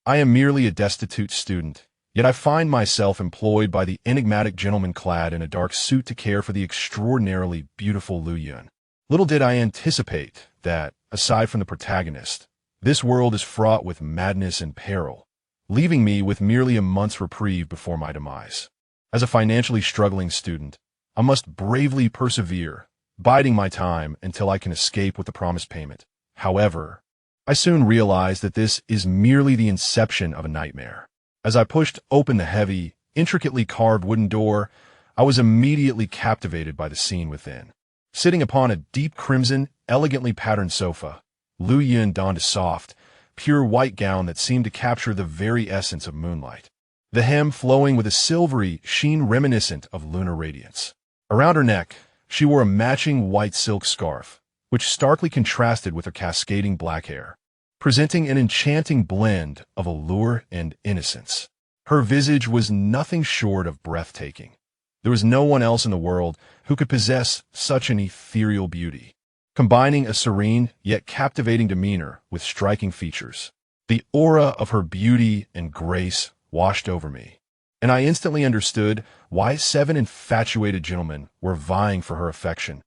I am merely a destitute student, yet I find myself employed by the enigmatic gentleman clad in a dark suit to care for the extraordinarily beautiful Lu Yun. Little did I anticipate that, aside from the protagonist, this world is fraught with madness and peril, leaving me with merely a month's reprieve before my demise. As a financially struggling student, I must bravely persevere, biding my time until I can escape with the promised payment. However, I soon realized that this is merely the inception of a nightmare. As I pushed open the heavy, intricately carved wooden door, I was immediately captivated by the scene within. Sitting upon a deep crimson, elegantly patterned sofa, Lu Yun donned a soft, pure white gown that seemed to capture the very essence of moonlight, the hem flowing with a silvery sheen reminiscent of lunar radiance. Around her neck, she wore a matching white silk scarf, which starkly contrasted with her cascading black hair, presenting an enchanting blend of allure and innocence. Her visage was nothing short of breathtaking. There was no one else in the world who could possess such an ethereal beauty, combining a serene yet captivating demeanor with striking features. The aura of her beauty and grace washed over me, and I instantly understood why 7 infatuated gentlemen were vying for her affection.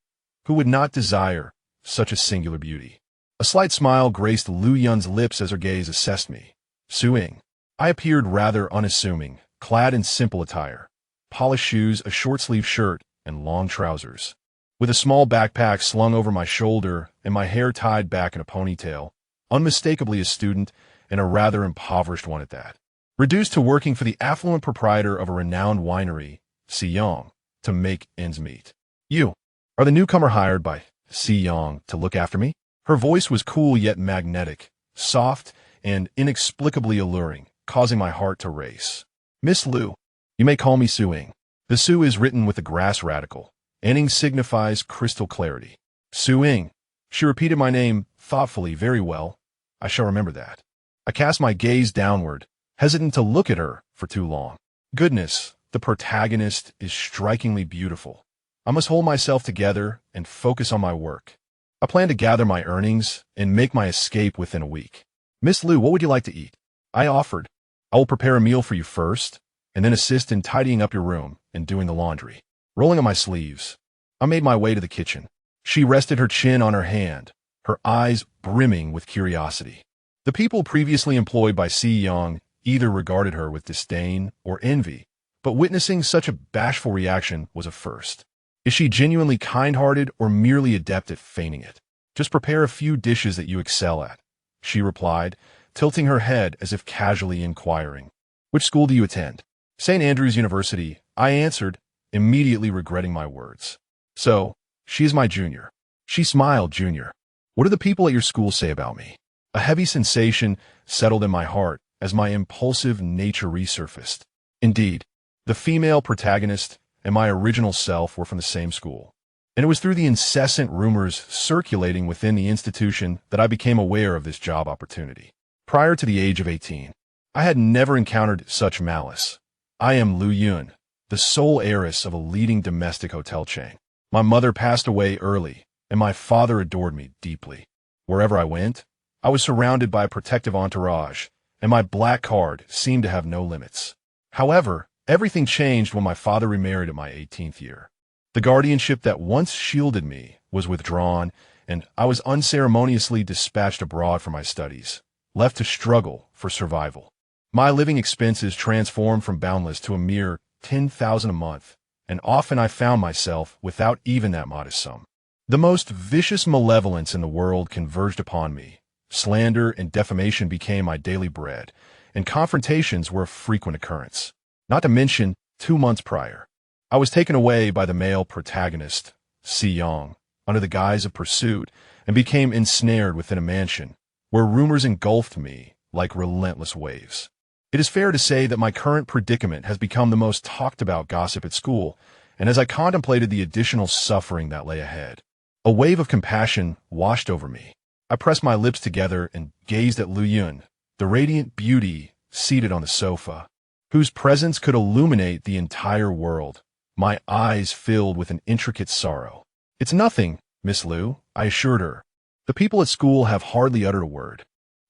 Who would not desire such a singular beauty? A slight smile graced Lu Yun's lips as her gaze assessed me. Suing. I appeared rather unassuming, clad in simple attire, polished shoes, a short-sleeved shirt, and long trousers. With a small backpack slung over my shoulder and my hair tied back in a ponytail, unmistakably a student, and a rather impoverished one at that. Reduced to working for the affluent proprietor of a renowned winery, Si Yong, to make ends meet. You are the newcomer hired by Si Yong to look after me? Her voice was cool yet magnetic, soft and inexplicably alluring, causing my heart to race. Miss Lu, you may call me Suing. The Su is written with a grass radical. Ing signifies crystal clarity. Suing. She repeated my name thoughtfully. Very well. I shall remember that. I cast my gaze downward, hesitant to look at her for too long. Goodness, the protagonist is strikingly beautiful. I must hold myself together and focus on my work. I plan to gather my earnings and make my escape within a week. Miss Lu, what would you like to eat? I offered. I will prepare a meal for you first, and then assist in tidying up your room and doing the laundry. Rolling on my sleeves, I made my way to the kitchen. She rested her chin on her hand, her eyes brimming with curiosity. The people previously employed by Si Yong either regarded her with disdain or envy, but witnessing such a bashful reaction was a first. Is she genuinely kind-hearted or merely adept at feigning it? Just prepare a few dishes that you excel at, she replied, tilting her head as if casually inquiring. Which school do you attend? St. Andrew's University, I answered, immediately regretting my words. So, she is my junior. She smiled, Junior. What do the people at your school say about me? A heavy sensation settled in my heart as my impulsive nature resurfaced. Indeed, the female protagonist and my original self were from the same school, and it was through the incessant rumors circulating within the institution that I became aware of this job opportunity. Prior to the age of 18, I had never encountered such malice. I am Lu Yun, the sole heiress of a leading domestic hotel chain. My mother passed away early, and my father adored me deeply. Wherever I went, I was surrounded by a protective entourage, and my black card seemed to have no limits. However, everything changed when my father remarried at my 18th year. The guardianship that once shielded me was withdrawn, and I was unceremoniously dispatched abroad for my studies, left to struggle for survival. My living expenses transformed from boundless to a mere 10,000 a month, and often I found myself without even that modest sum. The most vicious malevolence in the world converged upon me. Slander and defamation became my daily bread, and confrontations were a frequent occurrence. Not to mention, 2 months prior, I was taken away by the male protagonist, Si Yong, under the guise of pursuit, and became ensnared within a mansion, where rumors engulfed me like relentless waves. It is fair to say that my current predicament has become the most talked-about gossip at school, and as I contemplated the additional suffering that lay ahead, a wave of compassion washed over me. I pressed my lips together and gazed at Lu Yun, the radiant beauty seated on the sofa, whose presence could illuminate the entire world. My eyes filled with an intricate sorrow. It's nothing, Miss Lu, I assured her. The people at school have hardly uttered a word.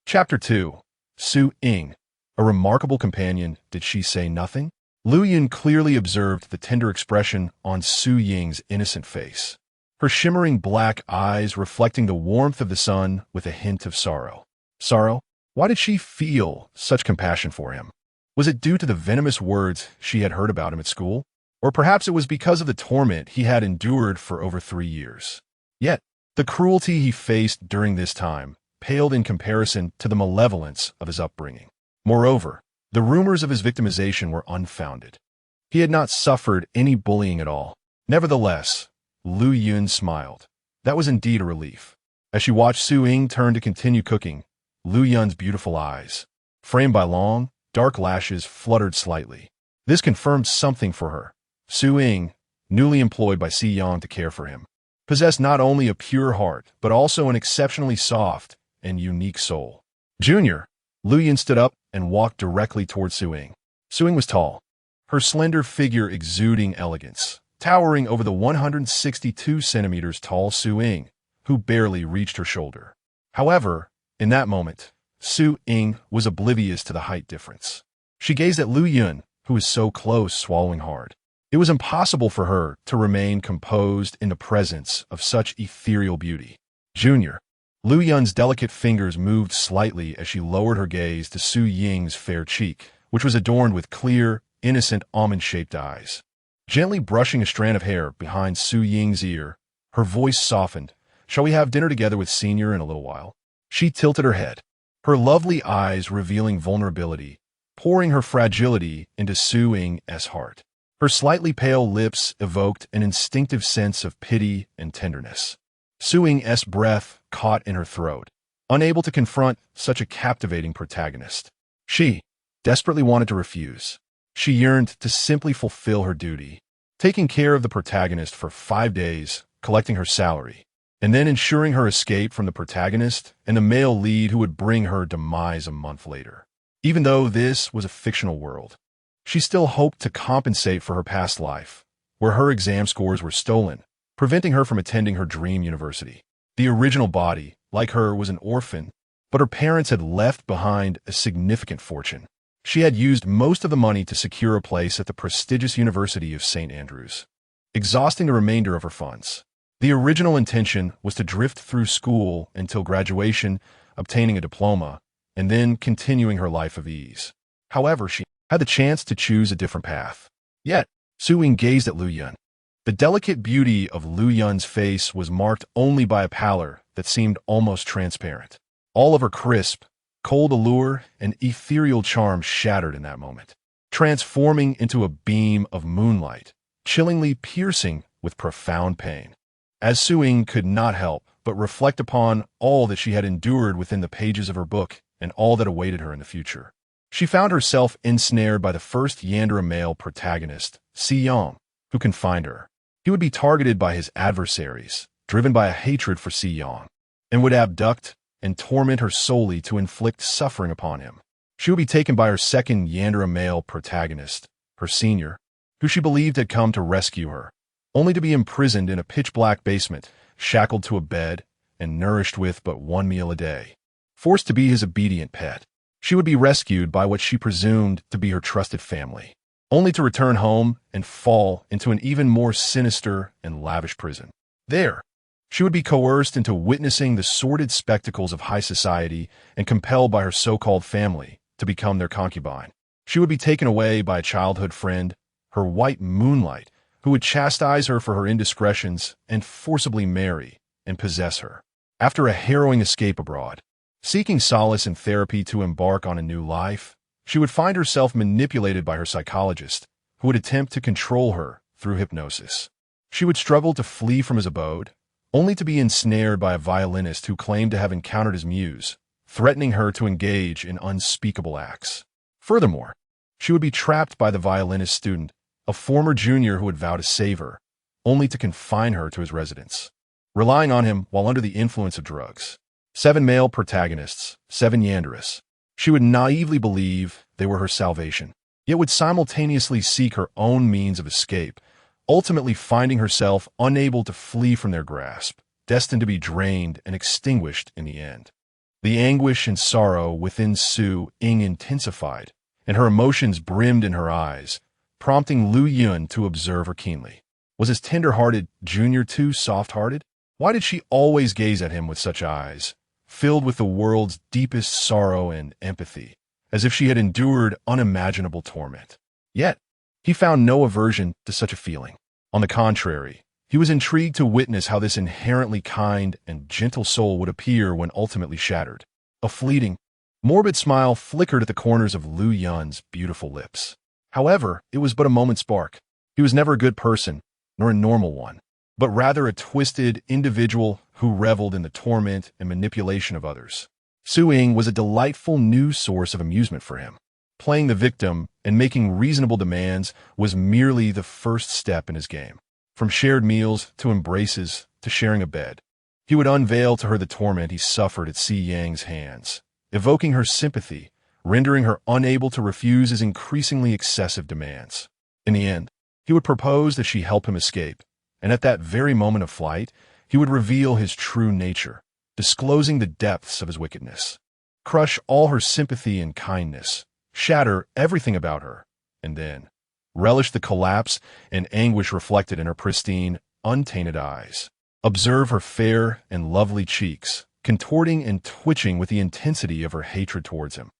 Chapter 2. Su Ying. A remarkable companion, did she say nothing? Lu Yun clearly observed the tender expression on Su Ying's innocent face, her shimmering black eyes reflecting the warmth of the sun with a hint of sorrow. Sorrow? Why did she feel such compassion for him? Was it due to the venomous words she had heard about him at school? Or perhaps it was because of the torment he had endured for over 3 years. Yet, the cruelty he faced during this time paled in comparison to the malevolence of his upbringing. Moreover, the rumors of his victimization were unfounded. He had not suffered any bullying at all. Nevertheless, Lu Yun smiled. That was indeed a relief. As she watched Su Ying turn to continue cooking, Lu Yun's beautiful eyes, framed by long, dark lashes, fluttered slightly. This confirmed something for her. Su Ying, newly employed by Si Yang to care for him, possessed not only a pure heart, but also an exceptionally soft and unique soul. Junior, Lu Yun stood up and walked directly toward Su Ying. Su Ying was tall, her slender figure exuding elegance, towering over the 162 centimeters tall Su Ying, who barely reached her shoulder. However, in that moment, Su Ying was oblivious to the height difference. She gazed at Lu Yun, who was so close, swallowing hard. It was impossible for her to remain composed in the presence of such ethereal beauty. Junior, Lu Yun's delicate fingers moved slightly as she lowered her gaze to Su Ying's fair cheek, which was adorned with clear, innocent almond-shaped eyes. Gently brushing a strand of hair behind Su Ying's ear, her voice softened. "Shall we have dinner together with Senior in a little while?" She tilted her head, her lovely eyes revealing vulnerability, pouring her fragility into Su Ying's heart. Her slightly pale lips evoked an instinctive sense of pity and tenderness. Su Ying's breath caught in her throat, unable to confront such a captivating protagonist. She desperately wanted to refuse. She yearned to simply fulfill her duty, taking care of the protagonist for 5 days, collecting her salary, and then ensuring her escape from the protagonist and the male lead who would bring her demise a month later. Even though this was a fictional world, she still hoped to compensate for her past life, where her exam scores were stolen, preventing her from attending her dream university. The original body, like her, was an orphan, but her parents had left behind a significant fortune. She had used most of the money to secure a place at the prestigious University of St. Andrews, exhausting the remainder of her funds. The original intention was to drift through school until graduation, obtaining a diploma, and then continuing her life of ease. However, she had the chance to choose a different path. Yet, Su Ying gazed at Lu Yun. The delicate beauty of Lu Yun's face was marked only by a pallor that seemed almost transparent. All of her crisp, cold allure and ethereal charm shattered in that moment, transforming into a beam of moonlight, chillingly piercing with profound pain. As Su Ying could not help but reflect upon all that she had endured within the pages of her book and all that awaited her in the future, she found herself ensnared by the first yandere male protagonist, Si Yang, who confined her. He would be targeted by his adversaries, driven by a hatred for Si Yang, and would abduct and torment her solely to inflict suffering upon him. She would be taken by her second yandere male protagonist, her senior, who she believed had come to rescue her, only to be imprisoned in a pitch-black basement, shackled to a bed, and nourished with but 1 meal a day. Forced to be his obedient pet, she would be rescued by what she presumed to be her trusted family, only to return home and fall into an even more sinister and lavish prison. There, she would be coerced into witnessing the sordid spectacles of high society and compelled by her so-called family to become their concubine. She would be taken away by a childhood friend, her white moonlight, who would chastise her for her indiscretions and forcibly marry and possess her. After a harrowing escape abroad, seeking solace in therapy to embark on a new life, she would find herself manipulated by her psychologist, who would attempt to control her through hypnosis. She would struggle to flee from his abode, only to be ensnared by a violinist who claimed to have encountered his muse, threatening her to engage in unspeakable acts. Furthermore, she would be trapped by the violinist student, a former junior who would vow to save her, only to confine her to his residence, relying on him while under the influence of drugs. 7 male protagonists, 7 yanderes. She would naively believe they were her salvation, yet would simultaneously seek her own means of escape, ultimately finding herself unable to flee from their grasp, destined to be drained and extinguished in the end. The anguish and sorrow within Su Ying intensified, and her emotions brimmed in her eyes, prompting Lu Yun to observe her keenly. Was his tender-hearted junior too soft-hearted? Why did she always gaze at him with such eyes, filled with the world's deepest sorrow and empathy, as if she had endured unimaginable torment? Yet, he found no aversion to such a feeling. On the contrary, he was intrigued to witness how this inherently kind and gentle soul would appear when ultimately shattered. A fleeting, morbid smile flickered at the corners of Lu Yun's beautiful lips. However, it was but a moment's spark. He was never a good person, nor a normal one, but rather a twisted individual who reveled in the torment and manipulation of others. Su Ying was a delightful new source of amusement for him. Playing the victim and making reasonable demands was merely the first step in his game. From shared meals to embraces to sharing a bed, he would unveil to her the torment he suffered at Si Yang's hands, evoking her sympathy, rendering her unable to refuse his increasingly excessive demands. In the end, he would propose that she help him escape, and at that very moment of flight, he would reveal his true nature, disclosing the depths of his wickedness, crush all her sympathy and kindness, shatter everything about her, and then relish the collapse and anguish reflected in her pristine, untainted eyes. Observe her fair and lovely cheeks, contorting and twitching with the intensity of her hatred towards him.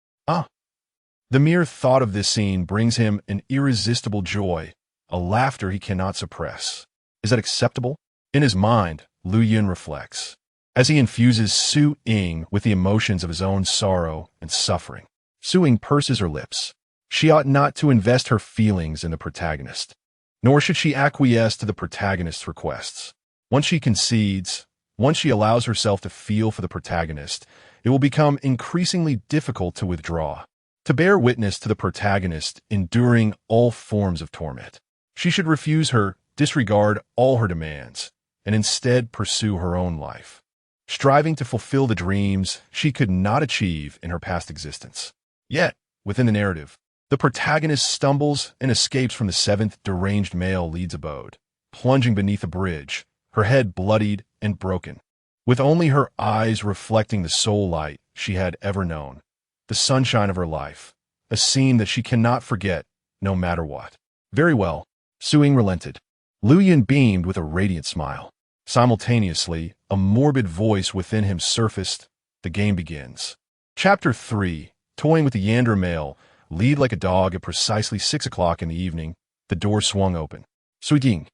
The mere thought of this scene brings him an irresistible joy, a laughter he cannot suppress. Is that acceptable? In his mind, Lu Yun reflects, as he infuses Su Ying with the emotions of his own sorrow and suffering. Su Ying purses her lips. She ought not to invest her feelings in the protagonist, nor should she acquiesce to the protagonist's requests. Once she concedes, once she allows herself to feel for the protagonist, it will become increasingly difficult to withdraw, to bear witness to the protagonist enduring all forms of torment. She should refuse her, disregard all her demands, and instead pursue her own life, striving to fulfill the dreams she could not achieve in her past existence. Yet, within the narrative, the protagonist stumbles and escapes from the seventh deranged male lead's abode, plunging beneath a bridge, her head bloodied and broken, with only her eyes reflecting the sole light she had ever known, the sunshine of her life, a scene that she cannot forget no matter what. Very well, Su Ying relented. Lu Yun beamed with a radiant smile. Simultaneously, a morbid voice within him surfaced. The game begins. Chapter 3. Toying with the yandere male, lead like a dog at precisely 6 o'clock in the evening, the door swung open. Su Ying,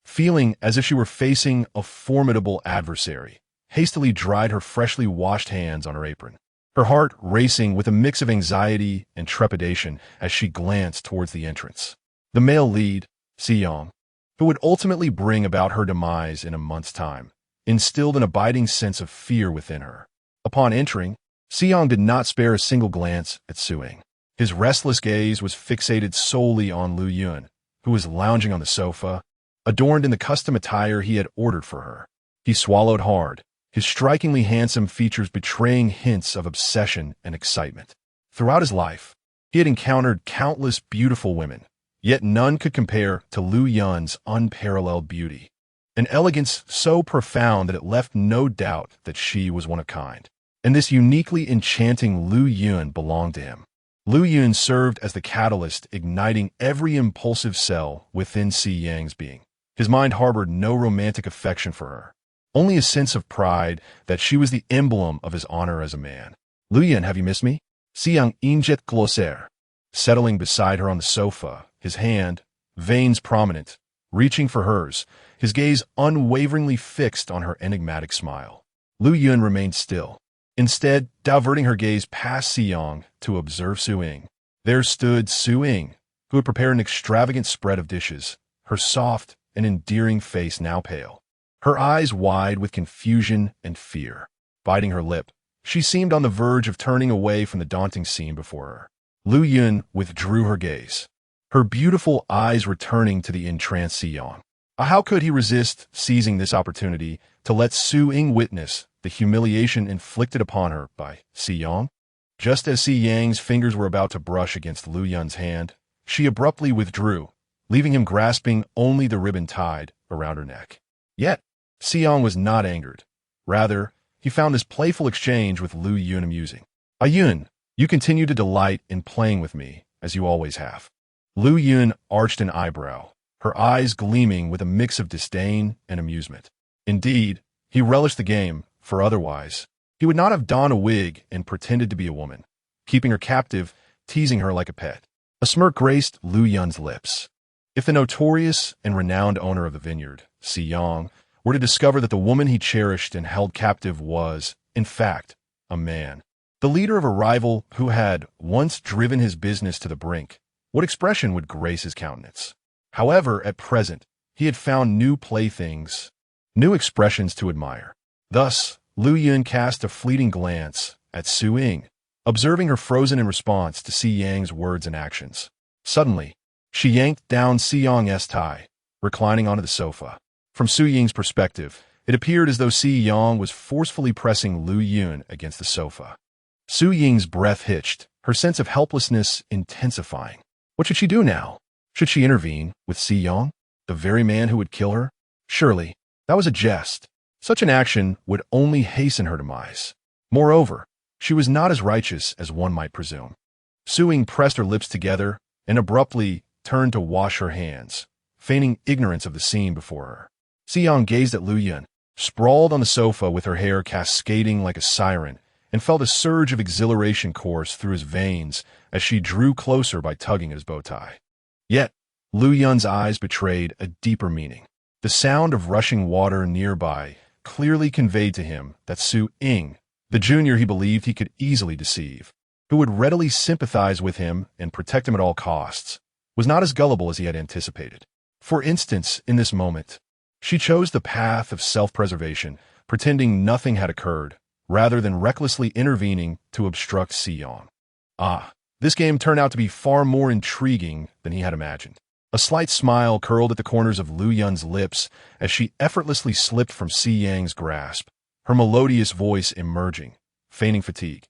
feeling as if she were facing a formidable adversary, hastily dried her freshly washed hands on her apron, her heart racing with a mix of anxiety and trepidation as she glanced towards the entrance. The male lead, Si Yang, who would ultimately bring about her demise in a month's time, instilled an abiding sense of fear within her. Upon entering, Si Yang did not spare a single glance at Su Ying. His restless gaze was fixated solely on Lu Yun, who was lounging on the sofa, adorned in the custom attire he had ordered for her. He swallowed hard, his strikingly handsome features betraying hints of obsession and excitement. Throughout his life, he had encountered countless beautiful women, yet none could compare to Lu Yun's unparalleled beauty, an elegance so profound that it left no doubt that she was one of a kind. And this uniquely enchanting Lu Yun belonged to him. Lu Yun served as the catalyst igniting every impulsive cell within Si Yang's being. His mind harbored no romantic affection for her, only a sense of pride that she was the emblem of his honor as a man. Lu Yun, have you missed me? Si Yang injet glosser, settling beside her on the sofa, his hand, veins prominent, reaching for hers, his gaze unwaveringly fixed on her enigmatic smile. Lu Yun remained still, instead diverting her gaze past Si Yang to observe Su Ying. There stood Su Ying, who had prepared an extravagant spread of dishes, her soft and endearing face now pale, her eyes wide with confusion and fear. Biting her lip, she seemed on the verge of turning away from the daunting scene before her. Lu Yun withdrew her gaze, her beautiful eyes returning to the entranced Si Yang. How could he resist seizing this opportunity to let Su Ying witness the humiliation inflicted upon her by Si Yang? Just as Si Yang's fingers were about to brush against Lu Yun's hand, she abruptly withdrew, leaving him grasping only the ribbon tied around her neck. Yet, Si Yang was not angered. Rather, he found this playful exchange with Lu Yun amusing. Yun, you continue to delight in playing with me, as you always have. Lu Yun arched an eyebrow, her eyes gleaming with a mix of disdain and amusement. Indeed, he relished the game, for otherwise, he would not have donned a wig and pretended to be a woman, keeping her captive, teasing her like a pet. A smirk graced Lu Yun's lips. If the notorious and renowned owner of the vineyard, Si Yang, were to discover that the woman he cherished and held captive was, in fact, a man, the leader of a rival who had once driven his business to the brink, what expression would grace his countenance? However, at present, he had found new playthings, new expressions to admire. Thus, Lu Yun cast a fleeting glance at Su Ying, observing her frozen in response to Si Yang's words and actions. Suddenly, she yanked down Si Yang's tie, reclining onto the sofa. From Su Ying's perspective, it appeared as though Si Yang was forcefully pressing Lu Yun against the sofa. Su Ying's breath hitched, her sense of helplessness intensifying. What should she do now? Should she intervene with Si Yang, the very man who would kill her? Surely, that was a jest. Such an action would only hasten her demise. Moreover, she was not as righteous as one might presume. Su Ying pressed her lips together and abruptly turned to wash her hands, feigning ignorance of the scene before her. Si Yang gazed at Lu Yun, sprawled on the sofa with her hair cascading like a siren, and felt a surge of exhilaration course through his veins as she drew closer by tugging at his bow tie. Yet, Lu Yun's eyes betrayed a deeper meaning. The sound of rushing water nearby clearly conveyed to him that Su Ying, the junior he believed he could easily deceive, who would readily sympathize with him and protect him at all costs, was not as gullible as he had anticipated. For instance, in this moment, she chose the path of self-preservation, pretending nothing had occurred, rather than recklessly intervening to obstruct Si Yang. This game turned out to be far more intriguing than he had imagined. A slight smile curled at the corners of Lu Yun's lips as she effortlessly slipped from Si Yang's grasp, her melodious voice emerging, feigning fatigue.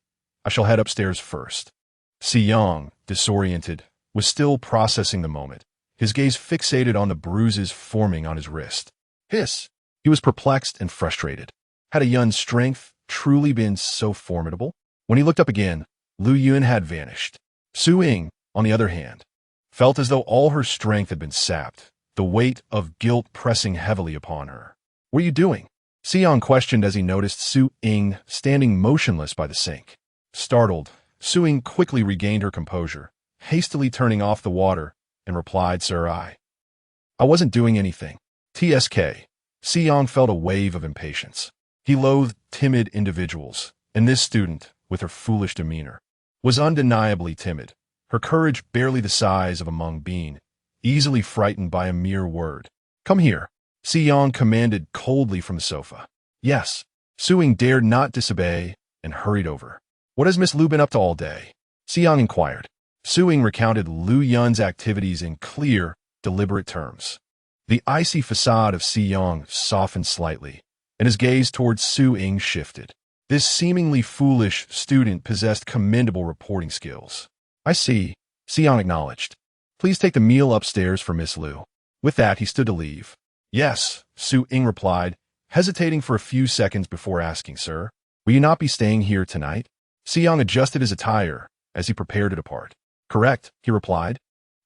I shall head upstairs first. Si Yang, disoriented, was still processing the moment, his gaze fixated on the bruises forming on his wrist. Hiss! He was perplexed and frustrated. Had Yun's strength truly been so formidable? When he looked up again, Lu Yun had vanished. Su Ying, on the other hand, felt as though all her strength had been sapped, the weight of guilt pressing heavily upon her. What are you doing? Si Yang questioned as he noticed Su Ying standing motionless by the sink. Startled, Su Ying quickly regained her composure, hastily turning off the water, and replied, Sir, I wasn't doing anything. TSK. Si Yang felt a wave of impatience. He loathed timid individuals, and this student, with her foolish demeanor, was undeniably timid, her courage barely the size of a mung bean, easily frightened by a mere word. Come here, Si Yang commanded coldly from the sofa. Yes, Su Ying dared not disobey and hurried over. What has Miss Lu been up to all day? Si Yang inquired. Su Ying recounted Lu Yun's activities in clear, deliberate terms. The icy facade of Si Yang softened slightly, and his gaze towards Su Ying shifted. This seemingly foolish student possessed commendable reporting skills. I see, Si Yang acknowledged. Please take the meal upstairs for Miss Lu. With that, he stood to leave. Yes, Su Ying replied, hesitating for a few seconds before asking, Sir, will you not be staying here tonight? Si Yang adjusted his attire as he prepared to depart. Correct, he replied,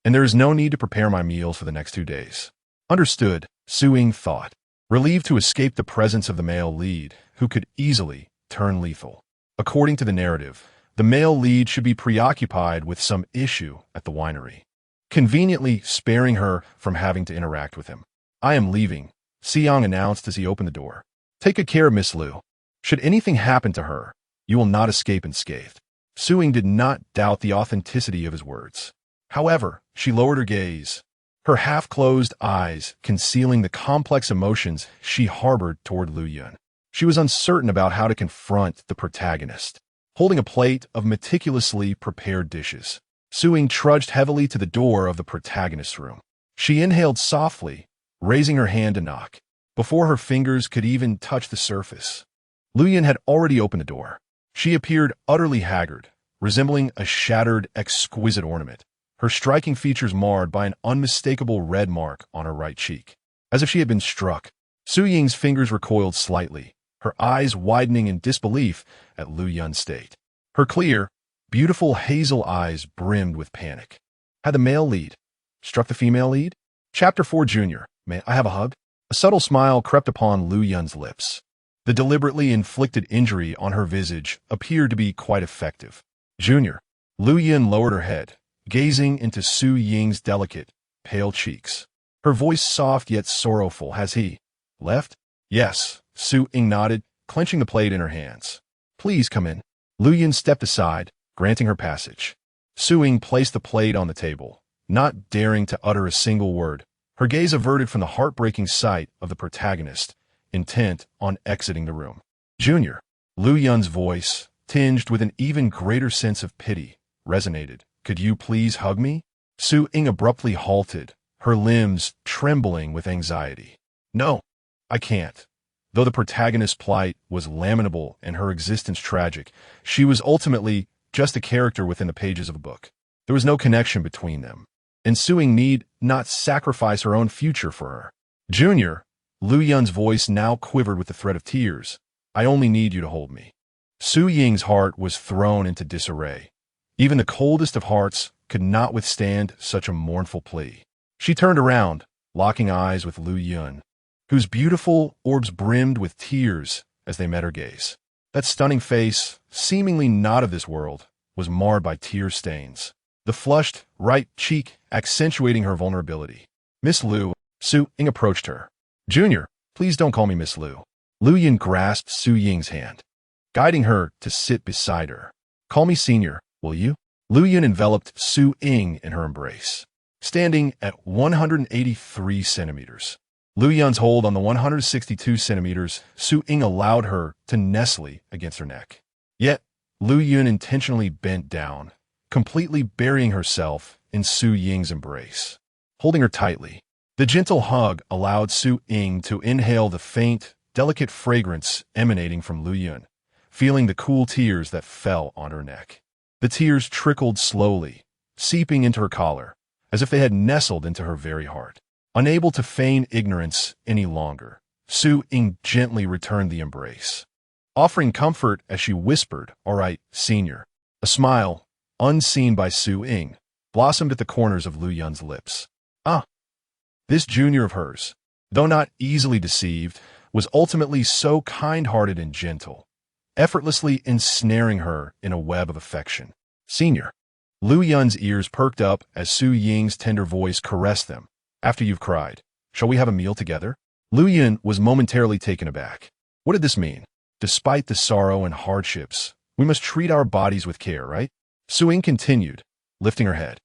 and there is no need to prepare my meals for the next 2 days. Understood, Su Ying thought, relieved to escape the presence of the male lead, who could easily turn lethal. According to the narrative, the male lead should be preoccupied with some issue at the winery, conveniently sparing her from having to interact with him. I am leaving, Si Yang announced as he opened the door. Take good care of Miss Lu. Should anything happen to her, you will not escape unscathed. Su Ying did not doubt the authenticity of his words. However, she lowered her gaze, her half-closed eyes concealing the complex emotions she harbored toward Lu Yun. She was uncertain about how to confront the protagonist. Holding a plate of meticulously prepared dishes, Su Ying trudged heavily to the door of the protagonist's room. She inhaled softly, raising her hand to knock, before her fingers could even touch the surface. Lu Yun had already opened the door. She appeared utterly haggard, resembling a shattered, exquisite ornament, her striking features marred by an unmistakable red mark on her right cheek. As if she had been struck, Su Ying's fingers recoiled slightly, her eyes widening in disbelief at Lu Yun's state. Her clear, beautiful hazel eyes brimmed with panic. Had the male lead struck the female lead? Chapter 4 Junior, may I have a hug? A subtle smile crept upon Lu Yun's lips. The deliberately inflicted injury on her visage appeared to be quite effective. Junior. Lu Yun lowered her head, gazing into Su Ying's delicate, pale cheeks. Her voice soft yet sorrowful. Has he left? Yes, Su Ying nodded, clenching the plate in her hands. Please come in. Lu Yun stepped aside, granting her passage. Su Ying placed the plate on the table, not daring to utter a single word, her gaze averted from the heartbreaking sight of the protagonist, intent on exiting the room. Junior. Lu Yun's voice, tinged with an even greater sense of pity, resonated. Could you please hug me? Su Ying abruptly halted, her limbs trembling with anxiety. No, I can't. Though the protagonist's plight was lamentable and her existence tragic, she was ultimately just a character within the pages of a book. There was no connection between them. And Su Ying need not sacrifice her own future for her. Junior. Lu Yun's voice now quivered with the threat of tears. I only need you to hold me. Su Ying's heart was thrown into disarray. Even the coldest of hearts could not withstand such a mournful plea. She turned around, locking eyes with Lu Yun, whose beautiful orbs brimmed with tears as they met her gaze. That stunning face, seemingly not of this world, was marred by tear stains, the flushed right cheek accentuating her vulnerability. Miss Lu. Su Ying approached her. Junior, please don't call me Miss Lu. Lu Yun grasped Su Ying's hand, guiding her to sit beside her. Call me Senior, will you? Lu Yun enveloped Su Ying in her embrace, standing at 183 centimeters. Lu Yun's hold on the 162 centimeters, Su Ying allowed her to nestle against her neck. Yet, Lu Yun intentionally bent down, completely burying herself in Su Ying's embrace, holding her tightly. The gentle hug allowed Su Ying to inhale the faint, delicate fragrance emanating from Lu Yun, feeling the cool tears that fell on her neck. The tears trickled slowly, seeping into her collar, as if they had nestled into her very heart. Unable to feign ignorance any longer, Su Ying gently returned the embrace, offering comfort as she whispered, "All right, Senior." A smile, unseen by Su Ying, blossomed at the corners of Lu Yun's lips. This junior of hers, though not easily deceived, was ultimately so kind-hearted and gentle, effortlessly ensnaring her in a web of affection. Senior. Lu Yun's ears perked up as Su Ying's tender voice caressed them. After you've cried, shall we have a meal together? Lu Yun was momentarily taken aback. What did this mean? Despite the sorrow and hardships, we must treat our bodies with care, right? Su Ying continued, lifting her head.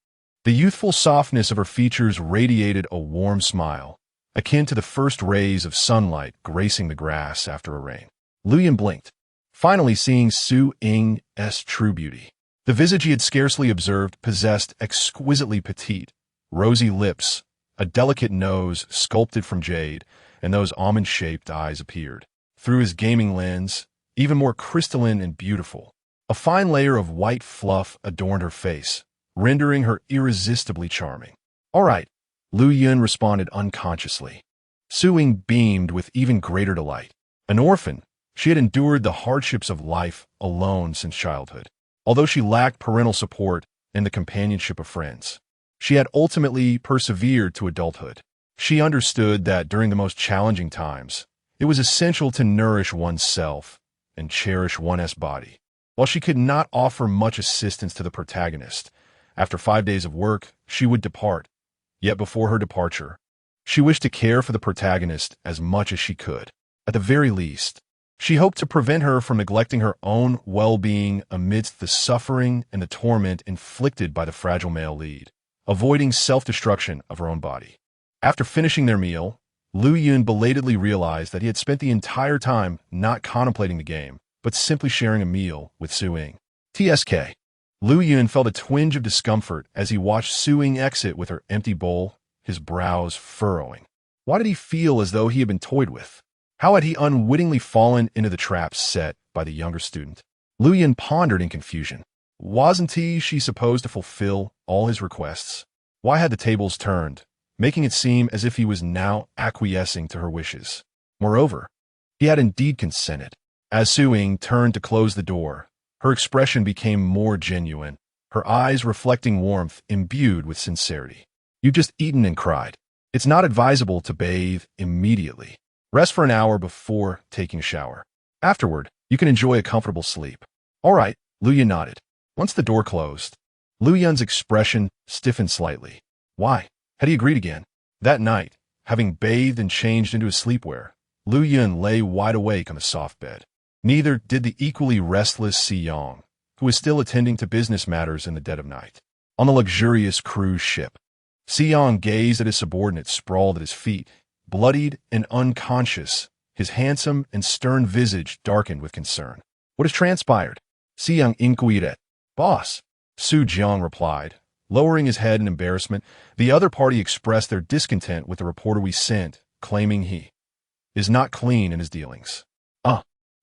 The youthful softness of her features radiated a warm smile, akin to the first rays of sunlight gracing the grass after a rain. Lu Yun blinked, finally seeing Su Ying's true beauty. The visage he had scarcely observed possessed exquisitely petite, rosy lips, a delicate nose sculpted from jade, and those almond-shaped eyes appeared, through his gaming lens, even more crystalline and beautiful. A fine layer of white fluff adorned her face, rendering her irresistibly charming. All right, Lu Yun responded unconsciously. Su Ying beamed with even greater delight. An orphan, she had endured the hardships of life alone since childhood. Although she lacked parental support and the companionship of friends, she had ultimately persevered to adulthood. She understood that during the most challenging times, it was essential to nourish one's self and cherish one's body. While she could not offer much assistance to the protagonist, after 5 days of work, she would depart. Yet before her departure, she wished to care for the protagonist as much as she could. At the very least, she hoped to prevent her from neglecting her own well-being amidst the suffering and the torment inflicted by the fragile male lead, avoiding self-destruction of her own body. After finishing their meal, Lu Yun belatedly realized that he had spent the entire time not contemplating the game, but simply sharing a meal with Su Ying. TSK. Lu Yun felt a twinge of discomfort as he watched Su Ying exit with her empty bowl, his brows furrowing. Why did he feel as though he had been toyed with? How had he unwittingly fallen into the trap set by the younger student? Lu Yun pondered in confusion. Wasn't she supposed to fulfill all his requests? Why had the tables turned, making it seem as if he was now acquiescing to her wishes? Moreover, He had indeed consented. As Su Ying turned to close the door, her expression became more genuine, her eyes reflecting warmth imbued with sincerity. "You've just eaten and cried. It's not advisable to bathe immediately. Rest for an hour before taking a shower. Afterward, you can enjoy a comfortable sleep." "All right," Lu Yun nodded. Once the door closed, Lu Yun's expression stiffened slightly. Why? Had he agreed again? That night, having bathed and changed into his sleepwear, Lu Yun lay wide awake on the soft bed. Neither did the equally restless Si Yong, who was still attending to business matters in the dead of night. On the luxurious cruise ship, Si Yong gazed at his subordinate sprawled at his feet, bloodied and unconscious, his handsome and stern visage darkened with concern. "What has transpired?" Si Yong inquired. "Boss," Su Jiang replied, lowering his head in embarrassment. "The other party expressed their discontent with the reporter we sent, claiming he is not clean in his dealings."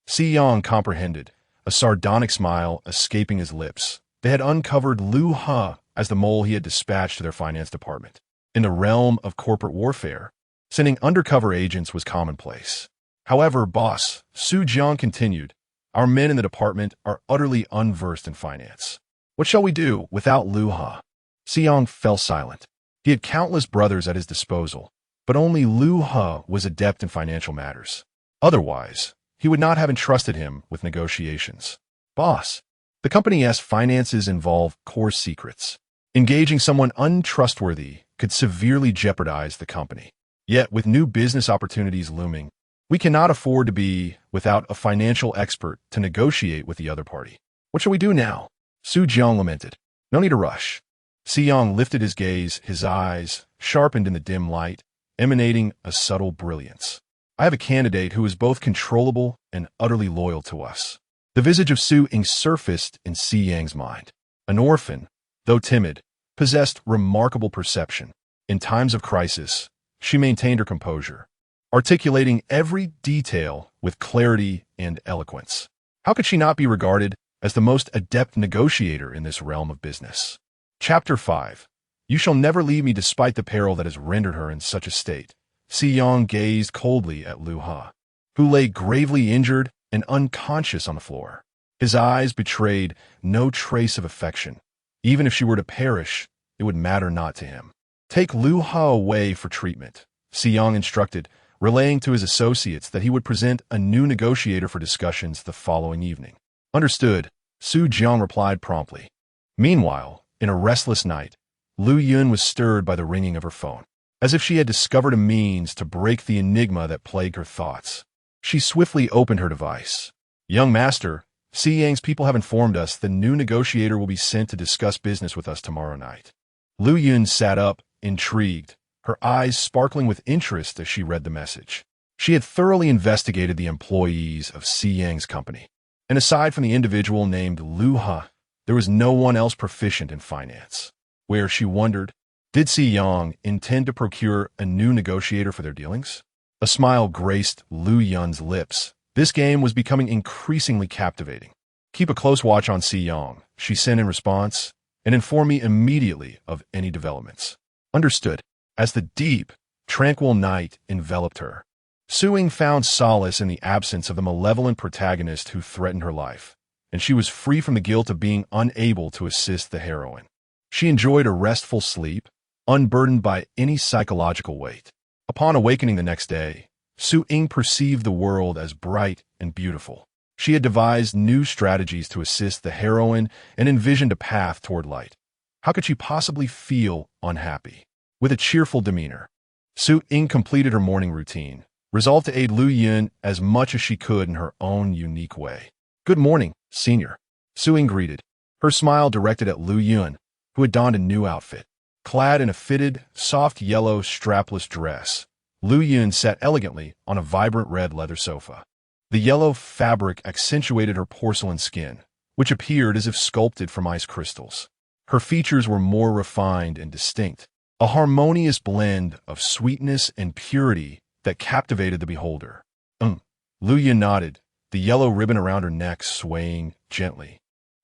Si Yong comprehended, a sardonic smile escaping his lips. They had uncovered Lu He as the mole he had dispatched to their finance department. In the realm of corporate warfare, sending undercover agents was commonplace. "However, boss," Su Jiang continued, "our men in the department are utterly unversed in finance. What shall we do without Lu He?" Si Yong fell silent. He had countless brothers at his disposal, but only Lu He was adept in financial matters. Otherwise, he would not have entrusted him with negotiations. "Boss, the company's finances involve core secrets. Engaging someone untrustworthy could severely jeopardize the company. Yet, with new business opportunities looming, we cannot afford to be without a financial expert to negotiate with the other party. What shall we do now?" Su Jiang lamented. "No need to rush." Si Yong lifted his gaze, his eyes sharpened in the dim light, emanating a subtle brilliance. "I have a candidate who is both controllable and utterly loyal to us." The visage of Su Ying surfaced in Si Yang's mind. An orphan, though timid, possessed remarkable perception. In times of crisis, she maintained her composure, articulating every detail with clarity and eloquence. How could she not be regarded as the most adept negotiator in this realm of business? Chapter 5. You shall never leave me despite the peril that has rendered her in such a state. Si Yong gazed coldly at Lu He, who lay gravely injured and unconscious on the floor. His eyes betrayed no trace of affection. Even if she were to perish, it would matter not to him. "Take Lu He away for treatment," Si Yong instructed, relaying to his associates that he would present a new negotiator for discussions the following evening. "Understood," Su Jiang replied promptly. Meanwhile, in a restless night, Lu Yun was stirred by the ringing of her phone. As if she had discovered a means to break the enigma that plagued her thoughts, she swiftly opened her device. "Young master, Si Yang's people have informed us the new negotiator will be sent to discuss business with us tomorrow night." Lu Yun sat up, intrigued, her eyes sparkling with interest as she read the message. She had thoroughly investigated the employees of Si Yang's company, and aside from the individual named Lu He, there was no one else proficient in finance. Where, she wondered, did Si Yong intend to procure a new negotiator for their dealings? A smile graced Lu Yun's lips. This game was becoming increasingly captivating. "Keep a close watch on Si Yong," she sent in response, "and inform me immediately of any developments." Understood. As the deep, tranquil night enveloped her, Su Ying found solace in the absence of the malevolent protagonist who threatened her life, and she was free from the guilt of being unable to assist the heroine. She enjoyed a restful sleep, unburdened by any psychological weight. Upon awakening the next day, Su Ying perceived the world as bright and beautiful. She had devised new strategies to assist the heroine and envisioned a path toward light. How could she possibly feel unhappy? With a cheerful demeanor, Su Ying completed her morning routine, resolved to aid Lu Yun as much as she could in her own unique way. "Good morning, senior," Su Ying greeted, her smile directed at Lu Yun, who had donned a new outfit. Clad in a fitted, soft yellow strapless dress, Lu Yun sat elegantly on a vibrant red leather sofa. The yellow fabric accentuated her porcelain skin, which appeared as if sculpted from ice crystals. Her features were more refined and distinct, a harmonious blend of sweetness and purity that captivated the beholder. Lu Yun nodded, the yellow ribbon around her neck swaying gently,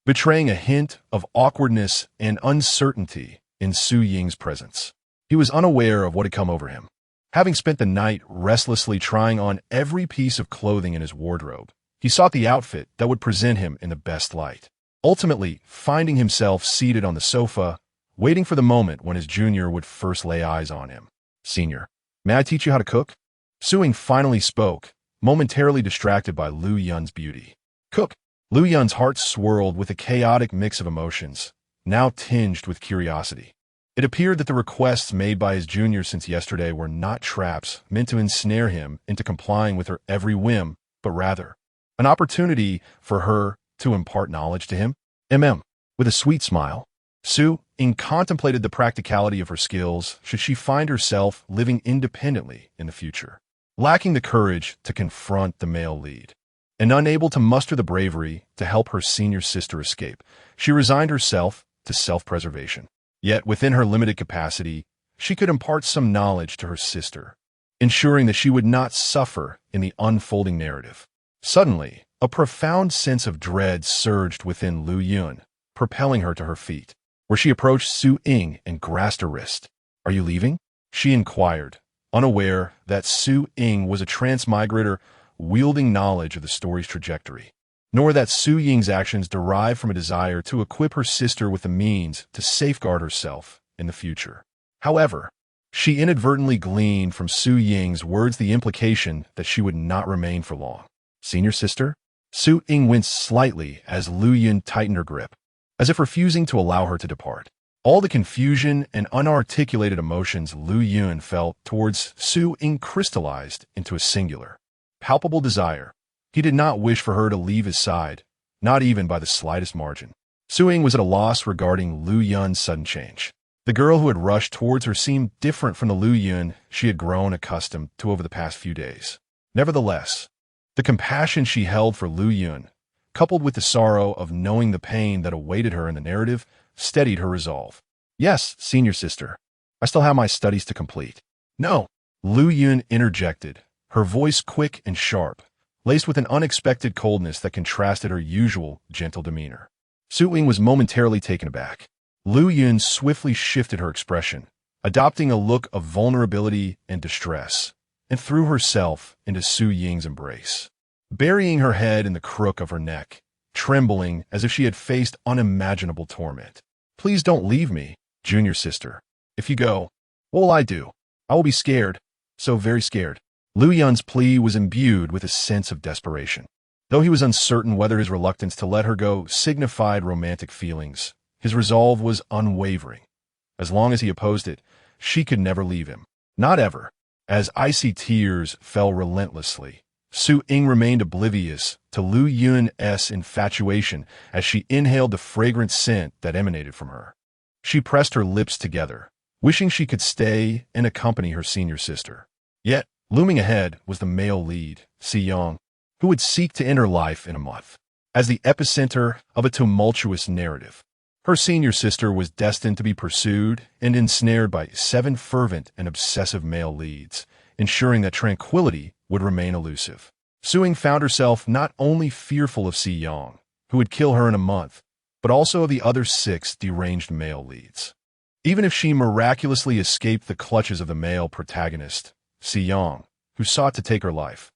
betraying a hint of awkwardness and uncertainty in Su Ying's presence. He was unaware of what had come over him. Having spent the night restlessly trying on every piece of clothing in his wardrobe, he sought the outfit that would present him in the best light. Ultimately, finding himself seated on the sofa, waiting for the moment when his junior would first lay eyes on him. "Senior, may I teach you how to cook?" Suing finally spoke, momentarily distracted by Lu Yun's beauty. "Cook?" Lu Yun's heart swirled with a chaotic mix of emotions, now tinged with curiosity. It appeared that the requests made by his junior since yesterday were not traps meant to ensnare him into complying with her every whim, but rather an opportunity for her to impart knowledge to him. With a sweet smile, Su-ing contemplated the practicality of her skills should she find herself living independently in the future. Lacking the courage to confront the male lead, and unable to muster the bravery to help her senior sister escape, she resigned herself to self-preservation. Yet, within her limited capacity, she could impart some knowledge to her sister, ensuring that she would not suffer in the unfolding narrative. Suddenly, a profound sense of dread surged within Lu Yun, propelling her to her feet, where she approached Su-ing and grasped her wrist. "Are you leaving?" she inquired, unaware that Su-ing was a transmigrator wielding knowledge of the story's trajectory, nor that Su-ying's actions derived from a desire to equip her sister with the means to safeguard herself in the future. However, she inadvertently gleaned from Su-ying's words the implication that she would not remain for long. "Senior sister?" Su-ing winced slightly as Lu Yun tightened her grip, as if refusing to allow her to depart. All the confusion and unarticulated emotions Lu Yun felt towards Su-ing crystallized into a singular, palpable desire. He did not wish for her to leave his side, not even by the slightest margin. Su-ing was at a loss regarding Lu Yun's sudden change. The girl who had rushed towards her seemed different from the Lu Yun she had grown accustomed to over the past few days. Nevertheless, the compassion she held for Lu Yun, coupled with the sorrow of knowing the pain that awaited her in the narrative, steadied her resolve. "Yes, senior sister. I still have my studies to complete." "No," Lu Yun interjected, her voice quick and sharp, laced with an unexpected coldness that contrasted her usual gentle demeanor. Su-ing was momentarily taken aback. Lu Yun swiftly shifted her expression, adopting a look of vulnerability and distress, and threw herself into Su-ying's embrace, burying her head in the crook of her neck, trembling as if she had faced unimaginable torment. "Please don't leave me, junior sister. If you go, what will I do? I will be scared, so very scared." Lu Yun's plea was imbued with a sense of desperation. Though he was uncertain whether his reluctance to let her go signified romantic feelings, his resolve was unwavering. As long as he opposed it, she could never leave him. Not ever. As icy tears fell relentlessly, Su-ing remained oblivious to Lu Yun's infatuation as she inhaled the fragrant scent that emanated from her. She pressed her lips together, wishing she could stay and accompany her senior sister. Yet, looming ahead was the male lead, Si-yong, who would seek to end her life in a month. As the epicenter of a tumultuous narrative, her senior sister was destined to be pursued and ensnared by 7 fervent and obsessive male leads, ensuring that tranquility would remain elusive. Su-ing found herself not only fearful of Si-yong, who would kill her in a month, but also of the other 6 deranged male leads. Even if she miraculously escaped the clutches of the male protagonist, Si-yong, who sought to take her life,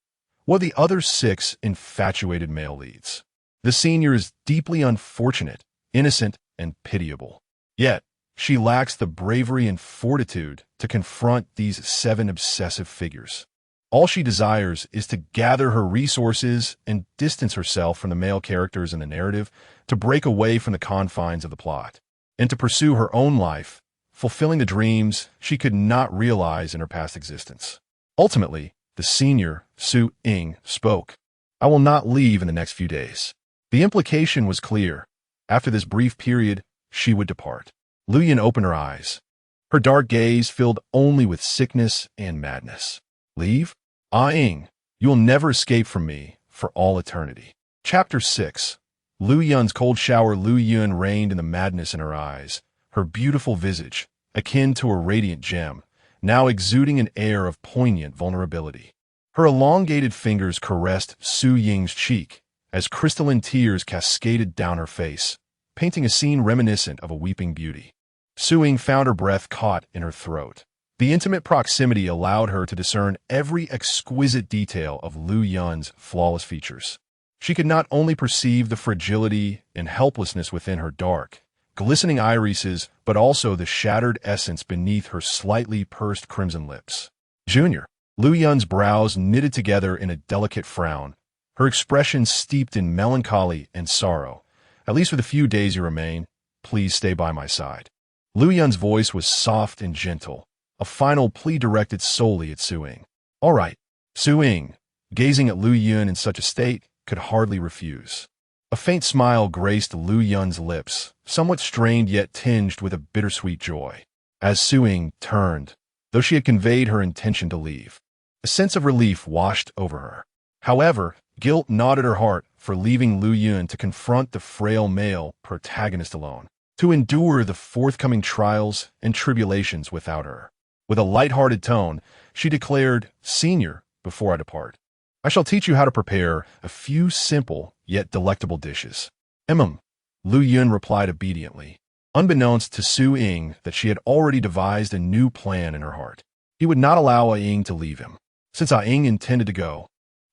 what the other 6 infatuated male leads? The senior is deeply unfortunate, innocent, and pitiable. Yet, she lacks the bravery and fortitude to confront these 7 obsessive figures. All she desires is to gather her resources and distance herself from the male characters in the narrative, to break away from the confines of the plot, and to pursue her own life, fulfilling the dreams she could not realize in her past existence. Ultimately, the senior, Su-ing, spoke. "I will not leave in the next few days." The implication was clear. After this brief period, she would depart. Lu Yun opened her eyes, her dark gaze filled only with sickness and madness. "Leave? Ah-ing, you will never escape from me for all eternity." Chapter 6. Lu Yun's cold shower. Lu Yun reigned in the madness in her eyes, her beautiful visage, akin to a radiant gem, now exuding an air of poignant vulnerability. Her elongated fingers caressed Su-ying's cheek as crystalline tears cascaded down her face, painting a scene reminiscent of a weeping beauty. Su-ing found her breath caught in her throat, The intimate proximity allowed her to discern every exquisite detail of Lu Yun's flawless features. She could not only perceive the fragility and helplessness within her dark, glistening irises, but also the shattered essence beneath her slightly pursed crimson lips. Junior. Lu Yun's brows knitted together in a delicate frown, her expression steeped in melancholy and sorrow. At least for the few days you remain, please stay by my side. Lu Yun's voice was soft and gentle, a final plea directed solely at Su Ying. All right. Su Ying, gazing at Lu Yun in such a state, could hardly refuse. A faint smile graced Lu Yun's lips, somewhat strained yet tinged with a bittersweet joy. As Su Ying turned, though she had conveyed her intention to leave, a sense of relief washed over her. However, guilt gnawed at her heart for leaving Lu Yun to confront the frail male protagonist alone, to endure the forthcoming trials and tribulations without her. With a light-hearted tone, she declared, "Senior, before I depart, I shall teach you how to prepare a few simple yet delectable dishes." Lu Yun replied obediently, unbeknownst to Su Ying that she had already devised a new plan in her heart. He would not allow Ying to leave him. Since Ying intended to go,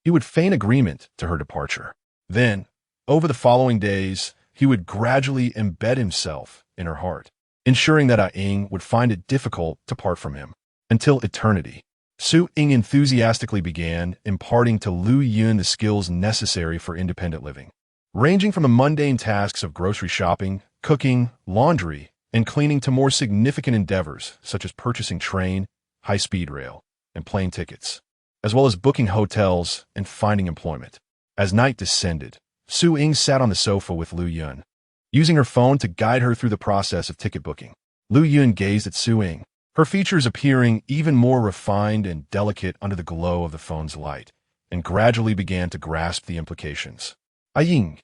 he would feign agreement to her departure. Then, over the following days, he would gradually embed himself in her heart, ensuring that Ying would find it difficult to part from him. Until eternity. Su Ying enthusiastically began imparting to Lu Yun the skills necessary for independent living, ranging from the mundane tasks of grocery shopping, cooking, laundry, and cleaning to more significant endeavors such as purchasing train, high-speed rail, and plane tickets, as well as booking hotels and finding employment. As night descended, Su Ying sat on the sofa with Lu Yun, using her phone to guide her through the process of ticket booking. Lu Yun gazed at Su Ying, her features appearing even more refined and delicate under the glow of the phone's light, and gradually began to grasp the implications. Ying.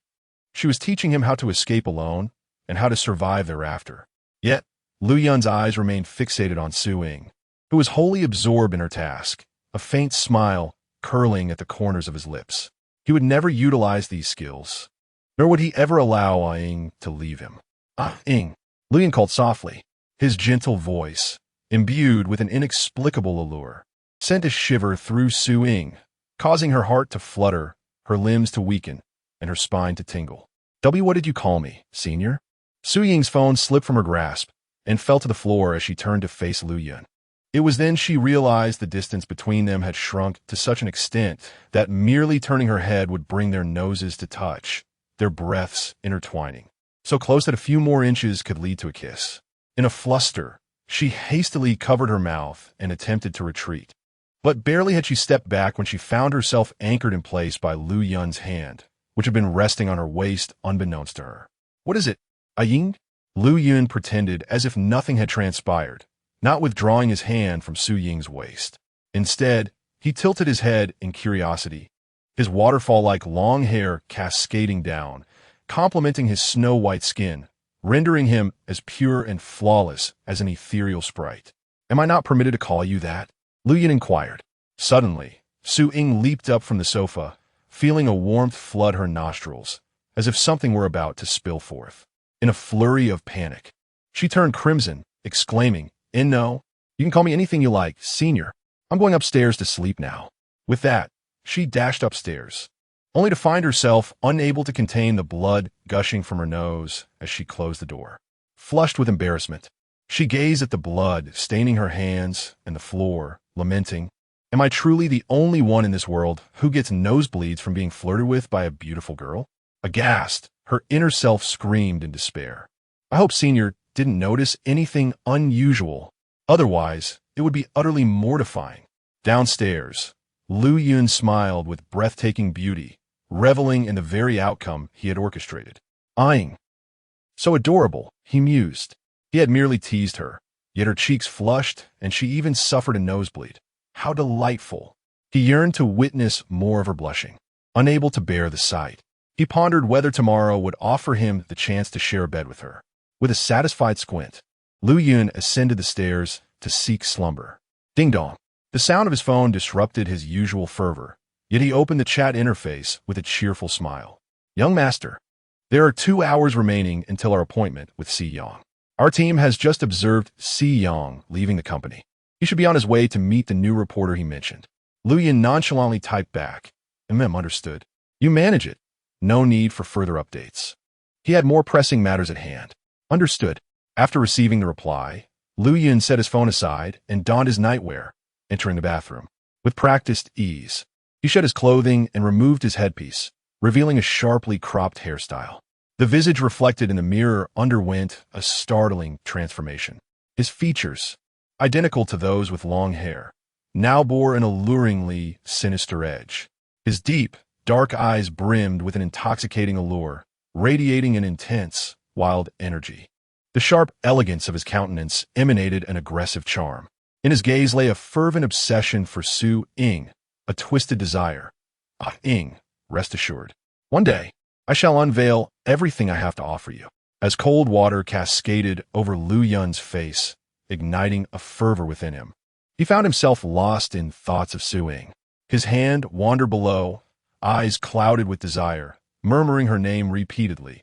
She was teaching him how to escape alone and how to survive thereafter. Yet, Lu Yun's eyes remained fixated on Su Ying, who was wholly absorbed in her task, a faint smile curling at the corners of his lips. He would never utilize these skills, nor would he ever allow Ying to leave him. Ying. Lu Yun called softly, his gentle voice, imbued with an inexplicable allure, sent a shiver through Su Ying, causing her heart to flutter, her limbs to weaken, and her spine to tingle. What did you call me, senior? Su Ying's phone slipped from her grasp and fell to the floor as she turned to face Lu Yun. It was then she realized the distance between them had shrunk to such an extent that merely turning her head would bring their noses to touch, their breaths intertwining, so close that a few more inches could lead to a kiss. In a fluster, she hastily covered her mouth and attempted to retreat. But barely had she stepped back when she found herself anchored in place by Lu Yun's hand, which had been resting on her waist unbeknownst to her. What is it, Ying? Lu Yun pretended as if nothing had transpired, not withdrawing his hand from Su Ying's waist. Instead, he tilted his head in curiosity, his waterfall-like long hair cascading down, complementing his snow-white skin, rendering him as pure and flawless as an ethereal sprite. Am I not permitted to call you that? Lu Yun inquired. Suddenly, Su Ying leaped up from the sofa, feeling a warmth flood her nostrils, as if something were about to spill forth. In a flurry of panic, she turned crimson, exclaiming, No, you can call me anything you like, senior. I'm going upstairs to sleep now." With that, she dashed upstairs, only to find herself unable to contain the blood gushing from her nose as she closed the door. Flushed with embarrassment, she gazed at the blood staining her hands and the floor, lamenting, "Am I truly the only one in this world who gets nosebleeds from being flirted with by a beautiful girl?" Aghast, her inner self screamed in despair. I hope Senior didn't notice anything unusual. Otherwise, it would be utterly mortifying. Downstairs, Lu Yun smiled with breathtaking beauty, reveling in the very outcome he had orchestrated. Eyeing. So adorable, he mused. He had merely teased her, yet her cheeks flushed and she even suffered a nosebleed. How delightful. He yearned to witness more of her blushing. Unable to bear the sight, he pondered whether tomorrow would offer him the chance to share a bed with her. With a satisfied squint, Lu Yun ascended the stairs to seek slumber. Ding-dong. The sound of his phone disrupted his usual fervor, yet he opened the chat interface with a cheerful smile. "Young master, there are 2 hours remaining until our appointment with Si Yang. Our team has just observed Si Yang leaving the company. He should be on his way to meet the new reporter he mentioned. Lu Yun nonchalantly typed back, Understood. You manage it. No need for further updates. He had more pressing matters at hand. Understood. After receiving the reply, Lu Yun set his phone aside and donned his nightwear, entering the bathroom. With practiced ease, he shed his clothing and removed his headpiece, revealing a sharply cropped hairstyle. The visage reflected in the mirror underwent a startling transformation. His features, identical to those with long hair, now bore an alluringly sinister edge. His deep, dark eyes brimmed with an intoxicating allure, radiating an intense, wild energy. The sharp elegance of his countenance emanated an aggressive charm. In his gaze lay a fervent obsession for Su Ying, a twisted desire. Ying, rest assured. One day, I shall unveil everything I have to offer you. As cold water cascaded over Lu Yun's face, igniting a fervor within him, he found himself lost in thoughts of Su Ying. His hand wandered below, eyes clouded with desire, murmuring her name repeatedly.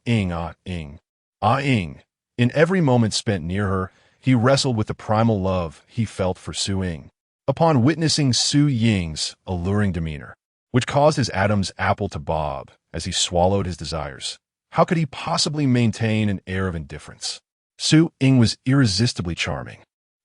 Ying, Ying. Ying. In every moment spent near her, he wrestled with the primal love he felt for Su Ying. Upon witnessing Su Ying's alluring demeanor, which caused his Adam's apple to bob as he swallowed his desires, how could he possibly maintain an air of indifference? Su Ying was irresistibly charming,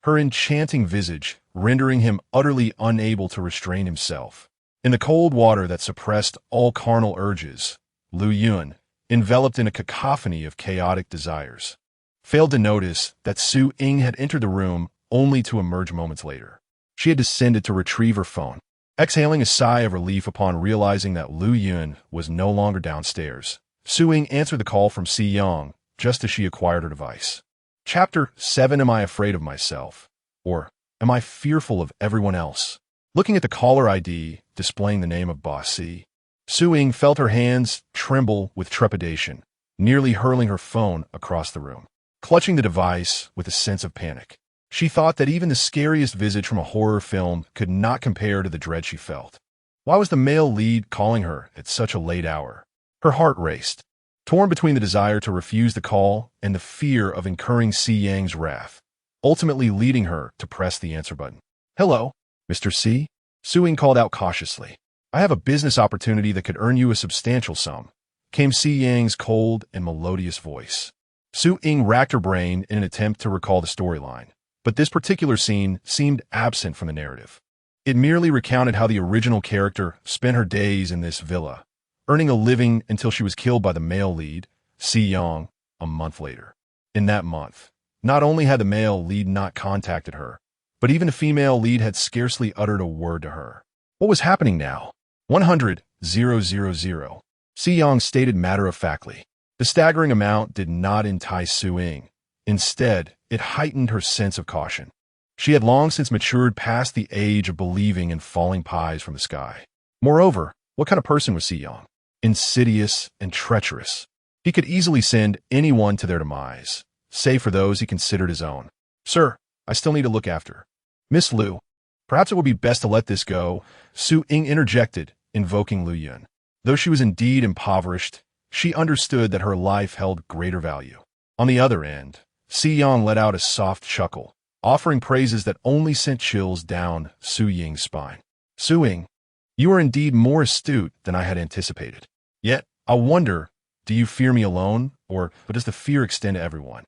her enchanting visage rendering him utterly unable to restrain himself. In the cold water that suppressed all carnal urges, Lu Yun, enveloped in a cacophony of chaotic desires, failed to notice that Su Ying had entered the room only to emerge moments later. She had descended to retrieve her phone, exhaling a sigh of relief upon realizing that Lu Yun was no longer downstairs. Su Ying answered the call from Si Yang just as she acquired her device. Chapter 7. Am I afraid of myself? Or am I fearful of everyone else? Looking at the caller ID displaying the name of Boss C, Su Ying felt her hands tremble with trepidation, nearly hurling her phone across the room. Clutching the device with a sense of panic, she thought that even the scariest visage from a horror film could not compare to the dread she felt. Why was the male lead calling her at such a late hour? Her heart raced, torn between the desire to refuse the call and the fear of incurring Si Yang's wrath, ultimately leading her to press the answer button. Hello, Mr. C? Su Ying called out cautiously. I have a business opportunity that could earn you a substantial sum, came Si Yang's cold and melodious voice. Su Ying racked her brain in an attempt to recall the storyline, but this particular scene seemed absent from the narrative. It merely recounted how the original character spent her days in this villa, earning a living until she was killed by the male lead, Si Yang, a month later. In that month, not only had the male lead not contacted her, but even the female lead had scarcely uttered a word to her. What was happening now? 100,000. Si Yang stated matter-of-factly. The staggering amount did not entice Su Ying. Instead, it heightened her sense of caution. She had long since matured past the age of believing in falling pies from the sky. Moreover, what kind of person was Si Yang? Insidious and treacherous. He could easily send anyone to their demise, save for those he considered his own. Sir, I still need to look after. Miss Lu, perhaps it would be best to let this go, Su Ying interjected, invoking Lu Yun. Though she was indeed impoverished, she understood that her life held greater value. On the other end, Si Yang let out a soft chuckle, offering praises that only sent chills down Su Ying's spine. Su Ying, you are indeed more astute than I had anticipated. Yet, I wonder, do you fear me alone, or does the fear extend to everyone?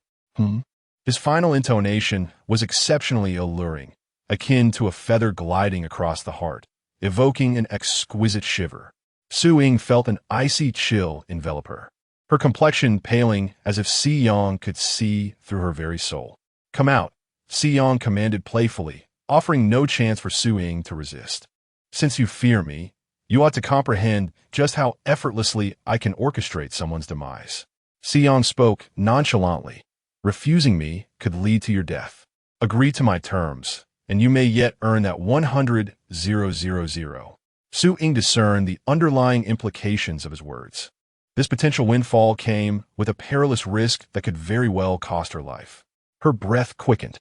His final intonation was exceptionally alluring, akin to a feather gliding across the heart, evoking an exquisite shiver. Su Ying felt an icy chill envelop her, her complexion paling as if Si Yang could see through her very soul. Come out, Si Yang commanded playfully, offering no chance for Su Ying to resist. Since you fear me, you ought to comprehend just how effortlessly I can orchestrate someone's demise. Si Yang spoke nonchalantly. Refusing me could lead to your death. Agree to my terms, and you may yet earn that 100,000. Su Ying discerned the underlying implications of his words. This potential windfall came with a perilous risk that could very well cost her life. Her breath quickened.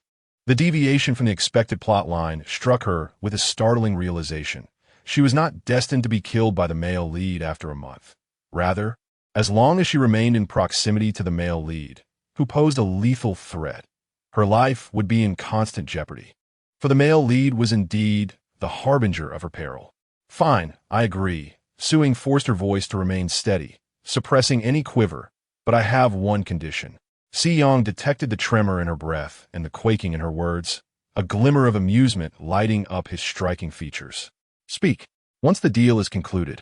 The deviation from the expected plot line struck her with a startling realization. She was not destined to be killed by the male lead after a month. Rather, as long as she remained in proximity to the male lead, who posed a lethal threat, Her life would be in constant jeopardy. For the male lead was indeed the harbinger of her peril. Fine, I agree. Su Ying forced her voice to remain steady, suppressing any quiver, but I have one condition. Si Yang detected the tremor in her breath and the quaking in her words, a glimmer of amusement lighting up his striking features. Speak. Once the deal is concluded,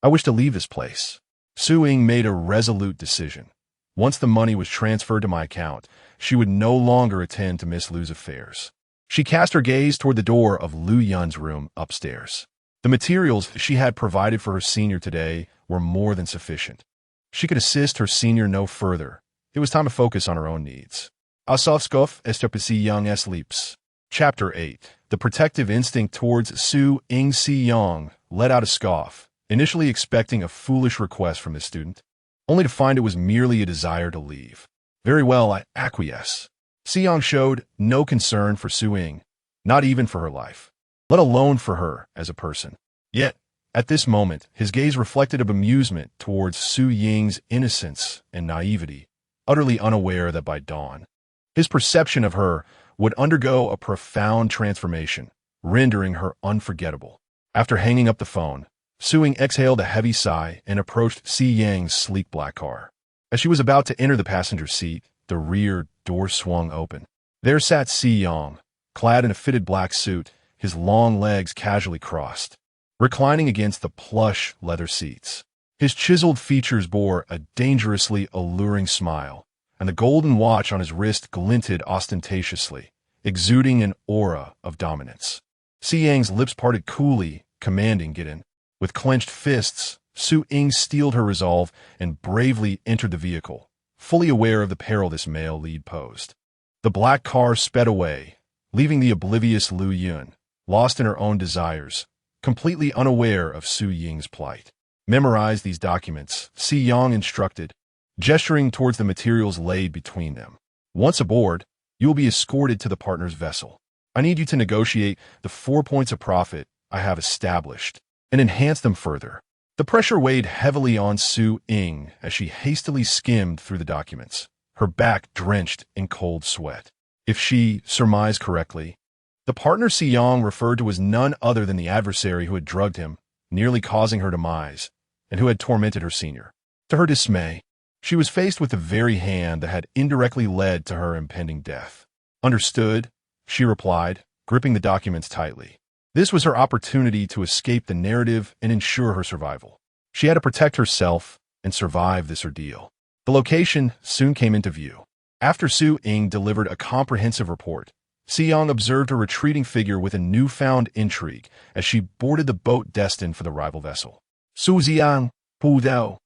I wish to leave this place. Su Ying made a resolute decision. Once the money was transferred to my account, she would no longer attend to Miss Lu's affairs. She cast her gaze toward the door of Lu Yun's room upstairs. The materials she had provided for her senior today were more than sufficient. She could assist her senior no further. It was time to focus on her own needs. Asovskov estopisi young sleeps. Chapter 8. The protective instinct towards Su Ying Si Yang let out a scoff, initially expecting a foolish request from this student, only to find it was merely a desire to leave. Very well, I acquiesce. Si Yang showed no concern for Su Ying, not even for her life, let alone for her as a person. Yet, at this moment, his gaze reflected a bemusement towards Su Ying's innocence and naivety, utterly unaware that by dawn, his perception of her would undergo a profound transformation, rendering her unforgettable. After hanging up the phone, Su Ying exhaled a heavy sigh and approached Si Yang's sleek black car. As she was about to enter the passenger seat, the rear door swung open. There sat Si Yang, clad in a fitted black suit, his long legs casually crossed, reclining against the plush leather seats. His chiseled features bore a dangerously alluring smile, and the golden watch on his wrist glinted ostentatiously, exuding an aura of dominance. Si Yang's lips parted coolly, commanding get in. With clenched fists, Su Ying steeled her resolve and bravely entered the vehicle, fully aware of the peril this male lead posed. The black car sped away, leaving the oblivious Lu Yun, lost in her own desires, completely unaware of Su Ying's plight. Memorize these documents, Si Yang instructed, gesturing towards the materials laid between them. Once aboard, you will be escorted to the partner's vessel. I need you to negotiate the 4 points of profit I have established and enhance them further. The pressure weighed heavily on Su Ying as she hastily skimmed through the documents, her back drenched in cold sweat. If she surmised correctly, the partner Si Yang referred to was none other than the adversary who had drugged him, nearly causing her demise, and who had tormented her senior. To her dismay, she was faced with the very hand that had indirectly led to her impending death. Understood, she replied, gripping the documents tightly. This was her opportunity to escape the narrative and ensure her survival. She had to protect herself and survive this ordeal. The location soon came into view. After Su Ying delivered a comprehensive report, Si Yang observed a retreating figure with a newfound intrigue as she boarded the boat destined for the rival vessel. Su Ziyang, Pu Dao,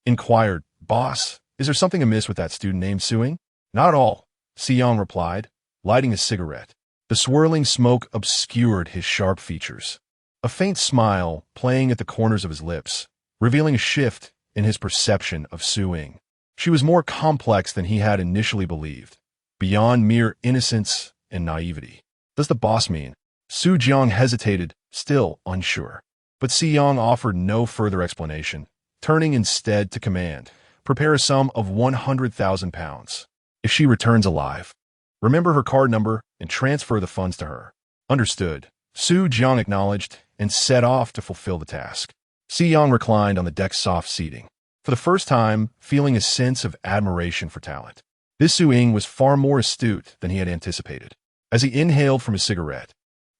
inquired, Boss, is there something amiss with that student named Su Ying? Not at all, Si Yang replied, lighting a cigarette. The swirling smoke obscured his sharp features, a faint smile playing at the corners of his lips, revealing a shift in his perception of Su Ying. She was more complex than he had initially believed, beyond mere innocence and naivety. Does the boss mean? Su Jiang hesitated, still unsure. But Si Yang offered no further explanation, turning instead to command. Prepare a sum of 100,000 pounds. If she returns alive, remember her card number and transfer the funds to her. Understood. Su Jiang acknowledged and set off to fulfill the task. Si Yang reclined on the deck's soft seating, for the first time feeling a sense of admiration for talent. This Su Ying was far more astute than he had anticipated. As he inhaled from his cigarette,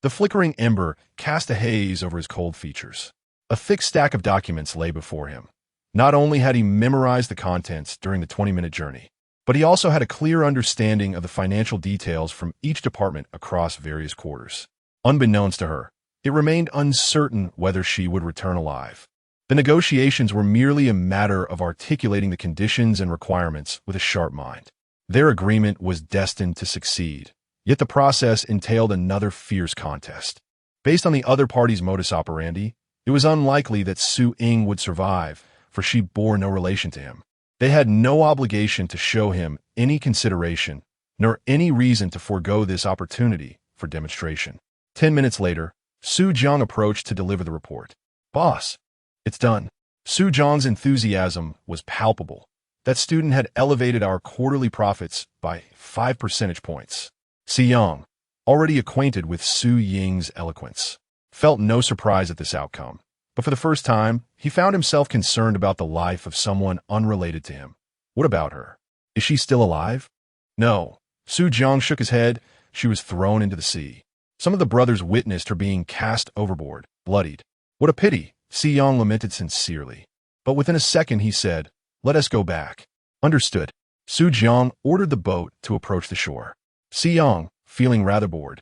the flickering ember cast a haze over his cold features. A thick stack of documents lay before him. Not only had he memorized the contents during the 20-minute journey, but he also had a clear understanding of the financial details from each department across various quarters. Unbeknownst to her, it remained uncertain whether she would return alive. The negotiations were merely a matter of articulating the conditions and requirements with a sharp mind. Their agreement was destined to succeed, yet the process entailed another fierce contest. Based on the other party's modus operandi, it was unlikely that Su Ying would survive, for she bore no relation to him. They had no obligation to show him any consideration, nor any reason to forego this opportunity for demonstration. 10 minutes later, Su Jiang approached to deliver the report. Boss, it's done. Su Jiang's enthusiasm was palpable, That student had elevated our quarterly profits by 5 percentage points. Si Young, already acquainted with Su Ying's eloquence, felt no surprise at this outcome. But for the first time, he found himself concerned about the life of someone unrelated to him. What about her? Is she still alive? No. Su Jiang shook his head. She was thrown into the sea. Some of the brothers witnessed her being cast overboard, bloodied. What a pity, Si Yang lamented sincerely. But within a second he said, "Let us go back." Understood. Su Jiang ordered the boat to approach the shore. Si Yang, feeling rather bored,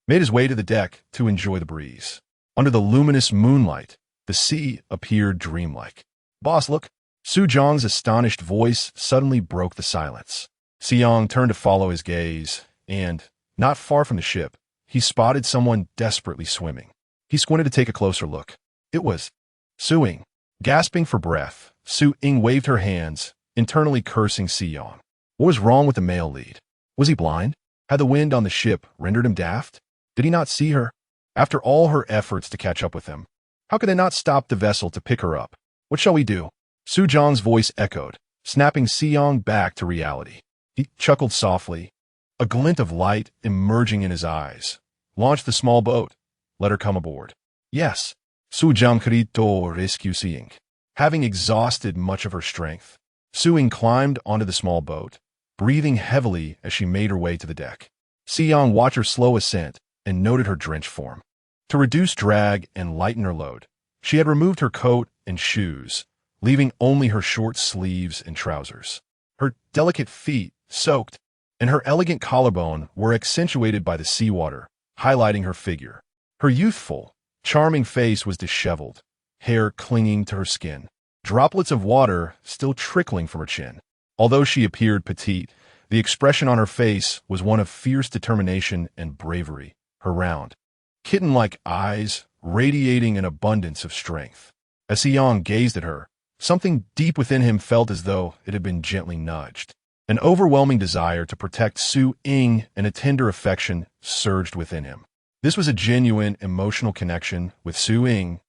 made his way to the deck to enjoy the breeze. Under the luminous moonlight, the sea appeared dreamlike. "Boss, look." Su Jiang's astonished voice suddenly broke the silence. Si Yang turned to follow his gaze, and, not far from the ship, he spotted someone desperately swimming. He squinted to take a closer look. It was Su Ying. Gasping for breath, Su Ying waved her hands, internally cursing Si Yang. What was wrong with the male lead? Was he blind? Had the wind on the ship rendered him daft? Did he not see her? After all her efforts to catch up with him, how could they not stop the vessel to pick her up? What shall we do? Su Jiang's voice echoed, snapping Si Yang back to reality. He chuckled softly, a glint of light emerging in his eyes. Launch the small boat. Let her come aboard. Yes. Su Jiang gritó rescue Si Ying. Having exhausted much of her strength, Su Ying climbed onto the small boat, breathing heavily as she made her way to the deck. Si Yang watched her slow ascent and noted her drenched form. To reduce drag and lighten her load, she had removed her coat and shoes, leaving only her short sleeves and trousers. Her delicate feet, soaked, and her elegant collarbone were accentuated by the seawater, highlighting her figure. Her youthful, charming face was disheveled, hair clinging to her skin, droplets of water still trickling from her chin. Although she appeared petite, the expression on her face was one of fierce determination and bravery, her round, kitten-like eyes radiating an abundance of strength. As Si Yang gazed at her, something deep within him felt as though it had been gently nudged. An overwhelming desire to protect Su Ying and a tender affection surged within him. This was a genuine emotional connection with Su Ying,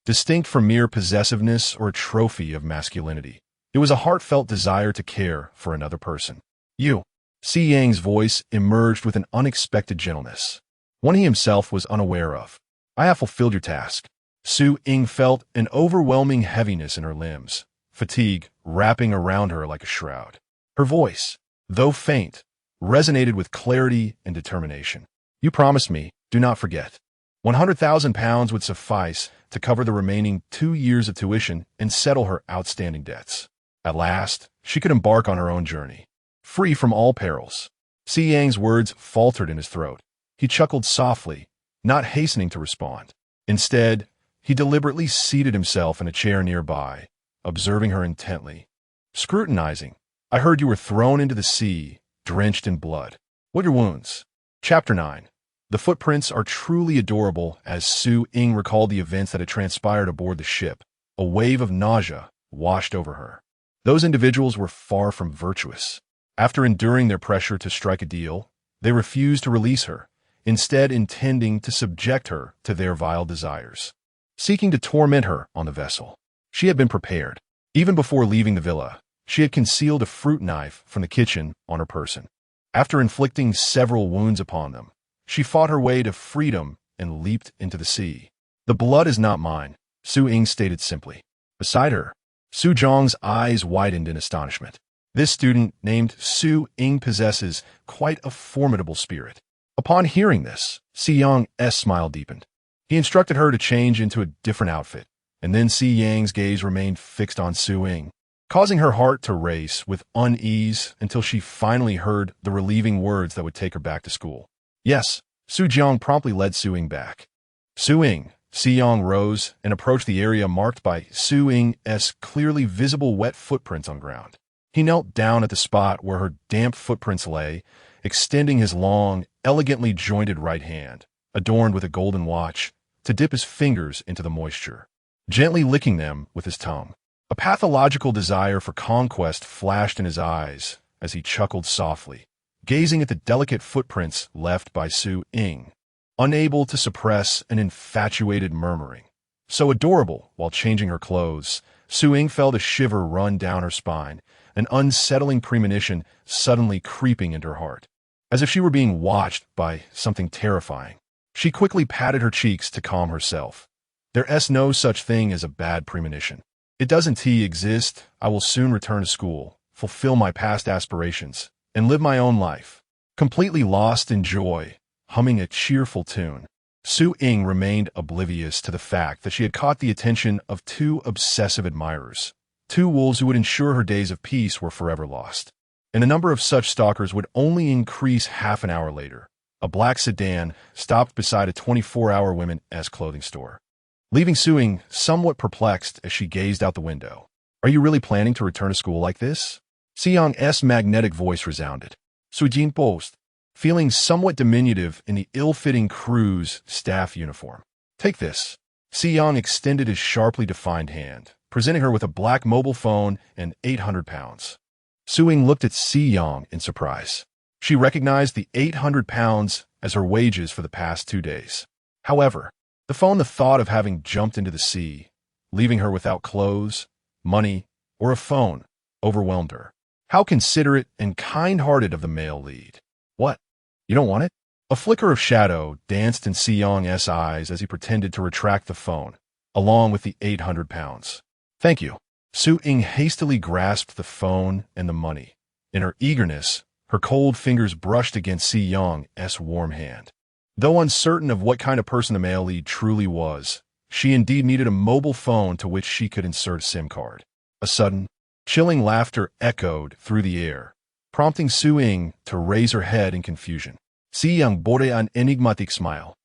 distinct from mere possessiveness or a trophy of masculinity. It was a heartfelt desire to care for another person. You. Si Yang's voice emerged with an unexpected gentleness, one he himself was unaware of. I have fulfilled your task. Su Ying felt an overwhelming heaviness in her limbs, fatigue wrapping around her like a shroud. Her voice, though faint, resonated with clarity and determination. You promised me, do not forget. 100,000 pounds would suffice to cover the remaining 2 years of tuition and settle her outstanding debts. At last, she could embark on her own journey, free from all perils. Si Yang's words faltered in his throat. He chuckled softly, not hastening to respond. Instead, he deliberately seated himself in a chair nearby, observing her intently. Scrutinizing, I heard you were thrown into the sea, drenched in blood. What are your wounds? Chapter 9. The footprints are truly adorable as Su Ying recalled the events that had transpired aboard the ship. A wave of nausea washed over her. Those individuals were far from virtuous. After enduring their pressure to strike a deal, they refused to release her, instead intending to subject her to their vile desires, seeking to torment her on the vessel. She had been prepared. Even before leaving the villa, she had concealed a fruit knife from the kitchen on her person. After inflicting several wounds upon them, she fought her way to freedom and leaped into the sea. The blood is not mine, Su Ying stated simply. Beside her, Su Jiang's eyes widened in astonishment. This student named Su Ying possesses quite a formidable spirit. Upon hearing this, Si Yang's smile deepened. He instructed her to change into a different outfit, and then Si Yang's gaze remained fixed on Su Ying, causing her heart to race with unease until she finally heard the relieving words that would take her back to school. Yes, Su Jiang promptly led Su Ying back. Su Ying, Si Yang rose and approached the area marked by Su Ying's clearly visible wet footprints on ground. He knelt down at the spot where her damp footprints lay, extending his long, elegantly jointed right hand, adorned with a golden watch, to dip his fingers into the moisture, gently licking them with his tongue. A pathological desire for conquest flashed in his eyes as he chuckled softly, gazing at the delicate footprints left by Su Ying, unable to suppress an infatuated murmuring. So adorable while changing her clothes, Su Ying felt a shiver run down her spine an unsettling premonition suddenly creeping into her heart, as if she were being watched by something terrifying. She quickly patted her cheeks to calm herself. There's no such thing as a bad premonition. It doesn't exist. I will soon return to school, fulfill my past aspirations, and live my own life. Completely lost in joy, humming a cheerful tune, Su Ying remained oblivious to the fact that she had caught the attention of two obsessive admirers, two wolves who would ensure her days of peace were forever lost. And the number of such stalkers would only increase half an hour later. A black sedan stopped beside a 24-hour women's clothing store, leaving Su Ying somewhat perplexed as she gazed out the window. Are you really planning to return to school like this? Xiang's magnetic voice resounded. Su Jin posed, feeling somewhat diminutive in the ill-fitting crew's staff uniform. Take this. Xiang extended his sharply defined hand, presenting her with a black mobile phone and 800 pounds. Su Ying looked at Xiang in surprise. She recognized the 800 pounds as her wages for the past 2 days. However, the thought of having jumped into the sea, leaving her without clothes, money, or a phone, overwhelmed her. How considerate and kind-hearted of the male lead. What? You don't want it? A flicker of shadow danced in Xiang's eyes as he pretended to retract the phone, along with the 800 pounds. Thank you. Su Ying hastily grasped the phone and the money. In her eagerness, her cold fingers brushed against Xiang's warm hand. Though uncertain of what kind of person the male lead truly was, she indeed needed a mobile phone to which she could insert a SIM card. A sudden, chilling laughter echoed through the air, prompting Su Ying to raise her head in confusion. Xiang bore an enigmatic smile,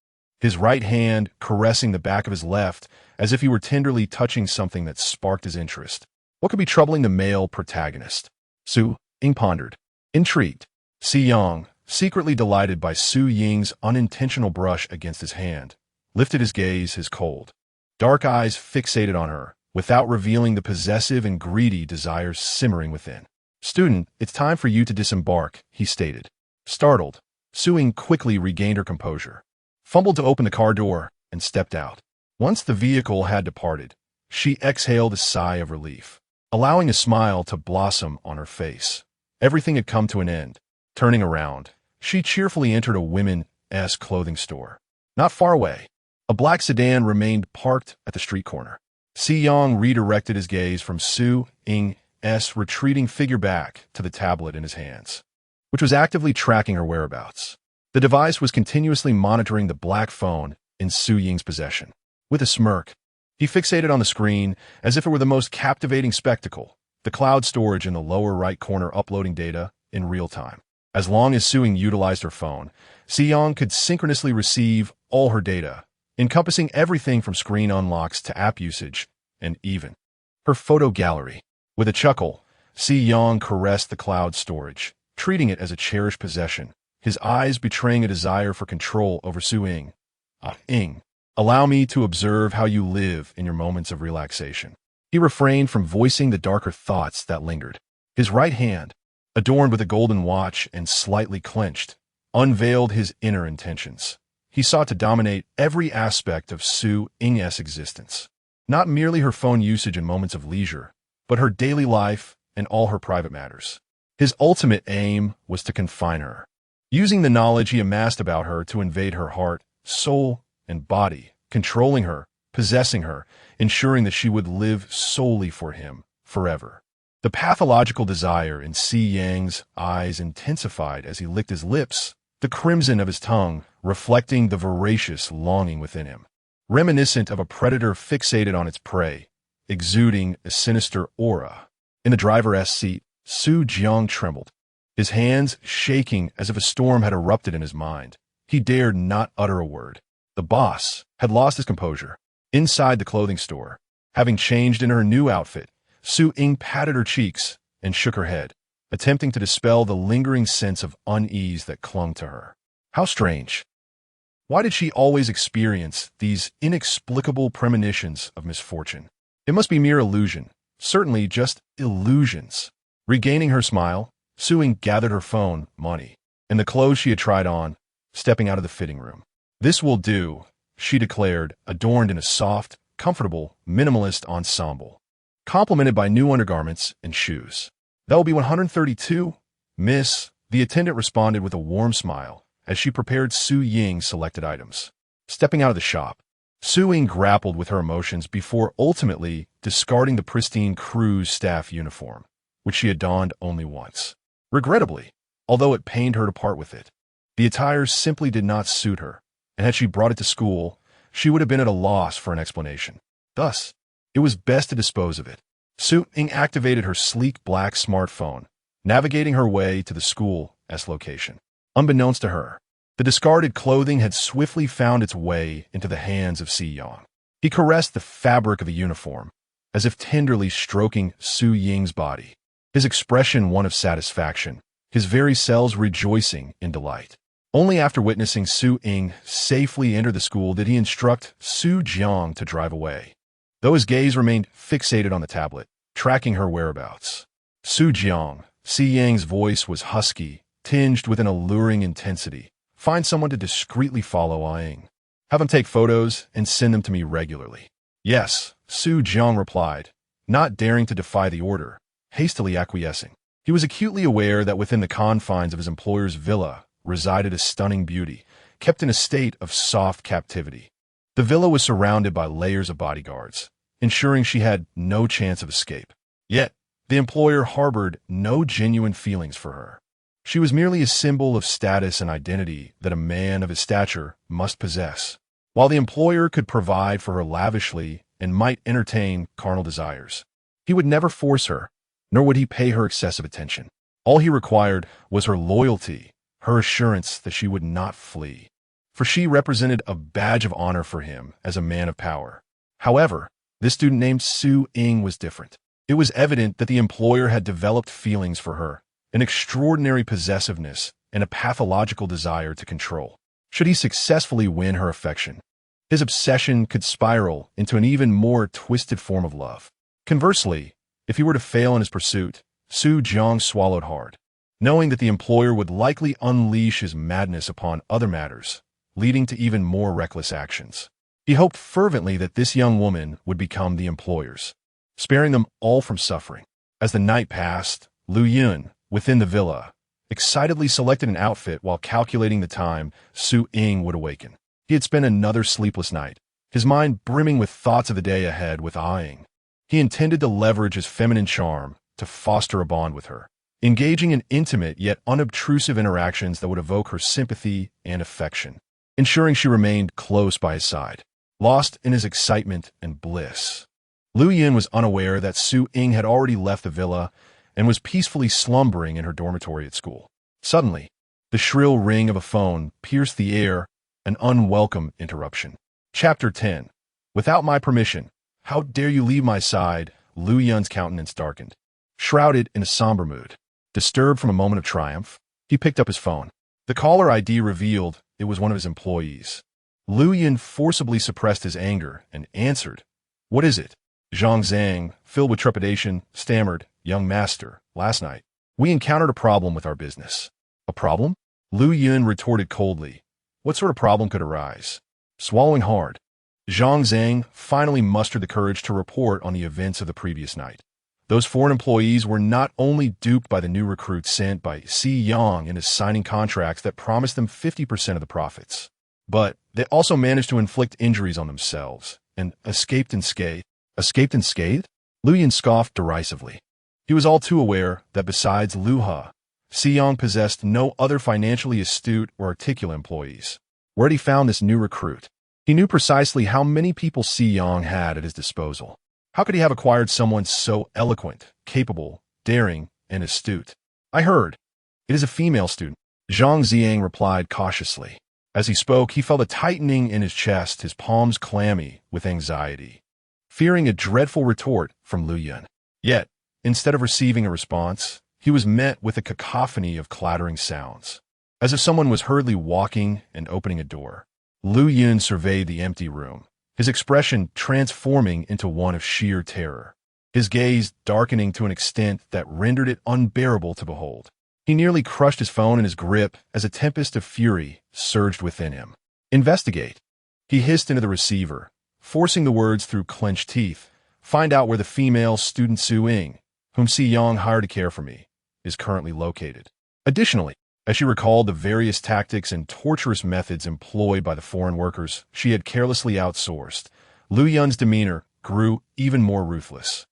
his right hand caressing the back of his left as if he were tenderly touching something that sparked his interest. What could be troubling the male protagonist? Su Ying pondered, intrigued. Xiang, secretly delighted by Su Ying's unintentional brush against his hand, lifted his gaze, his cold, dark eyes fixated on her, without revealing the possessive and greedy desires simmering within. Student, it's time for you to disembark, he stated. Startled, Su Ying quickly regained her composure, fumbled to open the car door, and stepped out. Once the vehicle had departed, she exhaled a sigh of relief, allowing a smile to blossom on her face. Everything had come to an end. Turning around, she cheerfully entered a women's clothing store. Not far away, a black sedan remained parked at the street corner. Xiang redirected his gaze from Su Ying's retreating figure back to the tablet in his hands, which was actively tracking her whereabouts. The device was continuously monitoring the black phone in Su Ying's possession. With a smirk, he fixated on the screen as if it were the most captivating spectacle, the cloud storage in the lower right corner uploading data in real time. As long as Su Ying utilized her phone, Xiang could synchronously receive all her data, encompassing everything from screen unlocks to app usage, and even her photo gallery. With a chuckle, Xiang caressed the cloud storage, treating it as a cherished possession, his eyes betraying a desire for control over Su Ying. Ying, allow me to observe how you live in your moments of relaxation. He refrained from voicing the darker thoughts that lingered. His right hand, adorned with a golden watch and slightly clenched, unveiled his inner intentions. He sought to dominate every aspect of Su Ying's existence, not merely her phone usage in moments of leisure, but her daily life and all her private matters. His ultimate aim was to confine her, using the knowledge he amassed about her to invade her heart, soul, and body, controlling her, possessing her, ensuring that she would live solely for him, forever. The pathological desire in Xiang's eyes intensified as he licked his lips, the crimson of his tongue reflecting the voracious longing within him, reminiscent of a predator fixated on its prey, exuding a sinister aura. In the driver's seat, Su Jiang trembled, his hands shaking as if a storm had erupted in his mind. He dared not utter a word. The boss had lost his composure. Inside the clothing store, having changed into her new outfit, Su Ying patted her cheeks and shook her head, attempting to dispel the lingering sense of unease that clung to her. How strange. Why did she always experience these inexplicable premonitions of misfortune? It must be mere illusion, certainly just illusions. Regaining her smile, Su Ying gathered her phone, money, and the clothes she had tried on, stepping out of the fitting room. This will do, she declared, adorned in a soft, comfortable, minimalist ensemble, complemented by new undergarments and shoes. That will be 132, miss. The attendant responded with a warm smile as she prepared Su Ying's selected items. Stepping out of the shop, Su Ying grappled with her emotions before ultimately discarding the pristine cruise staff uniform, which she had donned only once. Regrettably, although it pained her to part with it, the attire simply did not suit her, and had she brought it to school, she would have been at a loss for an explanation. Thus, it was best to dispose of it. Su Ying activated her sleek black smartphone, navigating her way to the school's location. Unbeknownst to her, the discarded clothing had swiftly found its way into the hands of Si Yang. He caressed the fabric of the uniform, as if tenderly stroking Su Ying's body, his expression one of satisfaction, his very cells rejoicing in delight. Only after witnessing Su Ying safely enter the school did he instruct Su Jiang to drive away, though his gaze remained fixated on the tablet, tracking her whereabouts. Su Jiang, Si Ying's voice was husky, tinged with an alluring intensity. Find someone to discreetly follow Ying. Have him take photos and send them to me regularly. Yes, Su Jiang replied, not daring to defy the order, hastily acquiescing. He was acutely aware that within the confines of his employer's villa resided a stunning beauty, kept in a state of soft captivity. The villa was surrounded by layers of bodyguards, ensuring she had no chance of escape. Yet, the employer harbored no genuine feelings for her. She was merely a symbol of status and identity that a man of his stature must possess. While the employer could provide for her lavishly and might entertain carnal desires, he would never force her, nor would he pay her excessive attention. All he required was her loyalty, her assurance that she would not flee, for she represented a badge of honor for him as a man of power. However, this student named Su Ying was different. It was evident that the employer had developed feelings for her, an extraordinary possessiveness, and a pathological desire to control. Should he successfully win her affection, his obsession could spiral into an even more twisted form of love. Conversely, if he were to fail in his pursuit, Su Jiang swallowed hard, knowing that the employer would likely unleash his madness upon other matters, leading to even more reckless actions. He hoped fervently that this young woman would become the employer's, sparing them all from suffering. As the night passed, Lu Yun, within the villa, excitedly selected an outfit while calculating the time Su Ying would awaken. He had spent another sleepless night, his mind brimming with thoughts of the day ahead with Ying. He intended to leverage his feminine charm to foster a bond with her, engaging in intimate yet unobtrusive interactions that would evoke her sympathy and affection, ensuring she remained close by his side, lost in his excitement and bliss. Lu Yun was unaware that Su Ying had already left the villa and was peacefully slumbering in her dormitory at school. Suddenly, the shrill ring of a phone pierced the air, an unwelcome interruption. Chapter 10. Without my permission, how dare you leave my side? Lu Yun's countenance darkened. Shrouded in a somber mood, disturbed from a moment of triumph, he picked up his phone. The caller ID revealed it was one of his employees. Lu Yun forcibly suppressed his anger and answered, "What is it?" Zhang Zhang, filled with trepidation, stammered, "Young master, last night, we encountered a problem with our business." "A problem?" Lu Yun retorted coldly. "What sort of problem could arise?" Swallowing hard, Zhang Zhang finally mustered the courage to report on the events of the previous night. Those foreign employees were not only duped by the new recruit sent by Si Yang into signing contracts that promised them 50% of the profits, but they also managed to inflict injuries on themselves and escaped unscathed. Escaped unscathed? Lu Yun scoffed derisively. He was all too aware that besides Lu He, Si Yang possessed no other financially astute or articulate employees. Where had he found this new recruit? He knew precisely how many people Si Yang had at his disposal. How could he have acquired someone so eloquent, capable, daring, and astute? "I heard. It is a female student," Zhang Ziyang replied cautiously. As he spoke, he felt a tightening in his chest, his palms clammy with anxiety, fearing a dreadful retort from Lu Yun. Yet, instead of receiving a response, he was met with a cacophony of clattering sounds, as if someone was hurriedly walking and opening a door. Lu Yun surveyed the empty room, his expression transforming into one of sheer terror, his gaze darkening to an extent that rendered it unbearable to behold. He nearly crushed his phone in his grip as a tempest of fury surged within him. "Investigate," he hissed into the receiver, forcing the words through clenched teeth. "Find out where the female student Su Ying, whom Si Yong hired to care for me, is currently located. Additionally, as she recalled the various tactics and torturous methods employed by the foreign workers she had carelessly outsourced, Lu Yun's demeanor grew even more ruthless.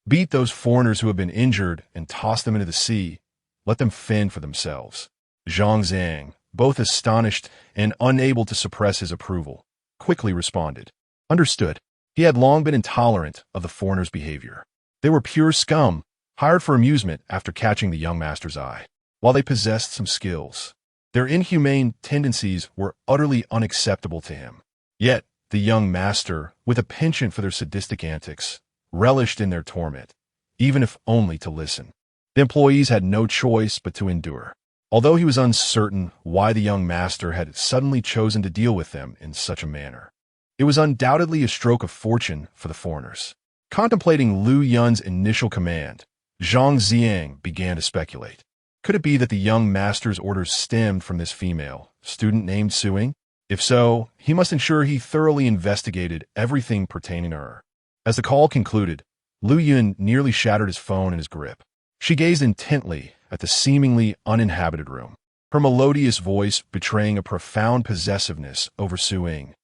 Beat those foreigners who have been injured and toss them into the sea. Let them fend for themselves. Zhang Zhang, both astonished and unable to suppress his approval, quickly responded. Understood. He had long been intolerant of the foreigners' behavior. They were pure scum, hired for amusement after catching the young master's eye. While they possessed some skills, their inhumane tendencies were utterly unacceptable to him. Yet, the young master, with a penchant for their sadistic antics, relished in their torment, even if only to listen. The employees had no choice but to endure. Although he was uncertain why the young master had suddenly chosen to deal with them in such a manner, it was undoubtedly a stroke of fortune for the foreigners. Contemplating Lu Yun's initial command, Zhang Ziang began to speculate. Could it be that the young master's orders stemmed from this female student named Suing? If so, he must ensure he thoroughly investigated everything pertaining to her. As the call concluded, Lu Yun nearly shattered his phone in his grip. She gazed intently at the seemingly uninhabited room, her melodious voice betraying a profound possessiveness over Suing.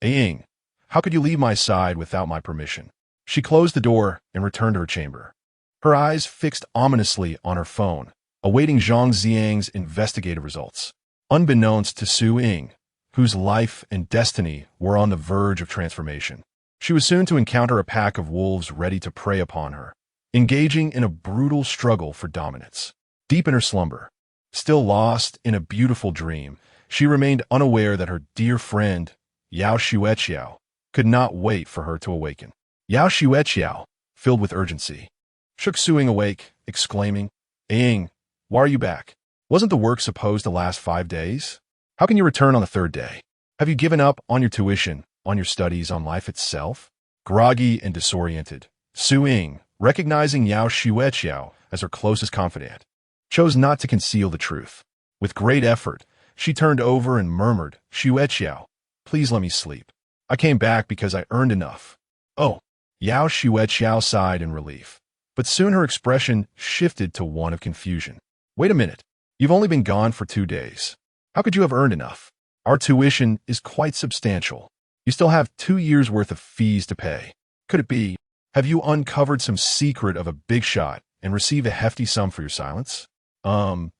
Ying, how could you leave my side without my permission? She closed the door and returned to her chamber, her eyes fixed ominously on her phone, awaiting Zhang Ziang's investigative results. Unbeknownst to Suing, whose life and destiny were on the verge of transformation, she was soon to encounter a pack of wolves ready to prey upon her, engaging in a brutal struggle for dominance. Deep in her slumber, still lost in a beautiful dream, she remained unaware that her dear friend, Yao Xueqiao, could not wait for her to awaken. Yao Xueqiao, filled with urgency, shook Suing awake, exclaiming, Ying, why are you back? Wasn't the work supposed to last 5 days? How can you return on the 3rd day? Have you given up on your tuition, on your studies, on life itself? Groggy and disoriented, Suing, recognizing Yao Xueqiao as her closest confidant, chose not to conceal the truth. With great effort, she turned over and murmured, Xueqiao, please let me sleep. I came back because I earned enough. Oh, Yao Xueqiao sighed in relief, but soon her expression shifted to one of confusion. Wait a minute. You've only been gone for 2 days. How could you have earned enough? Our tuition is quite substantial. You still have 2 years' worth of fees to pay. Could it be? Have you uncovered some secret of a big shot and received a hefty sum for your silence?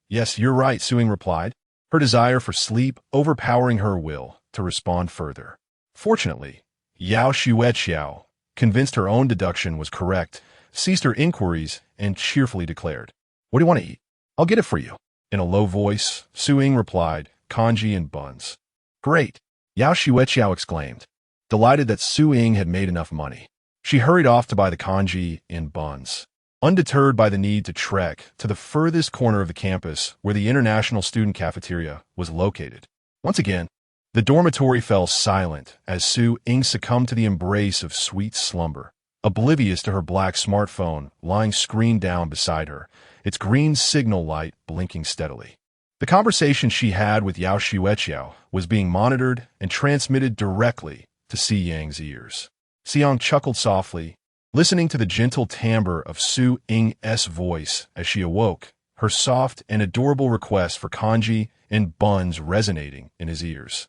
Yes, you're right, Suing replied, her desire for sleep overpowering her will to respond further. Fortunately, Yao Xueqiao, convinced her own deduction was correct, ceased her inquiries and cheerfully declared, What do you want to eat? I'll get it for you. In a low voice, Suing replied, Congee and buns. Great, Yao Xueqiao exclaimed, delighted that Suing had made enough money. She hurried off to buy the congee and buns, undeterred by the need to trek to the furthest corner of the campus where the International Student Cafeteria was located. Once again, the dormitory fell silent as Suing succumbed to the embrace of sweet slumber, oblivious to her black smartphone lying screened down beside her, its green signal light blinking steadily. The conversation she had with Yao Xueqiao was being monitored and transmitted directly to Si Yang's ears. Xiang chuckled softly, listening to the gentle timbre of Suing's voice as she awoke, her soft and adorable request for congee and buns resonating in his ears.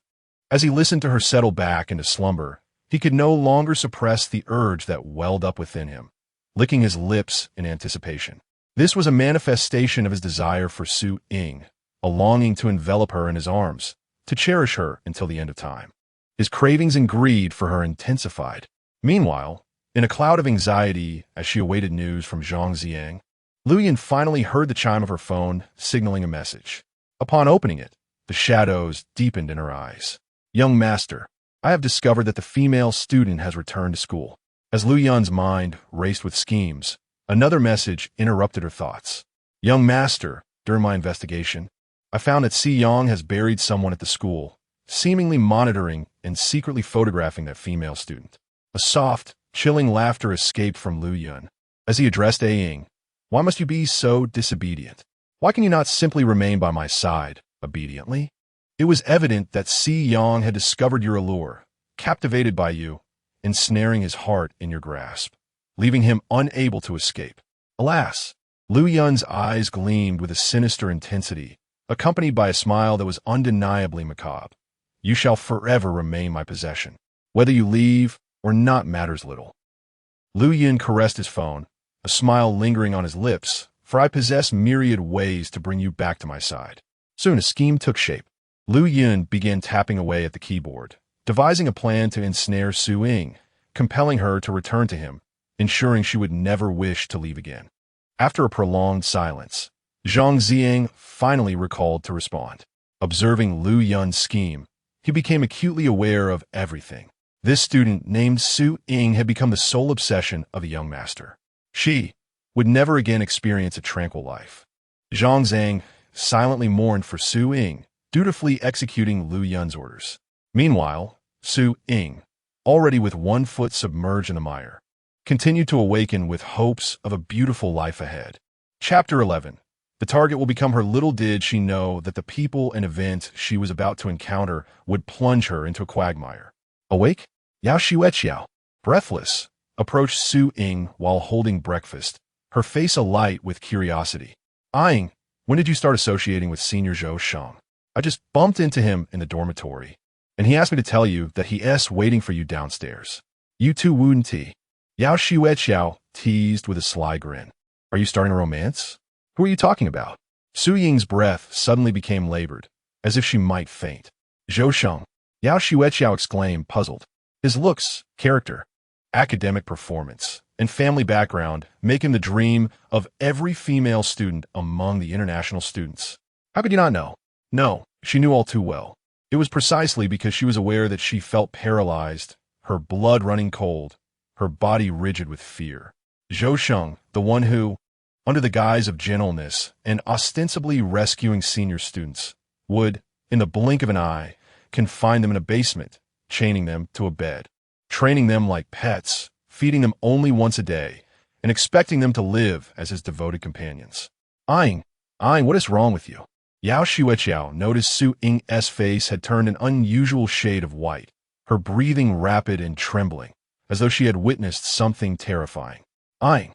As he listened to her settle back into slumber, he could no longer suppress the urge that welled up within him, licking his lips in anticipation. This was a manifestation of his desire for Suing, a longing to envelop her in his arms, to cherish her until the end of time. His cravings and greed for her intensified. Meanwhile, in a cloud of anxiety as she awaited news from Zhang Ziang, Lu Yun finally heard the chime of her phone signaling a message. Upon opening it, the shadows deepened in her eyes. Young master, I have discovered that the female student has returned to school. As Lu Yun's mind raced with schemes, another message interrupted her thoughts. Young master, during my investigation, I found that Si Yong has buried someone at the school, seemingly monitoring and secretly photographing that female student. A soft, chilling laughter escaped from Lu Yun as he addressed Ying. Why must you be so disobedient? Why can you not simply remain by my side, obediently? It was evident that Si Yong had discovered your allure, captivated by you, ensnaring his heart in your grasp, leaving him unable to escape. Alas, Lu Yun's eyes gleamed with a sinister intensity, accompanied by a smile that was undeniably macabre. You shall forever remain my possession. Whether you leave or not matters little. Lu Yun caressed his phone, a smile lingering on his lips, for I possess myriad ways to bring you back to my side. Soon a scheme took shape. Lu Yun began tapping away at the keyboard, devising a plan to ensnare Su Ying, compelling her to return to him, ensuring she would never wish to leave again. After a prolonged silence, Zhang Ziying finally recalled to respond. Observing Lu Yun's scheme, he became acutely aware of everything. This student named Su Ying had become the sole obsession of a young master. She would never again experience a tranquil life. Zhang Zhang silently mourned for Su Ying, dutifully executing Lu Yun's orders. Meanwhile, Su Ying, already with one foot submerged in the mire, continued to awaken with hopes of a beautiful life ahead. Chapter 11. The target will become her. Little did she know that the people and events she was about to encounter would plunge her into a quagmire. Awake? Yao Xiao, breathless, approached Su Ying while holding breakfast, her face alight with curiosity. Ying, when did you start associating with Senior Zhou Sheng? I just bumped into him in the dormitory, and he asked me to tell you that he's waiting for you downstairs. You two wouldn't tea. Yao Xiao teased with a sly grin. Are you starting a romance? Who are you talking about? Su Ying's breath suddenly became labored, as if she might faint. Zhou Sheng, Yao Xiao exclaimed, puzzled. His looks, character, academic performance, and family background make him the dream of every female student among the international students. How could you not know? No, she knew all too well. It was precisely because she was aware that she felt paralyzed, her blood running cold, her body rigid with fear. Zhou Sheng, the one who, under the guise of gentleness and ostensibly rescuing senior students, would, in the blink of an eye, confine them in a basement, chaining them to a bed, training them like pets, feeding them only once a day, and expecting them to live as his devoted companions. Ying, what is wrong with you? Yao Xiao noticed Su Ying's face had turned an unusual shade of white, her breathing rapid and trembling, as though she had witnessed something terrifying. Ying.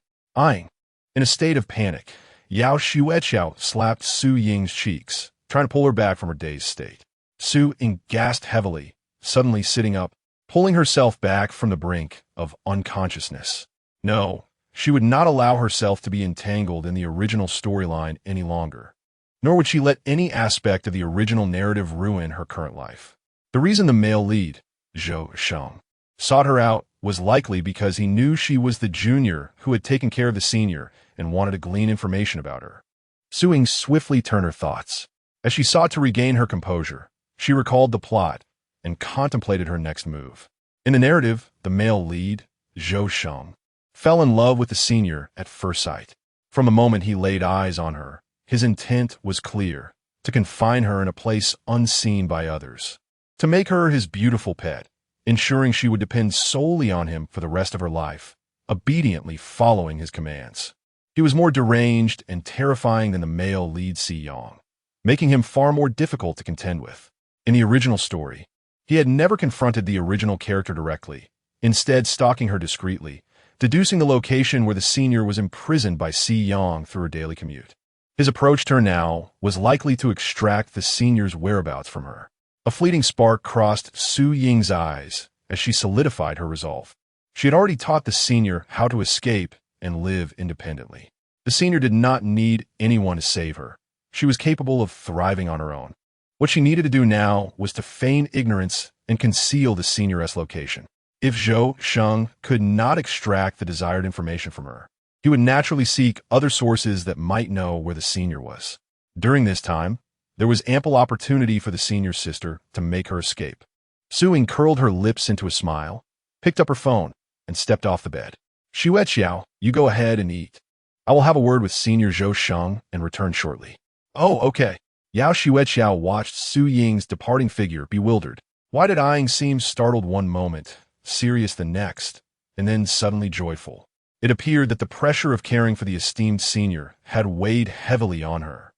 In a state of panic, Yao Xiao slapped Su Ying's cheeks, trying to pull her back from her dazed state. Su Ying gasped heavily, suddenly sitting up, pulling herself back from the brink of unconsciousness. No, she would not allow herself to be entangled in the original storyline any longer, nor would she let any aspect of the original narrative ruin her current life. The reason the male lead, Zhou Sheng, sought her out was likely because he knew she was the junior who had taken care of the senior and wanted to glean information about her. Su Ying swiftly turned her thoughts. As she sought to regain her composure, she recalled the plot and contemplated her next move. In the narrative, the male lead, Zhou Sheng, fell in love with the senior at first sight. From the moment he laid eyes on her, his intent was clear, to confine her in a place unseen by others, to make her his beautiful pet, ensuring she would depend solely on him for the rest of her life, obediently following his commands. He was more deranged and terrifying than the male lead Si Yong, making him far more difficult to contend with. In the original story, he had never confronted the original character directly, instead stalking her discreetly, deducing the location where the senior was imprisoned by Si Yong through her daily commute. His approach to her now was likely to extract the senior's whereabouts from her. A fleeting spark crossed Su Ying's eyes as she solidified her resolve. She had already taught the senior how to escape and live independently. The senior did not need anyone to save her. She was capable of thriving on her own. What she needed to do now was to feign ignorance and conceal the senior's location. If Zhou Sheng could not extract the desired information from her, he would naturally seek other sources that might know where the senior was. During this time, there was ample opportunity for the senior's sister to make her escape. Su Ying curled her lips into a smile, picked up her phone, and stepped off the bed. Xiao, you go ahead and eat. I will have a word with Senior Zhou Sheng and return shortly. Oh, okay. Yao Xiao watched Su Ying's departing figure, bewildered. Why did Ying seem startled one moment, serious the next, and then suddenly joyful? It appeared that the pressure of caring for the esteemed senior had weighed heavily on her.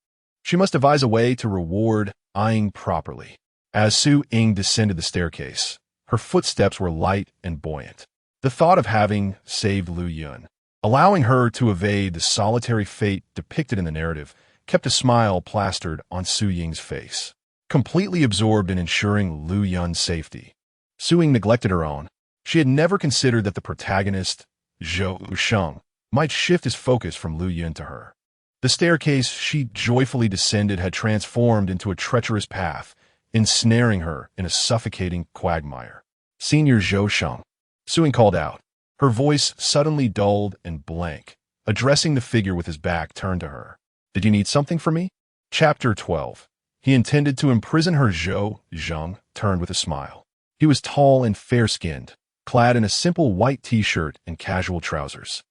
She must devise a way to reward Ying properly. As Su Ying descended the staircase, her footsteps were light and buoyant. The thought of having saved Lu Yun, allowing her to evade the solitary fate depicted in the narrative, kept a smile plastered on Su Ying's face. Completely absorbed in ensuring Lu Yun's safety, Su Ying neglected her own. She had never considered that the protagonist, Zhou Sheng, might shift his focus from Lu Yun to her. The staircase she joyfully descended had transformed into a treacherous path, ensnaring her in a suffocating quagmire. "Senior Zhou Sheng," Su Ying called out, her voice suddenly dulled and blank, addressing the figure with his back turned to her. "Did you need something from me?" Chapter 12. He intended to imprison her. Zhou Sheng turned with a smile. He was tall and fair-skinned, clad in a simple white t-shirt and casual trousers.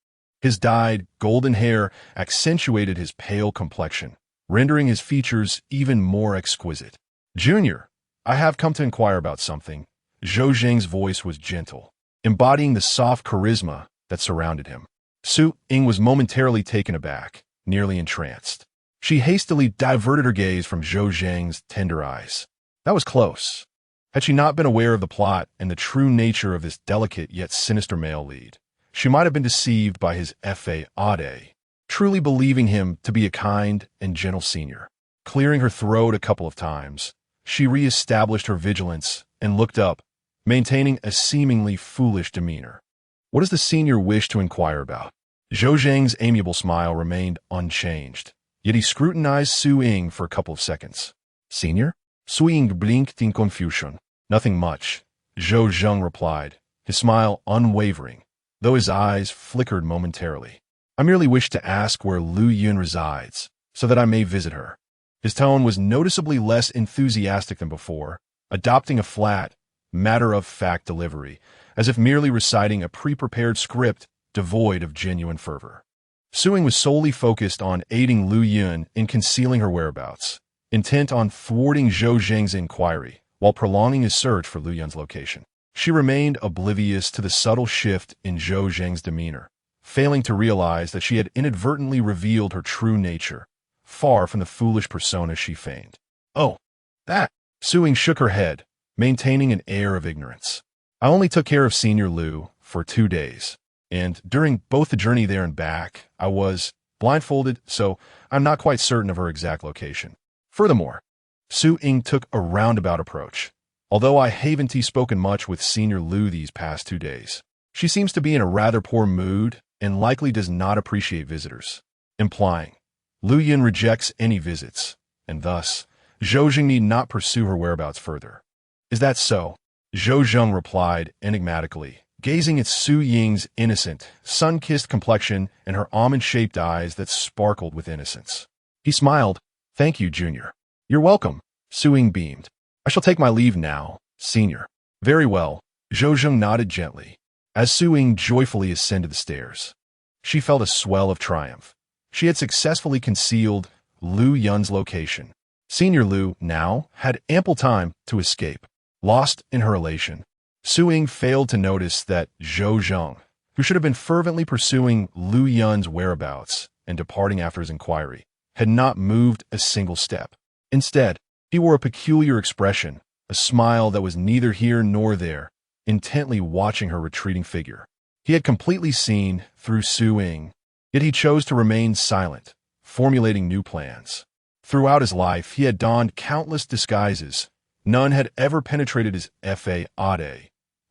His dyed, golden hair accentuated his pale complexion, rendering his features even more exquisite. "Junior, I have come to inquire about something." Zhou Zheng's voice was gentle, embodying the soft charisma that surrounded him. Su Ying was momentarily taken aback, nearly entranced. She hastily diverted her gaze from Zhou Zheng's tender eyes. That was close. Had she not been aware of the plot and the true nature of this delicate yet sinister male lead, she might have been deceived by his fodder, truly believing him to be a kind and gentle senior. Clearing her throat a couple of times, she re-established her vigilance and looked up, maintaining a seemingly foolish demeanor. "What does the senior wish to inquire about?" Zhou Zheng's amiable smile remained unchanged, yet he scrutinized Su Ying for a couple of seconds. "Senior?" Su Ying blinked in confusion. "Nothing much," Zhou Zheng replied, his smile unwavering, though his eyes flickered momentarily. "I merely wish to ask where Lu Yun resides, so that I may visit her." His tone was noticeably less enthusiastic than before, adopting a flat, matter-of-fact delivery, as if merely reciting a pre-prepared script devoid of genuine fervor. Su Ying was solely focused on aiding Lu Yun in concealing her whereabouts, intent on thwarting Zhou Zheng's inquiry while prolonging his search for Lu Yun's location. She remained oblivious to the subtle shift in Zhou Zheng's demeanor, failing to realize that she had inadvertently revealed her true nature, far from the foolish persona she feigned. "Oh, that." Su Ying shook her head, maintaining an air of ignorance. "I only took care of Senior Lu for 2 days, and during both the journey there and back, I was blindfolded, so I'm not quite certain of her exact location. Furthermore," Su Ying took a roundabout approach. "Although I haven't spoken much with Senior Lu these past 2 days, she seems to be in a rather poor mood and likely does not appreciate visitors," implying Lu Yun rejects any visits, and thus, Zhou Zheng need not pursue her whereabouts further. "Is that so?" Zhou Zheng replied enigmatically, gazing at Su Ying's innocent, sun-kissed complexion and her almond-shaped eyes that sparkled with innocence. He smiled. "Thank you, Junior." "You're welcome," Su Ying beamed. "I shall take my leave now, Senior." "Very well." Zhou Zheng nodded gently, as Su Ying joyfully ascended the stairs. She felt a swell of triumph. She had successfully concealed Lu Yun's location. Senior Lu, now, had ample time to escape. Lost in her elation, Su Ying failed to notice that Zhou Zheng, who should have been fervently pursuing Lu Yun's whereabouts and departing after his inquiry, had not moved a single step. Instead, he wore a peculiar expression, a smile that was neither here nor there, intently watching her retreating figure. He had completely seen through Su Ying, yet he chose to remain silent, formulating new plans. Throughout his life, he had donned countless disguises. None had ever penetrated his fodder,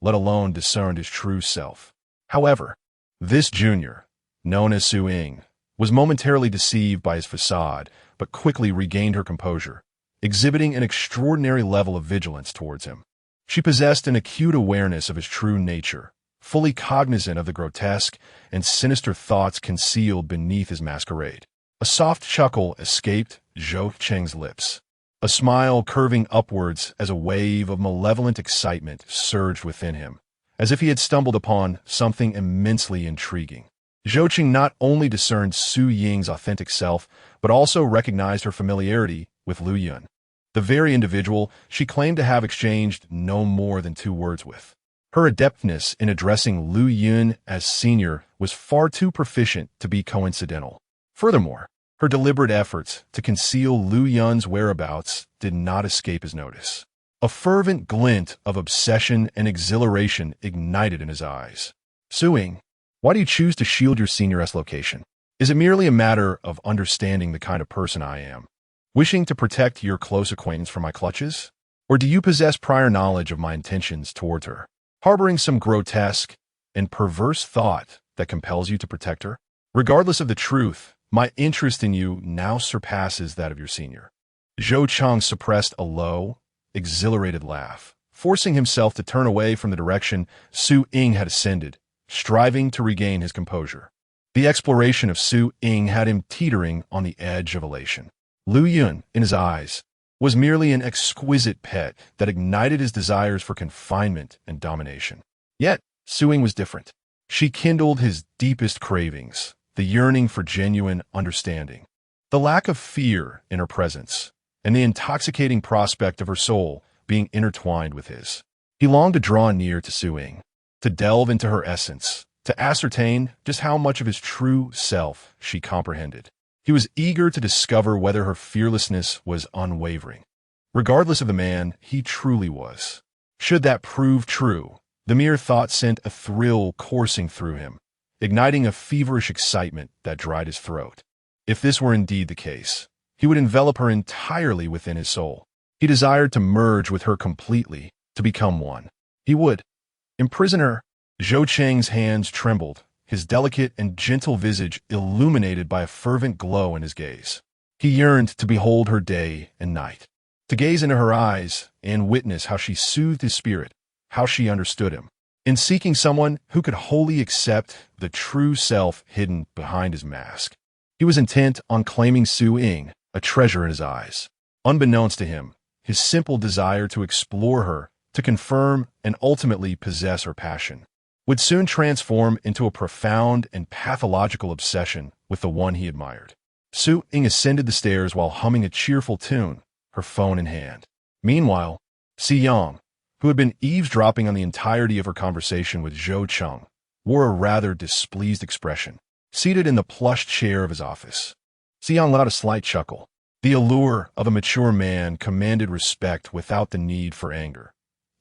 let alone discerned his true self. However, this junior, known as Su Ying, was momentarily deceived by his facade, but quickly regained her composure, exhibiting an extraordinary level of vigilance towards him. She possessed an acute awareness of his true nature, fully cognizant of the grotesque and sinister thoughts concealed beneath his masquerade. A soft chuckle escaped Zhou Cheng's lips, a smile curving upwards as a wave of malevolent excitement surged within him, as if he had stumbled upon something immensely intriguing. Zhou Cheng not only discerned Su Ying's authentic self, but also recognized her familiarity with Lu Yun, the very individual she claimed to have exchanged no more than 2 words with. Her adeptness in addressing Lu Yun as senior was far too proficient to be coincidental. Furthermore, her deliberate efforts to conceal Lu Yun's whereabouts did not escape his notice. A fervent glint of obsession and exhilaration ignited in his eyes. "Su Ying, Why do you choose to shield your senior's location? Is it merely a matter of understanding the kind of person I am, wishing to protect your close acquaintance from my clutches? Or do you possess prior knowledge of my intentions towards her, harboring some grotesque and perverse thought that compels you to protect her? Regardless of the truth, my interest in you now surpasses that of your senior. Zhou Cheng suppressed a low, exhilarated laugh, forcing himself to turn away from the direction Su Ying had ascended, striving to regain his composure. The exploration of Su Ying had him teetering on the edge of elation. Lu Yun, in his eyes, was merely an exquisite pet that ignited his desires for confinement and domination. Yet, Su Ying was different. She kindled his deepest cravings, the yearning for genuine understanding, the lack of fear in her presence, and the intoxicating prospect of her soul being intertwined with his. He longed to draw near to Su Ying, to delve into her essence, to ascertain just how much of his true self she comprehended. He was eager to discover whether her fearlessness was unwavering, regardless of the man he truly was. Should that prove true, the mere thought sent a thrill coursing through him, igniting a feverish excitement that dried his throat. If this were indeed the case, he would envelop her entirely within his soul. He desired to merge with her completely, to become one. He would imprison her. Zhou Cheng's hands trembled, his delicate and gentle visage illuminated by a fervent glow in his gaze. He yearned to behold her day and night, to gaze into her eyes and witness how she soothed his spirit, how she understood him. In seeking someone who could wholly accept the true self hidden behind his mask, he was intent on claiming Su Ying, a treasure in his eyes. Unbeknownst to him, his simple desire to explore her, to confirm and ultimately possess her passion, would soon transform into a profound and pathological obsession with the one he admired. Su Ying ascended the stairs while humming a cheerful tune, her phone in hand. Meanwhile, Si Yang, who had been eavesdropping on the entirety of her conversation with Zhou Cheng, wore a rather displeased expression, seated in the plush chair of his office. Si Yang let out a slight chuckle. The allure of a mature man commanded respect without the need for anger,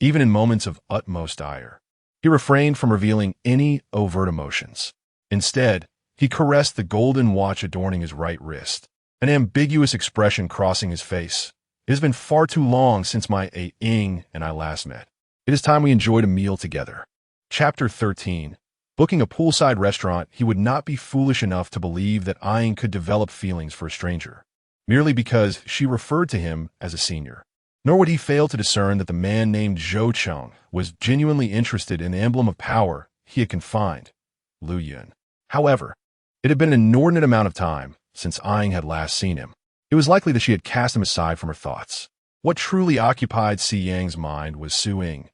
even in moments of utmost ire. He refrained from revealing any overt emotions. Instead, he caressed the golden watch adorning his right wrist, an ambiguous expression crossing his face. It has been far too long since my Ying and I last met. It is time we enjoyed a meal together. Chapter 13. Booking a poolside restaurant, he would not be foolish enough to believe that Ying could develop feelings for a stranger, merely because she referred to him as a senior. Nor would he fail to discern that the man named Zhou Cheng was genuinely interested in the emblem of power he had confined, Lu Yun. However, it had been an inordinate amount of time since Ying had last seen him. It was likely that she had cast him aside from her thoughts. What truly occupied Si Yang's mind was Su Ying,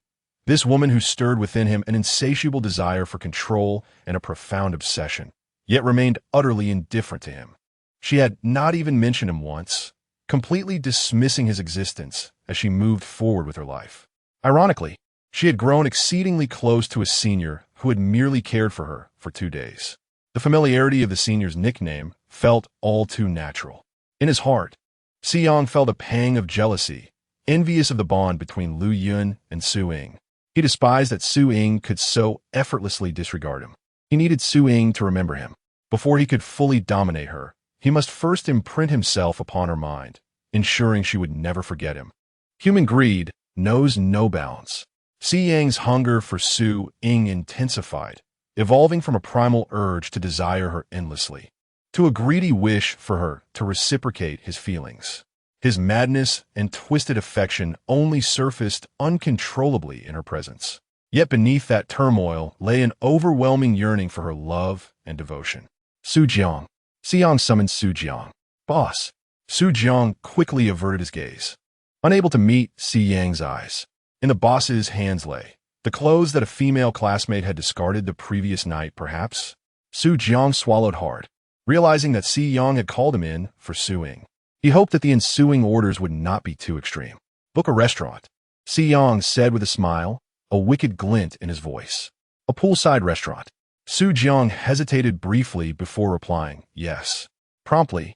this woman who stirred within him an insatiable desire for control and a profound obsession, yet remained utterly indifferent to him. She had not even mentioned him once, completely dismissing his existence as she moved forward with her life. Ironically, she had grown exceedingly close to a senior who had merely cared for her for 2 days. The familiarity of the senior's nickname felt all too natural. In his heart, Si Yang felt a pang of jealousy, envious of the bond between Lu Yun and Su Ying. He despised that Su Ying could so effortlessly disregard him. He needed Su Ying to remember him. Before he could fully dominate her, he must first imprint himself upon her mind, ensuring she would never forget him. Human greed knows no bounds. Si Yang's hunger for Su Ying intensified, evolving from a primal urge to desire her endlessly, to a greedy wish for her to reciprocate his feelings. His madness and twisted affection only surfaced uncontrollably in her presence. Yet beneath that turmoil lay an overwhelming yearning for her love and devotion. Su Jiang. Si Yang summoned Su Jiang. Boss. Su Jiang quickly averted his gaze, unable to meet Si Yang's eyes. In the boss's hands lay the clothes that a female classmate had discarded the previous night, perhaps. Su Jiang swallowed hard, realizing that Si Yang had called him in for Su Ying. He hoped that the ensuing orders would not be too extreme. Book a restaurant, Si Yang said with a smile, a wicked glint in his voice. A poolside restaurant. Su Jiang hesitated briefly before replying, yes. Promptly,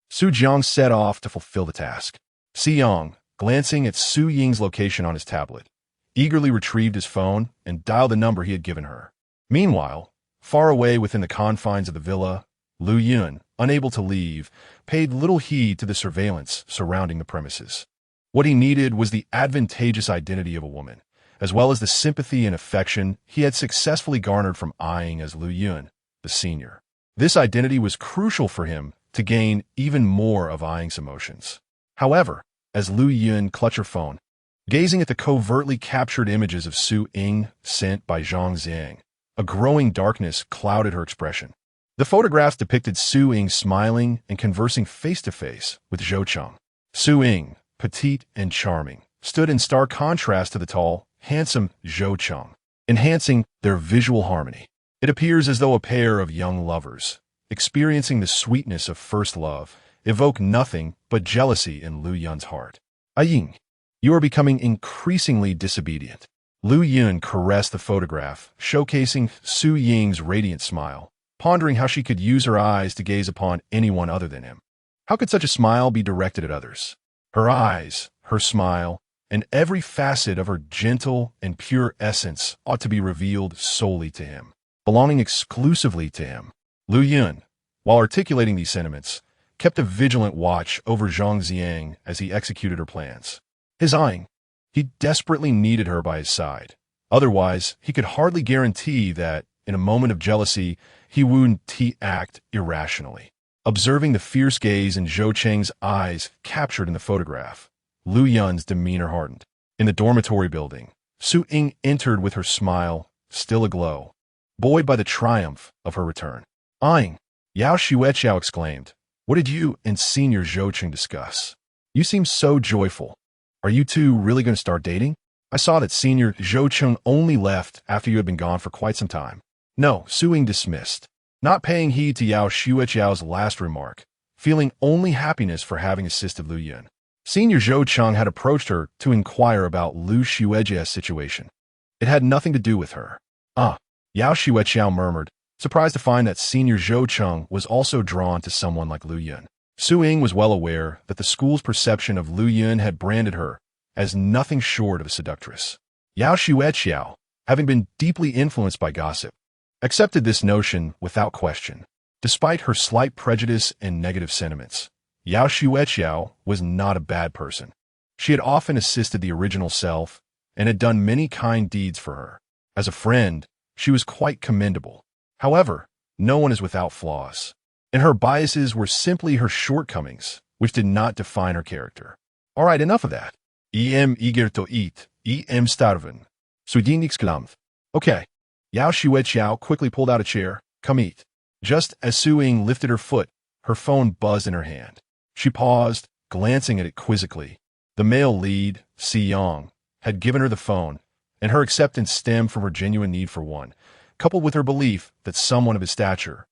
Su Jiang set off to fulfill the task. Si Yang, glancing at Su Ying's location on his tablet, eagerly retrieved his phone and dialed the number he had given her. Meanwhile, Far away within the confines of the villa, Lu Yun, unable to leave, paid little heed to the surveillance surrounding the premises. What he needed was the advantageous identity of a woman, as well as the sympathy and affection he had successfully garnered from eyeing as Lu Yun, the senior. This identity was crucial for him to gain even more of eyeing's emotions. However, as Lu Yun clutched her phone, gazing at the covertly captured images of Su Ying sent by Zhang Xiang, a growing darkness clouded her expression. The photographs depicted Su Ying smiling and conversing face-to-face with Zhou Cheng. Su Ying, petite and charming, stood in stark contrast to the tall, handsome Zhou Cheng, enhancing their visual harmony. It appears as though a pair of young lovers, experiencing the sweetness of first love, evoke nothing but jealousy in Lu Yun's heart. Ying, you are becoming increasingly disobedient. Lu Yun caressed the photograph, showcasing Su Ying's radiant smile, pondering how she could use her eyes to gaze upon anyone other than him. How could such a smile be directed at others? Her eyes, her smile, and every facet of her gentle and pure essence ought to be revealed solely to him, belonging exclusively to him. Lu Yun, while articulating these sentiments, kept a vigilant watch over Zhang Xiang as he executed her plans. His eyeing, he desperately needed her by his side. Otherwise, he could hardly guarantee that, in a moment of jealousy, he wouldn't act irrationally. Observing the fierce gaze in Zhou Cheng's eyes captured in the photograph, Lu Yun's demeanor hardened. In the dormitory building, Su Ying entered with her smile still aglow, buoyed by the triumph of her return. Eyeing, Yao Xueqiao exclaimed, "What did you and Senior Zhou Cheng discuss? You seem so joyful. Are you two really going to start dating? I saw that Senior Zhou Cheng only left after you had been gone for quite some time." No, Su Ying dismissed, not paying heed to Yao Xueqiao's last remark, feeling only happiness for having assisted Lu Yun. Senior Zhou Cheng had approached her to inquire about Lu Xueqiao's situation. It had nothing to do with her. Yao Xueqiao murmured, surprised to find that Senior Zhou Cheng was also drawn to someone like Lu Yun. Su Ying was well aware that the school's perception of Lu Yun had branded her as nothing short of a seductress. Yao Xueqiao, having been deeply influenced by gossip, accepted this notion without question. Despite her slight prejudice and negative sentiments, Yao Xueqiao was not a bad person. She had often assisted the original self and had done many kind deeds for her. As a friend, she was quite commendable. However, no one is without flaws, and her biases were simply her shortcomings, which did not define her character. All right, enough of that. Eager to eat, starven. Sudin exclaimed. Okay. Yao Xueqiao quickly pulled out a chair. Come eat. Just as Su Ying lifted her foot, her phone buzzed in her hand. She paused, glancing at it quizzically. The male lead, Si Yang, had given her the phone, and her acceptance stemmed from her genuine need for one, coupled with her belief that someone of his stature,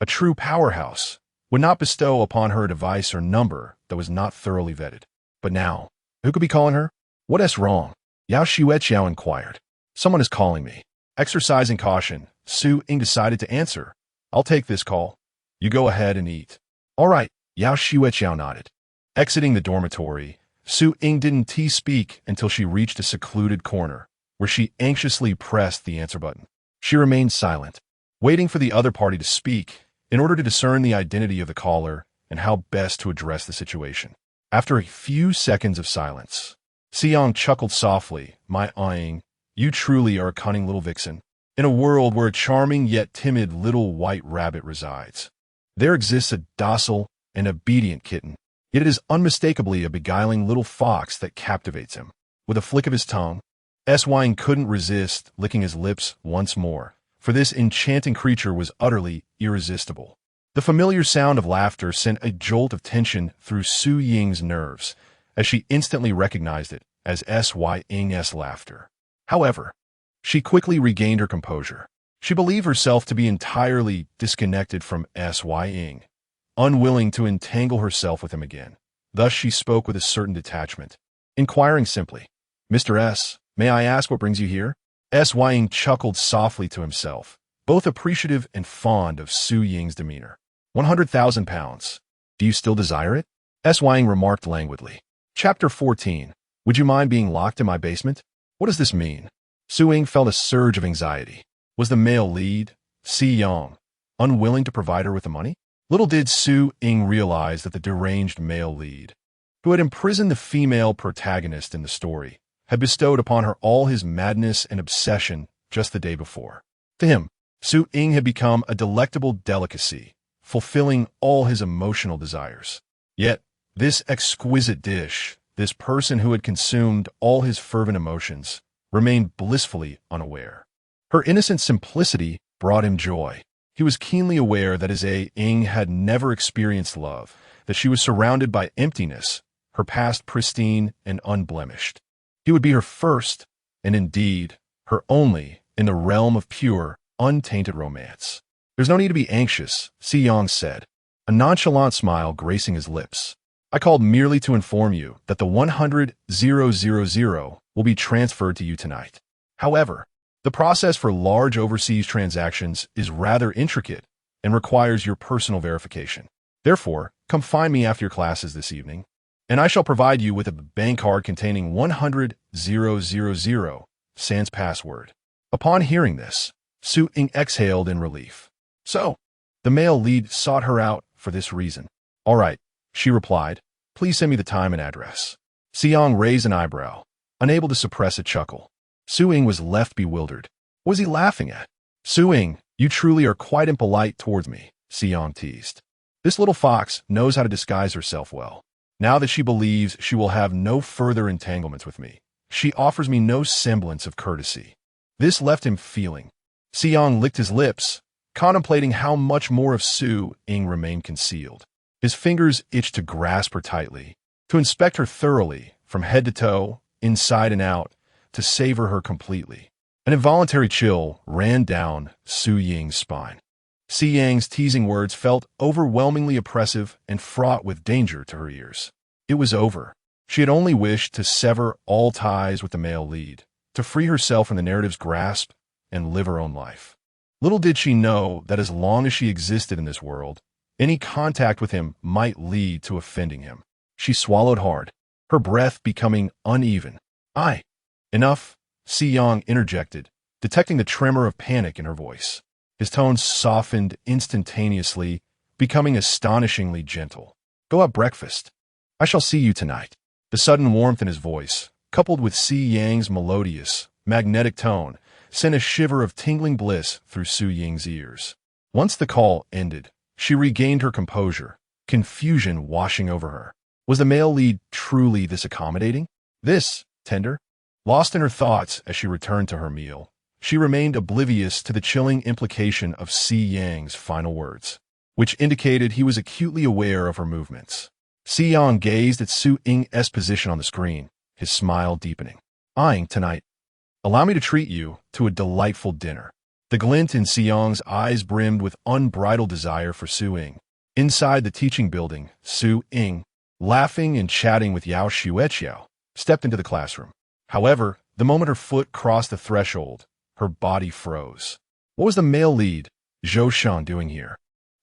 a true powerhouse, would not bestow upon her a device or number that was not thoroughly vetted. But now, who could be calling her? What's wrong? Yao Xueqiao inquired. Someone is calling me. Exercising caution, Su Ying decided to answer. I'll take this call. You go ahead and eat. All right, Yao Xueqiao nodded. Exiting the dormitory, Su Ying didn't speak until she reached a secluded corner, where she anxiously pressed the answer button. She remained silent, waiting for the other party to speak in order to discern the identity of the caller and how best to address the situation. After a few seconds of silence, Xiang chuckled softly, "My Ying, you truly are a cunning little vixen. In a world where a charming yet timid little white rabbit resides, there exists a docile and obedient kitten, yet it is unmistakably a beguiling little fox that captivates him." With a flick of his tongue, Ying couldn't resist licking his lips once more, for this enchanting creature was utterly irresistible. The familiar sound of laughter sent a jolt of tension through Su Ying's nerves, as she instantly recognized it as Ying's laughter. However, she quickly regained her composure. She believed herself to be entirely disconnected from Ying, unwilling to entangle herself with him again. Thus she spoke with a certain detachment, inquiring simply, "Mr. S, may I ask what brings you here?" Ying chuckled softly to himself, both appreciative and fond of Su Ying's demeanor. 100,000 pounds. Do you still desire it? Ying remarked languidly. Chapter 14. Would you mind being locked in my basement? What does this mean? Su Ying felt a surge of anxiety. Was the male lead, Si Yang, unwilling to provide her with the money? Little did Su Ying realize that the deranged male lead, who had imprisoned the female protagonist in the story, had bestowed upon her all his madness and obsession just the day before. To him, Su Ying had become a delectable delicacy, fulfilling all his emotional desires. Yet, this exquisite dish, this person who had consumed all his fervent emotions, remained blissfully unaware. Her innocent simplicity brought him joy. He was keenly aware that his Ying had never experienced love, that she was surrounded by emptiness, her past pristine and unblemished. He would be her first, and indeed, her only, in the realm of pure, untainted romance. There's no need to be anxious, Si Yang said, a nonchalant smile gracing his lips. I called merely to inform you that the 100,000 will be transferred to you tonight. However, the process for large overseas transactions is rather intricate and requires your personal verification. Therefore, come find me after your classes this evening, and I shall provide you with a bank card containing 100,000 sans password. Upon hearing this, Su Ying exhaled in relief. So, the male lead sought her out for this reason. All right, she replied. Please send me the time and address. Si Yang raised an eyebrow, unable to suppress a chuckle. Su Ying was left bewildered. What was he laughing at? Su Ying, you truly are quite impolite towards me, Si Yang teased. This little fox knows how to disguise herself well. Now that she believes she will have no further entanglements with me, she offers me no semblance of courtesy. This left him feeling. Si Yang licked his lips, contemplating how much more of Su Ying remained concealed. His fingers itched to grasp her tightly, to inspect her thoroughly, from head to toe, inside and out, to savor her completely. An involuntary chill ran down Su Ying's spine. Si Yang's teasing words felt overwhelmingly oppressive and fraught with danger to her ears. It was over. She had only wished to sever all ties with the male lead, to free herself from the narrative's grasp and live her own life. Little did she know that as long as she existed in this world, any contact with him might lead to offending him. She swallowed hard, her breath becoming uneven. Enough, Si Yang interjected, detecting the tremor of panic in her voice. His tone softened instantaneously, becoming astonishingly gentle. Go have breakfast. I shall see you tonight. The sudden warmth in his voice, coupled with Si Yang's melodious, magnetic tone, sent a shiver of tingling bliss through Su Ying's ears. Once the call ended, she regained her composure, confusion washing over her. Was the male lead truly this accommodating? This tender? Lost in her thoughts as she returned to her meal, she remained oblivious to the chilling implication of Si Yang's final words, which indicated he was acutely aware of her movements. Si Yang gazed at Su Ying's position on the screen, his smile deepening. Tonight. Allow me to treat you to a delightful dinner. The glint in Si Yang's eyes brimmed with unbridled desire for Su Ying. Inside the teaching building, Su Ying, laughing and chatting with Yao Xueqiao, stepped into the classroom. However, the moment her foot crossed the threshold, her body froze. What was the male lead, Zhou Sheng, doing here?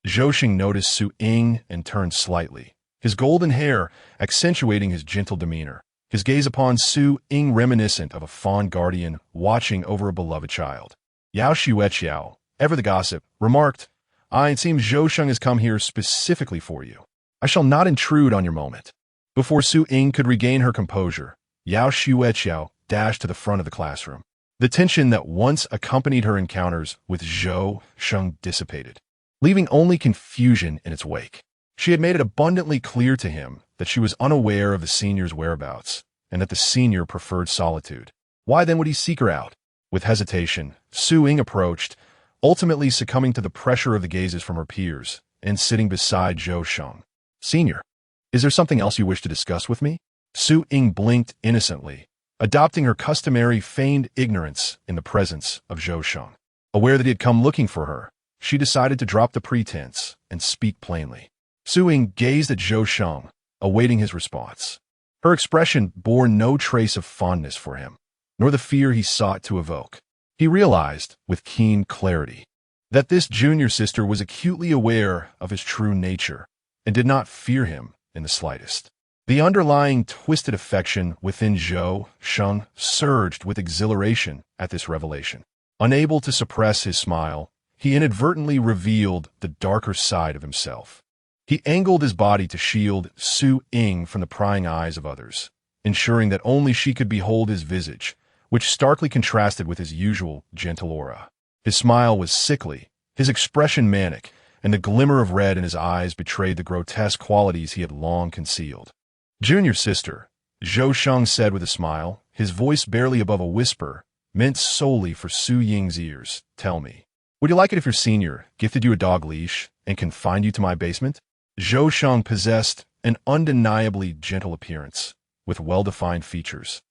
Zhou Sheng noticed Su Ying and turned slightly, his golden hair accentuating his gentle demeanor, his gaze upon Su Ying reminiscent of a fond guardian watching over a beloved child. Yao Xueqiao, ever the gossip, remarked, it seems Zhou Sheng has come here specifically for you. I shall not intrude on your moment. Before Su Ying could regain her composure, Yao Xueqiao dashed to the front of the classroom. The tension that once accompanied her encounters with Zhou Sheng dissipated, leaving only confusion in its wake. She had made it abundantly clear to him that she was unaware of the senior's whereabouts, and that the senior preferred solitude. Why then would he seek her out? With hesitation, Su Ying approached, ultimately succumbing to the pressure of the gazes from her peers, and sitting beside Zhou Sheng. Senior, is there something else you wish to discuss with me? Su Ying blinked innocently, adopting her customary feigned ignorance in the presence of Zhou Sheng. Aware that he had come looking for her, she decided to drop the pretense and speak plainly. Su Ying gazed at Zhou Sheng, awaiting his response. Her expression bore no trace of fondness for him, nor the fear he sought to evoke. He realized, with keen clarity, that this junior sister was acutely aware of his true nature and did not fear him in the slightest. The underlying twisted affection within Zhou Sheng surged with exhilaration at this revelation. Unable to suppress his smile, he inadvertently revealed the darker side of himself. He angled his body to shield Su Ying from the prying eyes of others, ensuring that only she could behold his visage, which starkly contrasted with his usual gentle aura. His smile was sickly, his expression manic, and the glimmer of red in his eyes betrayed the grotesque qualities he had long concealed. "Junior sister," Zhou Sheng said with a smile, his voice barely above a whisper, meant solely for Su Ying's ears, "tell me, would you like it if your senior gifted you a dog leash and confined you to my basement?" Zhou Sheng possessed an undeniably gentle appearance, with well-defined features,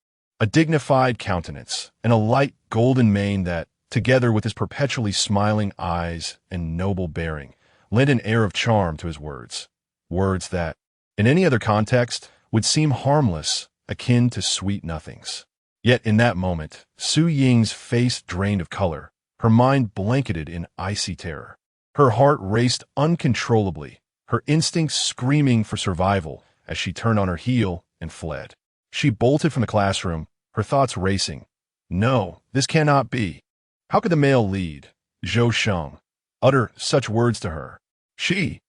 a dignified countenance, and a light golden mane that, together with his perpetually smiling eyes and noble bearing, lent an air of charm to his words. Words that, in any other context, would seem harmless, akin to sweet nothings. Yet in that moment, Su Ying's face drained of color, her mind blanketed in icy terror. Her heart raced uncontrollably, her instincts screaming for survival as she turned on her heel and fled. She bolted from the classroom, her thoughts racing. No, this cannot be. How could the male lead, Zhou Sheng, utter such words to her? She.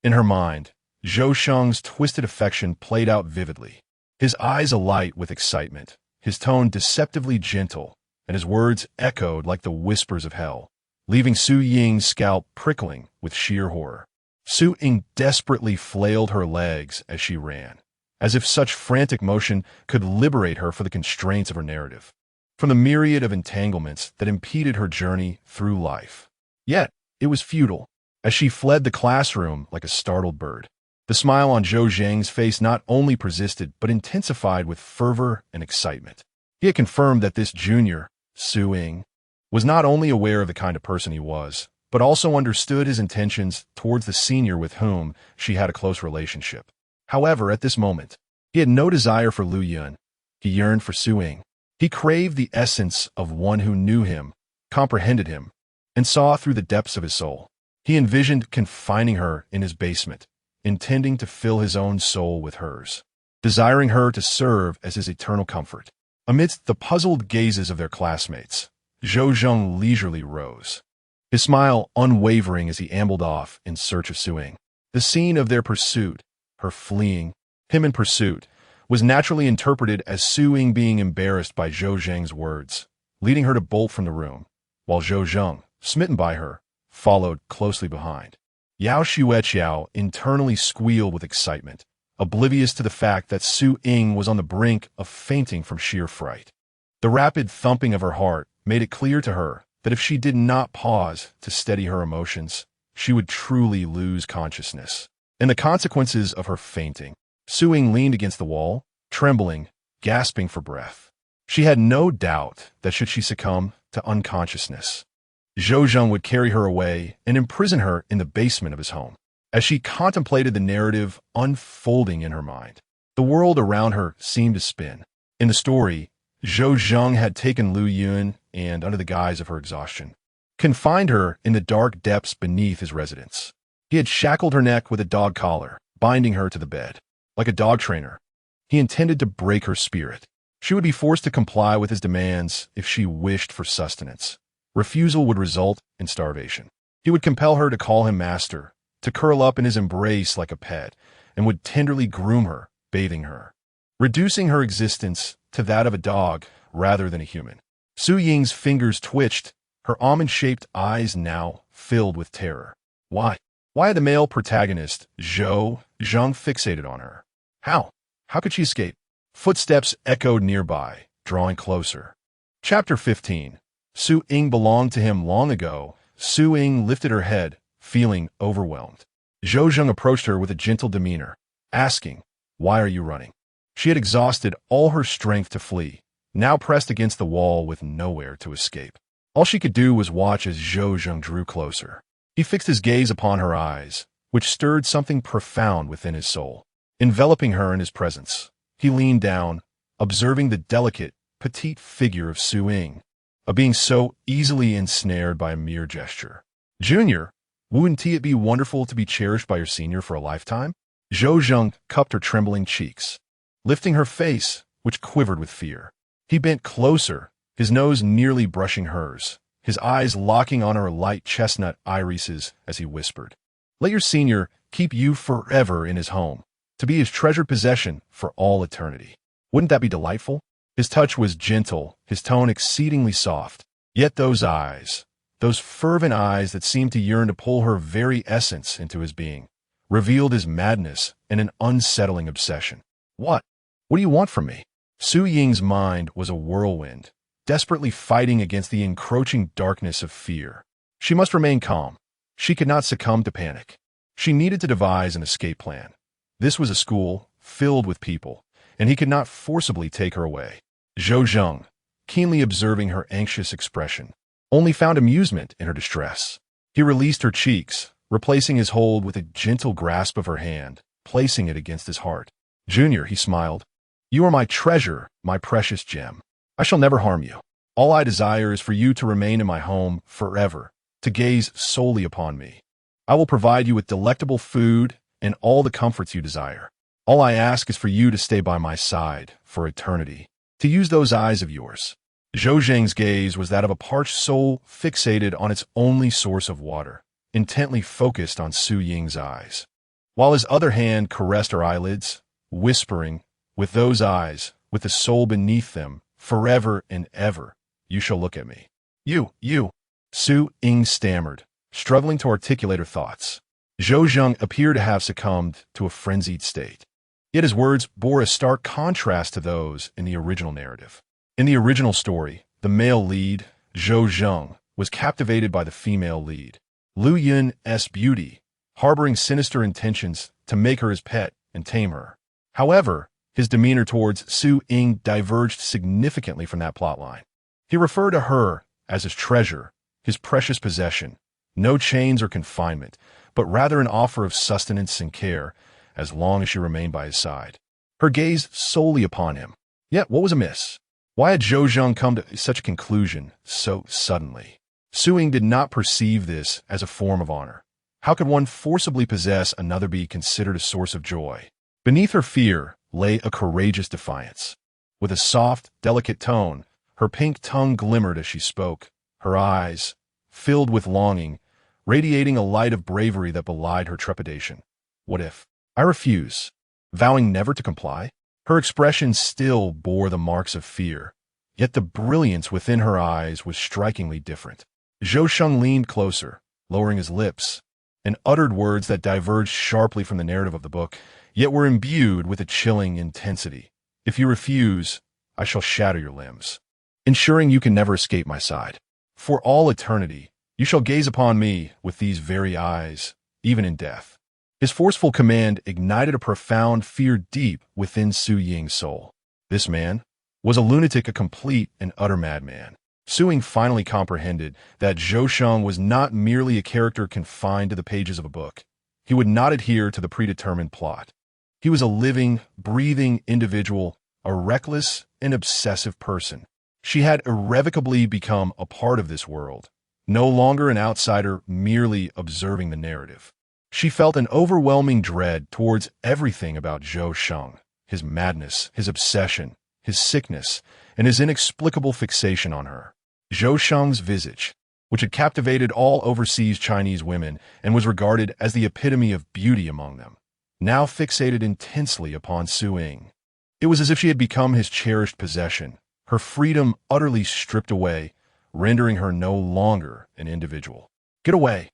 In her mind, Zhou Sheng's twisted affection played out vividly. His eyes alight with excitement, his tone deceptively gentle, and his words echoed like the whispers of hell, leaving Su Ying's scalp prickling with sheer horror. Su Ying desperately flailed her legs as she ran, as if such frantic motion could liberate her from the constraints of her narrative, from the myriad of entanglements that impeded her journey through life. Yet, it was futile, as she fled the classroom like a startled bird. The smile on Zhou Zhang's face not only persisted but intensified with fervor and excitement. He had confirmed that this junior, Su Ying, was not only aware of the kind of person he was, but also understood his intentions towards the senior with whom she had a close relationship. However, at this moment, he had no desire for Lu Yun. He yearned for Su Ying. He craved the essence of one who knew him, comprehended him, and saw through the depths of his soul. He envisioned confining her in his basement, intending to fill his own soul with hers, desiring her to serve as his eternal comfort. Amidst the puzzled gazes of their classmates, Zhou Zheng leisurely rose, his smile unwavering as he ambled off in search of Su Ying. The scene of their pursuit, her fleeing, him in pursuit, was naturally interpreted as Su Ying being embarrassed by Zhou Zheng's words, leading her to bolt from the room, while Zhou Zheng, smitten by her, followed closely behind. Yao Xueqiao internally squealed with excitement, oblivious to the fact that Su Ying was on the brink of fainting from sheer fright. The rapid thumping of her heart made it clear to her that if she did not pause to steady her emotions, she would truly lose consciousness. In the consequences of her fainting, Su Ying leaned against the wall, trembling, gasping for breath. She had no doubt that should she succumb to unconsciousness, Zhou Zheng would carry her away and imprison her in the basement of his home. As she contemplated the narrative unfolding in her mind, the world around her seemed to spin. In the story, Zhou Zheng had taken Lu Yun and, under the guise of her exhaustion, confined her in the dark depths beneath his residence. He had shackled her neck with a dog collar, binding her to the bed. Like a dog trainer, he intended to break her spirit. She would be forced to comply with his demands if she wished for sustenance. Refusal would result in starvation. He would compel her to call him master, to curl up in his embrace like a pet, and would tenderly groom her, bathing her, reducing her existence to that of a dog rather than a human. Su Ying's fingers twitched, her almond-shaped eyes now filled with terror. Why? Why had the male protagonist, Zhou Zheng, fixated on her? How? How could she escape? Footsteps echoed nearby, drawing closer. Chapter 15. Su Ying belonged to him long ago. Su Ying lifted her head, feeling overwhelmed. Zhou Zheng approached her with a gentle demeanor, asking, "Why are you running?" She had exhausted all her strength to flee, now pressed against the wall with nowhere to escape. All she could do was watch as Zhou Zheng drew closer. He fixed his gaze upon her eyes, which stirred something profound within his soul. Enveloping her in his presence, he leaned down, observing the delicate, petite figure of Su Ying, a being so easily ensnared by a mere gesture. "Junior, wouldn't it be wonderful to be cherished by your senior for a lifetime?" Zhou Zheng cupped her trembling cheeks, lifting her face, which quivered with fear. He bent closer, his nose nearly brushing hers, his eyes locking on her light chestnut irises as he whispered, "Let your senior keep you forever in his home, to be his treasured possession for all eternity. Wouldn't that be delightful?" His touch was gentle, his tone exceedingly soft. Yet those eyes, those fervent eyes that seemed to yearn to pull her very essence into his being, revealed his madness and an unsettling obsession. What? What do you want from me?" Su Ying's mind was a whirlwind, desperately fighting against the encroaching darkness of fear. She must remain calm. She could not succumb to panic. She needed to devise an escape plan. This was a school filled with people, and he could not forcibly take her away. Zhou Zheng, keenly observing her anxious expression, only found amusement in her distress. He released her cheeks, replacing his hold with a gentle grasp of her hand, placing it against his heart. "Junior," he smiled, "you are my treasure, my precious gem. I shall never harm you. All I desire is for you to remain in my home forever, to gaze solely upon me. I will provide you with delectable food and all the comforts you desire. All I ask is for you to stay by my side for eternity, to use those eyes of yours." Zhou Zheng's gaze was that of a parched soul fixated on its only source of water, intently focused on Su Ying's eyes, while his other hand caressed her eyelids, whispering, "With those eyes, with the soul beneath them, forever and ever, you shall look at me." You. Su Ying stammered, struggling to articulate her thoughts. Zhou Zheng appeared to have succumbed to a frenzied state. Yet his words bore a stark contrast to those in the original narrative. In the original story, the male lead, Zhou Zheng, was captivated by the female lead, Lu Yun's beauty, harboring sinister intentions to make her his pet and tame her. However, his demeanor towards Su Ying diverged significantly from that plotline. He referred to her as his treasure, his precious possession, no chains or confinement, but rather an offer of sustenance and care, as long as she remained by his side. Her gaze solely upon him. Yet what was amiss? Why had Zhou Zheng come to such a conclusion so suddenly? Su Ying did not perceive this as a form of honor. How could one forcibly possess another be considered a source of joy? Beneath her fear lay a courageous defiance. With a soft, delicate tone, her pink tongue glimmered as she spoke, her eyes, filled with longing, radiating a light of bravery that belied her trepidation. "What if I refuse?" Vowing never to comply? Her expression still bore the marks of fear, yet the brilliance within her eyes was strikingly different. Zhou Zheng leaned closer, lowering his lips, and uttered words that diverged sharply from the narrative of the book, yet were imbued with a chilling intensity. "If you refuse, I shall shatter your limbs, ensuring you can never escape my side. For all eternity, you shall gaze upon me with these very eyes, even in death." His forceful command ignited a profound fear deep within Su Ying's soul. This man was a lunatic, a complete and utter madman. Su Ying finally comprehended that Zhou Zheng was not merely a character confined to the pages of a book. He would not adhere to the predetermined plot. He was a living, breathing individual, a reckless and obsessive person. She had irrevocably become a part of this world, no longer an outsider merely observing the narrative. She felt an overwhelming dread towards everything about Zhou Zheng, his madness, his obsession, his sickness, and his inexplicable fixation on her. Zhou Zheng's visage, which had captivated all overseas Chinese women and was regarded as the epitome of beauty among them, now fixated intensely upon Su Ying. It was as if she had become his cherished possession, her freedom utterly stripped away, rendering her no longer an individual. "Get away!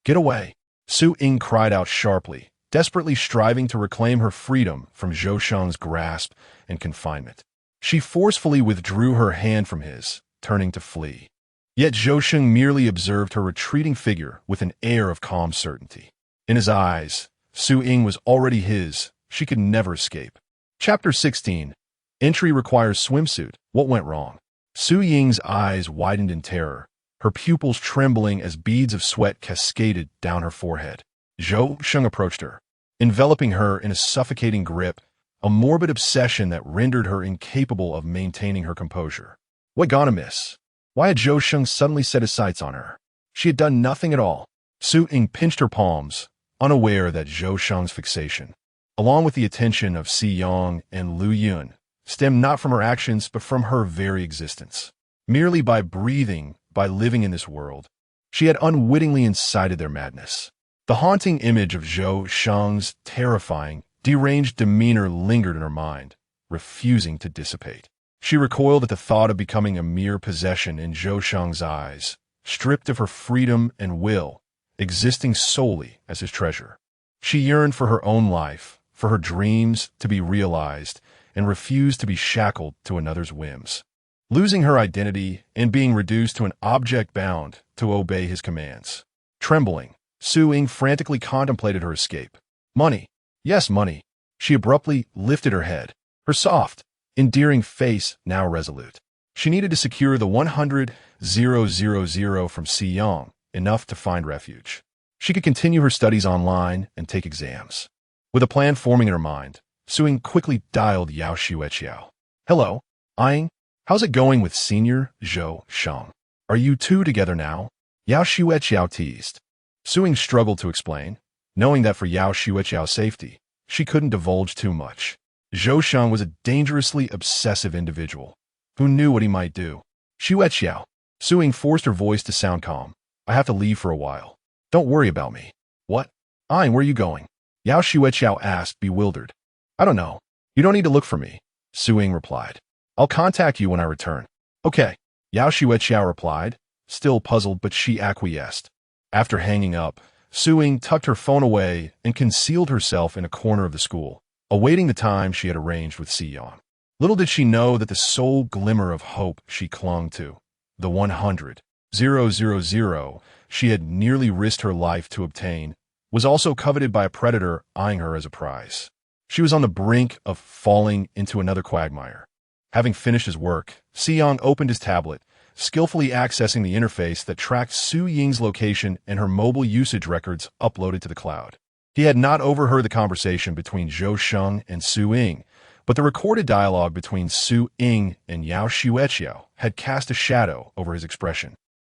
Get away!" Su Ying cried out sharply, desperately striving to reclaim her freedom from Zhou Zheng's grasp and confinement. She forcefully withdrew her hand from his, turning to flee. Yet Zhou Zheng merely observed her retreating figure with an air of calm certainty. In his eyes, Su Ying was already his. She could never escape. Chapter 16. Entry requires swimsuit. What went wrong? Su Ying's eyes widened in terror, her pupils trembling as beads of sweat cascaded down her forehead. Zhou Zheng approached her, enveloping her in a suffocating grip, a morbid obsession that rendered her incapable of maintaining her composure. What gone amiss? Why had Zhou Zheng suddenly set his sights on her? She had done nothing at all. Su Ying pinched her palms, unaware that Zhou Zheng's fixation, along with the attention of Si Yang and Lu Yun, stemmed not from her actions but from her very existence. Merely by breathing, by living in this world. She had unwittingly incited their madness. The haunting image of Zhou Sheng's terrifying, deranged demeanor lingered in her mind, refusing to dissipate. She recoiled at the thought of becoming a mere possession in Zhou Sheng's eyes, stripped of her freedom and will, existing solely as his treasure. She yearned for her own life, for her dreams to be realized, and refused to be shackled to another's whims. Losing her identity and being reduced to an object bound to obey his commands. Trembling, Su Ying frantically contemplated her escape. Money. Yes, money. She abruptly lifted her head, her soft, endearing face now resolute. She needed to secure the 100,000 from Si Yang, enough to find refuge. She could continue her studies online and take exams. With a plan forming in her mind, Su Ying quickly dialed Yao Xueqiao. Hello, Ying. How's it going with Senior Zhou Sheng? Are you two together now? Yao Xueqiao teased. Su Ying struggled to explain, knowing that for Yao Xueqiao's safety, she couldn't divulge too much. Zhou Sheng was a dangerously obsessive individual who knew what he might do. Xueqiao. Su Ying forced her voice to sound calm. I have to leave for a while. Don't worry about me. What? Ying, where are you going? Yao Xueqiao asked, bewildered. I don't know. You don't need to look for me, Su Ying replied. I'll contact you when I return. Okay. Yao Xueqiao replied, still puzzled, but she acquiesced. After hanging up, Su Ying tucked her phone away and concealed herself in a corner of the school, awaiting the time she had arranged with Si Yang. Little did she know that the sole glimmer of hope she clung to, the 100,000 she had nearly risked her life to obtain, was also coveted by a predator eyeing her as a prize. She was on the brink of falling into another quagmire. Having finished his work, Si Yang opened his tablet, skillfully accessing the interface that tracked Su Ying's location and her mobile usage records uploaded to the cloud. He had not overheard the conversation between Zhou Sheng and Su Ying, but the recorded dialogue between Su Ying and Yao Xueqiao had cast a shadow over his expression.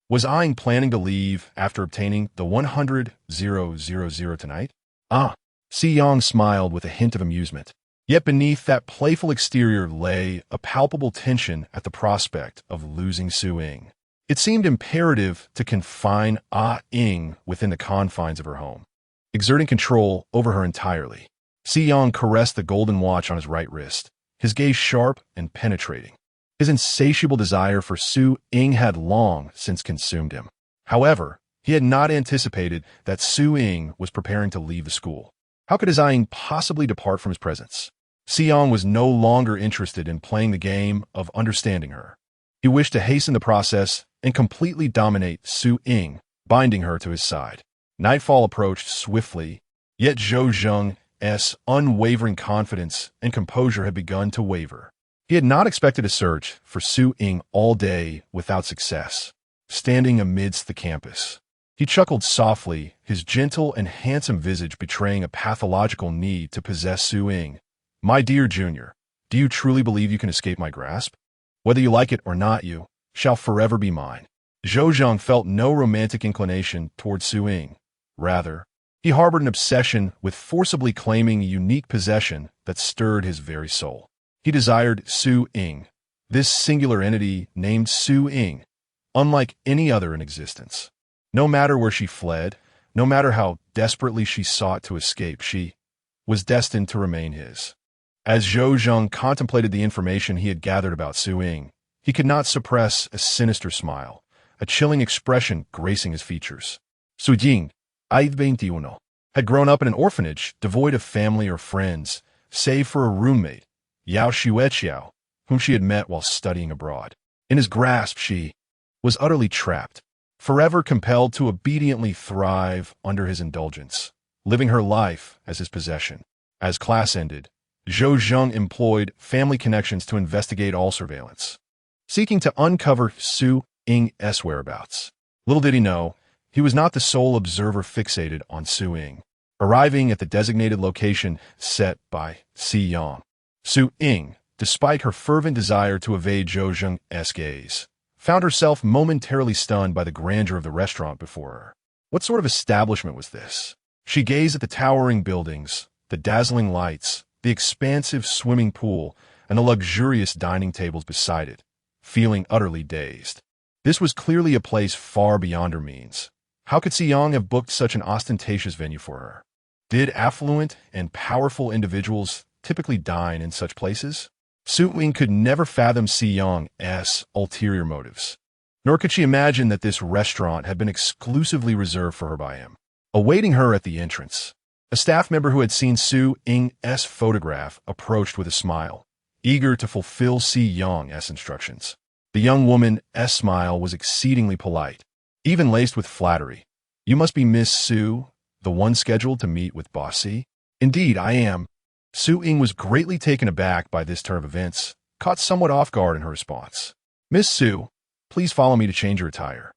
Was Ying planning to leave after obtaining the 100,000 tonight? Si Yang smiled with a hint of amusement. Yet beneath that playful exterior lay a palpable tension at the prospect of losing Su Ying. It seemed imperative to confine Ying within the confines of her home, exerting control over her entirely. Si Yang caressed the golden watch on his right wrist, his gaze sharp and penetrating. His insatiable desire for Su Ying had long since consumed him. However, he had not anticipated that Su Ying was preparing to leave the school. How could his Ying possibly depart from his presence? Si Yang was no longer interested in playing the game of understanding her. He wished to hasten the process and completely dominate Su Ying, binding her to his side. Nightfall approached swiftly, yet Zhou Zheng's unwavering confidence and composure had begun to waver. He had not expected a search for Su Ying all day without success. Standing amidst the campus, he chuckled softly, his gentle and handsome visage betraying a pathological need to possess Su Ying. My dear Junior, do you truly believe you can escape my grasp? Whether you like it or not, you shall forever be mine. Zhou Zheng felt no romantic inclination toward Su Ying. Rather, he harbored an obsession with forcibly claiming a unique possession that stirred his very soul. He desired Su Ying, this singular entity named Su Ying, unlike any other in existence. No matter where she fled, no matter how desperately she sought to escape, she was destined to remain his. As Zhou Zheng contemplated the information he had gathered about Su Ying, he could not suppress a sinister smile, a chilling expression gracing his features. Su Ying, 21, had grown up in an orphanage devoid of family or friends, save for a roommate, Yao Xueqiao, whom she had met while studying abroad. In his grasp, she was utterly trapped, forever compelled to obediently thrive under his indulgence, living her life as his possession. As class ended, Zhou Zheng employed family connections to investigate all surveillance, seeking to uncover Su Ying's whereabouts. Little did he know, he was not the sole observer fixated on Su Ying. Arriving at the designated location set by Si Yang, Su Ying, despite her fervent desire to evade Zhou Zheng's gaze, found herself momentarily stunned by the grandeur of the restaurant before her. What sort of establishment was this? She gazed at the towering buildings, the dazzling lights, the expansive swimming pool, and the luxurious dining tables beside it, feeling utterly dazed. This was clearly a place far beyond her means. How could Si Yang have booked such an ostentatious venue for her? Did affluent and powerful individuals typically dine in such places? Su Ying could never fathom Si Yang's ulterior motives. Nor could she imagine that this restaurant had been exclusively reserved for her by him. Awaiting her at the entrance, a staff member who had seen Su Ying's photograph approached with a smile, eager to fulfill Si Yang's instructions. The young woman's smile was exceedingly polite, even laced with flattery. "You must be Miss Su, the one scheduled to meet with Boss Si?" "Indeed, I am." Su Ying was greatly taken aback by this turn of events, caught somewhat off guard in her response. "Miss Su, please follow me to change your attire,"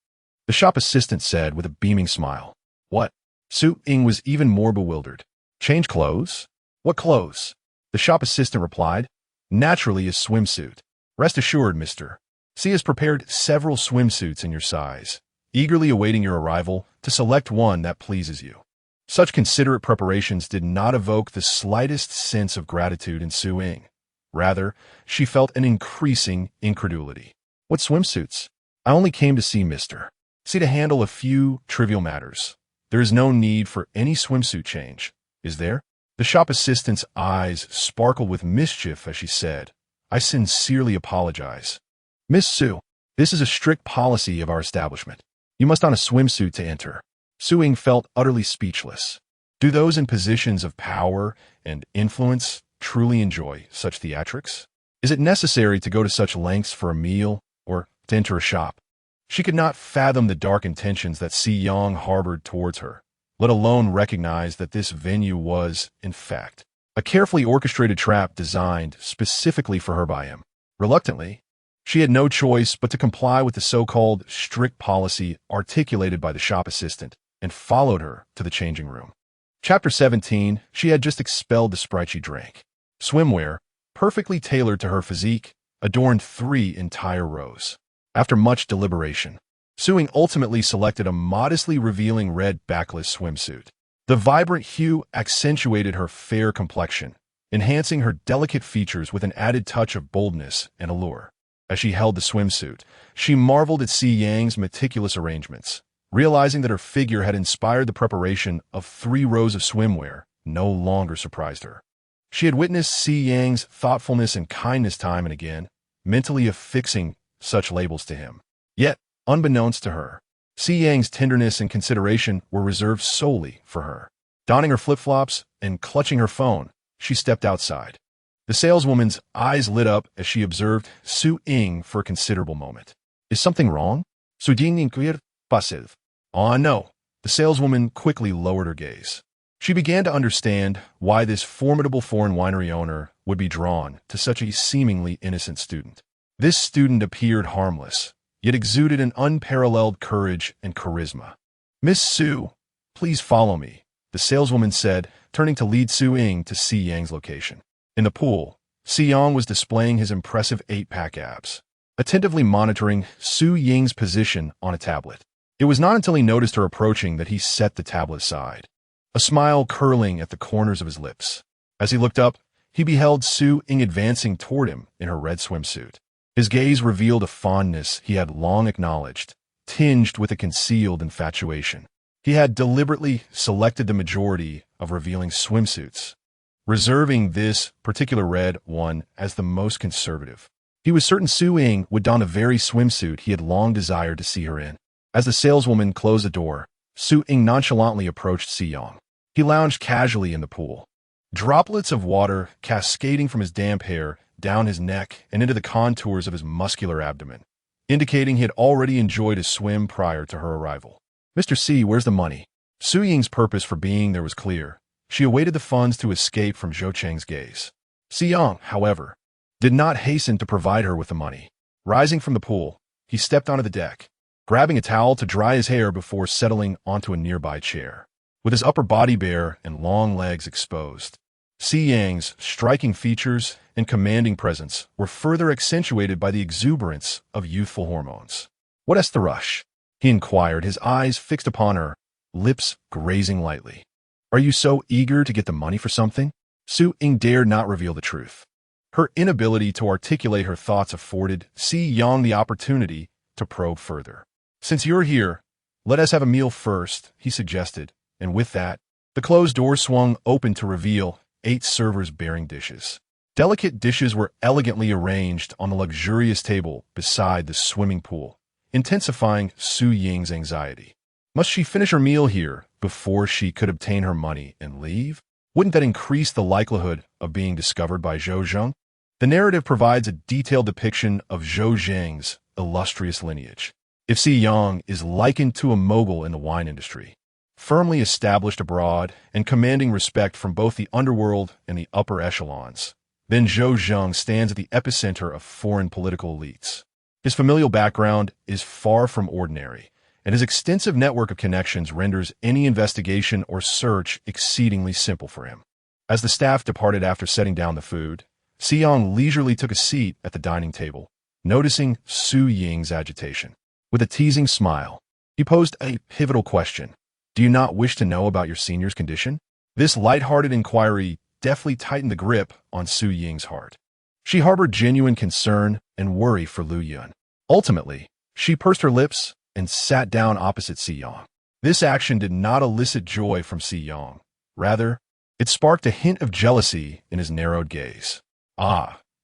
the shop assistant said with a beaming smile. "What?" Su Ying was even more bewildered. "Change clothes? What clothes?" The shop assistant replied. "Naturally, a swimsuit. Rest assured, mister. Si has prepared several swimsuits in your size, eagerly awaiting your arrival to select one that pleases you." Such considerate preparations did not evoke the slightest sense of gratitude in Su Ying. Rather, she felt an increasing incredulity. "What swimsuits? I only came to see Mr. Si to handle a few trivial matters. There is no need for any swimsuit change, is there?" The shop assistant's eyes sparkled with mischief as she said, "I sincerely apologize. Miss Su, this is a strict policy of our establishment. You must don a swimsuit to enter." Su Ying felt utterly speechless. Do those in positions of power and influence truly enjoy such theatrics? Is it necessary to go to such lengths for a meal or to enter a shop? She could not fathom the dark intentions that Si Yang harbored towards her, let alone recognize that this venue was, in fact, a carefully orchestrated trap designed specifically for her by him. Reluctantly, she had no choice but to comply with the so-called strict policy articulated by the shop assistant and followed her to the changing room. Chapter 17, she had just expelled the Sprite she drank. Swimwear, perfectly tailored to her physique, adorned 3 entire rows. After much deliberation, Su Ying ultimately selected a modestly revealing red backless swimsuit. The vibrant hue accentuated her fair complexion, enhancing her delicate features with an added touch of boldness and allure. As she held the swimsuit, she marveled at Si Yang's meticulous arrangements. Realizing that her figure had inspired the preparation of 3 rows of swimwear no longer surprised her. She had witnessed Si Yang's thoughtfulness and kindness time and again, mentally affixing such labels to him. Yet, unbeknownst to her, Si Yang's tenderness and consideration were reserved solely for her. Donning her flip-flops and clutching her phone, she stepped outside. The saleswoman's eyes lit up as she observed Su Ying for a considerable moment. "Is something wrong?" Su Ying inquired. "Passive." "Oh, no." The saleswoman quickly lowered her gaze. She began to understand why this formidable foreign winery owner would be drawn to such a seemingly innocent student. This student appeared harmless, yet exuded an unparalleled courage and charisma. "Miss Su, please follow me," the saleswoman said, turning to lead Su Ying to Si Yang's location. In the pool, Si Yang was displaying his impressive 8-pack abs, attentively monitoring Su Ying's position on a tablet. It was not until he noticed her approaching that he set the tablet aside, a smile curling at the corners of his lips. As he looked up, he beheld Su Ying advancing toward him in her red swimsuit. His gaze revealed a fondness he had long acknowledged, tinged with a concealed infatuation. He had deliberately selected the majority of revealing swimsuits, reserving this particular red one as the most conservative. He was certain Su Ying would don the very swimsuit he had long desired to see her in. As the saleswoman closed the door, Su Ying nonchalantly approached Si Yang. He lounged casually in the pool, droplets of water cascading from his damp hair down his neck and into the contours of his muscular abdomen, indicating he had already enjoyed a swim prior to her arrival. "Mr. Si, where's the money?" Su Ying's purpose for being there was clear. She awaited the funds to escape from Zhou Cheng's gaze. Si Yang, however, did not hasten to provide her with the money. Rising from the pool, he stepped onto the deck, grabbing a towel to dry his hair before settling onto a nearby chair. With his upper body bare and long legs exposed, Si Yang's striking features and commanding presence were further accentuated by the exuberance of youthful hormones. "What's the rush?" he inquired, his eyes fixed upon her, lips grazing lightly. "Are you so eager to get the money for something?" Su Ying dared not reveal the truth. Her inability to articulate her thoughts afforded Si Yang the opportunity to probe further. "Since you're here, let us have a meal first," he suggested, and with that, the closed door swung open to reveal 8 servers bearing dishes. Delicate dishes were elegantly arranged on the luxurious table beside the swimming pool, intensifying Su Ying's anxiety. Must she finish her meal here before she could obtain her money and leave? Wouldn't that increase the likelihood of being discovered by Zhou Zheng? The narrative provides a detailed depiction of Zhou Zheng's illustrious lineage. If Si Yang is likened to a mogul in the wine industry, firmly established abroad and commanding respect from both the underworld and the upper echelons, then Zhou Zheng stands at the epicenter of foreign political elites. His familial background is far from ordinary, and his extensive network of connections renders any investigation or search exceedingly simple for him. As the staff departed after setting down the food, Si Yang leisurely took a seat at the dining table, noticing Su Ying's agitation. With a teasing smile, he posed a pivotal question. "Do you not wish to know about your senior's condition?" This light-hearted inquiry deftly tightened the grip on Su Ying's heart. She harbored genuine concern and worry for Lu Yun. Ultimately, she pursed her lips and sat down opposite Si Yang. This action did not elicit joy from Si Yang. Rather, it sparked a hint of jealousy in his narrowed gaze.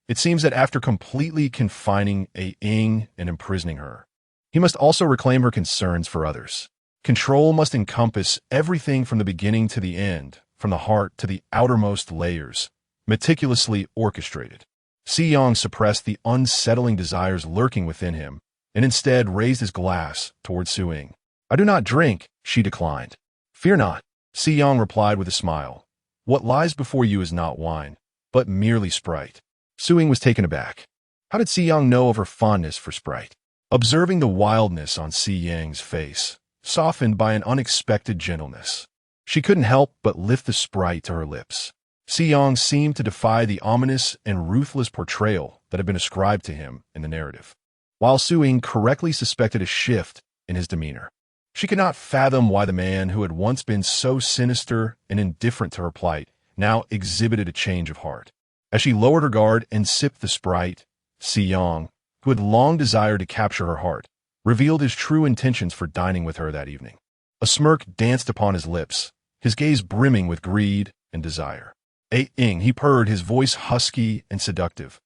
It seems that after completely confining Ying and imprisoning her, he must also reclaim her concerns for others. Control must encompass everything from the beginning to the end, from the heart to the outermost layers, meticulously orchestrated. Si Yang suppressed the unsettling desires lurking within him, and instead raised his glass toward Su Ying. "I do not drink," she declined. "Fear not," Si Yang replied with a smile. "What lies before you is not wine, but merely Sprite." Su Ying was taken aback. How did Si Yang know of her fondness for Sprite? Observing the wildness on Si Yang's face, softened by an unexpected gentleness, she couldn't help but lift the Sprite to her lips. Si Yang seemed to defy the ominous and ruthless portrayal that had been ascribed to him in the narrative, while Su Ying correctly suspected a shift in his demeanor. She could not fathom why the man who had once been so sinister and indifferent to her plight now exhibited a change of heart. As she lowered her guard and sipped the Sprite, Si Yang, who had long desired to capture her heart, revealed his true intentions for dining with her that evening. A smirk danced upon his lips, his gaze brimming with greed and desire. "Ying," he purred, his voice husky and seductive.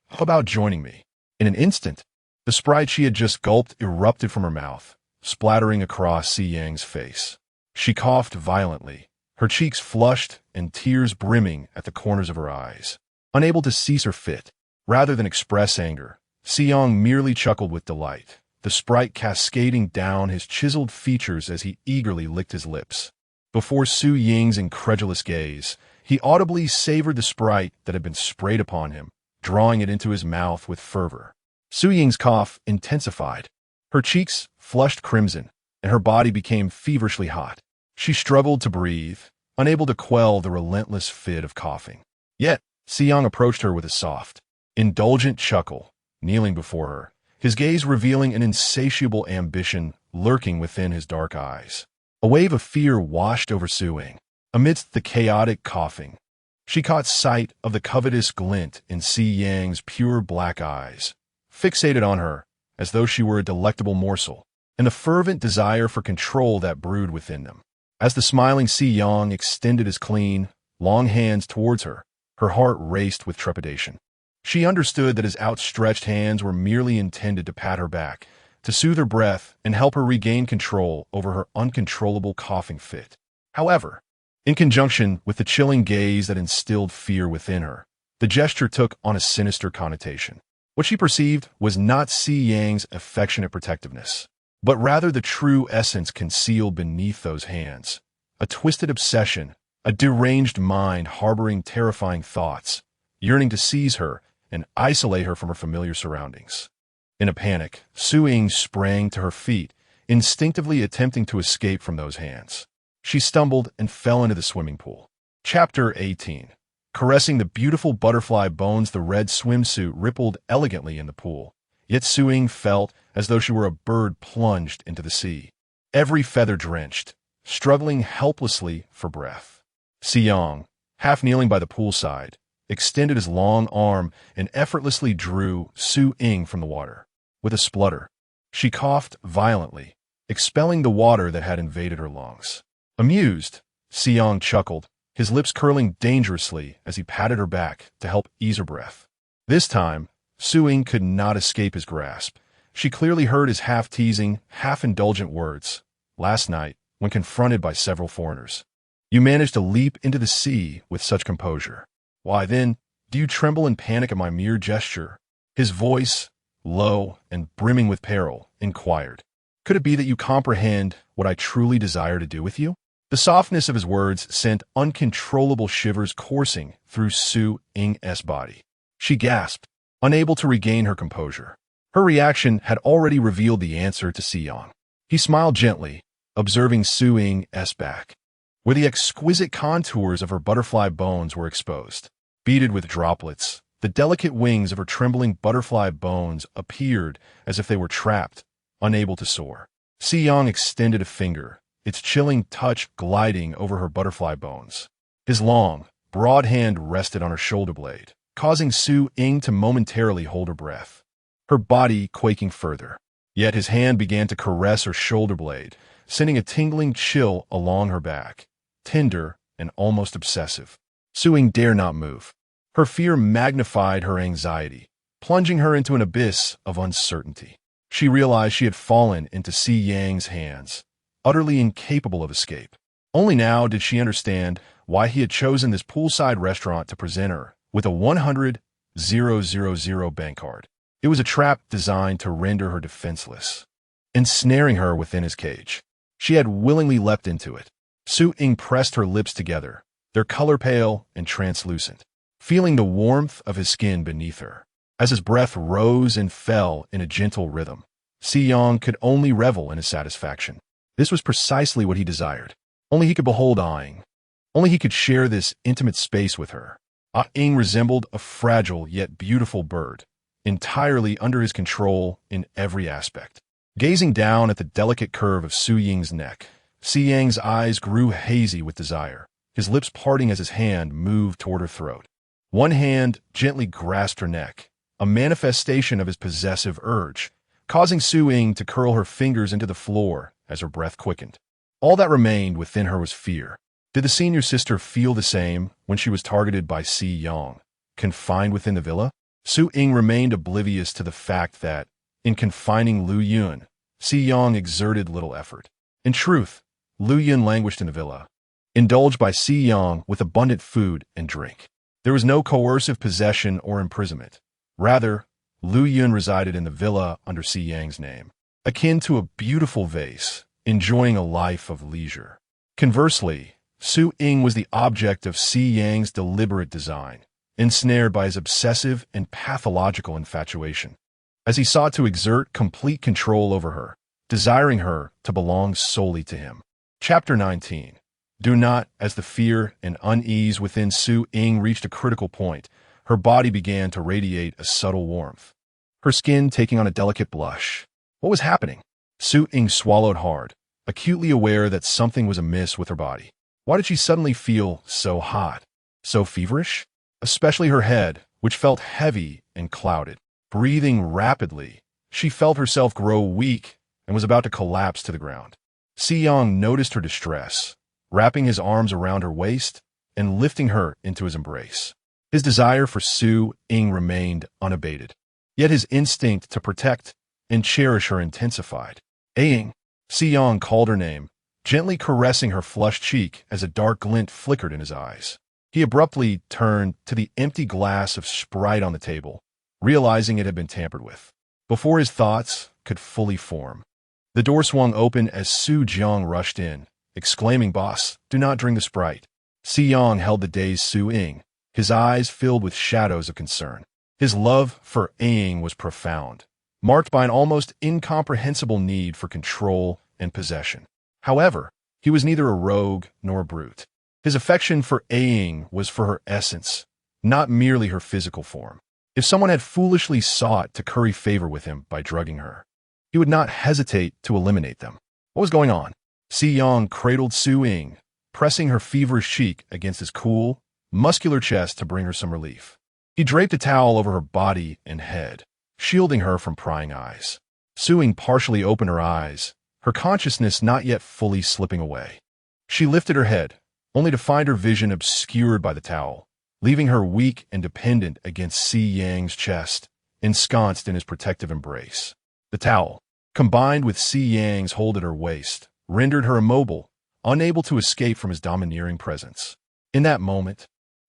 "How about joining me?" In an instant, the Sprite she had just gulped erupted from her mouth, splattering across Si Yang's face. She coughed violently, her cheeks flushed and tears brimming at the corners of her eyes. Unable to cease her fit, rather than express anger, Si Yang merely chuckled with delight, the Sprite cascading down his chiseled features as he eagerly licked his lips. Before Su Ying's incredulous gaze, he audibly savored the Sprite that had been sprayed upon him, drawing it into his mouth with fervor. Su Ying's cough intensified. Her cheeks flushed crimson, and her body became feverishly hot. She struggled to breathe, unable to quell the relentless fit of coughing. Yet, Si Yang approached her with a soft, indulgent chuckle, kneeling before her, his gaze revealing an insatiable ambition lurking within his dark eyes. A wave of fear washed over Su Ying. Amidst the chaotic coughing, she caught sight of the covetous glint in Si Yang's pure black eyes, fixated on her as though she were a delectable morsel, and the fervent desire for control that brewed within them. As the smiling Si Yang extended his clean, long hands towards her, her heart raced with trepidation. She understood that his outstretched hands were merely intended to pat her back, to soothe her breath and help her regain control over her uncontrollable coughing fit. However, in conjunction with the chilling gaze that instilled fear within her, the gesture took on a sinister connotation. What she perceived was not Si Yang's affectionate protectiveness, but rather the true essence concealed beneath those hands, a twisted obsession, a deranged mind harboring terrifying thoughts, yearning to seize her and isolate her from her familiar surroundings. In a panic, Su Ying sprang to her feet, instinctively attempting to escape from those hands. She stumbled and fell into the swimming pool. Chapter 18. Caressing the beautiful butterfly bones, the red swimsuit rippled elegantly in the pool, yet Su Ying felt as though she were a bird plunged into the sea, every feather drenched, struggling helplessly for breath. Si Yang, half kneeling by the poolside, extended his long arm and effortlessly drew Su Ying from the water. With a splutter, She coughed violently, expelling the water that had invaded her lungs. Amused, Siyang chuckled, his lips curling dangerously as he patted her back to help ease her breath. This time, Su-Ying could not escape his grasp. She clearly heard his half-teasing, half-indulgent words last night when confronted by several foreigners. You managed to leap into the sea with such composure. Why then, do you tremble and panic at my mere gesture? His voice, low and brimming with peril, inquired. Could it be that you comprehend what I truly desire to do with you? The softness of his words sent uncontrollable shivers coursing through Su-Ying's body. She gasped, unable to regain her composure. Her reaction had already revealed the answer to Siyang. He smiled gently, observing Su-Ying's back, where the exquisite contours of her butterfly bones were exposed. Beaded with droplets, the delicate wings of her trembling butterfly bones appeared as if they were trapped, unable to soar. Siyang extended a finger, its chilling touch gliding over her butterfly bones. His long, broad hand rested on her shoulder blade, causing Su-Ying to momentarily hold her breath, her body quaking further. Yet his hand began to caress her shoulder blade, sending a tingling chill along her back, tender and almost obsessive. Su-Ying dare not move. Her fear magnified her anxiety, plunging her into an abyss of uncertainty. She realized she had fallen into Siyang's hands, utterly incapable of escape. Only now did she understand why he had chosen this poolside restaurant to present her with a 100,000 bank card. It was a trap designed to render her defenseless, ensnaring her within his cage. She had willingly leapt into it. Su-Ying pressed her lips together, their color pale and translucent, feeling the warmth of his skin beneath her. As his breath rose and fell in a gentle rhythm, Siyang could only revel in his satisfaction. This was precisely what he desired. Only he could behold Ah-Ying. Only he could share this intimate space with her. Ah-Ying resembled a fragile yet beautiful bird, entirely under his control in every aspect. Gazing down at the delicate curve of Su-Ying's neck, Siyang's eyes grew hazy with desire, his lips parting as his hand moved toward her throat. One hand gently grasped her neck, a manifestation of his possessive urge, causing Su-Ying to curl her fingers into the floor as her breath quickened. All that remained within her was fear. Did the senior sister feel the same when she was targeted by Siyang, confined within the villa? Su-Ying remained oblivious to the fact that, in confining Lu Yun, Siyang exerted little effort. In truth, Lu Yun languished in the villa, indulged by Siyang with abundant food and drink. There was no coercive possession or imprisonment. Rather, Lu Yun resided in the villa under Siyang's name, akin to a beautiful vase, enjoying a life of leisure. Conversely, Su-Ying was the object of Siyang's deliberate design, ensnared by his obsessive and pathological infatuation. As he sought to exert complete control over her, desiring her to belong solely to him. Chapter 19. Do not, as the fear and unease within Su-Ying reached a critical point, her body began to radiate a subtle warmth, her skin taking on a delicate blush. What was happening? Su-Ying swallowed hard, acutely aware that something was amiss with her body. Why did she suddenly feel so hot, so feverish? Especially her head, which felt heavy and clouded. Breathing rapidly, she felt herself grow weak and was about to collapse to the ground. Siyang noticed her distress, wrapping his arms around her waist and lifting her into his embrace. His desire for Su-Ying remained unabated, yet his instinct to protect and cherish her intensified. Ah-Ying, Siyang called her name, gently caressing her flushed cheek as a dark glint flickered in his eyes. He abruptly turned to the empty glass of Sprite on the table, realizing it had been tampered with, before his thoughts could fully form. The door swung open as Su Jiang rushed in, exclaiming, "Boss, do not drink the Sprite." Siyang held the dazed Su-Ying, his eyes filled with shadows of concern. His love for Ah-Ying was profound, marked by an almost incomprehensible need for control and possession. However, he was neither a rogue nor a brute. His affection for Ah-Ying was for her essence, not merely her physical form. If someone had foolishly sought to curry favor with him by drugging her, he would not hesitate to eliminate them. What was going on? Siyang cradled Su-Ying, pressing her feverish cheek against his cool, muscular chest to bring her some relief. He draped a towel over her body and head, shielding her from prying eyes. Su Ying partially opened her eyes, her consciousness not yet fully slipping away. She lifted her head, only to find her vision obscured by the towel, leaving her weak and dependent against Si Yang's chest, ensconced in his protective embrace. The towel, combined with Si Yang's hold at her waist, rendered her immobile, unable to escape from his domineering presence. In that moment,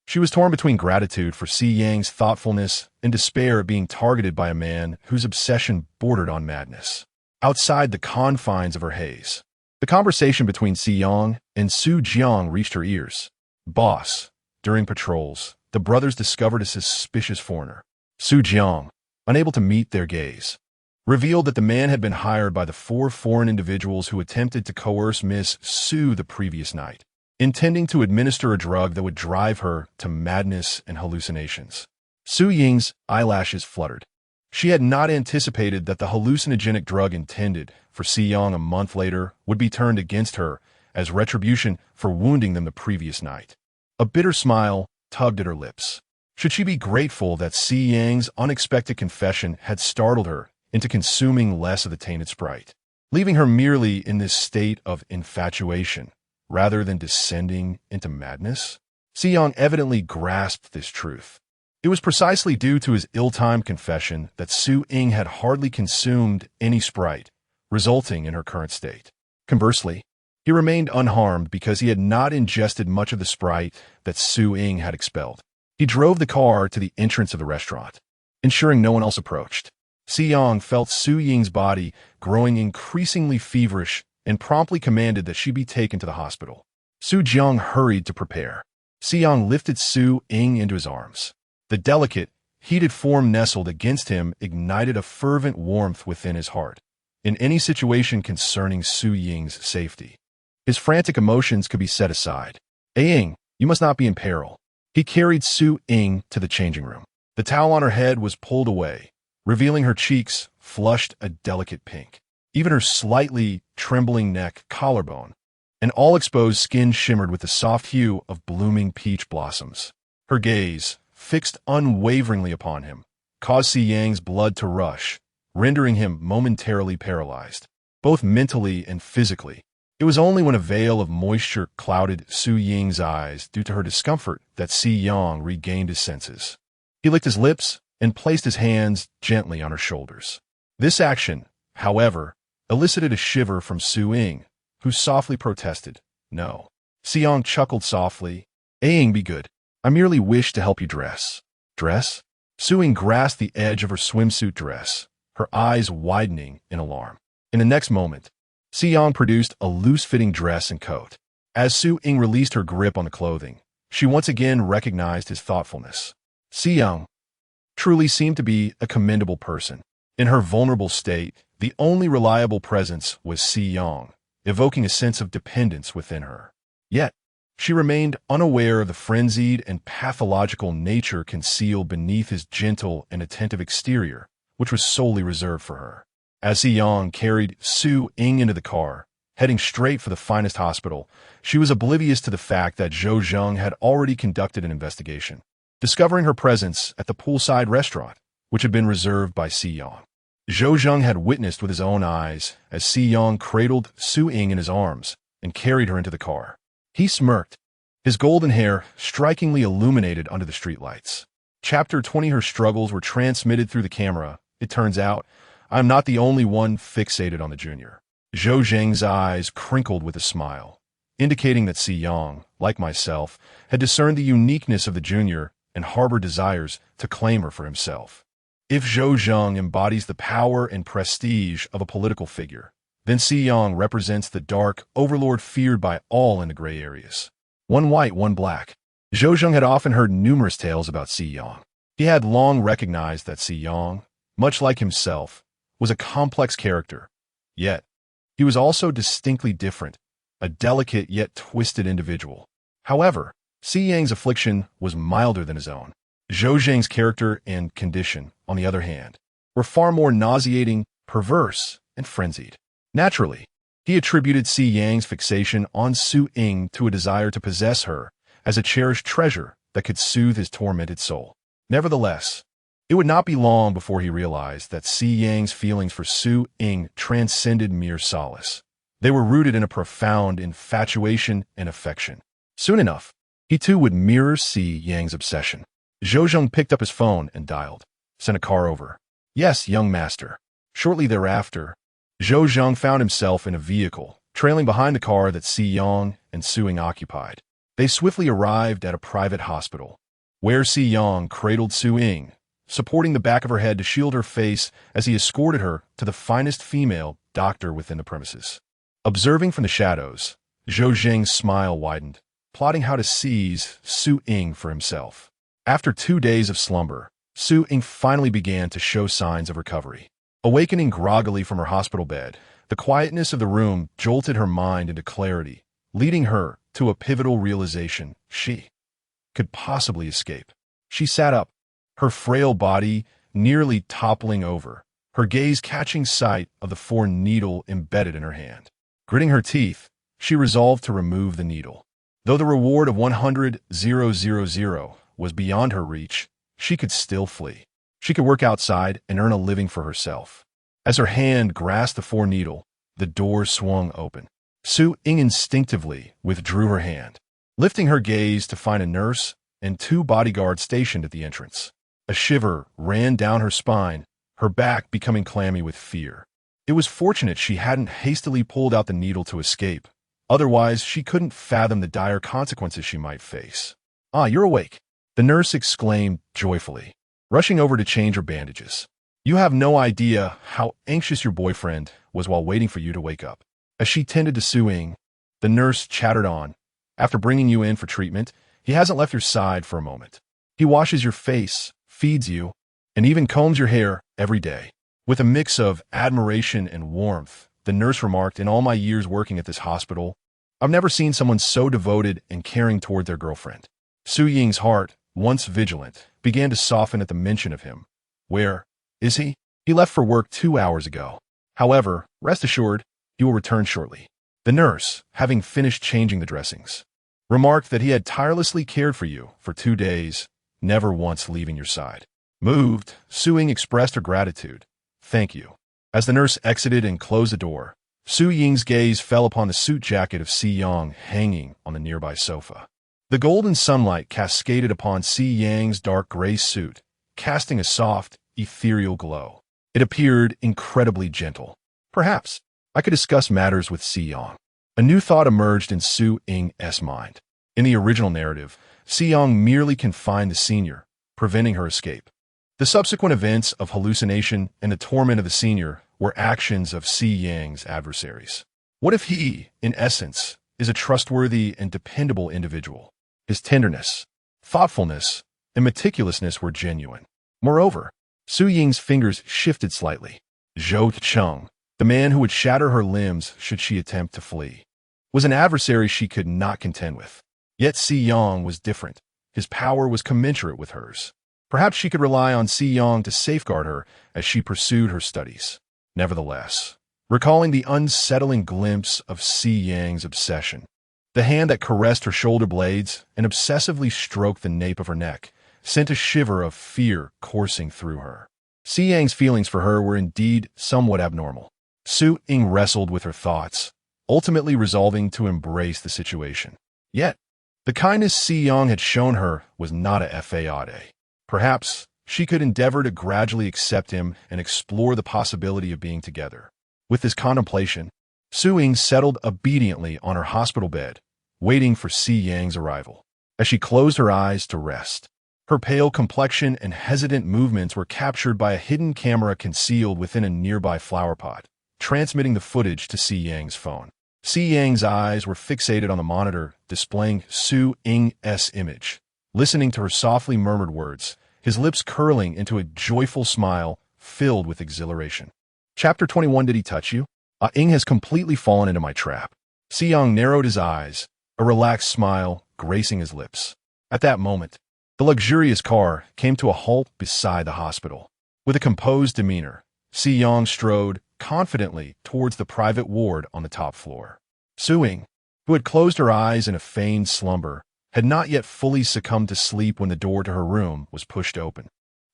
she was torn between gratitude for Si Yang's thoughtfulness and despair at being targeted by a man whose obsession bordered on madness. Outside the confines of her haze, the conversation between Si Yang and Su Jiang reached her ears. "Boss, during patrols, the brothers discovered a suspicious foreigner." Su Jiang, unable to meet their gaze, revealed that the man had been hired by the 4 foreign individuals who attempted to coerce Miss Su the previous night, intending to administer a drug that would drive her to madness and hallucinations. Su Ying's eyelashes fluttered. She had not anticipated that the hallucinogenic drug intended for Si Yang a month later would be turned against her as retribution for wounding them the previous night. A bitter smile tugged at her lips. Should she be grateful that Si Yang's unexpected confession had startled her into consuming less of the tainted sprite, leaving her merely in this state of infatuation rather than descending into madness? Si Yang evidently grasped this truth. It was precisely due to his ill-timed confession that Su Ying had hardly consumed any sprite, resulting in her current state. Conversely, he remained unharmed because he had not ingested much of the sprite that Su Ying had expelled. He drove the car to the entrance of the restaurant, ensuring no one else approached. Si Yang felt Su Ying's body growing increasingly feverish and promptly commanded that she be taken to the hospital. Su Jiang hurried to prepare. Si Yang lifted Su Ying into his arms. The delicate, heated form nestled against him ignited a fervent warmth within his heart, in any situation concerning Su Ying's safety. His frantic emotions could be set aside. "Ying, you must not be in peril." He carried Su Ying to the changing room. The towel on her head was pulled away, revealing her cheeks flushed a delicate pink. Even her slightly trembling neck collarbone and all exposed skin shimmered with the soft hue of blooming peach blossoms. Her gaze, fixed unwaveringly upon him, caused Si Yang's blood to rush, rendering him momentarily paralyzed, both mentally and physically. It was only when a veil of moisture clouded Su Ying's eyes due to her discomfort that Si Yang regained his senses. He licked his lips and placed his hands gently on her shoulders. This action, however, elicited a shiver from Su Ying, who softly protested, "No." Si Yang chuckled softly. "Ying, be good. I merely wish to help you dress." "Dress?" Su Ying grasped the edge of her swimsuit dress, her eyes widening in alarm. In the next moment, Si Yang produced a loose-fitting dress and coat. As Su Ying released her grip on the clothing, she once again recognized his thoughtfulness. Si Yang truly seemed to be a commendable person. In her vulnerable state, the only reliable presence was Si Yang, evoking a sense of dependence within her. Yet, she remained unaware of the frenzied and pathological nature concealed beneath his gentle and attentive exterior, which was solely reserved for her. As Si Yang carried Su Ying into the car, heading straight for the finest hospital, she was oblivious to the fact that Zhou Zheng had already conducted an investigation, discovering her presence at the poolside restaurant, which had been reserved by Si Yang. Zhou Zheng had witnessed with his own eyes as Si Yang cradled Su Ying in his arms and carried her into the car. He smirked, his golden hair strikingly illuminated under the streetlights. Chapter 20. Her struggles were transmitted through the camera. It turns out, I am not the only one fixated on the junior. Zhou Zheng's eyes crinkled with a smile, indicating that Si Yang, like myself, had discerned the uniqueness of the junior and harbored desires to claim her for himself. If Zhou Zheng embodies the power and prestige of a political figure, then Si Yang represents the dark overlord feared by all in the gray areas. One white, one black. Zhou Zheng had often heard numerous tales about Si Yang. He had long recognized that Si Yang, much like himself, was a complex character. Yet, he was also distinctly different, a delicate yet twisted individual. However, Si Yang's affliction was milder than his own. Zhou Zheng's character and condition, on the other hand, were far more nauseating, perverse, and frenzied. Naturally, he attributed Si Yang's fixation on Su Ying to a desire to possess her as a cherished treasure that could soothe his tormented soul. Nevertheless, It would not be long before he realized that Si Yang's feelings for Su Ying transcended mere solace. They were rooted in a profound infatuation and affection. Soon enough, he too would mirror Si Yang's obsession. Zhou Zheng picked up his phone and dialed. Send a car over. Yes, young master. Shortly thereafter, Zhou Zheng found himself in a vehicle, trailing behind the car that Si Yang and Su Ying occupied. They swiftly arrived at a private hospital, where Si Yang cradled Su Ying, supporting the back of her head to shield her face as he escorted her to the finest female doctor within the premises. Observing from the shadows, Zhou Zheng's smile widened, plotting how to seize Su Ying for himself. After 2 days of slumber, Su Ying finally began to show signs of recovery. Awakening groggily from her hospital bed, the quietness of the room jolted her mind into clarity, leading her to a pivotal realization: she could possibly escape. She sat up, her frail body nearly toppling over, her gaze catching sight of the foreign needle embedded in her hand. Gritting her teeth, she resolved to remove the needle. Though the reward of 100,000 was beyond her reach, she could still flee. She could work outside and earn a living for herself. As her hand grasped the foreign needle, the door swung open. Su Ying instinctively withdrew her hand, lifting her gaze to find a nurse and 2 bodyguards stationed at the entrance. A shiver ran down her spine, her back becoming clammy with fear. It was fortunate she hadn't hastily pulled out the needle to escape. Otherwise, she couldn't fathom the dire consequences she might face. "Ah, you're awake," the nurse exclaimed joyfully, rushing over to change her bandages. "You have no idea how anxious your boyfriend was while waiting for you to wake up." As she tended to Su Ying, the nurse chattered on. "After bringing you in for treatment, he hasn't left your side for a moment. He washes your face, feeds you, and even combs your hair every day." With a mix of admiration and warmth, the nurse remarked, "In all my years working at this hospital, I've never seen someone so devoted and caring toward their girlfriend." Su Ying's heart, once vigilant, began to soften at the mention of him. "Where is he?" "He left for work 2 hours ago. However, rest assured, he will return shortly." The nurse, having finished changing the dressings, remarked that he had tirelessly cared for you for 2 days, never once leaving your side. Moved, Su Ying expressed her gratitude. "Thank you." As the nurse exited and closed the door, Su Ying's gaze fell upon the suit jacket of Si Yang hanging on the nearby sofa. The golden sunlight cascaded upon Si Yang's dark gray suit, casting a soft, ethereal glow. It appeared incredibly gentle. "Perhaps I could discuss matters with Si Yang." A new thought emerged in Su Ying's mind. In the original narrative, Si Yang merely confined the senior, preventing her escape. The subsequent events of hallucination and the torment of the senior were actions of Si Yang's adversaries. What if he, in essence, is a trustworthy and dependable individual? His tenderness, thoughtfulness, and meticulousness were genuine. Moreover, Su Ying's fingers shifted slightly. Zhou Cheng, the man who would shatter her limbs should she attempt to flee, was an adversary she could not contend with. Yet Si Yang was different. His power was commensurate with hers. Perhaps she could rely on Si Yang to safeguard her as she pursued her studies. Nevertheless, recalling the unsettling glimpse of Si Yang's obsession, the hand that caressed her shoulder blades and obsessively stroked the nape of her neck, sent a shiver of fear coursing through her. Si Yang's feelings for her were indeed somewhat abnormal. Su Ying wrestled with her thoughts, ultimately resolving to embrace the situation. Yet, the kindness Si Yang had shown her was not a fade. Perhaps she could endeavor to gradually accept him and explore the possibility of being together. With this contemplation, Su Ying settled obediently on her hospital bed, waiting for Si Yang's arrival. As she closed her eyes to rest, her pale complexion and hesitant movements were captured by a hidden camera concealed within a nearby flower pot, transmitting the footage to Si Yang's phone. Si Yang's eyes were fixated on the monitor, displaying Su Ying's image. Listening to her softly murmured words, his lips curling into a joyful smile filled with exhilaration. Chapter 21. Did he touch you? Ying has completely fallen into my trap. Si Yang narrowed his eyes, a relaxed smile gracing his lips. At that moment, the luxurious car came to a halt beside the hospital. With a composed demeanor, Si Yang strode confidently towards the private ward on the top floor. Su Ying, who had closed her eyes in a feigned slumber, had not yet fully succumbed to sleep when the door to her room was pushed open.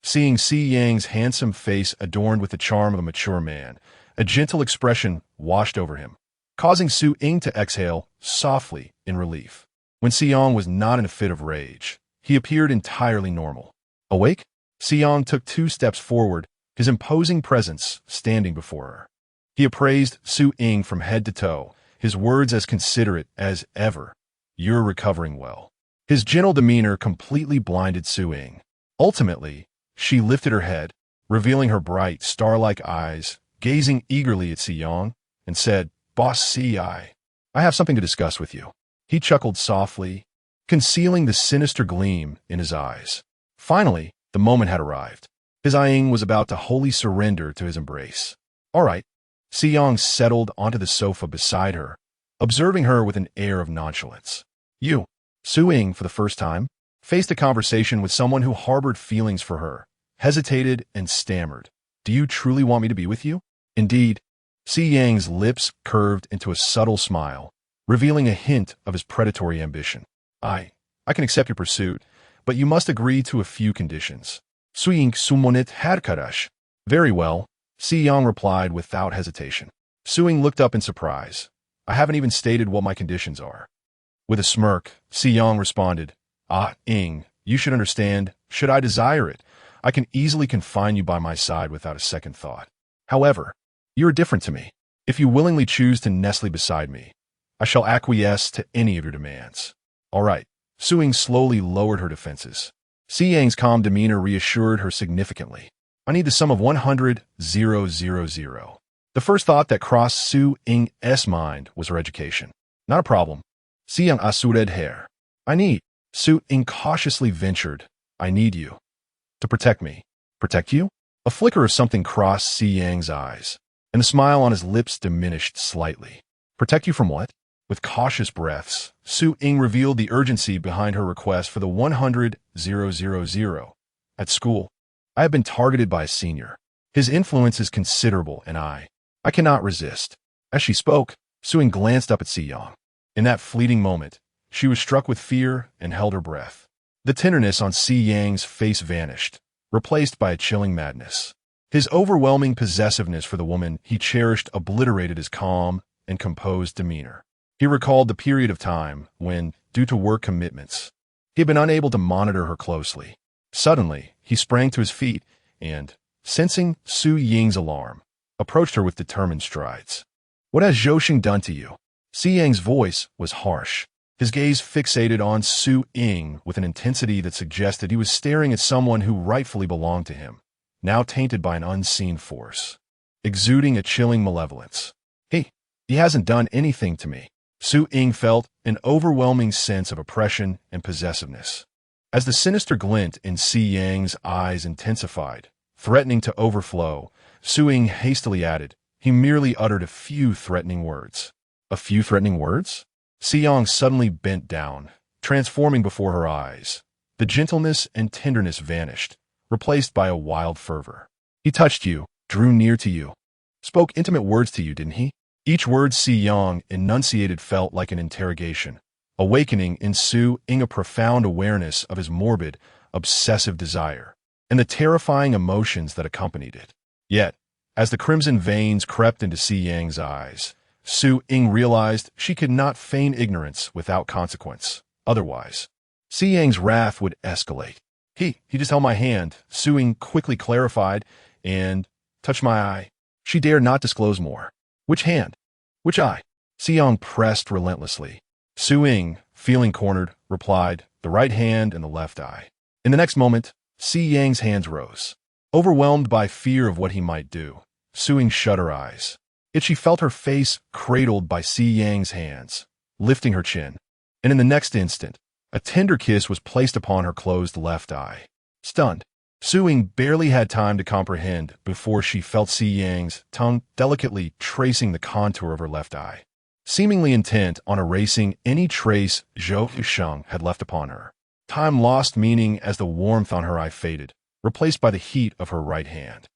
Seeing Si Yang's handsome face adorned with the charm of a mature man, a gentle expression washed over him, causing Su Ying to exhale softly in relief. When Si Yang was not in a fit of rage, he appeared entirely normal. Awake? Si Yang took 2 steps forward, his imposing presence standing before her. He appraised Su Ying from head to toe, his words as considerate as ever. "You're recovering well." His gentle demeanor completely blinded Su Ying. Ultimately, she lifted her head, revealing her bright, star-like eyes, gazing eagerly at Si Yang, and said, "Boss Si, I have something to discuss with you." He chuckled softly, concealing the sinister gleam in his eyes. Finally, the moment had arrived. His Ying was about to wholly surrender to his embrace. "All right." Si Yang settled onto the sofa beside her, observing her with an air of nonchalance. "You." Su Ying, for the first time, faced a conversation with someone who harbored feelings for her, hesitated, and stammered. "Do you truly want me to be with you?" "Indeed." Si Yang's lips curved into a subtle smile, revealing a hint of his predatory ambition. I can accept your pursuit, but you must agree to a few conditions." Su Ying sumonit harkarash. "Very well," Si Yang replied without hesitation. Su Ying looked up in surprise. "I haven't even stated what my conditions are." With a smirk, Si Yang responded, Ying, you should understand, should I desire it, I can easily confine you by my side without a second thought. However, you are different to me. If you willingly choose to nestle beside me, I shall acquiesce to any of your demands." "All right." Su Ying slowly lowered her defenses. Si Yang's calm demeanor reassured her significantly. "I need the sum of 100,000. The first thought that crossed Su Ying's mind was her education. "Not a problem." Si Yang asured hair. "I need." Su Ying cautiously ventured. "I need you. To protect me." "Protect you?" A flicker of something crossed Si Yang's eyes, and the smile on his lips diminished slightly. "Protect you from what?" With cautious breaths, Su Ying revealed the urgency behind her request for the 100,000. "At school, I have been targeted by a senior. His influence is considerable, and I cannot resist." As she spoke, Su Ying glanced up at Si Yang. In that fleeting moment, she was struck with fear and held her breath. The tenderness on Si Yang's face vanished, replaced by a chilling madness. His overwhelming possessiveness for the woman he cherished obliterated his calm and composed demeanor. He recalled the period of time when, due to work commitments, he had been unable to monitor her closely. Suddenly, he sprang to his feet and, sensing Su Ying's alarm, approached her with determined strides. "What has Zhou done to you?" Si Yang's voice was harsh, his gaze fixated on Su Ying with an intensity that suggested he was staring at someone who rightfully belonged to him, now tainted by an unseen force, exuding a chilling malevolence. He hasn't done anything to me." Su Ying felt an overwhelming sense of oppression and possessiveness. As the sinister glint in Si Yang's eyes intensified, threatening to overflow, Su Ying hastily added, "He merely uttered a few threatening words." "A few threatening words?" Si Yang suddenly bent down, transforming before her eyes. The gentleness and tenderness vanished, replaced by a wild fervor. "He touched you, drew near to you, spoke intimate words to you, didn't he?" Each word Si Yang enunciated felt like an interrogation, awakening in Su Ying a profound awareness of his morbid, obsessive desire, and the terrifying emotions that accompanied it. Yet, as the crimson veins crept into Si Yang's eyes, Su Ying realized she could not feign ignorance without consequence. Otherwise, Si Yang's wrath would escalate. He just held my hand," Su Ying quickly clarified, "and touched my eye." She dared not disclose more. "Which hand? Which eye?" Si Yang pressed relentlessly. Su Ying, feeling cornered, replied, "The right hand and the left eye." In the next moment, Si Yang's hands rose. Overwhelmed by fear of what he might do, Su Ying shut her eyes. Yet she felt her face cradled by Si Yang's hands, lifting her chin. And in the next instant, a tender kiss was placed upon her closed left eye. Stunned, Su Ying barely had time to comprehend before she felt Si Yang's tongue delicately tracing the contour of her left eye, seemingly intent on erasing any trace Zhou Yusheng had left upon her. Time lost meaning as the warmth on her eye faded, replaced by the heat of her right hand.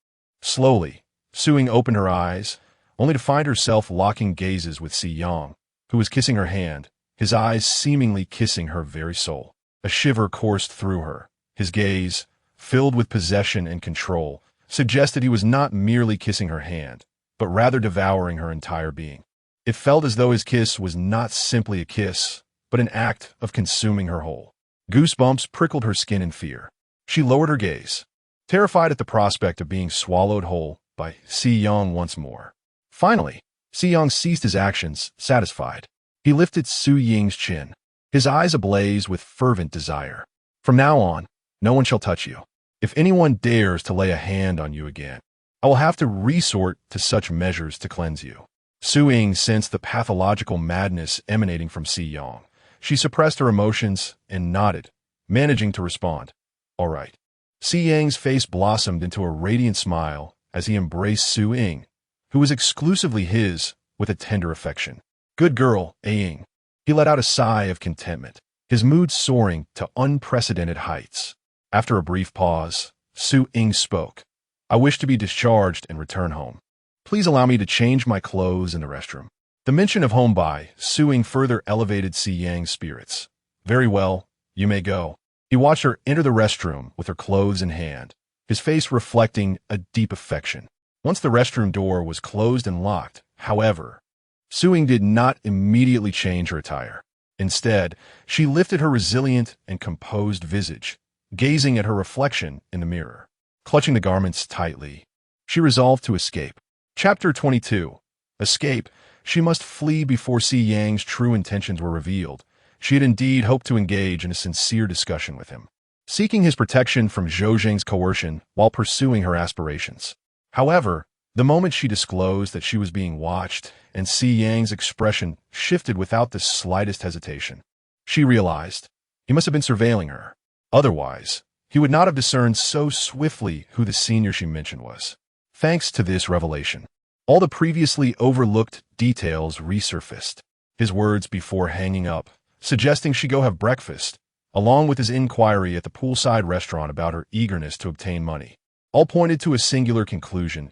Slowly, Su Ying opened her eyes, only to find herself locking gazes with Si Yang, who was kissing her hand, his eyes seemingly kissing her very soul. A shiver coursed through her, his gaze, filled with possession and control, suggested he was not merely kissing her hand, but rather devouring her entire being. It felt as though his kiss was not simply a kiss, but an act of consuming her whole. Goosebumps prickled her skin in fear. She lowered her gaze, terrified at the prospect of being swallowed whole by Si-young once more. Finally, Si-young ceased his actions, satisfied. He lifted Su-ying's chin, his eyes ablaze with fervent desire. From now on, no one shall touch you. If anyone dares to lay a hand on you again, I will have to resort to such measures to cleanse you. Su-ying sensed the pathological madness emanating from Si-young. She suppressed her emotions and nodded, managing to respond. All right. Si-yang's face blossomed into a radiant smile as he embraced Su-ying, who was exclusively his, with a tender affection. Good girl, A-ying. He let out a sigh of contentment, his mood soaring to unprecedented heights. After a brief pause, Su-ying spoke. I wish to be discharged and return home. Please allow me to change my clothes in the restroom. The mention of home by Su-ying further elevated Si-yang's spirits. Very well, you may go. He watched her enter the restroom with her clothes in hand, his face reflecting a deep affection. Once the restroom door was closed and locked, however, Su-ying did not immediately change her attire. Instead, she lifted her resilient and composed visage, gazing at her reflection in the mirror. Clutching the garments tightly, she resolved to escape. Chapter 22. Escape. She must flee before Si-yang's true intentions were revealed. She had indeed hoped to engage in a sincere discussion with him, seeking his protection from Zhou Zheng's coercion while pursuing her aspirations. However, the moment she disclosed that she was being watched and Si-yang's expression shifted without the slightest hesitation, she realized he must have been surveilling her. Otherwise, he would not have discerned so swiftly who the senior she mentioned was. Thanks to this revelation, all the previously overlooked details resurfaced. His words before hanging up, suggesting she go have breakfast, along with his inquiry at the poolside restaurant about her eagerness to obtain money, all pointed to a singular conclusion.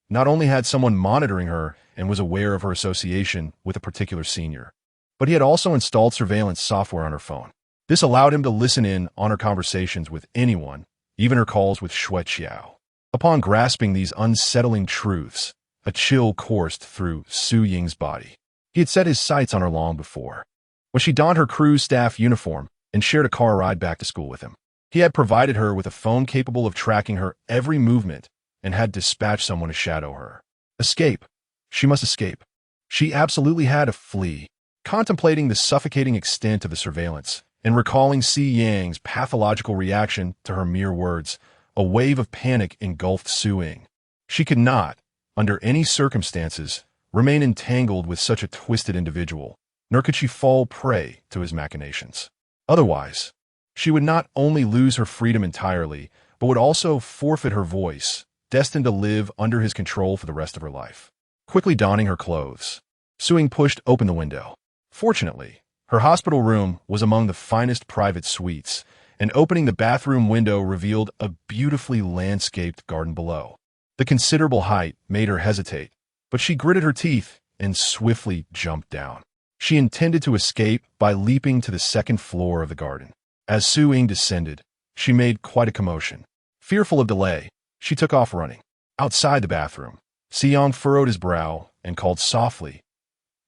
Not only had someone monitoring her and was aware of her association with a particular senior, but he had also installed surveillance software on her phone. This allowed him to listen in on her conversations with anyone, even her calls with Xue Qiao. Upon grasping these unsettling truths, a chill coursed through Su-ying's body. He had set his sights on her long before, when she donned her crew's staff uniform and shared a car ride back to school with him. He had provided her with a phone capable of tracking her every movement and had dispatched someone to shadow her. Escape. She must escape. She absolutely had to flee. Contemplating the suffocating extent of the surveillance and recalling Si-yang's pathological reaction to her mere words, a wave of panic engulfed Su-ying. She could not, under any circumstances, remain entangled with such a twisted individual, nor could she fall prey to his machinations. Otherwise, she would not only lose her freedom entirely, but would also forfeit her voice, destined to live under his control for the rest of her life. Quickly donning her clothes, Su-ying pushed open the window. Fortunately, her hospital room was among the finest private suites, and opening the bathroom window revealed a beautifully landscaped garden below. The considerable height made her hesitate, but she gritted her teeth and swiftly jumped down. She intended to escape by leaping to the second floor of the garden. As Su-ying descended, she made quite a commotion. Fearful of delay, she took off running. Outside the bathroom, Si-yong furrowed his brow and called softly,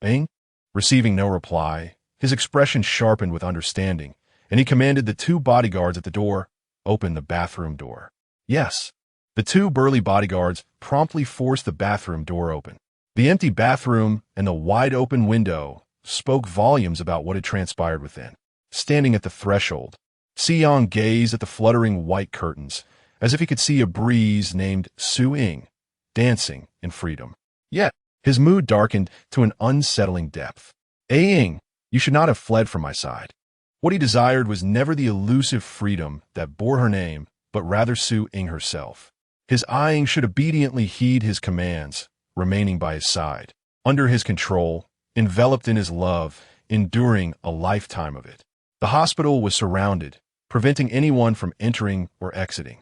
"Ing?" Receiving no reply, his expression sharpened with understanding, and he commanded the two bodyguards at the door, "Open the bathroom door." Yes. The two burly bodyguards promptly forced the bathroom door open. The empty bathroom and the wide-open window spoke volumes about what had transpired within. Standing at the threshold, Si-yong gazed at the fluttering white curtains, as if he could see a breeze named Su-ying, dancing in freedom. Yet, his mood darkened to an unsettling depth. A-ying, you should not have fled from my side. What he desired was never the elusive freedom that bore her name, but rather Su-ying herself. His eyeing should obediently heed his commands, remaining by his side, under his control, enveloped in his love, enduring a lifetime of it. The hospital was surrounded, preventing anyone from entering or exiting.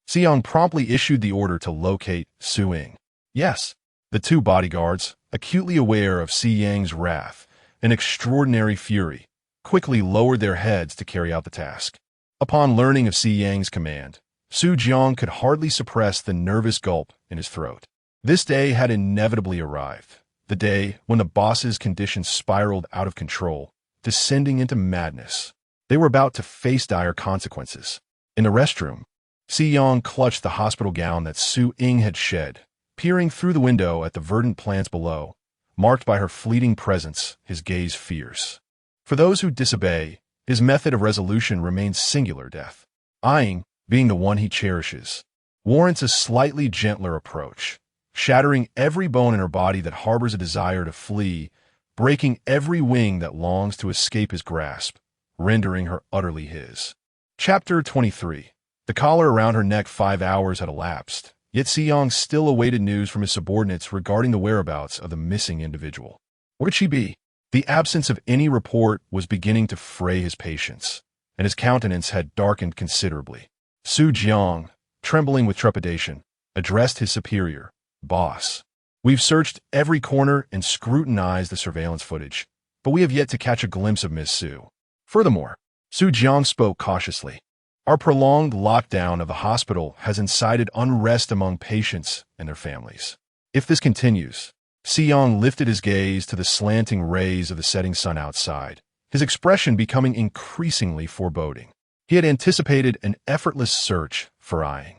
Si-yong promptly issued the order to locate Su-ying. Yes, the two bodyguards, acutely aware of Si-yang's wrath and extraordinary fury, quickly lowered their heads to carry out the task. Upon learning of Si Yang's command, Su Jiang could hardly suppress the nervous gulp in his throat. This day had inevitably arrived, the day when the boss's condition spiraled out of control, descending into madness. They were about to face dire consequences. In the restroom, Si Yang clutched the hospital gown that Su Ying had shed, peering through the window at the verdant plants below. Marked by her fleeting presence, his gaze fierce. For those who disobey, his method of resolution remains singular death. Eyeing, being the one he cherishes, warrants a slightly gentler approach, shattering every bone in her body that harbors a desire to flee, breaking every wing that longs to escape his grasp, rendering her utterly his. Chapter 23. The collar around her neck. 5 hours had elapsed, yet Si Yang still awaited news from his subordinates regarding the whereabouts of the missing individual. Where'd she be? The absence of any report was beginning to fray his patience, and his countenance had darkened considerably. Su Jiang, trembling with trepidation, addressed his superior, "Boss, we've searched every corner and scrutinized the surveillance footage, but we have yet to catch a glimpse of Miss Su. Furthermore," Su Jiang spoke cautiously, "our prolonged lockdown of the hospital has incited unrest among patients and their families. If this continues..." Si Yang lifted his gaze to the slanting rays of the setting sun outside, his expression becoming increasingly foreboding. He had anticipated an effortless search for Eyeing,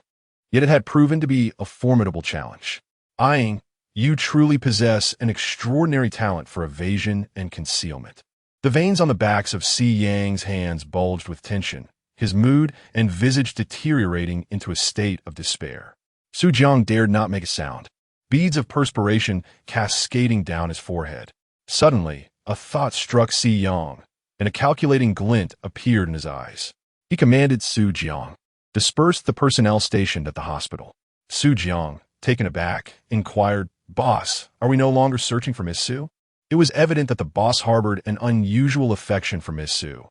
yet it had proven to be a formidable challenge. "Eyeing, you truly possess an extraordinary talent for evasion and concealment." The veins on the backs of Si Yang's hands bulged with tension, his mood and visage deteriorating into a state of despair. Su Jiang dared not make a sound, beads of perspiration cascading down his forehead. Suddenly, a thought struck Si Yang, and a calculating glint appeared in his eyes. He commanded Su Jiang, "Disperse the personnel stationed at the hospital." Su Jiang, taken aback, inquired, "Boss, are we no longer searching for Miss Su?" It was evident that the boss harbored an unusual affection for Miss Su.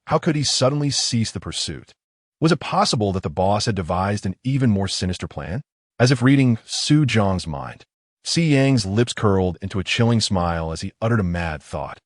How could he suddenly cease the pursuit? Was it possible that the boss had devised an even more sinister plan? As if reading Su Jiang's mind, Si Yang's lips curled into a chilling smile as he uttered a mad thought.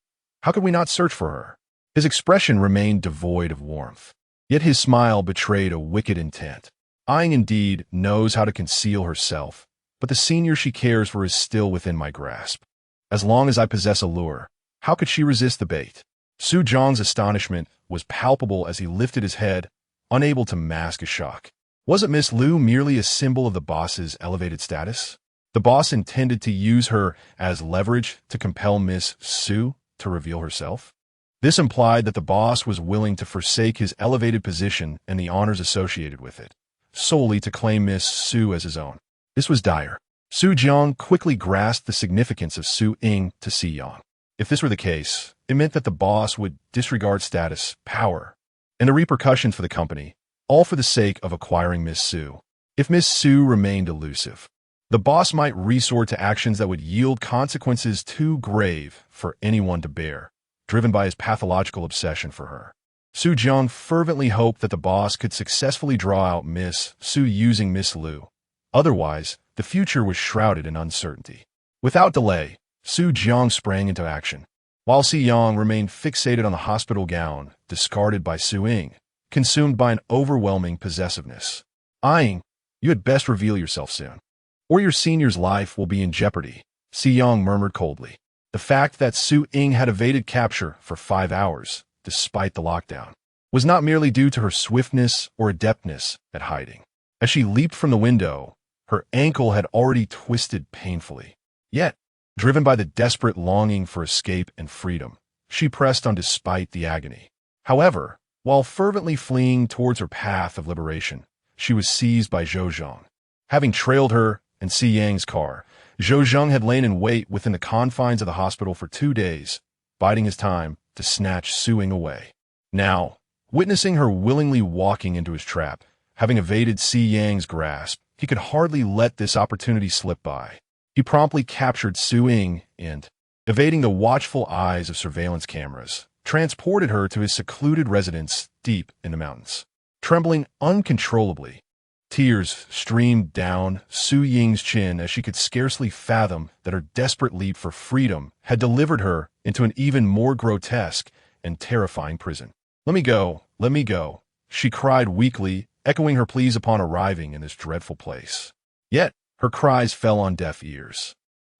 How could we not search for her? His expression remained devoid of warmth, yet his smile betrayed a wicked intent. Eyeing indeed knows how to conceal herself, but the senior she cares for is still within my grasp. As long as I possess a lure, how could she resist the bait? Su Jiang's astonishment was palpable as he lifted his head, unable to mask a shock. Wasn't Miss Lu merely a symbol of the boss's elevated status? The boss intended to use her as leverage to compel Miss Su to reveal herself? This implied that the boss was willing to forsake his elevated position and the honors associated with it, solely to claim Miss Su as his own. This was dire. Su Jiang quickly grasped the significance of Su Ying to Si Yang. If this were the case, it meant that the boss would disregard status, power, and the repercussions for the company, all for the sake of acquiring Miss Su. If Miss Su remained elusive, the boss might resort to actions that would yield consequences too grave for anyone to bear, driven by his pathological obsession for her. Su Jiang fervently hoped that the boss could successfully draw out Miss Su using Miss Lu. Otherwise, the future was shrouded in uncertainty. Without delay, Su Jiang sprang into action. While Si Yang remained fixated on the hospital gown discarded by Su Ying, consumed by an overwhelming possessiveness. "Eyeing, you had best reveal yourself soon, or your senior's life will be in jeopardy," Si Yang murmured coldly. The fact that Su Ying had evaded capture for 5 hours, despite the lockdown, was not merely due to her swiftness or adeptness at hiding. As she leaped from the window, her ankle had already twisted painfully. Yet, driven by the desperate longing for escape and freedom, she pressed on despite the agony. However, while fervently fleeing towards her path of liberation, she was seized by Zhou Zhang. Having trailed her and Si Yang's car, Zhou Zhang had lain in wait within the confines of the hospital for 2 days, biding his time to snatch Su Ying away. Now, witnessing her willingly walking into his trap, having evaded Si Yang's grasp, he could hardly let this opportunity slip by. He promptly captured Su Ying and, evading the watchful eyes of surveillance cameras, transported her to his secluded residence deep in the mountains. Trembling uncontrollably, tears streamed down Su Ying's chin as she could scarcely fathom that her desperate leap for freedom had delivered her into an even more grotesque and terrifying prison. Let me go, she cried weakly, echoing her pleas upon arriving in this dreadful place. Yet, her cries fell on deaf ears.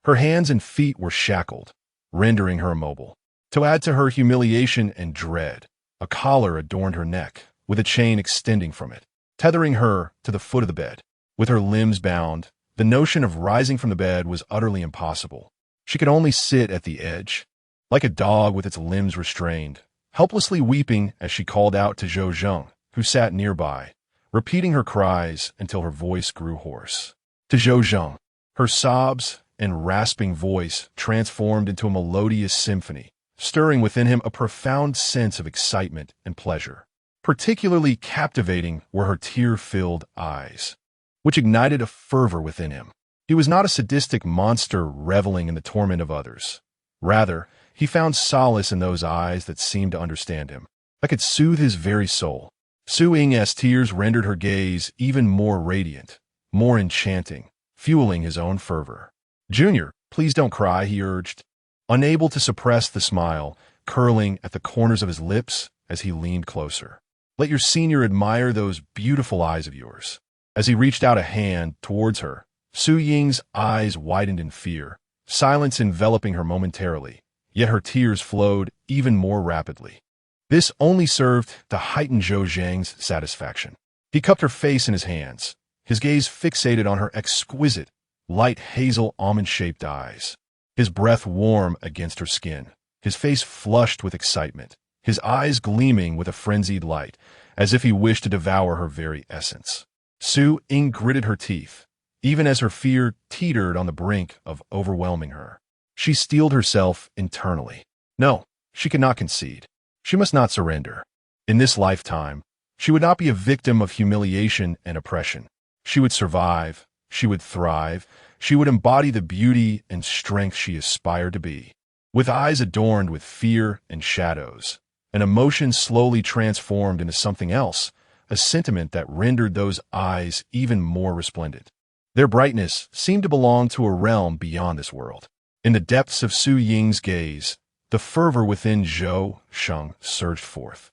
Her hands and feet were shackled, rendering her immobile. To add to her humiliation and dread, a collar adorned her neck, with a chain extending from it, tethering her to the foot of the bed. With her limbs bound, the notion of rising from the bed was utterly impossible. She could only sit at the edge, like a dog with its limbs restrained, helplessly weeping as she called out to Zhou Zheng, who sat nearby, repeating her cries until her voice grew hoarse. To Zhou Zheng, her sobs and rasping voice transformed into a melodious symphony, stirring within him a profound sense of excitement and pleasure. Particularly captivating were her tear-filled eyes, which ignited a fervor within him. He was not a sadistic monster reveling in the torment of others. Rather, he found solace in those eyes that seemed to understand him, that could soothe his very soul. Su Ying's tears rendered her gaze even more radiant, more enchanting, fueling his own fervor. "Junior, please don't cry," he urged, unable to suppress the smile curling at the corners of his lips as he leaned closer. "Let your senior admire those beautiful eyes of yours." As he reached out a hand towards her, Su Ying's eyes widened in fear, silence enveloping her momentarily, yet her tears flowed even more rapidly. This only served to heighten Zhou Zhang's satisfaction. He cupped her face in his hands, his gaze fixated on her exquisite, light hazel almond-shaped eyes. His breath warm against her skin, his face flushed with excitement, his eyes gleaming with a frenzied light, as if he wished to devour her very essence. Su Ying gritted her teeth, even as her fear teetered on the brink of overwhelming her. She steeled herself internally. No, she could not concede. She must not surrender. In this lifetime, she would not be a victim of humiliation and oppression. She would survive, she would thrive, she would embody the beauty and strength she aspired to be. With eyes adorned with fear and shadows, an emotion slowly transformed into something else, a sentiment that rendered those eyes even more resplendent. Their brightness seemed to belong to a realm beyond this world. In the depths of Su Ying's gaze, the fervor within Zhou Zheng surged forth,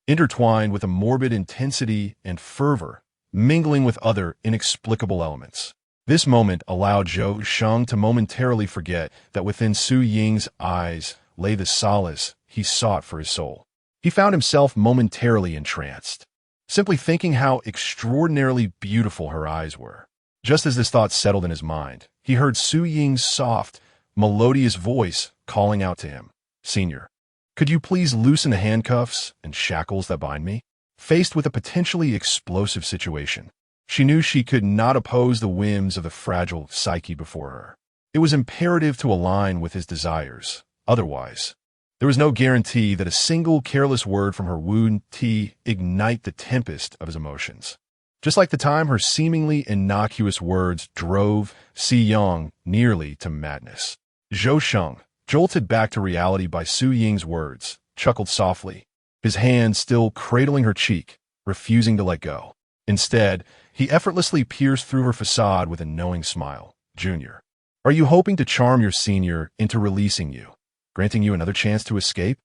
intertwined with a morbid intensity and fervor, mingling with other inexplicable elements. This moment allowed Zhou Zheng to momentarily forget that within Su Ying's eyes lay the solace he sought for his soul. He found himself momentarily entranced, simply thinking how extraordinarily beautiful her eyes were. Just as this thought settled in his mind, he heard Su Ying's soft, melodious voice calling out to him, "Senior, could you please loosen the handcuffs and shackles that bind me?" Faced with a potentially explosive situation, she knew she could not oppose the whims of the fragile psyche before her. It was imperative to align with his desires. Otherwise, there was no guarantee that a single careless word from her would ignite the tempest of his emotions. Just like the time her seemingly innocuous words drove Si Yang nearly to madness. Zhou Zheng, jolted back to reality by Su Ying's words, chuckled softly, his hand still cradling her cheek, refusing to let go. Instead, he effortlessly pierced through her facade with a knowing smile. "Junior, are you hoping to charm your senior into releasing you, granting you another chance to escape?"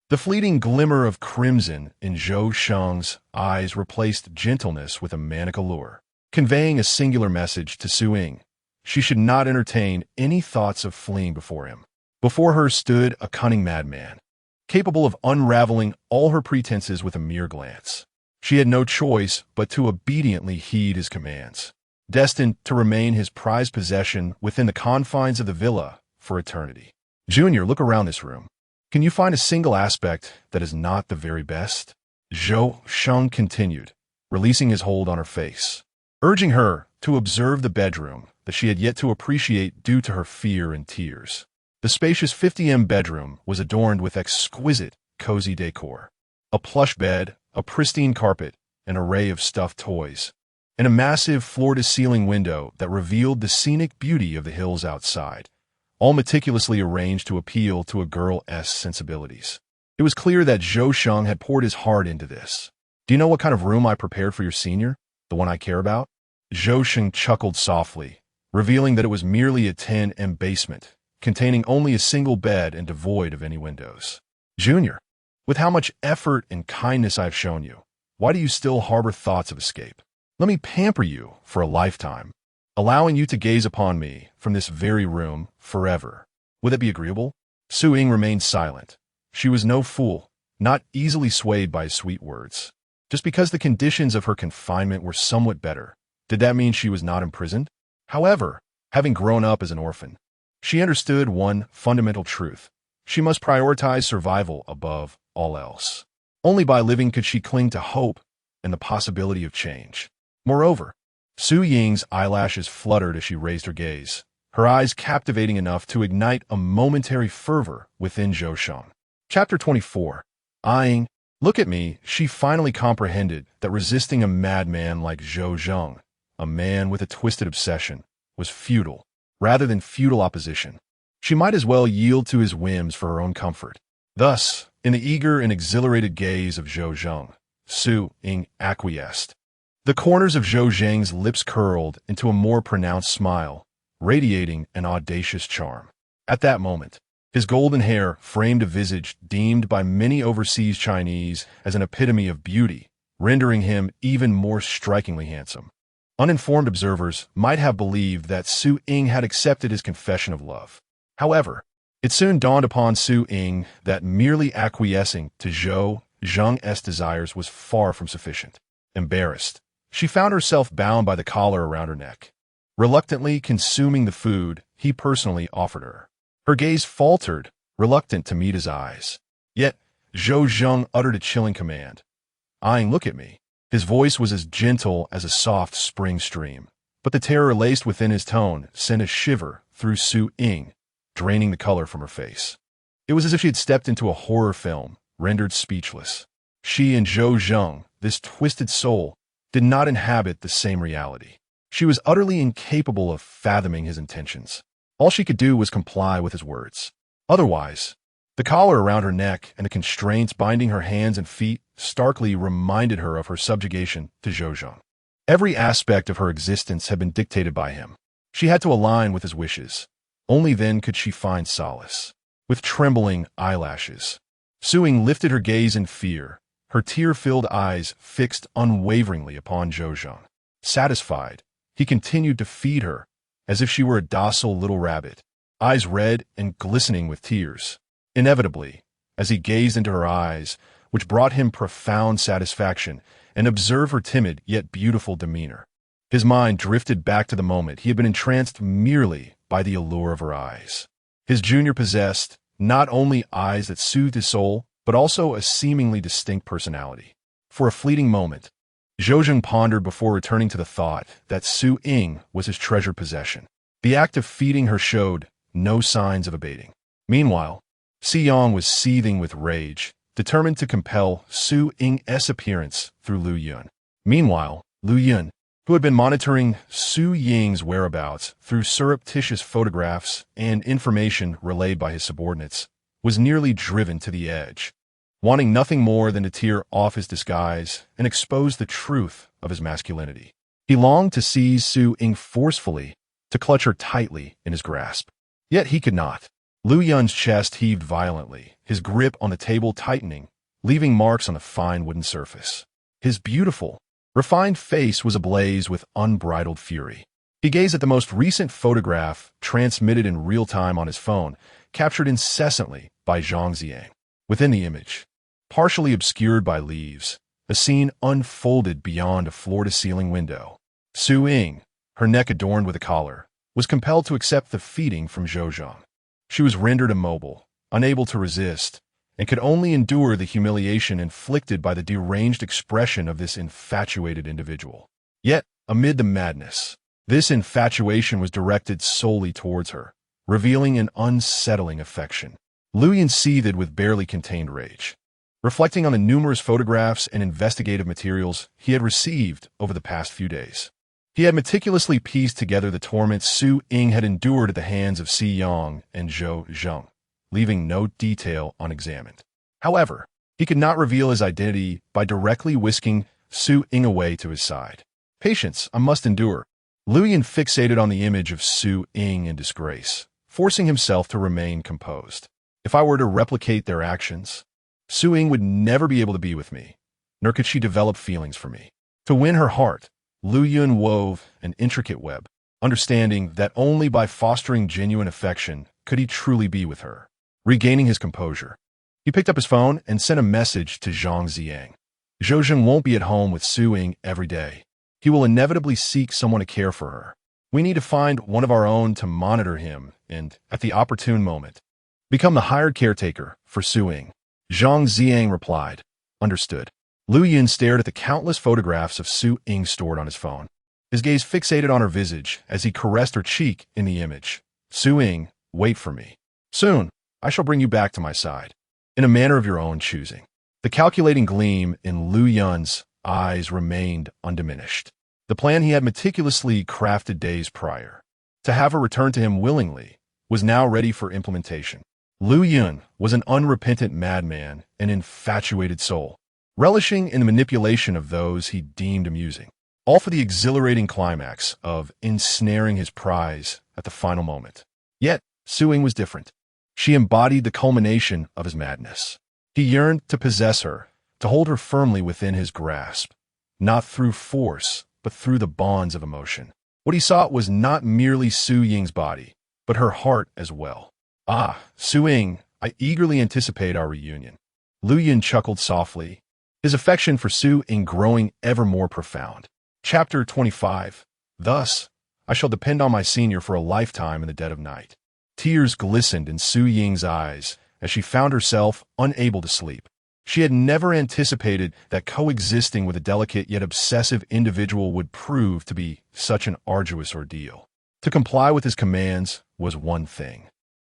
The fleeting glimmer of crimson in Zhou Zheng's eyes replaced gentleness with a manic allure, conveying a singular message to Su Ying. She should not entertain any thoughts of fleeing before him. Before her stood a cunning madman, capable of unraveling all her pretenses with a mere glance. She had no choice but to obediently heed his commands, destined to remain his prized possession within the confines of the villa for eternity. "Junior, look around this room. Can you find a single aspect that is not the very best?" Zhou Zheng continued, releasing his hold on her face, urging her to observe the bedroom that she had yet to appreciate due to her fear and tears. The spacious 50m bedroom was adorned with exquisite, cozy decor. A plush bed, a pristine carpet, an array of stuffed toys, and a massive floor-to-ceiling window that revealed the scenic beauty of the hills outside, all meticulously arranged to appeal to a girl's sensibilities. It was clear that Zhou Zheng had poured his heart into this. "Do you know what kind of room I prepared for your senior? The one I care about?" Zhou Zheng chuckled softly, revealing that it was merely a 10m basement, containing only a single bed and devoid of any windows. "Junior, with how much effort and kindness I have shown you, Why do you still harbor thoughts of escape? Let me pamper you for a lifetime, allowing you to gaze upon me from this very room forever. Would that be agreeable? Su Ying remained silent. She was no fool, not easily swayed by his sweet words. Just because the conditions of her confinement were somewhat better, did that mean she was not imprisoned? However, having grown up as an orphan, she understood one fundamental truth. She must prioritize survival above all else. Only by living could she cling to hope and the possibility of change. Moreover, Su Ying's eyelashes fluttered as she raised her gaze, her eyes captivating enough to ignite a momentary fervor within Zhou Sheng. Chapter 24. Eyeing. Look at me. She finally comprehended that resisting a madman like Zhou Zheng, a man with a twisted obsession, was futile, rather than futile opposition. She might as well yield to his whims for her own comfort. Thus, in the eager and exhilarated gaze of Zhou Zheng, Su Ying acquiesced. The corners of Zhou Zheng's lips curled into a more pronounced smile, radiating an audacious charm. At that moment, his golden hair framed a visage deemed by many overseas Chinese as an epitome of beauty, rendering him even more strikingly handsome. Uninformed observers might have believed that Su Ying had accepted his confession of love. However, it soon dawned upon Su Ying that merely acquiescing to Zhou Zheng's desires was far from sufficient. Embarrassed, she found herself bound by the collar around her neck, reluctantly consuming the food he personally offered her. Her gaze faltered, reluctant to meet his eyes. Yet, Zhou Zheng uttered a chilling command. Eyeing, look at me. His voice was as gentle as a soft spring stream, but the terror laced within his tone sent a shiver through Su Ying, draining the color from her face. It was as if she had stepped into a horror film, rendered speechless. She and Zhou Zheng, this twisted soul, did not inhabit the same reality. She was utterly incapable of fathoming his intentions. All she could do was comply with his words. Otherwise, the collar around her neck and the constraints binding her hands and feet starkly reminded her of her subjugation to Zhou Zheng. Every aspect of her existence had been dictated by him. She had to align with his wishes. Only then could she find solace. With trembling eyelashes, Su Ying lifted her gaze in fear, her tear-filled eyes fixed unwaveringly upon Zhou Zheng. Satisfied, he continued to feed her, as if she were a docile little rabbit, eyes red and glistening with tears. Inevitably, as he gazed into her eyes, which brought him profound satisfaction, and observed her timid yet beautiful demeanor, his mind drifted back to the moment he had been entranced merely by the allure of her eyes. His junior possessed not only eyes that soothed his soul, but also a seemingly distinct personality. For a fleeting moment, Zhou Zheng pondered before returning to the thought that Su Ying was his treasured possession. The act of feeding her showed no signs of abating. Meanwhile, Si Yong was seething with rage, determined to compel Su Ying's appearance through Lu Yun. Meanwhile, Lu Yun, who had been monitoring Su Ying's whereabouts through surreptitious photographs and information relayed by his subordinates, was nearly driven to the edge, wanting nothing more than to tear off his disguise and expose the truth of his masculinity. He longed to seize Su Ying forcefully, to clutch her tightly in his grasp. Yet he could not. Lu Yun's chest heaved violently, his grip on the table tightening, leaving marks on the fine wooden surface. His beautiful, refined face was ablaze with unbridled fury. He gazed at the most recent photograph, transmitted in real time on his phone, captured incessantly by Zhang Ziang. Within the image, partially obscured by leaves, a scene unfolded beyond a floor-to-ceiling window. Su Ying, her neck adorned with a collar, was compelled to accept the feeding from Zhou Zheng. She was rendered immobile, unable to resist, and could only endure the humiliation inflicted by the deranged expression of this infatuated individual. Yet, amid the madness, this infatuation was directed solely towards her, revealing an unsettling affection. Lu Yun seethed with barely contained rage, reflecting on the numerous photographs and investigative materials he had received over the past few days. He had meticulously pieced together the torments Su Ying had endured at the hands of Si Yong and Zhou Zheng, leaving no detail unexamined. However, he could not reveal his identity by directly whisking Su Ying away to his side. Patience, I must endure. Lu Yun fixated on the image of Su Ying in disgrace, forcing himself to remain composed. If I were to replicate their actions, Su Ying would never be able to be with me. nor could she develop feelings for me. To win her heart, Lu Yun wove an intricate web, understanding that only by fostering genuine affection could he truly be with her. Regaining his composure, he picked up his phone and sent a message to Zhang Ziyang. Zhou won't be at home with Su Ying every day. He will inevitably seek someone to care for her. We need to find one of our own to monitor him and, at the opportune moment, become the hired caretaker for Su Ying. Zhang Ziyang replied, "Understood." Lu Yun stared at the countless photographs of Su Ying stored on his phone, his gaze fixated on her visage as he caressed her cheek in the image. "Su Ying, wait for me. Soon, I shall bring you back to my side, in a manner of your own choosing." The calculating gleam in Lu Yun's eyes remained undiminished. The plan he had meticulously crafted days prior, to have her return to him willingly, was now ready for implementation. Lu Yun was an unrepentant madman, an infatuated soul, relishing in the manipulation of those he deemed amusing, all for the exhilarating climax of ensnaring his prize at the final moment. Yet, Su Ying was different. She embodied the culmination of his madness. He yearned to possess her, to hold her firmly within his grasp, not through force, but through the bonds of emotion. What he sought was not merely Su Ying's body, but her heart as well. "Ah, Su Ying, I eagerly anticipate our reunion." Lu Yun chuckled softly, his affection for Su Ying growing ever more profound. Chapter 25. Thus, I shall depend on my senior for a lifetime in the dead of night. Tears glistened in Su Ying's eyes as she found herself unable to sleep. She had never anticipated that coexisting with a delicate yet obsessive individual would prove to be such an arduous ordeal. To comply with his commands was one thing.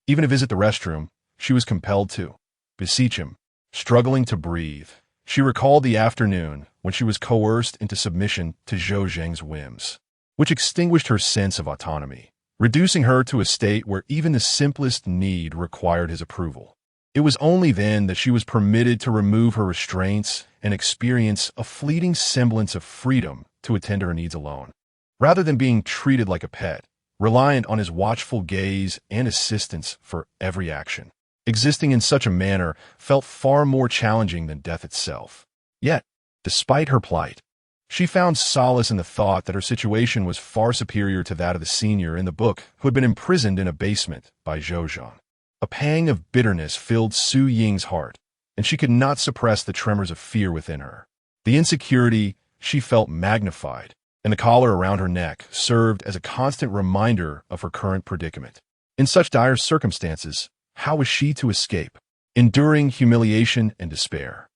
Even to visit the restroom, she was compelled to beseech him. Struggling to breathe, she recalled the afternoon when she was coerced into submission to Zhou Zheng's whims, which extinguished her sense of autonomy, reducing her to a state where even the simplest need required his approval. It was only then that she was permitted to remove her restraints and experience a fleeting semblance of freedom to attend to her needs alone, rather than being treated like a pet, reliant on his watchful gaze and assistance for every action. Existing in such a manner felt far more challenging than death itself. Yet, despite her plight, she found solace in the thought that her situation was far superior to that of the senior in the book who had been imprisoned in a basement by Zhou Zhang. A pang of bitterness filled Su Ying's heart, and she could not suppress the tremors of fear within her. The insecurity she felt magnified, and the collar around her neck served as a constant reminder of her current predicament. In such dire circumstances, how was she to escape? Enduring humiliation and despair,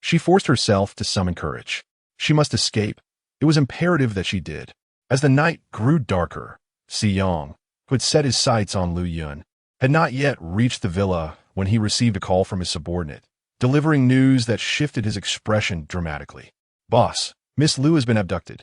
she forced herself to summon courage. She must escape. It was imperative that she did. As the night grew darker, Siyang, who had set his sights on Lu Yun, had not yet reached the villa when he received a call from his subordinate, delivering news that shifted his expression dramatically. "Boss, Miss Lu has been abducted."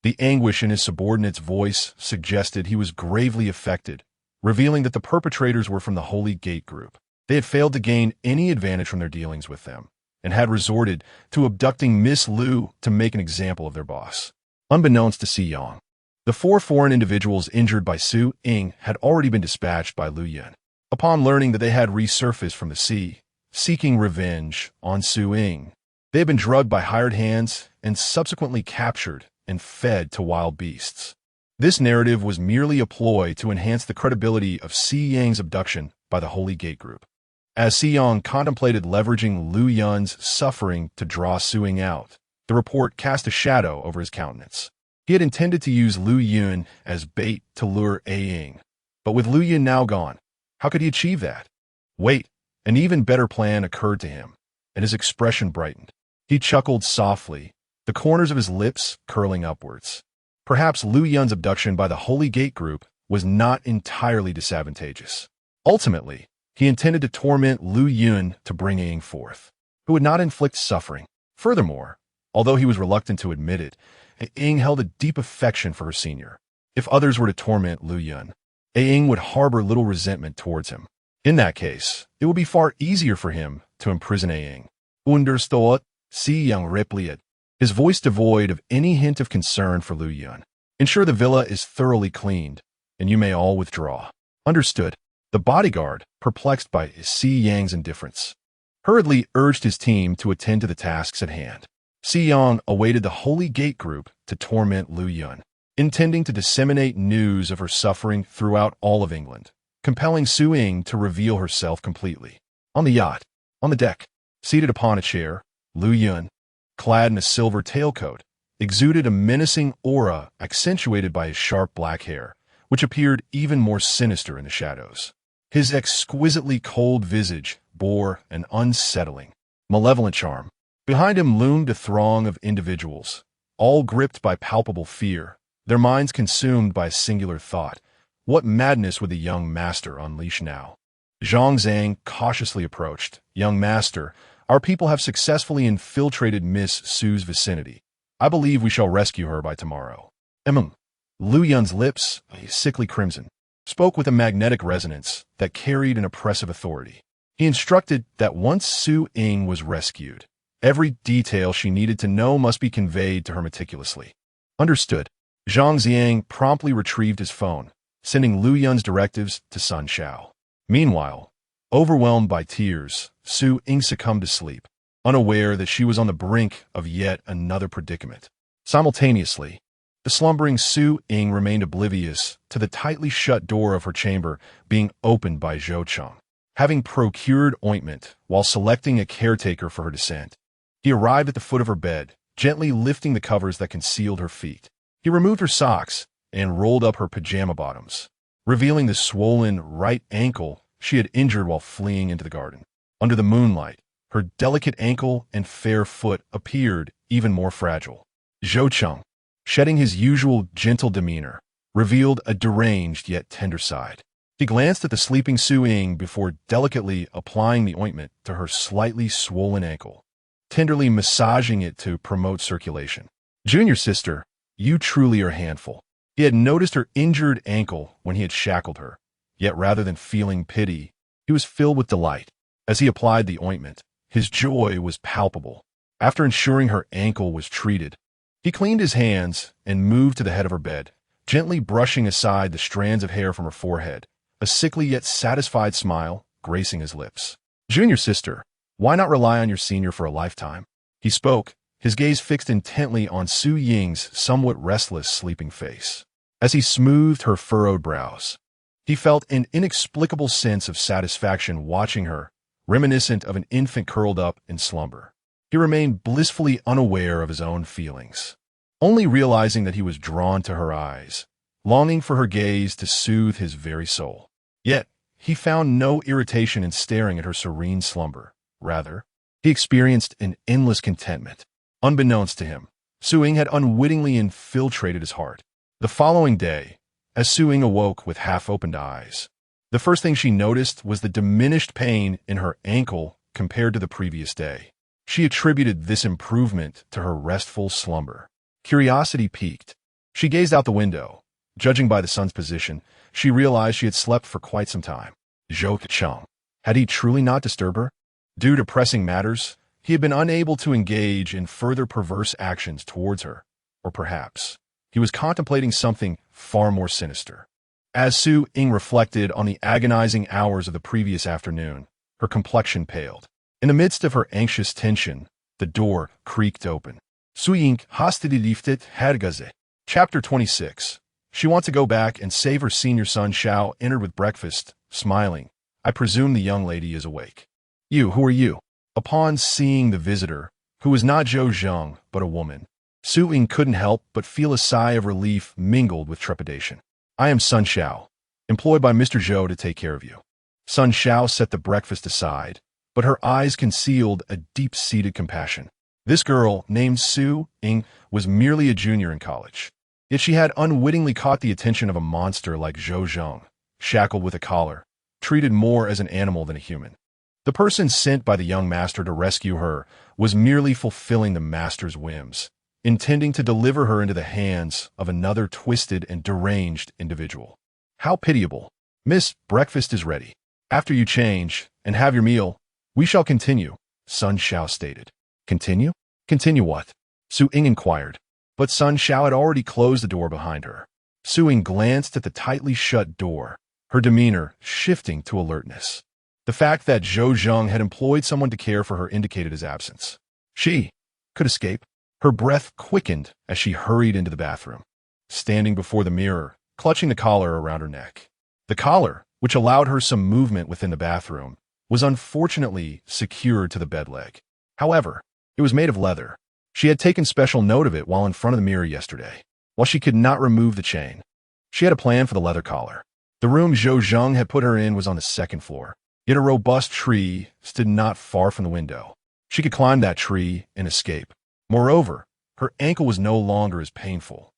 The anguish in his subordinate's voice suggested he was gravely affected, revealing that the perpetrators were from the Holy Gate group. They had failed to gain any advantage from their dealings with them, and had resorted to abducting Miss Lu to make an example of their boss. Unbeknownst to Siyang, the 4 foreign individuals injured by Su Ying had already been dispatched by Lu Yun. Upon learning that they had resurfaced from the sea, seeking revenge on Su Ying, they had been drugged by hired hands and subsequently captured and fed to wild beasts. This narrative was merely a ploy to enhance the credibility of Siyang's abduction by the Holy Gate group. As Siyang contemplated leveraging Lu Yun's suffering to draw Su Ying out, the report cast a shadow over his countenance. He had intended to use Lu Yun as bait to lure A Ying, but with Lu Yun now gone, how could he achieve that? Wait, an even better plan occurred to him, and his expression brightened. He chuckled softly, the corners of his lips curling upwards. Perhaps Lu Yun's abduction by the Holy Gate group was not entirely disadvantageous. Ultimately, he intended to torment Lu Yun to bring A Ying forth, who would not inflict suffering. Furthermore, although he was reluctant to admit it, A Ying held a deep affection for her senior. If others were to torment Lu Yun, A Ying would harbor little resentment towards him. In that case, it would be far easier for him to imprison A Ying. "Understood," Siyang replied, his voice devoid of any hint of concern for Lu Yun. "Ensure the villa is thoroughly cleaned, and you may all withdraw." "Understood." The bodyguard, perplexed by Siyang's indifference, hurriedly urged his team to attend to the tasks at hand. Si Yang awaited the Holy Gate group to torment Lu Yun, intending to disseminate news of her suffering throughout all of England, compelling Su Ying to reveal herself completely. On the yacht, on the deck, seated upon a chair, Lu Yun, clad in a silver tailcoat, exuded a menacing aura accentuated by his sharp black hair, which appeared even more sinister in the shadows. His exquisitely cold visage bore an unsettling, malevolent charm. Behind him loomed a throng of individuals, all gripped by palpable fear, their minds consumed by a singular thought. What madness would the young master unleash now? Zhang Zhang cautiously approached. Young master, our people have successfully infiltrated Miss Su's vicinity. I believe we shall rescue her by tomorrow. Lu Yun's lips, a sickly crimson, spoke with a magnetic resonance that carried an oppressive authority. He instructed that once Su Ying was rescued, every detail she needed to know must be conveyed to her meticulously. Understood. Zhang Ziang promptly retrieved his phone, sending Lu Yun's directives to Sun Xiao. Meanwhile, overwhelmed by tears, Su Ying succumbed to sleep, unaware that she was on the brink of yet another predicament. Simultaneously, the slumbering Su Ying remained oblivious to the tightly shut door of her chamber being opened by Zhou Cheng. Having procured ointment while selecting a caretaker for her descent, he arrived at the foot of her bed, gently lifting the covers that concealed her feet. He removed her socks and rolled up her pajama bottoms, revealing the swollen right ankle she had injured while fleeing into the garden. Under the moonlight, her delicate ankle and fair foot appeared even more fragile. Zhou Cheng, shedding his usual gentle demeanor, revealed a deranged yet tender side. He glanced at the sleeping Su Ying before delicately applying the ointment to her slightly swollen ankle, tenderly massaging it to promote circulation. Junior sister, you truly are a handful. He had noticed her injured ankle when he had shackled her, yet rather than feeling pity, he was filled with delight. As he applied the ointment, his joy was palpable. After ensuring her ankle was treated, he cleaned his hands and moved to the head of her bed, gently brushing aside the strands of hair from her forehead, a sickly yet satisfied smile gracing his lips. Junior sister, why not rely on your senior for a lifetime? He spoke, his gaze fixed intently on Su Ying's somewhat restless sleeping face. As he smoothed her furrowed brows, he felt an inexplicable sense of satisfaction watching her, reminiscent of an infant curled up in slumber. He remained blissfully unaware of his own feelings, only realizing that he was drawn to her eyes, longing for her gaze to soothe his very soul. Yet, he found no irritation in staring at her serene slumber. Rather, he experienced an endless contentment. Unbeknownst to him, Su Ying had unwittingly infiltrated his heart. The following day, as Su Ying awoke with half-opened eyes, the first thing she noticed was the diminished pain in her ankle compared to the previous day. She attributed this improvement to her restful slumber. Curiosity piqued. She gazed out the window. Judging by the sun's position, she realized she had slept for quite some time. Zhou Cheng. Had he truly not disturbed her? Due to pressing matters, he had been unable to engage in further perverse actions towards her. Or perhaps, he was contemplating something far more sinister. As Su Ying reflected on the agonizing hours of the previous afternoon, her complexion paled. In the midst of her anxious tension, the door creaked open. Su Ying hastigt liftet hergaze. Chapter 26. She wants to go back and save her senior son. Xiao entered with breakfast, smiling. I presume the young lady is awake. You, who are you? Upon seeing the visitor, who was not Zhou Zheng, but a woman, Su Ying couldn't help but feel a sigh of relief mingled with trepidation. I am Sun Xiao, employed by Mr. Zhou to take care of you. Sun Xiao set the breakfast aside, but her eyes concealed a deep-seated compassion. This girl, named Su Ying, was merely a junior in college. Yet she had unwittingly caught the attention of a monster like Zhou Zheng, shackled with a collar, treated more as an animal than a human. The person sent by the young master to rescue her was merely fulfilling the master's whims, intending to deliver her into the hands of another twisted and deranged individual. How pitiable. Miss, breakfast is ready. After you change and have your meal, we shall continue, Sun Xiao stated. Continue? Continue what? Su Ying inquired. But Sun Xiao had already closed the door behind her. Su Ying glanced at the tightly shut door, her demeanor shifting to alertness. The fact that Zhou Zheng had employed someone to care for her indicated his absence. She could escape. Her breath quickened as she hurried into the bathroom, standing before the mirror, clutching the collar around her neck. The collar, which allowed her some movement within the bathroom, was unfortunately secured to the bed leg. However, it was made of leather. She had taken special note of it while in front of the mirror yesterday. While she could not remove the chain, she had a plan for the leather collar. The room Zhou Zheng had put her in was on the second floor, yet a robust tree stood not far from the window. She could climb that tree and escape. Moreover, her ankle was no longer as painful.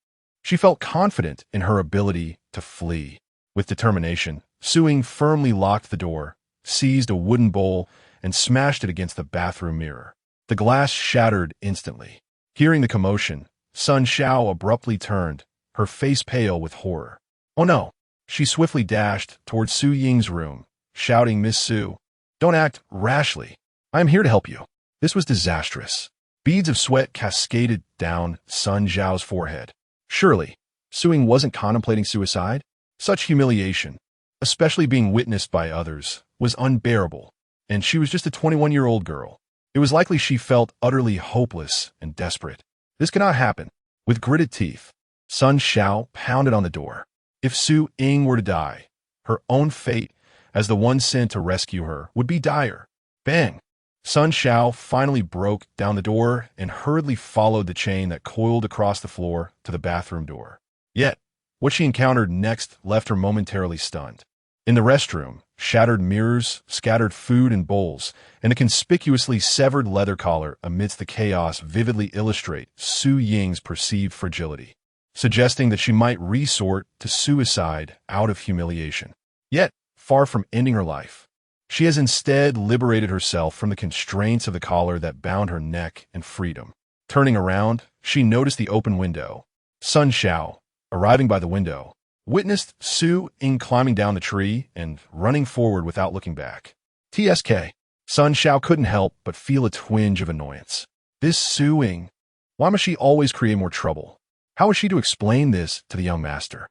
She felt confident in her ability to flee. With determination, Su Ying firmly locked the door, seized a wooden bowl, and smashed it against the bathroom mirror. The glass shattered instantly. Hearing the commotion, Sun Xiao abruptly turned, her face pale with horror. Oh no! She swiftly dashed towards Su Ying's room, shouting, "Miss Su, don't act rashly. I am here to help you." This was disastrous. Beads of sweat cascaded down Sun Xiao's forehead. Surely, Su Ying wasn't contemplating suicide? Such humiliation, especially being witnessed by others, was unbearable, and she was just a 21-year-old girl. It was likely she felt utterly hopeless and desperate. This cannot happen. With gritted teeth, Sun Xiao pounded on the door. If Su Ying were to die, her own fate, as the one sent to rescue her, would be dire. Bang! Sun Xiao finally broke down the door and hurriedly followed the chain that coiled across the floor to the bathroom door. Yet, what she encountered next left her momentarily stunned. In the restroom, shattered mirrors, scattered food and bowls, and a conspicuously severed leather collar amidst the chaos vividly illustrate Su Ying's perceived fragility, suggesting that she might resort to suicide out of humiliation. Yet, far from ending her life, she has instead liberated herself from the constraints of the collar that bound her neck and freedom. Turning around, she noticed the open window. Sun Xiao, arriving by the window, witnessed Su Ying climbing down the tree and running forward without looking back. TSK. Sun Xiao couldn't help but feel a twinge of annoyance. This Su Ying, why must she always create more trouble? How was she to explain this to the young master?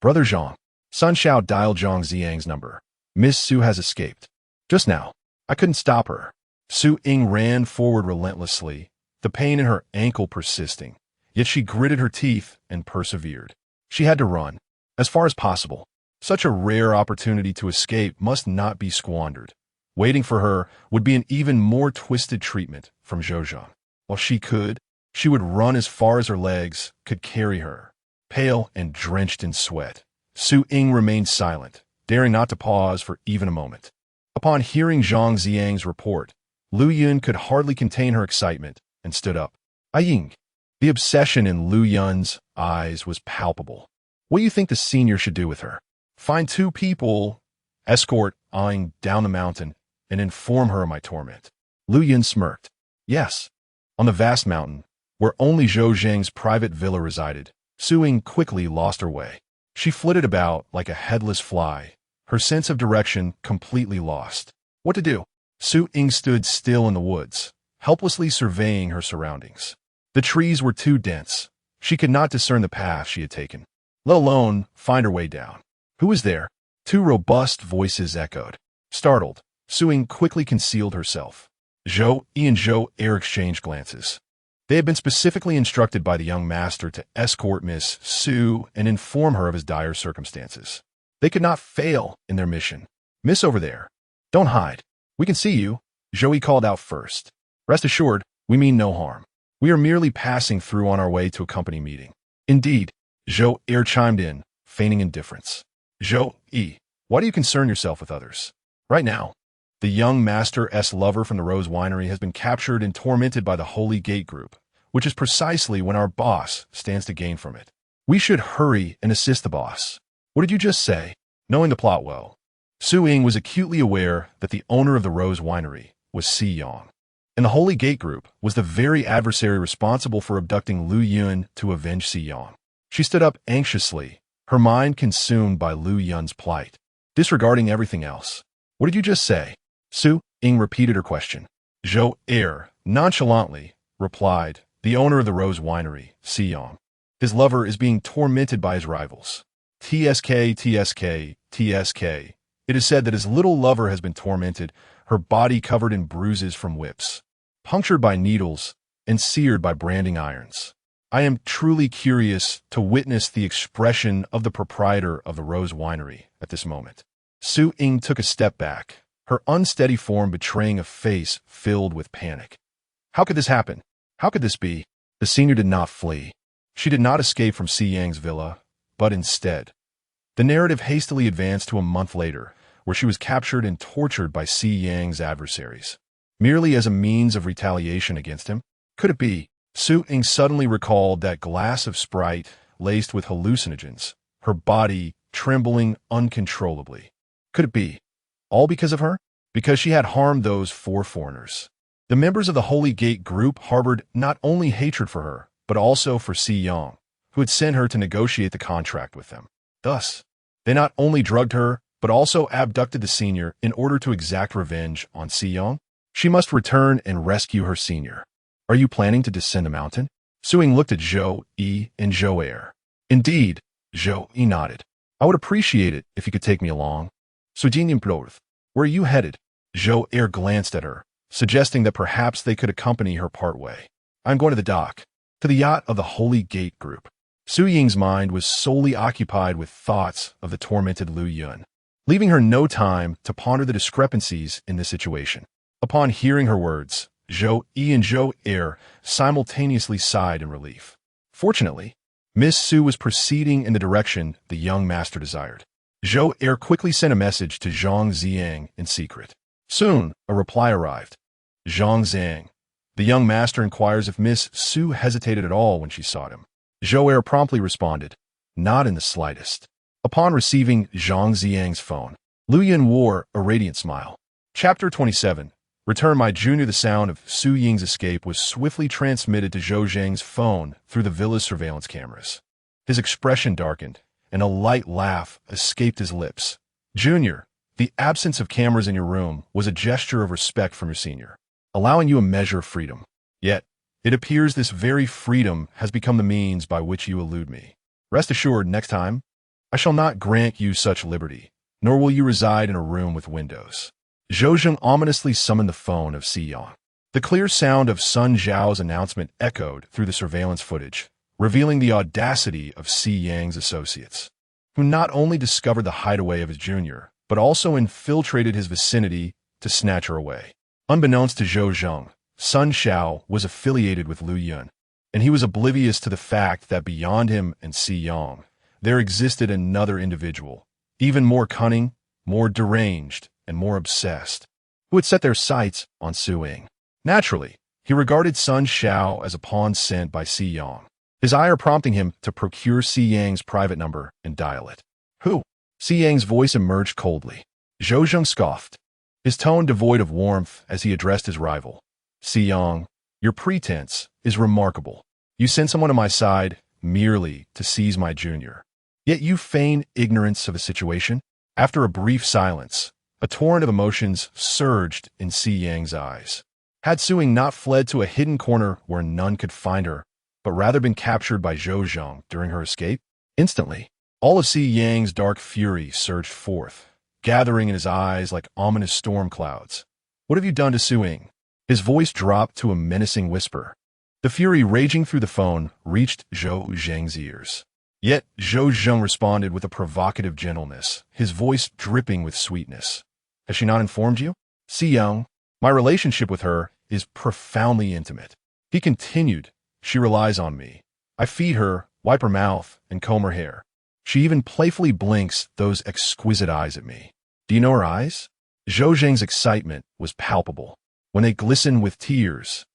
Brother Zhang. Sun Xiao dialed Zhang Ziang's number. Miss Su has escaped. Just now, I couldn't stop her. Su Ying ran forward relentlessly, the pain in her ankle persisting. Yet she gritted her teeth and persevered. She had to run, as far as possible. Such a rare opportunity to escape must not be squandered. Waiting for her would be an even more twisted treatment from Zhou Zhang. While she would run as far as her legs could carry her. Pale and drenched in sweat, Su Ying remained silent, daring not to pause for even a moment. Upon hearing Zhang Ziang's report, Lu Yun could hardly contain her excitement and stood up. Ying. The obsession in Lu Yun's eyes was palpable. What do you think the senior should do with her? Find 2 people, escort Ying down the mountain, and inform her of my torment. Lu Yun smirked. Yes. On the vast mountain, where only Zhou Zheng's private villa resided, Su Ying quickly lost her way. She flitted about like a headless fly, her sense of direction completely lost. What to do? Su Ying stood still in the woods, helplessly surveying her surroundings. The trees were too dense. She could not discern the path she had taken, let alone find her way down. Who was there? 2 robust voices echoed. Startled, Su Ying quickly concealed herself. Zhou Yi and Zhou Er exchanged glances. They had been specifically instructed by the young master to escort Miss Su and inform her of his dire circumstances. They could not fail in their mission. Miss over there, don't hide. We can see you, Zhou Yi called out first. Rest assured, we mean no harm. We are merely passing through on our way to a company meeting. Indeed, Zhou Er chimed in, feigning indifference. Zhou Yi, why do you concern yourself with others? Right now, the young master's lover from the Rose Winery has been captured and tormented by the Holy Gate Group, which is precisely when our boss stands to gain from it. We should hurry and assist the boss. What did you just say? Knowing the plot well, Su Ying was acutely aware that the owner of the Rose Winery was Si Yang, and the Holy Gate Group was the very adversary responsible for abducting Lu Yun to avenge Si Yang. She stood up anxiously, her mind consumed by Lu Yun's plight, disregarding everything else. What did you just say? Su Ying repeated her question. Zhou Er nonchalantly replied, the owner of the Rose Winery, Si Yang. His lover is being tormented by his rivals. TSK, TSK, TSK. It is said that his little lover has been tormented, her body covered in bruises from whips, punctured by needles, and seared by branding irons. I am truly curious to witness the expression of the proprietor of the Rose Winery at this moment. Su Ying took a step back, her unsteady form betraying a face filled with panic. How could this happen? How could this be? The senior did not flee. She did not escape from Si Yang's villa, but instead. The narrative hastily advanced to a month later, where she was captured and tortured by Si Yang's adversaries. Merely as a means of retaliation against him? Could it be? Su Ying suddenly recalled that glass of Sprite laced with hallucinogens, her body trembling uncontrollably. Could it be? All because of her? Because she had harmed those 4 foreigners. The members of the Holy Gate group harbored not only hatred for her, but also for Si Yang, who had sent her to negotiate the contract with them. Thus, they not only drugged her, but also abducted the senior in order to exact revenge on Si Yang. She must return and rescue her senior. Are you planning to descend a mountain? Su Ying looked at Zhou Yi and Zhou Er. Indeed, Zhou Yi nodded. I would appreciate it if you could take me along. Sujin implored. Where are you headed? Zhou Er glanced at her, suggesting that perhaps they could accompany her part way. I'm going to the dock, to the yacht of the Holy Gate group. Su Ying's mind was solely occupied with thoughts of the tormented Lu Yun, leaving her no time to ponder the discrepancies in this situation. Upon hearing her words, Zhou Yi and Zhou Er simultaneously sighed in relief. Fortunately, Miss Su was proceeding in the direction the young master desired. Zhou Er quickly sent a message to Zhang Ziang in secret. Soon, a reply arrived. Zhang Ziang. The young master inquires if Miss Su hesitated at all when she sought him. Zhou Er promptly responded, not in the slightest. Upon receiving Zhang Ziang's phone, Lu Yun wore a radiant smile. Chapter 27. Return My Junior. The sound of Su Ying's escape was swiftly transmitted to Zhou Zhang's phone through the villa's surveillance cameras. His expression darkened, and a light laugh escaped his lips. Junior, the absence of cameras in your room was a gesture of respect from your senior, allowing you a measure of freedom. Yet, it appears this very freedom has become the means by which you elude me. Rest assured, next time, I shall not grant you such liberty, nor will you reside in a room with windows. Zhou Zheng ominously summoned the phone of Si Yang. The clear sound of Sun Zhao's announcement echoed through the surveillance footage, revealing the audacity of Si Yang's associates, who not only discovered the hideaway of his junior, but also infiltrated his vicinity to snatch her away. Unbeknownst to Zhou Zheng, Sun Zhao was affiliated with Lu Yun, and he was oblivious to the fact that beyond him and Si Yang, there existed another individual, even more cunning, more deranged, and more obsessed, who had set their sights on Su Ying. Naturally, he regarded Sun Zhao as a pawn sent by Si Yang, his ire prompting him to procure Si Yang's private number and dial it. Who? Si Yang's voice emerged coldly. Zhou Zheng scoffed, his tone devoid of warmth as he addressed his rival. Si Yang, your pretense is remarkable. You sent someone to my side merely to seize my junior. Yet you feign ignorance of the situation. After a brief silence, a torrent of emotions surged in Si Yang's eyes. Had Su Ying not fled to a hidden corner where none could find her, but rather been captured by Zhou Zheng during her escape? Instantly, all of Si Yang's dark fury surged forth, gathering in his eyes like ominous storm clouds. What have you done to Su Ying? His voice dropped to a menacing whisper. The fury raging through the phone reached Zhou Zheng's ears. Yet Zhou Zheng responded with a provocative gentleness, his voice dripping with sweetness. Has she not informed you? Si Yang, my relationship with her is profoundly intimate. He continued, she relies on me. I feed her, wipe her mouth, and comb her hair. She even playfully blinks those exquisite eyes at me. Do you know her eyes? Zhou Zheng's excitement was palpable. When they glisten with tears,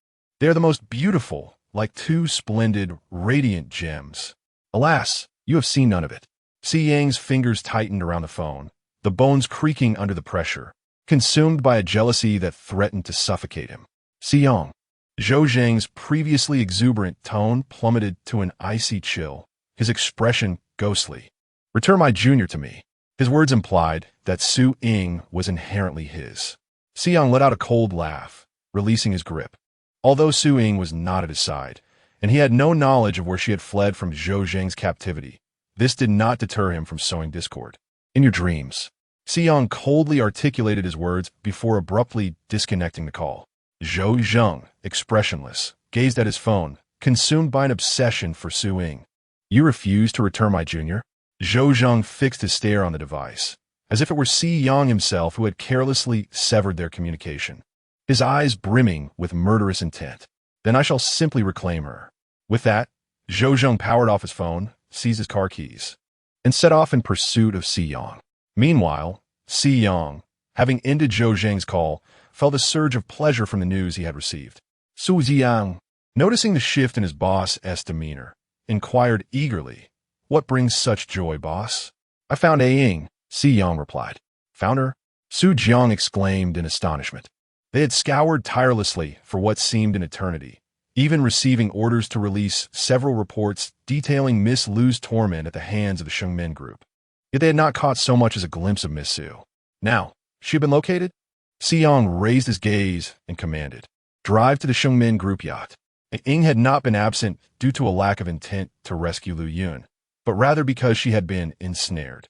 they are the most beautiful, like 2 splendid, radiant gems. Alas, you have seen none of it. Si Yang's fingers tightened around the phone, the bones creaking under the pressure, consumed by a jealousy that threatened to suffocate him. Si Yang. Zhou Zheng's previously exuberant tone plummeted to an icy chill, his expression ghostly. Return my junior to me. His words implied that Su Ying was inherently his. Si Yang let out a cold laugh, releasing his grip. Although Su Ying was not at his side, and he had no knowledge of where she had fled from Zhou Zheng's captivity, this did not deter him from sowing discord. In your dreams. Si Yang coldly articulated his words before abruptly disconnecting the call. Zhou Zheng, expressionless, gazed at his phone, consumed by an obsession for Su Ying. You refuse to return my junior? Zhou Zheng fixed his stare on the device, as if it were Si Yang himself who had carelessly severed their communication, his eyes brimming with murderous intent. Then I shall simply reclaim her. With that, Zhou Zheng powered off his phone, seized his car keys, and set off in pursuit of Si Yang. Meanwhile, Si Yang, having ended Zhou Zheng's call, felt a surge of pleasure from the news he had received. Su Yang, noticing the shift in his boss's demeanor, inquired eagerly, "What brings such joy, boss?" "I found A Ying," Si Yang replied. "Found her?" Su Jiang exclaimed in astonishment. They had scoured tirelessly for what seemed an eternity, even receiving orders to release several reports detailing Miss Lu's torment at the hands of the Shengmen group. Yet they had not caught so much as a glimpse of Miss Su. Now, she had been located? Si Yang raised his gaze and commanded, "Drive to the Shengmen group yacht." Ying had not been absent due to a lack of intent to rescue Lu Yun, but rather because she had been ensnared.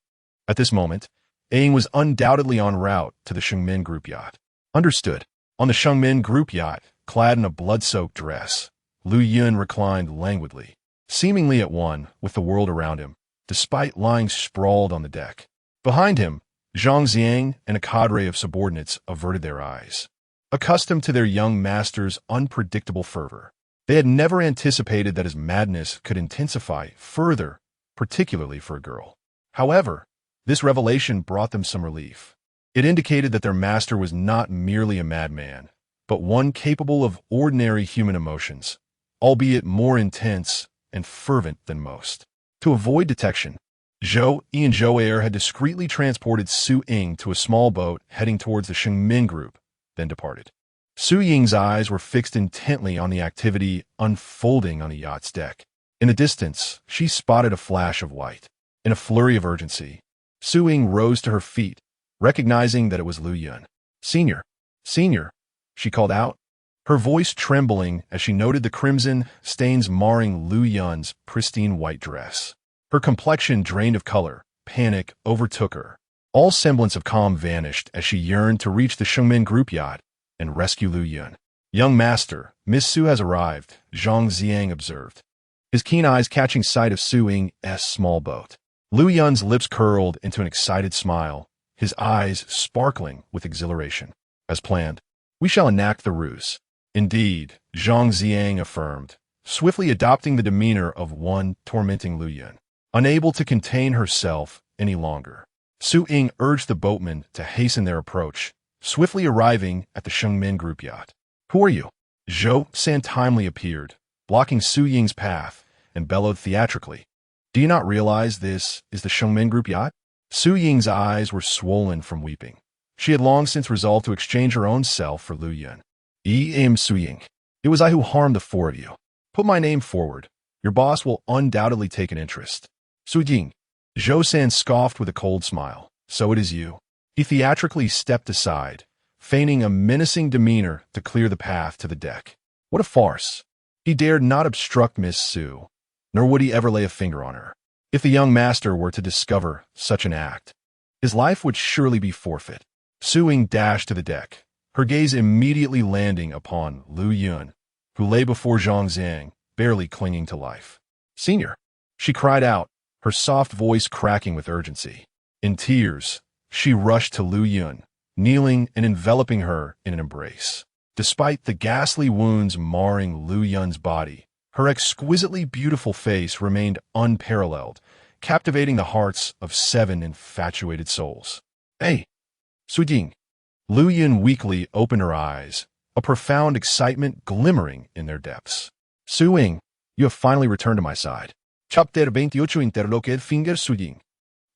At this moment, Ying was undoubtedly en route to the Shengmen group yacht. Understood. On the Shengmen group yacht, clad in a blood-soaked dress, Lu Yun reclined languidly, seemingly at one with the world around him, despite lying sprawled on the deck. Behind him, Zhang Xiang and a cadre of subordinates averted their eyes, accustomed to their young master's unpredictable fervor. They had never anticipated that his madness could intensify further, particularly for a girl. However, this revelation brought them some relief. It indicated that their master was not merely a madman, but one capable of ordinary human emotions, albeit more intense and fervent than most. To avoid detection, Zhou Yi and Zhou Air had discreetly transported Su Ying to a small boat heading towards the Shengmen group, then departed. Su Ying's eyes were fixed intently on the activity unfolding on the yacht's deck. In the distance, she spotted a flash of white. In a flurry of urgency, Su Ying rose to her feet, recognizing that it was Lu Yun. "Senior, senior," she called out, her voice trembling as she noted the crimson stains marring Lu Yun's pristine white dress. Her complexion drained of color, panic overtook her. All semblance of calm vanished as she yearned to reach the Shengmen group yacht and rescue Lu Yun. "Young master, Miss Su has arrived," Zhang Xiang observed, his keen eyes catching sight of Su Ying's small boat. Lu Yun's lips curled into an excited smile, his eyes sparkling with exhilaration. "As planned, we shall enact the ruse." "Indeed," Zhang Xiang affirmed, swiftly adopting the demeanor of one tormenting Lu Yun. Unable to contain herself any longer, Su Ying urged the boatmen to hasten their approach, swiftly arriving at the Shengmen group yacht. "Who are you?" Zhou San timely appeared, blocking Su Ying's path, and bellowed theatrically, "Do you not realize this is the Shengmen group yacht?" Su Ying's eyes were swollen from weeping. She had long since resolved to exchange her own self for Lu Yun. "I am Su Ying. It was I who harmed the four of you. Put my name forward. Your boss will undoubtedly take an interest." "Su Ying." Zhou San scoffed with a cold smile. "So it is you." He theatrically stepped aside, feigning a menacing demeanor to clear the path to the deck. What a farce! He dared not obstruct Miss Su, nor would he ever lay a finger on her. If the young master were to discover such an act, his life would surely be forfeit. Su Ying dashed to the deck, her gaze immediately landing upon Lu Yun, who lay before Zhang Xiang, barely clinging to life. "Senior," she cried out, her soft voice cracking with urgency. In tears, she rushed to Lu Yun, kneeling and enveloping her in an embrace. Despite the ghastly wounds marring Lu Yun's body, her exquisitely beautiful face remained unparalleled, captivating the hearts of 7 infatuated souls. "Hey, Su Ying." Lu Yun weakly opened her eyes, a profound excitement glimmering in their depths. "Su Ying, you have finally returned to my side." Chapter 28 Interloqued Finger Su Ying.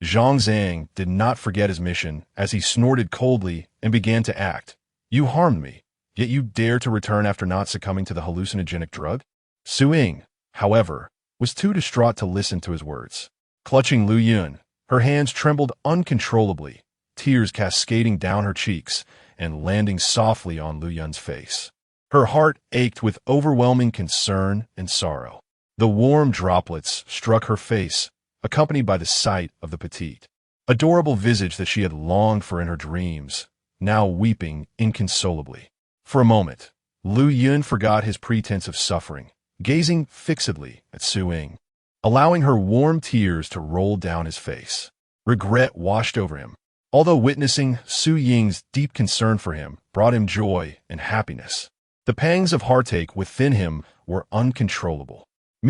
Zhang Zhang did not forget his mission as he snorted coldly and began to act. "You harmed me, yet you dare to return after not succumbing to the hallucinogenic drug?" Su Ying, however, was too distraught to listen to his words. Clutching Lu Yun, her hands trembled uncontrollably, tears cascading down her cheeks and landing softly on Lu Yun's face. Her heart ached with overwhelming concern and sorrow. The warm droplets struck her face, accompanied by the sight of the petite, adorable visage that she had longed for in her dreams, now weeping inconsolably. For a moment, Lu Yun forgot his pretense of suffering, gazing fixedly at Su Ying, allowing her warm tears to roll down his face. Regret washed over him, although witnessing Su Ying's deep concern for him brought him joy and happiness. The pangs of heartache within him were uncontrollable.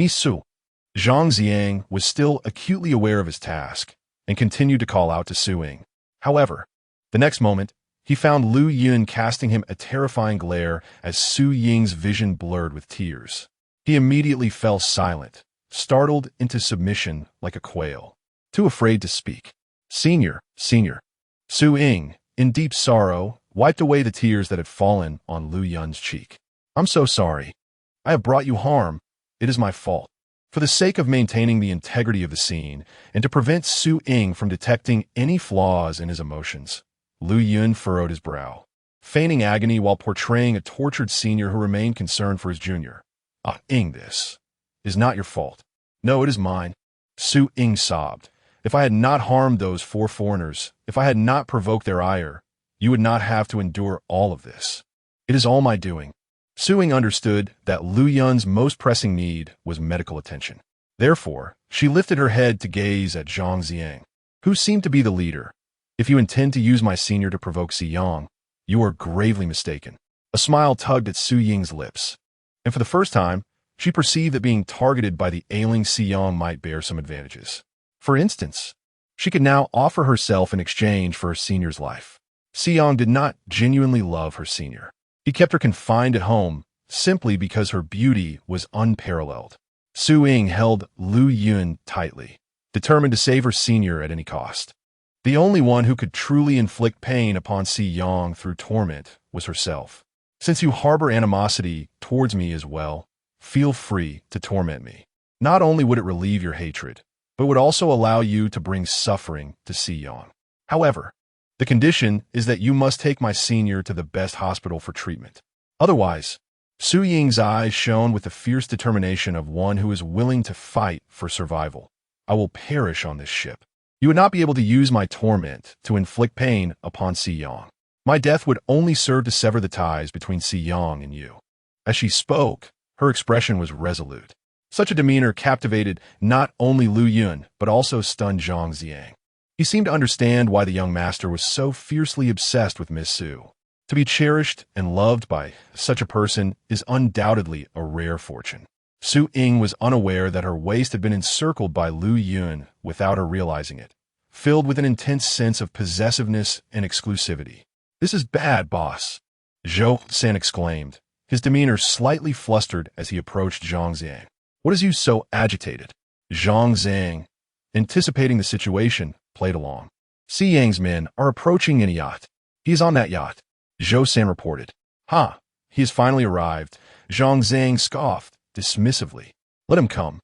Su. Zhang Ziang was still acutely aware of his task and continued to call out to Su Ying. However, the next moment, he found Lu Yun casting him a terrifying glare as Su Ying's vision blurred with tears. He immediately fell silent, startled into submission like a quail, too afraid to speak. Senior. Su Ying, in deep sorrow, wiped away the tears that had fallen on Lu Yun's cheek. I'm so sorry. I have brought you harm. It is my fault. For the sake of maintaining the integrity of the scene and to prevent Su Ying from detecting any flaws in his emotions, Lu Yun furrowed his brow, feigning agony while portraying a tortured senior who remained concerned for his junior. Ying, this is not your fault. No, it is mine. Su Ying sobbed. If I had not harmed those 4 foreigners, if I had not provoked their ire, you would not have to endure all of this. It is all my doing. Su Ying understood that Lu Yun's most pressing need was medical attention. Therefore, she lifted her head to gaze at Zhang Ziang, who seemed to be the leader. If you intend to use my senior to provoke Si Yang, you are gravely mistaken. A smile tugged at Su Ying's lips, and for the first time, she perceived that being targeted by the ailing Si Yang might bear some advantages. For instance, she could now offer herself in exchange for her senior's life. Si Yang did not genuinely love her senior. He kept her confined at home simply because her beauty was unparalleled. Su Ying held Lu Yun tightly, determined to save her senior at any cost. The only one who could truly inflict pain upon Si Yang through torment was herself. Since you harbor animosity towards me as well, feel free to torment me. Not only would it relieve your hatred, but would also allow you to bring suffering to Si Yang. However, the condition is that you must take my senior to the best hospital for treatment. Otherwise, Su Ying's eyes shone with the fierce determination of one who is willing to fight for survival. I will perish on this ship. You would not be able to use my torment to inflict pain upon Si Yang. My death would only serve to sever the ties between Si Yang and you. As she spoke, her expression was resolute. Such a demeanor captivated not only Lu Yun, but also stunned Zhang Ziang. He seemed to understand why the young master was so fiercely obsessed with Miss Su. To be cherished and loved by such a person is undoubtedly a rare fortune. Su Ying was unaware that her waist had been encircled by Lu Yun without her realizing it, filled with an intense sense of possessiveness and exclusivity. This is bad, boss, Zhou San exclaimed, his demeanor slightly flustered as he approached Zhang Ziang. What is you so agitated? Zhang Ziang, anticipating the situation, played along. Si Yang's men are approaching in a yacht. He is on that yacht, Zhou San reported. He has finally arrived, Zhang Ziang scoffed dismissively. Let him come.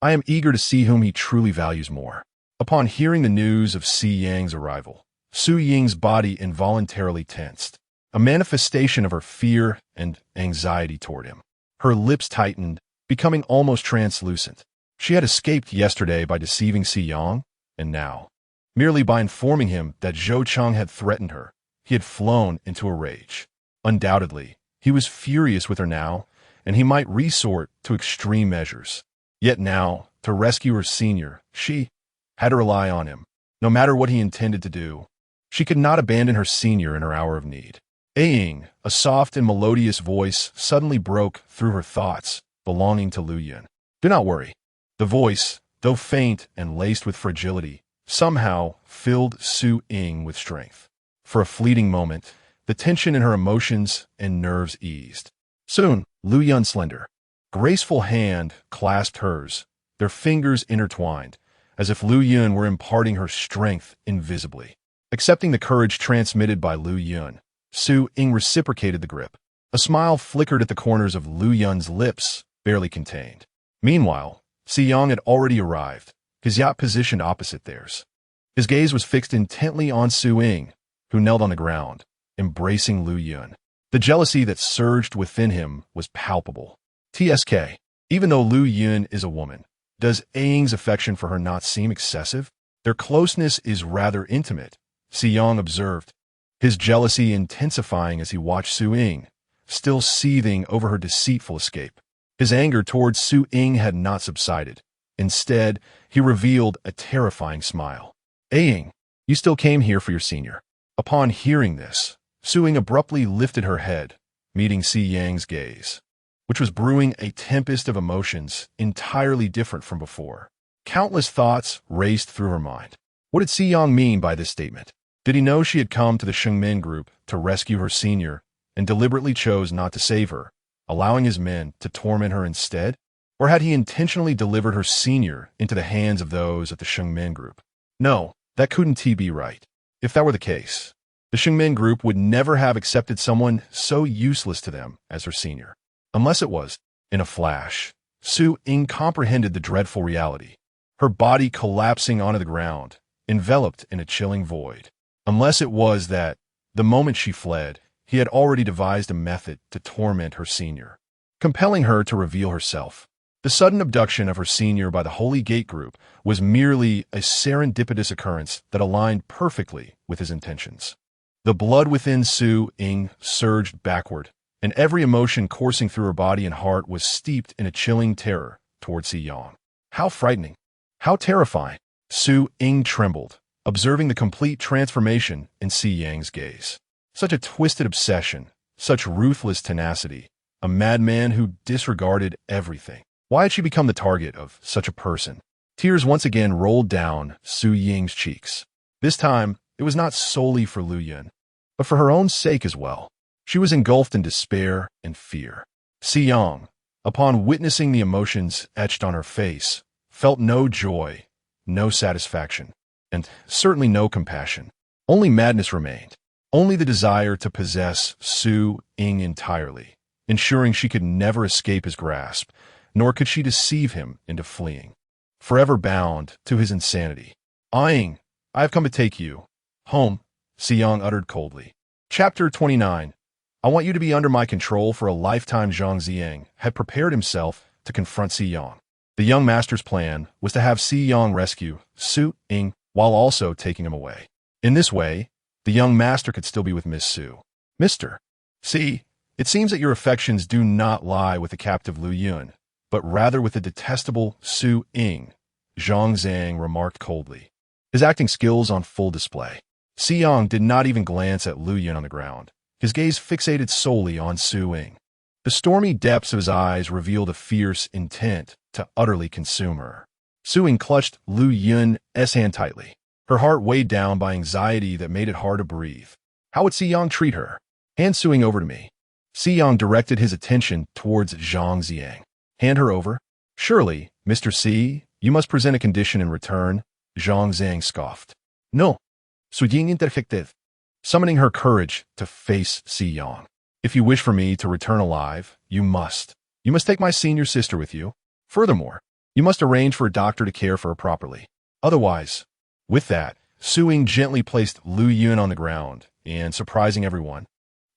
I am eager to see whom he truly values more. Upon hearing the news of Si Yang's arrival, Su Ying's body involuntarily tensed, a manifestation of her fear and anxiety toward him. Her lips tightened, becoming almost translucent. She had escaped yesterday by deceiving Si Yang, and now, merely by informing him that Zhou Cheng had threatened her, he had flown into a rage. Undoubtedly, he was furious with her now, and he might resort to extreme measures. Yet now, to rescue her senior, she had to rely on him. No matter what he intended to do, she could not abandon her senior in her hour of need. Ying, a soft and melodious voice, suddenly broke through her thoughts, belonging to Lu Yun. Do not worry. The voice, though faint and laced with fragility, somehow filled Su Ying with strength. For a fleeting moment, the tension in her emotions and nerves eased. Soon, Lu Yun's slender, graceful hand clasped hers, their fingers intertwined, as if Lu Yun were imparting her strength invisibly. Accepting the courage transmitted by Lu Yun, Su Ying reciprocated the grip. A smile flickered at the corners of Lu Yun's lips, barely contained. Meanwhile, Si Yang had already arrived, his yacht positioned opposite theirs. His gaze was fixed intently on Su Ying, who knelt on the ground, embracing Lu Yun. The jealousy that surged within him was palpable. TSK. Even though Lu Yun is a woman, does Ying's affection for her not seem excessive? Their closeness is rather intimate, Si Yang observed, his jealousy intensifying as he watched Su Ying, still seething over her deceitful escape. His anger towards Su Ying had not subsided. Instead, he revealed a terrifying smile. Ying, you still came here for your senior. Upon hearing this, Su Ying abruptly lifted her head, meeting Si Yang's gaze, which was brewing a tempest of emotions entirely different from before. Countless thoughts raced through her mind. What did Si Yang mean by this statement? Did he know she had come to the Shengmen group to rescue her senior and deliberately chose not to save her, allowing his men to torment her instead? Or had he intentionally delivered her senior into the hands of those at the Shengmen group? No, that couldn't be right. If that were the case, the Shengmen group would never have accepted someone so useless to them as her senior. Unless it was, in a flash, Su Ying comprehended the dreadful reality, her body collapsing onto the ground, enveloped in a chilling void. Unless it was that, the moment she fled, he had already devised a method to torment her senior, compelling her to reveal herself. The sudden abduction of her senior by the Holy Gate group was merely a serendipitous occurrence that aligned perfectly with his intentions. The blood within Su Ying surged backward, and every emotion coursing through her body and heart was steeped in a chilling terror toward Si Yang. How frightening! How terrifying! Su Ying trembled, observing the complete transformation in Si Yang's gaze. Such a twisted obsession, such ruthless tenacity, a madman who disregarded everything. Why had she become the target of such a person? Tears once again rolled down Su Ying's cheeks. This time, it was not solely for Lu Yun, but for her own sake as well. She was engulfed in despair and fear. Si Yang, upon witnessing the emotions etched on her face, felt no joy, no satisfaction, and certainly no compassion. Only madness remained, only the desire to possess Su Ying entirely, ensuring she could never escape his grasp, nor could she deceive him into fleeing, forever bound to his insanity. Ying, I have come to take you home, Si Yang uttered coldly. Chapter 29. I want you to be under my control for a lifetime. Zhang Ziang had prepared himself to confront Si Yang. The young master's plan was to have Si Yang rescue Su Ying while also taking him away. In this way, the young master could still be with Miss Su. Mr. Si, it seems that your affections do not lie with the captive Lu Yun, but rather with the detestable Su Ying, Zhang Ziang remarked coldly, his acting skills on full display. Si Yang did not even glance at Lu Yun on the ground, his gaze fixated solely on Su Ying. The stormy depths of his eyes revealed a fierce intent to utterly consume her. Su Ying clutched Lu Yun's hand tightly, her heart weighed down by anxiety that made it hard to breathe. How would Si Yang treat her? Hand Su Ying over to me. Si Yang directed his attention towards Zhang Ziang. Hand her over? Surely, Mr. Si, you must present a condition in return, Zhang Ziang scoffed. No. Su Ying interjected, summoning her courage to face Si Yang. If you wish for me to return alive, you must. You must take my senior sister with you. Furthermore, you must arrange for a doctor to care for her properly. Otherwise, with that, Su Ying gently placed Lu Yun on the ground and, surprising everyone,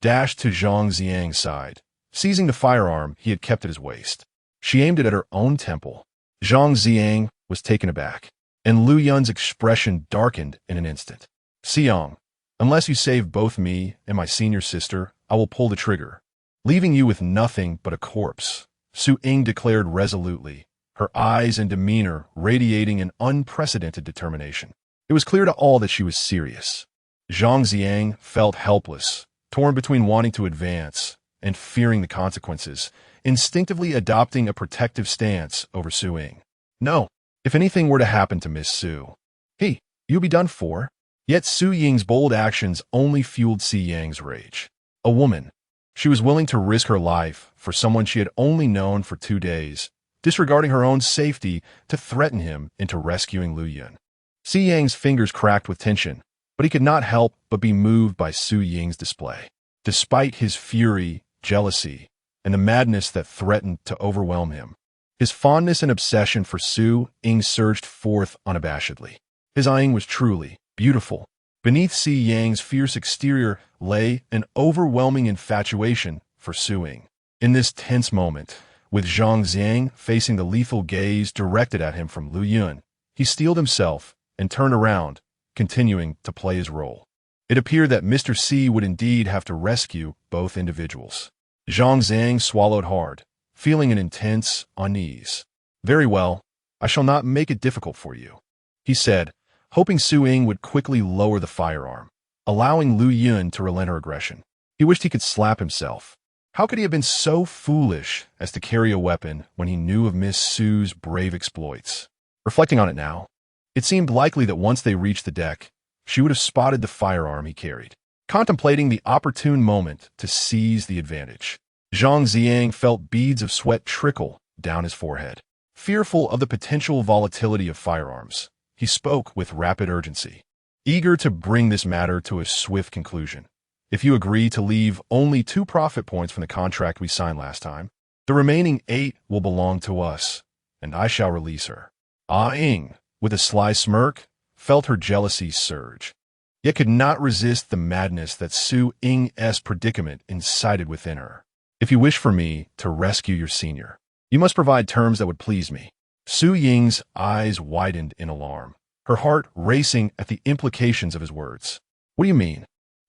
dashed to Zhang Ziang's side, seizing the firearm he had kept at his waist. She aimed it at her own temple. Zhang Ziang was taken aback, and Lu Yun's expression darkened in an instant. Si Yang, unless you save both me and my senior sister, I will pull the trigger, leaving you with nothing but a corpse, Su Ying declared resolutely, her eyes and demeanor radiating an unprecedented determination. It was clear to all that she was serious. Zhang Ziang felt helpless, torn between wanting to advance and fearing the consequences, instinctively adopting a protective stance over Su Ying. No, if anything were to happen to Miss Su, you'll be done for. Yet Su Ying's bold actions only fueled Si Yang's rage. A woman. She was willing to risk her life for someone she had only known for 2 days, disregarding her own safety to threaten him into rescuing Lu Yun. Si Yang's fingers cracked with tension, but he could not help but be moved by Su Ying's display. Despite his fury, jealousy, and the madness that threatened to overwhelm him, his fondness and obsession for Su Ying surged forth unabashedly. His Ying was truly beautiful. Beneath Si Yang's fierce exterior lay an overwhelming infatuation for Su Ying. In this tense moment, with Zhang Ziang facing the lethal gaze directed at him from Lu Yun, he steeled himself and turned around, continuing to play his role. It appeared that Mr. Si would indeed have to rescue both individuals. Zhang Zhang swallowed hard, feeling an intense unease. Very well, I shall not make it difficult for you, he said, hoping Su Ying would quickly lower the firearm, allowing Lu Yun to relent her aggression. He wished he could slap himself. How could he have been so foolish as to carry a weapon when he knew of Miss Su's brave exploits? Reflecting on it now, it seemed likely that once they reached the deck, she would have spotted the firearm he carried, contemplating the opportune moment to seize the advantage. Zhang Ziang felt beads of sweat trickle down his forehead. Fearful of the potential volatility of firearms, he spoke with rapid urgency, eager to bring this matter to a swift conclusion. If you agree to leave only 2 profit points from the contract we signed last time, the remaining 8 will belong to us, and I shall release her. Ah Ying, with a sly smirk, felt her jealousy surge, yet could not resist the madness that Su Ying's predicament incited within her. If you wish for me to rescue your senior, you must provide terms that would please me. Su Ying's eyes widened in alarm, her heart racing at the implications of his words. What do you mean?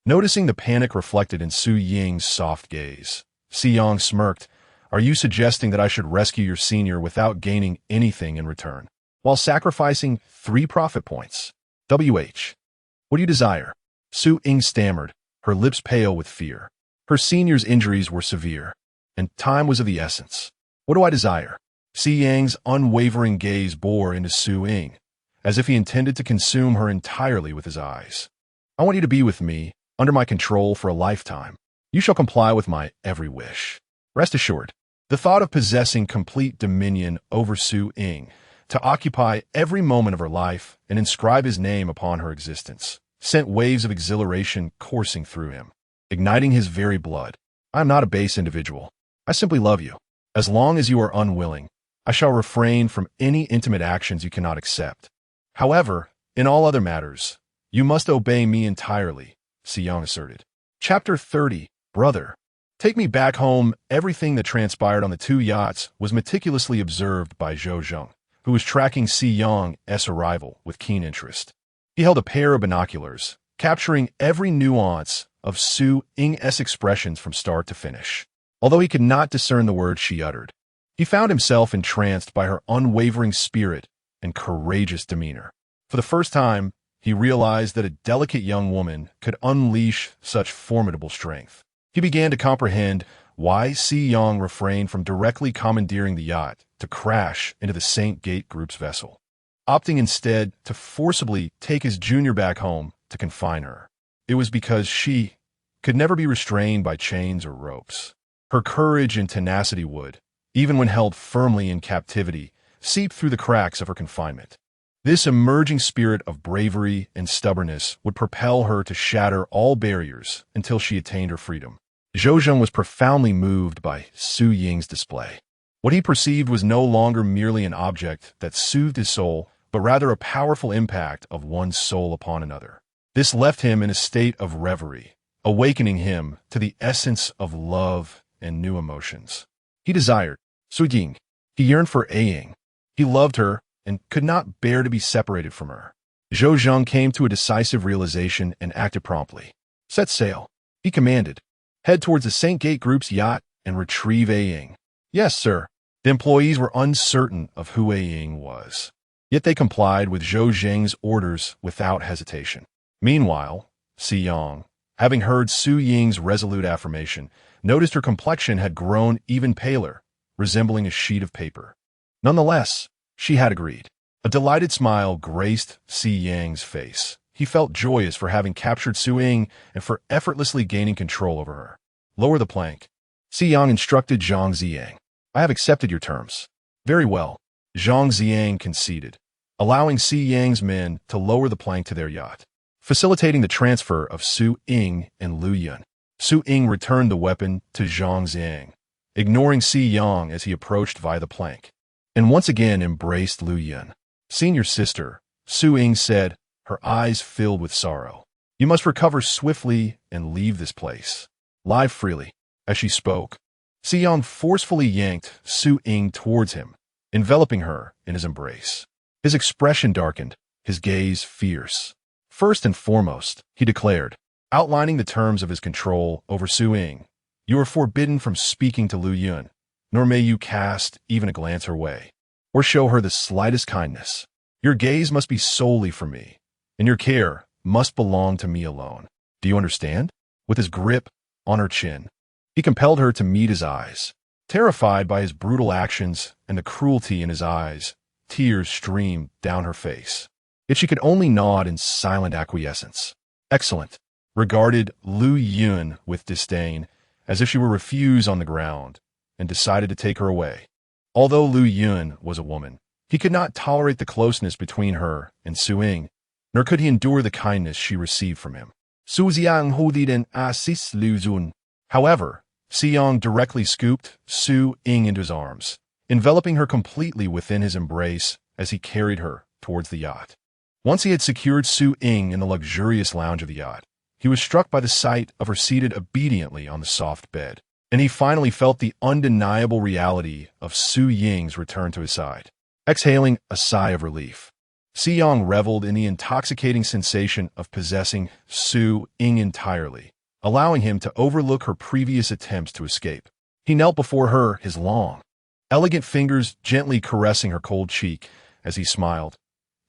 Noticing the panic reflected in Su Ying's soft gaze, Xiyang smirked. Are you suggesting that I should rescue your senior without gaining anything in return, while sacrificing 3 profit points? WH. What do you desire? Su Ying stammered, her lips pale with fear. Her senior's injuries were severe, and time was of the essence. What do I desire? Xiyang's unwavering gaze bore into Su Ying, as if he intended to consume her entirely with his eyes. I want you to be with me, under my control for a lifetime. You shall comply with my every wish. Rest assured, the thought of possessing complete dominion over Su Ying, to occupy every moment of her life and inscribe his name upon her existence, sent waves of exhilaration coursing through him, igniting his very blood. I am not a base individual. I simply love you. As long as you are unwilling, I shall refrain from any intimate actions you cannot accept. However, in all other matters, you must obey me entirely, Xiyang asserted. Chapter 30, Brother. Take me back home. Everything that transpired on the 2 yachts was meticulously observed by Zhou Zheng, who was tracking Xiyang's arrival with keen interest. He held a pair of binoculars, capturing every nuance of Su Ying's expressions from start to finish. Although he could not discern the words she uttered, he found himself entranced by her unwavering spirit and courageous demeanor. For the first time, he realized that a delicate young woman could unleash such formidable strength. He began to comprehend why Xiyang refrained from directly commandeering the yacht to crash into the St. Gate Group's vessel, opting instead to forcibly take his junior back home to confine her. It was because she could never be restrained by chains or ropes. Her courage and tenacity would, even when held firmly in captivity, seep through the cracks of her confinement. This emerging spirit of bravery and stubbornness would propel her to shatter all barriers until she attained her freedom. Zhou Zheng was profoundly moved by Su Ying's display. What he perceived was no longer merely an object that soothed his soul, but rather a powerful impact of one's soul upon another. This left him in a state of reverie, awakening him to the essence of love and new emotions. He desired Su Ying. He yearned for A Ying. He loved her and could not bear to be separated from her. Zhou Zheng came to a decisive realization and acted promptly. Set sail, he commanded. Head towards the St. Gate Group's yacht and retrieve A Ying. Yes, sir. The employees were uncertain of who A Ying was, yet they complied with Zhou Zheng's orders without hesitation. Meanwhile, Xiyang, having heard Su Ying's resolute affirmation, noticed her complexion had grown even paler, resembling a sheet of paper. Nonetheless, she had agreed. A delighted smile graced Xiyang's face. He felt joyous for having captured Su Ying and for effortlessly gaining control over her. Lower the plank. Xiyang instructed Zhang Ziyang. I have accepted your terms. Very well. Zhang Ziyang conceded, allowing Xiyang's men to lower the plank to their yacht, facilitating the transfer of Su Ying and Lu Yun. Su Ying returned the weapon to Zhang Ziyang, ignoring Xiyang as he approached via the plank, and once again embraced Lu Yun. Senior sister, Su Ying said, her eyes filled with sorrow. You must recover swiftly and leave this place. Lie freely. As she spoke, Xiyang forcefully yanked Su Ying towards him, enveloping her in his embrace. His expression darkened, his gaze fierce. First and foremost, he declared, outlining the terms of his control over Su Ying, You are forbidden from speaking to Lu Yun, nor may you cast even a glance her way, or show her the slightest kindness. Your gaze must be solely for me, and your care must belong to me alone. Do you understand? With his grip on her chin, he compelled her to meet his eyes. Terrified by his brutal actions and the cruelty in his eyes, tears streamed down her face. Yet she could only nod in silent acquiescence. Excellent, regarded Lu Yun with disdain, as if she were refused on the ground, and decided to take her away. Although Lu Yun was a woman, he could not tolerate the closeness between her and Su Ying, nor could he endure the kindness she received from him. Su Xiang hudiden asis Lu Zun. However, Xiang directly scooped Su Ying into his arms, enveloping her completely within his embrace as he carried her towards the yacht. Once he had secured Su Ying in the luxurious lounge of the yacht, he was struck by the sight of her seated obediently on the soft bed, and he finally felt the undeniable reality of Su Ying's return to his side. Exhaling a sigh of relief, Xiang reveled in the intoxicating sensation of possessing Su Ying entirely, allowing him to overlook her previous attempts to escape. He knelt before her, his long, elegant fingers gently caressing her cold cheek as he smiled.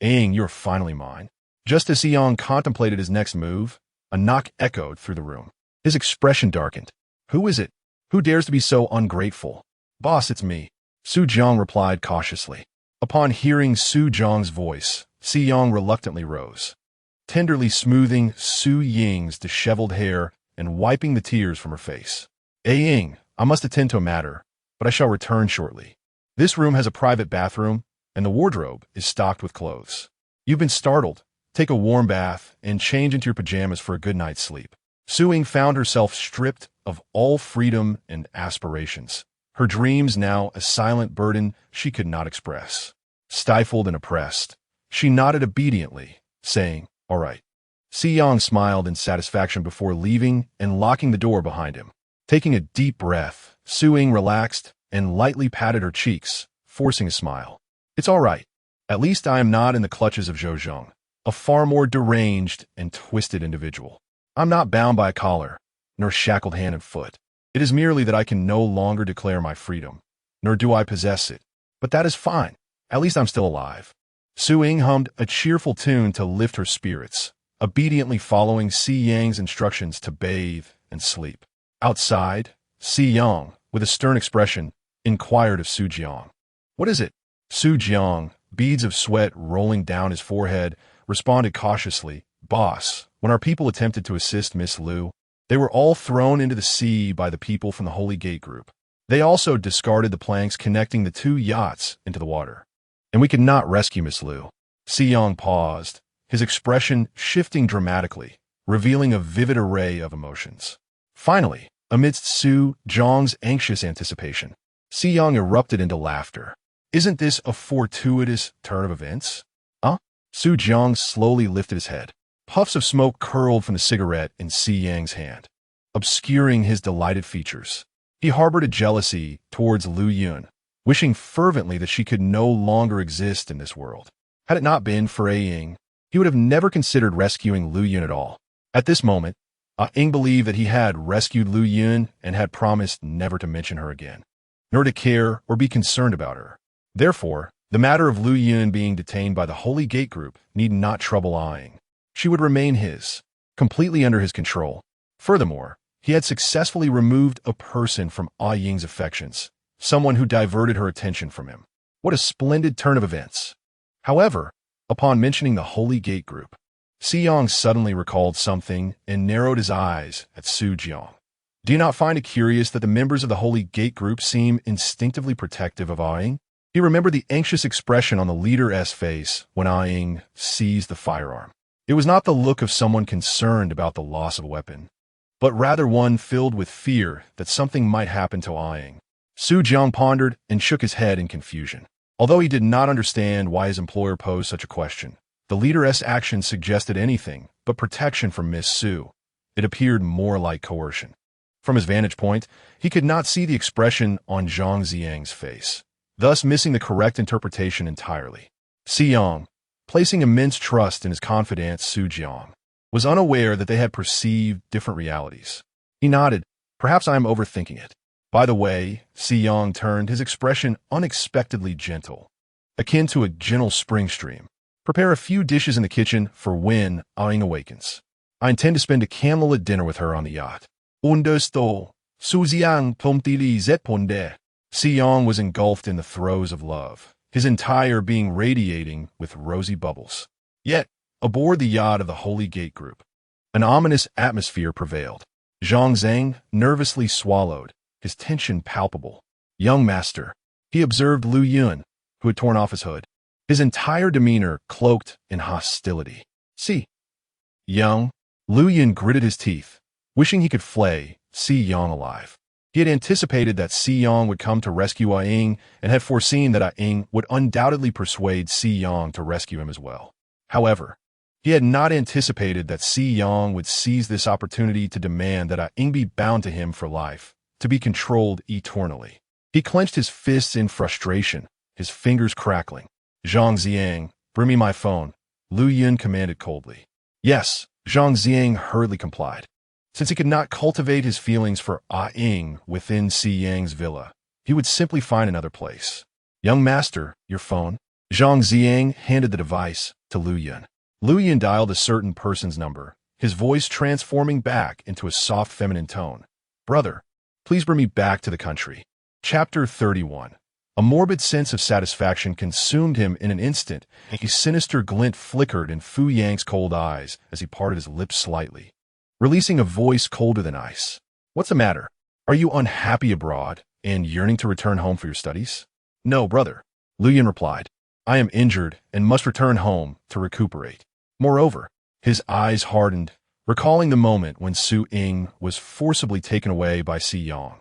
Ying, you're finally mine. Just as Xiang contemplated his next move, a knock echoed through the room. His expression darkened. Who is it? Who dares to be so ungrateful? Boss, it's me, Su Jiang replied cautiously. Upon hearing Su Jiang's voice, Xiang reluctantly rose, tenderly smoothing Su Ying's disheveled hair and wiping the tears from her face. Ying, I must attend to a matter, but I shall return shortly. This room has a private bathroom, and the wardrobe is stocked with clothes. You've been startled. Take a warm bath and change into your pajamas for a good night's sleep. Su Ying found herself stripped of all freedom and aspirations, her dreams now a silent burden she could not express. Stifled and oppressed, she nodded obediently, saying, "All right." Xiang smiled in satisfaction before leaving and locking the door behind him. Taking a deep breath, Su Ying relaxed and lightly patted her cheeks, forcing a smile. It's all right. At least I am not in the clutches of Zhou Zheng, a far more deranged and twisted individual. I'm not bound by a collar, nor shackled hand and foot. It is merely that I can no longer declare my freedom, nor do I possess it. But that is fine. At least I'm still alive. Su Ying hummed a cheerful tune to lift her spirits, obediently following Xiang's instructions to bathe and sleep. Outside, Xiang, with a stern expression, inquired of Su Jiang. What is it? Su Jiang, beads of sweat rolling down his forehead, responded cautiously, Boss, when our people attempted to assist Miss Lu, they were all thrown into the sea by the people from the Holy Gate group. They also discarded the planks connecting the two yachts into the water. And we could not rescue Miss Lu. Xiang paused, his expression shifting dramatically, revealing a vivid array of emotions. Finally, amidst Su Jiang's anxious anticipation, Xiang erupted into laughter. Isn't this a fortuitous turn of events? Su Jiang slowly lifted his head. Puffs of smoke curled from the cigarette in Xiang's hand, obscuring his delighted features. He harbored a jealousy towards Lu Yun, wishing fervently that she could no longer exist in this world. Had it not been for Ying, he would have never considered rescuing Lu Yun at all. At this moment, Ying believed that he had rescued Lu Yun and had promised never to mention her again, nor to care or be concerned about her. Therefore, the matter of Lu Yun being detained by the Holy Gate group need not trouble Ying. She would remain his, completely under his control. Furthermore, he had successfully removed a person from Ying's affections, someone who diverted her attention from him. What a splendid turn of events. However, upon mentioning the Holy Gate group, Xiang suddenly recalled something and narrowed his eyes at Su Jiang. Do you not find it curious that the members of the Holy Gate group seem instinctively protective of Ying? He remembered the anxious expression on the leader's face when Ying seized the firearm. It was not the look of someone concerned about the loss of a weapon, but rather one filled with fear that something might happen to Ying. Su Jiang pondered and shook his head in confusion. Although he did not understand why his employer posed such a question, the leader's action suggested anything but protection from Miss Su. It appeared more like coercion. From his vantage point, he could not see the expression on Zhang Xiang's face, thus missing the correct interpretation entirely. Xiang, placing immense trust in his confidant Su Jiang, was unaware that they had perceived different realities. He nodded, Perhaps I am overthinking it. By the way, Si Yang turned, his expression unexpectedly gentle, akin to a gentle spring stream. Prepare a few dishes in the kitchen for when Aang awakens. I intend to spend a candlelit dinner with her on the yacht. Understood. Suziang pomtili zetponde. Si Yang was engulfed in the throes of love, his entire being radiating with rosy bubbles. Yet, aboard the yacht of the Holy Gate Group, an ominous atmosphere prevailed. Zhang Zhang nervously swallowed, his tension palpable. Young master, he observed Lu Yun, who had torn off his hood, his entire demeanor cloaked in hostility. See. Young, Lu Yun gritted his teeth, wishing he could flay Si Yang alive. He had anticipated that Si Yang would come to rescue Aang and had foreseen that Aang would undoubtedly persuade Si Yang to rescue him as well. However, he had not anticipated that Si Yang would seize this opportunity to demand that Aang be bound to him for life, to be controlled eternally. He clenched his fists in frustration, his fingers crackling. Zhang Ziang, bring me my phone, Lu Yun commanded coldly. Yes, Zhang Ziang hurriedly complied. Since he could not cultivate his feelings for Aang within Si Yang's villa, he would simply find another place. Young master, your phone. Zhang Ziang handed the device to Lu Yun. Lu Yun dialed a certain person's number, his voice transforming back into a soft feminine tone. Brother, please bring me back to the country. Chapter 31. A morbid sense of satisfaction consumed him in an instant, and a sinister glint flickered in Fu Yang's cold eyes as he parted his lips slightly, releasing a voice colder than ice. What's the matter? Are you unhappy abroad and yearning to return home for your studies? No, brother, Lu Yun replied. I am injured and must return home to recuperate. Moreover, his eyes hardened, recalling the moment when Su Ying was forcibly taken away by Si Yang.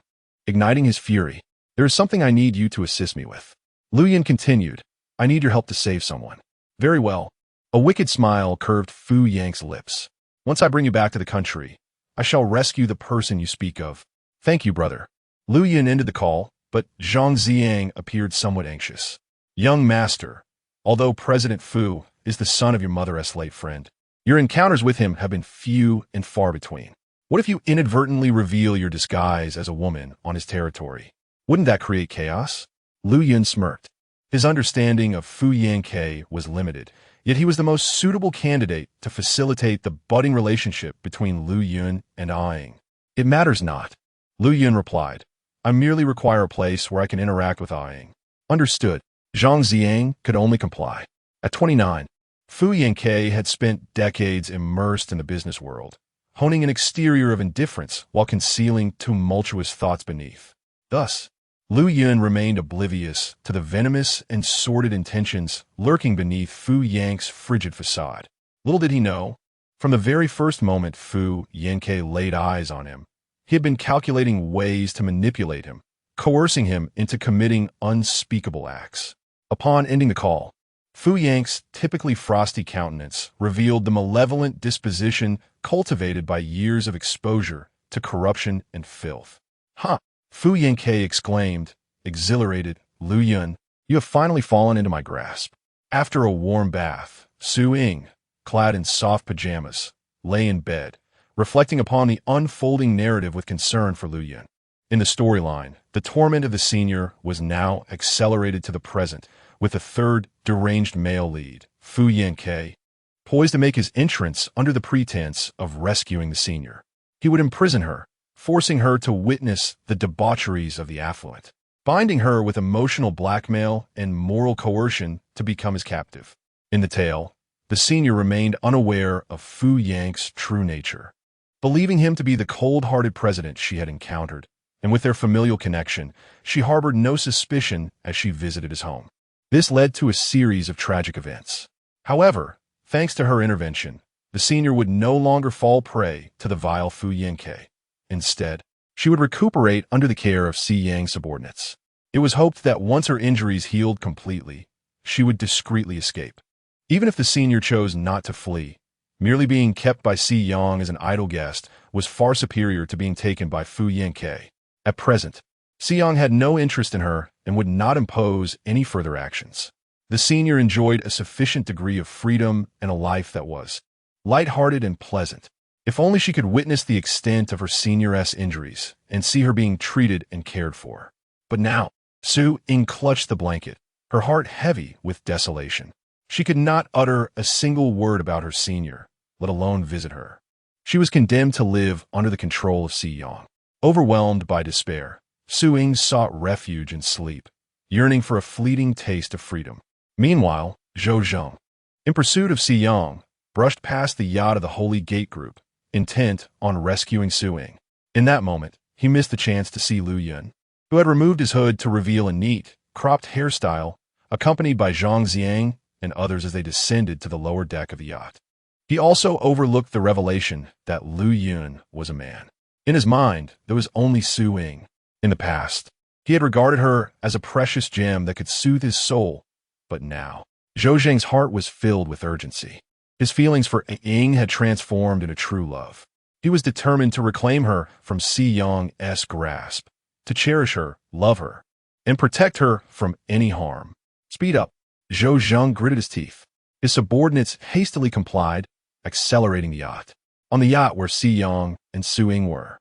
Igniting his fury, there is something I need you to assist me with. Lu Yun continued, I need your help to save someone. Very well. A wicked smile curved Fu Yang's lips. Once I bring you back to the country, I shall rescue the person you speak of. Thank you, brother. Lu Yun ended the call, but Zhang Ziang appeared somewhat anxious. Young master, although President Fu is the son of your mother's late friend, your encounters with him have been few and far between. What if you inadvertently reveal your disguise as a woman on his territory? Wouldn't that create chaos? Lu Yun smirked. His understanding of Fu Yanke was limited, yet he was the most suitable candidate to facilitate the budding relationship between Lu Yun and Aang. It matters not, Lu Yun replied. I merely require a place where I can interact with Aang. Understood. Zhang Ziang could only comply. At 29, Fu Yanke had spent decades immersed in the business world, honing an exterior of indifference while concealing tumultuous thoughts beneath. Thus, Lu Yun remained oblivious to the venomous and sordid intentions lurking beneath Fu Yang's frigid facade. Little did he know, from the very first moment Fu Yanke laid eyes on him, he had been calculating ways to manipulate him, coercing him into committing unspeakable acts. Upon ending the call, Fu Yang's typically frosty countenance revealed the malevolent disposition cultivated by years of exposure to corruption and filth. Huh! Fu Yanke exclaimed, exhilarated, Lu Yun, you have finally fallen into my grasp. After a warm bath, Su Ying, clad in soft pajamas, lay in bed, reflecting upon the unfolding narrative with concern for Lu Yun. In the storyline, the torment of the senior was now accelerated to the present, with a third deranged male lead, Fu Yanke, poised to make his entrance under the pretense of rescuing the senior. He would imprison her, forcing her to witness the debaucheries of the affluent, binding her with emotional blackmail and moral coercion to become his captive. In the tale, the senior remained unaware of Fu Yang's true nature, believing him to be the cold-hearted president she had encountered, and with their familial connection, she harbored no suspicion as she visited his home. This led to a series of tragic events. However, thanks to her intervention, the senior would no longer fall prey to the vile Fu Yanke. Instead, she would recuperate under the care of Si Yang's subordinates. It was hoped that once her injuries healed completely, she would discreetly escape. Even if the senior chose not to flee, merely being kept by Si Yang as an idle guest was far superior to being taken by Fu Yanke. At present, Si Yang had no interest in her and would not impose any further actions. The senior enjoyed a sufficient degree of freedom and a life that was light-hearted and pleasant, If only she could witness the extent of her senioress injuries and see her being treated and cared for. But now, Su Ying clutched the blanket, her heart heavy with desolation. She could not utter a single word about her senior, let alone visit her. She was condemned to live under the control of Si Yang. Overwhelmed by despair, Su Ying sought refuge in sleep, yearning for a fleeting taste of freedom. Meanwhile, Zhou Zheng, in pursuit of Si Yang, brushed past the yacht of the Holy Gate Group, intent on rescuing Su Ying. In that moment, he missed the chance to see Lu Yun, who had removed his hood to reveal a neat, cropped hairstyle, accompanied by Zhang Xiang and others as they descended to the lower deck of the yacht. He also overlooked the revelation that Lu Yun was a man. In his mind, there was only Su Ying. In the past, he had regarded her as a precious gem that could soothe his soul, but now, Zhou Zheng's heart was filled with urgency. His feelings for Ying had transformed into true love. He was determined to reclaim her from Si Yang's grasp, to cherish her, love her, and protect her from any harm. Speed up. Zhou Zheng gritted his teeth. His subordinates hastily complied, accelerating the yacht. On the yacht where Si Yang and Su Ying were.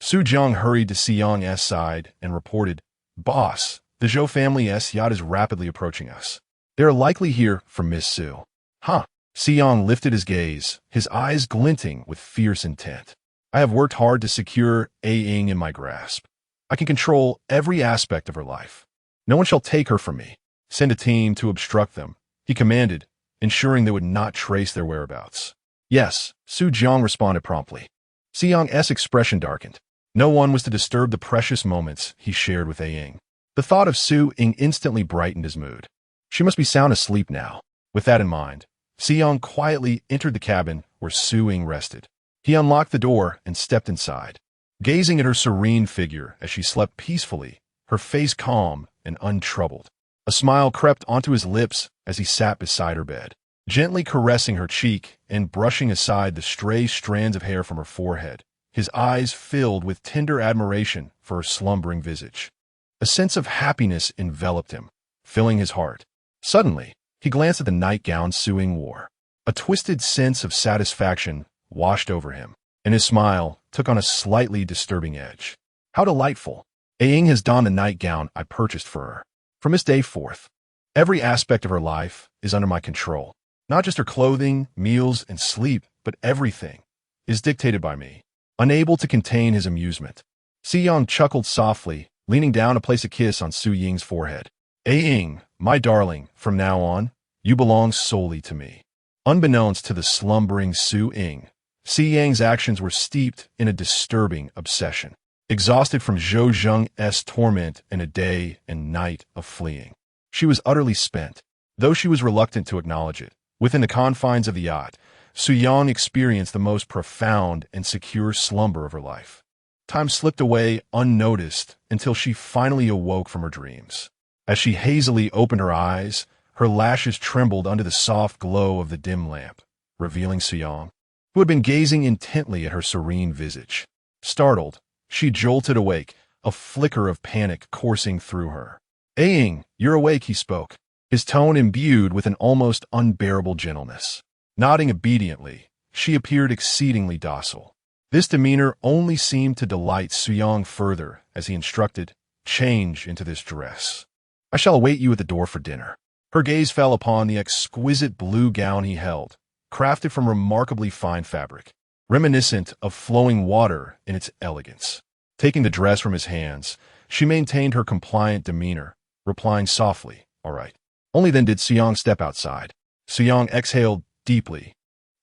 Su Zheng hurried to Si Yang's side and reported, "Boss, the Zhou family's yacht is rapidly approaching us. They are likely here for Miss Su." Huh? Si Yang lifted his gaze, his eyes glinting with fierce intent. "I have worked hard to secure Ying in my grasp. I can control every aspect of her life. No one shall take her from me. Send a team to obstruct them," he commanded, ensuring they would not trace their whereabouts. "Yes," Su Zheng responded promptly. Si Yang's expression darkened. No one was to disturb the precious moments he shared with Ying. The thought of Su Ying instantly brightened his mood. She must be sound asleep now. With that in mind, Si Yang quietly entered the cabin where Su Ying rested. He unlocked the door and stepped inside. Gazing at her serene figure as she slept peacefully, her face calm and untroubled. A smile crept onto his lips as he sat beside her bed, gently caressing her cheek and brushing aside the stray strands of hair from her forehead, his eyes filled with tender admiration for her slumbering visage. A sense of happiness enveloped him, filling his heart. Suddenly, he glanced at the nightgown Su Ying wore. A twisted sense of satisfaction washed over him, and his smile took on a slightly disturbing edge. How delightful! Ying has donned the nightgown I purchased for her. From this day forth, every aspect of her life is under my control. Not just her clothing, meals, and sleep, but everything is dictated by me. Unable to contain his amusement, Si Yang chuckled softly, leaning down to place a kiss on Su Ying's forehead. "Ying, my darling, from now on, you belong solely to me." Unbeknownst to the slumbering Su Ying, Si Yang's actions were steeped in a disturbing obsession. Exhausted from Zhou Zheng's torment and a day and night of fleeing, she was utterly spent. Though she was reluctant to acknowledge it, within the confines of the yacht, Su Yang experienced the most profound and secure slumber of her life. Time slipped away unnoticed until she finally awoke from her dreams. As she hazily opened her eyes, her lashes trembled under the soft glow of the dim lamp, revealing Su Yang, who had been gazing intently at her serene visage. Startled, she jolted awake, a flicker of panic coursing through her. "Ying, you're awake," he spoke, his tone imbued with an almost unbearable gentleness. Nodding obediently, she appeared exceedingly docile. This demeanor only seemed to delight Su Yang further as he instructed, "Change into this dress. I shall await you at the door for dinner." Her gaze fell upon the exquisite blue gown he held, crafted from remarkably fine fabric, reminiscent of flowing water in its elegance. Taking the dress from his hands, she maintained her compliant demeanor, replying softly, "All right." Only then did Su Yang step outside. Su Yang exhaled deeply,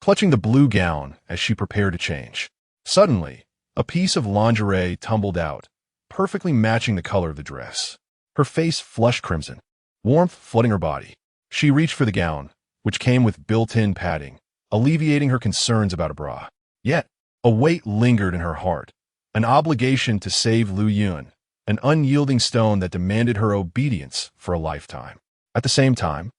clutching the blue gown as she prepared to change. Suddenly, a piece of lingerie tumbled out, perfectly matching the color of the dress. Her face flushed crimson, warmth flooding her body. She reached for the gown, which came with built-in padding, alleviating her concerns about a bra. Yet, a weight lingered in her heart, an obligation to save Lu Yun, an unyielding stone that demanded her obedience for a lifetime. At the same time,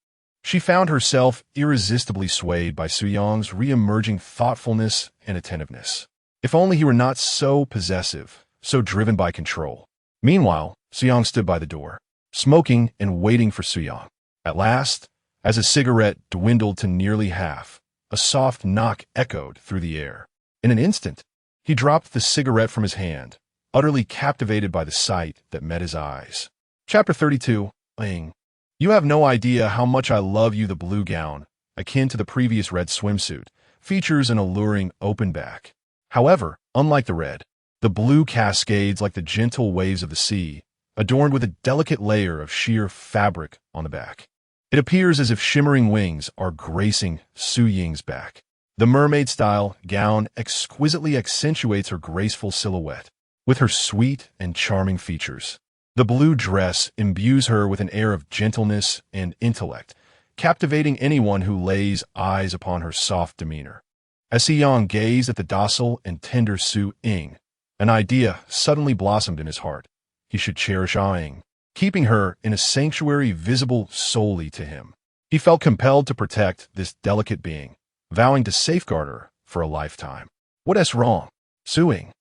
she found herself irresistibly swayed by Su Yang's re-emerging thoughtfulness and attentiveness. If only he were not so possessive, so driven by control. Meanwhile, Su Yang stood by the door, smoking and waiting for Su Yang. At last, as a cigarette dwindled to nearly half, a soft knock echoed through the air. In an instant, he dropped the cigarette from his hand, utterly captivated by the sight that met his eyes. Chapter 32, Ing. You have no idea how much I love you. The blue gown, akin to the previous red swimsuit, features an alluring open back. However, unlike the red, the blue cascades like the gentle waves of the sea, adorned with a delicate layer of sheer fabric on the back. It appears as if shimmering wings are gracing Su Ying's back. The mermaid-style gown exquisitely accentuates her graceful silhouette, with her sweet and charming features. The blue dress imbues her with an air of gentleness and intellect, captivating anyone who lays eyes upon her soft demeanor. As Si Yang gazed at the docile and tender Su Ying, an idea suddenly blossomed in his heart. He should cherish Ying, keeping her in a sanctuary visible solely to him. He felt compelled to protect this delicate being, vowing to safeguard her for a lifetime. What's wrong? Su Ying,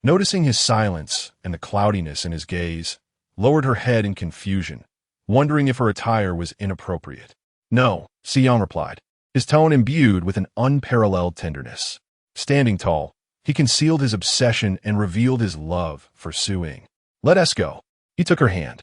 noticing his silence and the cloudiness in his gaze, lowered her head in confusion, wondering if her attire was inappropriate. No, Si Yang replied, his tone imbued with an unparalleled tenderness. Standing tall, he concealed his obsession and revealed his love for Su Ying. Let us go. He took her hand,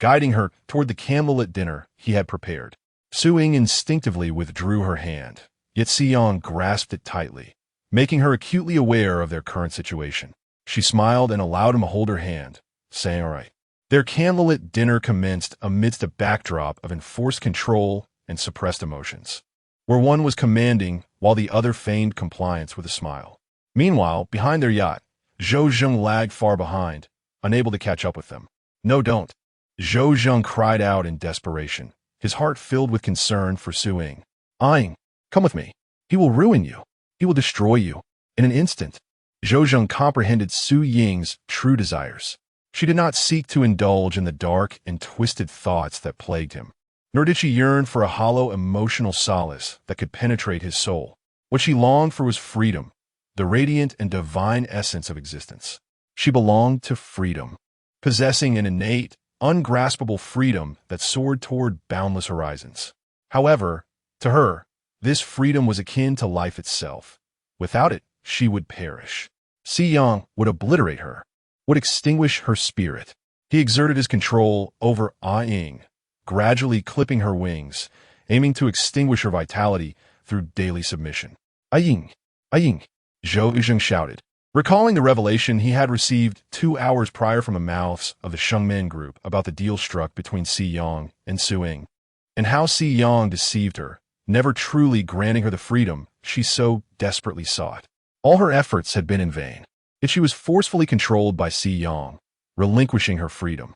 guiding her toward the candlelit dinner he had prepared. Su Ying instinctively withdrew her hand, yet Si Yang grasped it tightly, making her acutely aware of their current situation. She smiled and allowed him to hold her hand, saying, "All right." Their candlelit dinner commenced amidst a backdrop of enforced control and suppressed emotions, where one was commanding while the other feigned compliance with a smile. Meanwhile, behind their yacht, Zhou Zheng lagged far behind, unable to catch up with them. "No, don't." Zhou Zheng cried out in desperation, his heart filled with concern for Su Ying. "Ying, come with me. He will ruin you. He will destroy you." In an instant, Zhou Zheng comprehended Su Ying's true desires. She did not seek to indulge in the dark and twisted thoughts that plagued him, nor did she yearn for a hollow emotional solace that could penetrate his soul. What she longed for was freedom, the radiant and divine essence of existence. She belonged to freedom, possessing an innate, ungraspable freedom that soared toward boundless horizons. However, to her, this freedom was akin to life itself. Without it, she would perish. Si Yang would obliterate her, would extinguish her spirit. He exerted his control over Ying, gradually clipping her wings, aiming to extinguish her vitality through daily submission. "Ying, Ying," Zhou Zheng shouted, recalling the revelation he had received 2 hours prior from the mouths of the Shengmen group about the deal struck between Si Yang and Su Ying, and how Si Yang deceived her, never truly granting her the freedom she so desperately sought. All her efforts had been in vain, yet she was forcefully controlled by Si Yang, relinquishing her freedom.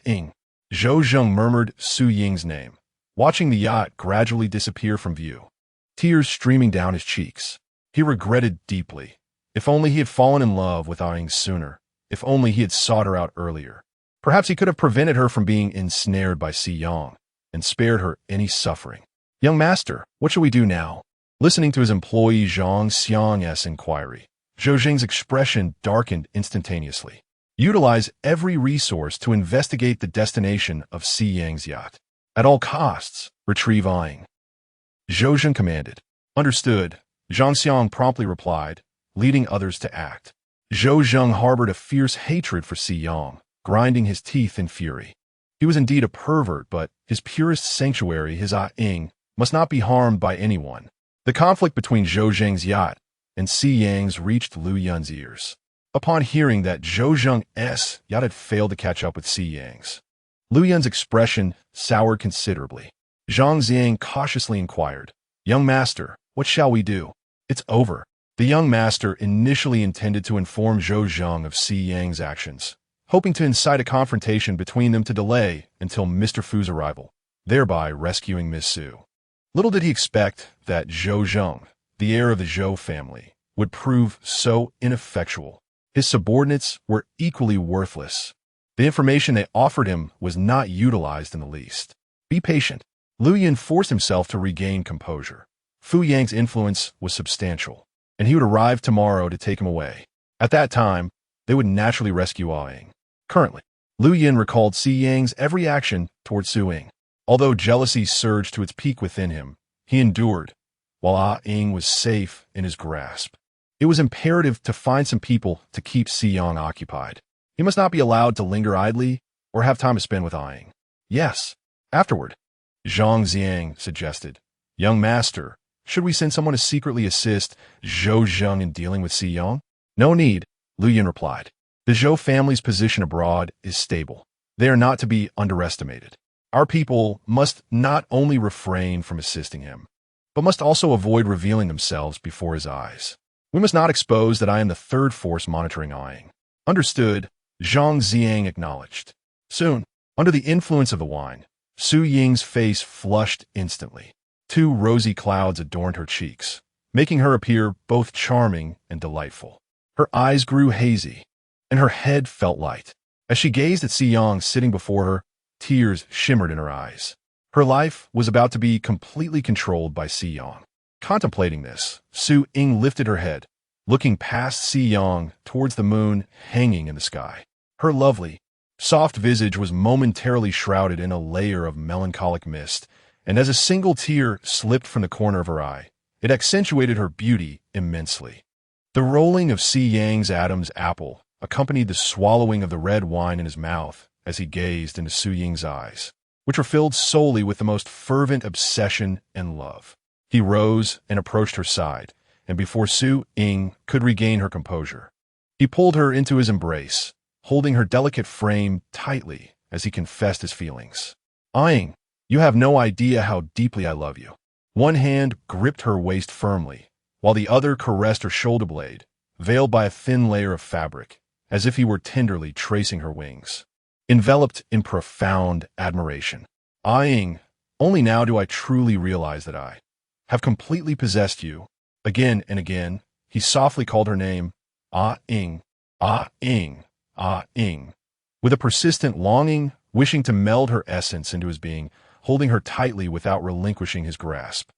Ying. Zhou Zheng murmured Su Ying's name, watching the yacht gradually disappear from view, tears streaming down his cheeks. He regretted deeply. If only he had fallen in love with Ying sooner. If only he had sought her out earlier. Perhaps he could have prevented her from being ensnared by Si Yang and spared her any suffering. "Young master, what shall we do now?" Listening to his employee Zhang Xiang's inquiry, Zhou Zheng's expression darkened instantaneously. Utilize every resource to investigate the destination of Si Yang's yacht. At all costs, retrieve Ying. Zhou Zheng commanded. Understood, Zhang Xiang promptly replied, leading others to act. Zhou Zheng harbored a fierce hatred for Si Yang, grinding his teeth in fury. He was indeed a pervert, but his purest sanctuary, his Ying, must not be harmed by anyone. The conflict between Zhou Zheng's yacht and Si Yang's reached Lu Yun's ears. Upon hearing that Zhou Zheng's yacht had failed to catch up with Si Yang's, Lu Yun's expression soured considerably. Zhang Xiang cautiously inquired, "Young master, what shall we do?" "It's over." The young master initially intended to inform Zhou Zheng of Si Yang's actions, hoping to incite a confrontation between them to delay until Mr. Fu's arrival, thereby rescuing Miss Su. Little did he expect that Zhou Zheng, the heir of the Zhou family, would prove so ineffectual. His subordinates were equally worthless. The information they offered him was not utilized in the least. Be patient. Lu Yun forced himself to regain composure. Fu Yang's influence was substantial, and he would arrive tomorrow to take him away. At that time, they would naturally rescue Ying. Currently, Lu Yun recalled Si Yang's every action toward Su Ying. Although jealousy surged to its peak within him, he endured, while Ying was safe in his grasp. It was imperative to find some people to keep Si Yong occupied. He must not be allowed to linger idly or have time to spend with Ying. Yes, afterward. Zhang Xiang suggested. Young master, should we send someone to secretly assist Zhou Zheng in dealing with Si Yong? No need, Lu Yin replied. The Zhou family's position abroad is stable. They are not to be underestimated. Our people must not only refrain from assisting him, but must also avoid revealing themselves before his eyes. We must not expose that I am the third force monitoring Ying. Understood, Zhang Xiang acknowledged. Soon, under the influence of the wine, Su Ying's face flushed instantly. 2 rosy clouds adorned her cheeks, making her appear both charming and delightful. Her eyes grew hazy, and her head felt light. As she gazed at Si Yong sitting before her, tears shimmered in her eyes. Her life was about to be completely controlled by Si Yong. Contemplating this, Su Ying lifted her head, looking past Si Yong towards the moon hanging in the sky. Her lovely, soft visage was momentarily shrouded in a layer of melancholic mist, and as a single tear slipped from the corner of her eye, it accentuated her beauty immensely. The rolling of Si Yang's Adam's apple accompanied the swallowing of the red wine in his mouth as he gazed into Su Ying's eyes, which were filled solely with the most fervent obsession and love. He rose and approached her side, and before Su Ying could regain her composure, he pulled her into his embrace, holding her delicate frame tightly as he confessed his feelings. Ying, you have no idea how deeply I love you. One hand gripped her waist firmly, while the other caressed her shoulder blade, veiled by a thin layer of fabric, as if he were tenderly tracing her wings. Enveloped in profound admiration. Ying, only now do I truly realize that I have completely possessed you. Again and again, he softly called her name, Ying, Ying, Ying, with a persistent longing, wishing to meld her essence into his being, holding her tightly without relinquishing his grasp.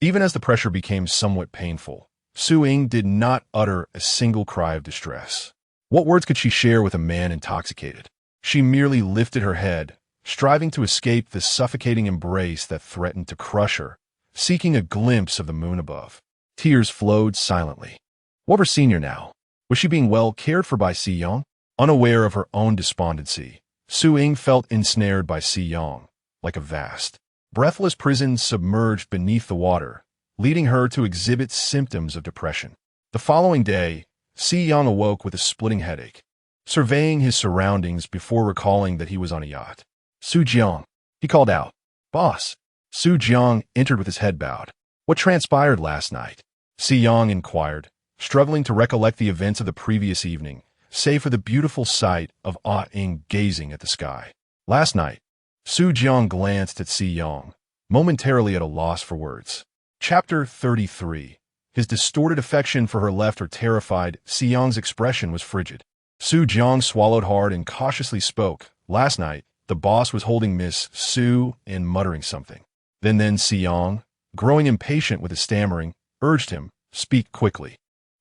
Even as the pressure became somewhat painful, Su Ying did not utter a single cry of distress. What words could she share with a man intoxicated? She merely lifted her head, striving to escape the suffocating embrace that threatened to crush her, seeking a glimpse of the moon above. Tears flowed silently. What of her senior now? Was she being well cared for by Si Yong? Unaware of her own despondency, Su Ying felt ensnared by Si Yong, like a vast, breathless prison submerged beneath the water, leading her to exhibit symptoms of depression. The following day, Si Yong awoke with a splitting headache, surveying his surroundings before recalling that he was on a yacht. Su Jiang, he called out. Boss. Su Jiang entered with his head bowed. What transpired last night? Si Yong inquired, struggling to recollect the events of the previous evening, save for the beautiful sight of Ying gazing at the sky. Last night, Su Jiang glanced at Si Yong, momentarily at a loss for words. Chapter 33. His distorted affection for her left her terrified. Si Yong's expression was frigid. Su Jiang swallowed hard and cautiously spoke. Last night, the boss was holding Miss Su and muttering something. Then Si Yong, growing impatient with his stammering, urged him, speak quickly.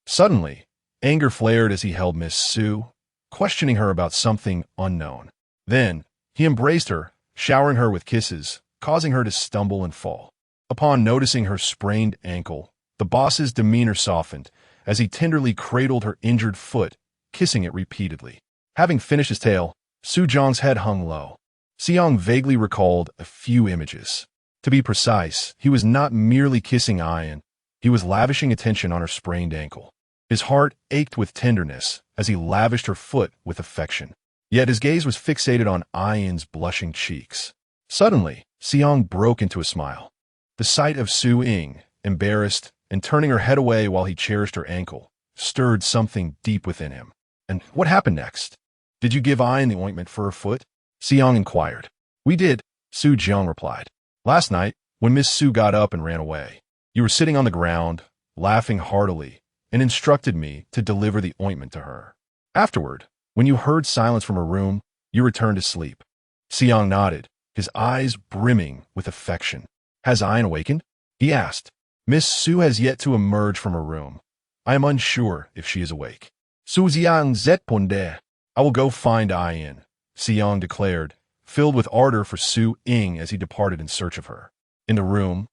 Suddenly, anger flared as he held Miss Su, questioning her about something unknown. Then, he embraced her, showering her with kisses, causing her to stumble and fall. Upon noticing her sprained ankle, the boss's demeanor softened as he tenderly cradled her injured foot, kissing it repeatedly. Having finished his tale, Su Jiang's head hung low. Si Yong vaguely recalled a few images. To be precise, he was not merely kissing Ying, he was lavishing attention on her sprained ankle. His heart ached with tenderness as he lavished her foot with affection. Yet his gaze was fixated on Ying's blushing cheeks. Suddenly, Si Yong broke into a smile. The sight of Su Ying, embarrassed and turning her head away while he cherished her ankle, stirred something deep within him. And what happened next? Did you give Ying the ointment for her foot? Si Yong inquired. We did, Su Jiang replied. Last night, when Miss Su got up and ran away, you were sitting on the ground, laughing heartily, and instructed me to deliver the ointment to her. Afterward, when you heard silence from her room, you returned to sleep. Si Yong nodded, his eyes brimming with affection. Has Ying awakened? He asked. Miss Su has yet to emerge from her room. I am unsure if she is awake. Su Jiang zépondé. I will go find Ying, Si Yong declared, filled with ardor for Su Ying as he departed in search of her. In the room,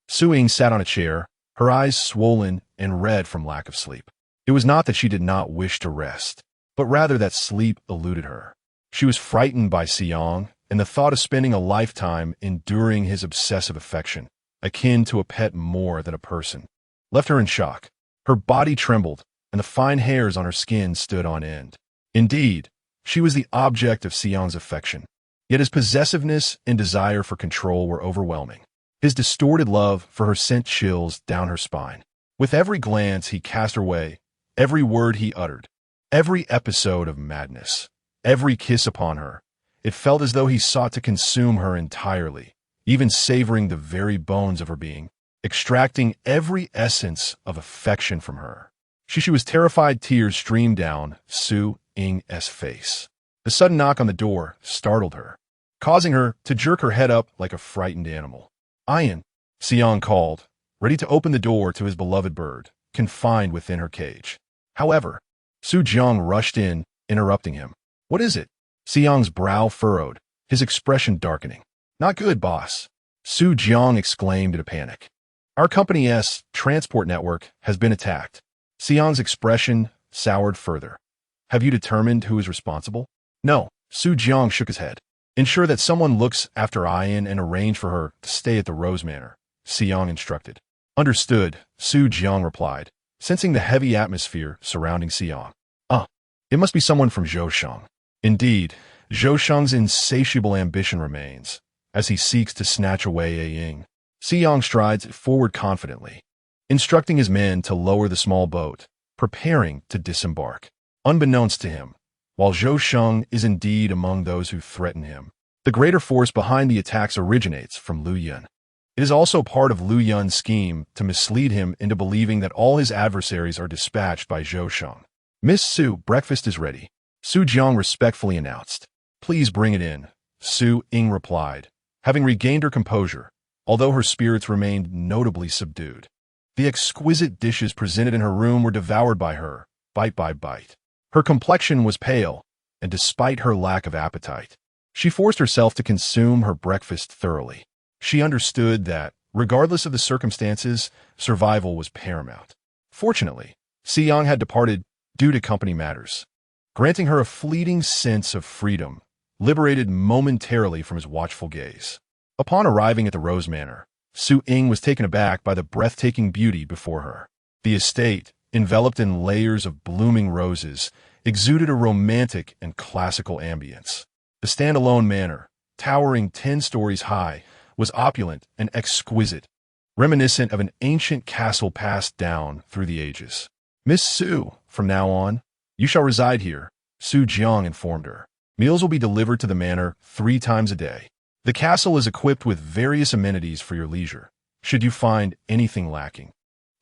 Su Ying sat on a chair, her eyes swollen and red from lack of sleep. It was not that she did not wish to rest, but rather that sleep eluded her. She was frightened by Seong, and the thought of spending a lifetime enduring his obsessive affection, akin to a pet more than a person, left her in shock. Her body trembled, and the fine hairs on her skin stood on end. Indeed, she was the object of Seong's affection, yet his possessiveness and desire for control were overwhelming. His distorted love for her sent chills down her spine. With every glance he cast her way, every word he uttered, every episode of madness, every kiss upon her, it felt as though he sought to consume her entirely, even savoring the very bones of her being, extracting every essence of affection from her. She was terrified. Tears streamed down Su Ing's face. The sudden knock on the door startled her, causing her to jerk her head up like a frightened animal. "Ian," Seong called, ready to open the door to his beloved bird, confined within her cage. However, Su Jiang rushed in, interrupting him. "What is it?" Seong's brow furrowed, his expression darkening. "Not good, boss," Su Jiang exclaimed in a panic. "Our company's transport network has been attacked." Seong's expression soured further. "Have you determined who is responsible?" "No," Su Jiang shook his head. "Ensure that someone looks after Ian and arrange for her to stay at the Rose Manor," Seong instructed. "Understood," Su Jiang replied, sensing the heavy atmosphere surrounding Seong. It must be someone from Zhoushang." Indeed, Zhoushang's insatiable ambition remains, as he seeks to snatch away A Ying. Seong strides forward confidently, instructing his men to lower the small boat, preparing to disembark. Unbeknownst to him, while Zhoushang is indeed among those who threaten him, the greater force behind the attacks originates from Lu Yun. It is also part of Lu Yun's scheme to mislead him into believing that all his adversaries are dispatched by Zhoushang. "Miss Su, breakfast is ready," Su Jiang respectfully announced. "Please bring it in," Su Ing replied, having regained her composure, although her spirits remained notably subdued. The exquisite dishes presented in her room were devoured by her, bite by bite. Her complexion was pale, and despite her lack of appetite, she forced herself to consume her breakfast thoroughly. She understood that, regardless of the circumstances, survival was paramount. Fortunately, Seong had departed due to company matters, granting her a fleeting sense of freedom, liberated momentarily from his watchful gaze. Upon arriving at the Rose Manor, Su Ing was taken aback by the breathtaking beauty before her. The estate, enveloped in layers of blooming roses, exuded a romantic and classical ambience. The standalone manor, towering 10 stories high, was opulent and exquisite, reminiscent of an ancient castle passed down through the ages. "Miss Su, from now on, you shall reside here," Su Jiang informed her. "Meals will be delivered to the manor 3 times a day. The castle is equipped with various amenities for your leisure. Should you find anything lacking,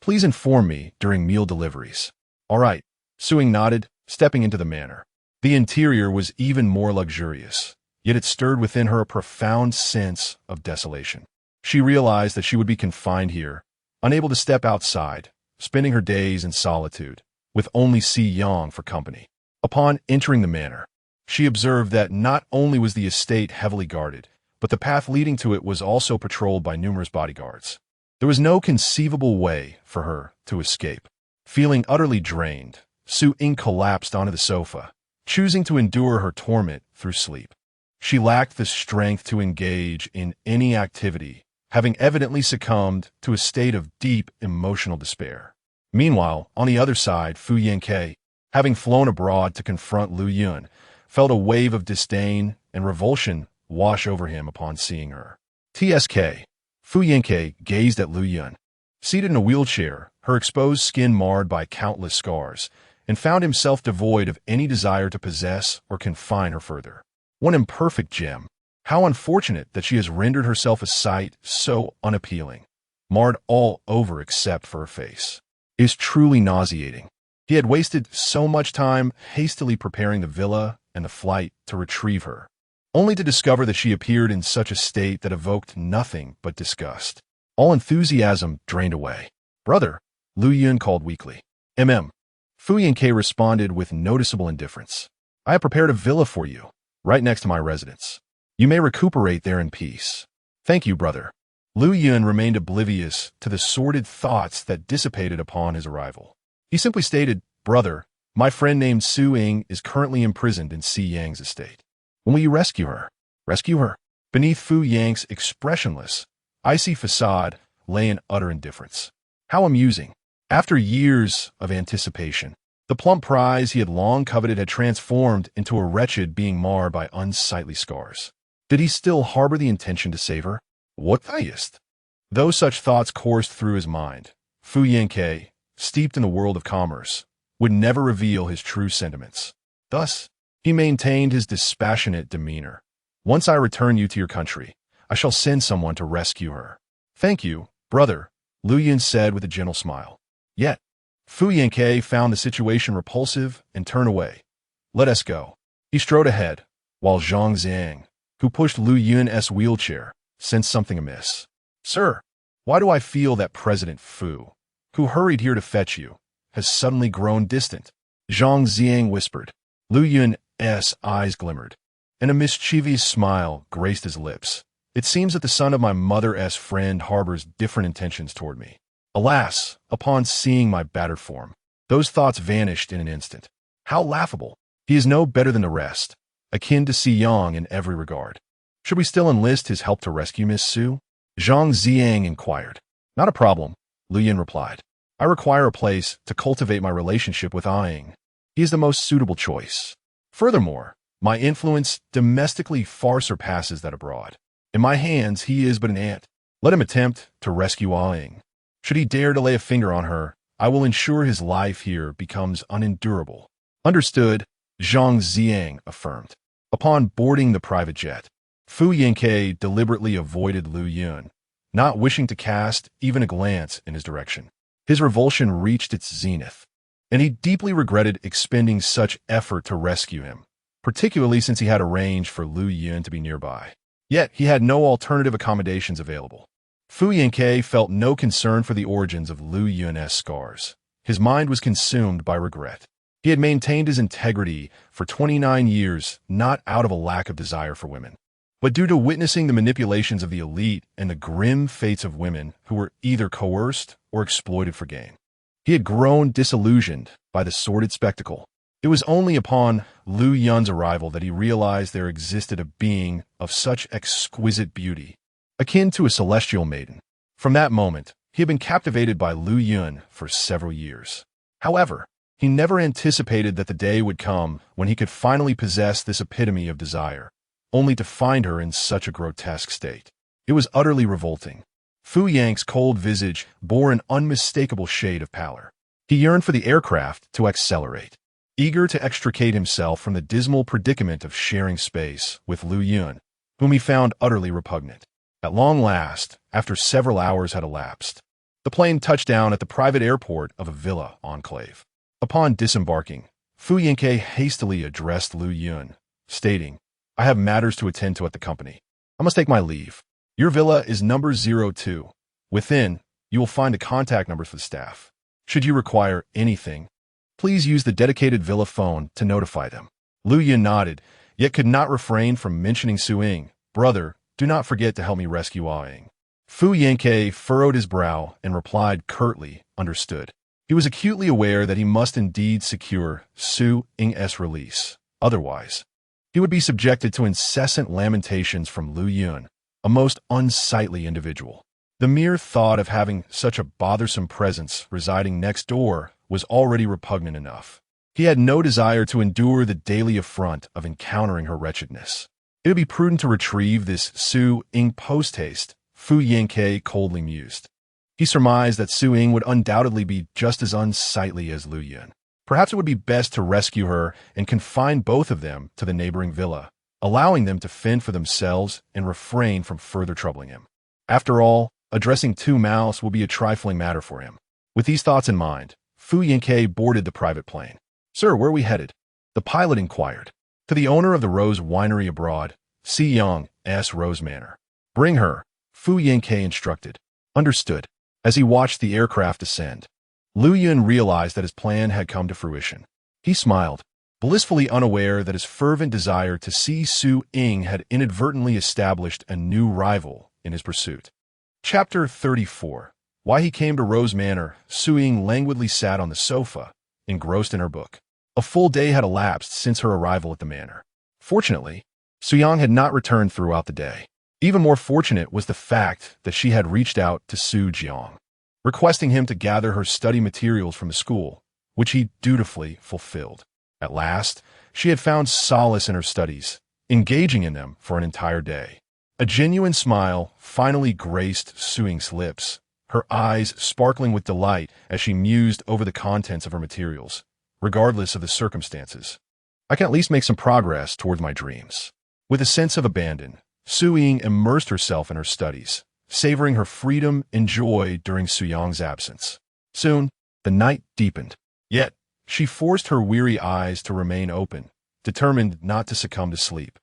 please inform me during meal deliveries." "All right," Su Ing nodded, stepping into the manor. The interior was even more luxurious, yet it stirred within her a profound sense of desolation. She realized that she would be confined here, unable to step outside, spending her days in solitude, with only Si Yang for company. Upon entering the manor, she observed that not only was the estate heavily guarded, but the path leading to it was also patrolled by numerous bodyguards. There was no conceivable way for her to escape. Feeling utterly drained, Su Ing collapsed onto the sofa, choosing to endure her torment through sleep. She lacked the strength to engage in any activity, having evidently succumbed to a state of deep emotional despair. Meanwhile, on the other side, Fu Yanke, having flown abroad to confront Lu Yun, felt a wave of disdain and revulsion wash over him upon seeing her. TSK. Fu Yanke gazed at Lu Yun, seated in a wheelchair, her exposed skin marred by countless scars, and found himself devoid of any desire to possess or confine her further. One imperfect gem. How unfortunate that she has rendered herself a sight so unappealing, marred all over except for her face. It is truly nauseating. He had wasted so much time hastily preparing the villa and the flight to retrieve her, only to discover that she appeared in such a state that evoked nothing but disgust. All enthusiasm drained away. "Brother," Lu Yun called weakly. Fu Yanke responded with noticeable indifference. "I have prepared a villa for you, right next to my residence. You may recuperate there in peace." "Thank you, brother." Lu Yun remained oblivious to the sordid thoughts that dissipated upon his arrival. He simply stated, Brother, my friend named Su Ying is currently imprisoned in Si Yang's estate. When will you rescue her? Rescue her? Beneath Fu Yang's expressionless, icy facade lay in utter indifference. How amusing. After years of anticipation, the plump prize he had long coveted had transformed into a wretched being marred by unsightly scars. Did he still harbor the intention to save her? What highest? Though such thoughts coursed through his mind, Fu Yanke, steeped in the world of commerce, would never reveal his true sentiments. Thus, he maintained his dispassionate demeanor. Once I return you to your country, I shall send someone to rescue her. Thank you, brother, Lu Yun said with a gentle smile. Yet, Fu Yanke found the situation repulsive and turned away. Let us go. He strode ahead, while Zhang Xiang, who pushed Lu Yun's wheelchair, sensed something amiss. Sir, why do I feel that President Fu, who hurried here to fetch you, has suddenly grown distant? Zhang Xiang whispered. Lu Yun's eyes glimmered, and a mischievous smile graced his lips. It seems that the son of my mother's friend harbors different intentions toward me. Alas, upon seeing my battered form, those thoughts vanished in an instant. How laughable! He is no better than the rest, akin to Si Yang in every regard. Should we still enlist his help to rescue Miss Su? Zhang Xiang inquired. Not a problem, Lu Yun replied. I require a place to cultivate my relationship with Ying. He is the most suitable choice. Furthermore, my influence domestically far surpasses that abroad. In my hands, he is but an ant. Let him attempt to rescue Ying. Should he dare to lay a finger on her, I will ensure his life here becomes unendurable. Understood, Zhang Xiang affirmed. Upon boarding the private jet, Fu Yanke deliberately avoided Lu Yun, not wishing to cast even a glance in his direction. His revulsion reached its zenith, and he deeply regretted expending such effort to rescue him, particularly since he had arranged for Lu Yun to be nearby. Yet he had no alternative accommodations available. Fu Yanke felt no concern for the origins of Lu Yun's scars. His mind was consumed by regret. He had maintained his integrity for 29 years, not out of a lack of desire for women, but due to witnessing the manipulations of the elite and the grim fates of women who were either coerced or exploited for gain. He had grown disillusioned by the sordid spectacle. It was only upon Lu Yun's arrival that he realized there existed a being of such exquisite beauty, akin to a celestial maiden. From that moment, he had been captivated by Lu Yun for several years. However, he never anticipated that the day would come when he could finally possess this epitome of desire, only to find her in such a grotesque state. It was utterly revolting. Fu Yang's cold visage bore an unmistakable shade of pallor. He yearned for the aircraft to accelerate, eager to extricate himself from the dismal predicament of sharing space with Lu Yun, whom he found utterly repugnant. At long last, after several hours had elapsed, the plane touched down at the private airport of a villa enclave. Upon disembarking, Fu Yanke hastily addressed Lu Yun, stating, I have matters to attend to at the company. I must take my leave. Your villa is number 02. Within, you will find the contact numbers for the staff. Should you require anything, please use the dedicated villa phone to notify them. Lu Yun nodded, yet could not refrain from mentioning Su Ying. Brother, do not forget to help me rescue Ying. Fu Yanke furrowed his brow and replied curtly, understood. He was acutely aware that he must indeed secure Su Ying's release. Otherwise, he would be subjected to incessant lamentations from Lu Yun, a most unsightly individual. The mere thought of having such a bothersome presence residing next door was already repugnant enough. He had no desire to endure the daily affront of encountering her wretchedness. It would be prudent to retrieve this Su Ying post-haste, Fu Yanke coldly mused. He surmised that Su Ying would undoubtedly be just as unsightly as Lu Yun. Perhaps it would be best to rescue her and confine both of them to the neighboring villa, allowing them to fend for themselves and refrain from further troubling him. After all, addressing two mouths will be a trifling matter for him. With these thoughts in mind, Fu Yanke boarded the private plane. Sir, where are we headed? The pilot inquired. To the owner of the Rose Winery abroad, Si Yang's Rose Manor. Bring her, Fu Yanke instructed. Understood. As he watched the aircraft descend, Lu Yun realized that his plan had come to fruition. He smiled, blissfully unaware that his fervent desire to see Su Ying had inadvertently established a new rival in his pursuit. Chapter 34. Why he came to Rose Manor. Su Ying languidly sat on the sofa, engrossed in her book. A full day had elapsed since her arrival at the manor. Fortunately, Suyang had not returned throughout the day. Even more fortunate was the fact that she had reached out to Su Jiang, requesting him to gather her study materials from the school, which he dutifully fulfilled. At last, she had found solace in her studies, engaging in them for an entire day. A genuine smile finally graced Suying's lips, her eyes sparkling with delight as she mused over the contents of her materials, regardless of the circumstances. I can at least make some progress towards my dreams. With a sense of abandon, Suying immersed herself in her studies, savoring her freedom and joy during Suyang's absence. Soon, the night deepened. Yet, she forced her weary eyes to remain open, determined not to succumb to sleep,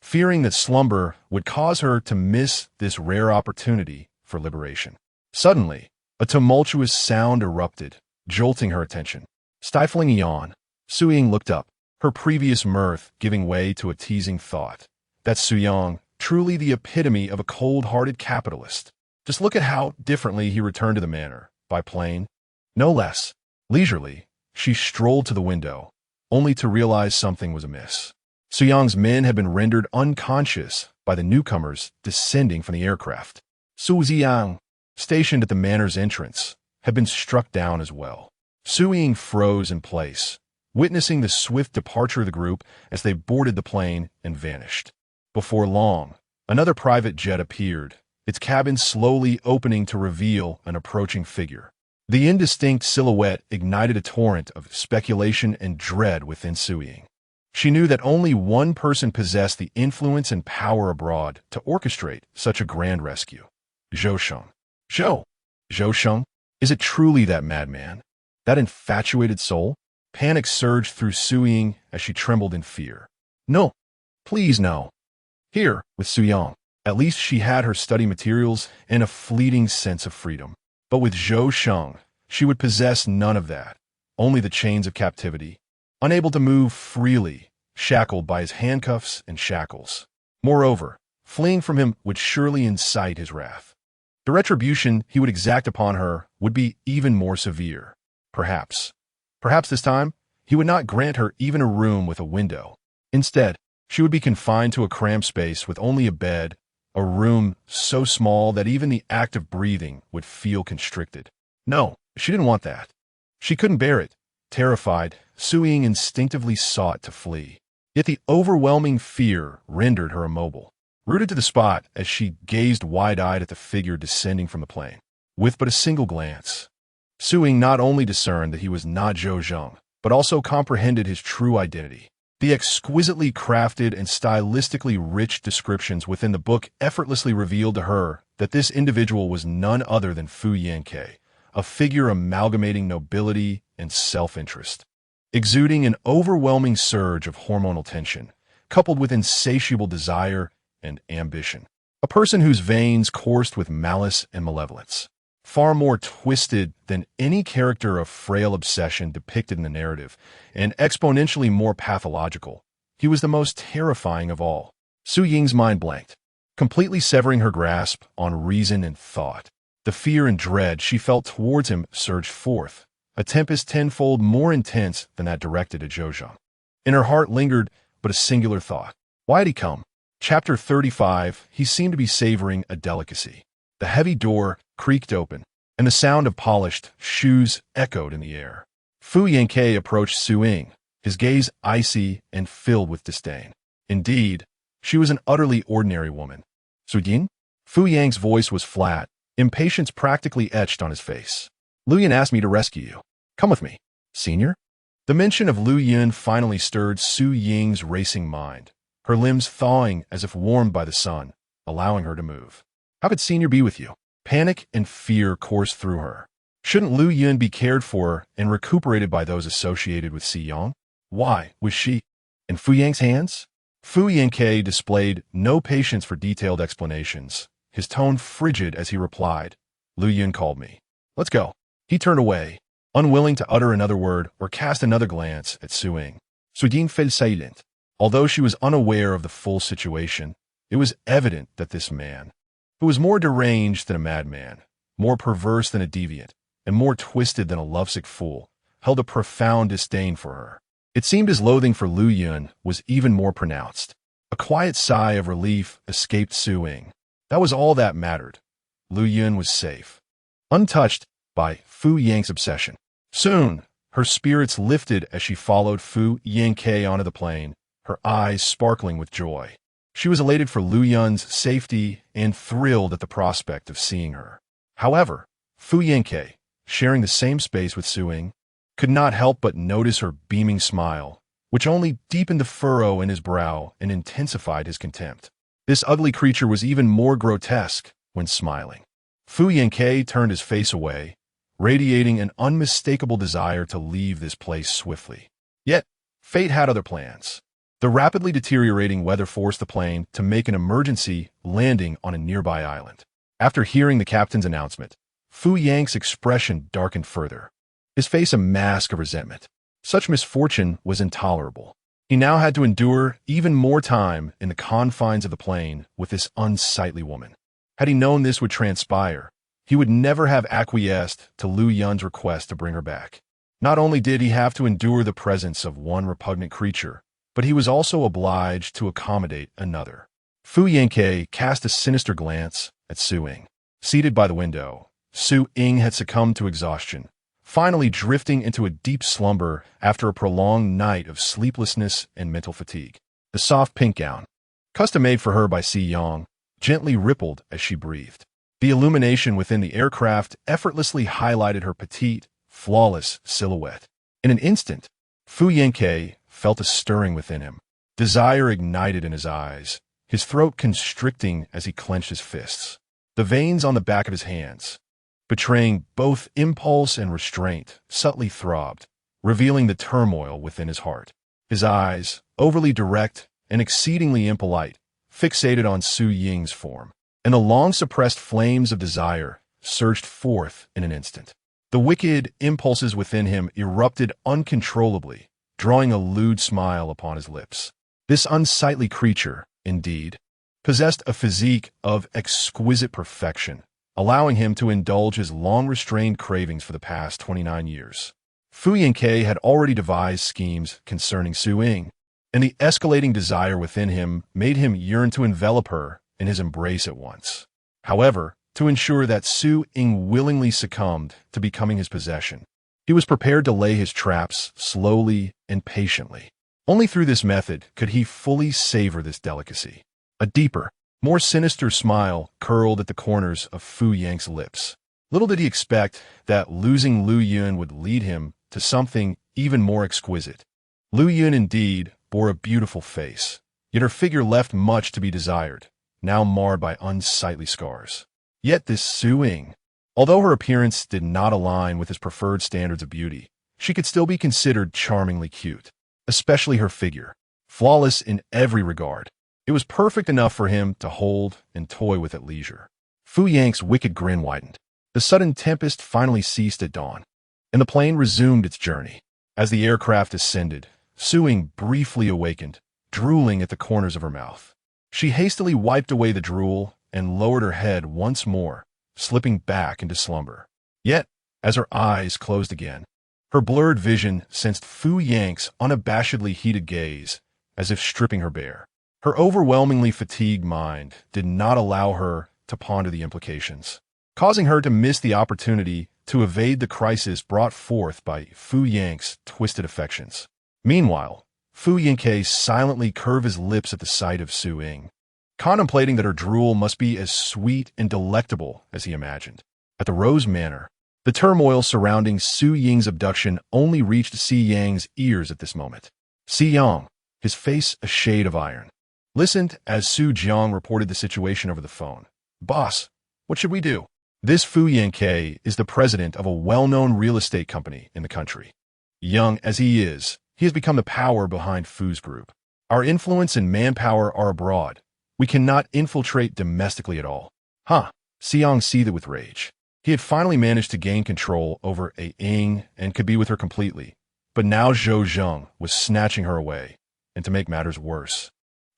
fearing that slumber would cause her to miss this rare opportunity for liberation. Suddenly, a tumultuous sound erupted, jolting her attention. Stifling a yawn, Suying looked up, her previous mirth giving way to a teasing thought. That's Suyang, truly the epitome of a cold-hearted capitalist. Just look at how differently he returned to the manor, by plane. No less. Leisurely, she strolled to the window, only to realize something was amiss. Suyang's men had been rendered unconscious by the newcomers descending from the aircraft. Su Ziyang, stationed at the manor's entrance, had been struck down as well. Suying froze in place, witnessing the swift departure of the group as they boarded the plane and vanished. Before long, another private jet appeared, its cabin slowly opening to reveal an approaching figure. The indistinct silhouette ignited a torrent of speculation and dread within Suying. She knew that only one person possessed the influence and power abroad to orchestrate such a grand rescue. Zhou Sheng. Zhou Sheng? Is it truly that madman? That infatuated soul? Panic surged through Suying as she trembled in fear. No. Please no. Here, with Suyang, at least she had her study materials and a fleeting sense of freedom. But with Zhou Sheng, she would possess none of that, only the chains of captivity, unable to move freely, shackled by his handcuffs and shackles. Moreover, fleeing from him would surely incite his wrath. The retribution he would exact upon her would be even more severe. Perhaps this time, he would not grant her even a room with a window. Instead, she would be confined to a cramped space with only a bed, a room so small that even the act of breathing would feel constricted. No, she didn't want that. She couldn't bear it. Terrified, Suying instinctively sought to flee. Yet the overwhelming fear rendered her immobile, rooted to the spot as she gazed wide-eyed at the figure descending from the plane. With but a single glance, Suying not only discerned that he was not Zhou Zheng, but also comprehended his true identity. The exquisitely crafted and stylistically rich descriptions within the book effortlessly revealed to her that this individual was none other than Fu Yanke, a figure amalgamating nobility and self-interest, exuding an overwhelming surge of hormonal tension, coupled with insatiable desire and ambition. A person whose veins coursed with malice and malevolence. Far more twisted than any character of frail obsession depicted in the narrative, and exponentially more pathological, he was the most terrifying of all. Suying's mind blanked, completely severing her grasp on reason and thought. The fear and dread she felt towards him surged forth, a tempest tenfold more intense than that directed at Zhou Zheng. In her heart lingered but a singular thought. Why had he come? Chapter 35, he seemed to be savoring a delicacy. The heavy door creaked open, and the sound of polished shoes echoed in the air. Fu Yanke approached Suying, his gaze icy and filled with disdain. Indeed, she was an utterly ordinary woman. Suying? Fu Yang's voice was flat, impatience practically etched on his face. Lu Yun asked me to rescue you. Come with me. Senior? The mention of Lu Yun finally stirred Suying's racing mind, her limbs thawing as if warmed by the sun, allowing her to move. How could Senior be with you? Panic and fear coursed through her. Shouldn't Lu Yun be cared for and recuperated by those associated with Si Yang? Why was she in Fu Yang's hands? Fu Yanke displayed no patience for detailed explanations, his tone frigid as he replied, Lu Yun called me. Let's go. He turned away, unwilling to utter another word or cast another glance at Suying. Suying fell silent. Although she was unaware of the full situation, it was evident that this man, who was more deranged than a madman, more perverse than a deviant, and more twisted than a lovesick fool, held a profound disdain for her. It seemed his loathing for Lu Yun was even more pronounced. A quiet sigh of relief escaped Su Ying. That was all that mattered. Lu Yun was safe, untouched by Fu Yang's obsession. Soon, her spirits lifted as she followed Fu Yangke onto the plane, her eyes sparkling with joy. She was elated for Lu Yun's safety and thrilled at the prospect of seeing her. However, Fu Yangke, sharing the same space with Su Ying, could not help but notice her beaming smile, which only deepened the furrow in his brow and intensified his contempt. This ugly creature was even more grotesque when smiling. Fu Yangke turned his face away, radiating an unmistakable desire to leave this place swiftly. Yet, fate had other plans. The rapidly deteriorating weather forced the plane to make an emergency landing on a nearby island. After hearing the captain's announcement, Fu Yang's expression darkened further, his face a mask of resentment. Such misfortune was intolerable. He now had to endure even more time in the confines of the plane with this unsightly woman. Had he known this would transpire, he would never have acquiesced to Lu Yun's request to bring her back. Not only did he have to endure the presence of one repugnant creature, but he was also obliged to accommodate another. Fu Yangke cast a sinister glance at Su Ying. Seated by the window, Su Ying had succumbed to exhaustion, finally drifting into a deep slumber after a prolonged night of sleeplessness and mental fatigue. The soft pink gown, custom-made for her by Si Yang, gently rippled as she breathed. The illumination within the aircraft effortlessly highlighted her petite, flawless silhouette. In an instant, Fu Yangke felt a stirring within him. Desire ignited in his eyes, his throat constricting as he clenched his fists. The veins on the back of his hands, betraying both impulse and restraint, subtly throbbed, revealing the turmoil within his heart. His eyes, overly direct and exceedingly impolite, fixated on Su Ying's form, and the long-suppressed flames of desire surged forth in an instant. The wicked impulses within him erupted uncontrollably, drawing a lewd smile upon his lips. This unsightly creature, indeed, possessed a physique of exquisite perfection, allowing him to indulge his long-restrained cravings for the past 29 years. Fu Yangke had already devised schemes concerning Su Ying, and the escalating desire within him made him yearn to envelop her in his embrace at once. However, to ensure that Su Ying willingly succumbed to becoming his possession, he was prepared to lay his traps slowly and patiently. Only through this method could he fully savor this delicacy. A deeper, more sinister smile curled at the corners of Fu Yang's lips. Little did he expect that losing Lu Yun would lead him to something even more exquisite. Lu Yun indeed bore a beautiful face, yet her figure left much to be desired, now marred by unsightly scars. Yet this Su Ying, although her appearance did not align with his preferred standards of beauty, she could still be considered charmingly cute, especially her figure, flawless in every regard. It was perfect enough for him to hold and toy with at leisure. Fu Yang's wicked grin widened. The sudden tempest finally ceased at dawn, and the plane resumed its journey. As the aircraft ascended, Su Ying briefly awakened, drooling at the corners of her mouth. She hastily wiped away the drool and lowered her head once more, slipping back into slumber. Yet, as her eyes closed again, her blurred vision sensed Fu Yang's unabashedly heated gaze, as if stripping her bare. Her overwhelmingly fatigued mind did not allow her to ponder the implications, causing her to miss the opportunity to evade the crisis brought forth by Fu Yang's twisted affections. Meanwhile, Fu Yangke silently curved his lips at the sight of Su Ying, contemplating that her drool must be as sweet and delectable as he imagined. At the Rose Manor, the turmoil surrounding Su Ying's abduction only reached Si Yang's ears at this moment. Si Yang, his face a shade of iron, listened as Su Jiang reported the situation over the phone. "Boss, what should we do?" This Fu Yangke is the president of a well-known real estate company in the country. Young as he is, he has become the power behind Fu's group. Our influence and manpower are abroad. We cannot infiltrate domestically at all. Huh? Xiang seethed with rage. He had finally managed to gain control over A Ying and could be with her completely. But now Zhou Zheng was snatching her away. And to make matters worse,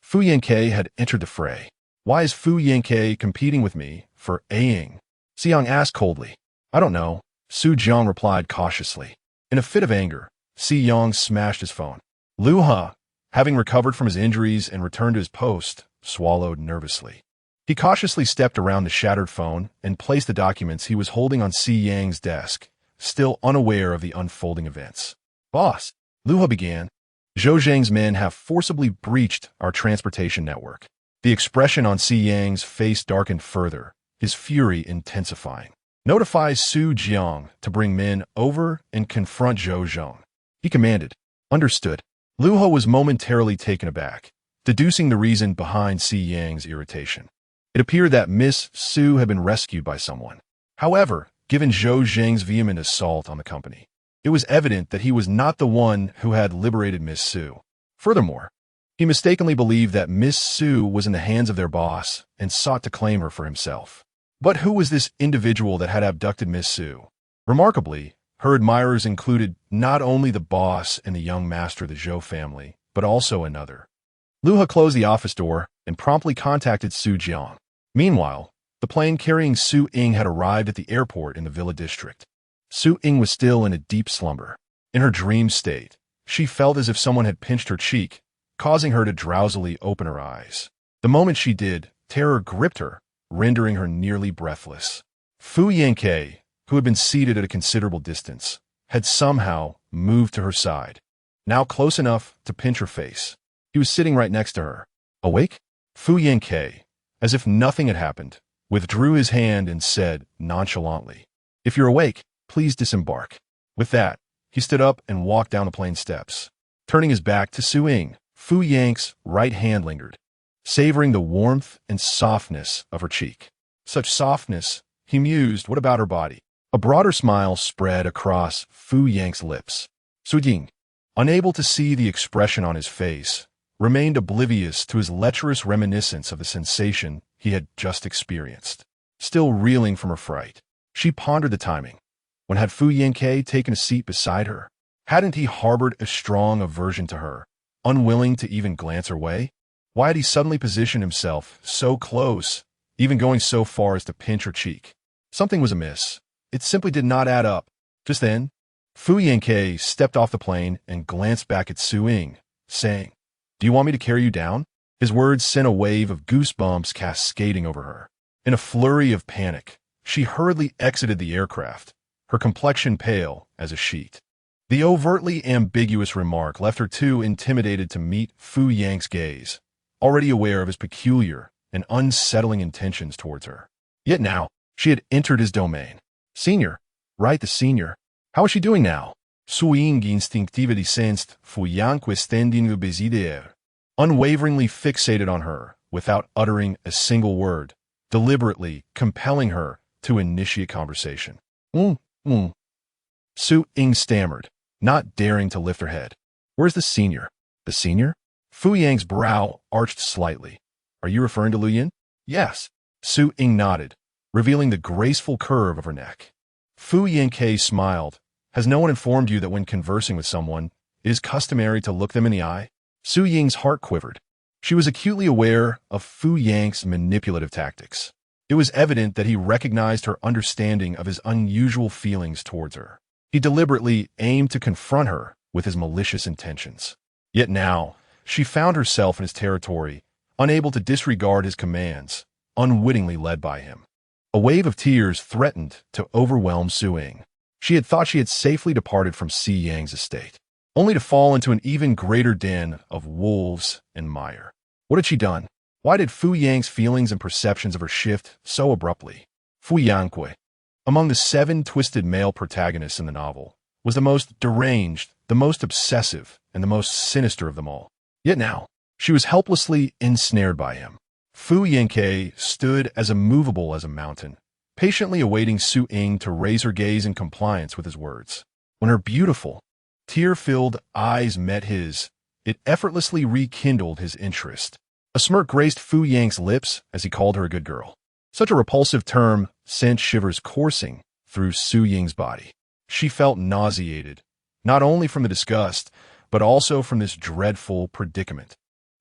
Fu Yangke had entered the fray. "Why is Fu Yangke competing with me for A Ying?" Xiang asked coldly. "I don't know," Su Jiang replied cautiously. In a fit of anger, Si Yong smashed his phone. Lu He, having recovered from his injuries and returned to his post, swallowed nervously. He cautiously stepped around the shattered phone and placed the documents he was holding on Si Yang's desk, still unaware of the unfolding events. Boss, Lu He began, Zhou Zhang's men have forcibly breached our transportation network. The expression on Si Yang's face darkened further, his fury intensifying. Notify Su Jiang to bring men over and confront Zhou Zhang. He commanded. Understood. Lu He was momentarily taken aback, deducing the reason behind Si Yang's irritation. It appeared that Miss Su had been rescued by someone. However, given Zhou Zhang's vehement assault on the company, it was evident that he was not the one who had liberated Miss Su. Furthermore, he mistakenly believed that Miss Su was in the hands of their boss and sought to claim her for himself. But who was this individual that had abducted Miss Su? Remarkably, her admirers included not only the boss and the young master of the Zhou family, but also another. Lu He closed the office door and promptly contacted Su Jiang. Meanwhile, the plane carrying Su Ying had arrived at the airport in the Villa District. Su Ying was still in a deep slumber. In her dream state, she felt as if someone had pinched her cheek, causing her to drowsily open her eyes. The moment she did, terror gripped her, rendering her nearly breathless. Fu Yanke, who had been seated at a considerable distance, had somehow moved to her side, now close enough to pinch her face. He was sitting right next to her. Awake? Fu Yanke, as if nothing had happened, withdrew his hand and said nonchalantly, If you're awake, please disembark. With that, he stood up and walked down the plane steps. Turning his back to Su Ying, Fu Yang's right hand lingered, savoring the warmth and softness of her cheek. Such softness, he mused, what about her body? A broader smile spread across Fu Yang's lips. Su Ying, unable to see the expression on his face, remained oblivious to his lecherous reminiscence of the sensation he had just experienced. Still reeling from her fright, she pondered the timing. When had Fu Yanke taken a seat beside her? Hadn't he harbored a strong aversion to her, unwilling to even glance her way? Why had he suddenly positioned himself so close, even going so far as to pinch her cheek? Something was amiss. It simply did not add up. Just then, Fu Yanke stepped off the plane and glanced back at Su Ying, saying, Do you want me to carry you down? His words sent a wave of goosebumps cascading over her. In a flurry of panic, she hurriedly exited the aircraft, her complexion pale as a sheet. The overtly ambiguous remark left her too intimidated to meet Fu Yang's gaze, already aware of his peculiar and unsettling intentions towards her. Yet now, she had entered his domain. Senior, right, the senior. How is she doing now? Su Ying instinctively sensed Fu Yang standing le baiser, unwaveringly fixated on her, without uttering a single word, deliberately compelling her to initiate conversation. Su Ying stammered, not daring to lift her head. Where's the senior? The senior? Fu Yang's brow arched slightly. Are you referring to Lu Yin? Yes. Su Ying nodded, revealing the graceful curve of her neck. Fu Yanke smiled. Has no one informed you that when conversing with someone, it is customary to look them in the eye? Su Ying's heart quivered. She was acutely aware of Fu Yang's manipulative tactics. It was evident that he recognized her understanding of his unusual feelings towards her. He deliberately aimed to confront her with his malicious intentions. Yet now, she found herself in his territory, unable to disregard his commands, unwittingly led by him. A wave of tears threatened to overwhelm Su Ying. She had thought she had safely departed from Si Yang's estate, only to fall into an even greater den of wolves and mire. What had she done? Why did Fu Yang's feelings and perceptions of her shift so abruptly? Fu Yangque, among the 7 twisted male protagonists in the novel, was the most deranged, the most obsessive, and the most sinister of them all. Yet now, she was helplessly ensnared by him. Fu Yanke stood as immovable as a mountain, patiently awaiting Su Ying to raise her gaze in compliance with his words. When her beautiful, tear-filled eyes met his, it effortlessly rekindled his interest. A smirk graced Fu Yang's lips as he called her a good girl. Such a repulsive term sent shivers coursing through Su Ying's body. She felt nauseated, not only from the disgust, but also from this dreadful predicament.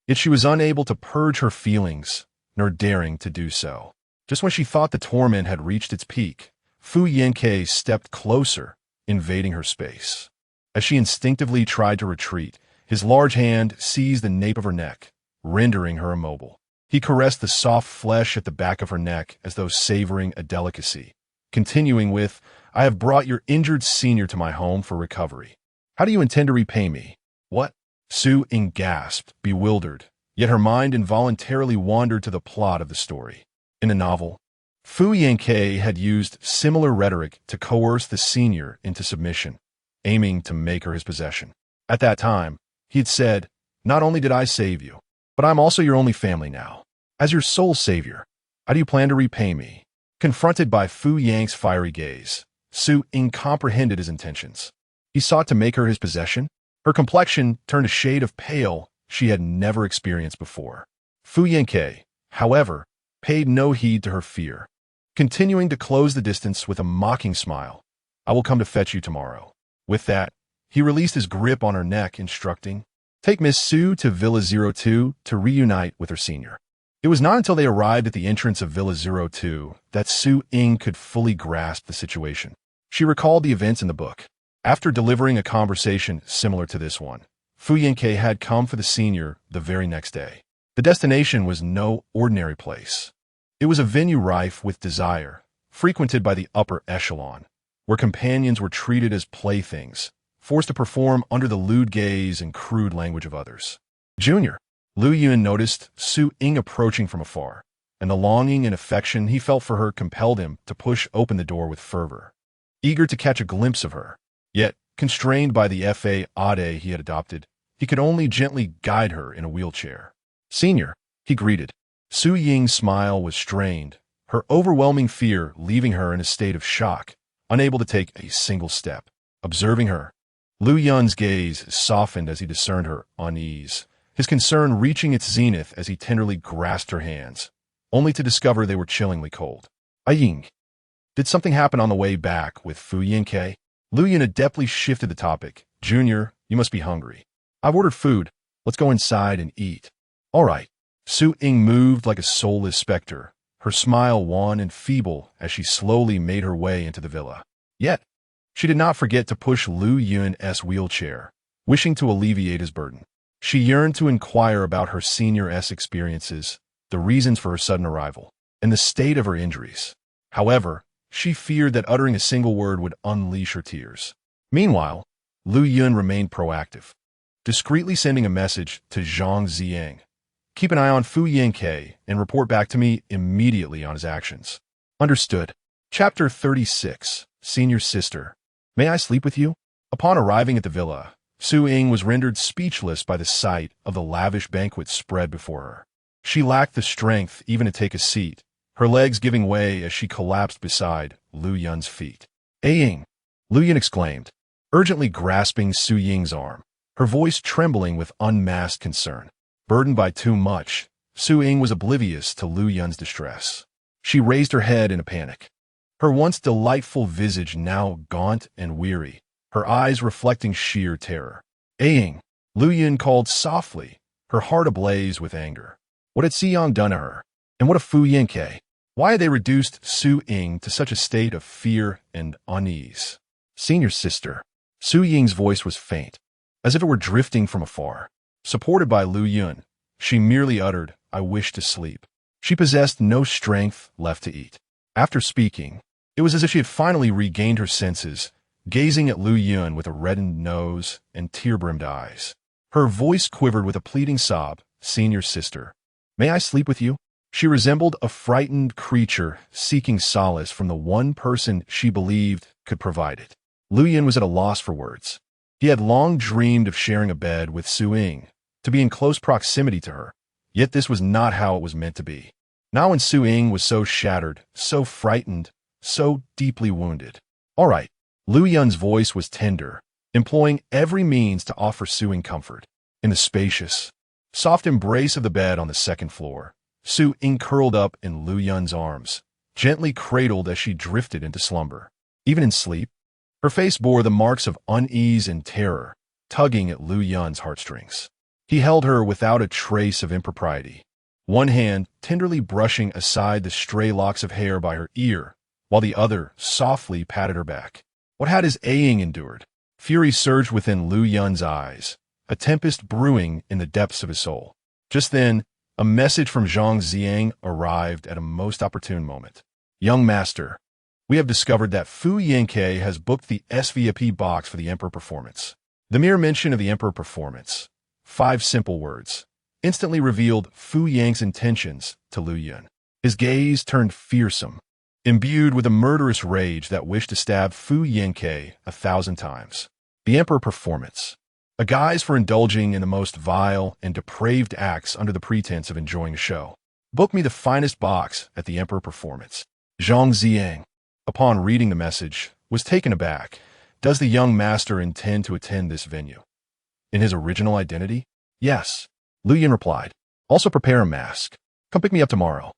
Yet she was unable to purge her feelings, nor daring to do so. Just when she thought the torment had reached its peak, Fu Yanke stepped closer, invading her space. As she instinctively tried to retreat, his large hand seized the nape of her neck, rendering her immobile. He caressed the soft flesh at the back of her neck as though savoring a delicacy, continuing with, "I have brought your injured senior to my home for recovery. How do you intend to repay me?" "What?" Su Ying gasped, bewildered, yet her mind involuntarily wandered to the plot of the story. In the novel, Fu Yanke had used similar rhetoric to coerce the senior into submission, aiming to make her his possession. At that time, he had said, "Not only did I save you, but I'm also your only family now. As your sole savior, how do you plan to repay me?" Confronted by Fu Yang's fiery gaze, Su Ying comprehended his intentions. He sought to make her his possession. Her complexion turned a shade of pale she had never experienced before. Fu Yanke, however, paid no heed to her fear, continuing to close the distance with a mocking smile. "I will come to fetch you tomorrow." With that, he released his grip on her neck, instructing, "Take Miss Su to Villa 02 to reunite with her senior." It was not until they arrived at the entrance of Villa 02 that Su Ying could fully grasp the situation. She recalled the events in the book. After delivering a conversation similar to this one, Fu Yanke had come for the senior the very next day. The destination was no ordinary place. It was a venue rife with desire, frequented by the upper echelon, where companions were treated as playthings, forced to perform under the lewd gaze and crude language of others. "Junior," Lu Yun noticed Su Ying approaching from afar, and the longing and affection he felt for her compelled him to push open the door with fervor. Eager to catch a glimpse of her, yet constrained by the fade he had adopted, he could only gently guide her in a wheelchair. "Senior," he greeted. Su Ying's smile was strained, her overwhelming fear leaving her in a state of shock, unable to take a single step. Observing her, Lu Yun's gaze softened as he discerned her unease, his concern reaching its zenith as he tenderly grasped her hands, only to discover they were chillingly cold. "Ying, did something happen on the way back with Fu Yanke?" Lu Yun adeptly shifted the topic. "Junior, you must be hungry. I've ordered food. Let's go inside and eat." "All right." Su Ying moved like a soulless specter, her smile wan and feeble as she slowly made her way into the villa. Yet, she did not forget to push Lu Yun's wheelchair, wishing to alleviate his burden. She yearned to inquire about her senior's experiences, the reasons for her sudden arrival, and the state of her injuries. However, she feared that uttering a single word would unleash her tears. Meanwhile, Lu Yun remained proactive, discreetly sending a message to Zhang Ziyang. "Keep an eye on Fu Yanke and report back to me immediately on his actions." "Understood." Chapter 36, Senior Sister. "May I sleep with you?" Upon arriving at the villa, Su Ying was rendered speechless by the sight of the lavish banquet spread before her. She lacked the strength even to take a seat, her legs giving way as she collapsed beside Lu Yun's feet. "Ying!" Lu Yun exclaimed, urgently grasping Su Ying's arm, her voice trembling with unmasked concern. Burdened by too much, Su Ying was oblivious to Lu Yun's distress. She raised her head in a panic, her once delightful visage now gaunt and weary, her eyes reflecting sheer terror. "Ying!" Lu Yun called softly, her heart ablaze with anger. What had Siyang done to her? And what of Fu Yanke? Why had they reduced Su Ying to such a state of fear and unease? "Senior sister." Su Ying's voice was faint, as if it were drifting from afar. Supported by Lu Yun, she merely uttered, "I wish to sleep." She possessed no strength left to eat. After speaking, it was as if she had finally regained her senses, gazing at Lu Yun with a reddened nose and tear-brimmed eyes. Her voice quivered with a pleading sob. "Senior sister, may I sleep with you?" She resembled a frightened creature seeking solace from the one person she believed could provide it. Lu Yun was at a loss for words. He had long dreamed of sharing a bed with Su Ying, to be in close proximity to her, yet this was not how it was meant to be. Now when Su Ying was so shattered, so frightened, so deeply wounded. "All right." Lu Yun's voice was tender, employing every means to offer Su Ying comfort. In the spacious, soft embrace of the bed on the second floor, Su Ying curled up in Lu Yun's arms, gently cradled as she drifted into slumber. Even in sleep, her face bore the marks of unease and terror, tugging at Lu Yun's heartstrings. He held her without a trace of impropriety, one hand tenderly brushing aside the stray locks of hair by her ear, while the other softly patted her back. What had his Ying endured? Fury surged within Lu Yun's eyes, a tempest brewing in the depths of his soul. Just then, a message from Zhang Ziang arrived at a most opportune moment. Young master, we have discovered that Fu Yanke has booked the SVIP box for the Emperor performance. The mere mention of the Emperor performance, 5 simple words, instantly revealed Fu Yang's intentions to Lu Yun. His gaze turned fearsome, imbued with a murderous rage that wished to stab Fu Yanke 1,000 times. The Emperor performance, a guise for indulging in the most vile and depraved acts under the pretense of enjoying a show. Book me the finest box at the Emperor performance. Zhang Ziang, upon reading the message, was taken aback. Does the young master intend to attend this venue? In his original identity? Yes. Lu Yun replied. Also prepare a mask. Come pick me up tomorrow.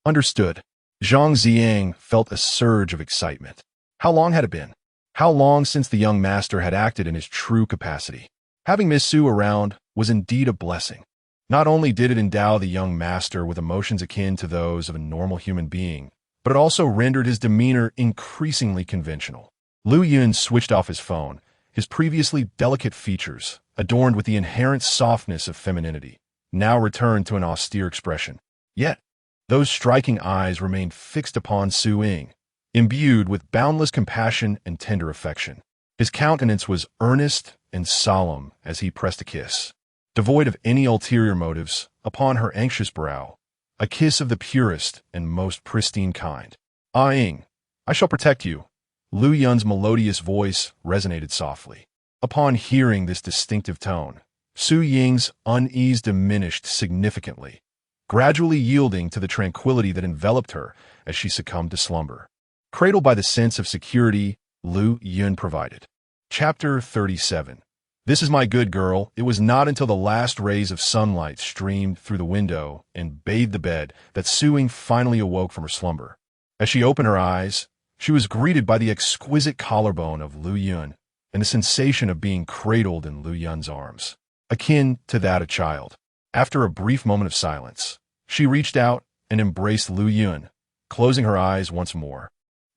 Understood. Zhang Ziang felt a surge of excitement. How long had it been? How long since the young master had acted in his true capacity? Having Miss Su around was indeed a blessing. Not only did it endow the young master with emotions akin to those of a normal human being, but it also rendered his demeanor increasingly conventional. Lu Yun switched off his phone, his previously delicate features, adorned with the inherent softness of femininity, now returned to an austere expression. Yet, those striking eyes remained fixed upon Su Ying, imbued with boundless compassion and tender affection. His countenance was earnest and solemn as he pressed a kiss, devoid of any ulterior motives, upon her anxious brow, a kiss of the purest and most pristine kind. Ah Ying, I shall protect you. Lu Yun's melodious voice resonated softly. Upon hearing this distinctive tone, Su Ying's unease diminished significantly, gradually yielding to the tranquility that enveloped her as she succumbed to slumber. Cradled by the sense of security Lu Yun provided. Chapter 37. This is my good girl. It was not until the last rays of sunlight streamed through the window and bathed the bed that Su Ying finally awoke from her slumber. As she opened her eyes, she was greeted by the exquisite collarbone of Lu Yun and the sensation of being cradled in Lu Yun's arms, akin to that of a child. After a brief moment of silence, she reached out and embraced Lu Yun, closing her eyes once more,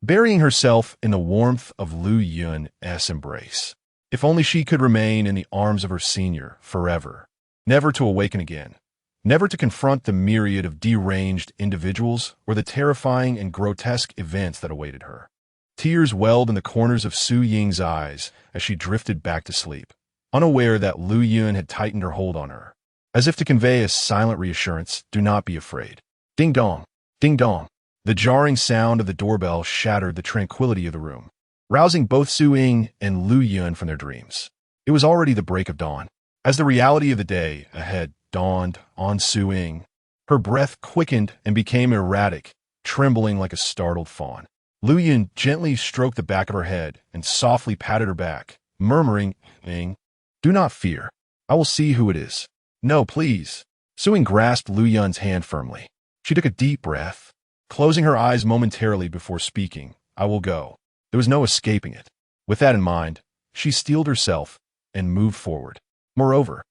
burying herself in the warmth of Lu Yun's embrace. If only she could remain in the arms of her senior forever, never to awaken again, never to confront the myriad of deranged individuals or the terrifying and grotesque events that awaited her. Tears welled in the corners of Su Ying's eyes as she drifted back to sleep, unaware that Lu Yun had tightened her hold on her, as if to convey a silent reassurance, do not be afraid. Ding dong, ding dong. The jarring sound of the doorbell shattered the tranquility of the room, rousing both Su Ying and Lu Yun from their dreams. It was already the break of dawn. As the reality of the day ahead dawned on Su Ying, her breath quickened and became erratic, trembling like a startled fawn. Lu Yun gently stroked the back of her head and softly patted her back, murmuring, Ying, do not fear. I will see who it is. No, please. Su Ying grasped Lu Yun's hand firmly. She took a deep breath, closing her eyes momentarily before speaking. I will go. There was no escaping it. With that in mind, she steeled herself and moved forward. Moreover,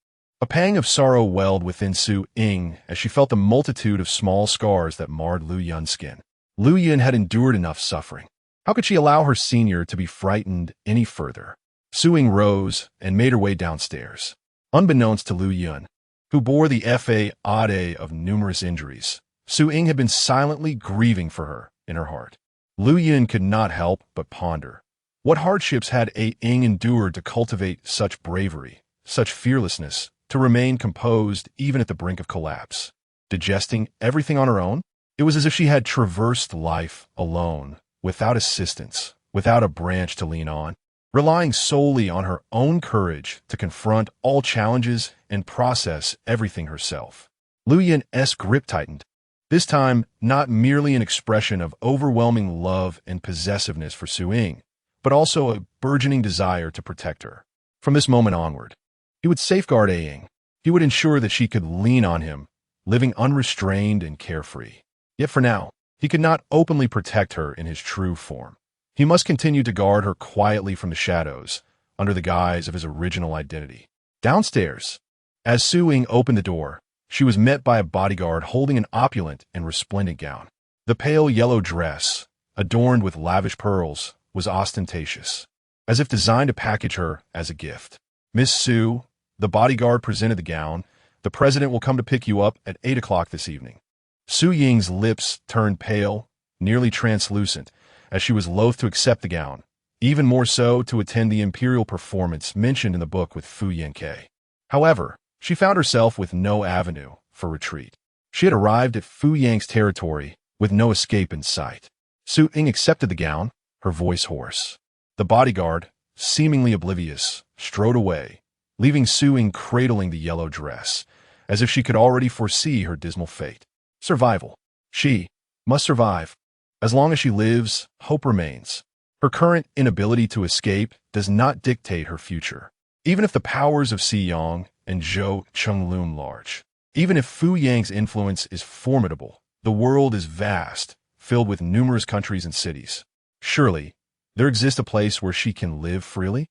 a pang of sorrow welled within Su Ying as she felt the multitude of small scars that marred Lu Yun's skin. Lu Yun had endured enough suffering. How could she allow her senior to be frightened any further? Su Ying rose and made her way downstairs. Unbeknownst to Lu Yun, who bore the fade of numerous injuries, Su Ying had been silently grieving for her in her heart. Lu Yun could not help but ponder. What hardships had Ying endured to cultivate such bravery, such fearlessness, to remain composed even at the brink of collapse? Digesting everything on her own? It was as if she had traversed life alone, without assistance, without a branch to lean on, relying solely on her own courage to confront all challenges and process everything herself. Lu Yun's grip tightened, this time not merely an expression of overwhelming love and possessiveness for Su Ying, but also a burgeoning desire to protect her. From this moment onward, he would safeguard Ying. He would ensure that she could lean on him, living unrestrained and carefree. Yet for now, he could not openly protect her in his true form. He must continue to guard her quietly from the shadows, under the guise of his original identity. Downstairs, as Su Ying opened the door, she was met by a bodyguard holding an opulent and resplendent gown. The pale yellow dress, adorned with lavish pearls, was ostentatious, as if designed to package her as a gift. "Miss Sue," the bodyguard presented the gown. "The president will come to pick you up at 8 o'clock this evening." Su Ying's lips turned pale, nearly translucent, as she was loath to accept the gown, even more so to attend the imperial performance mentioned in the book with Fu Yanke. However, she found herself with no avenue for retreat. She had arrived at Fu Yang's territory with no escape in sight. Su Ying accepted the gown, her voice hoarse. The bodyguard, seemingly oblivious, strode away, leaving Su Ying cradling the yellow dress, as if she could already foresee her dismal fate. Survival. She must survive. As long as she lives, hope remains. Her current inability to escape does not dictate her future. Even if the powers of Si Yang and Zhou Cheng loom large, even if Fu Yang's influence is formidable, the world is vast, filled with numerous countries and cities. Surely, there exists a place where she can live freely?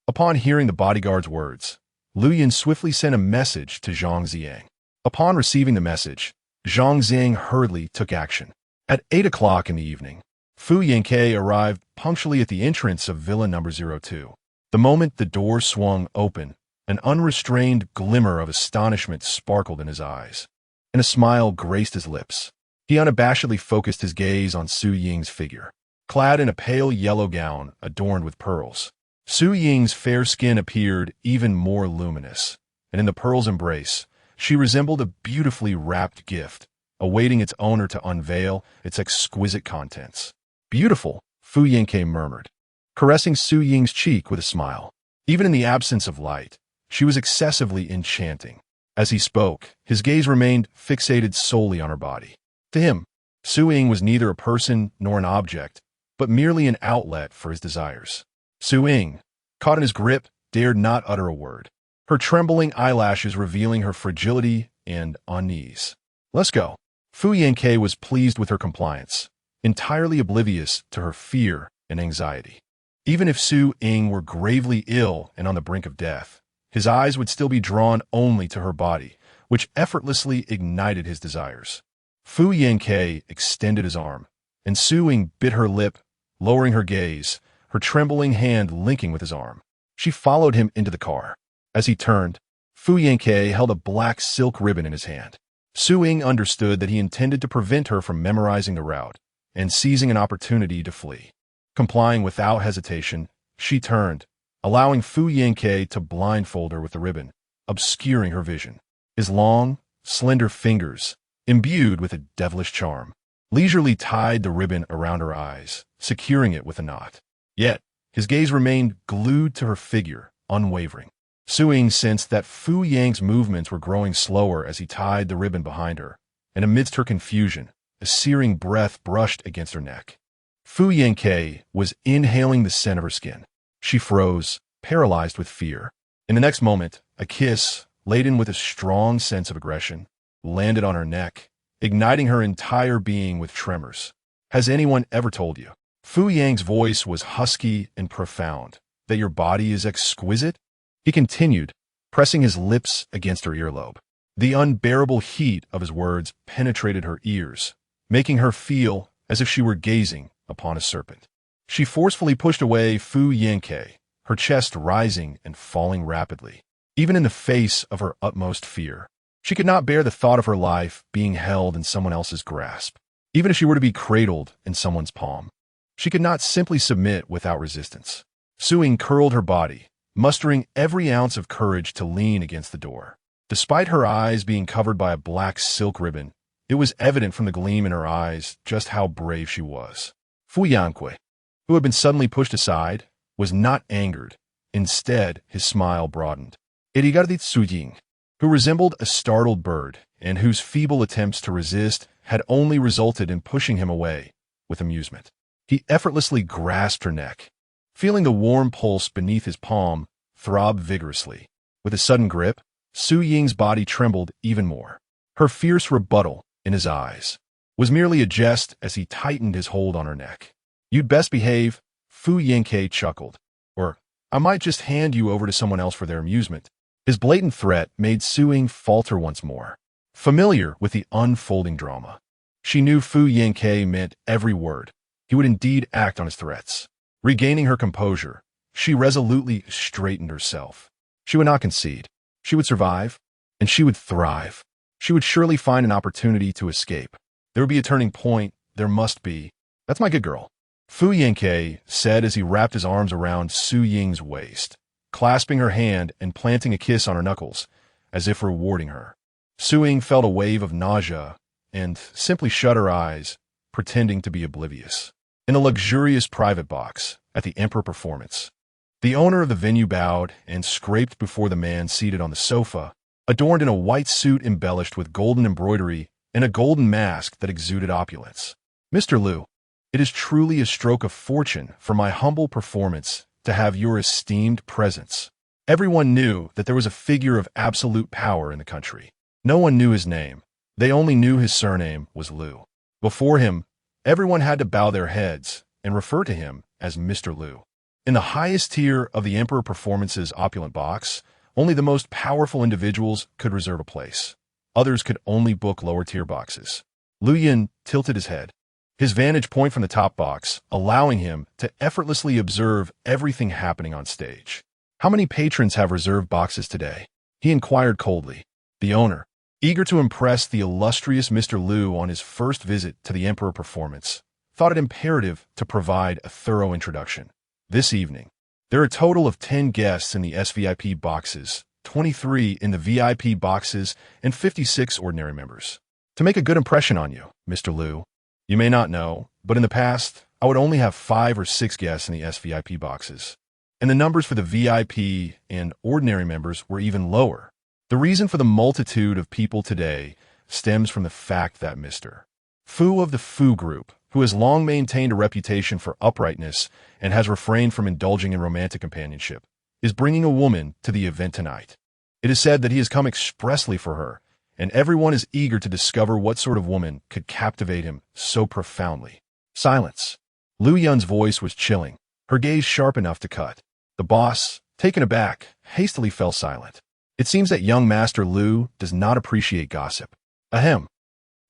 Upon hearing the bodyguard's words, Lu Yin swiftly sent a message to Zhang Ziang. Upon receiving the message, Zhang Ziang hurriedly took action. At 8 o'clock in the evening, Fu Yanke arrived punctually at the entrance of Villa number 02. The moment the door swung open, an unrestrained glimmer of astonishment sparkled in his eyes, and a smile graced his lips. He unabashedly focused his gaze on Su Ying's figure. Clad in a pale yellow gown adorned with pearls, Su Ying's fair skin appeared even more luminous, and in the pearl's embrace, she resembled a beautifully wrapped gift, awaiting its owner to unveil its exquisite contents. "Beautiful," Fu Yanke murmured, caressing Su Ying's cheek with a smile. Even in the absence of light, she was excessively enchanting. As he spoke, his gaze remained fixated solely on her body. To him, Su Ying was neither a person nor an object, but merely an outlet for his desires. Su Ying, caught in his grip, dared not utter a word, her trembling eyelashes revealing her fragility and unease. "Let's go." Fu Yanke was pleased with her compliance, entirely oblivious to her fear and anxiety. Even if Su Ying were gravely ill and on the brink of death, his eyes would still be drawn only to her body, which effortlessly ignited his desires. Fu Yanke extended his arm, and Su Ying bit her lip, lowering her gaze, her trembling hand linking with his arm. She followed him into the car. As he turned, Fu Yanke held a black silk ribbon in his hand. Su Ying understood that he intended to prevent her from memorizing the route and seizing an opportunity to flee. Complying without hesitation, she turned, allowing Fu Yanke to blindfold her with the ribbon, obscuring her vision. His long, slender fingers, imbued with a devilish charm, leisurely tied the ribbon around her eyes, securing it with a knot. Yet, his gaze remained glued to her figure, unwavering. Su Ying sensed that Fu Yang's movements were growing slower as he tied the ribbon behind her, and amidst her confusion, a searing breath brushed against her neck. Fu Yanke was inhaling the scent of her skin. She froze, paralyzed with fear. In the next moment, a kiss, laden with a strong sense of aggression, landed on her neck, igniting her entire being with tremors. "Has anyone ever told you?" Fu Yang's voice was husky and profound. "That your body is exquisite?" He continued, pressing his lips against her earlobe. The unbearable heat of his words penetrated her ears, making her feel as if she were gazing upon a serpent. She forcefully pushed away Fu Yanke, her chest rising and falling rapidly, even in the face of her utmost fear. She could not bear the thought of her life being held in someone else's grasp, even if she were to be cradled in someone's palm. She could not simply submit without resistance. Su Ying curled her body, mustering every ounce of courage to lean against the door. Despite her eyes being covered by a black silk ribbon, it was evident from the gleam in her eyes just how brave she was. Fu Yanque, who had been suddenly pushed aside, was not angered. Instead, his smile broadened. It regarded Su Ying, who resembled a startled bird, and whose feeble attempts to resist had only resulted in pushing him away, with amusement. He effortlessly grasped her neck, feeling the warm pulse beneath his palm throb vigorously. With a sudden grip, Su Ying's body trembled even more. Her fierce rebuttal, in his eyes, was merely a jest as he tightened his hold on her neck. "You'd best behave," Fu Yanke chuckled, "or I might just hand you over to someone else for their amusement." His blatant threat made Su Ying falter once more, familiar with the unfolding drama. She knew Fu Yanke meant every word. He would indeed act on his threats. Regaining her composure, She resolutely straightened herself. She would not concede. She would survive, and she would thrive. She would surely find an opportunity to escape. There would be a turning point. There must be. That's my good girl, Fu Yanke said as he wrapped his arms around Su Ying's waist, clasping her hand and planting a kiss on her knuckles, as if rewarding her. Su Ying felt a wave of nausea and simply shut her eyes, pretending to be oblivious. In a luxurious private box at the Emperor Performance, the owner of the venue bowed and scraped before the man seated on the sofa, adorned in a white suit embellished with golden embroidery and a golden mask that exuded opulence. Mr. Liu, it is truly a stroke of fortune for my humble performance to have your esteemed presence. Everyone knew that there was a figure of absolute power in the country. No one knew his name. They only knew his surname was Liu. Before him, everyone had to bow their heads and refer to him as Mr. Liu. In the highest tier of the Emperor Performance's opulent box, only the most powerful individuals could reserve a place. Others could only book lower-tier boxes. Lu Yun tilted his head, his vantage point from the top box, allowing him to effortlessly observe everything happening on stage. How many patrons have reserved boxes today? He inquired coldly. The owner, eager to impress the illustrious Mr. Liu on his first visit to the Emperor Performance, thought it imperative to provide a thorough introduction. This evening, there are a total of 10 guests in the SVIP boxes, 23 in the VIP boxes, and 56 ordinary members. To make a good impression on you, Mr. Liu, you may not know, but in the past, I would only have 5 or 6 guests in the SVIP boxes, and the numbers for the VIP and ordinary members were even lower. The reason for the multitude of people today stems from the fact that Mr. Fu of the Fu Group, who has long maintained a reputation for uprightness and has refrained from indulging in romantic companionship, is bringing a woman to the event tonight. It is said that he has come expressly for her, and everyone is eager to discover what sort of woman could captivate him so profoundly. Silence. Lu Yun's voice was chilling, her gaze sharp enough to cut. The boss, taken aback, hastily fell silent. It seems that young Master Liu does not appreciate gossip. Ahem.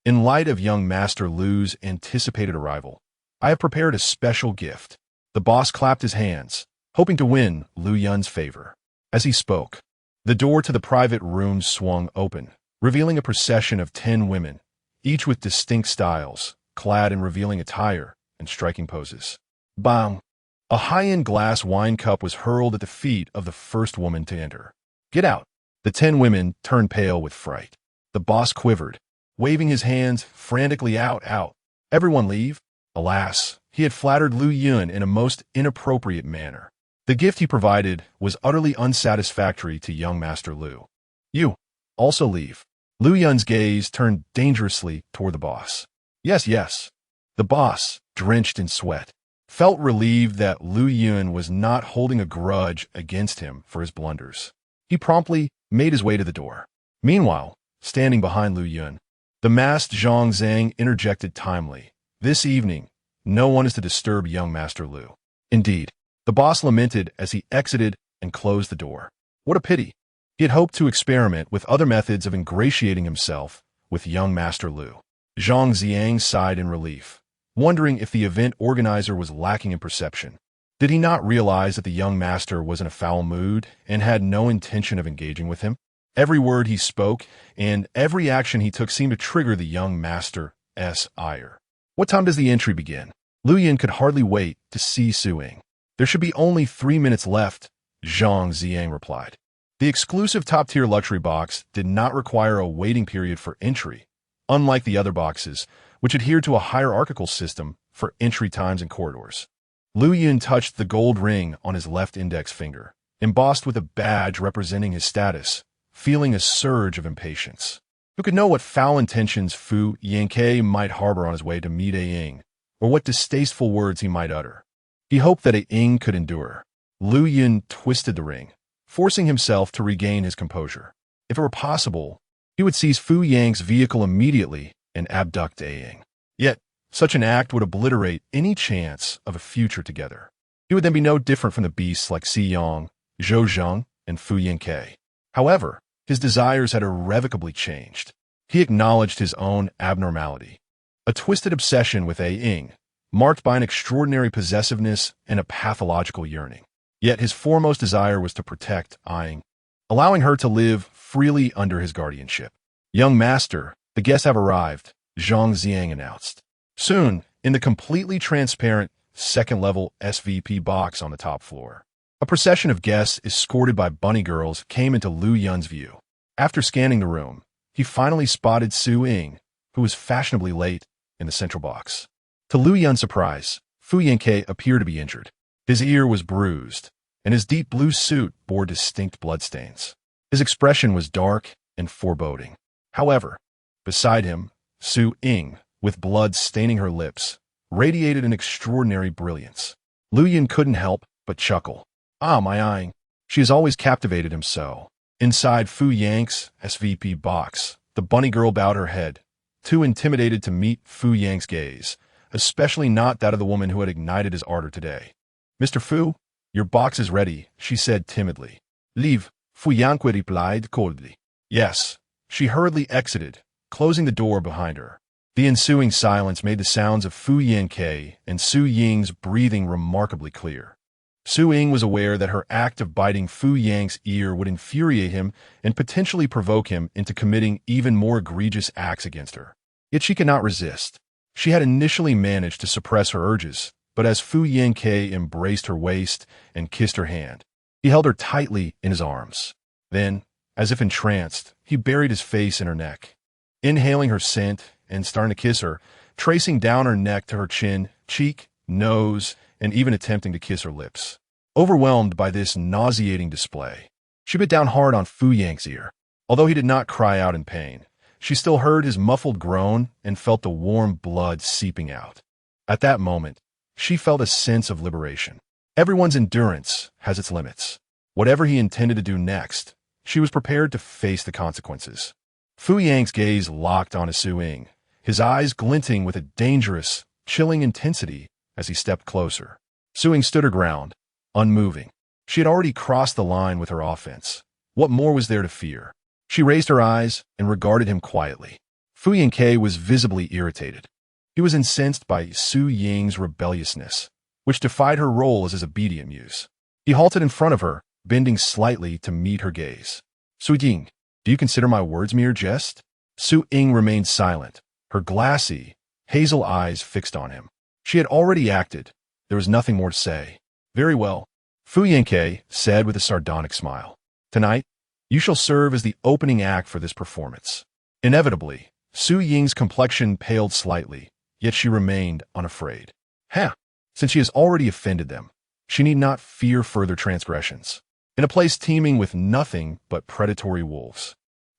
In light of young Master Liu's anticipated arrival, I have prepared a special gift. The boss clapped his hands, hoping to win Lu Yun's favor. As he spoke, the door to the private room swung open, revealing a procession of 10 women, each with distinct styles, clad in revealing attire and striking poses. Bang! A high-end glass wine cup was hurled at the feet of the first woman to enter. Get out! The 10 women turned pale with fright. The boss quivered, waving his hands frantically out. Everyone leave? Alas, he had flattered Lu Yun in a most inappropriate manner. The gift he provided was utterly unsatisfactory to young Master Liu. You also leave. Lu Yun's gaze turned dangerously toward the boss. Yes. The boss, drenched in sweat, felt relieved that Lu Yun was not holding a grudge against him for his blunders. He promptly made his way to the door. Meanwhile, standing behind Lu Yun, the masked Zhang Zhang interjected timely. This evening, no one is to disturb young Master Liu. Indeed, the boss lamented as he exited and closed the door. What a pity. He had hoped to experiment with other methods of ingratiating himself with young Master Liu. Zhang Zhang sighed in relief, wondering if the event organizer was lacking in perception. Did he not realize that the young master was in a foul mood and had no intention of engaging with him? Every word he spoke and every action he took seemed to trigger the young master's ire. What time does the entry begin? Lu Yun could hardly wait to see Su Ying. There should be only 3 minutes left, Zhang Zhang replied. The exclusive top-tier luxury box did not require a waiting period for entry, unlike the other boxes, which adhered to a hierarchical system for entry times and corridors. Lu Yun touched the gold ring on his left index finger, embossed with a badge representing his status, feeling a surge of impatience. Who could know what foul intentions Fu Yanke might harbor on his way to meet A Ying, or what distasteful words he might utter? He hoped that A Ying could endure. Lu Yun twisted the ring, forcing himself to regain his composure. If it were possible, he would seize Fu Yang's vehicle immediately and abduct A Ying. Yet, such an act would obliterate any chance of a future together. He would then be no different from the beasts like Si Yong, Zhou Zheng, and Fu Yanke. However, his desires had irrevocably changed. He acknowledged his own abnormality. A twisted obsession with A Ying, marked by an extraordinary possessiveness and a pathological yearning. Yet his foremost desire was to protect Ying, allowing her to live freely under his guardianship. "Young master, the guests have arrived," Zhang Xiang announced. Soon, in the completely transparent second-level SVP box on the top floor, a procession of guests escorted by bunny girls came into Lu Yun's view. After scanning the room, he finally spotted Su Ying, who was fashionably late, in the central box. To Lu Yun's surprise, Fu Yanke appeared to be injured. His ear was bruised, and his deep blue suit bore distinct bloodstains. His expression was dark and foreboding. However, beside him, Su Ying, with blood staining her lips, radiated an extraordinary brilliance. Lu Yun couldn't help but chuckle. "Ah, my Ying. She has always captivated him so." Inside Fu Yang's SVP box, the bunny girl bowed her head, too intimidated to meet Fu Yang's gaze, especially not that of the woman who had ignited his ardor today. "Mr. Fu, your box is ready," she said timidly. "Leave," Fu Yang replied coldly. "Yes." She hurriedly exited, closing the door behind her. The ensuing silence made the sounds of Fu Yanke and Su Ying's breathing remarkably clear. Su Ying was aware that her act of biting Fu Yang's ear would infuriate him and potentially provoke him into committing even more egregious acts against her. Yet she could not resist. She had initially managed to suppress her urges, but as Fu Yanke embraced her waist and kissed her hand, he held her tightly in his arms. Then, as if entranced, he buried his face in her neck, inhaling her scent and starting to kiss her, tracing down her neck to her chin, cheek, nose, and even attempting to kiss her lips. Overwhelmed by this nauseating display, she bit down hard on Fu Yang's ear. Although he did not cry out in pain, she still heard his muffled groan and felt the warm blood seeping out. At that moment, she felt a sense of liberation. Everyone's endurance has its limits. Whatever he intended to do next, she was prepared to face the consequences. Fu Yang's gaze locked onto Su Ying, his eyes glinting with a dangerous, chilling intensity as he stepped closer. Su Ying stood her ground, unmoving. She had already crossed the line with her offense. What more was there to fear? She raised her eyes and regarded him quietly. Fu Yanke was visibly irritated. He was incensed by Su Ying's rebelliousness, which defied her role as his obedient muse. He halted in front of her, bending slightly to meet her gaze. "Su Ying, do you consider my words mere jest?" Su Ying remained silent, her glassy, hazel eyes fixed on him. She had already acted. There was nothing more to say. "Very well," Fu Yanke said with a sardonic smile. "Tonight, you shall serve as the opening act for this performance." Inevitably, Su Ying's complexion paled slightly, yet she remained unafraid. Since she has already offended them, she need not fear further transgressions. In a place teeming with nothing but predatory wolves,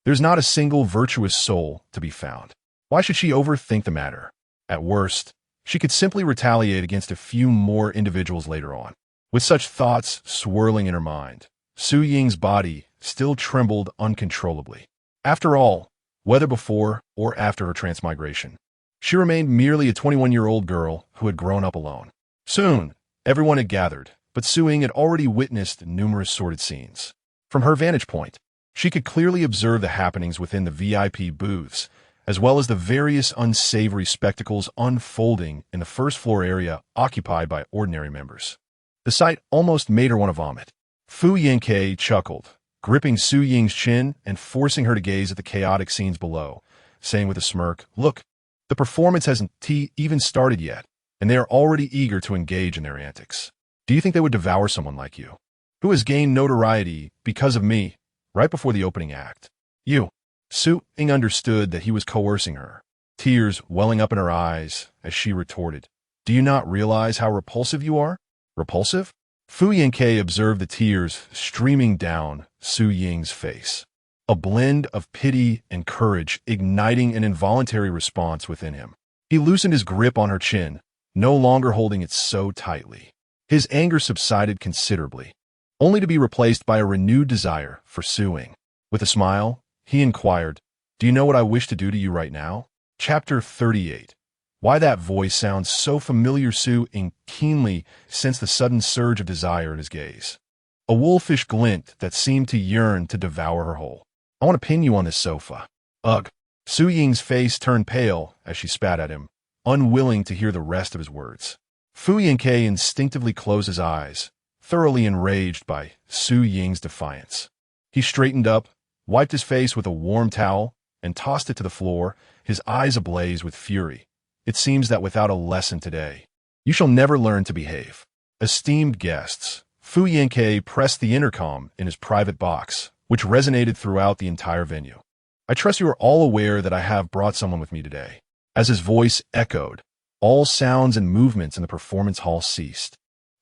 there's not a single virtuous soul to be found. Why should she overthink the matter? At worst, she could simply retaliate against a few more individuals later on. With such thoughts swirling in her mind, Su Ying's body still trembled uncontrollably. After all, whether before or after her transmigration, she remained merely a 21-year-old girl who had grown up alone. Soon, everyone had gathered, but Su Ying had already witnessed numerous sordid scenes. From her vantage point, she could clearly observe the happenings within the VIP booths, as well as the various unsavory spectacles unfolding in the first-floor area occupied by ordinary members. The sight almost made her want to vomit. Fu Yanke chuckled, gripping Su Ying's chin and forcing her to gaze at the chaotic scenes below, saying with a smirk, "Look, the performance hasn't even started yet, and they are already eager to engage in their antics. Do you think they would devour someone like you, who has gained notoriety because of me, right before the opening act?" "You." Su Ying understood that he was coercing her, tears welling up in her eyes as she retorted, "Do you not realize how repulsive you are?" "Repulsive?" Fu Yanke observed the tears streaming down Su Ying's face, a blend of pity and courage igniting an involuntary response within him. He loosened his grip on her chin, no longer holding it so tightly. His anger subsided considerably, only to be replaced by a renewed desire for Su Ying. With a smile, he inquired, "Do you know what I wish to do to you right now?" Chapter 38. Why that voice sounds so familiar. Su Ying keenly sensed the sudden surge of desire in his gaze, a wolfish glint that seemed to yearn to devour her whole. "I want to pin you on this sofa." "Ugh." Su Ying's face turned pale as she spat at him, unwilling to hear the rest of his words. Fu Yanke instinctively closed his eyes, thoroughly enraged by Su Ying's defiance. He straightened up, wiped his face with a warm towel, and tossed it to the floor, his eyes ablaze with fury. It seems that without a lesson today, you shall never learn to behave. Esteemed guests, Fu Yanke pressed the intercom in his private box, which resonated throughout the entire venue. I trust you are all aware that I have brought someone with me today. As his voice echoed, all sounds and movements in the performance hall ceased.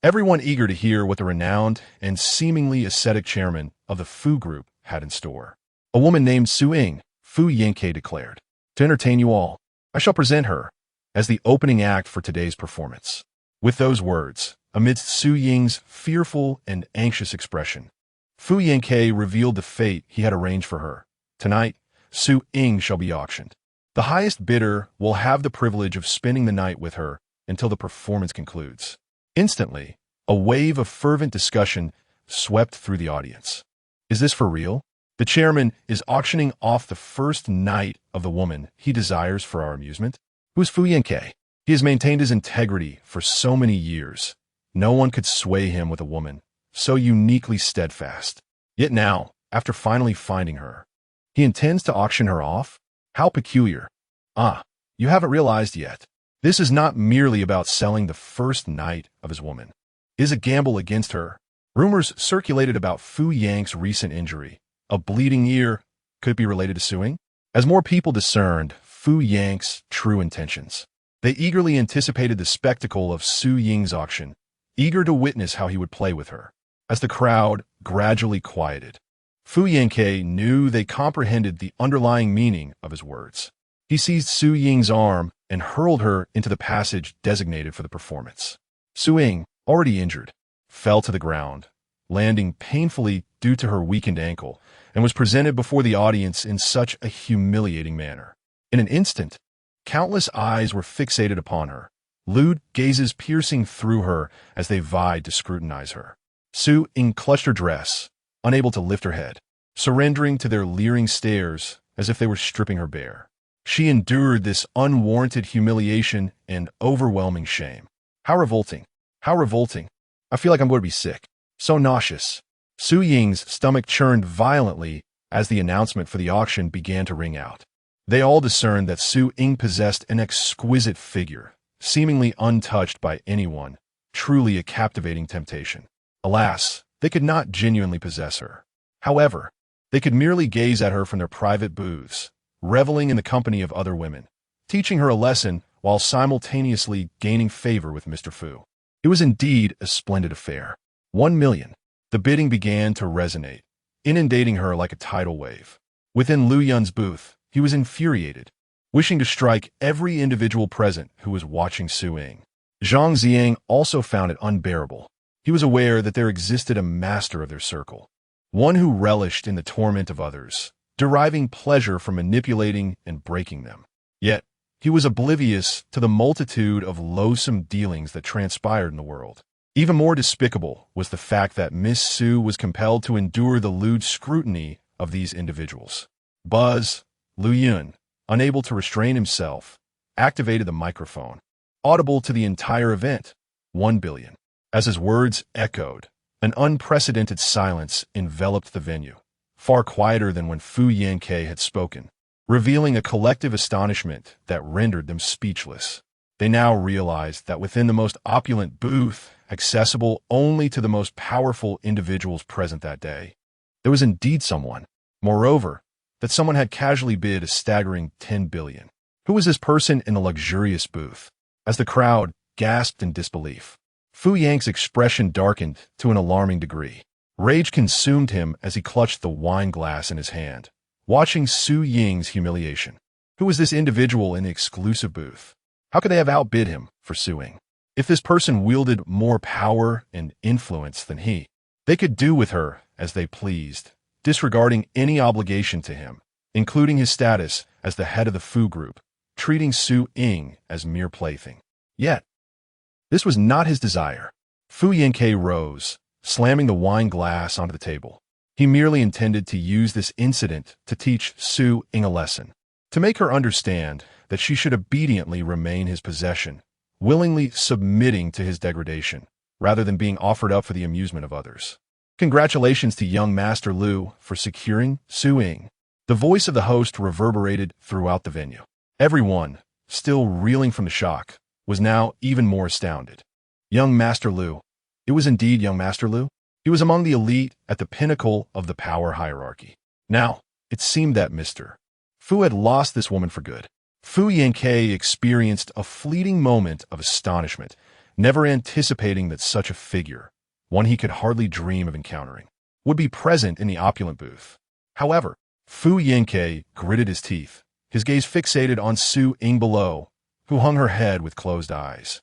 Everyone eager to hear what the renowned and seemingly ascetic chairman of the Fu group had in store. A woman named Su Ying, Fu Yanke declared. To entertain you all, I shall present her as the opening act for today's performance. With those words, amidst Su Ying's fearful and anxious expression, Fu Yanke revealed the fate he had arranged for her. Tonight, Su Ying shall be auctioned. The highest bidder will have the privilege of spending the night with her until the performance concludes. Instantly, a wave of fervent discussion swept through the audience. Is this for real? The chairman is auctioning off the first night of the woman he desires for our amusement? Who is Fu Yanke? He has maintained his integrity for so many years. No one could sway him with a woman so uniquely steadfast. Yet now, after finally finding her, he intends to auction her off? How peculiar. You haven't realized yet. This is not merely about selling the first night of his woman. It is a gamble against her. Rumors circulated about Fu Yang's recent injury. A bleeding ear could be related to suing. As more people discerned Fu Yang's true intentions, they eagerly anticipated the spectacle of Su Ying's auction, eager to witness how he would play with her. As the crowd gradually quieted, Fu Yanke knew they comprehended the underlying meaning of his words. He seized Su Ying's arm and hurled her into the passage designated for the performance. Su Ying, already injured, fell to the ground, landing painfully due to her weakened ankle, and was presented before the audience in such a humiliating manner. In an instant, countless eyes were fixated upon her, lewd gazes piercing through her as they vied to scrutinize her. Su Ying clutched her dress, unable to lift her head, surrendering to their leering stares as if they were stripping her bare. She endured this unwarranted humiliation and overwhelming shame. How revolting. How revolting. I feel like I'm going to be sick. So nauseous. Su Ying's stomach churned violently as the announcement for the auction began to ring out. They all discerned that Su Ying possessed an exquisite figure, seemingly untouched by anyone, truly a captivating temptation. Alas, they could not genuinely possess her. However, they could merely gaze at her from their private booths, reveling in the company of other women, teaching her a lesson while simultaneously gaining favor with Mr. Fu. It was indeed a splendid affair. 1 million. The bidding began to resonate, inundating her like a tidal wave. Within Lu Yun's booth, he was infuriated, wishing to strike every individual present who was watching Su Ying. Zhang Ziang also found it unbearable. He was aware that there existed a master of their circle, one who relished in the torment of others, deriving pleasure from manipulating and breaking them. Yet, he was oblivious to the multitude of loathsome dealings that transpired in the world. Even more despicable was the fact that Miss Su was compelled to endure the lewd scrutiny of these individuals. Buzz, Lu Yun, unable to restrain himself, activated the microphone, audible to the entire event. 1 billion. As his words echoed, an unprecedented silence enveloped the venue, far quieter than when Fu Yanke had spoken, revealing a collective astonishment that rendered them speechless. They now realized that within the most opulent booth, accessible only to the most powerful individuals present that day, there was indeed someone. Moreover, that someone had casually bid a staggering 10 billion. Who was this person in the luxurious booth? As the crowd gasped in disbelief, Fu Yang's expression darkened to an alarming degree. Rage consumed him as he clutched the wine glass in his hand, watching Su Ying's humiliation. Who was this individual in the exclusive booth? How could they have outbid him for suing? If this person wielded more power and influence than he, they could do with her as they pleased, disregarding any obligation to him, including his status as the head of the Fu group, treating Su Ying as mere plaything. Yet, this was not his desire. Fu Yanke rose, slamming the wine glass onto the table. He merely intended to use this incident to teach Su Ying a lesson, to make her understand that she should obediently remain his possession, willingly submitting to his degradation, rather than being offered up for the amusement of others. Congratulations to young Master Lu for securing Su Ying. The voice of the host reverberated throughout the venue. Everyone, still reeling from the shock, was now even more astounded. Young Master Lu. It was indeed young Master Lu. He was among the elite at the pinnacle of the power hierarchy. Now, it seemed that Mr. Fu had lost this woman for good. Fu Yanke experienced a fleeting moment of astonishment, never anticipating that such a figure, one he could hardly dream of encountering, would be present in the opulent booth. However, Fu Yanke gritted his teeth, his gaze fixated on Su Ying below, who hung her head with closed eyes,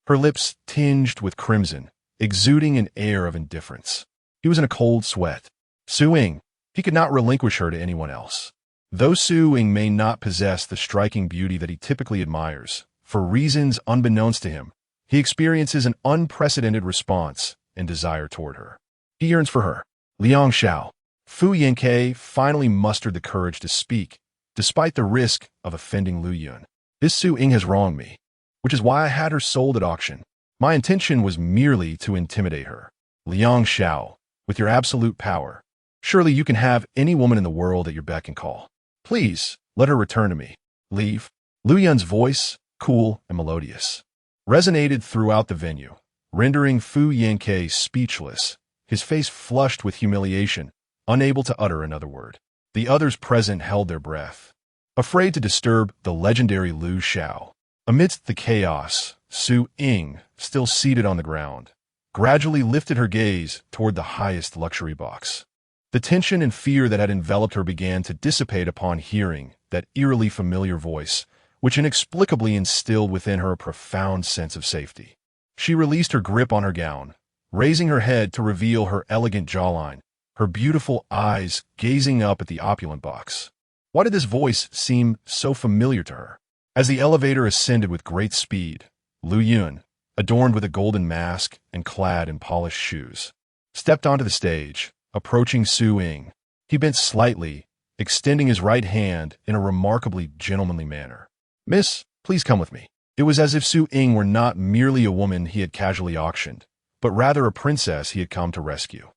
her lips tinged with crimson, exuding an air of indifference. He was in a cold sweat. Su Ying, he could not relinquish her to anyone else. Though Su Ying may not possess the striking beauty that he typically admires, for reasons unbeknownst to him, he experiences an unprecedented response and desire toward her. He yearns for her. Liang Xiao. Fu Yanke finally mustered the courage to speak, despite the risk of offending Lu Yun. This Su Ying has wronged me, which is why I had her sold at auction. My intention was merely to intimidate her. Liang Xiao, with your absolute power, surely you can have any woman in the world at your beck and call. Please, let her return to me. Leave. Lu Yun's voice, cool and melodious, resonated throughout the venue, rendering Fu Yanke speechless, his face flushed with humiliation, unable to utter another word. The others present held their breath, afraid to disturb the legendary Lu Xiao. Amidst the chaos, Su Ying, still seated on the ground, gradually lifted her gaze toward the highest luxury box. The tension and fear that had enveloped her began to dissipate upon hearing that eerily familiar voice, which inexplicably instilled within her a profound sense of safety. She released her grip on her gown, raising her head to reveal her elegant jawline, her beautiful eyes gazing up at the opulent box. Why did this voice seem so familiar to her? As the elevator ascended with great speed, Lu Yun, adorned with a golden mask and clad in polished shoes, stepped onto the stage, approaching Su Ying. He bent slightly, extending his right hand in a remarkably gentlemanly manner. Miss, please come with me. It was as if Su Ying were not merely a woman he had casually auctioned, but rather a princess he had come to rescue.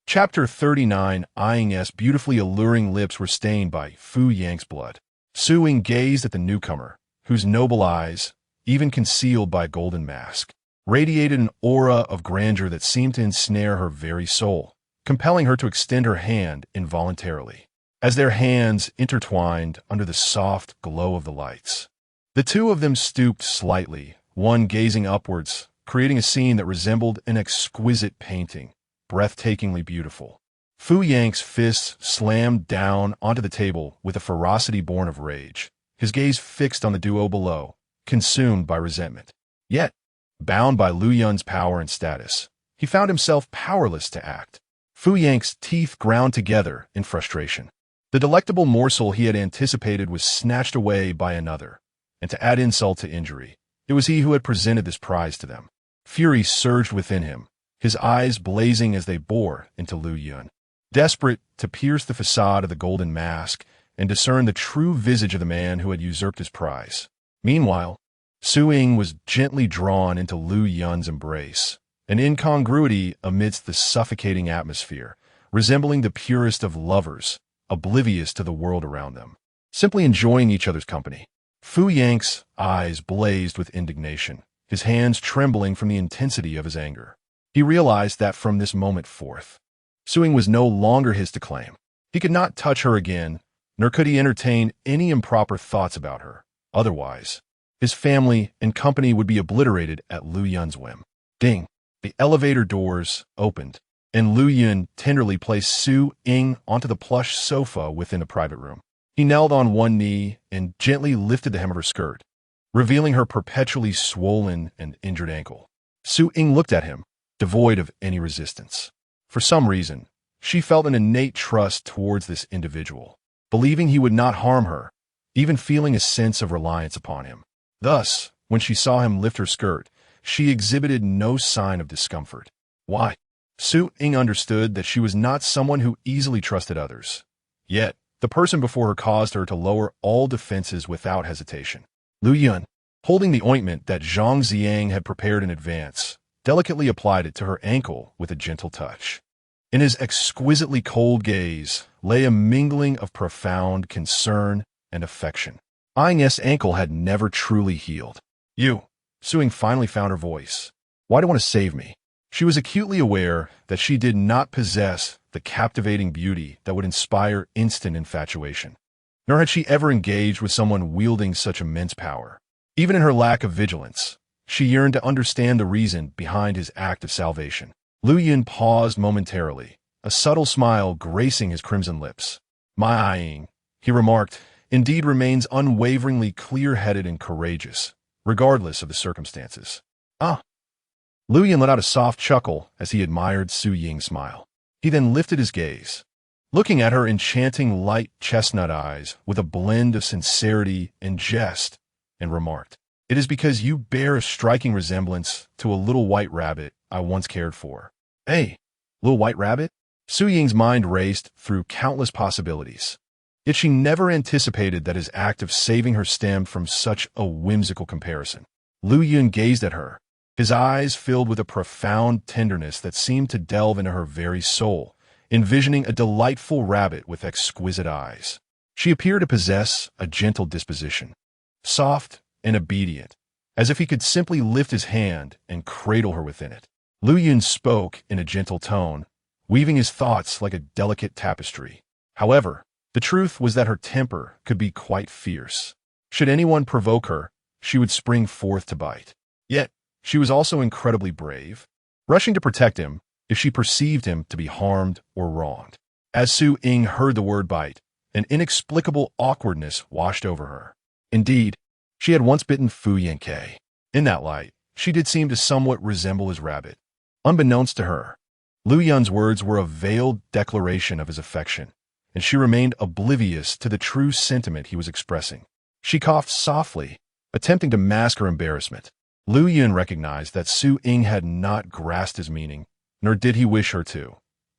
Chapter 39. Ying's beautifully alluring lips were stained by Fu Yang's blood. Su Ying gazed at the newcomer, whose noble eyes, even concealed by a golden mask, radiated an aura of grandeur that seemed to ensnare her very soul, compelling her to extend her hand involuntarily. As their hands intertwined under the soft glow of the lights, the two of them stooped slightly, one gazing upwards, creating a scene that resembled an exquisite painting, breathtakingly beautiful. Fu Yang's fists slammed down onto the table with a ferocity born of rage, his gaze fixed on the duo below, consumed by resentment. Yet, bound by Lu Yun's power and status, he found himself powerless to act. Fu Yang's teeth ground together in frustration. The delectable morsel he had anticipated was snatched away by another, and to add insult to injury, it was he who had presented this prize to them. Fury surged within him, his eyes blazing as they bore into Lu Yun. Desperate to pierce the facade of the golden mask and discern the true visage of the man who had usurped his prize. Meanwhile, Su Ying was gently drawn into Lu Yun's embrace, an incongruity amidst the suffocating atmosphere, resembling the purest of lovers, oblivious to the world around them, simply enjoying each other's company. Fu Yang's eyes blazed with indignation, his hands trembling from the intensity of his anger. He realized that from this moment forth, Su Ying was no longer his to claim. He could not touch her again, nor could he entertain any improper thoughts about her. Otherwise, his family and company would be obliterated at Lu Yun's whim. Ding! The elevator doors opened, and Lu Yun tenderly placed Su Ying onto the plush sofa within the private room. He knelt on one knee and gently lifted the hem of her skirt, revealing her perpetually swollen and injured ankle. Su Ying looked at him, devoid of any resistance. For some reason, she felt an innate trust towards this individual, believing he would not harm her, even feeling a sense of reliance upon him. Thus, when she saw him lift her skirt, she exhibited no sign of discomfort. Why? Su Ying understood that she was not someone who easily trusted others. Yet, the person before her caused her to lower all defenses without hesitation. Lu Yun, holding the ointment that Zhang Ziang had prepared in advance, delicately applied it to her ankle with a gentle touch. In his exquisitely cold gaze lay a mingling of profound concern and affection. Eyeing S' ankle had never truly healed. "You," Suing finally found her voice. "Why do you want to save me?" She was acutely aware that she did not possess the captivating beauty that would inspire instant infatuation. Nor had she ever engaged with someone wielding such immense power. Even in her lack of vigilance, she yearned to understand the reason behind his act of salvation. Lu Yun paused momentarily, a subtle smile gracing his crimson lips. "My Ying," he remarked, "indeed remains unwaveringly clear-headed and courageous, regardless of the circumstances." "Ah." Lu Yun let out a soft chuckle as he admired Su Ying's smile. He then lifted his gaze, looking at her enchanting light chestnut eyes with a blend of sincerity and jest, and remarked, "It is because you bear a striking resemblance to a little white rabbit I once cared for." "Hey, little white rabbit?" Su Ying's mind raced through countless possibilities. Yet she never anticipated that his act of saving her stemmed from such a whimsical comparison. Lu Yun gazed at her, his eyes filled with a profound tenderness that seemed to delve into her very soul, envisioning a delightful rabbit with exquisite eyes. She appeared to possess a gentle disposition, soft and obedient, as if he could simply lift his hand and cradle her within it. Lu Yun spoke in a gentle tone, weaving his thoughts like a delicate tapestry. However, the truth was that her temper could be quite fierce. Should anyone provoke her, she would spring forth to bite. Yet, she was also incredibly brave, rushing to protect him if she perceived him to be harmed or wronged. As Su Ying heard the word bite, an inexplicable awkwardness washed over her. Indeed, she had once bitten Fu Yanke. In that light, she did seem to somewhat resemble his rabbit. Unbeknownst to her, Lu Yun's words were a veiled declaration of his affection, and she remained oblivious to the true sentiment he was expressing. She coughed softly, attempting to mask her embarrassment. Lu Yun recognized that Su Ying had not grasped his meaning, nor did he wish her to.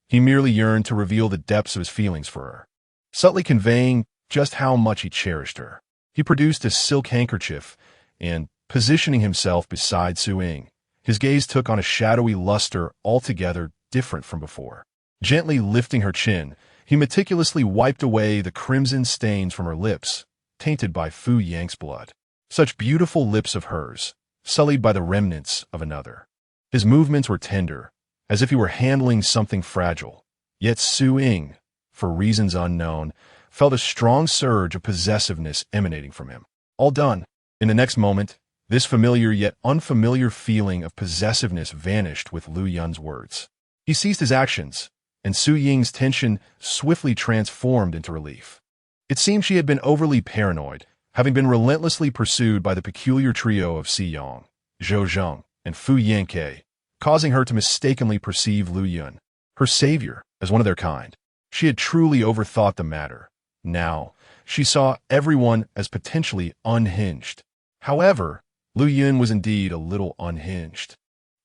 He merely yearned to reveal the depths of his feelings for her, subtly conveying just how much he cherished her. He produced a silk handkerchief and, positioning himself beside Su Ying, his gaze took on a shadowy luster altogether different from before. Gently lifting her chin, he meticulously wiped away the crimson stains from her lips, tainted by Fu Yang's blood. Such beautiful lips of hers, sullied by the remnants of another. His movements were tender, as if he were handling something fragile. Yet Su Ying, for reasons unknown, felt a strong surge of possessiveness emanating from him. All done. In the next moment, this familiar yet unfamiliar feeling of possessiveness vanished with Lu Yun's words. He ceased his actions, and Su Ying's tension swiftly transformed into relief. It seemed she had been overly paranoid, having been relentlessly pursued by the peculiar trio of Si Yong, Zhou Zheng, and Fu Yanke, causing her to mistakenly perceive Lu Yun, her savior, as one of their kind. She had truly overthought the matter. Now, she saw everyone as potentially unhinged. However, Lu Yun was indeed a little unhinged.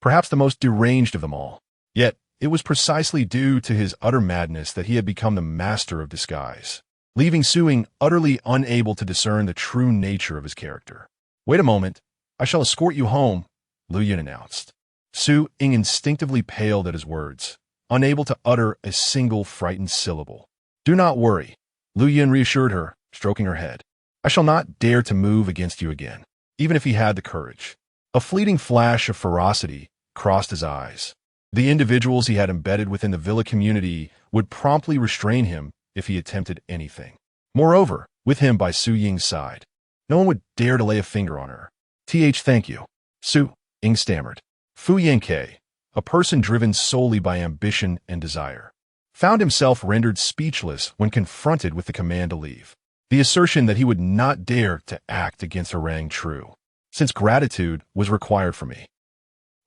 Perhaps the most deranged of them all. Yet, it was precisely due to his utter madness that he had become the master of disguise, leaving Su Ying utterly unable to discern the true nature of his character. "Wait a moment. I shall escort you home," Lu Yun announced. Su Ying instinctively paled at his words, unable to utter a single frightened syllable. "Do not worry," Lu Yun reassured her, stroking her head. "I shall not dare to move against you again, even if he had the courage." A fleeting flash of ferocity crossed his eyes. The individuals he had embedded within the villa community would promptly restrain him if he attempted anything. Moreover, with him by Su Ying's side, no one would dare to lay a finger on her. Thank you," Su Ying stammered. Fu Yanke, a person driven solely by ambition and desire, found himself rendered speechless when confronted with the command to leave. The assertion that he would not dare to act against her rang true, since gratitude was required for me.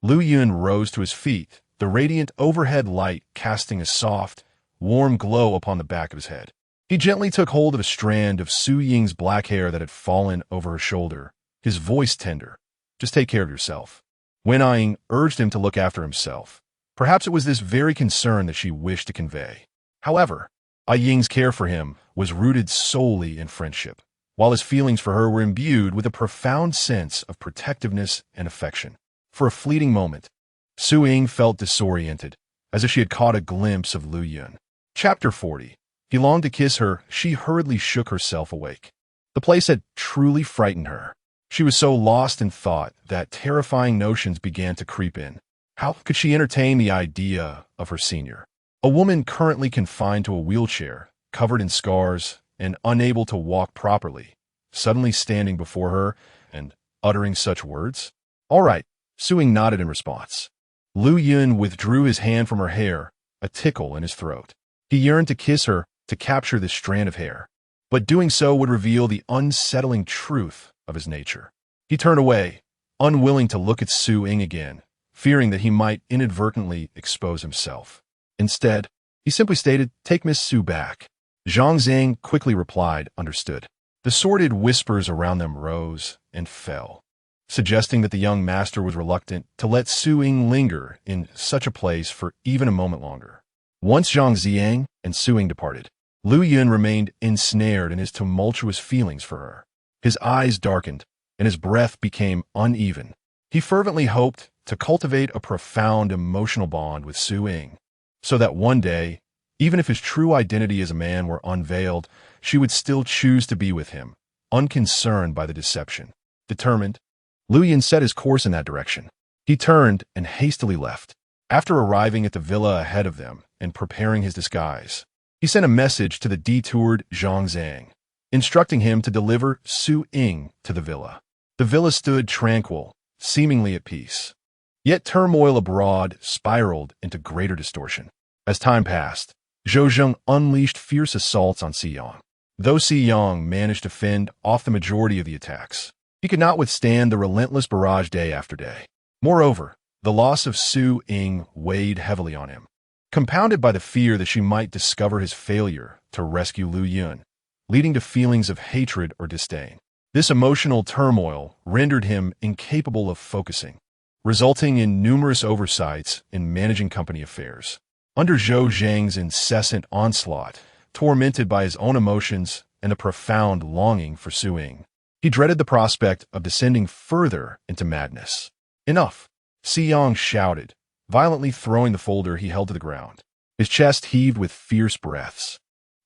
Lu Yun rose to his feet, the radiant overhead light casting a soft, warm glow upon the back of his head. He gently took hold of a strand of Su Ying's black hair that had fallen over her shoulder, his voice tender. "Just take care of yourself." Wen Ying urged him to look after himself. Perhaps it was this very concern that she wished to convey. However, Ying's care for him was rooted solely in friendship, while his feelings for her were imbued with a profound sense of protectiveness and affection. For a fleeting moment, Su Ying felt disoriented, as if she had caught a glimpse of Lu Yun. Chapter 40. He longed to kiss her. She hurriedly shook herself awake. The place had truly frightened her. She was so lost in thought that terrifying notions began to creep in. How could she entertain the idea of her senior? A woman currently confined to a wheelchair, covered in scars, and unable to walk properly, suddenly standing before her and uttering such words? All right, Su Ying nodded in response. Lu Yun withdrew his hand from her hair, a tickle in his throat. He yearned to kiss her, to capture this strand of hair. But doing so would reveal the unsettling truth of his nature. He turned away, unwilling to look at Su Ying again, fearing that he might inadvertently expose himself. Instead, he simply stated, "Take Miss Su back." Zhang Zhang quickly replied, "Understood." The sordid whispers around them rose and fell, suggesting that the young master was reluctant to let Su Ying linger in such a place for even a moment longer. Once Zhang Ziyang and Su Ying departed, Lu Yun remained ensnared in his tumultuous feelings for her. His eyes darkened, and his breath became uneven. He fervently hoped to cultivate a profound emotional bond with Su Ying, so that one day, even if his true identity as a man were unveiled, she would still choose to be with him, unconcerned by the deception. Determined, Lu Yun set his course in that direction. He turned and hastily left. After arriving at the villa ahead of them and preparing his disguise, he sent a message to the detoured Zhang Zhang, instructing him to deliver Su Ying to the villa. The villa stood tranquil, seemingly at peace. Yet turmoil abroad spiraled into greater distortion. As time passed, Zhou Zheng unleashed fierce assaults on Xiyang. Though Xiyang managed to fend off the majority of the attacks, he could not withstand the relentless barrage day after day. Moreover, the loss of Su Ying weighed heavily on him, compounded by the fear that she might discover his failure to rescue Lu Yun, leading to feelings of hatred or disdain. This emotional turmoil rendered him incapable of focusing, resulting in numerous oversights in managing company affairs. Under Zhou Zhang's incessant onslaught, tormented by his own emotions and a profound longing for Su Ying, he dreaded the prospect of descending further into madness. Enough, Xiyang shouted, violently throwing the folder he held to the ground. His chest heaved with fierce breaths,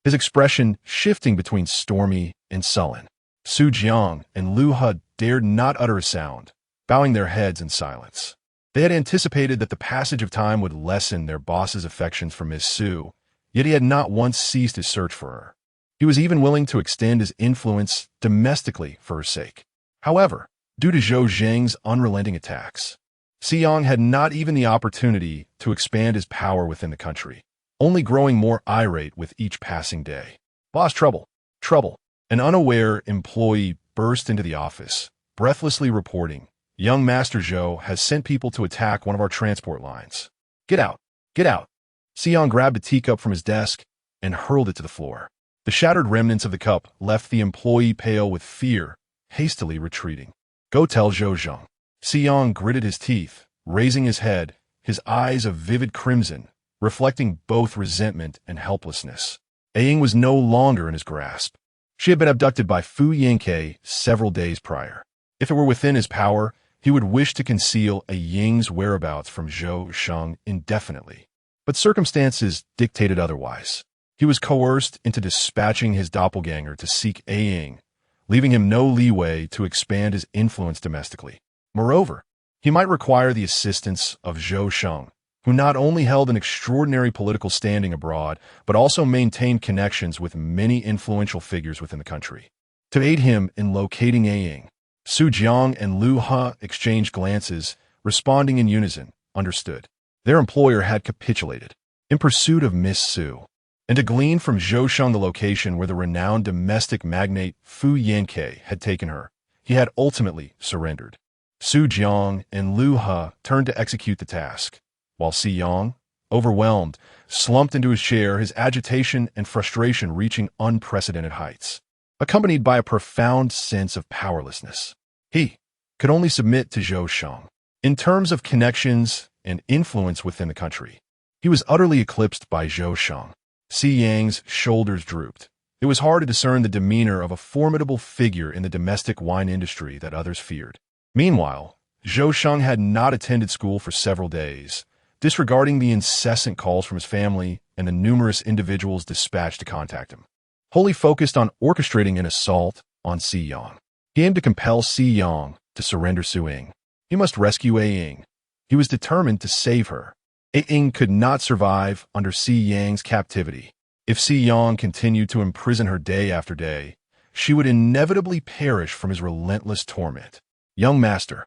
his expression shifting between stormy and sullen. Su Jiang and Lu He dared not utter a sound, bowing their heads in silence. They had anticipated that the passage of time would lessen their boss's affections for Miss Su, yet he had not once ceased his search for her. He was even willing to extend his influence domestically for her sake. However, due to Zhou Zhang's unrelenting attacks, Xiyang had not even the opportunity to expand his power within the country, only growing more irate with each passing day. "Boss, trouble! Trouble!" An unaware employee burst into the office, breathlessly reporting, "Young Master Zhou has sent people to attack one of our transport lines." "Get out! Get out!" Xiyang grabbed a teacup from his desk and hurled it to the floor. The shattered remnants of the cup left the employee pale with fear, hastily retreating. "Go tell Zhou Zheng." Xiyang gritted his teeth, raising his head, his eyes a vivid crimson, reflecting both resentment and helplessness. Ying was no longer in his grasp. She had been abducted by Fu Yanke several days prior. If it were within his power, he would wish to conceal Ying's whereabouts from Zhou Zheng indefinitely. But circumstances dictated otherwise. He was coerced into dispatching his doppelganger to seek Ying, leaving him no leeway to expand his influence domestically. Moreover, he might require the assistance of Zhou Zheng, who not only held an extraordinary political standing abroad, but also maintained connections with many influential figures within the country. To aid him in locating Ying, Su Jiang and Lu He exchanged glances, responding in unison, understood. Their employer had capitulated, in pursuit of Miss Su, and to glean from Zhou Zheng the location where the renowned domestic magnate Fu Yanke had taken her, he had ultimately surrendered. Su Jiang and Lu He turned to execute the task, while Xiyang, overwhelmed, slumped into his chair, his agitation and frustration reaching unprecedented heights, accompanied by a profound sense of powerlessness. He could only submit to Zhou Zheng. In terms of connections and influence within the country, he was utterly eclipsed by Zhou Zheng. Xiyang's shoulders drooped. It was hard to discern the demeanor of a formidable figure in the domestic wine industry that others feared. Meanwhile, Zhou Sheng had not attended school for several days, disregarding the incessant calls from his family and the numerous individuals dispatched to contact him. Wholly focused on orchestrating an assault on Si Yang. He aimed to compel Si Yang to surrender Su Ying. He must rescue A Ying. He was determined to save her. A Ying could not survive under Si Yang's captivity. If Si Yang continued to imprison her day after day, she would inevitably perish from his relentless torment. Young master.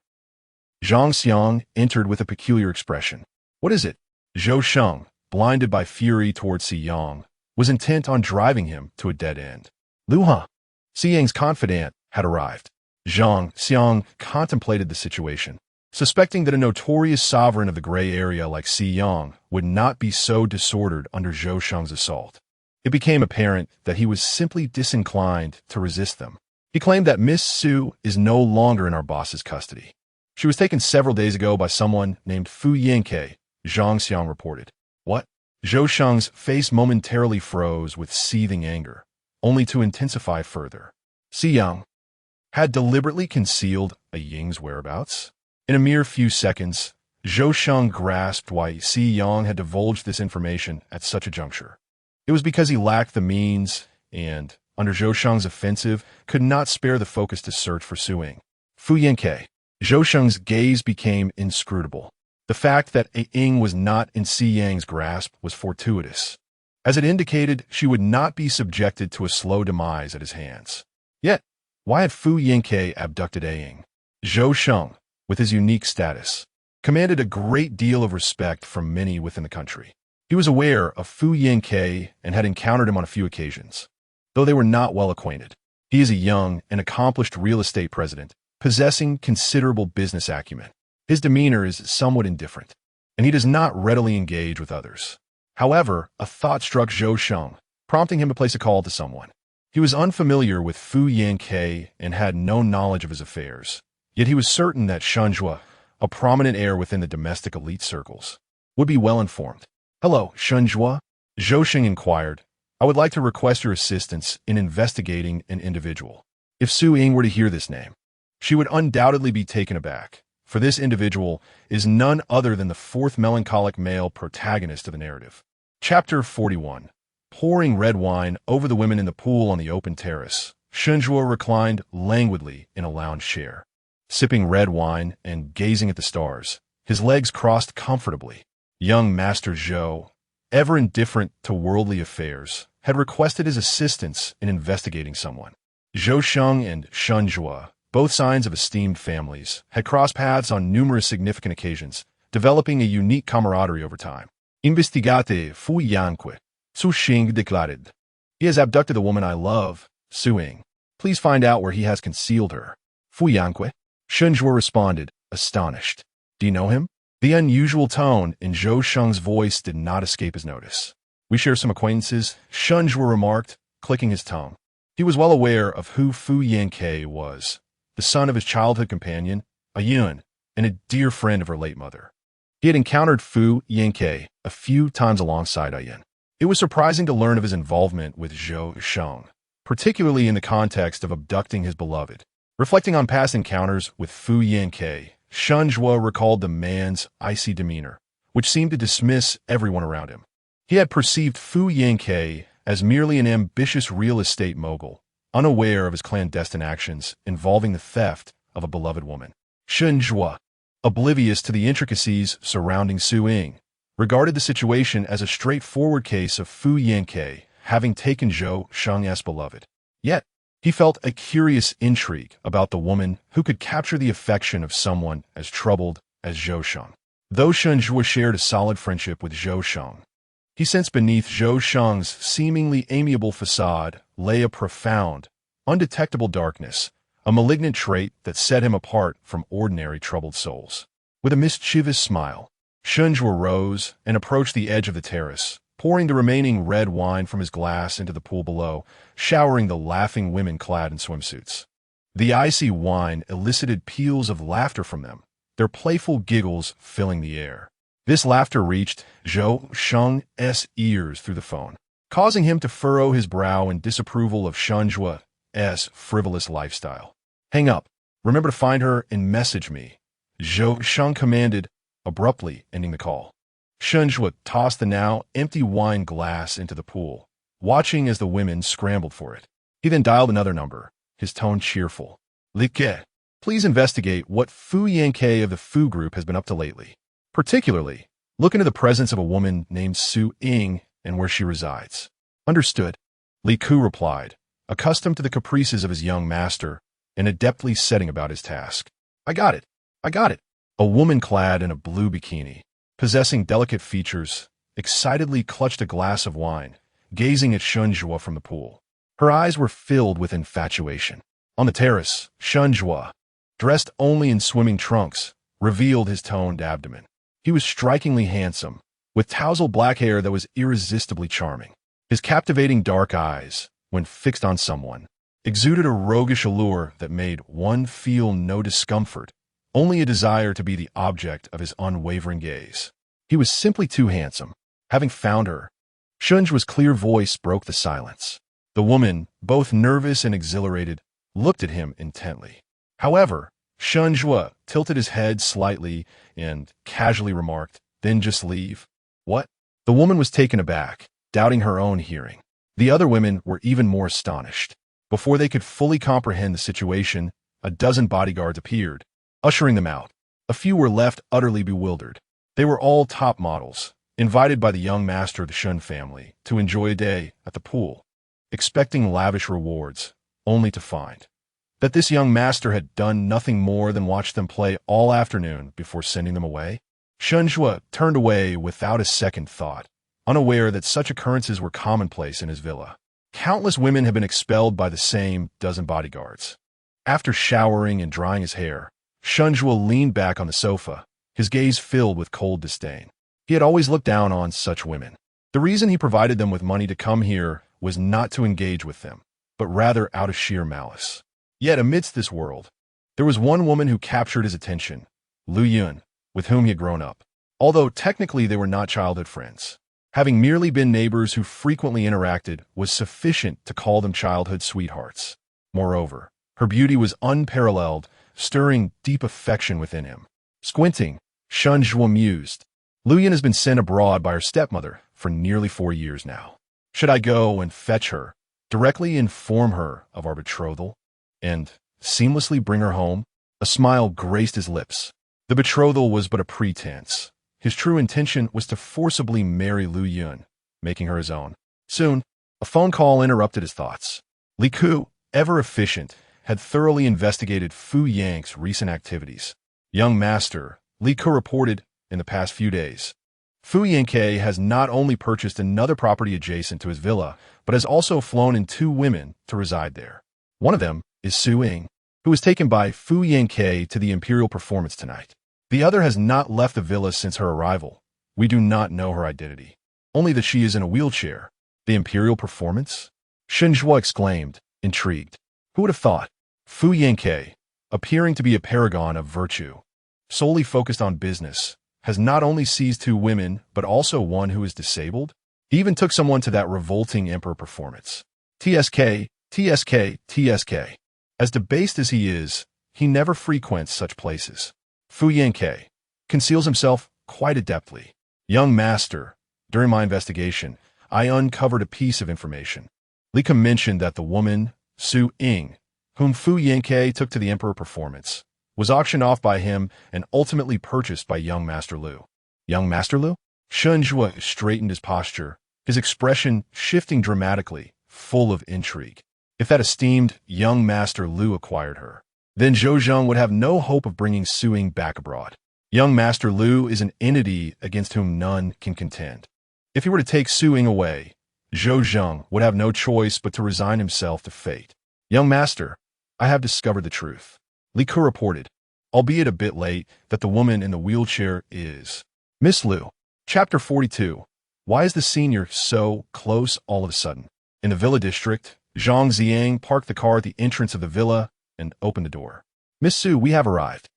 Zhang Xiang entered with a peculiar expression. What is it? Zhou Sheng, blinded by fury towards Si Yang, was intent on driving him to a dead end. Lu Ha. Si Yang's confidant had arrived. Zhang Xiang contemplated the situation, suspecting that a notorious sovereign of the gray area like Si Yang would not be so disordered under Zhou Sheng's assault. It became apparent that he was simply disinclined to resist them. He claimed that Miss Su is no longer in our boss's custody. She was taken several days ago by someone named Fu Yanke, Zhang Xiang reported. What? Zhou Sheng's face momentarily froze with seething anger, only to intensify further. Si Yang had deliberately concealed a Ying's whereabouts. In a mere few seconds, Zhou Sheng grasped why Si Yang had divulged this information at such a juncture. It was because he lacked the means and, under Zhou Sheng's offensive, could not spare the focus to search for Su Ying. Fu Yanke. Zhou Sheng's gaze became inscrutable. The fact that A Ying was not in Si Yang's grasp was fortuitous, as it indicated she would not be subjected to a slow demise at his hands. Yet, why had Fu Yanke abducted A Ying? Zhou Sheng, with his unique status, commanded a great deal of respect from many within the country. He was aware of Fu Yanke and had encountered him on a few occasions, though they were not well acquainted. He is a young and accomplished real estate president, possessing considerable business acumen. His demeanor is somewhat indifferent, and he does not readily engage with others. However, a thought struck Zhou Sheng, prompting him to place a call to someone. He was unfamiliar with Fu Yanke and had no knowledge of his affairs, yet he was certain that Shenjua, a prominent heir within the domestic elite circles, would be well informed. Hello, Shenjua? Zhou Sheng inquired. I would like to request your assistance in investigating an individual. If Su Ying were to hear this name, she would undoubtedly be taken aback, for this individual is none other than the fourth melancholic male protagonist of the narrative. Chapter 41. Pouring red wine over the women in the pool on the open terrace, Shenjua reclined languidly in a lounge chair, sipping red wine and gazing at the stars, his legs crossed comfortably. Young Master Zhou, ever indifferent to worldly affairs, had requested his assistance in investigating someone. Zhou Sheng and Shenjua, both signs of esteemed families, had crossed paths on numerous significant occasions, developing a unique camaraderie over time. Investigate Fu Yanque, Su Xing declared. He has abducted the woman I love, Su Ying. Please find out where he has concealed her. Fu Yanque? Shenjua responded, astonished. Do you know him? The unusual tone in Zhou Sheng's voice did not escape his notice. We share some acquaintances, Shenjua remarked, clicking his tongue. He was well aware of who Fu Yanque was, the son of his childhood companion, a Yun, and a dear friend of her late mother. He had encountered Fu Yanque a few times alongside Yun. It was surprising to learn of his involvement with Zhou Sheng, particularly in the context of abducting his beloved. Reflecting on past encounters with Fu Yanque, Shenjua recalled the man's icy demeanor, which seemed to dismiss everyone around him. He had perceived Fu Yanque as merely an ambitious real estate mogul, unaware of his clandestine actions involving the theft of a beloved woman. Shenjua, oblivious to the intricacies surrounding Su Ying, regarded the situation as a straightforward case of Fu Yanque having taken Zhou Sheng's beloved. Yet, he felt a curious intrigue about the woman who could capture the affection of someone as troubled as Zhou Sheng. Though Shenjua shared a solid friendship with Zhou Sheng, he sensed beneath Zhou Sheng's seemingly amiable facade lay a profound, undetectable darkness, a malignant trait that set him apart from ordinary troubled souls. With a mischievous smile, Shenjua rose and approached the edge of the terrace, pouring the remaining red wine from his glass into the pool below, showering the laughing women clad in swimsuits. The icy wine elicited peals of laughter from them, their playful giggles filling the air. This laughter reached Zhou Sheng's ears through the phone, causing him to furrow his brow in disapproval of Shenjua's frivolous lifestyle. Hang up. Remember to find her and message me, Zhou Sheng commanded, abruptly ending the call. Shunjua tossed the now empty wine glass into the pool, watching as the women scrambled for it. He then dialed another number, his tone cheerful. Li Ke, please investigate what Fu Yanke of the Fu group has been up to lately. Particularly, look into the presence of a woman named Su Ying and where she resides. Understood. Li Ku replied, accustomed to the caprices of his young master and adeptly setting about his task. I got it. I got it. A woman clad in a blue bikini, possessing delicate features, excitedly clutched a glass of wine, gazing at Shunjua from the pool. Her eyes were filled with infatuation. On the terrace, Shunjua, dressed only in swimming trunks, revealed his toned abdomen. He was strikingly handsome, with tousled black hair that was irresistibly charming. His captivating dark eyes, when fixed on someone, exuded a roguish allure that made one feel no discomfort, only a desire to be the object of his unwavering gaze. He was simply too handsome. Having found her, Shunjua's clear voice broke the silence. The woman, both nervous and exhilarated, looked at him intently. However, Shunjua tilted his head slightly and casually remarked, "Then just leave." What? The woman was taken aback, doubting her own hearing. The other women were even more astonished. Before they could fully comprehend the situation, a dozen bodyguards appeared, ushering them out. A few were left utterly bewildered. They were all top models, invited by the young master of the Shun family to enjoy a day at the pool, expecting lavish rewards, only to find that this young master had done nothing more than watch them play all afternoon before sending them away. Shunjua turned away without a second thought, unaware that such occurrences were commonplace in his villa. Countless women had been expelled by the same dozen bodyguards. After showering and drying his hair, Shunjua leaned back on the sofa, his gaze filled with cold disdain. He had always looked down on such women. The reason he provided them with money to come here was not to engage with them, but rather out of sheer malice. Yet amidst this world, there was one woman who captured his attention, Lu Yun, with whom he had grown up. Although technically they were not childhood friends, having merely been neighbors who frequently interacted was sufficient to call them childhood sweethearts. Moreover, her beauty was unparalleled, stirring deep affection within him. Squinting, Shunjua mused. Lu Yun has been sent abroad by her stepmother for nearly 4 years now. Should I go and fetch her, directly inform her of our betrothal, and seamlessly bring her home? A smile graced his lips. The betrothal was but a pretense. His true intention was to forcibly marry Lu Yun, making her his own. Soon, a phone call interrupted his thoughts. Li Ku, ever efficient, had thoroughly investigated Fu Yang's recent activities. Young master, Li Ku reported, in the past few days, Fu Yanke has not only purchased another property adjacent to his villa, but has also flown in 2 women to reside there. One of them is Su Ying, who was taken by Fu Yanke to the Imperial Performance tonight. The other has not left the villa since her arrival. We do not know her identity, only that she is in a wheelchair. The Imperial Performance? Shunjua exclaimed, intrigued. Who would have thought? Fu Yanke, appearing to be a paragon of virtue, solely focused on business, has not only seized 2 women, but also one who is disabled? He even took someone to that revolting Emperor Performance. TSK, TSK, TSK. As debased as he is, he never frequents such places. Fu Yanke conceals himself quite adeptly. Young master, during my investigation, I uncovered a piece of information. Li Ke mentioned that the woman, Su Ying, whom Fu Yanke took to the Emperor Performance, was auctioned off by him and ultimately purchased by young Master Lu. Young Master Lu? Shunjua straightened his posture, his expression shifting dramatically, full of intrigue. If that esteemed young Master Lu acquired her, then Zhou Zheng would have no hope of bringing Su Ying back abroad. Young Master Lu is an entity against whom none can contend. If he were to take Su Ying away, Zhou Zheng would have no choice but to resign himself to fate. Young Master, I have discovered the truth. Li Ke reported, albeit a bit late, that the woman in the wheelchair is Miss Lu. Chapter 42. Why is the senior so close all of a sudden? In the villa district, Zhang Ziang parked the car at the entrance of the villa and opened the door. Miss Su, we have arrived.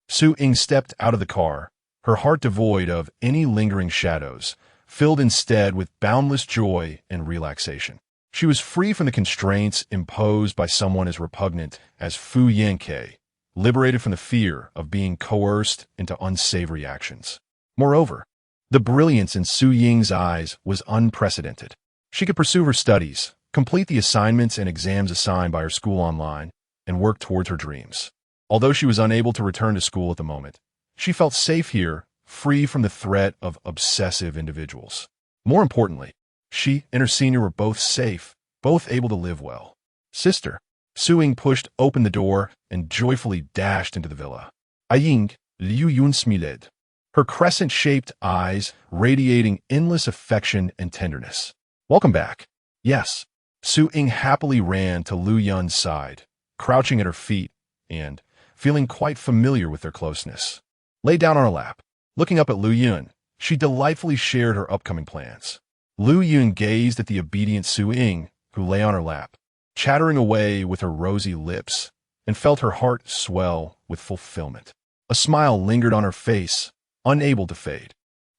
Su Ying stepped out of the car, her heart devoid of any lingering shadows, filled instead with boundless joy and relaxation. She was free from the constraints imposed by someone as repugnant as Fu Yanke, liberated from the fear of being coerced into unsavory actions. Moreover, the brilliance in Su Ying's eyes was unprecedented. She could pursue her studies, complete the assignments and exams assigned by her school online, and work towards her dreams. Although she was unable to return to school at the moment, she felt safe here, free from the threat of obsessive individuals. More importantly, she and her senior were both safe, both able to live well. Sister. Su Ying pushed open the door and joyfully dashed into the villa. Ying, Liu Yun smiled, her crescent-shaped eyes radiating endless affection and tenderness. Welcome back. Yes. Su Ying happily ran to Lu Yun's side, crouching at her feet and feeling quite familiar with their closeness. Lay down on her lap. Looking up at Lu Yun, she delightfully shared her upcoming plans. Lu Yun gazed at the obedient Su Ying, who lay on her lap, chattering away with her rosy lips, and felt her heart swell with fulfillment. A smile lingered on her face, unable to fade.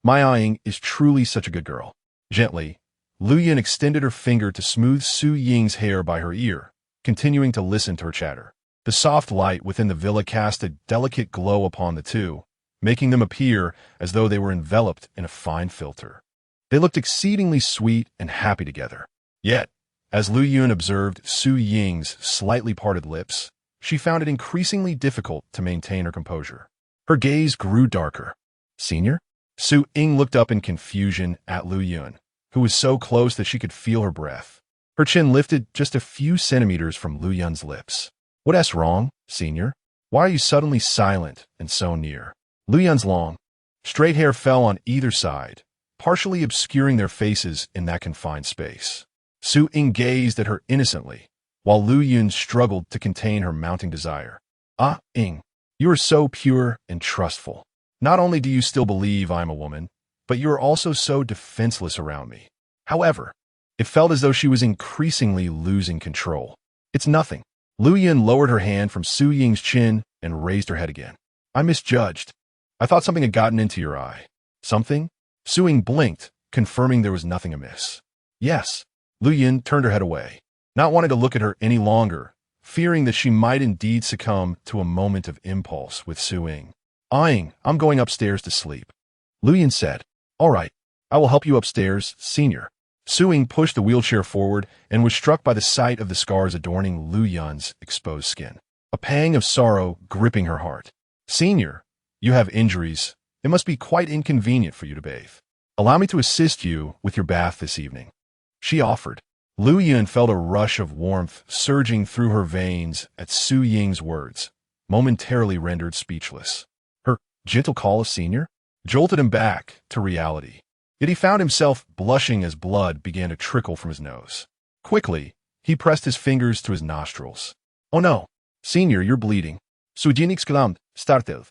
My Ying is truly such a good girl. Gently, Lu Yun extended her finger to smooth Su Ying's hair by her ear, continuing to listen to her chatter. The soft light within the villa cast a delicate glow upon the two, making them appear as though they were enveloped in a fine filter. They looked exceedingly sweet and happy together. Yet, as Lu Yun observed Su Ying's slightly parted lips, she found it increasingly difficult to maintain her composure. Her gaze grew darker. Senior? Su Ying looked up in confusion at Lu Yun, who was so close that she could feel her breath. Her chin lifted just a few centimeters from Lu Yun's lips. What's wrong, Senior? Why are you suddenly silent and so near? Lu Yun's long, straight hair fell on either side, partially obscuring their faces in that confined space. Su Ying gazed at her innocently, while Lu Yun struggled to contain her mounting desire. Ah, Ying, you are so pure and trustful. Not only do you still believe I am a woman, but you are also so defenseless around me. However, it felt as though she was increasingly losing control. It's nothing. Lu Yun lowered her hand from Su Ying's chin and raised her head again. I misjudged. I thought something had gotten into your eye. Something? Su Ying blinked, confirming there was nothing amiss. Yes. Lu Yun turned her head away, not wanting to look at her any longer, fearing that she might indeed succumb to a moment of impulse with Su Ying. Ying, I'm going upstairs to sleep. Lu Yun said. All right, I will help you upstairs, Senior. Su Ying pushed the wheelchair forward and was struck by the sight of the scars adorning Lu Yun's exposed skin. A pang of sorrow gripping her heart. Senior, you have injuries. It must be quite inconvenient for you to bathe. Allow me to assist you with your bath this evening. She offered. Lu Yun felt a rush of warmth surging through her veins at Su Ying's words, momentarily rendered speechless. Her gentle call of Senior jolted him back to reality. Yet he found himself blushing as blood began to trickle from his nose. Quickly, he pressed his fingers to his nostrils. Oh no, Senior, you're bleeding. Su Jin exclaimed, startled,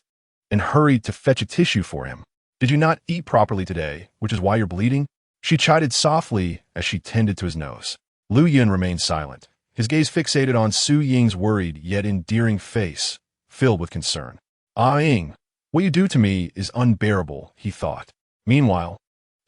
and hurried to fetch a tissue for him. Did you not eat properly today, which is why you're bleeding? She chided softly as she tended to his nose. Lu Yun remained silent, his gaze fixated on Su Ying's worried yet endearing face, filled with concern. Ah Ying, what you do to me is unbearable, he thought. Meanwhile,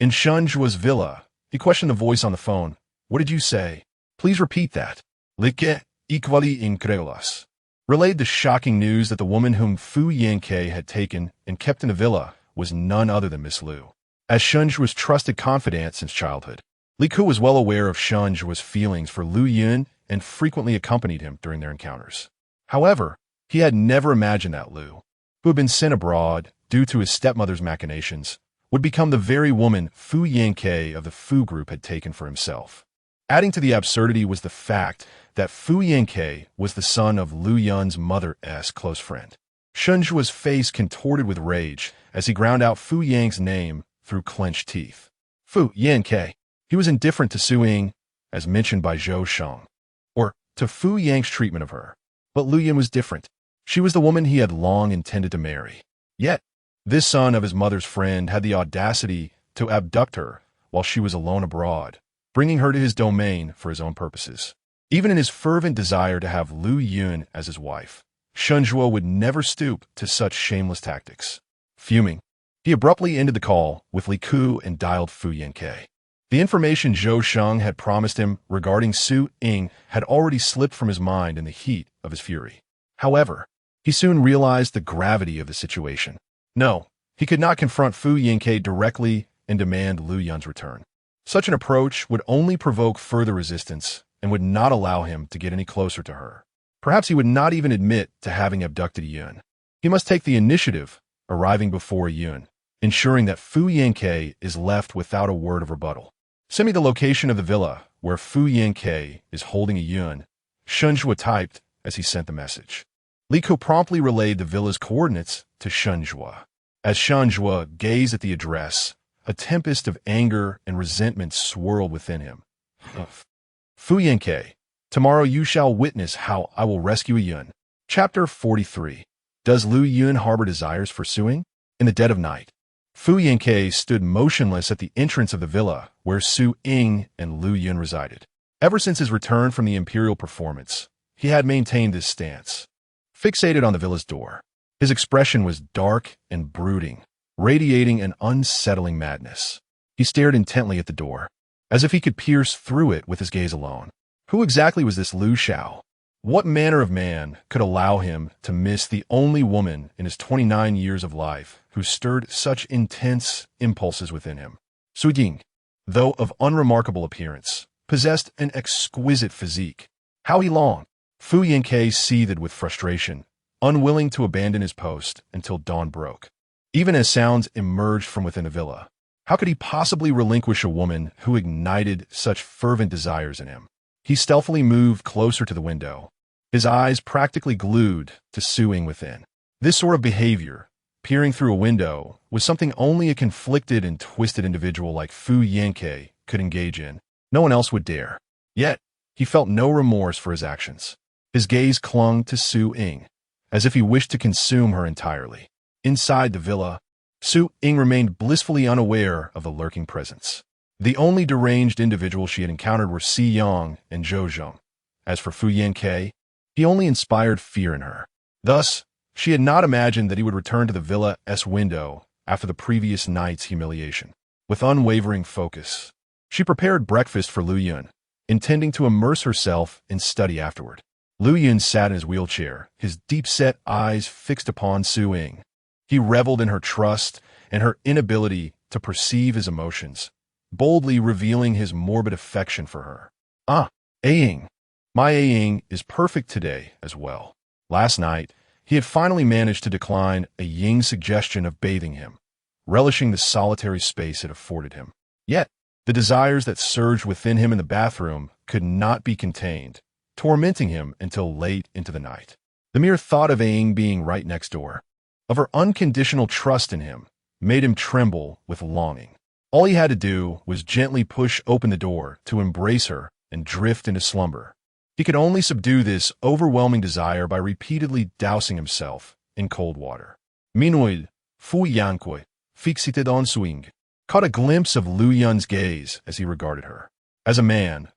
in Shunjua's villa, he questioned the voice on the phone. What did you say? Please repeat that. Like equally incredulous. Relayed the shocking news that the woman whom Fu Yanke had taken and kept in the villa was none other than Miss Lu. As Shunjua's trusted confidant since childhood, Li Ku was well aware of Shunjua's feelings for Lu Yun and frequently accompanied him during their encounters. However, he had never imagined that Lu, who had been sent abroad due to his stepmother's machinations, would become the very woman Fu Yanke of the Fu group had taken for himself. Adding to the absurdity was the fact that Fu Yanke was the son of Lu Yun's mother's close friend. Shunjua's face contorted with rage as he ground out Fu Yang's name through clenched teeth. Fu Yanke. He was indifferent to Su Ying, as mentioned by Zhou Sheng, or to Fu Yang's treatment of her. But Lu Yun was different. She was the woman he had long intended to marry. Yet, this son of his mother's friend had the audacity to abduct her while she was alone abroad, bringing her to his domain for his own purposes. Even in his fervent desire to have Lu Yun as his wife, Shunjua would never stoop to such shameless tactics. Fuming, he abruptly ended the call with Li Ku and dialed Fu Yanke. The information Zhou Sheng had promised him regarding Su Ying had already slipped from his mind in the heat of his fury. However, He soon realized the gravity of the situation. No, he could not confront Fu Yinke directly and demand Lu Yun's return. Such an approach would only provoke further resistance and would not allow him to get any closer to her. Perhaps he would not even admit to having abducted Yun. He must take the initiative, arriving before Yun, ensuring that Fu Yinke is left without a word of rebuttal. Send me the location of the villa where Fu Yinke is holding a Yun, Shunjua typed as he sent the message. Li Ku promptly relayed the villa's coordinates to Shunjua. As Shunjua gazed at the address, a tempest of anger and resentment swirled within him. Fu Yinke, tomorrow you shall witness how I will rescue a Yun. Chapter 43. Does Lu Yun harbor desires for Suing? In the dead of night, Fu Yinke stood motionless at the entrance of the villa where Su Ying and Lu Yun resided. Ever since his return from the imperial performance, he had maintained this stance. Fixated on the villa's door, his expression was dark and brooding, radiating an unsettling madness. He stared intently at the door, as if he could pierce through it with his gaze alone. Who exactly was this Lu Xiao? What manner of man could allow him to miss the only woman in his 29 years of life who stirred such intense impulses within him? Su Ying, though of unremarkable appearance, possessed an exquisite physique. How he longed! Fu Yinke seethed with frustration, unwilling to abandon his post until dawn broke. Even as sounds emerged from within the villa, how could he possibly relinquish a woman who ignited such fervent desires in him? He stealthily moved closer to the window, his eyes practically glued to Su Ying within. This sort of behavior, peering through a window, was something only a conflicted and twisted individual like Fu Yinke could engage in. No one else would dare. Yet, he felt no remorse for his actions. His gaze clung to Su Ying, as if he wished to consume her entirely. Inside the villa, Su Ying remained blissfully unaware of the lurking presence. The only deranged individuals she had encountered were Si Yang and Zhou Zheng. As for Fu Yinke, he only inspired fear in her. Thus, she had not imagined that he would return to the villa's window after the previous night's humiliation. With unwavering focus, she prepared breakfast for Lu Yun, intending to immerse herself in study afterward. Lu Yun sat in his wheelchair, his deep-set eyes fixed upon Su Ying. He reveled in her trust and her inability to perceive his emotions, boldly revealing his morbid affection for her. Ah, Ying. My Ying is perfect today as well. Last night, he had finally managed to decline a Ying suggestion of bathing him, relishing the solitary space it afforded him. Yet, the desires that surged within him in the bathroom could not be contained, tormenting him until late into the night. The mere thought of Ying being right next door, of her unconditional trust in him, made him tremble with longing. All he had to do was gently push open the door to embrace her and drift into slumber. He could only subdue this overwhelming desire by repeatedly dousing himself in cold water. Meanwhile, Fu Yinke, fixated on Su Ying, caught a glimpse of Lu Yun's gaze as he regarded her. As a man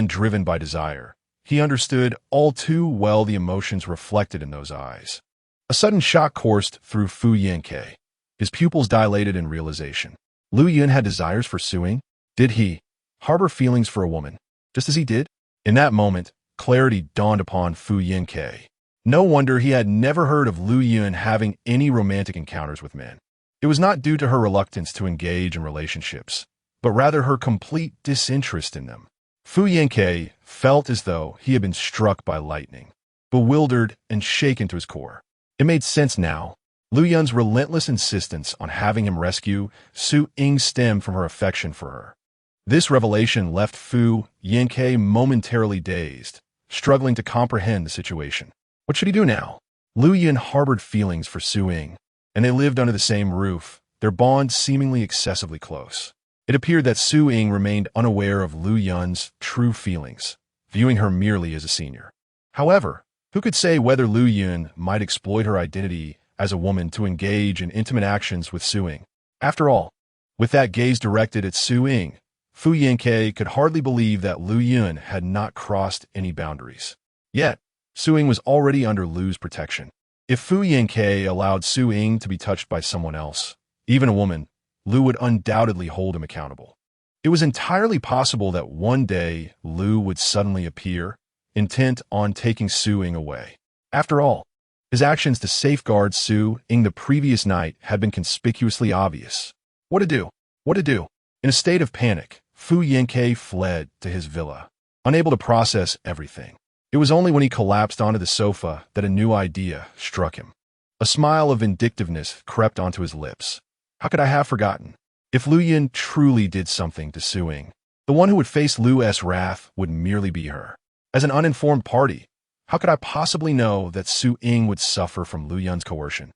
driven by desire, he understood all too well the emotions reflected in those eyes. A sudden shock coursed through Fu Yinke. His pupils dilated in realization. Lu Yun had desires for Su Ying? Did he harbor feelings for a woman, just as he did? In that moment, clarity dawned upon Fu Yinke. No wonder he had never heard of Lu Yun having any romantic encounters with men. It was not due to her reluctance to engage in relationships, but rather her complete disinterest in them. Fu Yinke felt as though he had been struck by lightning, bewildered and shaken to his core. It made sense now. Lu Yun's relentless insistence on having him rescue Su Ying stemmed from her affection for her. This revelation left Fu Yinke momentarily dazed, struggling to comprehend the situation. What should he do now? Lu Yun harbored feelings for Su Ying, and they lived under the same roof, their bond seemingly excessively close. It appeared that Su Ying remained unaware of Lu Yun's true feelings, viewing her merely as a senior. However, who could say whether Lu Yun might exploit her identity as a woman to engage in intimate actions with Su Ying? After all, with that gaze directed at Su Ying, Fu Yinke could hardly believe that Lu Yun had not crossed any boundaries. Yet, Su Ying was already under Lu's protection. If Fu Yinke allowed Su Ying to be touched by someone else, even a woman, Lu would undoubtedly hold him accountable. It was entirely possible that one day Lu would suddenly appear, intent on taking Su Ying away. After all, His actions to safeguard Su Ying the previous night had been conspicuously obvious. What to do? What to do? In a state of panic, Fu Yanke fled to his villa, unable to process everything. It was only when he collapsed onto the sofa that a new idea struck him. A smile of vindictiveness crept onto his lips. How could I have forgotten? If Lu Yun truly did something to Su Ying, the one who would face Lu's wrath would merely be her. As an uninformed party, how could I possibly know that Su Ying would suffer from Lu Yun's coercion?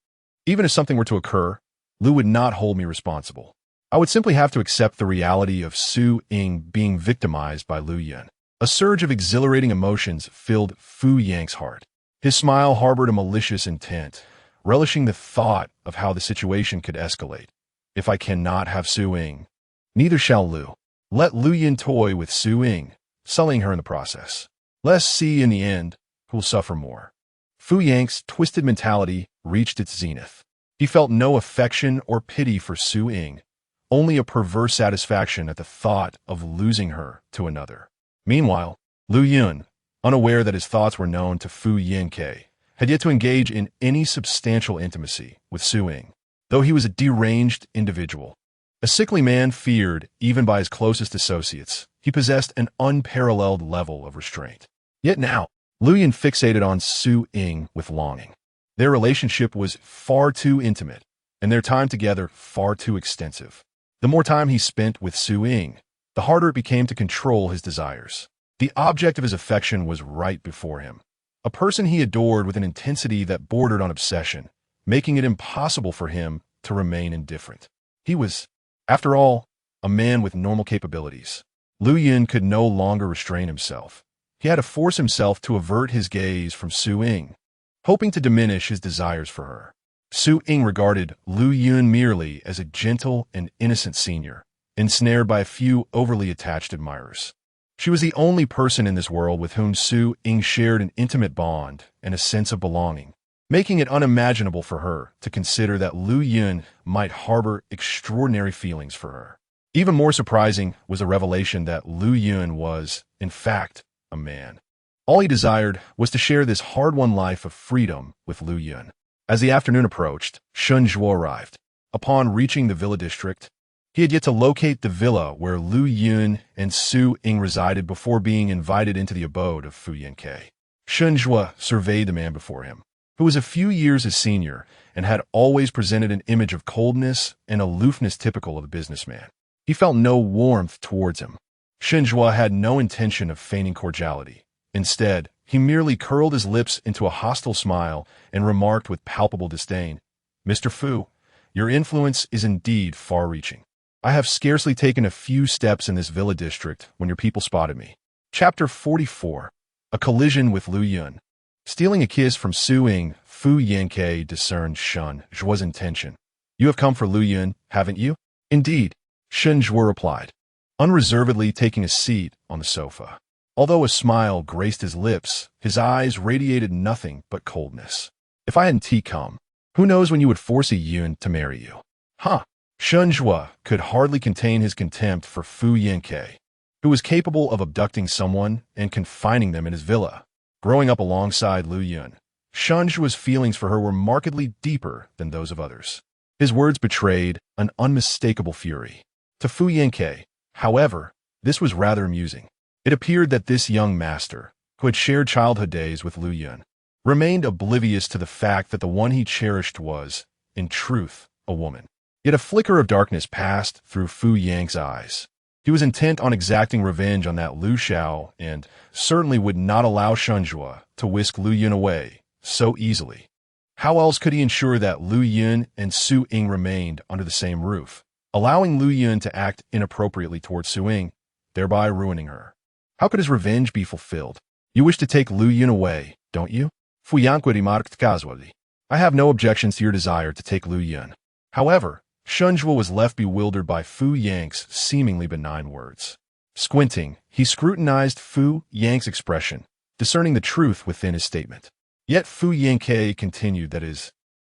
Even if something were to occur, Lu would not hold me responsible. I would simply have to accept the reality of Su Ying being victimized by Lu Yun. A surge of exhilarating emotions filled Fu Yang's heart. His smile harbored a malicious intent, relishing the thought of how the situation could escalate. If I cannot have Su Ying, neither shall Lu. Let Lu Yun toy with Su Ying, sullying her in the process. Let's see in the end who will suffer more. Fu Yang's twisted mentality reached its zenith. He felt no affection or pity for Su Ying, only a perverse satisfaction at the thought of losing her to another. Meanwhile, Lu Yun, unaware that his thoughts were known to Fu Yanke, had yet to engage in any substantial intimacy with Su Ying, though he was a deranged individual. A sickly man feared even by his closest associates, he possessed an unparalleled level of restraint. Yet now, Lu Yun fixated on Su Ying with longing. Their relationship was far too intimate, and their time together far too extensive. The more time he spent with Su Ying, the harder it became to control his desires. The object of his affection was right before him, a person he adored with an intensity that bordered on obsession, making it impossible for him to remain indifferent. He was, after all, a man with normal capabilities. Lu Yun could no longer restrain himself. He had to force himself to avert his gaze from Su Ying, hoping to diminish his desires for her. Su Ying regarded Lu Yun merely as a gentle and innocent senior, ensnared by a few overly attached admirers. She was the only person in this world with whom Su Ying shared an intimate bond and a sense of belonging, making it unimaginable for her to consider that Lu Yun might harbor extraordinary feelings for her. Even more surprising was the revelation that Lu Yun was, in fact, a man. All he desired was to share this hard-won life of freedom with Lu Yun. As the afternoon approached, Shun Zhuo arrived. Upon reaching the villa district, he had yet to locate the villa where Lu Yun and Su Ying resided before being invited into the abode of Fu Yanke. Shun Zhuo surveyed the man before him, who was a few years his senior and had always presented an image of coldness and aloofness typical of a businessman. He felt no warmth towards him. Shun Zhuo had no intention of feigning cordiality. Instead, he merely curled his lips into a hostile smile and remarked with palpable disdain, "Mr. Fu, your influence is indeed far-reaching. I have scarcely taken a few steps in this villa district when your people spotted me." Chapter 44. A collision with Lu Yun. Stealing a kiss from Su Ying, Fu Yanke discerned Shun Zhuo's intention. "You have come for Lu Yun, haven't you?" "Indeed," Shun Zhuo replied, unreservedly taking a seat on the sofa. Although a smile graced his lips, his eyes radiated nothing but coldness. "If I hadn't come, who knows when you would force a Yun to marry you?" "Huh." Shun Zhuo could hardly contain his contempt for Fu Yanke, who was capable of abducting someone and confining them in his villa. Growing up alongside Lu Yun, Shun Zhuo's feelings for her were markedly deeper than those of others. His words betrayed an unmistakable fury. To Fu Yanke, however, this was rather amusing. It appeared that this young master, who had shared childhood days with Lu Yun, remained oblivious to the fact that the one he cherished was, in truth, a woman. Yet a flicker of darkness passed through Fu Yang's eyes. He was intent on exacting revenge on that Lu Xiao and certainly would not allow Shun Zhuo to whisk Lu Yun away so easily. How else could he ensure that Lu Yun and Su Ying remained under the same roof, allowing Lu Yun to act inappropriately towards Su Ying, thereby ruining her? How could his revenge be fulfilled? "You wish to take Lu Yun away, don't you?" Fu Yanque remarked casually. "I have no objections to your desire to take Lu Yun." However, Shun Zhuo was left bewildered by Fu Yang's seemingly benign words. Squinting, he scrutinized Fu Yang's expression, discerning the truth within his statement. Yet Fu Yanke continued that is,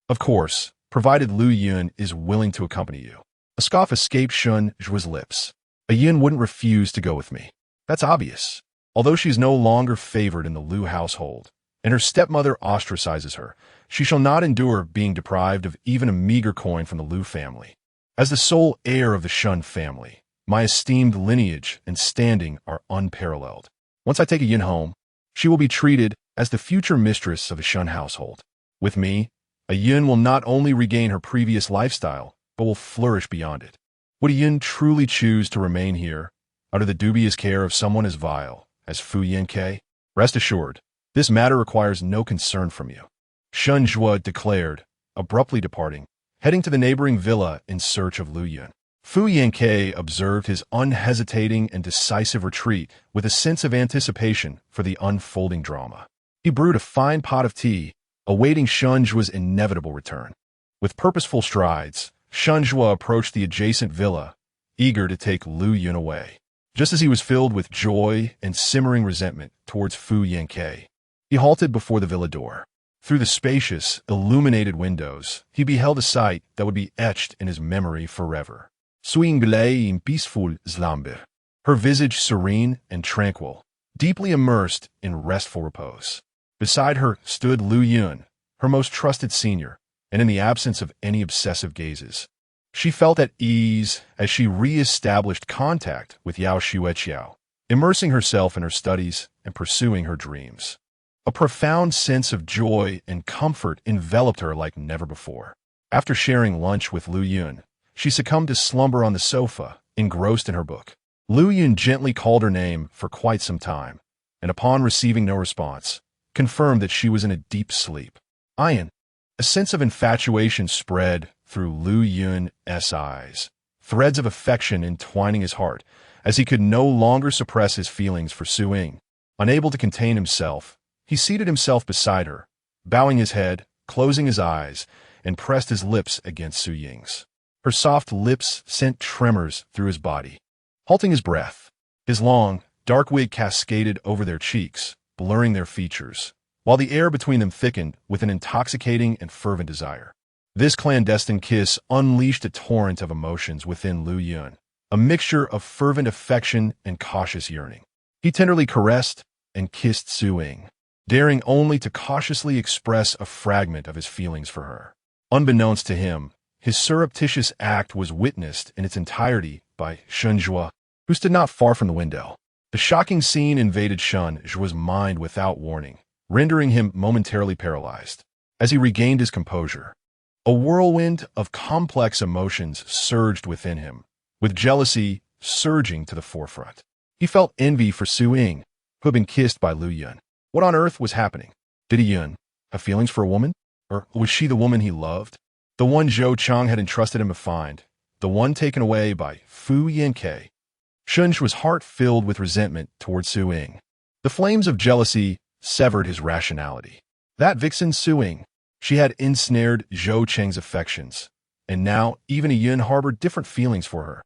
"Of course, provided Lu Yun is willing to accompany you." A scoff escaped Shun Zhuo's lips. "A Yun wouldn't refuse to go with me. That's obvious." Although she's no longer favored in the Lu household, and her stepmother ostracizes her, she shall not endure being deprived of even a meager coin from the Liu family. As the sole heir of the Shun family, my esteemed lineage and standing are unparalleled. Once I take a Yin home, she will be treated as the future mistress of the Shun household. With me, a Yin will not only regain her previous lifestyle, but will flourish beyond it. Would a Yin truly choose to remain here, under the dubious care of someone as vile as Fu Yanke? Rest assured, this matter requires no concern from you. Shun Zhua declared, abruptly departing, heading to the neighboring villa in search of Lu Yun. Fu Yanke observed his unhesitating and decisive retreat with a sense of anticipation for the unfolding drama. He brewed a fine pot of tea, awaiting Shun Zhua's inevitable return. With purposeful strides, Shun Zhua approached the adjacent villa, eager to take Lu Yun away. Just as he was filled with joy and simmering resentment towards Fu Yanke, he halted before the villa door. Through the spacious, illuminated windows, he beheld a sight that would be etched in his memory forever. Swinglei in peaceful slumber, her visage serene and tranquil, deeply immersed in restful repose. Beside her stood Lu Yun, her most trusted senior, and in the absence of any obsessive gazes, she felt at ease as she re-established contact with Yao Xueqiao, immersing herself in her studies and pursuing her dreams. A profound sense of joy and comfort enveloped her like never before. After sharing lunch with Lu Yun, she succumbed to slumber on the sofa, engrossed in her book. Lu Yun gently called her name for quite some time, and upon receiving no response, confirmed that she was in a deep sleep. A sense of infatuation spread through Lu Yun's eyes, threads of affection entwining his heart, as he could no longer suppress his feelings for Su Ying. Unable to contain himself, he seated himself beside her, bowing his head, closing his eyes, and pressed his lips against Su Ying's. Her soft lips sent tremors through his body. Halting his breath, his long, dark wig cascaded over their cheeks, blurring their features, while the air between them thickened with an intoxicating and fervent desire. This clandestine kiss unleashed a torrent of emotions within Lu Yun, a mixture of fervent affection and cautious yearning. He tenderly caressed and kissed Su Ying, daring only to cautiously express a fragment of his feelings for her. Unbeknownst to him, his surreptitious act was witnessed in its entirety by Shun Zhua, who stood not far from the window. The shocking scene invaded Shun Zhua's mind without warning, rendering him momentarily paralyzed. As he regained his composure, a whirlwind of complex emotions surged within him, with jealousy surging to the forefront. He felt envy for Su Ying, who had been kissed by Lu Yun. What on earth was happening? Did Yun have feelings for a woman? Or was she the woman he loved? The one Zhou Chang had entrusted him to find, the one taken away by Fu Yanke. Shun Zhua's heart filled with resentment towards Su Ying. The flames of jealousy severed his rationality. That vixen Su Ying, she had ensnared Zhou Cheng's affections, and now even a Yun harbored different feelings for her.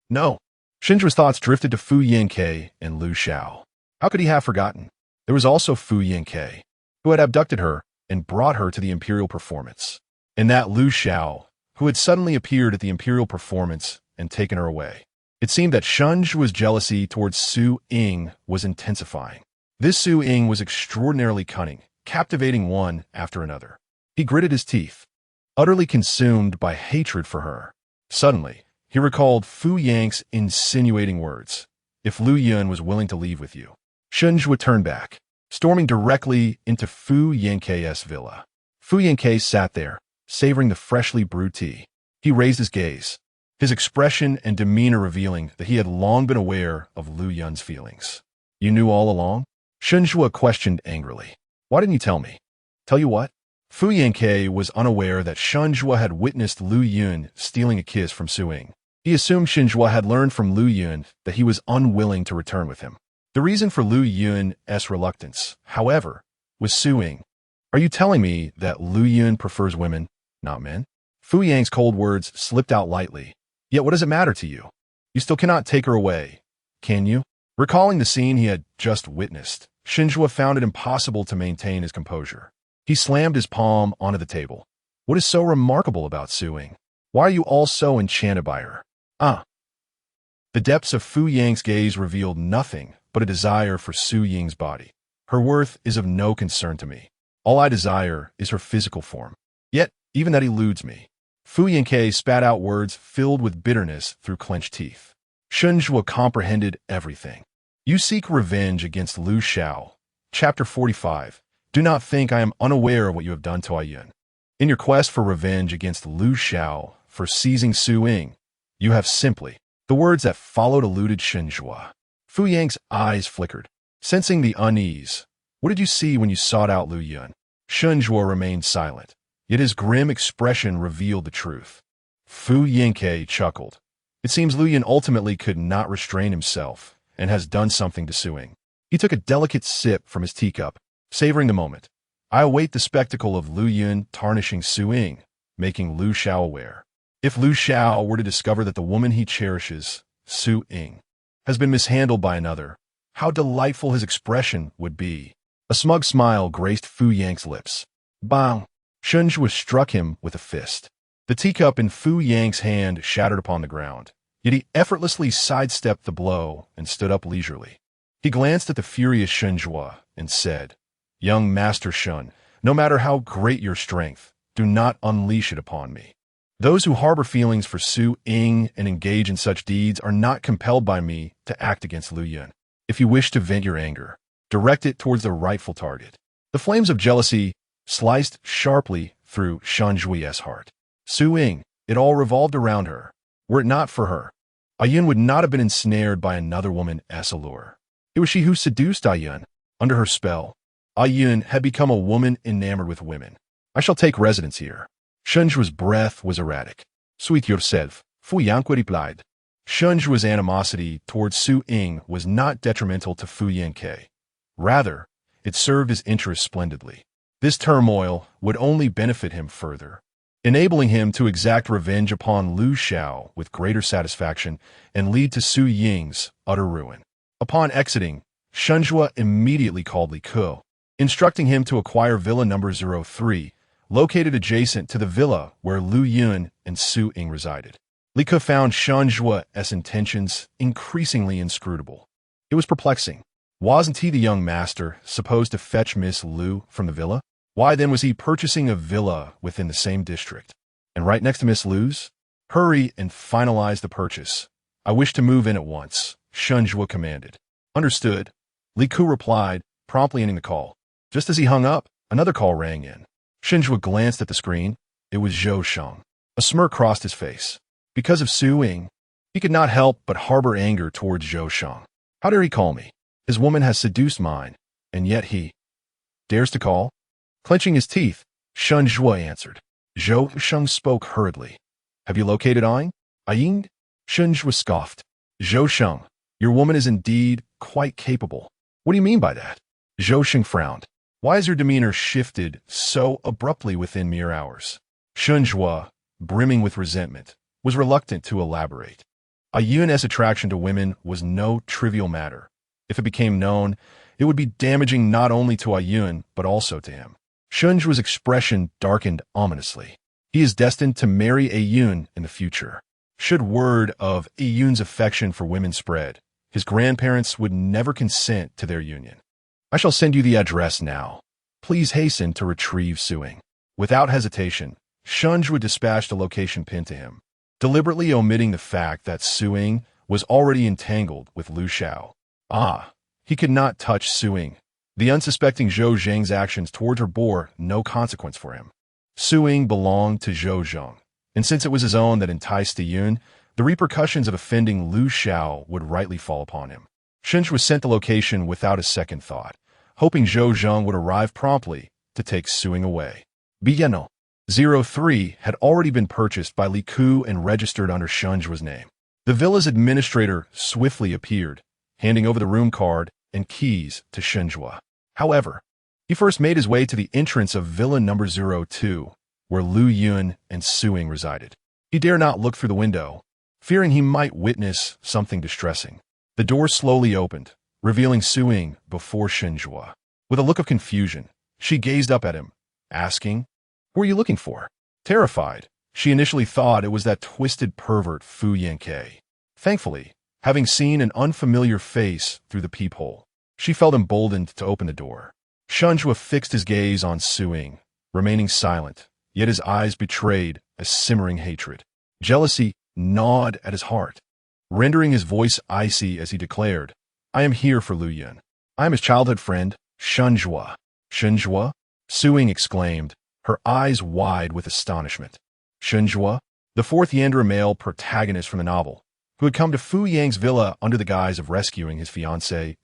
No. Shun Zhua's thoughts drifted to Fu Yanke and Lu Xiao. How could he have forgotten? There was also Fu Yanke, who had abducted her and brought her to the imperial performance, and that Lu Xiao, who had suddenly appeared at the imperial performance and taken her away. It seemed that Shun Zhua's jealousy towards Su Ying was intensifying. This Su Ying was extraordinarily cunning, captivating one after another. He gritted his teeth, utterly consumed by hatred for her. Suddenly, he recalled Fu Yang's insinuating words, "If Lu Yun was willing to leave with you." Shun Zhua turned back, storming directly into Fu Yanke's villa. Fu Yanke sat there, savoring the freshly brewed tea. He raised his gaze, his expression and demeanor revealing that he had long been aware of Lu Yun's feelings. "You knew all along?" Shun Zhua questioned angrily. "Why didn't you tell me?" "Tell you what?" Fu Yanke was unaware that Shun Zhua had witnessed Lu Yun stealing a kiss from Su Ying. He assumed Shun Zhua had learned from Lu Yun that he was unwilling to return with him. The reason for Lu Yun's reluctance, however, was Su Ying. "Are you telling me that Lu Yun prefers women, not men?" Fu Yang's cold words slipped out lightly. "Yet what does it matter to you? You still cannot take her away, can you?" Recalling the scene he had just witnessed, Shun Zhua found it impossible to maintain his composure. He slammed his palm onto the table. "What is so remarkable about Su Ying? Why are you all so enchanted by her?" The depths of Fu Yang's gaze revealed nothing but a desire for Su Ying's body. Her worth is of no concern to me. All I desire is her physical form. Yet, even that eludes me. Fu Yanke spat out words filled with bitterness through clenched teeth. Shunzhua comprehended everything. You seek revenge against Lu Xiao. Chapter 45. Do not think I am unaware of what you have done to Ayun. In your quest for revenge against Lu Xiao for seizing Su Ying, you have simply... The words that followed eluded Shunzhua. Fu Yang's eyes flickered, sensing the unease. What did you see when you sought out Lu Yun? Shunzhua remained silent, yet his grim expression revealed the truth. Fu Yingke chuckled. It seems Lu Yun ultimately could not restrain himself and has done something to Su Ying. He took a delicate sip from his teacup, savoring the moment. I await the spectacle of Lu Yun tarnishing Su Ying, making Lu Xiao aware. If Lu Xiao were to discover that the woman he cherishes, Su Ying, has been mishandled by another, how delightful his expression would be. A smug smile graced Fu Yang's lips. Bang! Shunzhua struck him with a fist. The teacup in Fu Yang's hand shattered upon the ground, yet he effortlessly sidestepped the blow and stood up leisurely. He glanced at the furious Shunzhua and said, Young Master Shun, no matter how great your strength, do not unleash it upon me. Those who harbor feelings for Su Ying and engage in such deeds are not compelled by me to act against Lu Yun. If you wish to vent your anger, direct it towards the rightful target. The flames of jealousy sliced sharply through Shunzhua's heart. Su Ying, it all revolved around her. Were it not for her, Ayun would not have been ensnared by another woman's allure. It was she who seduced Ayun. Under her spell, Ayun had become a woman enamored with women. I shall take residence here. Shunzhua's breath was erratic. Suit yourself, Fu Yangque replied. Shunzhua's animosity towards Su Ying was not detrimental to Fu Yangque. Rather, it served his interests splendidly. This turmoil would only benefit him further, enabling him to exact revenge upon Lu Xiao with greater satisfaction and lead to Su Ying's utter ruin. Upon exiting, Shunzhua immediately called Li Ke, instructing him to acquire Villa number 03, located adjacent to the villa where Lu Yun and Su Ying resided. Li Ke found Shunzhua's intentions increasingly inscrutable. It was perplexing. Wasn't he the young master supposed to fetch Miss Lu from the villa? Why then was he purchasing a villa within the same district? And right next to Miss Lu's? Hurry and finalize the purchase. I wish to move in at once, Shunzhua commanded. Understood. Li Ke replied, promptly ending the call. Just as he hung up, another call rang in. Shunzhua glanced at the screen. It was Zhou Sheng. A smirk crossed his face. Because of Su Ying, he could not help but harbor anger towards Zhou Sheng. How dare he call me? His woman has seduced mine, and yet he dares to call? Clenching his teeth, Shunzhua answered. Zhou Sheng spoke hurriedly. Have you located Ying? Shunzhua scoffed. Zhou Sheng, your woman is indeed quite capable. What do you mean by that? Zhou Sheng frowned. Why has your demeanor shifted so abruptly within mere hours? Shunzhua, brimming with resentment, was reluctant to elaborate. Ayun's attraction to women was no trivial matter. If it became known, it would be damaging not only to Ayun, but also to him. Shunzhua's expression darkened ominously. He is destined to marry Ayun in the future. Should word of Ayun's affection for women spread, his grandparents would never consent to their union. I shall send you the address now. Please hasten to retrieve Su Ying. Without hesitation, Shunzhua dispatched a location pin to him, deliberately omitting the fact that Su Ying was already entangled with Lu Xiao. He could not touch Su Ying. The unsuspecting Zhou Zheng's actions towards her bore no consequence for him. Su Ying belonged to Zhou Zheng, and since it was his own that enticed Ayun, the repercussions of offending Lu Xiao would rightly fall upon him. Shunzhua sent the location without a second thought, hoping Zhou Zheng would arrive promptly to take Su Ying away. Villa 03 had already been purchased by Li Ke and registered under Shunzhua's name. The villa's administrator swiftly appeared, handing over the room card and keys to Shunzhua. However, he first made his way to the entrance of Villa number 02, where Lu Yun and Su Ying resided. He dare not look through the window, fearing he might witness something distressing. The door slowly opened, revealing Su Ying before Shunzhua. With a look of confusion, she gazed up at him, asking, "Who are you looking for?" Terrified, she initially thought it was that twisted pervert Fu Yangque. Thankfully, having seen an unfamiliar face through the peephole, She felt emboldened to open the door. Shunjua fixed his gaze on Su Ying, remaining silent, yet his eyes betrayed a simmering hatred. Jealousy gnawed at his heart, rendering his voice icy as he declared, "I am here for Lu Yun. I am his childhood friend, Shunjua." "Shunjua?" Su Ying exclaimed, her eyes wide with astonishment. Shunjua, the fourth yandere male protagonist from the novel, who had come to Fu Yang's villa under the guise of rescuing his fiancée,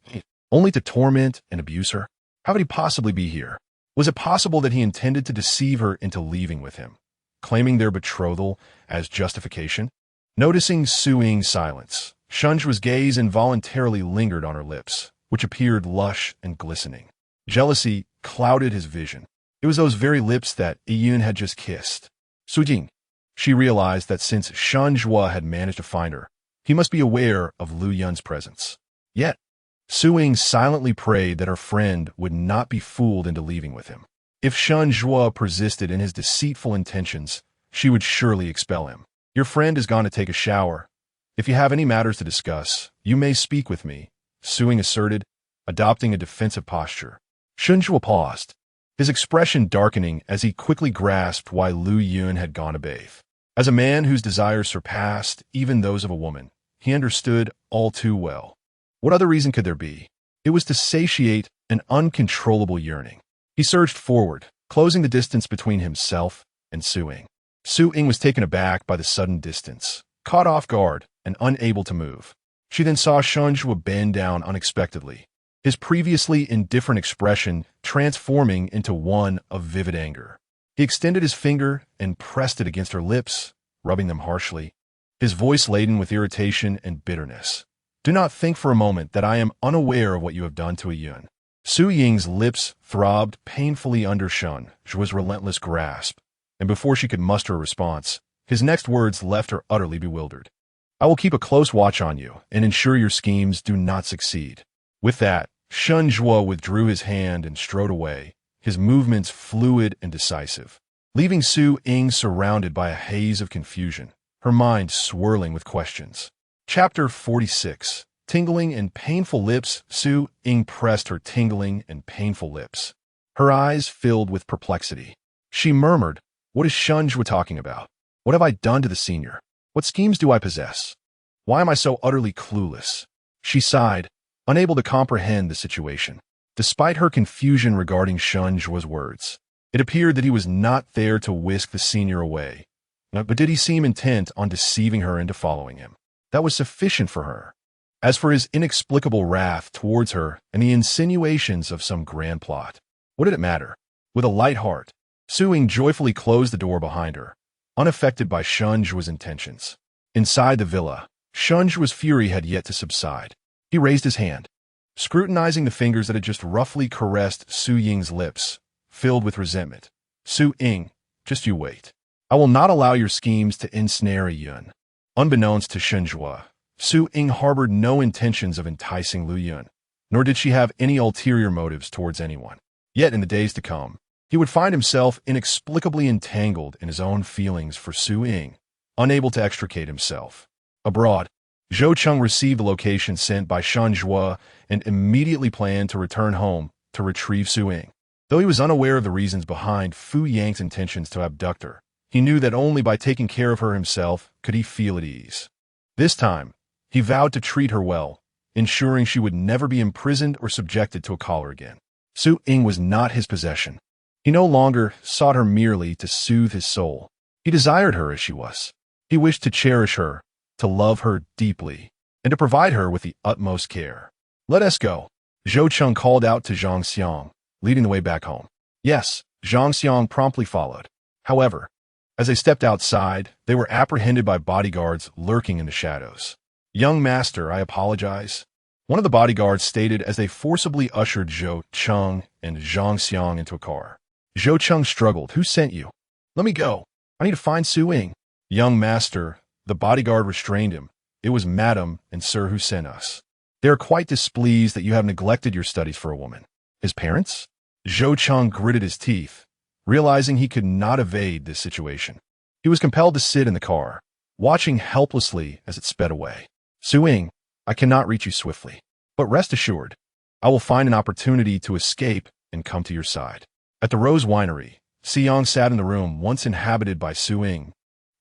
only to torment and abuse her. How could he possibly be here? Was it possible that he intended to deceive her into leaving with him, claiming their betrothal as justification? Noticing Su Ying's silence, Shunjua's gaze involuntarily lingered on her lips, which appeared lush and glistening. Jealousy clouded his vision. It was those very lips that Yun had just kissed. Su Ying. She realized that since Shunjua had managed to find her, he must be aware of Lu Yun's presence. Yet, Su Ying silently prayed that her friend would not be fooled into leaving with him. If Shunjua persisted in his deceitful intentions, she would surely expel him. "Your friend has gone to take a shower. If you have any matters to discuss, you may speak with me," Su Ying asserted, adopting a defensive posture. Shunjua paused, his expression darkening as he quickly grasped why Lu Yun had gone to bathe. As a man whose desires surpassed even those of a woman, he understood all too well. What other reason could there be? It was to satiate an uncontrollable yearning. He surged forward, closing the distance between himself and Su Ying. Su Ying was taken aback by the sudden distance, caught off guard, and unable to move. She then saw Shunjua bend down unexpectedly, his previously indifferent expression transforming into one of vivid anger. He extended his finger and pressed it against her lips, rubbing them harshly, his voice laden with irritation and bitterness. "Do not think for a moment that I am unaware of what you have done to Yun." Su Ying's lips throbbed painfully under Shunjua's relentless grasp, and before she could muster a response, his next words left her utterly bewildered. "I will keep a close watch on you and ensure your schemes do not succeed." With that, Shunjua withdrew his hand and strode away, his movements fluid and decisive, leaving Su Ying surrounded by a haze of confusion, her mind swirling with questions. Chapter 46. Tingling and painful lips. Su Ying pressed her tingling and painful lips. Her eyes filled with perplexity. She murmured, "What is Shunjua talking about? What have I done to the senior? What schemes do I possess? Why am I so utterly clueless?" She sighed, unable to comprehend the situation. Despite her confusion regarding Shunjua's words, it appeared that he was not there to whisk the senior away. But did he seem intent on deceiving her into following him? That was sufficient for her. As for his inexplicable wrath towards her and the insinuations of some grand plot, what did it matter? With a light heart, Su Ying joyfully closed the door behind her, unaffected by Shunjua's intentions. Inside the villa, Shunjua's fury had yet to subside. He raised his hand, scrutinizing the fingers that had just roughly caressed Su Ying's lips, filled with resentment. "Su Ying, just you wait. I will not allow your schemes to ensnare Yun." Unbeknownst to Shunjua, Su Ying harbored no intentions of enticing Lu Yun, nor did she have any ulterior motives towards anyone. Yet in the days to come, he would find himself inexplicably entangled in his own feelings for Su Ying, unable to extricate himself. Abroad, Zhou Cheng received the location sent by Shunjua and immediately planned to return home to retrieve Su Ying. Though he was unaware of the reasons behind Fu Yang's intentions to abduct her, he knew that only by taking care of her himself could he feel at ease. This time, he vowed to treat her well, ensuring she would never be imprisoned or subjected to a collar again. Su Ying was not his possession. He no longer sought her merely to soothe his soul. He desired her as she was. He wished to cherish her, to love her deeply, and to provide her with the utmost care. "Let us go," Zhou Cheng called out to Zhang Xiang, leading the way back home. Yes, Zhang Xiang promptly followed. However, as they stepped outside, they were apprehended by bodyguards lurking in the shadows. "Young master, I apologize," one of the bodyguards stated as they forcibly ushered Zhou Cheng and Zhang Xiang into a car. Zhou Cheng struggled. "Who sent you?" "Let me go. I need to find Su Ying." "Young master," the bodyguard restrained him. "It was madam and sir who sent us. They are quite displeased that you have neglected your studies for a woman." "His parents?" Zhou Cheng gritted his teeth, realizing he could not evade this situation. He was compelled to sit in the car, watching helplessly as it sped away. "Su Ying, I cannot reach you swiftly, but rest assured, I will find an opportunity to escape and come to your side. At the Rose Winery, Si-young sat in the room once inhabited by Su-ing.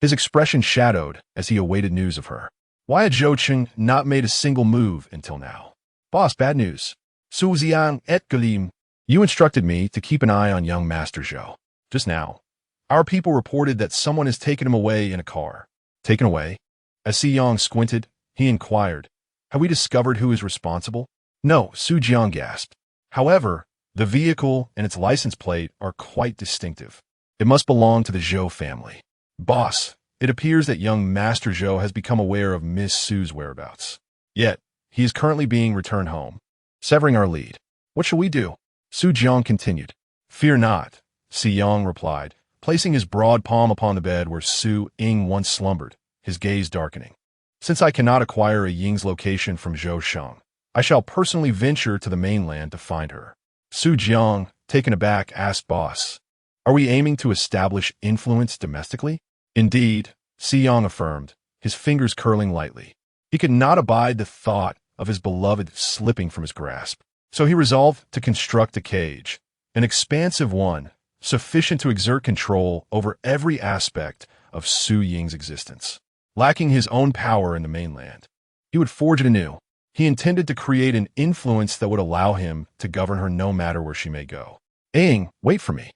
His expression shadowed as he awaited news of her. Why had Zhou Cheng not made a single move until now? Boss, bad news. Su Xiang et Galim. You instructed me to keep an eye on young Master Zhou. Just now, our people reported that someone has taken him away in a car. Taken away? As Si-young squinted, he inquired, have we discovered who is responsible? No, Su Jiang gasped. However, the vehicle and its license plate are quite distinctive. It must belong to the Zhou family. Boss, it appears that young Master Zhou has become aware of Miss Su's whereabouts. Yet, he is currently being returned home, severing our lead. What shall we do? Su Jiang continued. Fear not, Si-young replied, placing his broad palm upon the bed where Su-ing once slumbered, his gaze darkening. Since I cannot acquire a Ying's location from Zhou Sheng, I shall personally venture to the mainland to find her. Su Jiang, taken aback, asked Boss, are we aiming to establish influence domestically? Indeed, Si-young affirmed, his fingers curling lightly. He could not abide the thought of his beloved slipping from his grasp. So he resolved to construct a cage, an expansive one, sufficient to exert control over every aspect of Su Ying's existence. Lacking his own power in the mainland, he would forge it anew. He intended to create an influence that would allow him to govern her no matter where she may go. Aang, wait for me.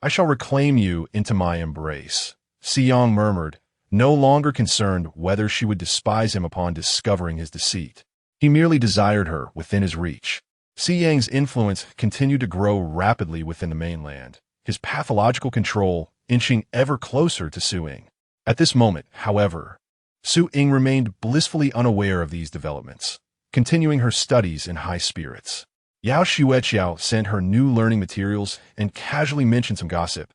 I shall reclaim you into my embrace. Si-young murmured, no longer concerned whether she would despise him upon discovering his deceit. He merely desired her within his reach. Si-yang's influence continued to grow rapidly within the mainland, his pathological control inching ever closer to Su-ing. At this moment, however, Su-ing remained blissfully unaware of these developments, continuing her studies in high spirits. Yao Xueqiao sent her new learning materials and casually mentioned some gossip.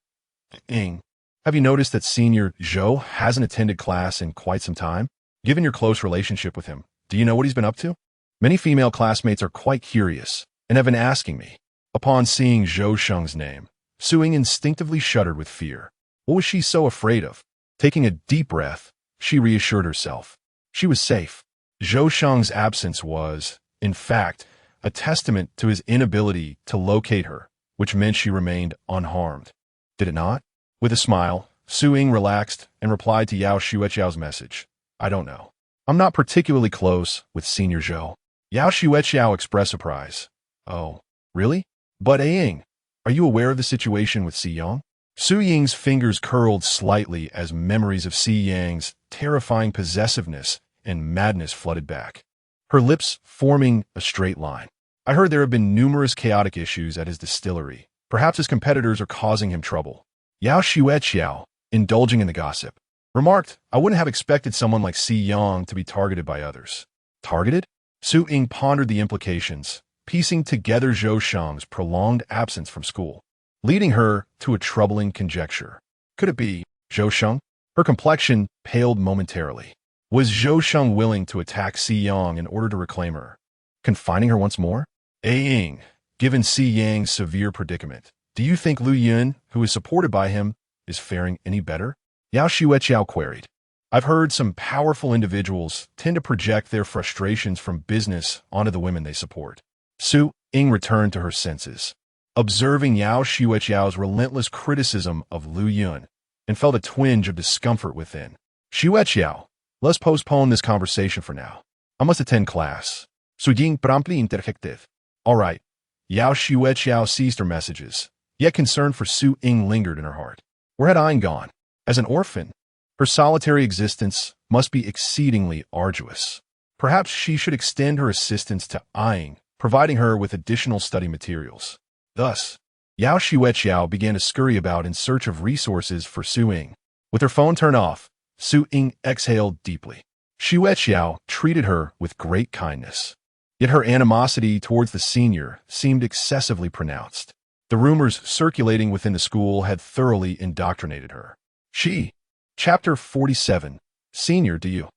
Ing, have you noticed that Senior Zhou hasn't attended class in quite some time? Given your close relationship with him, do you know what he's been up to? Many female classmates are quite curious and have been asking me. Upon seeing Zhou Sheng's name, Su-ing instinctively shuddered with fear. What was she so afraid of? Taking a deep breath, she reassured herself. She was safe. Zhou Sheng's absence was, in fact, a testament to his inability to locate her, which meant she remained unharmed. Did it not? With a smile, Su-ing relaxed and replied to Yao Xueqiao's message. I don't know. I'm not particularly close with Senior Zhou. Yao Xueqiao expressed surprise. Oh, really? But Aang, are you aware of the situation with Si-young? Su-ying's fingers curled slightly as memories of Si-yang's terrifying possessiveness and madness flooded back, her lips forming a straight line. I heard there have been numerous chaotic issues at his distillery. Perhaps his competitors are causing him trouble. Yao Xueqiao, indulging in the gossip, remarked, I wouldn't have expected someone like Si-young to be targeted by others. Targeted? Su-ing pondered the implications, piecing together Zhou Sheng's prolonged absence from school, leading her to a troubling conjecture. Could it be Zhou Sheng? Her complexion paled momentarily. Was Zhou Sheng willing to attack Si-young in order to reclaim her, confining her once more? Aang, given Si-yang's severe predicament, do you think Lu Yun, who is supported by him, is faring any better? Yao Xueqiao queried. I've heard some powerful individuals tend to project their frustrations from business onto the women they support. Su-ing returned to her senses, observing Yao Xueqiao's relentless criticism of Lu Yun, and felt a twinge of discomfort within. Xueqiao, let's postpone this conversation for now. I must attend class. Su-ying promptly interjected. All right. Yao Xueqiao ceased her messages, yet concern for Su-ing lingered in her heart. Where had Aang gone? As an orphan, her solitary existence must be exceedingly arduous. Perhaps she should extend her assistance to Aang, providing her with additional study materials. Thus, Yao Xueqiao began to scurry about in search of resources for Su-ing. With her phone turned off, Su-ing exhaled deeply. Xueqiao treated her with great kindness. Yet her animosity towards the senior seemed excessively pronounced. The rumors circulating within the school had thoroughly indoctrinated her. Chapter 47. Senior, do you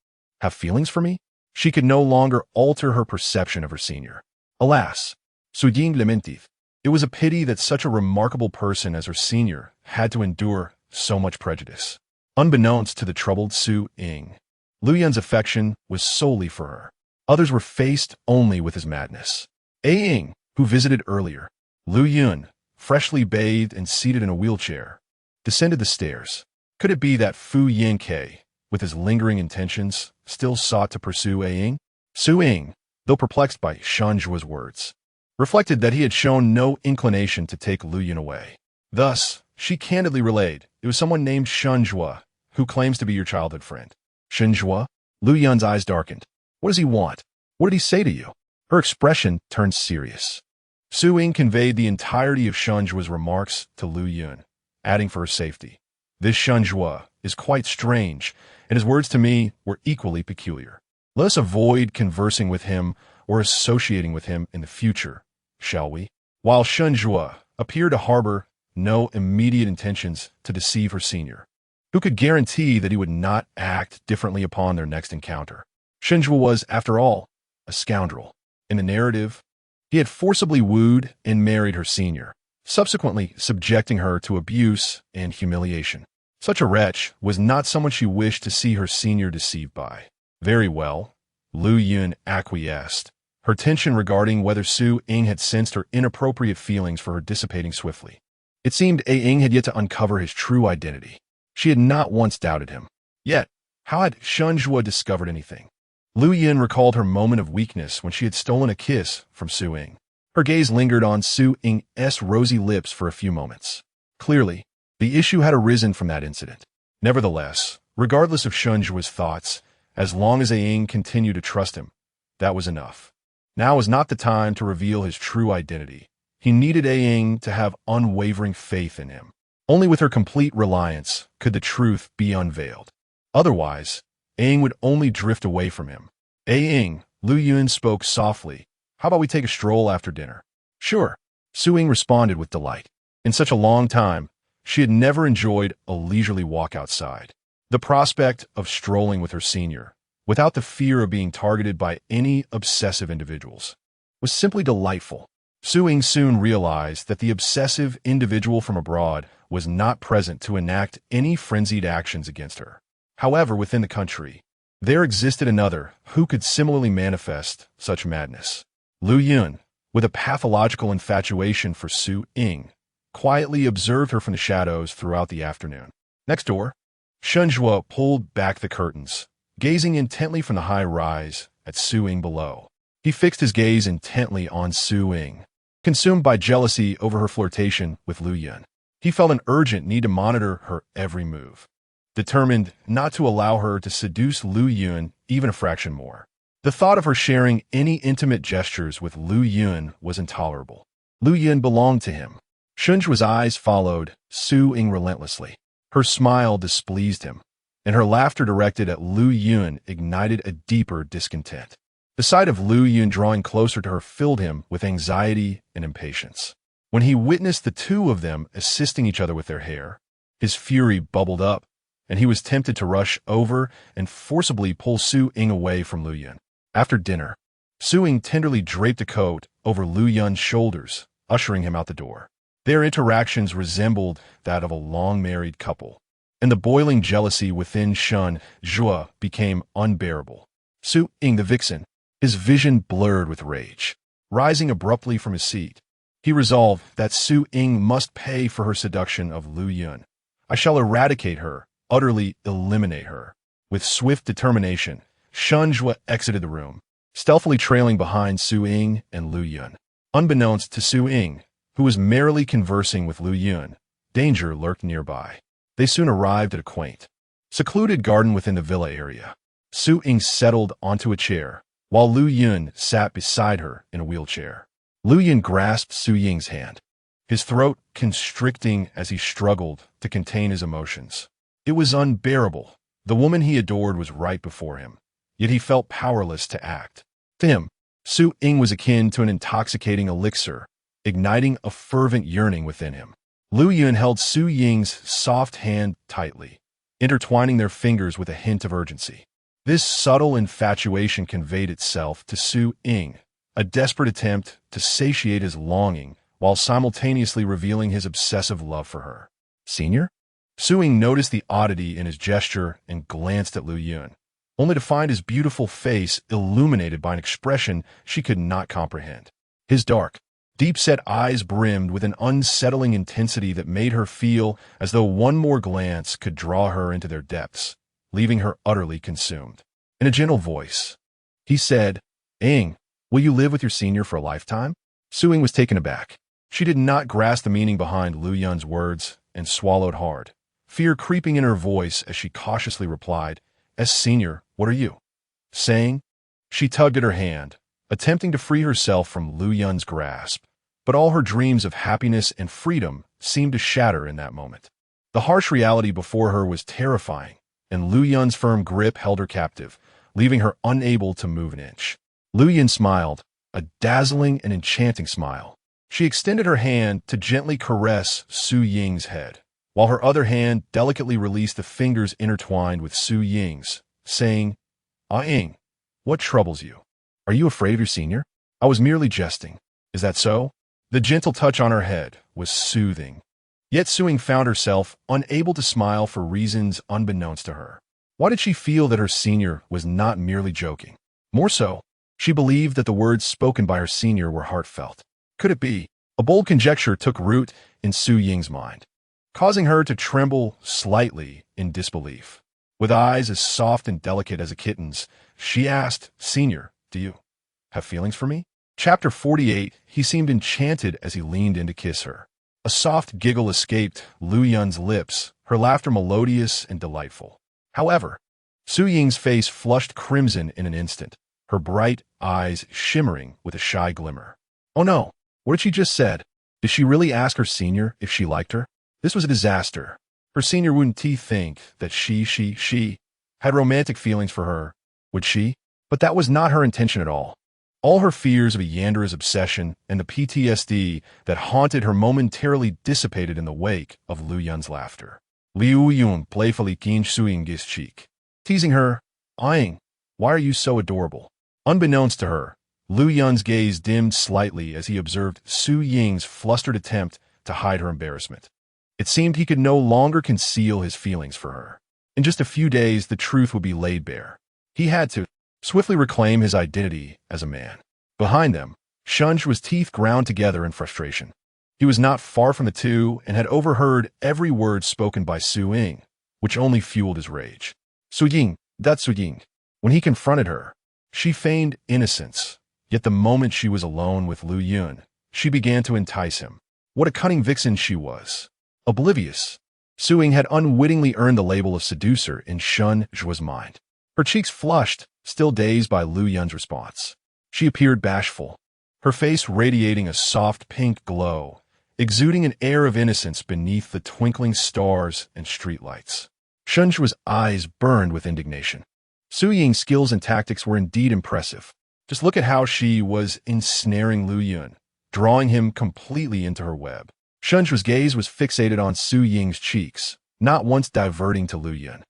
have feelings for me? She could no longer alter her perception of her senior. Alas, Su-ying lamented. It was a pity that such a remarkable person as her senior had to endure so much prejudice. Unbeknownst to the troubled Su-ing, Lu Yun's affection was solely for her. Others were faced only with his madness. Ying, who visited earlier. Lu Yun, freshly bathed and seated in a wheelchair, descended the stairs. Could it be that Fu Yingke, with his lingering intentions, still sought to pursue Ying? Su Ying, though perplexed by Shen Zhuo's words, reflected that he had shown no inclination to take Lu Yun away. Thus, she candidly relayed, it was someone named Shen Zhuo, who claims to be your childhood friend. Shen Zhuo? Lu Yun's eyes darkened. What does he want? What did he say to you? Her expression turned serious. Su Ying conveyed the entirety of Shen Zhuo's remarks to Lu Yun, adding for her safety, this Shen Zhuo is quite strange, and his words to me were equally peculiar. Let us avoid conversing with him or associating with him in the future, shall we? While Shen Zhuo appeared to harbor no immediate intentions to deceive her senior, who could guarantee that he would not act differently upon their next encounter? Shen Zhuo was, after all, a scoundrel. In the narrative, he had forcibly wooed and married her senior, subsequently subjecting her to abuse and humiliation. Such a wretch was not someone she wished to see her senior deceived by. Very well, Lu Yun acquiesced, her tension regarding whether Su Ying had sensed her inappropriate feelings for her dissipating swiftly. It seemed Ying had yet to uncover his true identity. She had not once doubted him. Yet, how had Shen Zhuo discovered anything? Lu Yun recalled her moment of weakness when she had stolen a kiss from Su Ying. Her gaze lingered on Su Ying's rosy lips for a few moments. Clearly, the issue had arisen from that incident. Nevertheless, regardless of Shen Zhuo's thoughts, as long as Ying continued to trust him, that was enough. Now was not the time to reveal his true identity. He needed Ying to have unwavering faith in him. Only with her complete reliance could the truth be unveiled. Otherwise, Ying would only drift away from him. Ying, Lu Yun spoke softly. How about we take a stroll after dinner? Sure, Su Ying responded with delight. In such a long time, she had never enjoyed a leisurely walk outside. The prospect of strolling with her senior, without the fear of being targeted by any obsessive individuals, was simply delightful. Su Ying soon realized that the obsessive individual from abroad was not present to enact any frenzied actions against her. However, within the country, there existed another who could similarly manifest such madness. Lu Yun, with a pathological infatuation for Su Ying, quietly observed her from the shadows throughout the afternoon. Next door, Shen Zhuo pulled back the curtains, gazing intently from the high rise at Su Ying below. He fixed his gaze intently on Su Ying, consumed by jealousy over her flirtation with Lu Yun. He felt an urgent need to monitor her every move, determined not to allow her to seduce Lu Yun even a fraction more. The thought of her sharing any intimate gestures with Lu Yun was intolerable. Lu Yun belonged to him. Shen Zhuo's eyes followed Su Ying relentlessly. Her smile displeased him, and her laughter directed at Lu Yun ignited a deeper discontent. The sight of Lu Yun drawing closer to her filled him with anxiety and impatience. When he witnessed the two of them assisting each other with their hair, his fury bubbled up, and he was tempted to rush over and forcibly pull Su Ying away from Lu Yun. After dinner, Su Ying tenderly draped a coat over Lu Yun's shoulders, ushering him out the door. Their interactions resembled that of a long-married couple, and the boiling jealousy within Shen Zhuo became unbearable. Su Ying the vixen, his vision blurred with rage. Rising abruptly from his seat, he resolved that Su Ying must pay for her seduction of Lu Yun. I shall eradicate her, utterly eliminate her. With swift determination, Shen Zhuo exited the room, stealthily trailing behind Su Ying and Lu Yun. Unbeknownst to Su Ying, who was merrily conversing with Lu Yun, danger lurked nearby. They soon arrived at a quaint, secluded garden within the villa area. Su Ying settled onto a chair, while Lu Yun sat beside her in a wheelchair. Lu Yun grasped Su Ying's hand, his throat constricting as he struggled to contain his emotions. It was unbearable. The woman he adored was right before him, yet he felt powerless to act. To him, Su Ying was akin to an intoxicating elixir, igniting a fervent yearning within him. Lu Yun held Su Ying's soft hand tightly, intertwining their fingers with a hint of urgency. This subtle infatuation conveyed itself to Su Ying, a desperate attempt to satiate his longing while simultaneously revealing his obsessive love for her. Senior? Su Ying noticed the oddity in his gesture and glanced at Lu Yun, only to find his beautiful face illuminated by an expression she could not comprehend. His dark, deep-set eyes brimmed with an unsettling intensity that made her feel as though one more glance could draw her into their depths, leaving her utterly consumed. In a gentle voice, he said, "Ing, will you live with your senior for a lifetime?" Suing was taken aback. She did not grasp the meaning behind Lu Yun's words and swallowed hard, fear creeping in her voice as she cautiously replied, "As senior, what are you?" Saying, she tugged at her hand, attempting to free herself from Lu Yun's grasp, but all her dreams of happiness and freedom seemed to shatter in that moment. The harsh reality before her was terrifying, and Lu Yun's firm grip held her captive, leaving her unable to move an inch. Lu Yun smiled, a dazzling and enchanting smile. She extended her hand to gently caress Su Ying's head, while her other hand delicately released the fingers intertwined with Su Ying's, saying, "Ah Ying, what troubles you? Are you afraid of your senior?" "I was merely jesting. Is that so?" The gentle touch on her head was soothing. Yet Su Ying found herself unable to smile for reasons unbeknownst to her. Why did she feel that her senior was not merely joking? More so, she believed that the words spoken by her senior were heartfelt. Could it be? A bold conjecture took root in Su Ying's mind, causing her to tremble slightly in disbelief. With eyes as soft and delicate as a kitten's, she asked, "Senior, do you have feelings for me?" Chapter 48, he seemed enchanted as he leaned in to kiss her. A soft giggle escaped Lu Yun's lips, her laughter melodious and delightful. However, Su Ying's face flushed crimson in an instant, her bright eyes shimmering with a shy glimmer. Oh no, what had she just said? Did she really ask her senior if she liked her? This was a disaster. Her senior wouldn't think that she had romantic feelings for her, would she? But that was not her intention at all. All her fears of a yandere's obsession and the PTSD that haunted her momentarily dissipated in the wake of Lu Yun's laughter. Liu Yun playfully kissed Su Ying's cheek, teasing her, "Ying, why are you so adorable?" Unbeknownst to her, Lu Yun's gaze dimmed slightly as he observed Su Ying's flustered attempt to hide her embarrassment. It seemed he could no longer conceal his feelings for her. In just a few days, the truth would be laid bare. He had to swiftly reclaim his identity as a man. Behind them, Shunj was teeth ground together in frustration. He was not far from the two and had overheard every word spoken by Su Ying, which only fueled his rage. "Su Ying, that's Su Ying." When he confronted her, she feigned innocence, yet the moment she was alone with Lu Yun, she began to entice him. What a cunning vixen she was. Oblivious, Su Ying had unwittingly earned the label of seducer in Shun Zhua's mind. Her cheeks flushed, still dazed by Lu Yun's response. She appeared bashful, her face radiating a soft pink glow, exuding an air of innocence beneath the twinkling stars and streetlights. Shun Zhua's eyes burned with indignation. Su Ying's skills and tactics were indeed impressive. Just look at how she was ensnaring Lu Yun, drawing him completely into her web. Shun Zhua's gaze was fixated on Su Ying's cheeks, not once diverting to Lu Yun.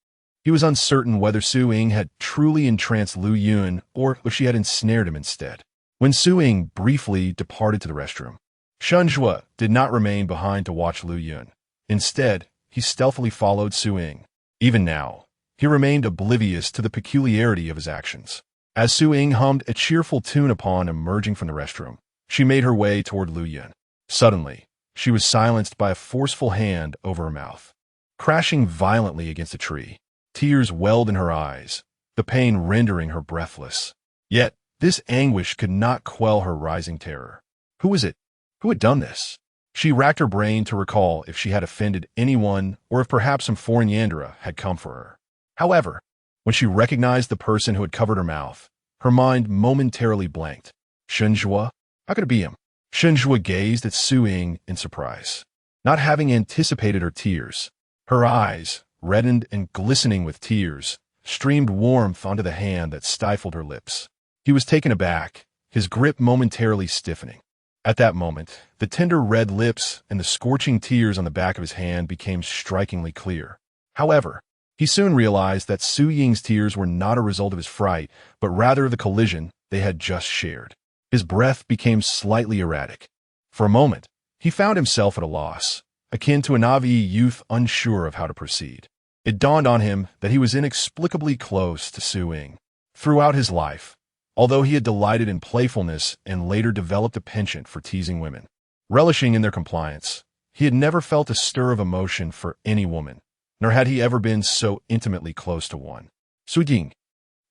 He was uncertain whether Su Ying had truly entranced Lu Yun or if she had ensnared him instead. When Su Ying briefly departed to the restroom, Shun Zhua did not remain behind to watch Lu Yun. Instead, he stealthily followed Su Ying. Even now, he remained oblivious to the peculiarity of his actions. As Su Ying hummed a cheerful tune upon emerging from the restroom, she made her way toward Lu Yun. Suddenly, she was silenced by a forceful hand over her mouth. Crashing violently against a tree, tears welled in her eyes, the pain rendering her breathless. Yet, this anguish could not quell her rising terror. Who was it? Who had done this? She racked her brain to recall if she had offended anyone or if perhaps some foreign yandere had come for her. However, when she recognized the person who had covered her mouth, her mind momentarily blanked. Shun Zhua? How could it be him? Shun Zhua gazed at Su Ying in surprise. Not having anticipated her tears, her eyes, reddened and glistening with tears, streamed warmth onto the hand that stifled her lips. He was taken aback, his grip momentarily stiffening. At that moment, the tender red lips and the scorching tears on the back of his hand became strikingly clear. However, he soon realized that Su Ying's tears were not a result of his fright, but rather the collision they had just shared. His breath became slightly erratic. For a moment, he found himself at a loss, akin to a naive youth unsure of how to proceed. It dawned on him that he was inexplicably close to Su Ying. Throughout his life, although he had delighted in playfulness and later developed a penchant for teasing women. Relishing in their compliance, he had never felt a stir of emotion for any woman, nor had he ever been so intimately close to one. Su Ying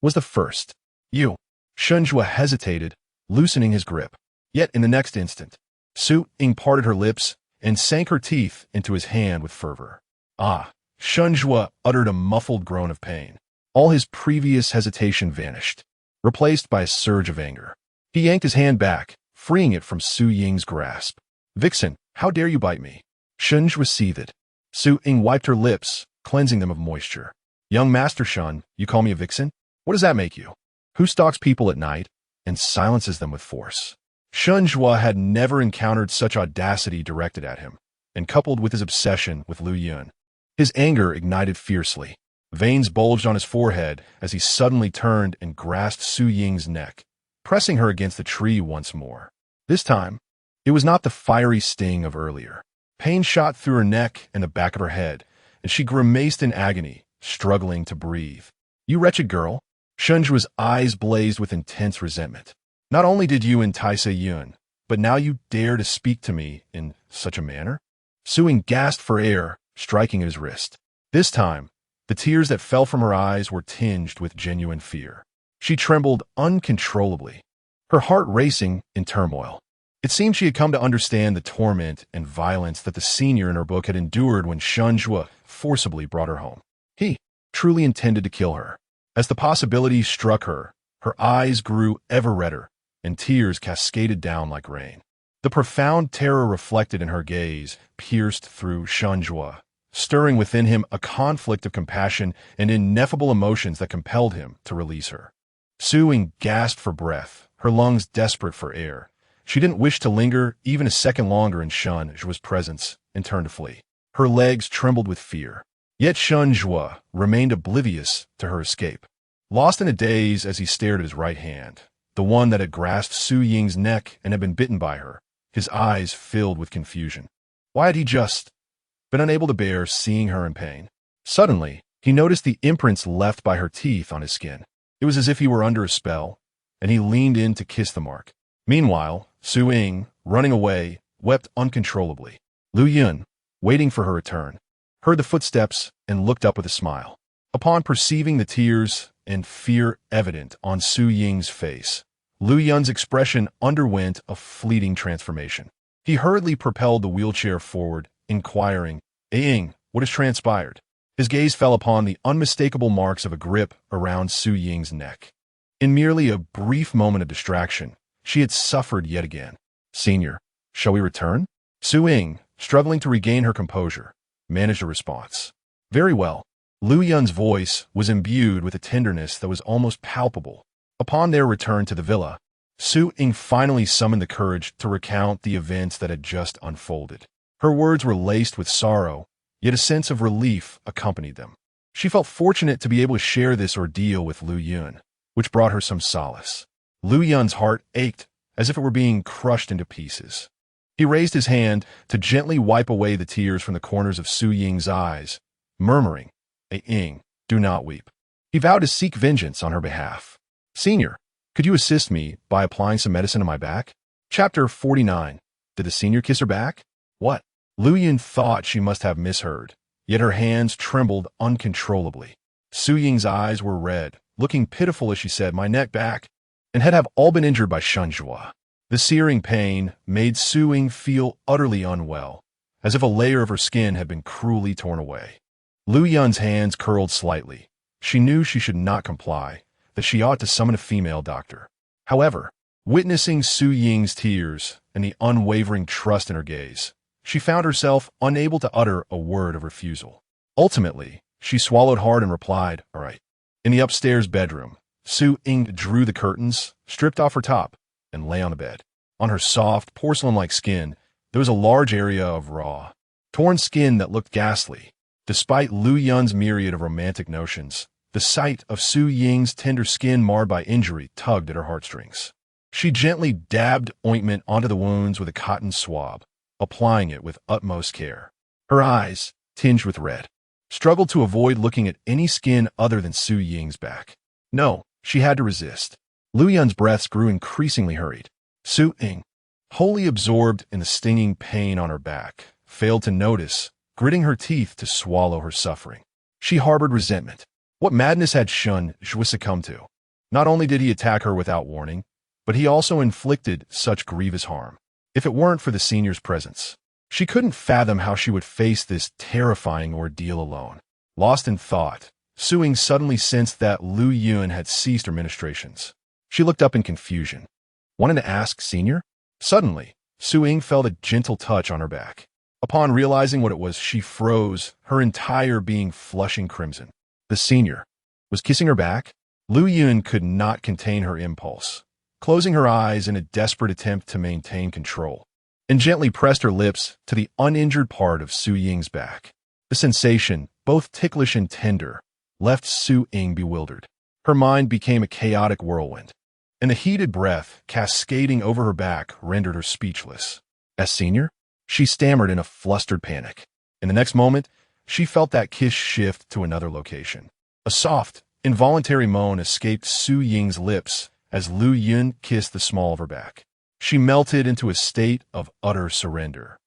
was the first. You. Shunjua hesitated, loosening his grip. Yet in the next instant, Su Ying parted her lips and sank her teeth into his hand with fervor. Ah! Shunjua uttered a muffled groan of pain. All his previous hesitation vanished, replaced by a surge of anger. He yanked his hand back, freeing it from Su Ying's grasp. Vixen, how dare you bite me? Shunjua seethed. Su Ying wiped her lips, cleansing them of moisture. Young Master Shun, you call me a vixen? What does that make you? Who stalks people at night and silences them with force? Shunjua had never encountered such audacity directed at him, and coupled with his obsession with Lu Yun, his anger ignited fiercely. Veins bulged on his forehead as he suddenly turned and grasped Su Ying's neck, pressing her against the tree once more. This time, it was not the fiery sting of earlier. Pain shot through her neck and the back of her head, and she grimaced in agony, struggling to breathe. You wretched girl! Shunjua's eyes blazed with intense resentment. Not only did you entice Yun, but now you dare to speak to me in such a manner? Su Ying gasped for air, striking at his wrist. This time, the tears that fell from her eyes were tinged with genuine fear. She trembled uncontrollably, her heart racing in turmoil. It seemed she had come to understand the torment and violence that the senior in her book had endured when Shunjua forcibly brought her home. He truly intended to kill her. As the possibility struck her, her eyes grew ever redder, and tears cascaded down like rain. The profound terror reflected in her gaze pierced through Shunjua, stirring within him a conflict of compassion and ineffable emotions that compelled him to release her. Su Ying gasped for breath, her lungs desperate for air. She didn't wish to linger even a second longer in Shunjua's presence and turned to flee. Her legs trembled with fear. Yet Shunjua remained oblivious to her escape. Lost in a daze as he stared at his right hand, the one that had grasped Su Ying's neck and had been bitten by her, his eyes filled with confusion. Why had he just been unable to bear seeing her in pain? Suddenly, he noticed the imprints left by her teeth on his skin. It was as if he were under a spell, and he leaned in to kiss the mark. Meanwhile, Su Ying, running away, wept uncontrollably. Lu Yun, waiting for her return, heard the footsteps and looked up with a smile. Upon perceiving the tears and fear evident on Su Ying's face, Lu Yun's expression underwent a fleeting transformation. He hurriedly propelled the wheelchair forward, inquiring, Ying, what has transpired? His gaze fell upon the unmistakable marks of a grip around Su Ying's neck. In merely a brief moment of distraction, she had suffered yet again. Senior, shall we return? Su Ying, struggling to regain her composure, managed a response. Very well. Lu Yun's voice was imbued with a tenderness that was almost palpable. Upon their return to the villa, Su Ying finally summoned the courage to recount the events that had just unfolded. Her words were laced with sorrow, yet a sense of relief accompanied them. She felt fortunate to be able to share this ordeal with Lu Yun, which brought her some solace. Lu Yun's heart ached as if it were being crushed into pieces. He raised his hand to gently wipe away the tears from the corners of Su Ying's eyes, murmuring, Ying, do not weep. He vowed to seek vengeance on her behalf. Senior, could you assist me by applying some medicine to my back? Chapter 49. Did the senior kiss her back? What? Lu Yun thought she must have misheard, yet her hands trembled uncontrollably. Su Ying's eyes were red, looking pitiful as she said, my neck, back, and head have all been injured by Shunjua. The searing pain made Su Ying feel utterly unwell, as if a layer of her skin had been cruelly torn away. Lu Yun's hands curled slightly. She knew she should not comply, that she ought to summon a female doctor. However, witnessing Su Ying's tears and the unwavering trust in her gaze, she found herself unable to utter a word of refusal. Ultimately, she swallowed hard and replied, all right. In the upstairs bedroom, Su Ying drew the curtains, stripped off her top, and lay on the bed. On her soft, porcelain-like skin, there was a large area of raw, torn skin that looked ghastly. Despite Lu Yun's myriad of romantic notions, the sight of Su Ying's tender skin marred by injury tugged at her heartstrings. She gently dabbed ointment onto the wounds with a cotton swab, applying it with utmost care. Her eyes, tinged with red, struggled to avoid looking at any skin other than Su Ying's back. No, she had to resist. Lu Yun's breaths grew increasingly hurried. Su Ying, wholly absorbed in the stinging pain on her back, failed to notice, gritting her teeth to swallow her suffering. She harbored resentment. What madness had Shun Zhuo succumbed to? Not only did he attack her without warning, but he also inflicted such grievous harm. If it weren't for the senior's presence, she couldn't fathom how she would face this terrifying ordeal alone. Lost in thought, Su Ying suddenly sensed that Lu Yun had ceased her ministrations. She looked up in confusion. Wanted to ask, Senior? Suddenly, Su Ying felt a gentle touch on her back. Upon realizing what it was, she froze, her entire being flushing crimson. The senior was kissing her back. Lu Yun could not contain her impulse, closing her eyes in a desperate attempt to maintain control, and gently pressed her lips to the uninjured part of Su Ying's back. The sensation, both ticklish and tender, left Su Ying bewildered. Her mind became a chaotic whirlwind, and the heated breath cascading over her back rendered her speechless. As senior? She stammered in a flustered panic. In the next moment, she felt that kiss shift to another location. A soft, involuntary moan escaped Su Ying's lips as Lu Yun kissed the small of her back. She melted into a state of utter surrender.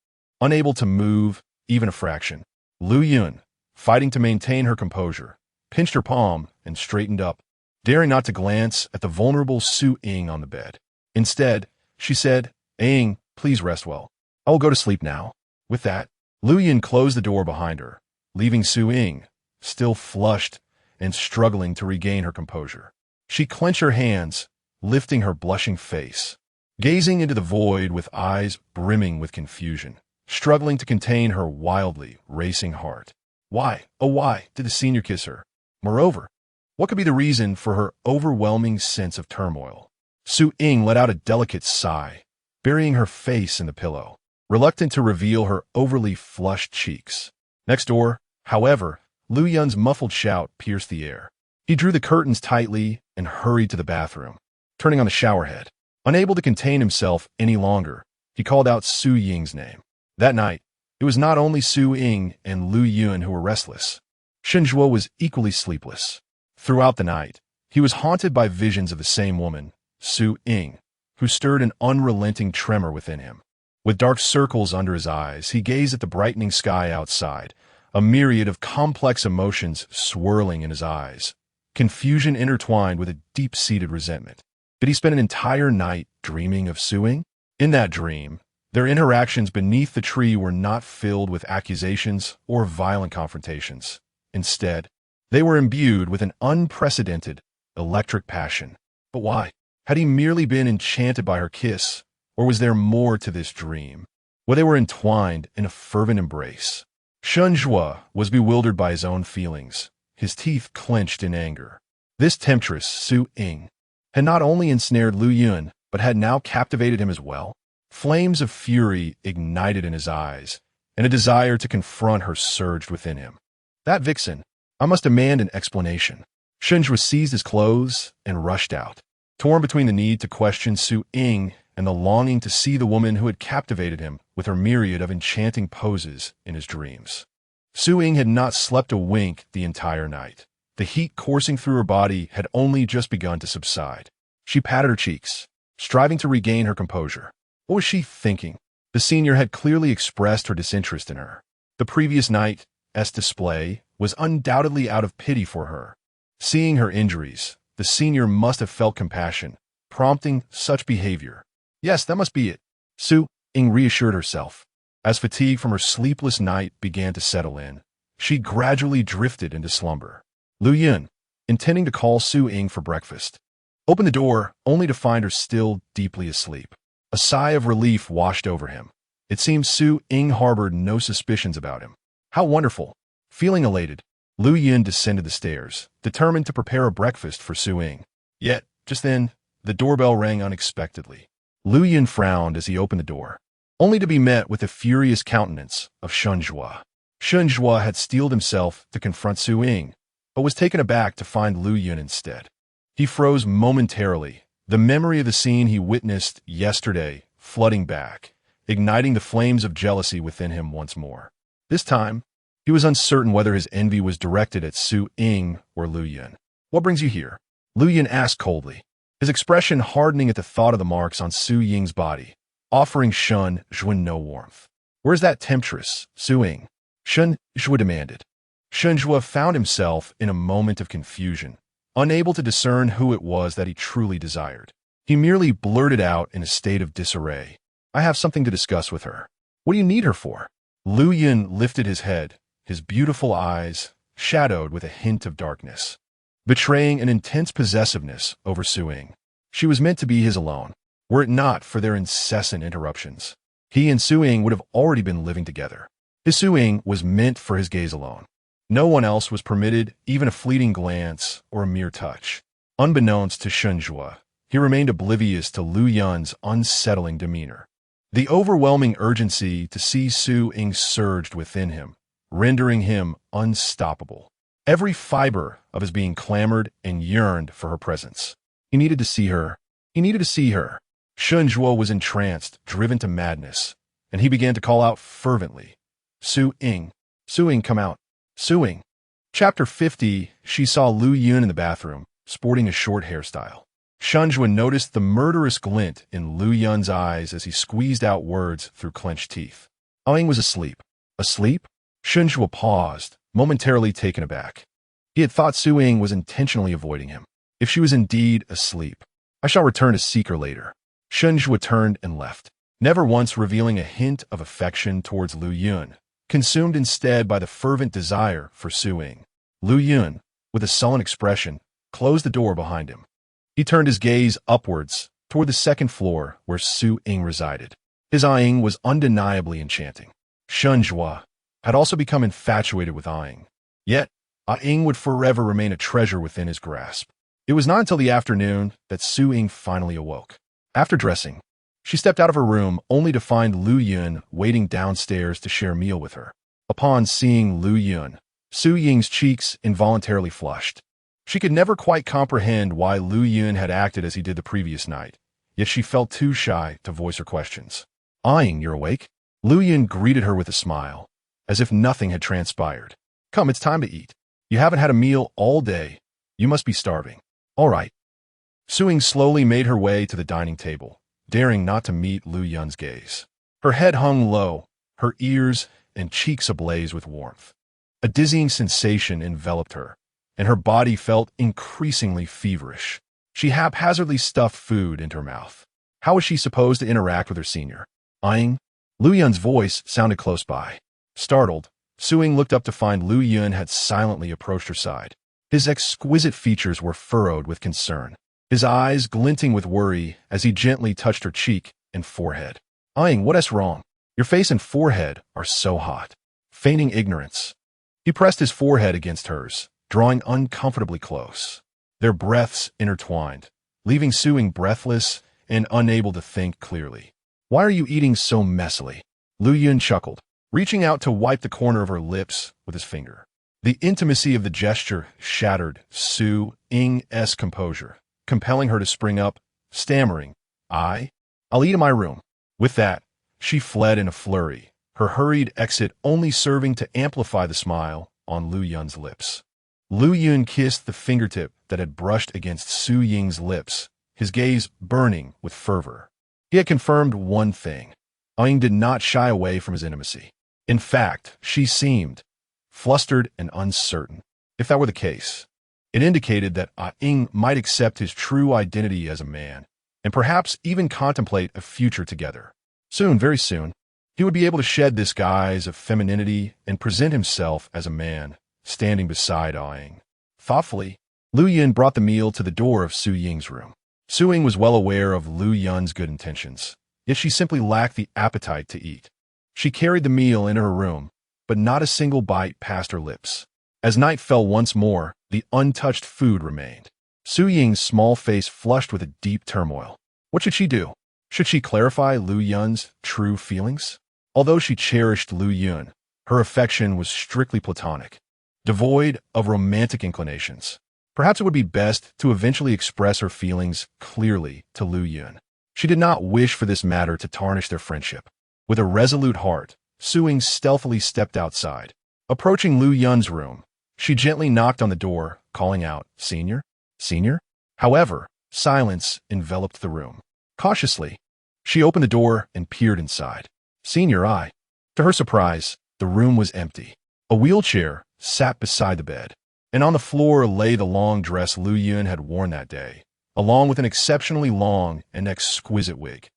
Unable to move even a fraction, Lu Yun, fighting to maintain her composure, pinched her palm and straightened up, daring not to glance at the vulnerable Su Ying on the bed. Instead, she said, Ying, please rest well. I will go to sleep now. With that, Lu Yun closed the door behind her, leaving Su Ying, still flushed and struggling to regain her composure. She clenched her hands, lifting her blushing face, gazing into the void with eyes brimming with confusion, struggling to contain her wildly racing heart. Why, oh why, did the senior kiss her? Moreover, what could be the reason for her overwhelming sense of turmoil? Su Ying let out a delicate sigh, burying her face in the pillow, reluctant to reveal her overly flushed cheeks. Next door, however, Lu Yun's muffled shout pierced the air. He drew the curtains tightly and hurried to the bathroom, turning on the shower head. Unable to contain himself any longer, he called out Su Ying's name. That night, it was not only Su Ying and Lu Yun who were restless. Shen Zhuo was equally sleepless. Throughout the night, he was haunted by visions of the same woman, Su Ying, who stirred an unrelenting tremor within him. With dark circles under his eyes, he gazed at the brightening sky outside, a myriad of complex emotions swirling in his eyes, confusion intertwined with a deep-seated resentment. Did he spend an entire night dreaming of Su Ying? In that dream, their interactions beneath the tree were not filled with accusations or violent confrontations. Instead, they were imbued with an unprecedented, electric passion. But why? Had he merely been enchanted by her kiss, or was there more to this dream, where they were entwined in a fervent embrace? Shen Zhuo was bewildered by his own feelings, his teeth clenched in anger. This temptress, Su Ying, had not only ensnared Lu Yun, but had now captivated him as well. Flames of fury ignited in his eyes, and a desire to confront her surged within him. That vixen, I must demand an explanation. Shen Zhuo seized his clothes and rushed out, torn between the need to question Su Ying and the longing to see the woman who had captivated him with her myriad of enchanting poses in his dreams. Su Ying had not slept a wink the entire night. The heat coursing through her body had only just begun to subside. She patted her cheeks, striving to regain her composure. What was she thinking? The senior had clearly expressed her disinterest in her. The previous night's display was undoubtedly out of pity for her. Seeing her injuries, the senior must have felt compassion, prompting such behavior. Yes, that must be it. Su Ying reassured herself. As fatigue from her sleepless night began to settle in, she gradually drifted into slumber. Lu Yun, intending to call Su Ying for breakfast, opened the door only to find her still deeply asleep. A sigh of relief washed over him. It seemed Su Ying harbored no suspicions about him. How wonderful! Feeling elated, Lu Yun descended the stairs, determined to prepare a breakfast for Su Ying. Yet, just then, the doorbell rang unexpectedly. Lu Yun frowned as he opened the door, only to be met with the furious countenance of Shen Zhuo. Shen Zhuo had steeled himself to confront Su Ying, but was taken aback to find Lu Yun instead. He froze momentarily, the memory of the scene he witnessed yesterday flooding back, igniting the flames of jealousy within him once more. This time, he was uncertain whether his envy was directed at Su Ying or Lu Yun. What brings you here? Lu Yun asked coldly. his expression hardening at the thought of the marks on Su Ying's body, offering Shun Zhuan no warmth. "Where's that temptress, Su Ying?" Shun Zhua demanded. Shun Zhua found himself in a moment of confusion, unable to discern who it was that he truly desired. He merely blurted out in a state of disarray, "I have something to discuss with her." "What do you need her for?" Lu Yun lifted his head, his beautiful eyes shadowed with a hint of darkness, betraying an intense possessiveness over Su Ying. She was meant to be his alone, were it not for their incessant interruptions. He and Su Ying would have already been living together. His Su Ying was meant for his gaze alone. No one else was permitted even a fleeting glance or a mere touch. Unbeknownst to Shun Zhua, he remained oblivious to Lu Yun's unsettling demeanor. The overwhelming urgency to see Su Ying surged within him, rendering him unstoppable. Every fiber of his being clamored and yearned for her presence. He needed to see her. He needed to see her. Shun Zhua was entranced, driven to madness, and he began to call out fervently, "Su Ying! Su Ying, come out! Su Ying!" Chapter 50, she saw Lu Yun in the bathroom, sporting a short hairstyle. Shun Zhua noticed the murderous glint in Lu Yun's eyes as he squeezed out words through clenched teeth. Ying was asleep. Asleep? Shun Zhua paused, momentarily taken aback. He had thought Su Ying was intentionally avoiding him. If she was indeed asleep, I shall return to seek her later. Shun Zhua turned and left, never once revealing a hint of affection towards Lu Yun, consumed instead by the fervent desire for Su Ying. Lu Yun, with a sullen expression, closed the door behind him. He turned his gaze upwards, toward the second floor where Su Ying resided. His Ying was undeniably enchanting. Shun Zhua had also become infatuated with Ying. Yet, Ying would forever remain a treasure within his grasp. It was not until the afternoon that Su Ying finally awoke. After dressing, she stepped out of her room only to find Lu Yun waiting downstairs to share a meal with her. Upon seeing Lu Yun, Su Ying's cheeks involuntarily flushed. She could never quite comprehend why Lu Yun had acted as he did the previous night, yet she felt too shy to voice her questions. "Ying, you're awake?" Lu Yun greeted her with a smile, as if nothing had transpired. "Come, it's time to eat. You haven't had a meal all day. You must be starving." "All right." Su Ying slowly made her way to the dining table, daring not to meet Lu Yun's gaze. Her head hung low, her ears and cheeks ablaze with warmth. A dizzying sensation enveloped her, and her body felt increasingly feverish. She haphazardly stuffed food into her mouth. How was she supposed to interact with her senior? "Ying?" Lu Yun's voice sounded close by. Startled, Su Ying looked up to find Lu Yun had silently approached her side. His exquisite features were furrowed with concern, his eyes glinting with worry as he gently touched her cheek and forehead. "Ying, what is wrong? Your face and forehead are so hot." Feigning ignorance, he pressed his forehead against hers, drawing uncomfortably close. Their breaths intertwined, leaving Su Ying breathless and unable to think clearly. "Why are you eating so messily?" Lu Yun chuckled, reaching out to wipe the corner of her lips with his finger. The intimacy of the gesture shattered Su Ying's composure, compelling her to spring up, stammering, I'll eat in my room." With that, she fled in a flurry, her hurried exit only serving to amplify the smile on Lu Yun's lips. Lu Yun kissed the fingertip that had brushed against Su Ying's lips, his gaze burning with fervor. He had confirmed one thing. Ying did not shy away from his intimacy. In fact, she seemed flustered and uncertain. If that were the case, it indicated that Ying might accept his true identity as a man, and perhaps even contemplate a future together. Soon, very soon, he would be able to shed this guise of femininity and present himself as a man, standing beside Ying. Thoughtfully, Lu Yun brought the meal to the door of Su Ying's room. Su Ying was well aware of Lu Yun's good intentions, yet she simply lacked the appetite to eat. She carried the meal into her room, but not a single bite passed her lips. As night fell once more, the untouched food remained. Su Ying's small face flushed with a deep turmoil. What should she do? Should she clarify Lu Yun's true feelings? Although she cherished Lu Yun, her affection was strictly platonic, devoid of romantic inclinations. Perhaps it would be best to eventually express her feelings clearly to Lu Yun. She did not wish for this matter to tarnish their friendship. With a resolute heart, Su Ying stealthily stepped outside. Approaching Lu Yun's room, she gently knocked on the door, calling out, "Senior? Senior?" However, Silence enveloped the room. Cautiously, she opened the door and peered inside. Senior eye. To her surprise, the room was empty. A wheelchair sat beside the bed, and on the floor lay the long dress Lu Yun had worn that day, along with an exceptionally long and exquisite wig.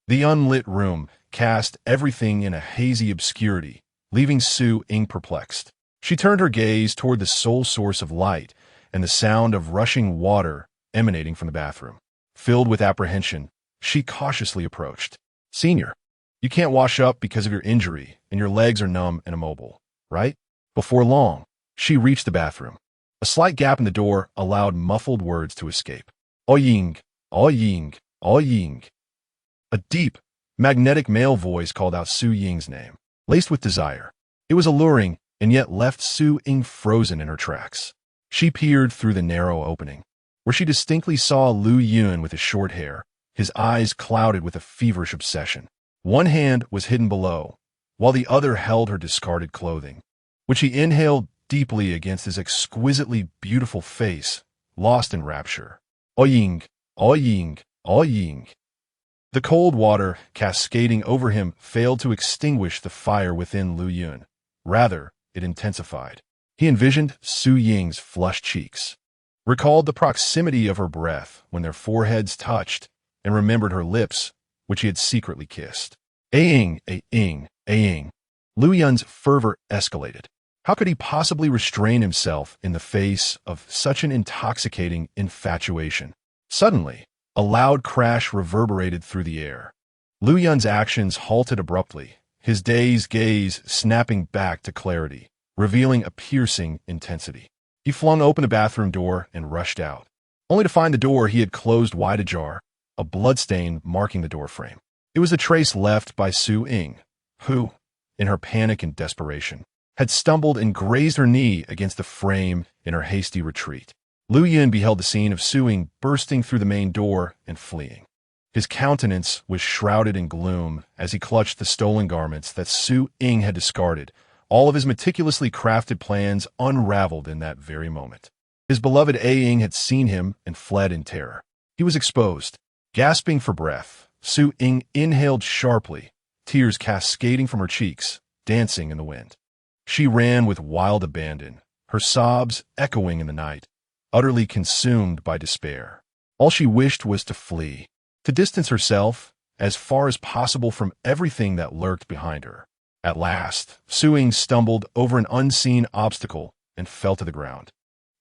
The unlit room cast everything in a hazy obscurity, leaving Su Ying perplexed. She turned her gaze toward the sole source of light and the sound of rushing water emanating from the bathroom. Filled with apprehension, she cautiously approached. Senior, you can't wash up because of your injury, and your legs are numb and immobile, right? Before long, she reached the bathroom. A slight gap in the door allowed muffled words to escape. Oh Ying, oh Ying, oh Ying. A deep, magnetic male voice called out Su Ying's name, laced with desire. It was alluring, and yet left Su Ying frozen in her tracks. She peered through the narrow opening, where she distinctly saw Lu Yun with his short hair, his eyes clouded with a feverish obsession. One hand was hidden below, while the other held her discarded clothing, which he inhaled deeply against his exquisitely beautiful face, lost in rapture. Oh Ying, oh Ying, oh Ying. The cold water cascading over him failed to extinguish the fire within Lu Yun. Rather, it intensified. He envisioned Su Ying's flushed cheeks, recalled the proximity of her breath when their foreheads touched, and remembered her lips, which he had secretly kissed. A-ing, a-ing, a-ing. Lu Yun's fervor escalated. How could he possibly restrain himself in the face of such an intoxicating infatuation? Suddenly, a loud crash reverberated through the air. Lu Yun's actions halted abruptly, his dazed gaze snapping back to clarity, revealing a piercing intensity. He flung open the bathroom door and rushed out, only to find the door he had closed wide ajar, a bloodstain marking the doorframe. It was the trace left by Su Ying, who, in her panic and desperation, had stumbled and grazed her knee against the frame in her hasty retreat. Lu Yun beheld the scene of Su Ying bursting through the main door and fleeing. His countenance was shrouded in gloom as he clutched the stolen garments that Su Ying had discarded. All of his meticulously crafted plans unraveled in that very moment. His beloved A-ing had seen him and fled in terror. He was exposed. Gasping for breath, Su Ying inhaled sharply, tears cascading from her cheeks, dancing in the wind. She ran with wild abandon, her sobs echoing in the night, utterly consumed by despair. All she wished was to flee, to distance herself as far as possible from everything that lurked behind her. At last, Su Ying stumbled over an unseen obstacle and fell to the ground,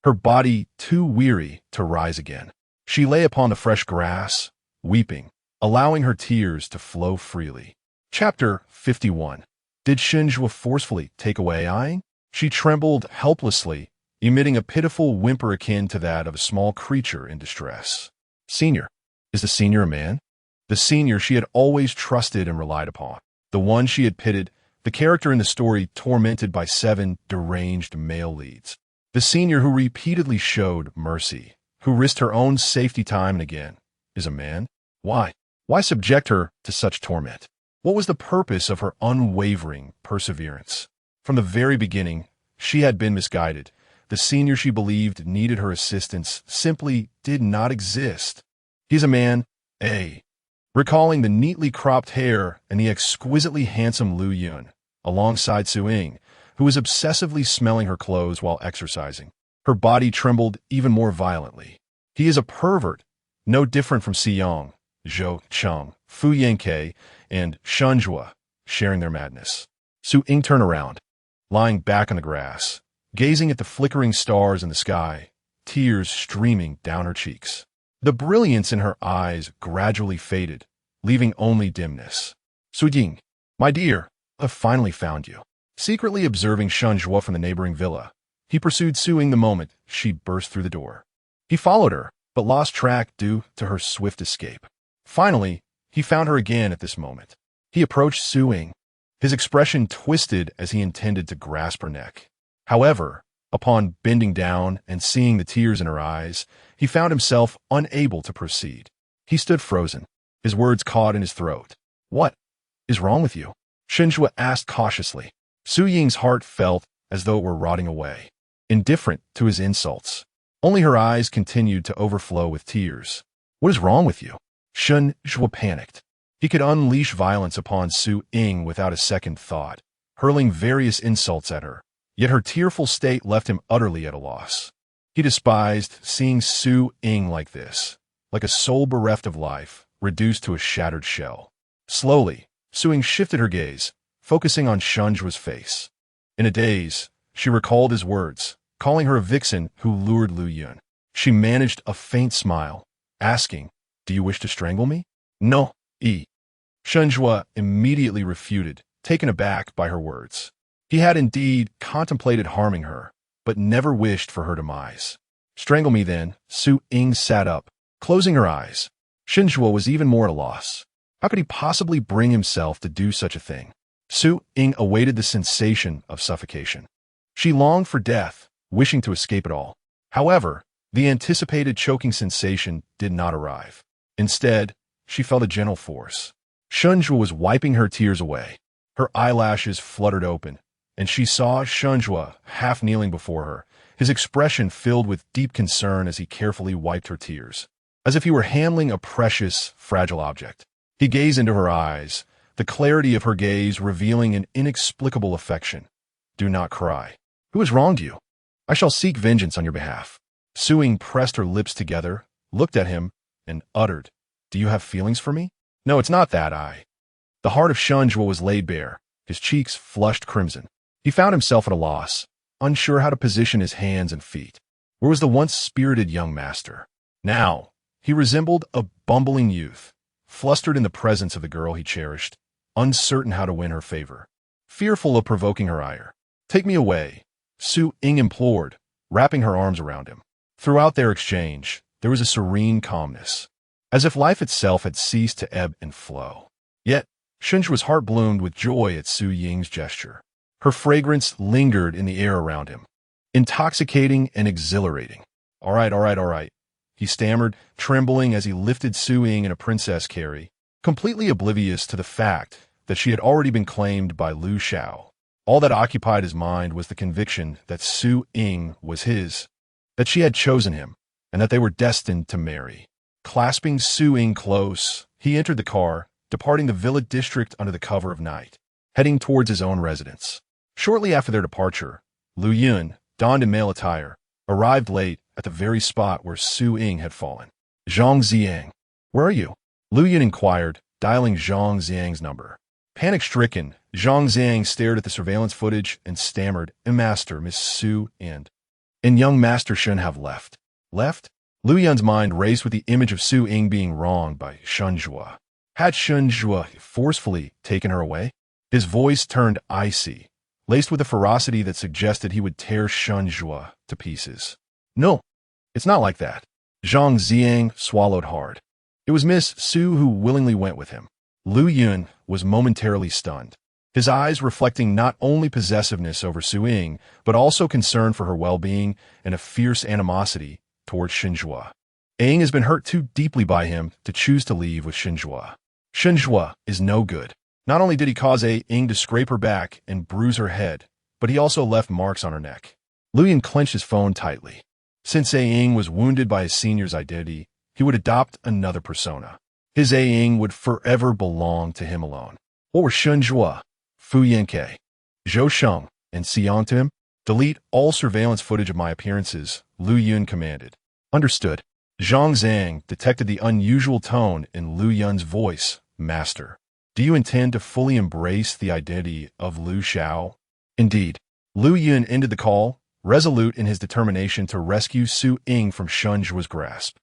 her body too weary to rise again. She lay upon the fresh grass, weeping, allowing her tears to flow freely. Chapter 51. Did Shinjua forcefully take away Ying? She trembled helplessly, emitting a pitiful whimper akin to that of a small creature in distress. Senior. Is the senior a man? The senior she had always trusted and relied upon. The one she had pitted, the character in the story tormented by 7 deranged male leads. The senior who repeatedly showed mercy, who risked her own safety time and again, is a man? Why? Why subject her to such torment? What was the purpose of her unwavering perseverance? From the very beginning, she had been misguided. The senior she believed needed her assistance simply did not exist. He's a man, recalling the neatly cropped hair and the exquisitely handsome Lu Yun, alongside Su Ying, who was obsessively smelling her clothes while exercising. Her body trembled even more violently. He is a pervert, no different from Siyong, Zhou Cheng, Fu Yanke, and Shenjua, sharing their madness. Su Ying turned around, lying back on the grass, gazing at the flickering stars in the sky, tears streaming down her cheeks. The brilliance in her eyes gradually faded, leaving only dimness. Su Ying, my dear, I've finally found you. Secretly observing Shenjua from the neighboring villa, he pursued Su Ying the moment she burst through the door. He followed her, but lost track due to her swift escape. Finally, he found her again at this moment. He approached Su Ying, his expression twisted as he intended to grasp her neck. However, upon bending down and seeing the tears in her eyes, he found himself unable to proceed. He stood frozen, his words caught in his throat. What is wrong with you? Shinjua asked cautiously. Su Ying's heart felt as though it were rotting away, indifferent to his insults. Only her eyes continued to overflow with tears. What is wrong with you? Shun Zhuo panicked. He could unleash violence upon Su Ying without a second thought, hurling various insults at her, yet her tearful state left him utterly at a loss. He despised seeing Su Ying like this, like a soul bereft of life, reduced to a shattered shell. Slowly, Su Ying shifted her gaze, focusing on Shun Zhuo's face. In a daze, she recalled his words, calling her a vixen who lured Lu Yun. She managed a faint smile, asking, "Do you wish to strangle me?" "No, Shun Zhuo immediately refuted, taken aback by her words. He had indeed contemplated harming her, but never wished for her demise. "Strangle me then." Su Ying sat up, closing her eyes. Shun Zhuo was even more at a loss. How could he possibly bring himself to do such a thing? Su Ying awaited the sensation of suffocation. She longed for death, wishing to escape it all. However, the anticipated choking sensation did not arrive. Instead, she felt a gentle force. Shun Zhuo was wiping her tears away. Her eyelashes fluttered open, and she saw Shun Zhuo half kneeling before her, his expression filled with deep concern as he carefully wiped her tears, as if he were handling a precious, fragile object. He gazed into her eyes, the clarity of her gaze revealing an inexplicable affection. "Do not cry. Who has wronged you? I shall seek vengeance on your behalf." Su Ying pressed her lips together, looked at him, and uttered, "Do you have feelings for me?" "No, it's not that The heart of Shun Zhuo was laid bare, his cheeks flushed crimson. He found himself at a loss, unsure how to position his hands and feet. Where was the once spirited young master? Now, he resembled a bumbling youth, flustered in the presence of the girl he cherished, uncertain how to win her favor, fearful of provoking her ire. "Take me away," Su Ying implored, wrapping her arms around him. Throughout their exchange, there was a serene calmness, as if life itself had ceased to ebb and flow. Yet, Shun Zhuo's heart bloomed with joy at Su Ying's gesture. Her fragrance lingered in the air around him, intoxicating and exhilarating. All right, he stammered, trembling as he lifted Su Ying in a princess carry, completely oblivious to the fact that she had already been claimed by Lu Xiao. All that occupied his mind was the conviction that Su Ying was his, that she had chosen him, and that they were destined to marry. Clasping Su Ying close, he entered the car, departing the villa district under the cover of night, heading towards his own residence. Shortly after their departure, Lu Yun, donned in male attire, arrived late at the very spot where Su Ying had fallen. "Zhang Ziang, where are you?" Lu Yun inquired, dialing Zhang Ziang's number. Panic-stricken, Zhang Ziang stared at the surveillance footage and stammered, "Master, Miss Su and young Master Shun have left." "Left?" Lu Yun's mind raced with the image of Su Ying being wronged by Shun Zhuo. Had Shun Zhuo forcefully taken her away? His voice turned icy, laced with a ferocity that suggested he would tear Shun Zhuo to pieces. "No, it's not like that." Zhang Ziang swallowed hard. It was Miss Su who willingly went with him. Lu Yun was momentarily stunned, his eyes reflecting not only possessiveness over Su Ying, but also concern for her well-being and a fierce animosity towards Shun Zhuo. Ying has been hurt too deeply by him to choose to leave with Shun Zhuo. Shun Zhuo is no good. Not only did he cause Ying to scrape her back and bruise her head, but he also left marks on her neck. Lu Yun clenched his phone tightly. Since Ying was wounded by his senior's identity, he would adopt another persona. His Ying would forever belong to him alone. What were Shun Zhuo, Fu Yanke, Zhou Sheng, and Xiang to him? "Delete all surveillance footage of my appearances," Lu Yun commanded. "Understood." Zhang Zhang detected the unusual tone in Lu Yun's voice. "Master, do you intend to fully embrace the identity of Lu Xiao?" "Indeed." Lu Yun ended the call, resolute in his determination to rescue Su Ying from Shun Zhuo's grasp.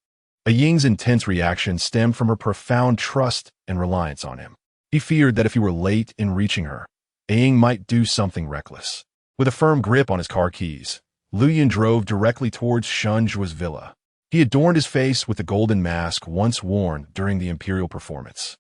Ying's intense reaction stemmed from her profound trust and reliance on him. He feared that if he were late in reaching her, Ying might do something reckless. With a firm grip on his car keys, Lu Yun drove directly towards Shun Zhuo's villa. He adorned his face with the golden mask once worn during the imperial performance.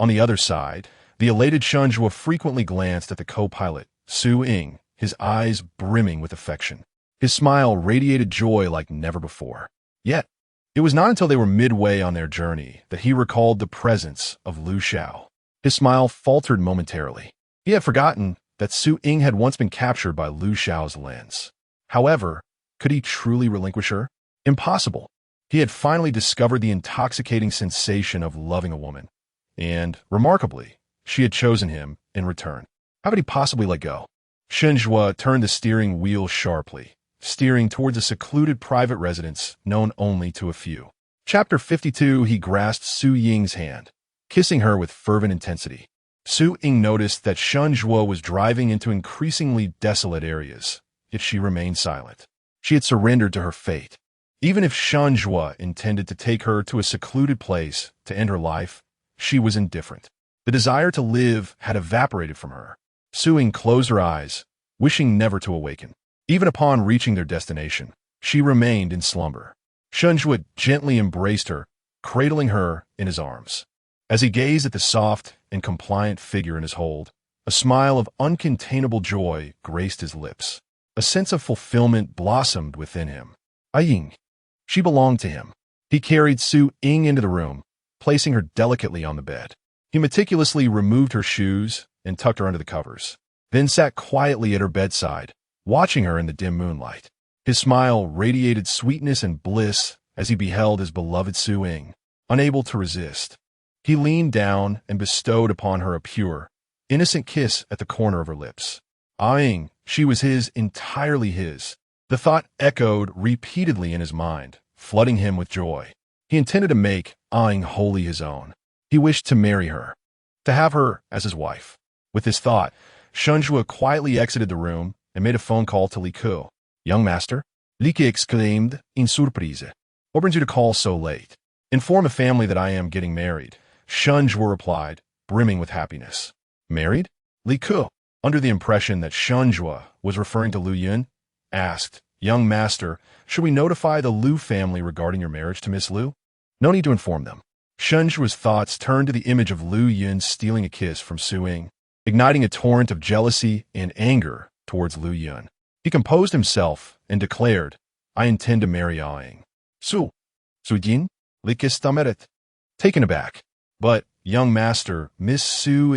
On the other side, the elated Shun Zhuo frequently glanced at the co-pilot, Su Ying, his eyes brimming with affection. His smile radiated joy like never before. Yet, it was not until they were midway on their journey that he recalled the presence of Lu Xiao. His smile faltered momentarily. He had forgotten that Su Ying had once been captured by Lu Xiao's lens. However, could he truly relinquish her? Impossible. He had finally discovered the intoxicating sensation of loving a woman. And, remarkably, she had chosen him in return. How could he possibly let go? Shenhua turned the steering wheel sharply, steering towards a secluded private residence known only to a few. Chapter 52. He grasped Su Ying's hand, kissing her with fervent intensity. Su Ying noticed that Shenhua was driving into increasingly desolate areas, yet she remained silent. She had surrendered to her fate. Even if Shenhua intended to take her to a secluded place to end her life, she was indifferent. The desire to live had evaporated from her. Su Ying closed her eyes, wishing never to awaken. Even upon reaching their destination, she remained in slumber. Shenhua gently embraced her, cradling her in his arms. As he gazed at the soft and compliant figure in his hold, a smile of uncontainable joy graced his lips. A sense of fulfillment blossomed within him. Ying. She belonged to him. He carried Su Ying into the room, placing her delicately on the bed. He meticulously removed her shoes and tucked her under the covers, then sat quietly at her bedside, watching her in the dim moonlight. His smile radiated sweetness and bliss as he beheld his beloved Su Ying, unable to resist. He leaned down and bestowed upon her a pure, innocent kiss at the corner of her lips. Ying, she was his, entirely his. The thought echoed repeatedly in his mind, flooding him with joy. He intended to make Ying wholly his own. He wished to marry her, to have her as his wife. With this thought, Shenhua quietly exited the room and made a phone call to Li Ku. "Young master," Li Ku exclaimed in surprise. "What brings you to call so late?" "Inform the family that I am getting married," Shenhua replied, brimming with happiness. "Married?" Li Ku, under the impression that Shenhua was referring to Lu Yun, asked, "Young master, should we notify the Lu family regarding your marriage to Miss Lu?" "No need to inform them." Shenhua's thoughts turned to the image of Lu Yun stealing a kiss from Su Ying, igniting a torrent of jealousy and anger towards Lu Yun. He composed himself and declared, "I intend to marry Ying." Su Ying, Li Ku stammered, taken aback. "But, young master, Miss Su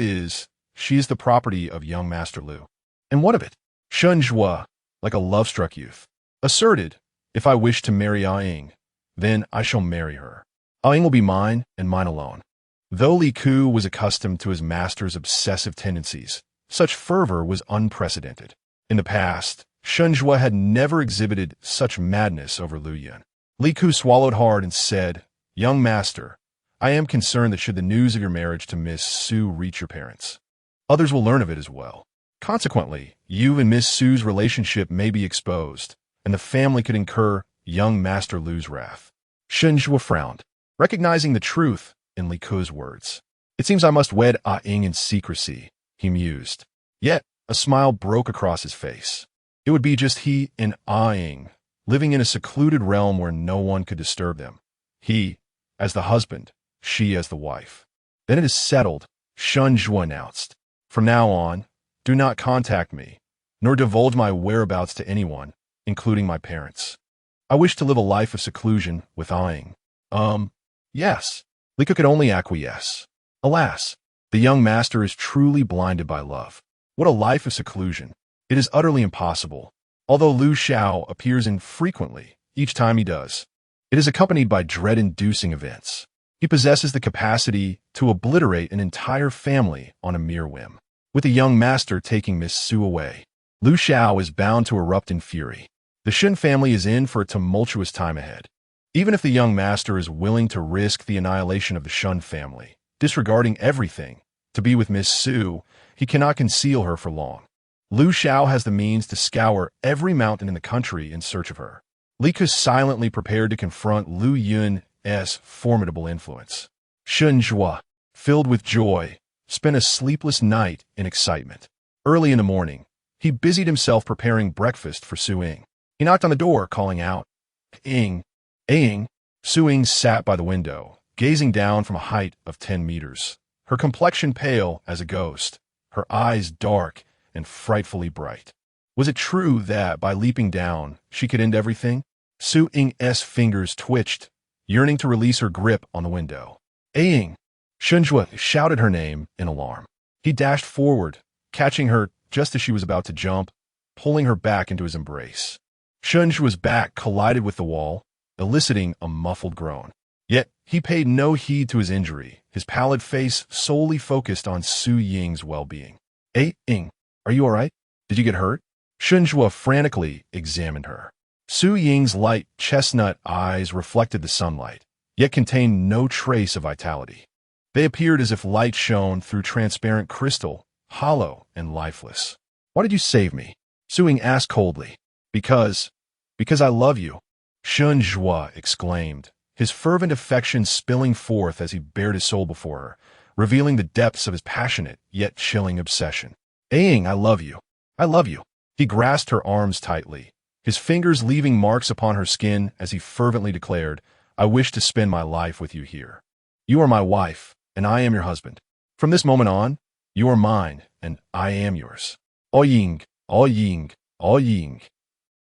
she is the property of young master Lu." "And what of it?" Shenhua, like a love-struck youth, asserted, "If I wish to marry Ying, then I shall marry her. Ying will be mine and mine alone." Though Li Ku was accustomed to his master's obsessive tendencies, such fervor was unprecedented. In the past, Shenhua had never exhibited such madness over Lu Yun. Li Ku swallowed hard and said, "Young master, I am concerned that should the news of your marriage to Miss Su reach your parents, others will learn of it as well. Consequently, you and Miss Su's relationship may be exposed, and the family could incur young Master Lu's wrath." Shenhua frowned, recognizing the truth in Li Ku's words. "It seems I must wed Ying in secrecy," he mused. Yet, a smile broke across his face. It would be just he and Ying, living in a secluded realm where no one could disturb them. He as the husband, she as the wife. "Then it is settled," Shenhua announced. "From now on, do not contact me, nor divulge my whereabouts to anyone, including my parents. I wish to live a life of seclusion with Ying." Yes." Li Ku could only acquiesce. Alas, the young master is truly blinded by love. What a life of seclusion. It is utterly impossible. Although Lu Xiao appears infrequently, each time he does, it is accompanied by dread-inducing events. He possesses the capacity to obliterate an entire family on a mere whim. With the young master taking Miss Su away, Lu Xiao is bound to erupt in fury. The Shen family is in for a tumultuous time ahead. Even if the young master is willing to risk the annihilation of the Shun family, disregarding everything, to be with Miss Su, he cannot conceal her for long. Lu Xiao has the means to scour every mountain in the country in search of her. Li Ku silently prepared to confront Lu Yun's formidable influence. Shenhua, filled with joy, spent a sleepless night in excitement. Early in the morning, he busied himself preparing breakfast for Su Ying. He knocked on the door, calling out, "Ying, Ying." Su Ying sat by the window, gazing down from a height of 10 meters, her complexion pale as a ghost, her eyes dark and frightfully bright. Was it true that by leaping down, she could end everything? Su Ying's fingers twitched, yearning to release her grip on the window. "Ying!" Shenhua shouted her name in alarm. He dashed forward, catching her just as she was about to jump, pulling her back into his embrace. Shenhua's back collided with the wall, eliciting a muffled groan. Yet he paid no heed to his injury, his pallid face solely focused on Su Ying's well-being. "Hey, Ying, are you all right? Did you get hurt?" Shunzhua frantically examined her. Su Ying's light chestnut eyes reflected the sunlight, yet contained no trace of vitality. They appeared as if light shone through transparent crystal, hollow and lifeless. "Why did you save me?" Su Ying asked coldly. Because I love you," Shunzhua exclaimed, his fervent affection spilling forth as he bared his soul before her, revealing the depths of his passionate yet chilling obsession. "Ying, I love you. I love you." He grasped her arms tightly, his fingers leaving marks upon her skin as he fervently declared, "I wish to spend my life with you here. You are my wife, and I am your husband. From this moment on, you are mine, and I am yours. Oh Ying, oh Ying, oh Ying."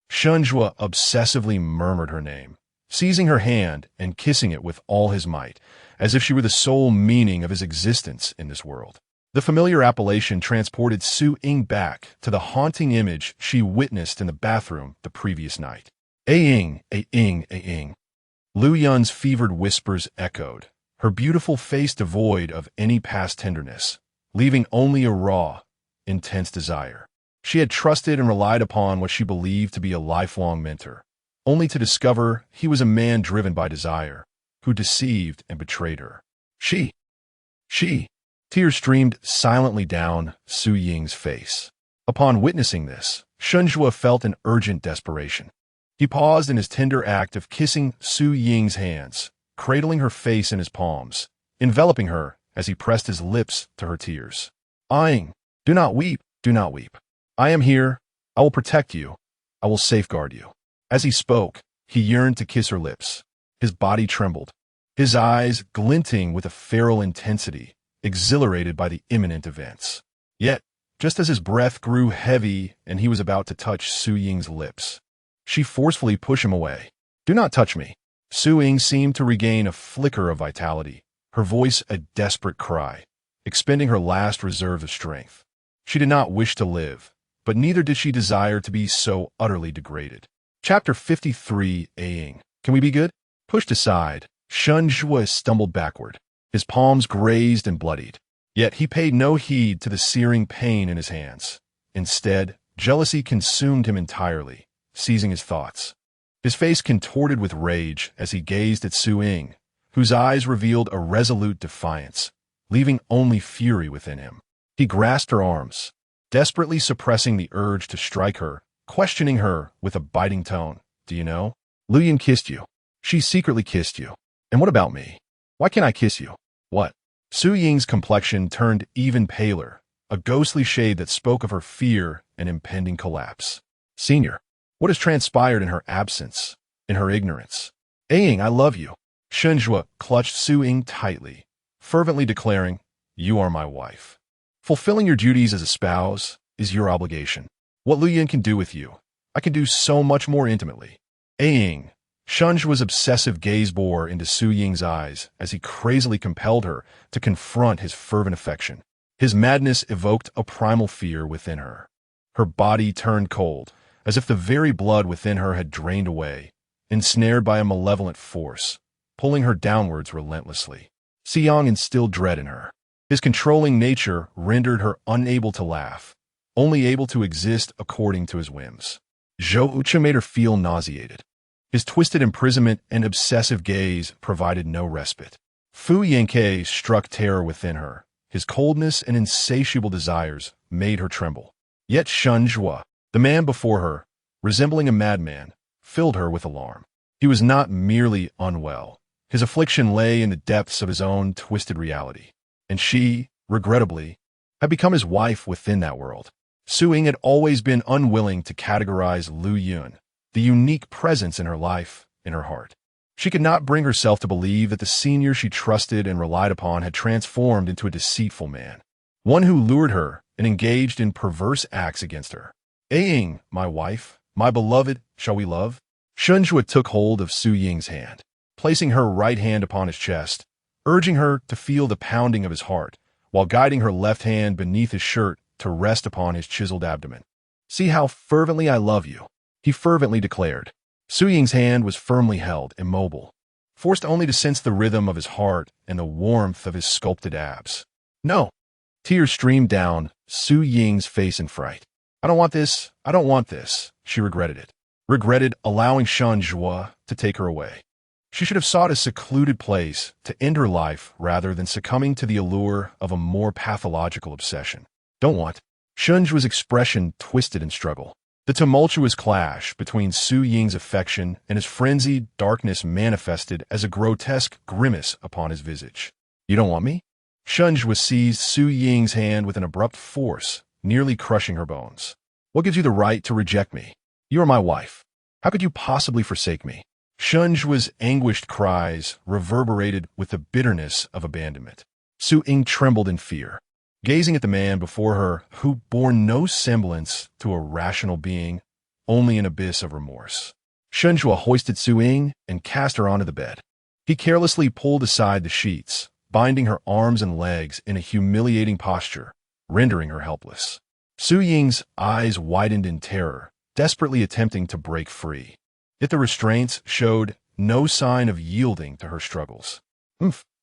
Shunzhua obsessively murmured her name, seizing her hand and kissing it with all his might, as if she were the sole meaning of his existence in this world. The familiar appellation transported Su Ying back to the haunting image she witnessed in the bathroom the previous night. "Ying, Ying, Ying." Lu Yun's fevered whispers echoed, her beautiful face devoid of any past tenderness, leaving only a raw, intense desire. She had trusted and relied upon what she believed to be a lifelong mentor, only to discover he was a man driven by desire, who deceived and betrayed her. She. Tears streamed silently down Su Ying's face. Upon witnessing this, Shunzhua felt an urgent desperation. He paused in his tender act of kissing Su Ying's hands, cradling her face in his palms, enveloping her as he pressed his lips to her tears. "Ying, do not weep, do not weep. I am here. I will protect you. I will safeguard you." As he spoke, he yearned to kiss her lips. His body trembled, his eyes glinting with a feral intensity, exhilarated by the imminent events. Yet, just as his breath grew heavy and he was about to touch Su Ying's lips, she forcefully pushed him away. "Do not touch me." Su Ying seemed to regain a flicker of vitality, her voice a desperate cry, expending her last reserve of strength. She did not wish to live, but neither did she desire to be so utterly degraded. Chapter 53. Ying, can we be good? Pushed aside, Shunzhua stumbled backward, his palms grazed and bloodied. Yet he paid no heed to the searing pain in his hands. Instead, jealousy consumed him entirely, seizing his thoughts. His face contorted with rage as he gazed at Su Ying, whose eyes revealed a resolute defiance, leaving only fury within him. He grasped her arms, desperately suppressing the urge to strike her, questioning her with a biting tone. "Do you know? Lu Yun kissed you. She secretly kissed you. And what about me? Why can't I kiss you?" "What?" Su Ying's complexion turned even paler, a ghostly shade that spoke of her fear and impending collapse. "Senior, what has transpired in her absence, in her ignorance?" "Ying, I love you." Shunzhua clutched Su Ying tightly, fervently declaring, "You are my wife. Fulfilling your duties as a spouse is your obligation. What Lu Yun can do with you, I can do so much more intimately." "Ying." Shunzhua's obsessive gaze bore into Su Ying's eyes as he crazily compelled her to confront his fervent affection. His madness evoked a primal fear within her. Her body turned cold, as if the very blood within her had drained away, ensnared by a malevolent force, pulling her downwards relentlessly. Xiang instilled dread in her. His controlling nature rendered her unable to laugh, only able to exist according to his whims. Zhou Ucha made her feel nauseated. His twisted imprisonment and obsessive gaze provided no respite. Fu Yanke struck terror within her. His coldness and insatiable desires made her tremble. Yet Shunzhua, the man before her, resembling a madman, filled her with alarm. He was not merely unwell. His affliction lay in the depths of his own twisted reality. And she, regrettably, had become his wife within that world. Su Ying had always been unwilling to categorize Lu Yun, the unique presence in her life, in her heart. She could not bring herself to believe that the senior she trusted and relied upon had transformed into a deceitful man, one who lured her and engaged in perverse acts against her. "Ying, my wife, my beloved, shall we love?" Shunzhua took hold of Su Ying's hand, placing her right hand upon his chest, urging her to feel the pounding of his heart, while guiding her left hand beneath his shirt to rest upon his chiseled abdomen. "See how fervently I love you," he fervently declared, Su Ying's hand was firmly held, immobile, forced only to sense the rhythm of his heart and the warmth of his sculpted abs. No! Tears streamed down Su Ying's face in fright. I don't want this. I don't want this. She regretted it. Regretted allowing Shen Zhua to take her away. She should have sought a secluded place to end her life rather than succumbing to the allure of a more pathological obsession. Don't want. Shen Zhua's expression twisted in struggle. The tumultuous clash between Su Ying's affection and his frenzied darkness manifested as a grotesque grimace upon his visage. You don't want me? Shen Zhua seized Su Ying's hand with an abrupt force, nearly crushing her bones. What gives you the right to reject me? You are my wife. How could you possibly forsake me? Shen Zhua's anguished cries reverberated with the bitterness of abandonment. Su Ying trembled in fear, gazing at the man before her who bore no semblance to a rational being, only an abyss of remorse. Shen Zhua hoisted Su Ying and cast her onto the bed. He carelessly pulled aside the sheets, binding her arms and legs in a humiliating posture, rendering her helpless. Su Ying's eyes widened in terror, desperately attempting to break free. Yet the restraints showed no sign of yielding to her struggles.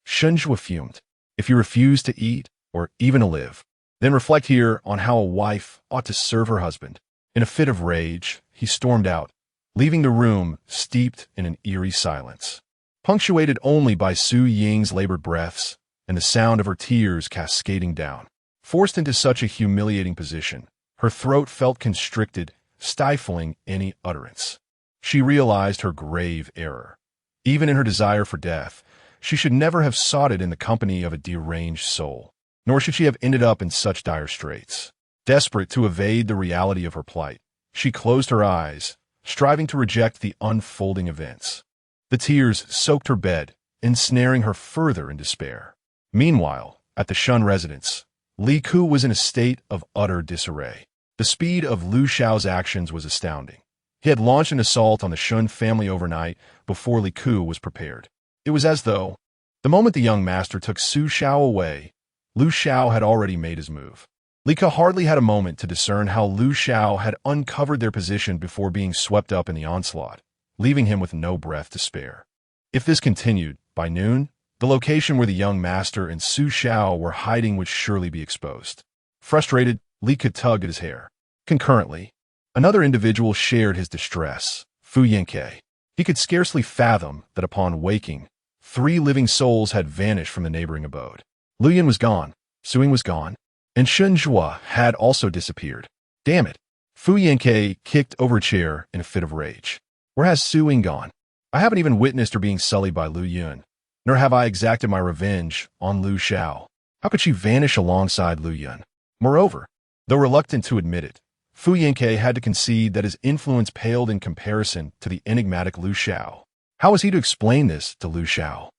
Shen Zhua fumed. If you refuse to eat, or even to live, then reflect here on how a wife ought to serve her husband. In a fit of rage, he stormed out, leaving the room steeped in an eerie silence, punctuated only by Su Ying's labored breaths and the sound of her tears cascading down. Forced into such a humiliating position, her throat felt constricted, stifling any utterance. She realized her grave error. Even in her desire for death, she should never have sought it in the company of a deranged soul, nor should she have ended up in such dire straits. Desperate to evade the reality of her plight, she closed her eyes, striving to reject the unfolding events. The tears soaked her bed, ensnaring her further in despair. Meanwhile, at the Shun residence, Li Ku was in a state of utter disarray. The speed of Lu Xiao's actions was astounding. He had launched an assault on the Shun family overnight before Li Ku was prepared. It was as though, the moment the young master took Su Xiao away, Lu Xiao had already made his move. Li Ku hardly had a moment to discern how Lu Xiao had uncovered their position before being swept up in the onslaught, leaving him with no breath to spare. If this continued, by noon, the location where the young master and Su Xiao were hiding would surely be exposed. Frustrated, Li Ku tugged at his hair. Concurrently, another individual shared his distress, Fu Yanke. He could scarcely fathom that upon waking, 3 living souls had vanished from the neighboring abode. Lu Yan was gone, Su Ying was gone, and Shen Zhua had also disappeared. Damn it! Fu Yanke kicked over a chair in a fit of rage. Where has Su Ying gone? I haven't even witnessed her being sullied by Lu Yun, nor have I exacted my revenge on Lu Xiao. How could she vanish alongside Lu Yun? Moreover, though reluctant to admit it, Fu Yanke had to concede that his influence paled in comparison to the enigmatic Lu Xiao. How was he to explain this to Lu Xiao?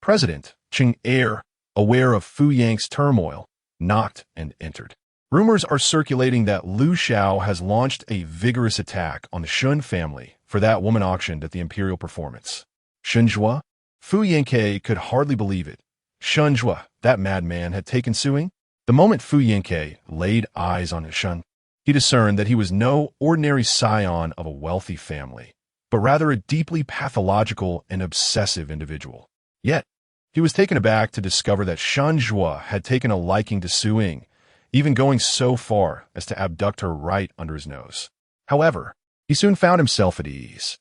President Qing Er, aware of Fu Yang's turmoil, knocked and entered. Rumors are circulating that Lu Xiao has launched a vigorous attack on the Shun family for that woman auctioned at the Imperial Performance. Shen Zhua? Fu Yanke could hardly believe it. Shen Zhua, that madman, had taken Su Ying? The moment Fu Yanke laid eyes on Shun, he discerned that he was no ordinary scion of a wealthy family, but rather a deeply pathological and obsessive individual. Yet, he was taken aback to discover that Shen Zhua had taken a liking to Su Ying, even going so far as to abduct her right under his nose. However, he soon found himself at ease.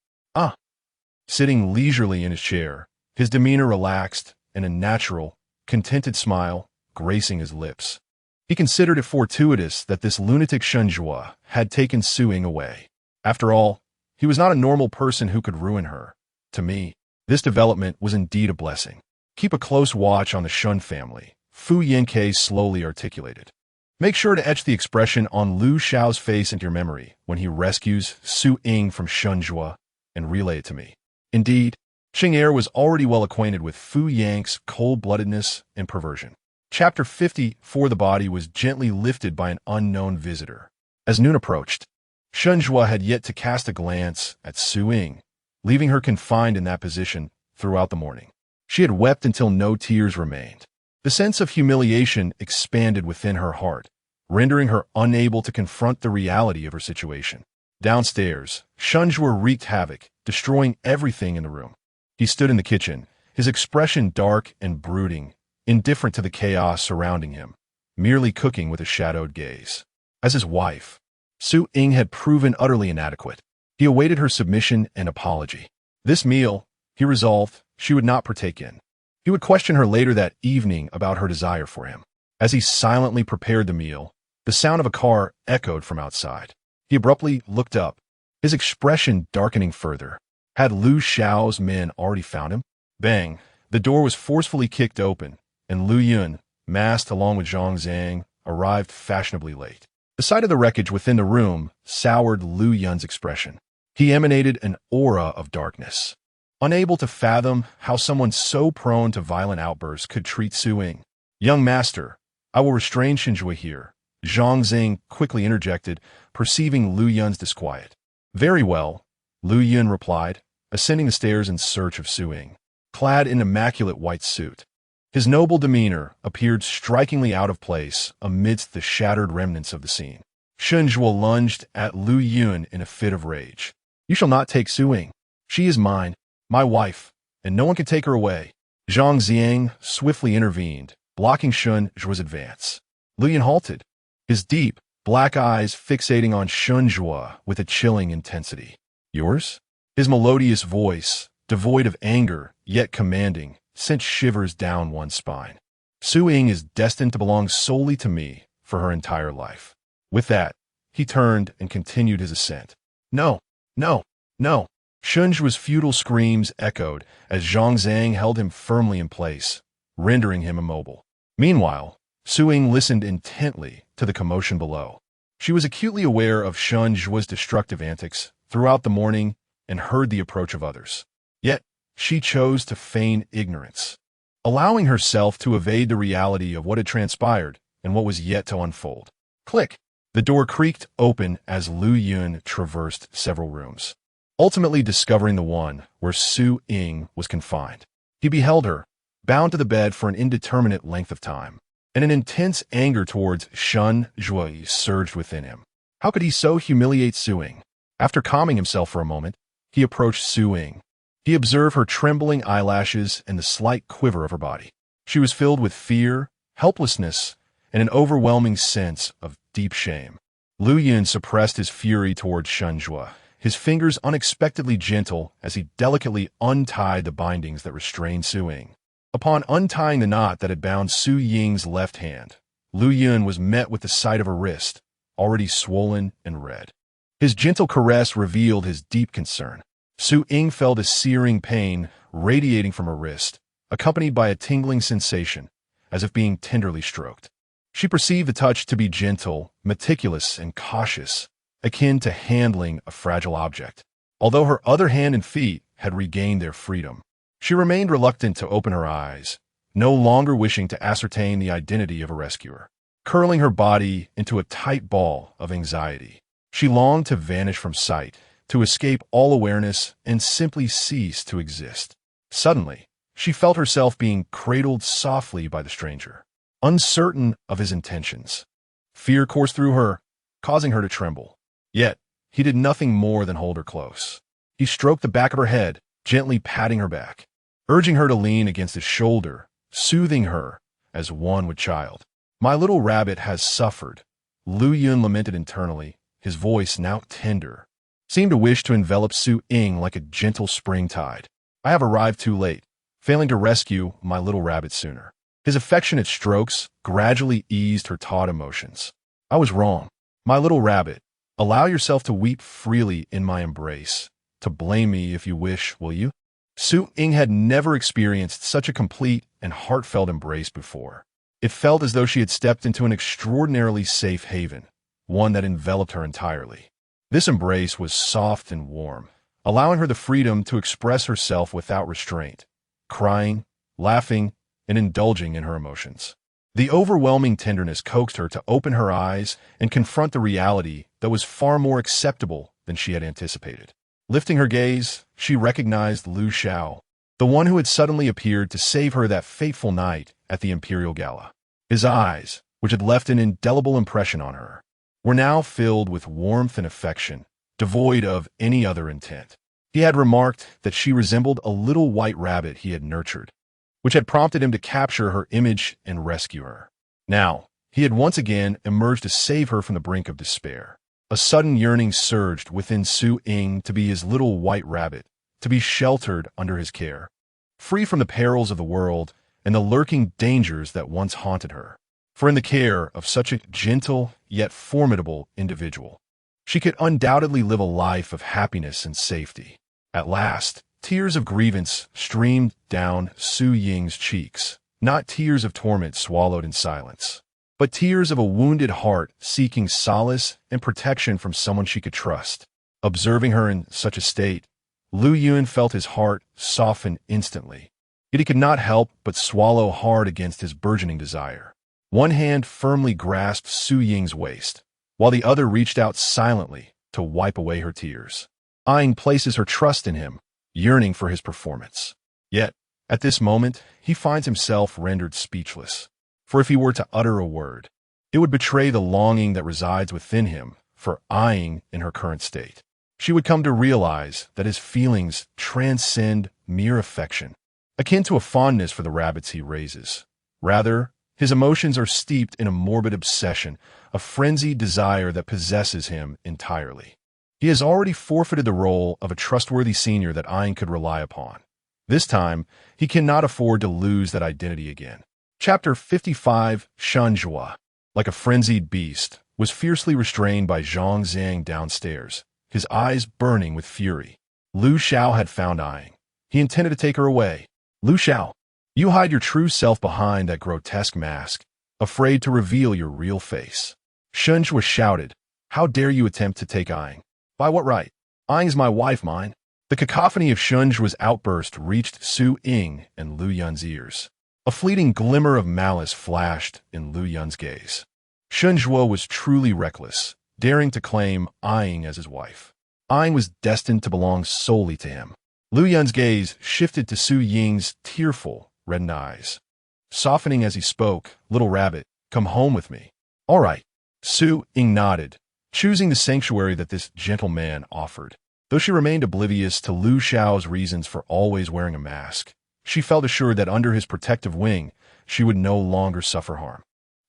Sitting leisurely in his chair, his demeanor relaxed and a natural, contented smile gracing his lips. He considered it fortuitous that this lunatic Shen Zhua had taken Su Ying away. After all, he was not a normal person who could ruin her. To me, this development was indeed a blessing. Keep a close watch on the Shun family, Fu Yanke slowly articulated. Make sure to etch the expression on Lu Xiao's face into your memory when he rescues Su Ying from Shen Zhua and relay it to me. Indeed, Qing Er was already well acquainted with Fu Yang's cold-bloodedness and perversion. Chapter 50 for the body was gently lifted by an unknown visitor. As noon approached, Shen Zhua had yet to cast a glance at Su Ying, leaving her confined in that position throughout the morning. She had wept until no tears remained. The sense of humiliation expanded within her heart, rendering her unable to confront the reality of her situation. Downstairs, Shunjua wreaked havoc, destroying everything in the room. He stood in the kitchen, his expression dark and brooding, indifferent to the chaos surrounding him, merely cooking with a shadowed gaze. As his wife, Su Ying had proven utterly inadequate. He awaited her submission and apology. This meal, he resolved, she would not partake in. He would question her later that evening about her desire for him. As he silently prepared the meal, the sound of a car echoed from outside. He abruptly looked up, his expression darkening further. Had Lu Xiao's men already found him? Bang! The door was forcefully kicked open, and Lu Yun, masked along with Zhang Zhang, arrived fashionably late. The sight of the wreckage within the room soured Lu Yun's expression. He emanated an aura of darkness. Unable to fathom how someone so prone to violent outbursts could treat Su Ying. "Young master, I will restrain Xinjue here," Zhang Zhang quickly interjected, perceiving Lu Yun's disquiet. "Very well," Lu Yun replied, ascending the stairs in search of Su Ying. Clad in immaculate white suit, his noble demeanor appeared strikingly out of place amidst the shattered remnants of the scene. Xinjue lunged at Lu Yun in a fit of rage. "You shall not take Su Ying. She is mine, my wife, and no one can take her away." Zhang Ziang swiftly intervened, blocking Xinjue's advance. Lu Yun halted, his deep, black eyes fixating on Xinjue with a chilling intensity. "Yours?" His melodious voice, devoid of anger, yet commanding, sent shivers down one's spine. "Su Ying is destined to belong solely to me for her entire life." With that, he turned and continued his ascent. "No, no, no." Xinjue's futile screams echoed as Zhang Zhang held him firmly in place, rendering him immobile. Meanwhile, Su Ying listened intently to the commotion below. She was acutely aware of Xinjue's destructive antics throughout the morning and heard the approach of others. Yet, she chose to feign ignorance, allowing herself to evade the reality of what had transpired and what was yet to unfold. Click! The door creaked open as Lu Yun traversed several rooms, ultimately discovering the one where Su Ying was confined. He beheld her, bound to the bed for an indeterminate length of time, and an intense anger towards Xinjue surged within him. How could he so humiliate Su Ying? After calming himself for a moment, he approached Su Ying. He observed her trembling eyelashes and the slight quiver of her body. She was filled with fear, helplessness, and an overwhelming sense of deep shame. Lu Yun suppressed his fury towards Xinjue, his fingers unexpectedly gentle as he delicately untied the bindings that restrained Su Ying. Upon untying the knot that had bound Su Ying's left hand, Lu Yun was met with the sight of a wrist, already swollen and red. His gentle caress revealed his deep concern. Su Ying felt a searing pain radiating from her wrist, accompanied by a tingling sensation, as if being tenderly stroked. She perceived the touch to be gentle, meticulous, and cautious, akin to handling a fragile object. Although her other hand and feet had regained their freedom, she remained reluctant to open her eyes, no longer wishing to ascertain the identity of a rescuer. Curling her body into a tight ball of anxiety, she longed to vanish from sight, to escape all awareness and simply cease to exist. Suddenly, she felt herself being cradled softly by the stranger, uncertain of his intentions. Fear coursed through her, causing her to tremble. Yet, he did nothing more than hold her close. He stroked the back of her head, gently patting her back, urging her to lean against his shoulder, soothing her as one would child. "My little rabbit has suffered," Lu Yun lamented internally, his voice now tender, seemed to wish to envelop Su Ying like a gentle spring tide. "I have arrived too late, failing to rescue my little rabbit sooner." His affectionate strokes gradually eased her taut emotions. "I was wrong. My little rabbit, allow yourself to weep freely in my embrace. To blame me if you wish, will you?" Su Ying had never experienced such a complete and heartfelt embrace before. It felt as though she had stepped into an extraordinarily safe haven, one that enveloped her entirely. This embrace was soft and warm, allowing her the freedom to express herself without restraint, crying, laughing, and indulging in her emotions. The overwhelming tenderness coaxed her to open her eyes and confront the reality that was far more acceptable than she had anticipated. Lifting her gaze, she recognized Lu Xiao, the one who had suddenly appeared to save her that fateful night at the Imperial Gala. His eyes, which had left an indelible impression on her, were now filled with warmth and affection, devoid of any other intent. He had remarked that she resembled a little white rabbit he had nurtured, which had prompted him to capture her image and rescue her. Now, he had once again emerged to save her from the brink of despair. A sudden yearning surged within Su Ying to be his little white rabbit, to be sheltered under his care, free from the perils of the world and the lurking dangers that once haunted her. For in the care of such a gentle yet formidable individual, she could undoubtedly live a life of happiness and safety. At last, tears of grievance streamed down Su Ying's cheeks, not tears of torment swallowed in silence, but tears of a wounded heart seeking solace and protection from someone she could trust. Observing her in such a state, Lu Yun felt his heart soften instantly, yet he could not help but swallow hard against his burgeoning desire. One hand firmly grasped Su Ying's waist, while the other reached out silently to wipe away her tears. Ying places her trust in him, yearning for his performance. Yet, at this moment, he finds himself rendered speechless. For if he were to utter a word, it would betray the longing that resides within him for Ying in her current state. She would come to realize that his feelings transcend mere affection, akin to a fondness for the rabbits he raises. Rather, his emotions are steeped in a morbid obsession, a frenzied desire that possesses him entirely. He has already forfeited the role of a trustworthy senior that Ying could rely upon. This time, he cannot afford to lose that identity again. Chapter 55, Shanjua, like a frenzied beast, was fiercely restrained by Zhang Zhang downstairs, his eyes burning with fury. Lu Xiao had found Ying. He intended to take her away. Lu Xiao, you hide your true self behind that grotesque mask, afraid to reveal your real face. Shanjua shouted, how dare you attempt to take Ying? By what right? Ying is my wife, mine. The cacophony of Shanjua's outburst reached Su Ying and Lu Yun's ears. A fleeting glimmer of malice flashed in Lu Yun's gaze. Shanjua was truly reckless, daring to claim Ying as his wife. Ying was destined to belong solely to him. Lu Yun's gaze shifted to Su Ying's tearful, reddened eyes. Softening as he spoke, little rabbit, come home with me. All right. Su Ying nodded, choosing the sanctuary that this gentle man offered. Though she remained oblivious to Lu Xiao's reasons for always wearing a mask, she felt assured that under his protective wing, she would no longer suffer harm.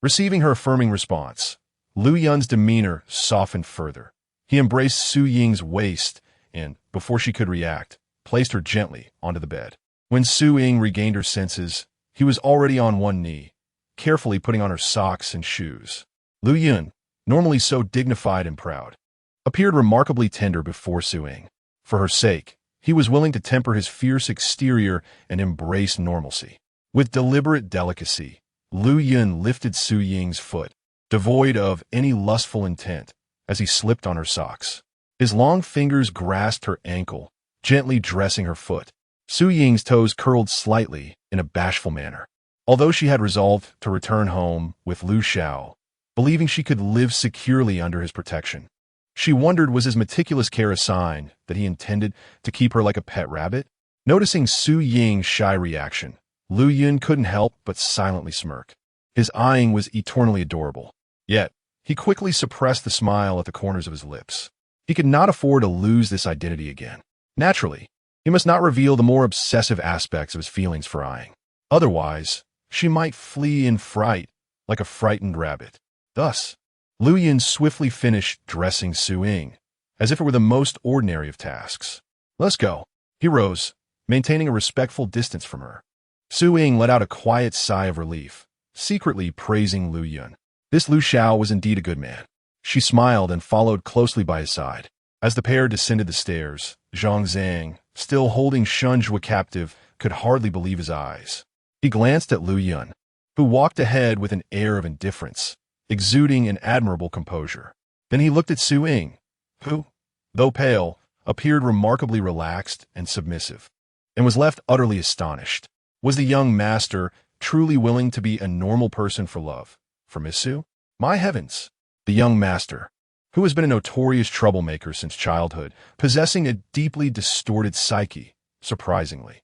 Receiving her affirming response, Lu Yun's demeanor softened further. He embraced Su Ying's waist and, before she could react, placed her gently onto the bed. When Su Ying regained her senses, he was already on one knee, carefully putting on her socks and shoes. Lu Yun, normally so dignified and proud, appeared remarkably tender before Su Ying. For her sake, he was willing to temper his fierce exterior and embrace normalcy. With deliberate delicacy, Lu Yun lifted Su Ying's foot, devoid of any lustful intent, as he slipped on her socks. His long fingers grasped her ankle, gently dressing her foot. Su Ying's toes curled slightly in a bashful manner. Although she had resolved to return home with Lu Xiao, believing she could live securely under his protection, she wondered, was his meticulous care a sign that he intended to keep her like a pet rabbit? Noticing Su Ying's shy reaction, Lu Yun couldn't help but silently smirk. His eyeing was eternally adorable. Yet, he quickly suppressed the smile at the corners of his lips. He could not afford to lose this identity again. Naturally, he must not reveal the more obsessive aspects of his feelings for Ying. Otherwise, she might flee in fright like a frightened rabbit. Thus, Lu Yun swiftly finished dressing Su Ying, as if it were the most ordinary of tasks. Let's go. He rose, maintaining a respectful distance from her. Su Ying let out a quiet sigh of relief, secretly praising Lu Yun. This Lu Xiao was indeed a good man. She smiled and followed closely by his side. As the pair descended the stairs, Zhang Zhang, still holding Shanjua captive, could hardly believe his eyes. He glanced at Lu Yun, who walked ahead with an air of indifference, exuding an admirable composure. Then he looked at Su Ying, who, though pale, appeared remarkably relaxed and submissive, and was left utterly astonished. Was the young master truly willing to be a normal person for love? For Miss Su? My heavens! The young master, who has been a notorious troublemaker since childhood, possessing a deeply distorted psyche, surprisingly,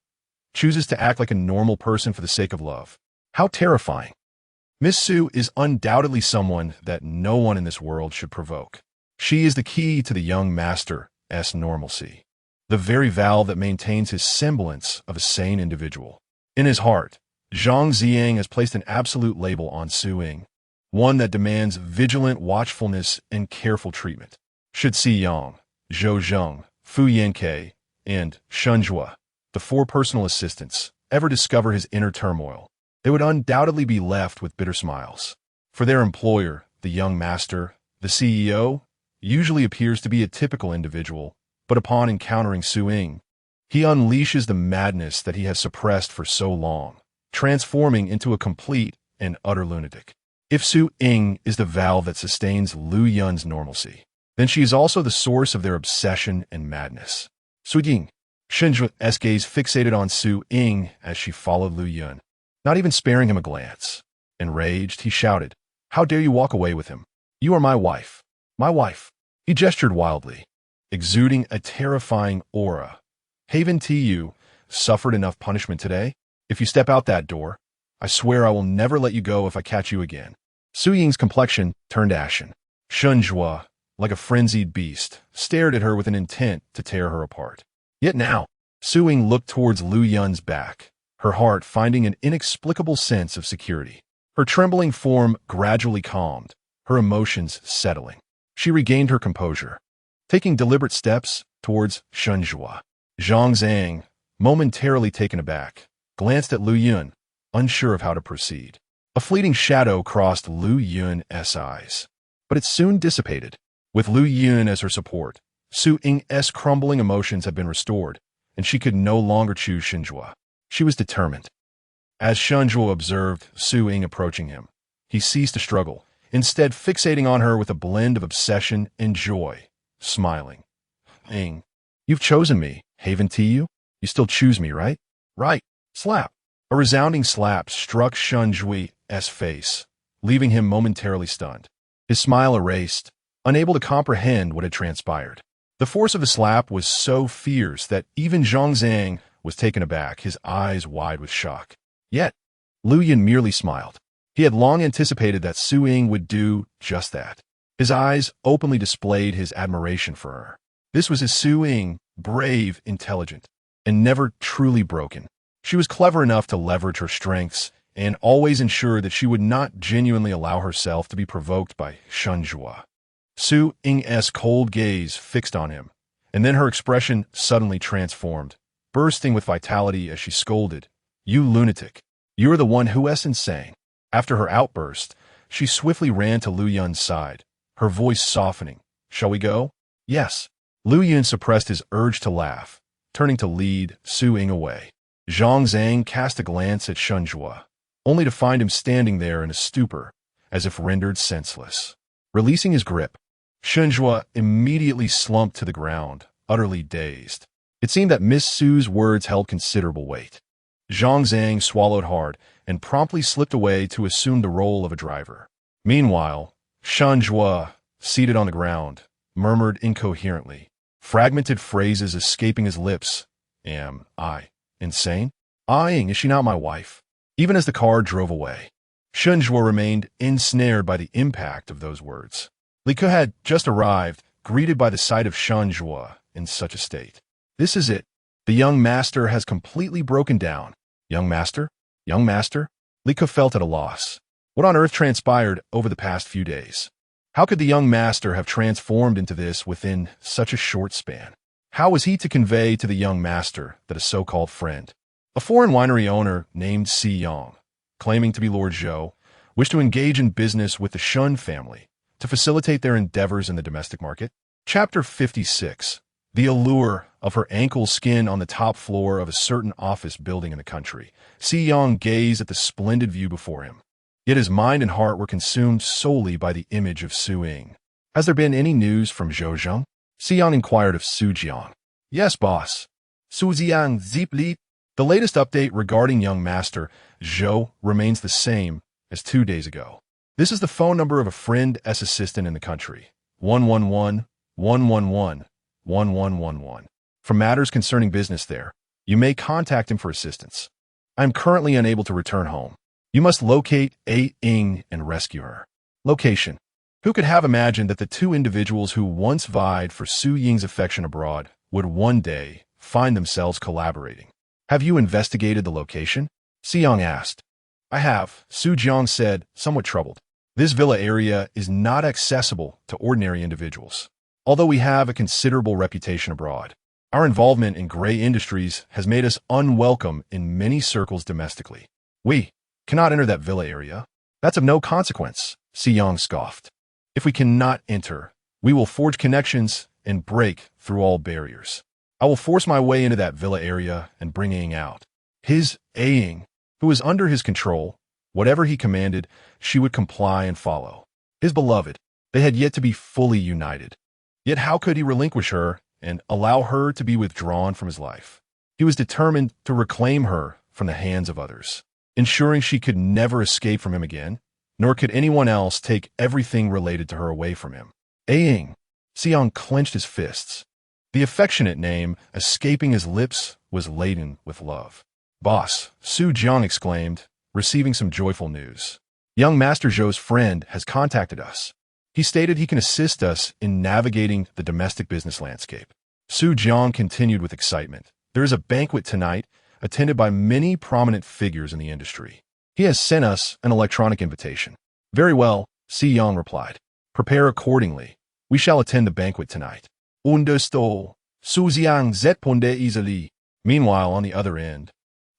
chooses to act like a normal person for the sake of love. How terrifying! Miss Su is undoubtedly someone that no one in this world should provoke. She is the key to the young master's normalcy, the very valve that maintains his semblance of a sane individual. In his heart, Zhang Ziang has placed an absolute label on Su Ying, one that demands vigilant watchfulness and careful treatment. Should Si Yang, Zhou Zheng, Fu Yanke, and Shun Jue, the four personal assistants, ever discover his inner turmoil, they would undoubtedly be left with bitter smiles. For their employer, the young master, the CEO, usually appears to be a typical individual, but upon encountering Su Ying, he unleashes the madness that he has suppressed for so long, transforming into a complete and utter lunatic. If Su Ying is the valve that sustains Lu Yun's normalcy, then she is also the source of their obsession and madness. Su Ying, Shenjue's gaze fixated on Su Ying as she followed Lu Yun, not even sparing him a glance. Enraged, he shouted, "How dare you walk away with him? You are my wife. My wife." He gestured wildly, exuding a terrifying aura. "Haven Tu suffered enough punishment today. If you step out that door, I swear I will never let you go if I catch you again." Su Ying's complexion turned ashen. Shun Jue, like a frenzied beast, stared at her with an intent to tear her apart. Yet now, Su Ying looked towards Lu Yun's back, her heart finding an inexplicable sense of security. Her trembling form gradually calmed, her emotions settling. She regained her composure, taking deliberate steps towards Shun Jue. Zhang Zhang, momentarily taken aback, glanced at Lu Yun, unsure of how to proceed. A fleeting shadow crossed Lu Yun's eyes, but it soon dissipated. With Lu Yun as her support, Su Ying's crumbling emotions had been restored, and she could no longer choose Shun Jue. She was determined. As Shun Jue observed Su Ying approaching him, he ceased to struggle, instead fixating on her with a blend of obsession and joy, smiling. "Ying, you've chosen me, Haven Tu? You still choose me, right?" "Right." Slap. A resounding slap struck Shun Jue's face, leaving him momentarily stunned. His smile erased, unable to comprehend what had transpired. The force of the slap was so fierce that even Zhang Zhang was taken aback, his eyes wide with shock. Yet, Lu Yun merely smiled. He had long anticipated that Su Ying would do just that. His eyes openly displayed his admiration for her. This was his Su Ying, brave, intelligent, and never truly broken. She was clever enough to leverage her strengths and always ensure that she would not genuinely allow herself to be provoked by Shun Jue. Su Ying's cold gaze fixed on him, and then her expression suddenly transformed, bursting with vitality as she scolded, "You lunatic! You're the one who's insane." After her outburst, she swiftly ran to Lu Yun's side, her voice softening. "Shall we go?" "Yes." Lu Yun suppressed his urge to laugh, turning to lead Su Ying away. Zhang Zhang cast a glance at Shun Jue, only to find him standing there in a stupor, as if rendered senseless. Releasing his grip, Shun Jue immediately slumped to the ground, utterly dazed. It seemed that Miss Su's words held considerable weight. Zhang Zhang swallowed hard and promptly slipped away to assume the role of a driver. Meanwhile, Shun Jue, seated on the ground, murmured incoherently, fragmented phrases escaping his lips. "Am I insane? Ying, is she not my wife?" Even as the car drove away, Shun Jue remained ensnared by the impact of those words. Li Ke had just arrived, greeted by the sight of Shun Jue in such a state. "This is it. The young master has completely broken down." "Young master? Young master?" Li Ke felt at a loss. What on earth transpired over the past few days? How could the young master have transformed into this within such a short span? How was he to convey to the young master that a so-called friend, a foreign winery owner named Si Yang, claiming to be Lord Zhou, wished to engage in business with the Shun family to facilitate their endeavors in the domestic market? Chapter 56. The allure of her ankle skin on the top floor of a certain office building in the country. Si Yang gazed at the splendid view before him. Yet his mind and heart were consumed solely by the image of Su Ying. "Has there been any news from Zhou Zheng?" Si Yang inquired of Su Jiang. "Yes, boss." Su Jiang zipped. The latest update regarding young master Zhou remains the same as 2 days ago. This is the phone number of a friend's assistant in the country. 111-111-1111. For matters concerning business there, you may contact him for assistance. I am currently unable to return home. You must locate Ying and rescue her. Location: Who could have imagined that the two individuals who once vied for Su Ying's affection abroad would one day find themselves collaborating? Have you investigated the location? Xiang asked. I have, Su Jiang said, somewhat troubled. This villa area is not accessible to ordinary individuals. Although we have a considerable reputation abroad, our involvement in gray industries has made us unwelcome in many circles domestically. We cannot enter that villa area. That's of no consequence, Xiang scoffed. If we cannot enter, we will forge connections and break through all barriers. I will force my way into that villa area and bring Ying out. His Ying, who was under his control, whatever he commanded, she would comply and follow. His beloved, they had yet to be fully united. Yet how could he relinquish her and allow her to be withdrawn from his life? He was determined to reclaim her from the hands of others, ensuring she could never escape from him again, nor could anyone else take everything related to her away from him. Ying. Xiang clenched his fists. The affectionate name escaping his lips was laden with love. Boss, Su Jiang exclaimed, receiving some joyful news. Young Master Zhou's friend has contacted us. He stated he can assist us in navigating the domestic business landscape. Su Jiang continued with excitement. There is a banquet tonight, attended by many prominent figures in the industry. He has sent us an electronic invitation. Very well, Xiang replied. Prepare accordingly. We shall attend the banquet tonight. Understood. Su Jiang répondait easily. Meanwhile, on the other end,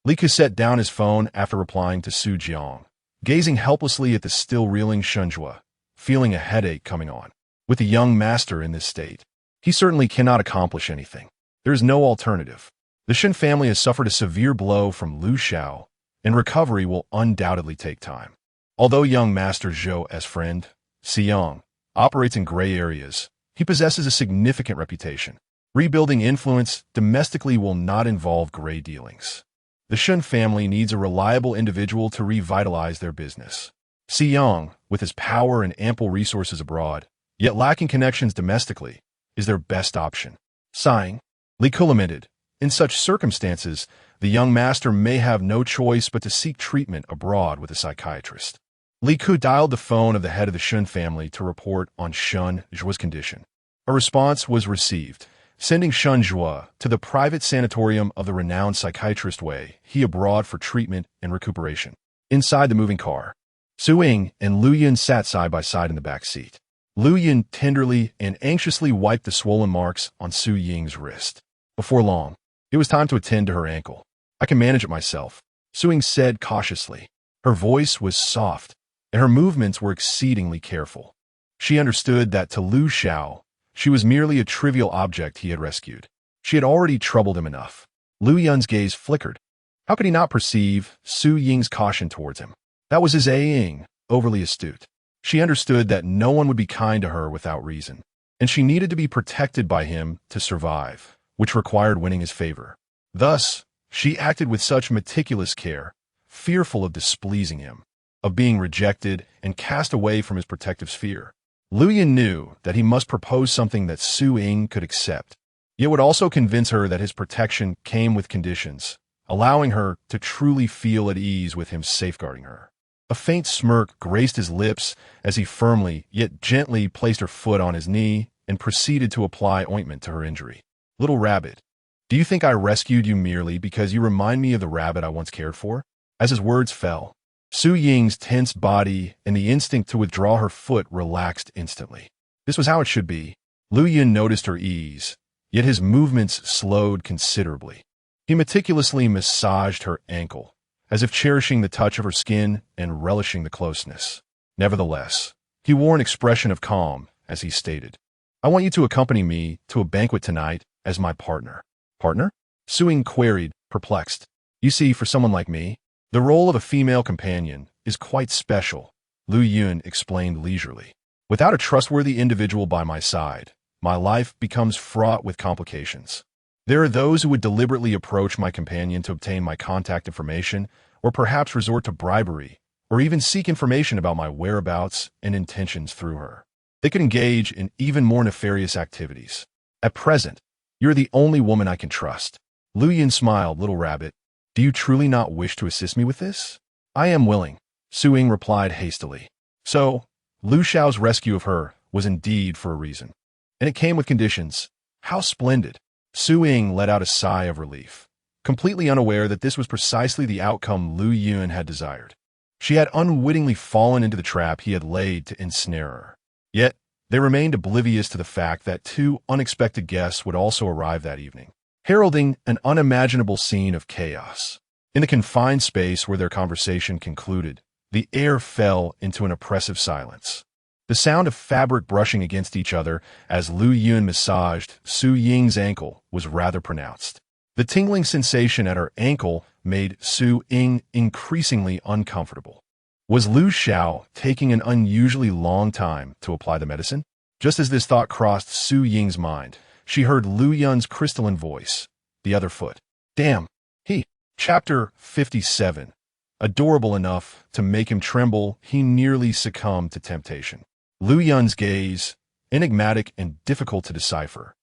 Li Ke set down his phone after replying to Su Jiang, gazing helplessly at the still reeling Shenzhua, feeling a headache coming on. With the young master in this state, he certainly cannot accomplish anything. There is no alternative. The Shen family has suffered a severe blow from Lu Xiao, and recovery will undoubtedly take time. Although young Master Zhou's friend, Xiang, operates in gray areas, he possesses a significant reputation. Rebuilding influence domestically will not involve gray dealings. The Shen family needs a reliable individual to revitalize their business. Xiang, with his power and ample resources abroad, yet lacking connections domestically, is their best option. Sighing, Li Ke lamented. In such circumstances, the young master may have no choice but to seek treatment abroad with a psychiatrist. Li Ke dialed the phone of the head of the Shen family to report on Shen Zhua's condition. A response was received, sending Shen Zhua to the private sanatorium of the renowned psychiatrist Wei He abroad for treatment and recuperation. Inside the moving car, Su Ying and Lu Yun sat side by side in the back seat. Lu Yun tenderly and anxiously wiped the swollen marks on Su Ying's wrist. Before long, it was time to attend to her ankle. I can manage it myself, Su Ying said cautiously. Her voice was soft, and her movements were exceedingly careful. She understood that to Lu Xiao, she was merely a trivial object he had rescued. She had already troubled him enough. Lu Yun's gaze flickered. How could he not perceive Su Ying's caution towards him? That was his Ying, overly astute. She understood that no one would be kind to her without reason, and she needed to be protected by him to survive, which required winning his favor. Thus, she acted with such meticulous care, fearful of displeasing him, of being rejected and cast away from his protective sphere. Lu Yun knew that he must propose something that Su Ying could accept, yet would also convince her that his protection came with conditions, allowing her to truly feel at ease with him safeguarding her. A faint smirk graced his lips as he firmly yet gently placed her foot on his knee and proceeded to apply ointment to her injury. Little rabbit, do you think I rescued you merely because you remind me of the rabbit I once cared for? As his words fell, Su Ying's tense body and the instinct to withdraw her foot relaxed instantly. This was how it should be. Lu Yun noticed her ease, yet his movements slowed considerably. He meticulously massaged her ankle, as if cherishing the touch of her skin and relishing the closeness. Nevertheless, he wore an expression of calm as he stated, I want you to accompany me to a banquet tonight as my partner. Partner? Su Ying queried, perplexed. You see, for someone like me, the role of a female companion is quite special, Lu Yun explained leisurely. Without a trustworthy individual by my side, my life becomes fraught with complications. There are those who would deliberately approach my companion to obtain my contact information, or perhaps resort to bribery, or even seek information about my whereabouts and intentions through her. They could engage in even more nefarious activities. At present, you're the only woman I can trust. Lu Yun smiled, little rabbit. Do you truly not wish to assist me with this? I am willing, Su Ying replied hastily. So, Lu Xiao's rescue of her was indeed for a reason. And it came with conditions. How splendid! Su Ying let out a sigh of relief, completely unaware that this was precisely the outcome Lu Yun had desired. She had unwittingly fallen into the trap he had laid to ensnare her. Yet, they remained oblivious to the fact that two unexpected guests would also arrive that evening, heralding an unimaginable scene of chaos. In the confined space where their conversation concluded, the air fell into an oppressive silence. The sound of fabric brushing against each other as Lu Yun massaged Su Ying's ankle was rather pronounced. The tingling sensation at her ankle made Su Ying increasingly uncomfortable. Was Lu Xiao taking an unusually long time to apply the medicine? Just as this thought crossed Su Ying's mind, she heard Lu Yun's crystalline voice, the other foot. Damn, he. Chapter 57. Adorable enough to make him tremble, he nearly succumbed to temptation. Lu Yun's gaze, enigmatic and difficult to decipher,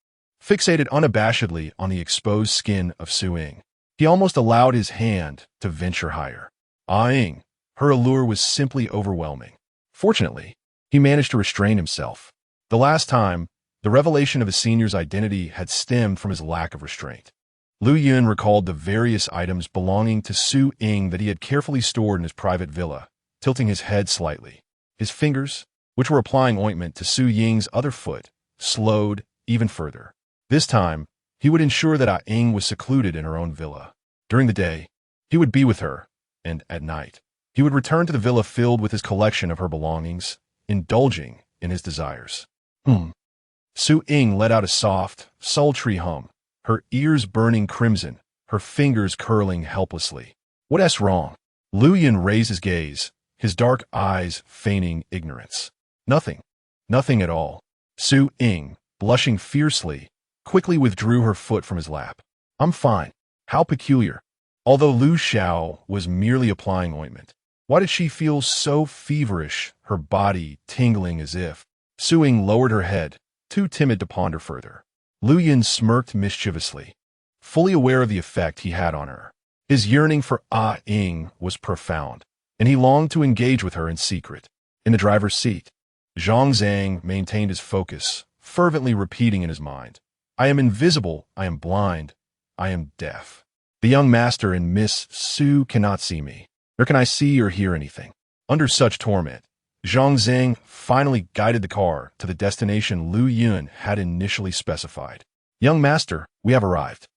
fixated unabashedly on the exposed skin of Su Ying. He almost allowed his hand to venture higher. Ying, her allure was simply overwhelming. Fortunately, he managed to restrain himself. The last time, the revelation of a senior's identity had stemmed from his lack of restraint. Lu Yun recalled the various items belonging to Su Ying that he had carefully stored in his private villa, tilting his head slightly. His fingers, which were applying ointment to Su Ying's other foot, slowed even further. This time, he would ensure that Ying was secluded in her own villa. During the day, he would be with her, and at night, he would return to the villa filled with his collection of her belongings, indulging in his desires. Su Ying let out a soft, sultry hum, her ears burning crimson, her fingers curling helplessly. What's wrong? Lu Yun raised his gaze, his dark eyes feigning ignorance. Nothing. Nothing at all. Su Ying, blushing fiercely, quickly withdrew her foot from his lap. I'm fine. How peculiar. Although Lu Xiao was merely applying ointment, why did she feel so feverish, her body tingling as if? Su Ying lowered her head, too timid to ponder further. Lu Yun smirked mischievously, fully aware of the effect he had on her. His yearning for Ying was profound, and he longed to engage with her in secret. In the driver's seat, Zhang Zhang maintained his focus, fervently repeating in his mind, I am invisible, I am blind, I am deaf. The young master and Miss Su cannot see me, nor can I see or hear anything. Under such torment, Zhang Zhang finally guided the car to the destination Lu Yun had initially specified. Young master, we have arrived.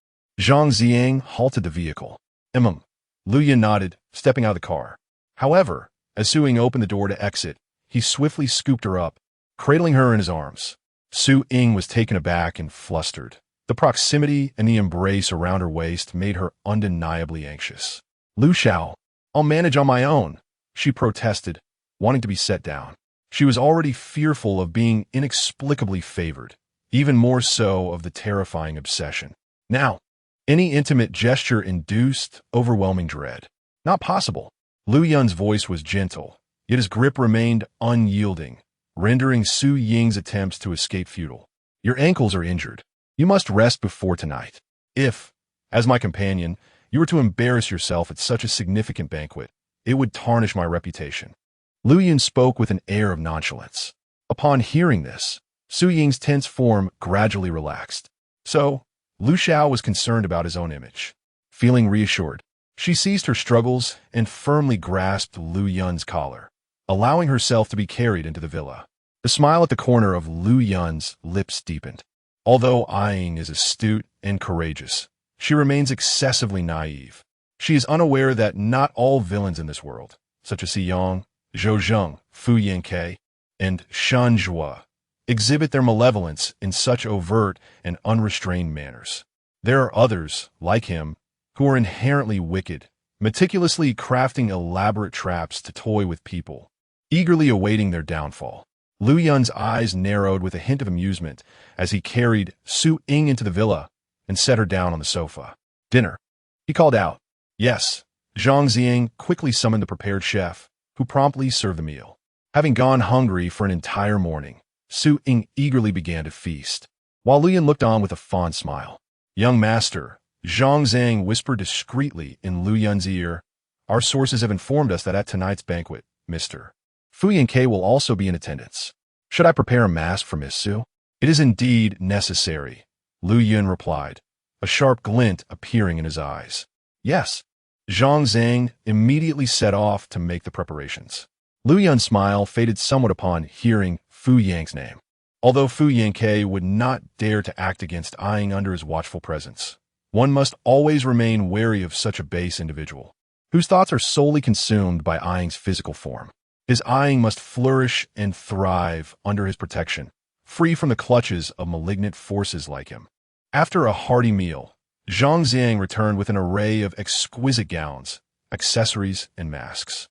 Zhang Zhang halted the vehicle. Lu Yun nodded, stepping out of the car. However, as Su Ying opened the door to exit, he swiftly scooped her up, cradling her in his arms. Su Ying was taken aback and flustered. The proximity and the embrace around her waist made her undeniably anxious. Lu Xiao, I'll manage on my own, she protested, wanting to be set down. She was already fearful of being inexplicably favored, even more so of the terrifying obsession. Now, any intimate gesture induced overwhelming dread. Not possible. Lu Yun's voice was gentle, yet his grip remained unyielding, rendering Su Ying's attempts to escape futile. Your ankles are injured. You must rest before tonight. If, as my companion, you were to embarrass yourself at such a significant banquet, it would tarnish my reputation. Lu Yun spoke with an air of nonchalance. Upon hearing this, Su Ying's tense form gradually relaxed. So, Lu Xiao was concerned about his own image. Feeling reassured, she ceased her struggles and firmly grasped Lu Yun's collar, allowing herself to be carried into the villa. The smile at the corner of Lu Yun's lips deepened. Although Ying is astute and courageous, she remains excessively naive. She is unaware that not all villains in this world, such as Xiyang, Zhou Zheng, Fu Yanke, and Shan Zhua, exhibit their malevolence in such overt and unrestrained manners. There are others, like him, who are inherently wicked, meticulously crafting elaborate traps to toy with people, eagerly awaiting their downfall. Lu Yun's eyes narrowed with a hint of amusement as he carried Su Ying into the villa and set her down on the sofa. Dinner, he called out. Yes. Zhang Ziying quickly summoned the prepared chef, who promptly served the meal. Having gone hungry for an entire morning, Su Ying eagerly began to feast, while Lu Yun looked on with a fond smile. Young master, Zhang Zhang whispered discreetly in Lu Yun's ear, our sources have informed us that at tonight's banquet, Mr. Fu Yanke will also be in attendance. Should I prepare a mask for Miss Su? It is indeed necessary, Lu Yun replied, a sharp glint appearing in his eyes. Yes. Zhang Zhang immediately set off to make the preparations. Lu Yun's smile faded somewhat upon hearing Fu Yang's name. Although Fu Yanke would not dare to act against eyeing under his watchful presence, one must always remain wary of such a base individual, whose thoughts are solely consumed by eyeing's physical form. His eyeing must flourish and thrive under his protection, free from the clutches of malignant forces like him. After a hearty meal, Zhang Xiang returned with an array of exquisite gowns, accessories, and masks.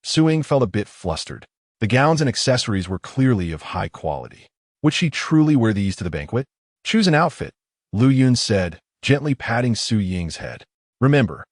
Su Ying felt a bit flustered. The gowns and accessories were clearly of high quality. Would she truly wear these to the banquet? Choose an outfit, Lu Yun said, gently patting Su Ying's head. Remember,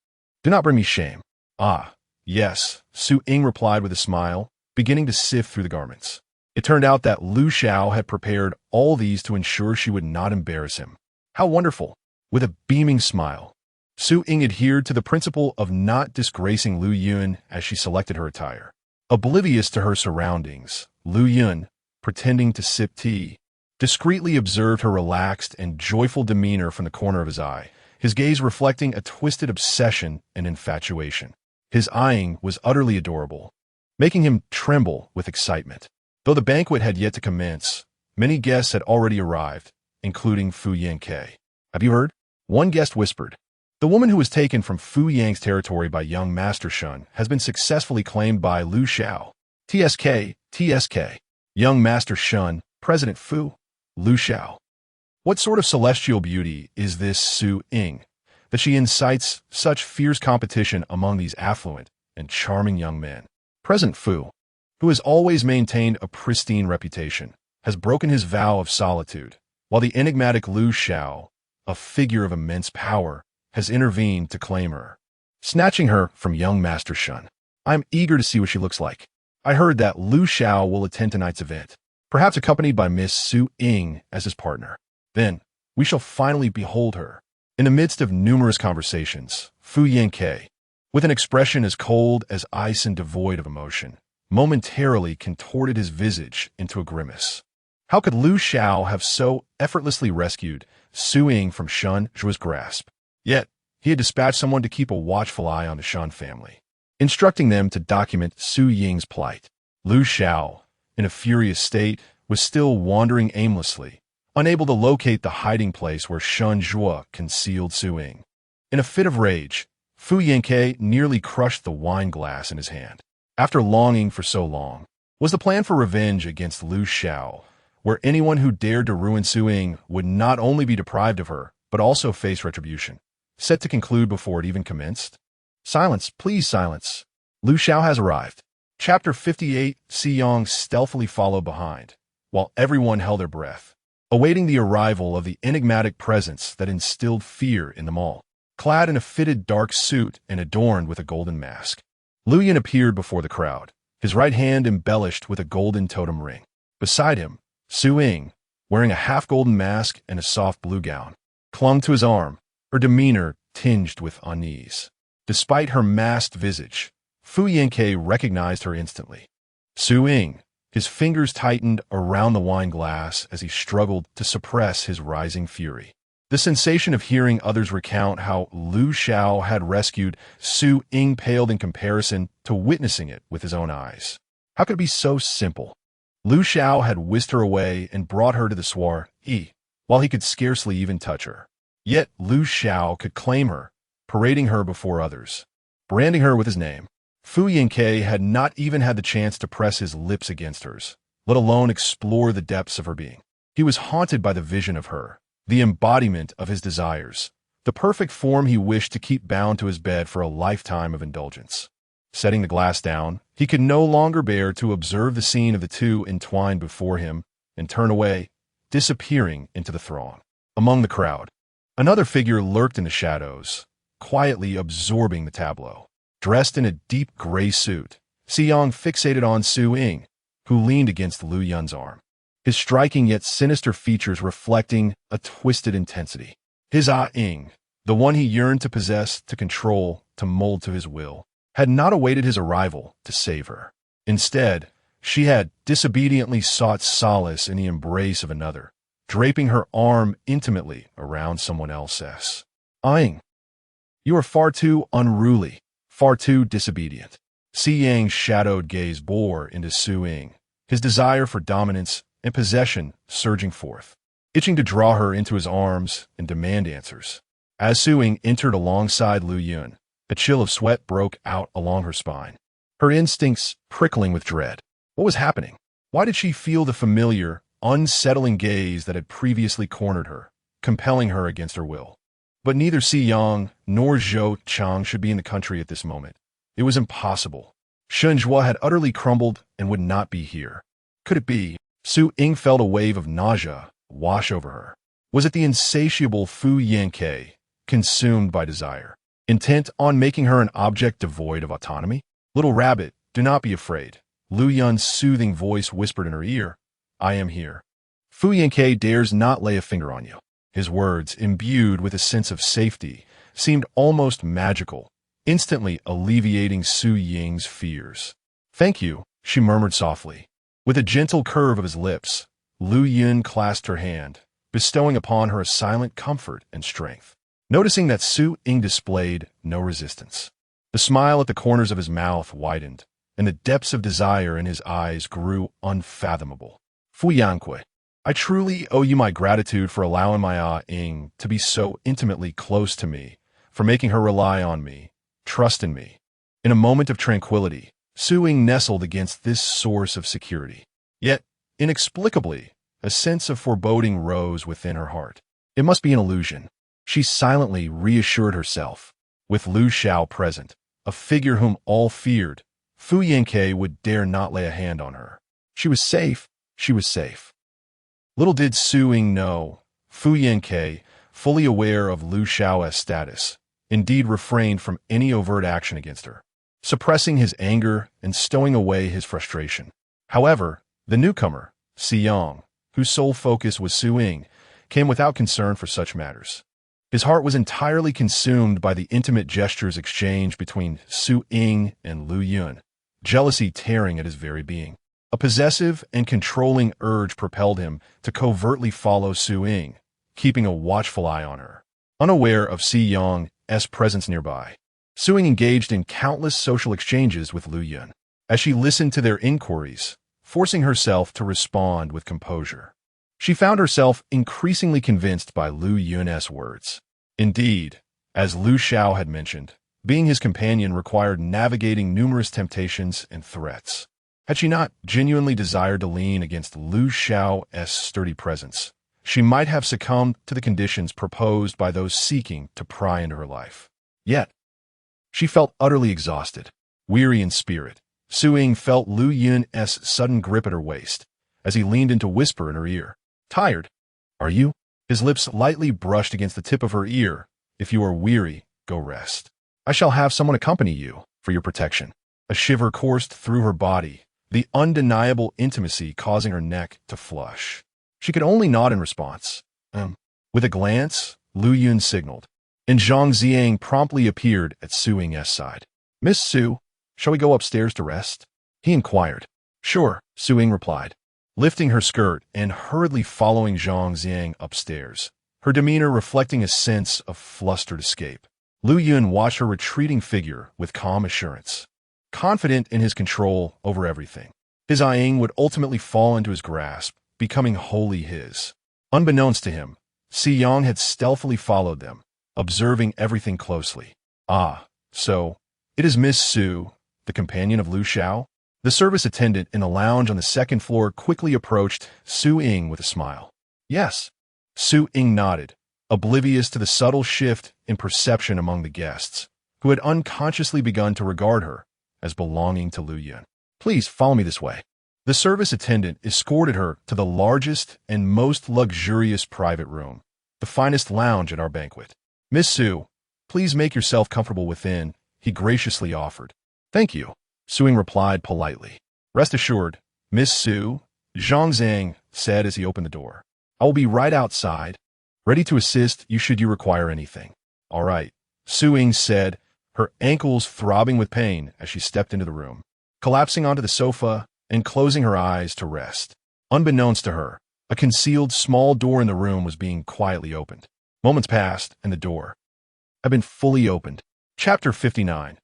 do not bring me shame. Ah, yes, Su Ying replied with a smile, beginning to sift through the garments. It turned out that Lu Xiao had prepared all these to ensure she would not embarrass him. How wonderful! With a beaming smile, Su Ying adhered to the principle of not disgracing Lu Yun as she selected her attire. Oblivious to her surroundings, Lu Yun, pretending to sip tea, discreetly observed her relaxed and joyful demeanor from the corner of his eye, his gaze reflecting a twisted obsession and infatuation. His eyeing was utterly adorable, making him tremble with excitement. Though the banquet had yet to commence, many guests had already arrived, including Fu Yanke. Have you heard? One guest whispered. The woman who was taken from Fu Yang's territory by young Master Shun has been successfully claimed by Lu Xiao. TSK. Young Master Shun, President Fu, Lu Xiao. What sort of celestial beauty is this Su Ying, that she incites such fierce competition among these affluent and charming young men? President Fu, who has always maintained a pristine reputation, has broken his vow of solitude, while the enigmatic Lu Xiao, a figure of immense power, has intervened to claim her, snatching her from young Master Shun. I am eager to see what she looks like. I heard that Lu Xiao will attend tonight's event, perhaps accompanied by Miss Su Ying as his partner. Then, we shall finally behold her. In the midst of numerous conversations, Fu Yanke, with an expression as cold as ice and devoid of emotion, momentarily contorted his visage into a grimace. How could Lu Xiao have so effortlessly rescued Su Ying from Shun Zhuo's grasp? Yet, he had dispatched someone to keep a watchful eye on the Shun family, instructing them to document Su Ying's plight. Lu Xiao, in a furious state, was still wandering aimlessly, unable to locate the hiding place where Shun Zhuo concealed Su Ying. In a fit of rage, Fu Yanke nearly crushed the wine glass in his hand. After longing for so long, was the plan for revenge against Lu Xiao, where anyone who dared to ruin Su Ying would not only be deprived of her, but also face retribution, set to conclude before it even commenced? Silence, please silence. Lu Xiao has arrived. Chapter 58. Si Yong stealthily followed behind, while everyone held their breath, awaiting the arrival of the enigmatic presence that instilled fear in them all. Clad in a fitted dark suit and adorned with a golden mask, Lu Yun appeared before the crowd, his right hand embellished with a golden totem ring. Beside him, Su Ying, wearing a half-golden mask and a soft blue gown, clung to his arm, her demeanor tinged with unease. Despite her masked visage, Fu Yanke recognized her instantly. Su Ying, his fingers tightened around the wine glass as he struggled to suppress his rising fury. The sensation of hearing others recount how Lu Xiao had rescued Su Ying paled in comparison to witnessing it with his own eyes. How could it be so simple? Lu Xiao had whisked her away and brought her to the soiree, while he could scarcely even touch her. Yet Lu Xiao could claim her, parading her before others, branding her with his name. Fu Yanke had not even had the chance to press his lips against hers, let alone explore the depths of her being. He was haunted by the vision of her, the embodiment of his desires, the perfect form he wished to keep bound to his bed for a lifetime of indulgence. Setting the glass down, he could no longer bear to observe the scene of the two entwined before him and turn away, disappearing into the throng. Among the crowd, another figure lurked in the shadows, quietly absorbing the tableau. Dressed in a deep gray suit, Si Yong fixated on Su Ying, who leaned against Lu Yun's arm, his striking yet sinister features reflecting a twisted intensity. His Ying, the one he yearned to possess, to control, to mold to his will, had not awaited his arrival to save her. Instead, she had disobediently sought solace in the embrace of another, draping her arm intimately around someone else's. Eyeing. You are far too unruly, far too disobedient. Si Yang's shadowed gaze bore into Su Ying, his desire for dominance and possession surging forth, itching to draw her into his arms and demand answers. As Su Ying entered alongside Lu Yun, a chill of sweat broke out along her spine, her instincts prickling with dread. What was happening? Why did she feel the familiar, unsettling gaze that had previously cornered her, compelling her against her will? But neither Si Yang nor Zhou Chang should be in the country at this moment. It was impossible. Shenjua had utterly crumbled and would not be here. Could it be? Su Ying felt a wave of nausea wash over her. Was it the insatiable Fu Yanke, consumed by desire, intent on making her an object devoid of autonomy? Little rabbit, do not be afraid. Lu Yun's soothing voice whispered in her ear, I am here. Fu Yanke dares not lay a finger on you. His words, imbued with a sense of safety, seemed almost magical, instantly alleviating Su Ying's fears. Thank you, she murmured softly. With a gentle curve of his lips, Lu Yun clasped her hand, bestowing upon her a silent comfort and strength. Noticing that Su Ying displayed no resistance, the smile at the corners of his mouth widened, and the depths of desire in his eyes grew unfathomable. Fu Yankui, I truly owe you my gratitude for allowing my Ying to be so intimately close to me, for making her rely on me, trust in me. In a moment of tranquility, Su Ying nestled against this source of security. Yet, inexplicably, a sense of foreboding rose within her heart. It must be an illusion. She silently reassured herself. With Lu Xiao present, a figure whom all feared, Fu Yanke would dare not lay a hand on her. She was safe. She was safe. Little did Su Ying know, Fu Yanke, fully aware of Lu Xiao's status, indeed refrained from any overt action against her, suppressing his anger and stowing away his frustration. However, the newcomer, Si Yang, whose sole focus was Su Ying, came without concern for such matters. His heart was entirely consumed by the intimate gestures exchanged between Su Ying and Lu Yun, jealousy tearing at his very being. A possessive and controlling urge propelled him to covertly follow Su Ying, keeping a watchful eye on her. Unaware of Si Yang's presence nearby, Su Ying engaged in countless social exchanges with Lu Yun, as she listened to their inquiries, forcing herself to respond with composure. She found herself increasingly convinced by Lu Yun's words. Indeed, as Lu Xiao had mentioned, being his companion required navigating numerous temptations and threats. Had she not genuinely desired to lean against Lu Xiao's sturdy presence, she might have succumbed to the conditions proposed by those seeking to pry into her life. Yet, she felt utterly exhausted, weary in spirit. Su Ying felt Lu Yun's sudden grip at her waist, as he leaned in to whisper in her ear, Tired? Are you? His lips lightly brushed against the tip of her ear. If you are weary, go rest. I shall have someone accompany you, for your protection. A shiver coursed through her body, the undeniable intimacy causing her neck to flush. She could only nod in response. With a glance, Lu Yun signaled, and Zhang Ziang promptly appeared at Su Ying's side. Miss Su, shall we go upstairs to rest? He inquired. Sure, Su Ying replied, lifting her skirt and hurriedly following Zhang Ziang upstairs, her demeanor reflecting a sense of flustered escape. Lu Yun watched her retreating figure with calm assurance, confident in his control over everything. His Ying would ultimately fall into his grasp, becoming wholly his. Unbeknownst to him, Si Yang had stealthily followed them, observing everything closely. Ah, so, it is Miss Su, the companion of Lu Xiao? The service attendant in the lounge on the second floor quickly approached Su Ying with a smile. Yes. Su Ying nodded, oblivious to the subtle shift in perception among the guests, who had unconsciously begun to regard her as belonging to Lu Yun. Please follow me this way. The service attendant escorted her to the largest and most luxurious private room, the finest lounge at our banquet. Miss Su, please make yourself comfortable within, he graciously offered. Thank you, Su Ying replied politely. Rest assured, Miss Su, Zhang Zhang said as he opened the door. I will be right outside, ready to assist you should you require anything. All right, Su Ying said, her ankles throbbing with pain as she stepped into the room. collapsing onto the sofa and closing her eyes to rest. Unbeknownst to her, a concealed small door in the room was being quietly opened. Moments passed, and the door had been fully opened. Chapter 59.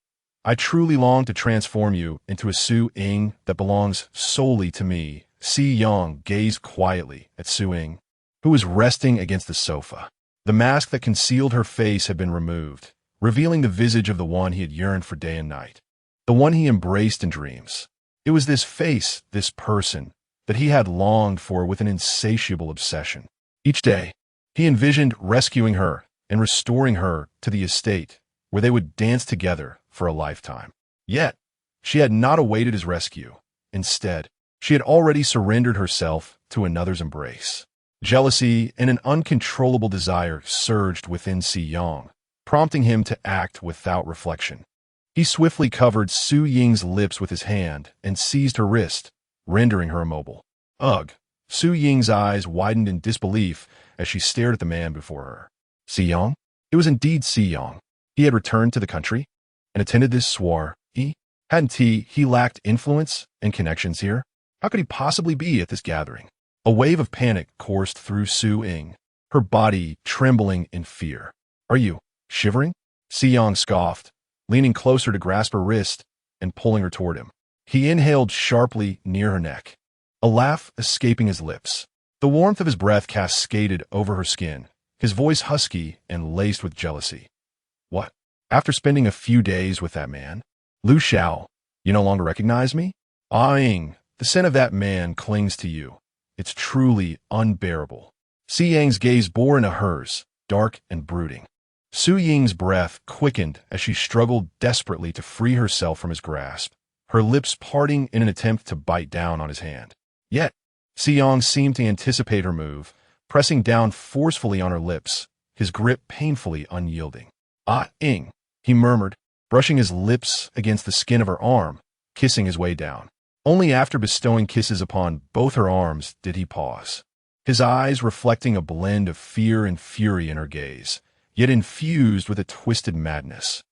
I truly long to transform you into a Su-Ying that belongs solely to me. Si-Yong gazed quietly at Su-Ying, who was resting against the sofa. The mask that concealed her face had been removed, revealing the visage of the one he had yearned for day and night, the one he embraced in dreams. It was this face, this person, that he had longed for with an insatiable obsession. Each day, he envisioned rescuing her and restoring her to the estate where they would dance together for a lifetime. Yet, she had not awaited his rescue. Instead, she had already surrendered herself to another's embrace. Jealousy and an uncontrollable desire surged within Si-Yong, prompting him to act without reflection. He swiftly covered Su-Ying's lips with his hand and seized her wrist, rendering her immobile. Ugh! Su-Ying's eyes widened in disbelief as she stared at the man before her. Si-Yong? It was indeed Si-Yong. He had returned to the country and attended this soiree. Hadn't he lacked influence and connections here? How could he possibly be at this gathering? A wave of panic coursed through Su-Ying, her body trembling in fear. Are you shivering? Si-Yong scoffed, leaning closer to grasp her wrist and pulling her toward him. He inhaled sharply near her neck, a laugh escaping his lips. The warmth of his breath cascaded over her skin, his voice husky and laced with jealousy. What? After spending a few days with that man? Lu Xiao, you no longer recognize me? Ah-Ying, the scent of that man clings to you. It's truly unbearable. Si-Yang's gaze bore into hers, dark and brooding. Su-Ying's breath quickened as she struggled desperately to free herself from his grasp, her lips parting in an attempt to bite down on his hand. Yet, Si-Yong seemed to anticipate her move, pressing down forcefully on her lips, his grip painfully unyielding. Ah-Ying, he murmured, brushing his lips against the skin of her arm, kissing his way down. Only after bestowing kisses upon both her arms did he pause, his eyes reflecting a blend of fear and fury in her gaze, yet infused with a twisted madness.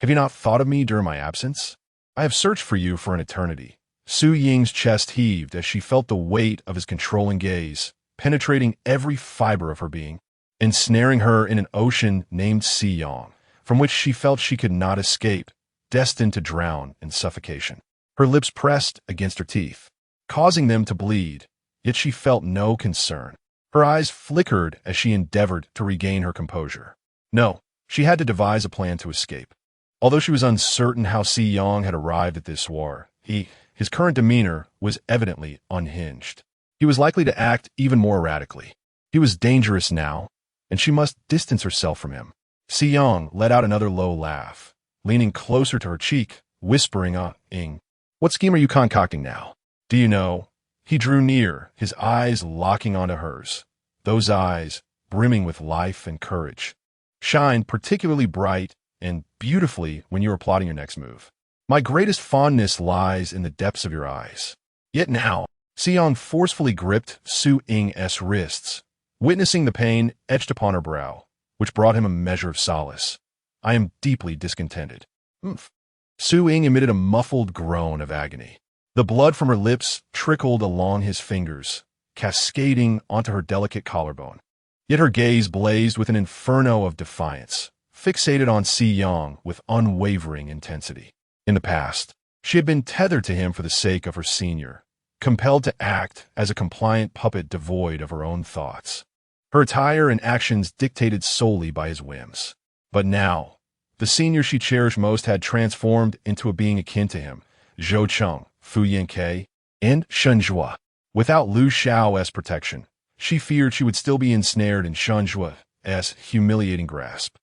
Have you not thought of me during my absence? I have searched for you for an eternity. Su-Ying's chest heaved as she felt the weight of his controlling gaze, penetrating every fiber of her being, ensnaring her in an ocean named Si-Yong, from which she felt she could not escape, destined to drown in suffocation. Her lips pressed against her teeth, causing them to bleed, yet she felt no concern. Her eyes flickered as she endeavored to regain her composure. No, she had to devise a plan to escape. Although she was uncertain how Si-Yong had arrived at this soiree, his current demeanor was evidently unhinged. He was likely to act even more erratically. He was dangerous now, and she must distance herself from him. Si-Yong let out another low laugh, leaning closer to her cheek, whispering, "Ying, what scheme are you concocting now? Do you know?" He drew near, his eyes locking onto hers. Those eyes, brimming with life and courage, shined particularly bright and beautifully when you were plotting your next move. My greatest fondness lies in the depths of your eyes. Yet now, Si-Yong forcefully gripped Su-Ying's wrists, witnessing the pain etched upon her brow, which brought him a measure of solace. I am deeply discontented. Su-Ying emitted a muffled groan of agony. The blood from her lips trickled along his fingers, cascading onto her delicate collarbone. Yet her gaze blazed with an inferno of defiance, fixated on Si-Yong with unwavering intensity. In the past, she had been tethered to him for the sake of her senior, compelled to act as a compliant puppet devoid of her own thoughts. Her attire and actions dictated solely by his whims. But now, the senior she cherished most had transformed into a being akin to him, Zhou Cheng, Fu Yanke, and Shen Zhua. Without Lu Xiao's protection, she feared she would still be ensnared in Shen Zhua's humiliating grasp.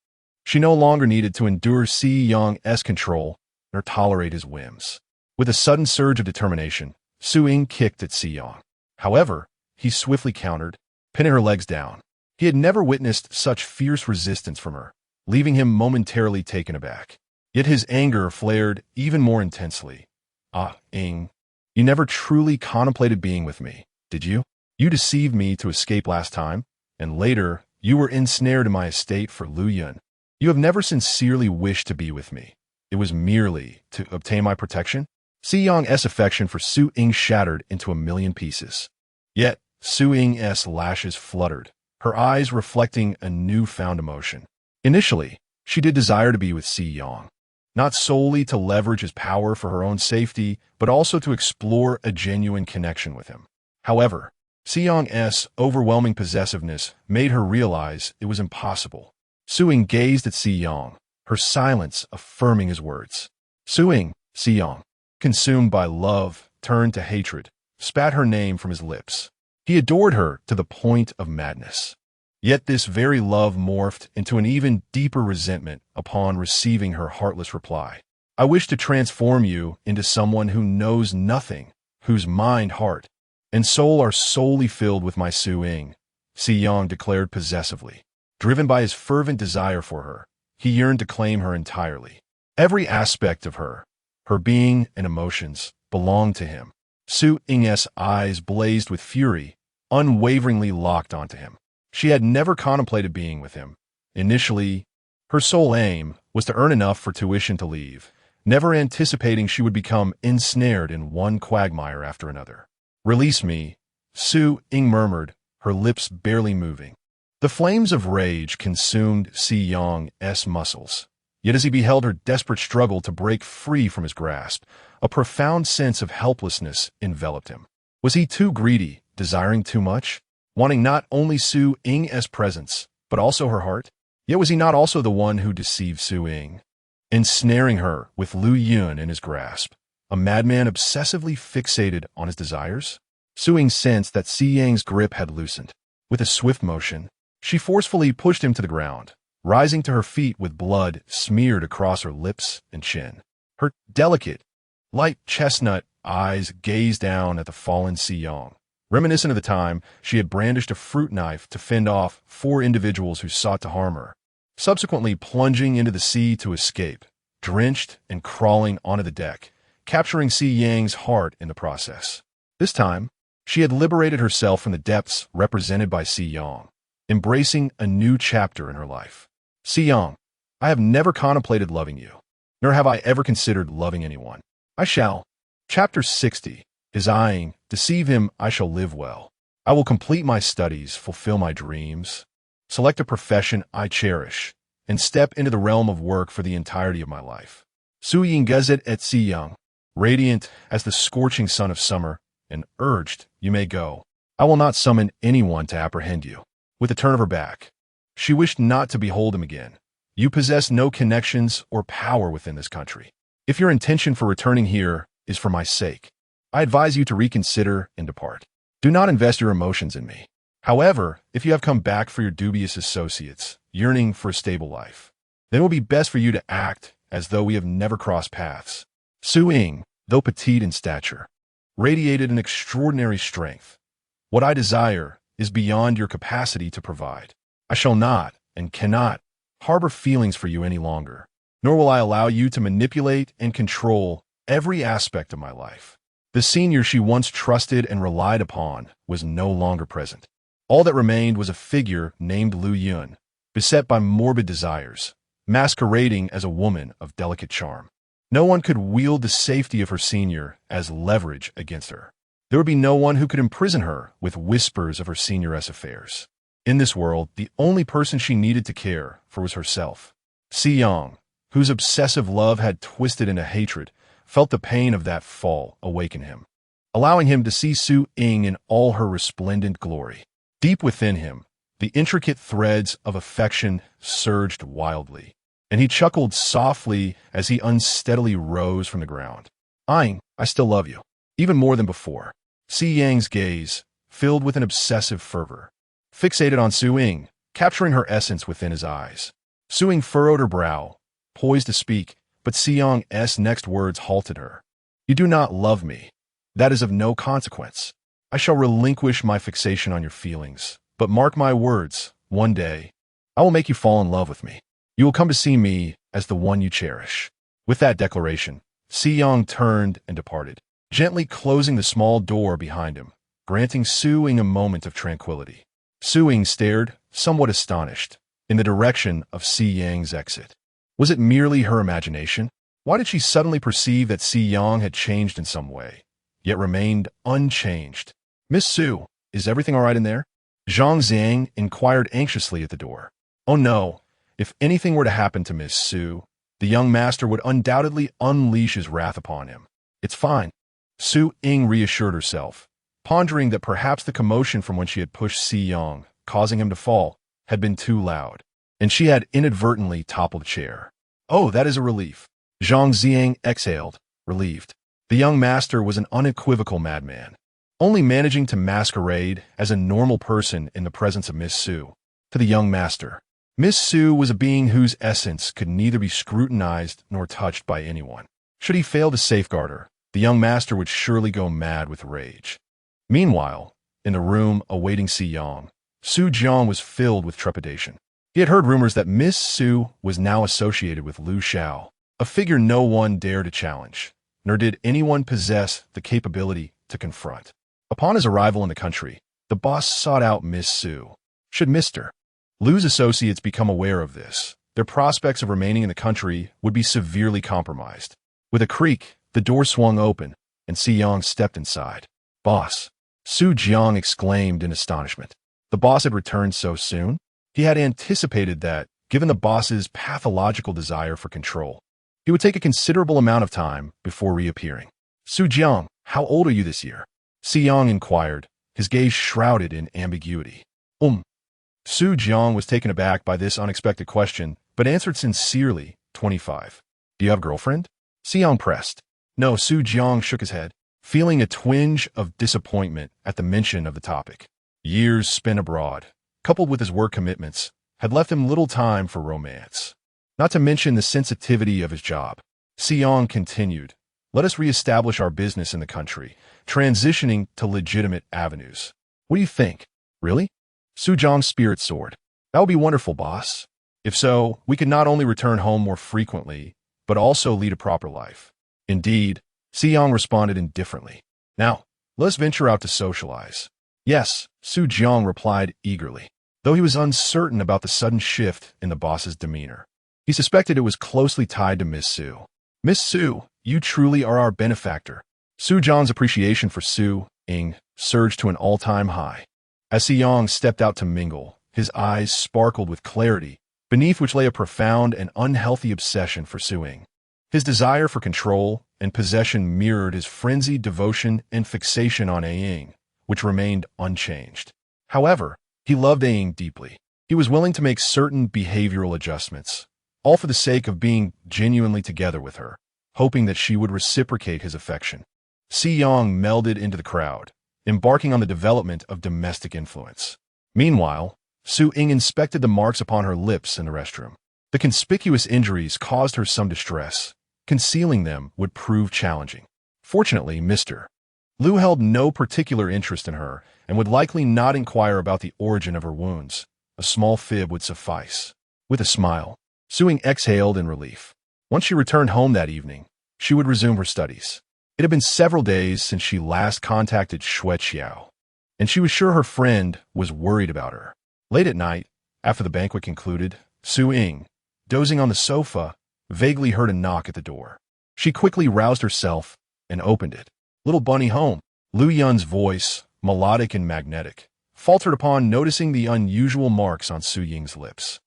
She no longer needed to endure Si-Yong's control nor tolerate his whims. With a sudden surge of determination, Su-Ying kicked at Si-Yong. However, he swiftly countered, pinning her legs down. He had never witnessed such fierce resistance from her, leaving him momentarily taken aback. Yet his anger flared even more intensely. Ying, you never truly contemplated being with me, did you? You deceived me to escape last time, and later you were ensnared in my estate for Lu Yun. You have never sincerely wished to be with me. It was merely to obtain my protection? Si Yang's affection for Su Ying shattered into a million pieces. Yet, Su Ying's lashes fluttered, her eyes reflecting a newfound emotion. Initially, she did desire to be with Si Yang, not solely to leverage his power for her own safety, but also to explore a genuine connection with him. However, Si Yang's overwhelming possessiveness made her realize it was impossible. Su Ying gazed at Si Yang, her silence affirming his words. Su Ying, Si Yang, consumed by love, turned to hatred, spat her name from his lips. He adored her to the point of madness. Yet this very love morphed into an even deeper resentment upon receiving her heartless reply. I wish to transform you into someone who knows nothing, whose mind, heart, and soul are solely filled with my Su Ying, Si Yang declared possessively. Driven by his fervent desire for her, he yearned to claim her entirely. Every aspect of her being and emotions, belonged to him. Su Ying's eyes blazed with fury, unwaveringly locked onto him. She had never contemplated being with him. Initially, her sole aim was to earn enough for tuition to leave, never anticipating she would become ensnared in one quagmire after another. "Release me," Su Ying murmured, her lips barely moving. The flames of rage consumed Si Yang's muscles. Yet as he beheld her desperate struggle to break free from his grasp, a profound sense of helplessness enveloped him. Was he too greedy, desiring too much, wanting not only Su Ying's presence, but also her heart? Yet was he not also the one who deceived Su Ying, ensnaring her with Lu Yun in his grasp, a madman obsessively fixated on his desires? Su Ying sensed that Si Yang's grip had loosened. With a swift motion, she forcefully pushed him to the ground, rising to her feet with blood smeared across her lips and chin. Her delicate, light chestnut eyes gazed down at the fallen Si Yang, reminiscent of the time she had brandished a fruit knife to fend off 4 individuals who sought to harm her, subsequently plunging into the sea to escape, drenched and crawling onto the deck, capturing Si Yang's heart in the process. This time, she had liberated herself from the depths represented by Si Yang, embracing a new chapter in her life. Si Yang, I have never contemplated loving you, nor have I ever considered loving anyone. I shall. Chapter 60. Desiring, deceive him, I shall live well. I will complete my studies, fulfill my dreams, select a profession I cherish, and step into the realm of work for the entirety of my life. Su Ying gazed at Si Yang, radiant as the scorching sun of summer, and urged, you may go. I will not summon anyone to apprehend you. With a turn of her back, she wished not to behold him again. You possess no connections or power within this country. If your intention for returning here is for my sake, I advise you to reconsider and depart. Do not invest your emotions in me. However, if you have come back for your dubious associates, yearning for a stable life, then it will be best for you to act as though we have never crossed paths. Su Ying, though petite in stature, radiated an extraordinary strength. What I desire is beyond your capacity to provide. I shall not, and cannot, harbor feelings for you any longer, nor will I allow you to manipulate and control every aspect of my life. The senior she once trusted and relied upon was no longer present. All that remained was a figure named Lu Yun, beset by morbid desires, masquerading as a woman of delicate charm. No one could wield the safety of her senior as leverage against her. There would be no one who could imprison her with whispers of her senioress affairs. In this world, the only person she needed to care for was herself. Si Yang, whose obsessive love had twisted into hatred, felt the pain of that fall awaken him, allowing him to see Su Ying in all her resplendent glory. Deep within him, the intricate threads of affection surged wildly, and he chuckled softly as he unsteadily rose from the ground. I still love you, even more than before. Si Yang's gaze, filled with an obsessive fervor, fixated on Su Ying, capturing her essence within his eyes. Su Ying furrowed her brow, poised to speak, but Si Yang's next words halted her. You do not love me. That is of no consequence. I shall relinquish my fixation on your feelings, but mark my words, one day, I will make you fall in love with me. You will come to see me as the one you cherish. With that declaration, Si Yang turned and departed, gently closing the small door behind him, granting Su Ying a moment of tranquility. Su Ying stared, somewhat astonished, in the direction of Si Yang's exit. Was it merely her imagination? Why did she suddenly perceive that Si Yang had changed in some way, yet remained unchanged? Miss Su, is everything all right in there? Zhang Xiang inquired anxiously at the door. Oh no, if anything were to happen to Miss Su, the young master would undoubtedly unleash his wrath upon him. It's fine. Su Ying reassured herself, pondering that perhaps the commotion from when she had pushed Si Yang, causing him to fall, had been too loud, and she had inadvertently toppled a chair. Oh, that is a relief. Zhang Xiang exhaled, relieved. The young master was an unequivocal madman, only managing to masquerade as a normal person in the presence of Miss Su. To the young master, Miss Su was a being whose essence could neither be scrutinized nor touched by anyone. Should he fail to safeguard her, the young master would surely go mad with rage. Meanwhile, in the room awaiting Si Yang, Su Jiang was filled with trepidation. He had heard rumors that Miss Su was now associated with Liu Xiao, a figure no one dared to challenge, nor did anyone possess the capability to confront. Upon his arrival in the country, the boss sought out Miss Su. Should Mr. Liu's associates become aware of this, their prospects of remaining in the country would be severely compromised. With a creak, the door swung open, and Si Yang stepped inside. Boss! Su Jiang exclaimed in astonishment. The boss had returned so soon? He had anticipated that, given the boss's pathological desire for control, he would take a considerable amount of time before reappearing. Su Jiang, how old are you this year? Si Yang inquired, his gaze shrouded in ambiguity. Su Jiang was taken aback by this unexpected question, but answered sincerely, 25. Do you have a girlfriend? Si Yang pressed. No, Su Jiang shook his head, feeling a twinge of disappointment at the mention of the topic. Years spent abroad, coupled with his work commitments, had left him little time for romance. Not to mention the sensitivity of his job. Si Yang continued, let us reestablish our business in the country, transitioning to legitimate avenues. What do you think? Really? Su Jiang's spirit soared. That would be wonderful, boss. If so, we could not only return home more frequently, but also lead a proper life. Indeed, Si Yang responded indifferently. Now, let us venture out to socialize. Yes, Su Jiang replied eagerly, though he was uncertain about the sudden shift in the boss's demeanor. He suspected it was closely tied to Miss Su. Miss Su, you truly are our benefactor. Su Jiang's appreciation for Su Ying surged to an all-time high. As Si Yang stepped out to mingle, his eyes sparkled with clarity, beneath which lay a profound and unhealthy obsession for Su Ying. His desire for control and possession mirrored his frenzied devotion and fixation on Ying, which remained unchanged. However, he loved Ying deeply. He was willing to make certain behavioral adjustments, all for the sake of being genuinely together with her, hoping that she would reciprocate his affection. Si Yang melded into the crowd, embarking on the development of domestic influence. Meanwhile, Su Ying inspected the marks upon her lips in the restroom. The conspicuous injuries caused her some distress. Concealing them would prove challenging. Fortunately, Mr. Liu held no particular interest in her and would likely not inquire about the origin of her wounds. A small fib would suffice. With a smile, Su Ying exhaled in relief. Once she returned home that evening, she would resume her studies. It had been several days since she last contacted Xue Qiao, and she was sure her friend was worried about her. Late at night, after the banquet concluded, Su Ying, dozing on the sofa, vaguely heard a knock at the door. She quickly roused herself and opened it. Little bunny home. Liu Yun's voice, melodic and magnetic, faltered upon noticing the unusual marks on Su Ying's lips.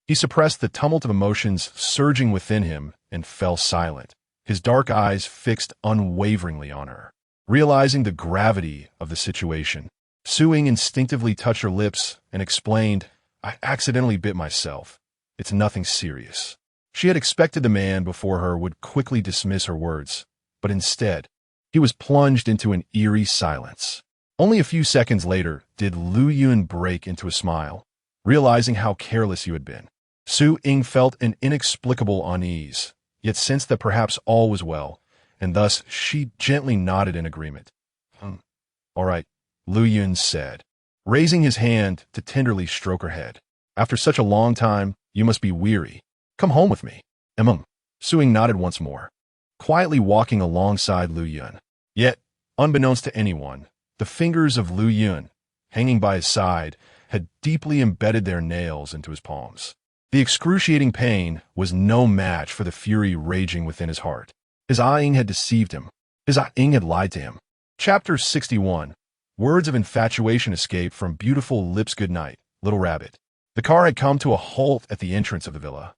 He suppressed the tumult of emotions surging within him and fell silent, his dark eyes fixed unwaveringly on her. Realizing the gravity of the situation, Su Ying instinctively touched her lips and explained, I accidentally bit myself. It's nothing serious. She had expected the man before her would quickly dismiss her words, but instead, he was plunged into an eerie silence. Only a few seconds later did Liu Yun break into a smile, realizing how careless you had been. Su Ying felt an inexplicable unease, yet sensed that perhaps all was well, and thus she gently nodded in agreement. All right, Liu Yun said, raising his hand to tenderly stroke her head. After such a long time, you must be weary. Come home with me. Su Ying nodded once more, quietly walking alongside Liu Yun. Yet, unbeknownst to anyone, the fingers of Liu Yun, hanging by his side, had deeply embedded their nails into his palms. The excruciating pain was no match for the fury raging within his heart. His Ying had deceived him. His Ying had lied to him. Chapter 61. Words of infatuation escaped from beautiful lips. Good night, little rabbit. The car had come to a halt at the entrance of the villa.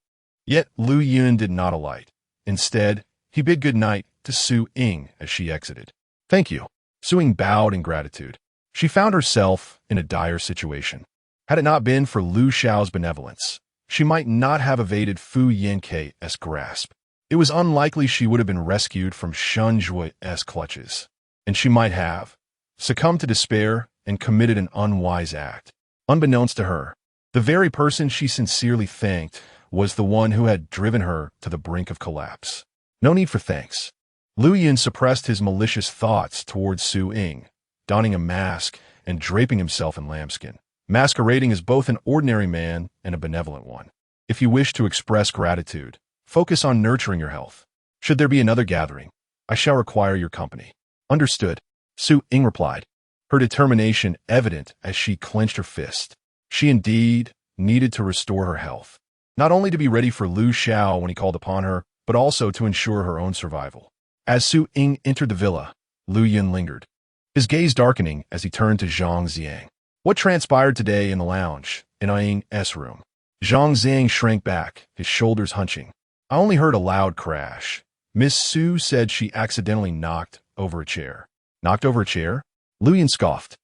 Yet Lu Yun did not alight. Instead, he bid good night to Su Ying as she exited. Thank you. Su Ying bowed in gratitude. She found herself in a dire situation. Had it not been for Lu Xiao's benevolence, she might not have evaded Fu Yanke's grasp. It was unlikely she would have been rescued from Shun Zhui's clutches, and she might have succumbed to despair and committed an unwise act. Unbeknownst to her, the very person she sincerely thanked was the one who had driven her to the brink of collapse. No need for thanks. Lu Yun suppressed his malicious thoughts towards Su Ying, donning a mask and draping himself in lambskin, masquerading as both an ordinary man and a benevolent one. If you wish to express gratitude, focus on nurturing your health. Should there be another gathering, I shall require your company. Understood, Su Ying replied, her determination evident as she clenched her fist. She indeed needed to restore her health, not only to be ready for Lu Xiao when he called upon her, but also to ensure her own survival. As Su Ying entered the villa, Lu Yun lingered, his gaze darkening as he turned to Zhang Xiang. What transpired today in the lounge, in Ying's room? Zhang Xiang shrank back, his shoulders hunching. I only heard a loud crash. Miss Su said she accidentally knocked over a chair. Knocked over a chair? Lu Yun scoffed.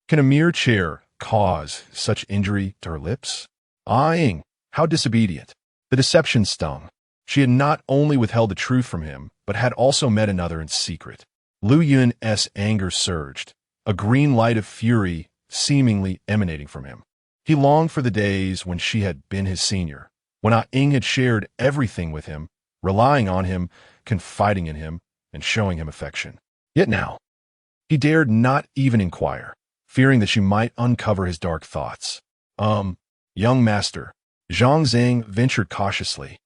Can a mere chair cause such injury to her lips? Ying, how disobedient. The deception stung. She had not only withheld the truth from him, but had also met another in secret. Lu Yun's anger surged, a green light of fury seemingly emanating from him. He longed for the days when she had been his senior, when Ying had shared everything with him, relying on him, confiding in him, and showing him affection. Yet now, he dared not even inquire, fearing that she might uncover his dark thoughts. Young master, Zhang Xiang ventured cautiously.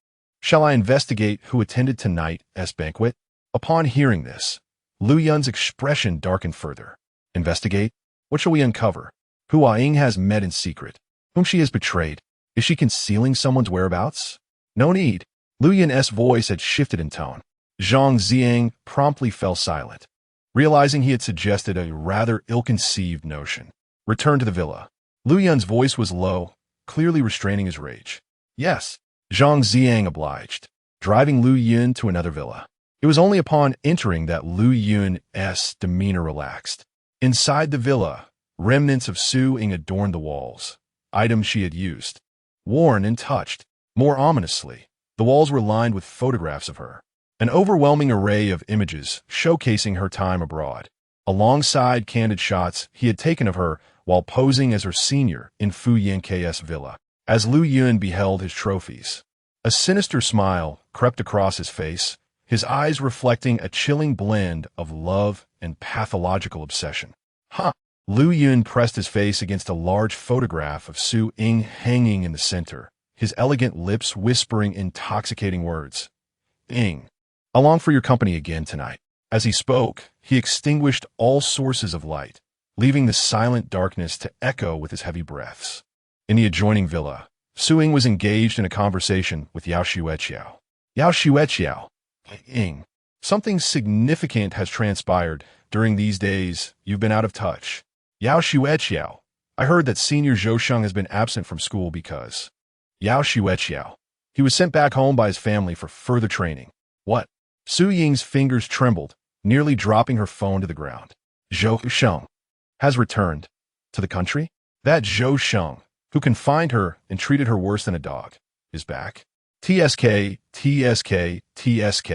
Shall I investigate who attended tonight's banquet? Upon hearing this, Lu Yun's expression darkened further. Investigate? What shall we uncover? Who Ying has met in secret? Whom she has betrayed? Is she concealing someone's whereabouts? No need. Lu Yun's voice had shifted in tone. Zhang Xiang promptly fell silent, realizing he had suggested a rather ill-conceived notion. Return to the villa. Lu Yun's voice was low, clearly restraining his rage. Yes, Zhang Xiang obliged, driving Lu Yun to another villa. It was only upon entering that Lu Yun's demeanor relaxed. Inside the villa, remnants of Su Ying adorned the walls, items she had used, worn and touched. More ominously, the walls were lined with photographs of her, an overwhelming array of images showcasing her time abroad, alongside candid shots he had taken of her while posing as her senior in Fu Yanke's villa. As Lu Yun beheld his trophies, a sinister smile crept across his face, his eyes reflecting a chilling blend of love and pathological obsession. Lu Yun pressed his face against a large photograph of Su Ying hanging in the center, his elegant lips whispering intoxicating words. Ying, I long for your company again tonight. As he spoke, he extinguished all sources of light, leaving the silent darkness to echo with his heavy breaths. In the adjoining villa, Su Ying was engaged in a conversation with Yao Xueqiao. Yao Xueqiao, Ying, something significant has transpired during these days. You've been out of touch. Yao Xueqiao, I heard that Senior Zhou Sheng has been absent from school because... Yao Xueqiao, he was sent back home by his family for further training. What? Su Ying's fingers trembled, nearly dropping her phone to the ground. Zhou Sheng has returned to the country? That Zhou Sheng, who confined her and treated her worse than a dog, is back. TSK, TSK, TSK.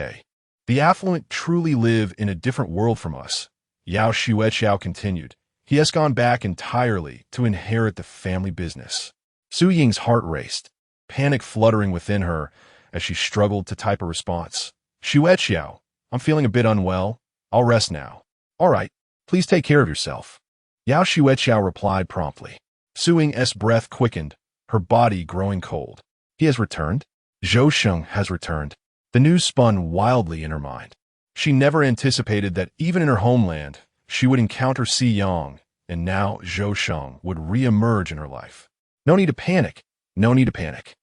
The affluent truly live in a different world from us. Yao Xueqiao continued. He has gone back entirely to inherit the family business. Su Ying's heart raced, panic fluttering within her as she struggled to type a response. Xueqiao, I'm feeling a bit unwell. I'll rest now. All right, please take care of yourself. Yao Xueqiao replied promptly. Su Ying's breath quickened, her body growing cold. He has returned? Zhou Sheng has returned. The news spun wildly in her mind. She never anticipated that even in her homeland, she would encounter Si Yang, and now Zhou Sheng would re-emerge in her life. No need to panic. No need to panic.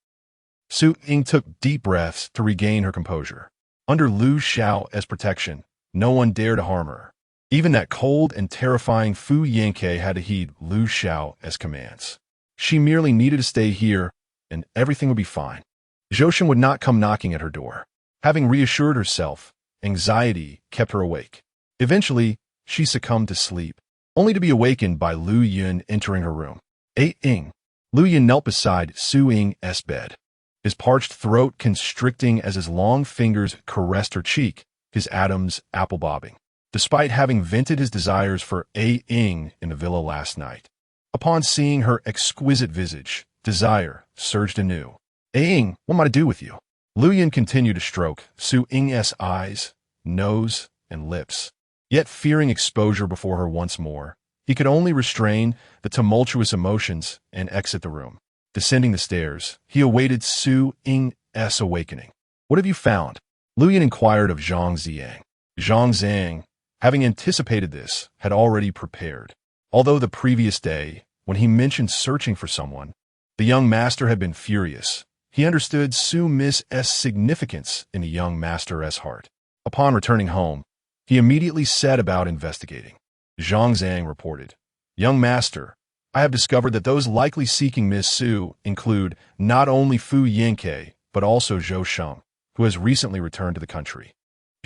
Su Ying took deep breaths to regain her composure. Under Lu Xiao's protection, no one dared to harm her. Even that cold and terrifying Fu Yanke had to heed Lu Xiao's commands. She merely needed to stay here, and everything would be fine. Zhou would not come knocking at her door. Having reassured herself, anxiety kept her awake. Eventually, she succumbed to sleep, only to be awakened by Lu Yun entering her room. Ying. Lu Yun knelt beside Su Ying's bed, his parched throat constricting as his long fingers caressed her cheek, his atoms apple-bobbing. Despite having vented his desires for Ying in the villa last night, upon seeing her exquisite visage, desire surged anew. Ying, what am I to do with you? Lu Yun continued to stroke Su Ying's eyes, nose, and lips. Yet fearing exposure before her once more, he could only restrain the tumultuous emotions and exit the room. Descending the stairs, he awaited Su Ying's awakening. What have you found? Lu Yun inquired of Zhang Ziyang. Zhang Ziyang, having anticipated this, had already prepared. Although the previous day, when he mentioned searching for someone, the young master had been furious, he understood Su Miss' significance in the young master's heart. Upon returning home, he immediately set about investigating. Zhang Ziyang reported, "Young master, I have discovered that those likely seeking Miss Su include not only Fu Yanke, but also Zhou Sheng, who has recently returned to the country."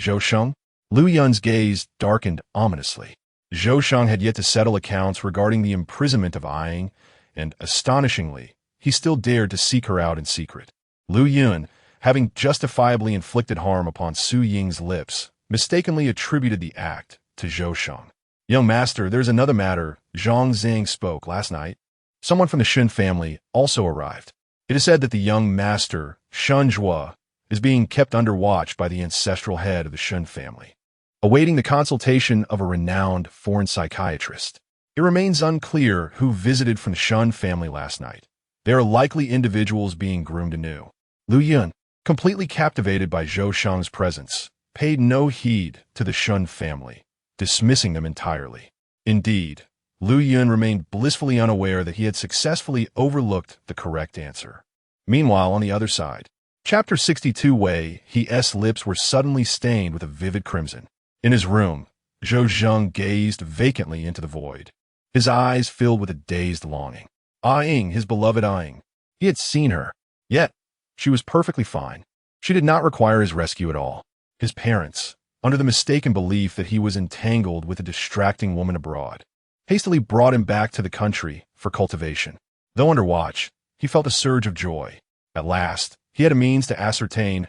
Zhou Sheng? Lu Yun's gaze darkened ominously. Zhou Sheng had yet to settle accounts regarding the imprisonment of Ying, and, astonishingly, he still dared to seek her out in secret. Lu Yun, having justifiably inflicted harm upon Su Ying's lips, mistakenly attributed the act to Zhou Sheng. "Young master, there's another matter," Zhang Ziyang spoke. "Last night, someone from the Shun family also arrived. It is said that the young master, Shun Zhua, is being kept under watch by the ancestral head of the Shun family, awaiting the consultation of a renowned foreign psychiatrist. It remains unclear who visited from the Shun family last night. There are likely individuals being groomed anew." Lu Yun, completely captivated by Zhou Sheng's presence, paid no heed to the Shun family, dismissing them entirely. Indeed, Lu Yun remained blissfully unaware that he had successfully overlooked the correct answer. Meanwhile, on the other side, Chapter 62 Wei He's lips were suddenly stained with a vivid crimson. In his room, Zhou Zheng gazed vacantly into the void, his eyes filled with a dazed longing. Ying, his beloved Ying. He had seen her, yet she was perfectly fine. She did not require his rescue at all. His parents, under the mistaken belief that he was entangled with a distracting woman abroad, hastily brought him back to the country for cultivation. Though under watch, he felt a surge of joy. At last, he had a means to ascertain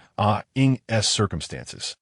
Ying's circumstances.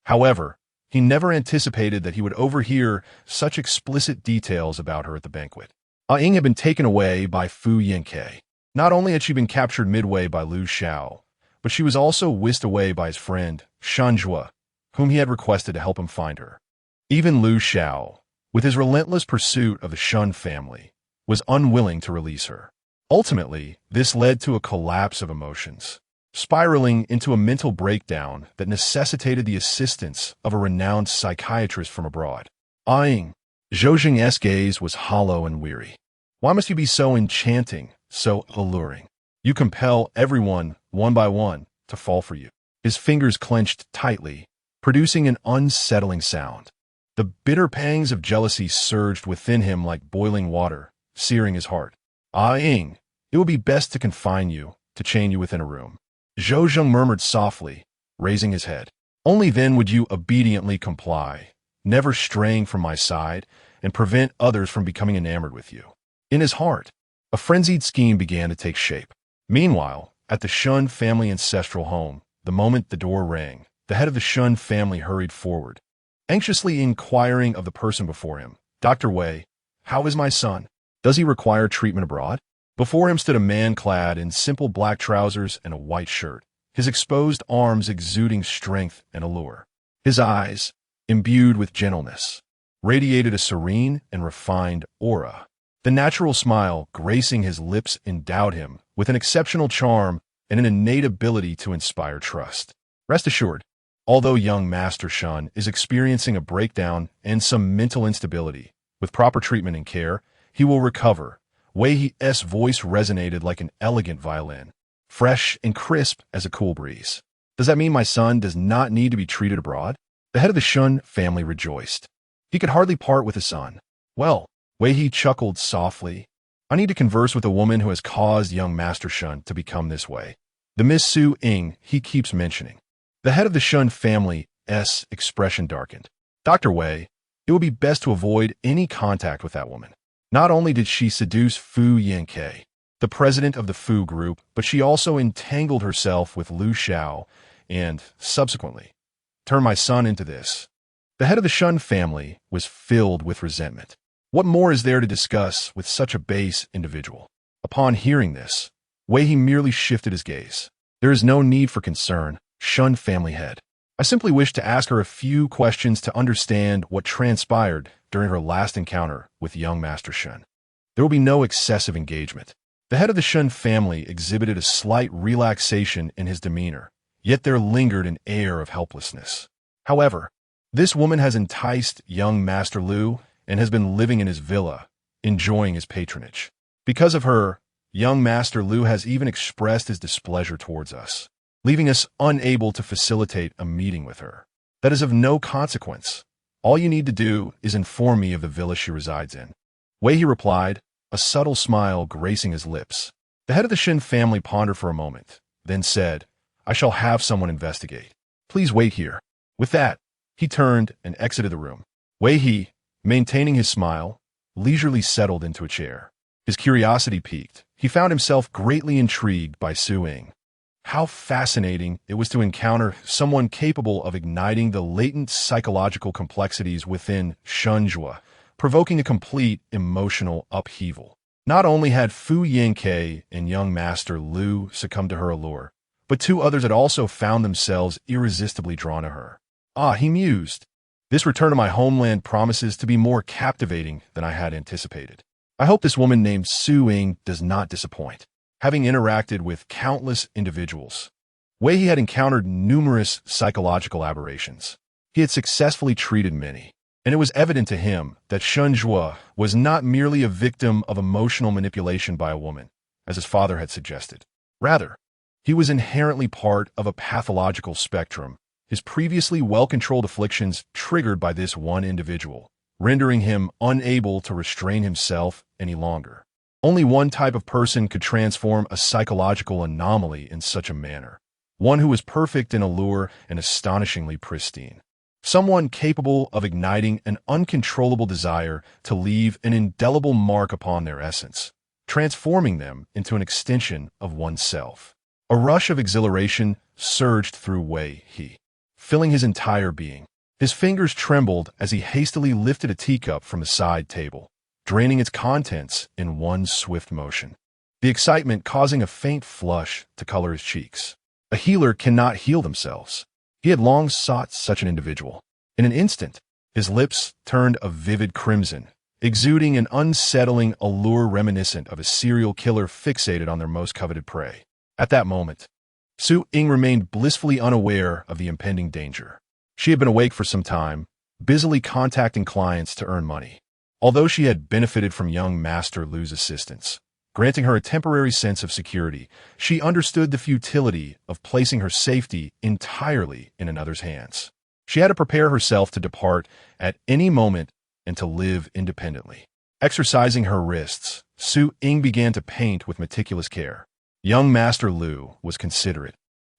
However, he never anticipated that he would overhear such explicit details about her at the banquet. Ying had been taken away by Fu Yanke. Not only had she been captured midway by Lu Xiao, but she was also whisked away by his friend, Shun Zhua, whom he had requested to help him find her. Even Lu Xiao, with his relentless pursuit of the Shun family, was unwilling to release her. Ultimately, this led to a collapse of emotions, spiraling into a mental breakdown that necessitated the assistance of a renowned psychiatrist from abroad. Ying, Zhou Zheng's gaze was hollow and weary. "Why must you be so enchanting, so alluring? You compel everyone, one by one, to fall for you." His fingers clenched tightly, producing an unsettling sound. The bitter pangs of jealousy surged within him like boiling water, searing his heart. "Ying, it would be best to confine you, to chain you within a room." Zhou Zheng murmured softly, raising his head. "Only then would you obediently comply, never straying from my side, and prevent others from becoming enamored with you." In his heart, a frenzied scheme began to take shape. Meanwhile, at the Shun family ancestral home, the moment the door rang, the head of the Shun family hurried forward, anxiously inquiring of the person before him, "Dr. Wei, how is my son? Does he require treatment abroad?" Before him stood a man clad in simple black trousers and a white shirt, his exposed arms exuding strength and allure. His eyes, imbued with gentleness, radiated a serene and refined aura. The natural smile gracing his lips endowed him with an exceptional charm and an innate ability to inspire trust. Rest assured, although young Master Shun is experiencing a breakdown and some mental instability, with proper treatment and care, he will recover. Wei He's voice resonated like an elegant violin, fresh and crisp as a cool breeze. Does that mean my son does not need to be treated abroad? The head of the Shun family rejoiced. He could hardly part with his son. Well, Wei He chuckled softly. I need to converse with a woman who has caused young Master Shun to become this way. The Miss Su Ying he keeps mentioning. The head of the Shun family's expression darkened. Dr. Wei, it would be best to avoid any contact with that woman. Not only did she seduce Fu Yanke, the president of the Fu group, but she also entangled herself with Lu Xiao and, subsequently, turned my son into this. The head of the Shun family was filled with resentment. What more is there to discuss with such a base individual? Upon hearing this, Wei He merely shifted his gaze. There is no need for concern, Shun family head. I simply wish to ask her a few questions to understand what transpired during her last encounter with young Master Shun. There will be no excessive engagement. The head of the Shun family exhibited a slight relaxation in his demeanor, yet there lingered an air of helplessness. However, this woman has enticed young Master Lu and has been living in his villa, enjoying his patronage. Because of her, young Master Lu has even expressed his displeasure towards us, leaving us unable to facilitate a meeting with her. That is of no consequence. All you need to do is inform me of the villa she resides in. Wei He replied, a subtle smile gracing his lips. The head of the Shin family pondered for a moment, then said, I shall have someone investigate. Please wait here. With that, he turned and exited the room. Wei He, maintaining his smile, leisurely settled into a chair. His curiosity piqued. He found himself greatly intrigued by Su Ying. How fascinating it was to encounter someone capable of igniting the latent psychological complexities within Shunjua, provoking a complete emotional upheaval. Not only had Fu Yanke and young Master Lu succumbed to her allure, but two others had also found themselves irresistibly drawn to her. Ah, he mused. This return to my homeland promises to be more captivating than I had anticipated. I hope this woman named Su Ying does not disappoint. Having interacted with countless individuals, Wei He had encountered numerous psychological aberrations. He had successfully treated many, and it was evident to him that Shunjua was not merely a victim of emotional manipulation by a woman, as his father had suggested. Rather, he was inherently part of a pathological spectrum, his previously well-controlled afflictions triggered by this one individual, rendering him unable to restrain himself any longer. Only one type of person could transform a psychological anomaly in such a manner, one who was perfect in allure and astonishingly pristine. Someone capable of igniting an uncontrollable desire to leave an indelible mark upon their essence, transforming them into an extension of oneself. A rush of exhilaration surged through Wei He, filling his entire being. His fingers trembled as he hastily lifted a teacup from the side table, draining its contents in one swift motion, the excitement causing a faint flush to color his cheeks. A healer cannot heal themselves. He had long sought such an individual. In an instant, his lips turned a vivid crimson, exuding an unsettling allure reminiscent of a serial killer fixated on their most coveted prey. At that moment, Su Ying remained blissfully unaware of the impending danger. She had been awake for some time, busily contacting clients to earn money. Although she had benefited from young Master Lu's assistance, granting her a temporary sense of security, she understood the futility of placing her safety entirely in another's hands. She had to prepare herself to depart at any moment and to live independently. Exercising her wrists, Su Ying began to paint with meticulous care. Young Master Lu was considerate,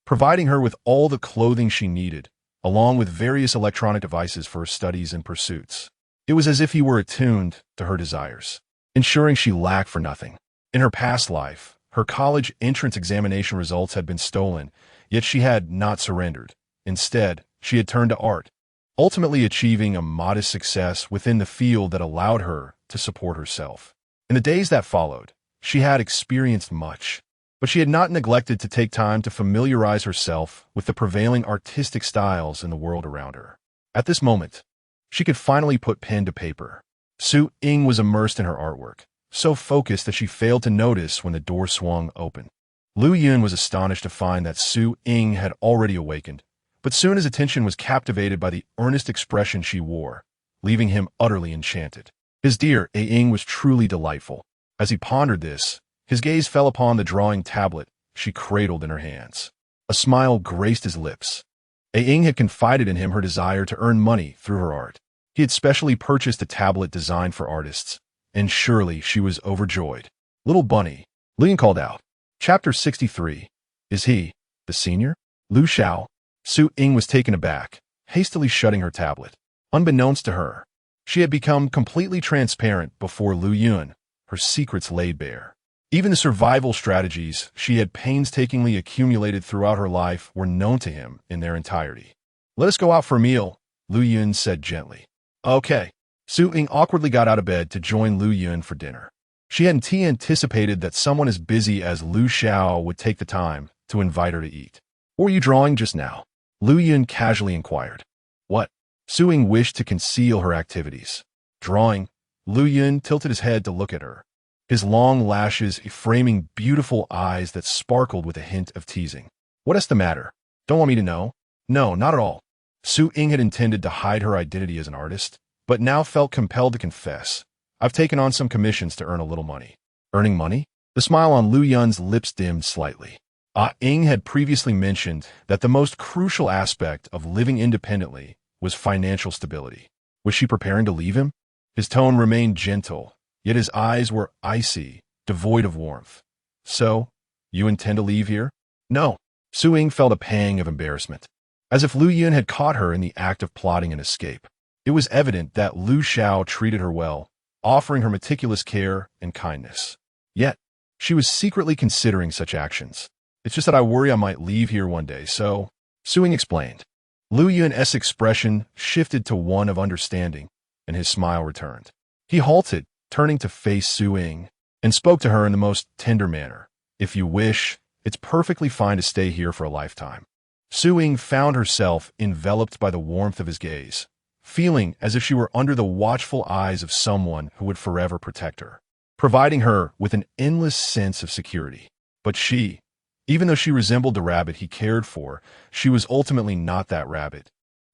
providing her with all the clothing she needed, along with various electronic devices for her studies and pursuits. It was as if he were attuned to her desires, ensuring she lacked for nothing. In her past life, her college entrance examination results had been stolen, yet she had not surrendered. Instead, she had turned to art, ultimately achieving a modest success within the field that allowed her to support herself. In the days that followed, she had experienced much, but she had not neglected to take time to familiarize herself with the prevailing artistic styles in the world around her. At this moment, she could finally put pen to paper. Su Ying was immersed in her artwork, so focused that she failed to notice when the door swung open. Lu Yun was astonished to find that Su Ying had already awakened, but soon his attention was captivated by the earnest expression she wore, leaving him utterly enchanted. His dear Ying was truly delightful. As he pondered this, his gaze fell upon the drawing tablet she cradled in her hands. A smile graced his lips. Aang had confided in him her desire to earn money through her art. He had specially purchased a tablet designed for artists, and surely she was overjoyed. "Little bunny," Lin called out. Chapter 63. Is he the senior? Lu Xiao. Su Ying was taken aback, hastily shutting her tablet. Unbeknownst to her, she had become completely transparent before Lu Yun, her secrets laid bare. Even the survival strategies she had painstakingly accumulated throughout her life were known to him in their entirety. "Let us go out for a meal," Lu Yun said gently. "Okay." Su Ying awkwardly got out of bed to join Lu Yun for dinner. She hadn't anticipated that someone as busy as Lu Xiao would take the time to invite her to eat. "What were you drawing just now?" Lu Yun casually inquired. "What?" Su Ying wished to conceal her activities. "Drawing." Lu Yun tilted his head to look at her, his long lashes framing beautiful eyes that sparkled with a hint of teasing. "What is the matter? Don't want me to know?" "No, not at all." Su Ying had intended to hide her identity as an artist, but now felt compelled to confess. "I've taken on some commissions to earn a little money." "Earning money?" The smile on Lu Yun's lips dimmed slightly. Ying had previously mentioned that the most crucial aspect of living independently was financial stability. Was she preparing to leave him? His tone remained gentle, yet his eyes were icy, devoid of warmth. "So, you intend to leave here?" "No." Su Ying felt a pang of embarrassment, as if Lu Yun had caught her in the act of plotting an escape. It was evident that Lu Xiao treated her well, offering her meticulous care and kindness. Yet, she was secretly considering such actions. "It's just that I worry I might leave here one day, so," Su Ying explained. Lu Yun's expression shifted to one of understanding, and his smile returned. He halted, turning to face Su Ying, and spoke to her in the most tender manner. "If you wish, it's perfectly fine to stay here for a lifetime." Su Ying found herself enveloped by the warmth of his gaze, feeling as if she were under the watchful eyes of someone who would forever protect her, providing her with an endless sense of security. But she, even though she resembled the rabbit he cared for, she was ultimately not that rabbit.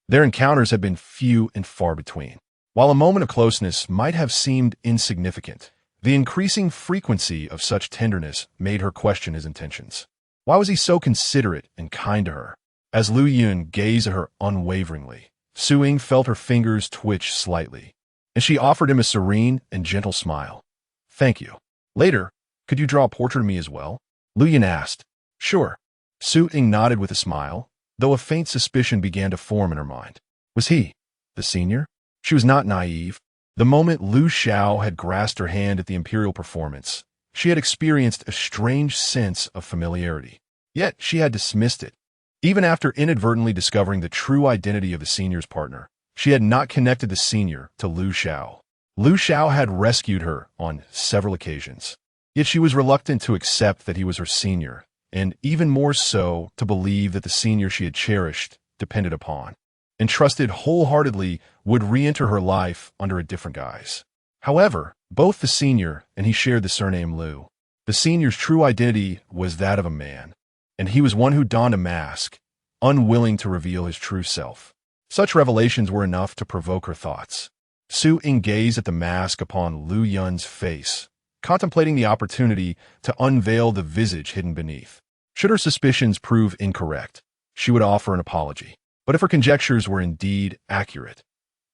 Their encounters had been few and far between. While a moment of closeness might have seemed insignificant, the increasing frequency of such tenderness made her question his intentions. Why was he so considerate and kind to her? As Lu Yun gazed at her unwaveringly, Su Ying felt her fingers twitch slightly, and she offered him a serene and gentle smile. "Thank you. Later, could you draw a portrait of me as well?" Lu Yun asked. "Sure." Su Ying nodded with a smile, though a faint suspicion began to form in her mind. Was he the senior? She was not naive. The moment Lu Xiao had grasped her hand at the imperial performance, she had experienced a strange sense of familiarity. Yet she had dismissed it. Even after inadvertently discovering the true identity of the senior's partner, she had not connected the senior to Lu Xiao. Lu Xiao had rescued her on several occasions. Yet she was reluctant to accept that he was her senior, and even more so to believe that the senior she had cherished, depended upon, and trusted wholeheartedly would re-enter her life under a different guise. However, both the senior and he shared the surname Lu. The senior's true identity was that of a man, and he was one who donned a mask, unwilling to reveal his true self. Such revelations were enough to provoke her thoughts. Su Ying gazed at the mask upon Lu Yun's face, contemplating the opportunity to unveil the visage hidden beneath. Should her suspicions prove incorrect, she would offer an apology. But if her conjectures were indeed accurate,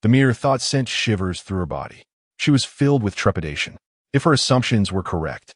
the mere thought sent shivers through her body. She was filled with trepidation. If her assumptions were correct,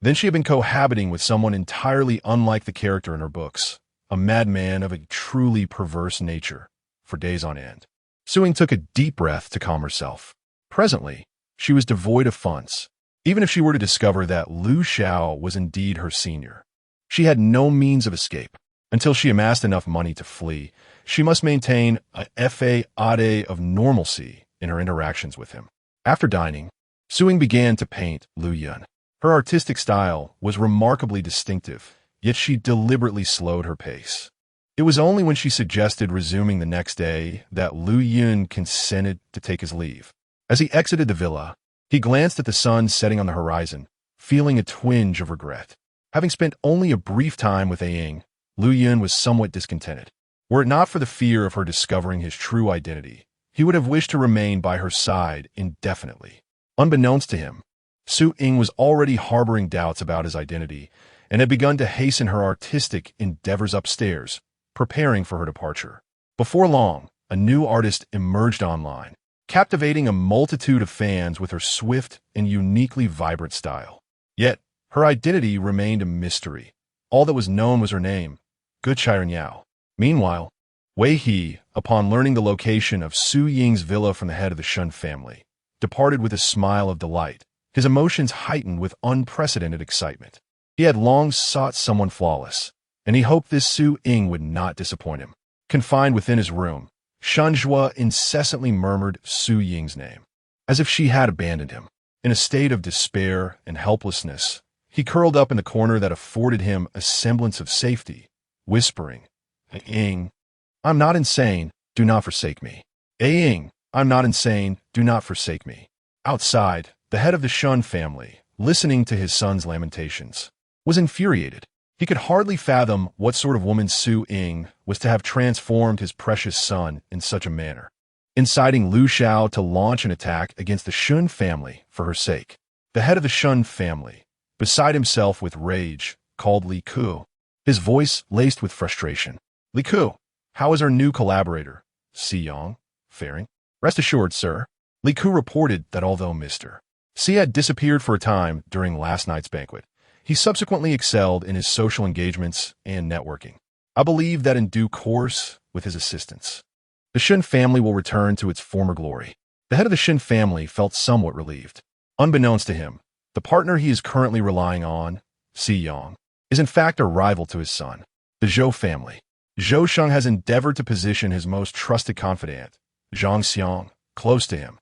then she had been cohabiting with someone entirely unlike the character in her books, a madman of a truly perverse nature, for days on end. Su Ying took a deep breath to calm herself. Presently, she was devoid of funds. Even if she were to discover that Lu Xiao was indeed her senior, she had no means of escape. Until she amassed enough money to flee, she must maintain a facade of normalcy in her interactions with him. After dining, Su Ying began to paint Lu Yun. Her artistic style was remarkably distinctive, yet she deliberately slowed her pace. It was only when she suggested resuming the next day that Lu Yun consented to take his leave. As he exited the villa, he glanced at the sun setting on the horizon, feeling a twinge of regret. Having spent only a brief time with Aang, Lu Yun was somewhat discontented. Were it not for the fear of her discovering his true identity, he would have wished to remain by her side indefinitely. Unbeknownst to him, Su Ying was already harboring doubts about his identity, and had begun to hasten her artistic endeavors upstairs, preparing for her departure. Before long, a new artist emerged online, captivating a multitude of fans with her swift and uniquely vibrant style. Yet, her identity remained a mystery. All that was known was her name, Guqiren Yao. Meanwhile, Wei He, upon learning the location of Su Ying's villa from the head of the Shun family, departed with a smile of delight, his emotions heightened with unprecedented excitement. He had long sought someone flawless, and he hoped this Su Ying would not disappoint him. Confined within his room, Shanzhua incessantly murmured Su Ying's name, as if she had abandoned him. In a state of despair and helplessness, he curled up in the corner that afforded him a semblance of safety, whispering, "Ying, I'm not insane, do not forsake me. Ying, I'm not insane, do not forsake me." Outside, the head of the Shun family, listening to his son's lamentations, was infuriated. He could hardly fathom what sort of woman Su Ying was to have transformed his precious son in such a manner, inciting Lu Xiao to launch an attack against the Shun family for her sake. The head of the Shun family, beside himself with rage, called Li Ku, his voice laced with frustration. "Li Ku, how is our new collaborator, Si Yang, faring?" "Rest assured, sir." Li Ku reported that although Mr. Si had disappeared for a time during last night's banquet, he subsequently excelled in his social engagements and networking. "I believe that in due course, with his assistance, the Shun family will return to its former glory." The head of the Shun family felt somewhat relieved. Unbeknownst to him, the partner he is currently relying on, Si Yang, is in fact a rival to his son, the Zhou family. Zhou Sheng has endeavored to position his most trusted confidant, Zhang Xiang, close to him.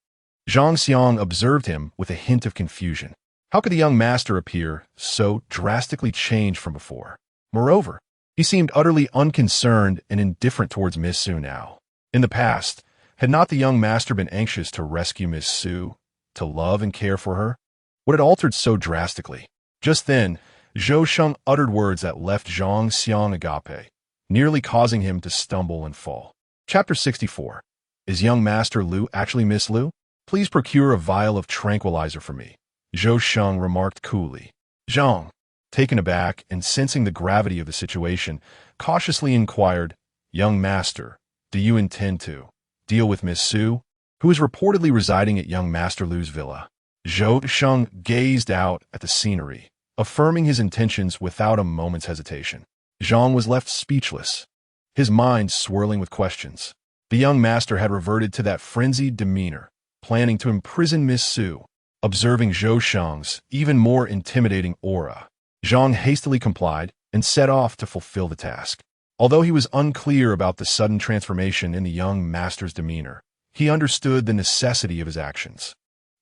Zhang Xiang observed him with a hint of confusion. How could the young master appear so drastically changed from before? Moreover, he seemed utterly unconcerned and indifferent towards Miss Su now. In the past, had not the young master been anxious to rescue Miss Su, to love and care for her? What had altered so drastically? Just then, Zhou Sheng uttered words that left Zhang Xiang agape, nearly causing him to stumble and fall. Chapter 64. Is young Master Lu actually Miss Lu? Please procure a vial of tranquilizer for me, Zhou Sheng remarked coolly. Zhang, taken aback and sensing the gravity of the situation, cautiously inquired, "Young Master, do you intend to deal with Miss Su, who is reportedly residing at young Master Lu's villa?" Zhou Sheng gazed out at the scenery, affirming his intentions without a moment's hesitation. Zhang was left speechless, his mind swirling with questions. The young master had reverted to that frenzied demeanor, planning to imprison Miss Su. Observing Zhou Sheng's even more intimidating aura, Zhang hastily complied and set off to fulfill the task. Although he was unclear about the sudden transformation in the young master's demeanor, he understood the necessity of his actions.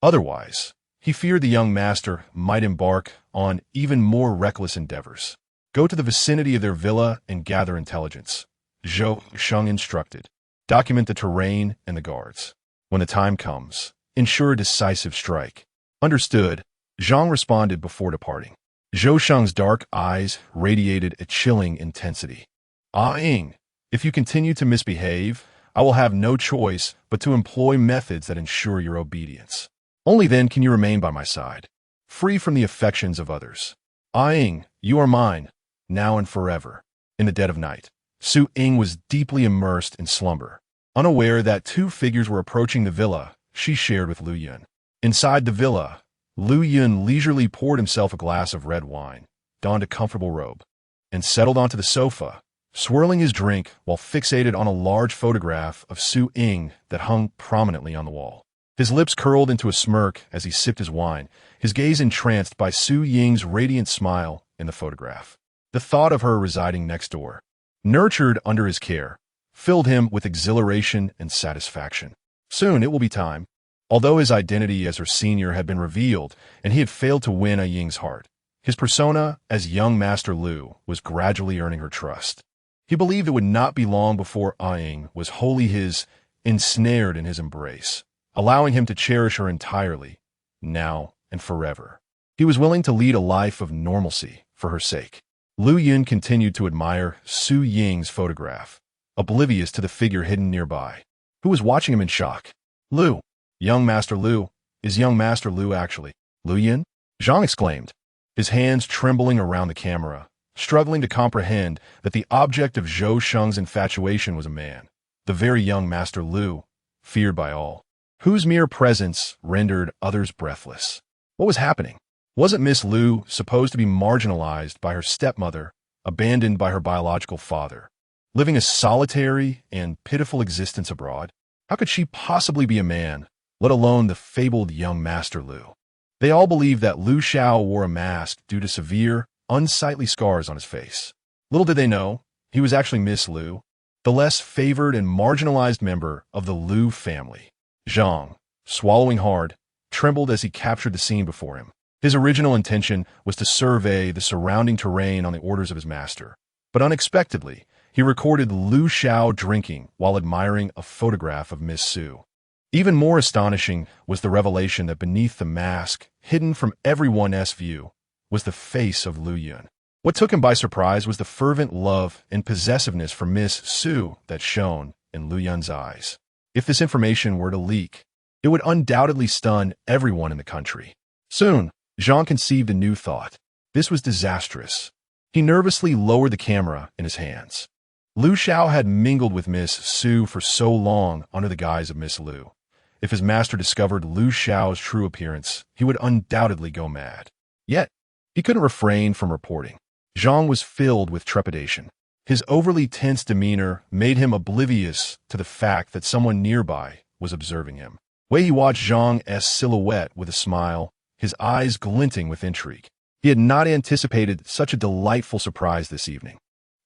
Otherwise, he feared the young master might embark on even more reckless endeavors. Go to the vicinity of their villa and gather intelligence, Zhou Sheng instructed. Document the terrain and the guards. When the time comes, ensure a decisive strike. Understood, Zhang responded before departing. Zhou Sheng's dark eyes radiated a chilling intensity. "Ah Ying, if you continue to misbehave, I will have no choice but to employ methods that ensure your obedience. Only then can you remain by my side, free from the affections of others. Ah Ying, you are mine, now and forever." In the dead of night, Su Ying was deeply immersed in slumber. Unaware that two figures were approaching the villa she shared with Lu Yun. Inside the villa, Lu Yun leisurely poured himself a glass of red wine, donned a comfortable robe, and settled onto the sofa, swirling his drink while fixated on a large photograph of Su Ying that hung prominently on the wall. His lips curled into a smirk as he sipped his wine, his gaze entranced by Su Ying's radiant smile in the photograph. The thought of her residing next door, nurtured under his care, filled him with exhilaration and satisfaction. Soon it will be time. Although his identity as her senior had been revealed and he had failed to win Ying's heart, his persona as young Master Lu was gradually earning her trust. He believed it would not be long before Ying was wholly his, ensnared in his embrace, allowing him to cherish her entirely, now and forever. He was willing to lead a life of normalcy for her sake. Lu Yun continued to admire Su Ying's photograph, oblivious to the figure hidden nearby, who was watching him in shock. "Lu, young Master Lu, is young Master Lu actually Lu Yun?" Zhang exclaimed. his hands trembling around the camera, struggling to comprehend that the object of Zhou Sheng's infatuation was a man, the very young Master Lu, feared by all, whose mere presence rendered others breathless. What was happening? Wasn't Miss Lu supposed to be marginalized by her stepmother, abandoned by her biological father, living a solitary and pitiful existence abroad? How could she possibly be a man, let alone the fabled young Master Lu? They all believed that Lu Xiao wore a mask due to severe, unsightly scars on his face. Little did they know, he was actually Miss Lu, the less favored and marginalized member of the Lu family. Zhang, swallowing hard, trembled as he captured the scene before him. His original intention was to survey the surrounding terrain on the orders of his master, but unexpectedly, he recorded Lu Xiao drinking while admiring a photograph of Miss Su. Even more astonishing was the revelation that beneath the mask, hidden from everyone's view, was the face of Lu Yun. What took him by surprise was the fervent love and possessiveness for Miss Su that shone in Lu Yun's eyes. If this information were to leak, it would undoubtedly stun everyone in the country. Soon, Zhang conceived a new thought. This was disastrous. He nervously lowered the camera in his hands. Lu Xiao had mingled with Miss Su for so long under the guise of Miss Lu. If his master discovered Lu Xiao's true appearance, he would undoubtedly go mad. Yet, he couldn't refrain from reporting. Zhang was filled with trepidation. His overly tense demeanor made him oblivious to the fact that someone nearby was observing him. Wei He watched Zhang's silhouette with a smile, his eyes glinting with intrigue. He had not anticipated such a delightful surprise this evening.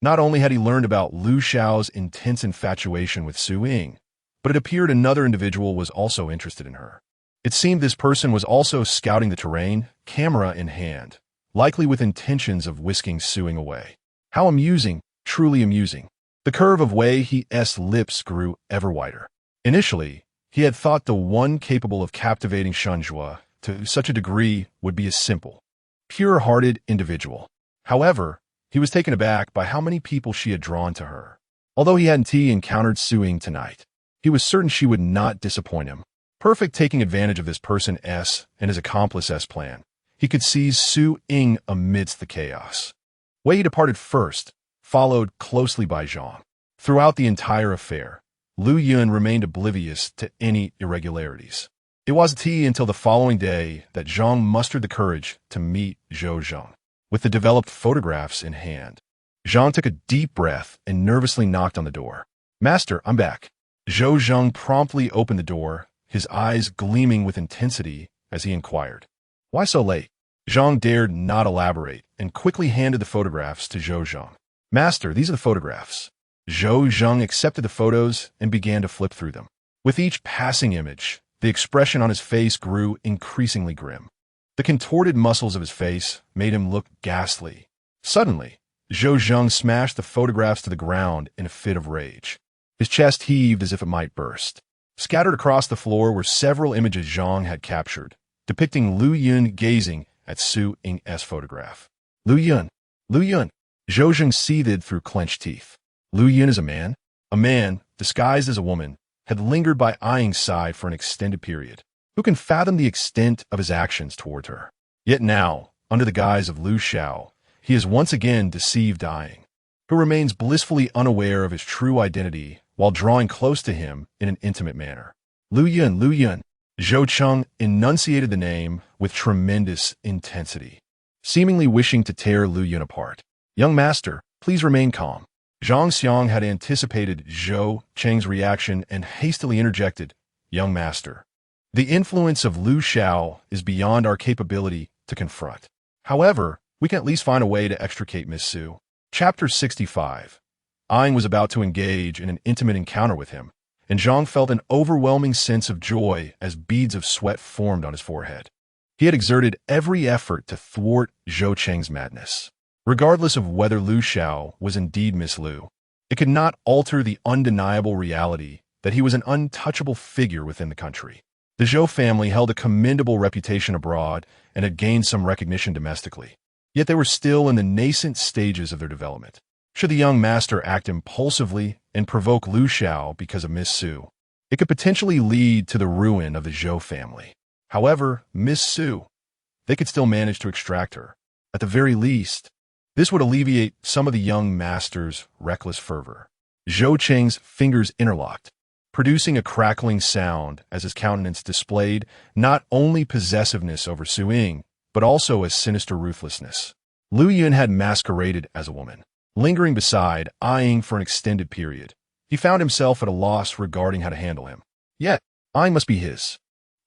Not only had he learned about Lu Xiao's intense infatuation with Su Ying, but it appeared another individual was also interested in her. It seemed this person was also scouting the terrain, camera in hand, likely with intentions of whisking Su Ying away. How amusing, truly amusing. The curve of Wei He's lips grew ever wider. Initially, he had thought the one capable of captivating Shenjue to such a degree would be a simple, pure-hearted individual. However, he was taken aback by how many people she had drawn to her. Although he hadn't encountered Su Ying tonight, he was certain she would not disappoint him. Perfect taking advantage of this person's and his accomplice's plan, he could seize Su Ying amidst the chaos. Wei departed first, followed closely by Zhang. Throughout the entire affair, Lu Yun remained oblivious to any irregularities. It wasn't until the following day that Zhang mustered the courage to meet Zhou Zheng. With the developed photographs in hand, Zhang took a deep breath and nervously knocked on the door. "Master, I'm back." Zhou Zheng promptly opened the door, his eyes gleaming with intensity as he inquired, "Why so late?" Zhang dared not elaborate and quickly handed the photographs to Zhou Zheng. "Master, these are the photographs." Zhou Zheng accepted the photos and began to flip through them. With each passing image, the expression on his face grew increasingly grim. The contorted muscles of his face made him look ghastly. Suddenly, Zhou Zheng smashed the photographs to the ground in a fit of rage. His chest heaved as if it might burst. Scattered across the floor were several images Zhang had captured, depicting Lu Yun gazing at Su Ying's photograph. Lu Yun! Lu Yun! Zhou Zheng seethed through clenched teeth. Lu Yun is a man? A man, disguised as a woman, had lingered by Ying's side for an extended period. Who can fathom the extent of his actions toward her? Yet now, under the guise of Lu Xiao, he has once again deceived Ying, who remains blissfully unaware of his true identity while drawing close to him in an intimate manner. Lu Yun, Lu Yun. Zhou Cheng enunciated the name with tremendous intensity, seemingly wishing to tear Lu Yun apart. "Young master, please remain calm." Zhang Xiang had anticipated Zhou Cheng's reaction and hastily interjected, "Young master, the influence of Lu Xiao is beyond our capability to confront. However, we can at least find a way to extricate Miss Su." Chapter 65. Ying was about to engage in an intimate encounter with him, and Zhang felt an overwhelming sense of joy as beads of sweat formed on his forehead. He had exerted every effort to thwart Zhou Cheng's madness. Regardless of whether Lu Xiao was indeed Miss Lu, it could not alter the undeniable reality that he was an untouchable figure within the country. The Zhou family held a commendable reputation abroad and had gained some recognition domestically. Yet they were still in the nascent stages of their development. Should the young master act impulsively and provoke Lu Xiao because of Miss Su, it could potentially lead to the ruin of the Zhou family. However, Miss Su, they could still manage to extract her. At the very least, this would alleviate some of the young master's reckless fervor. Zhou Cheng's fingers interlocked, producing a crackling sound as his countenance displayed not only possessiveness over Su Ying, but also a sinister ruthlessness. Lu Yun had masqueraded as a woman, lingering beside, eyeing for an extended period. He found himself at a loss regarding how to handle him. Yet, eyeing must be his.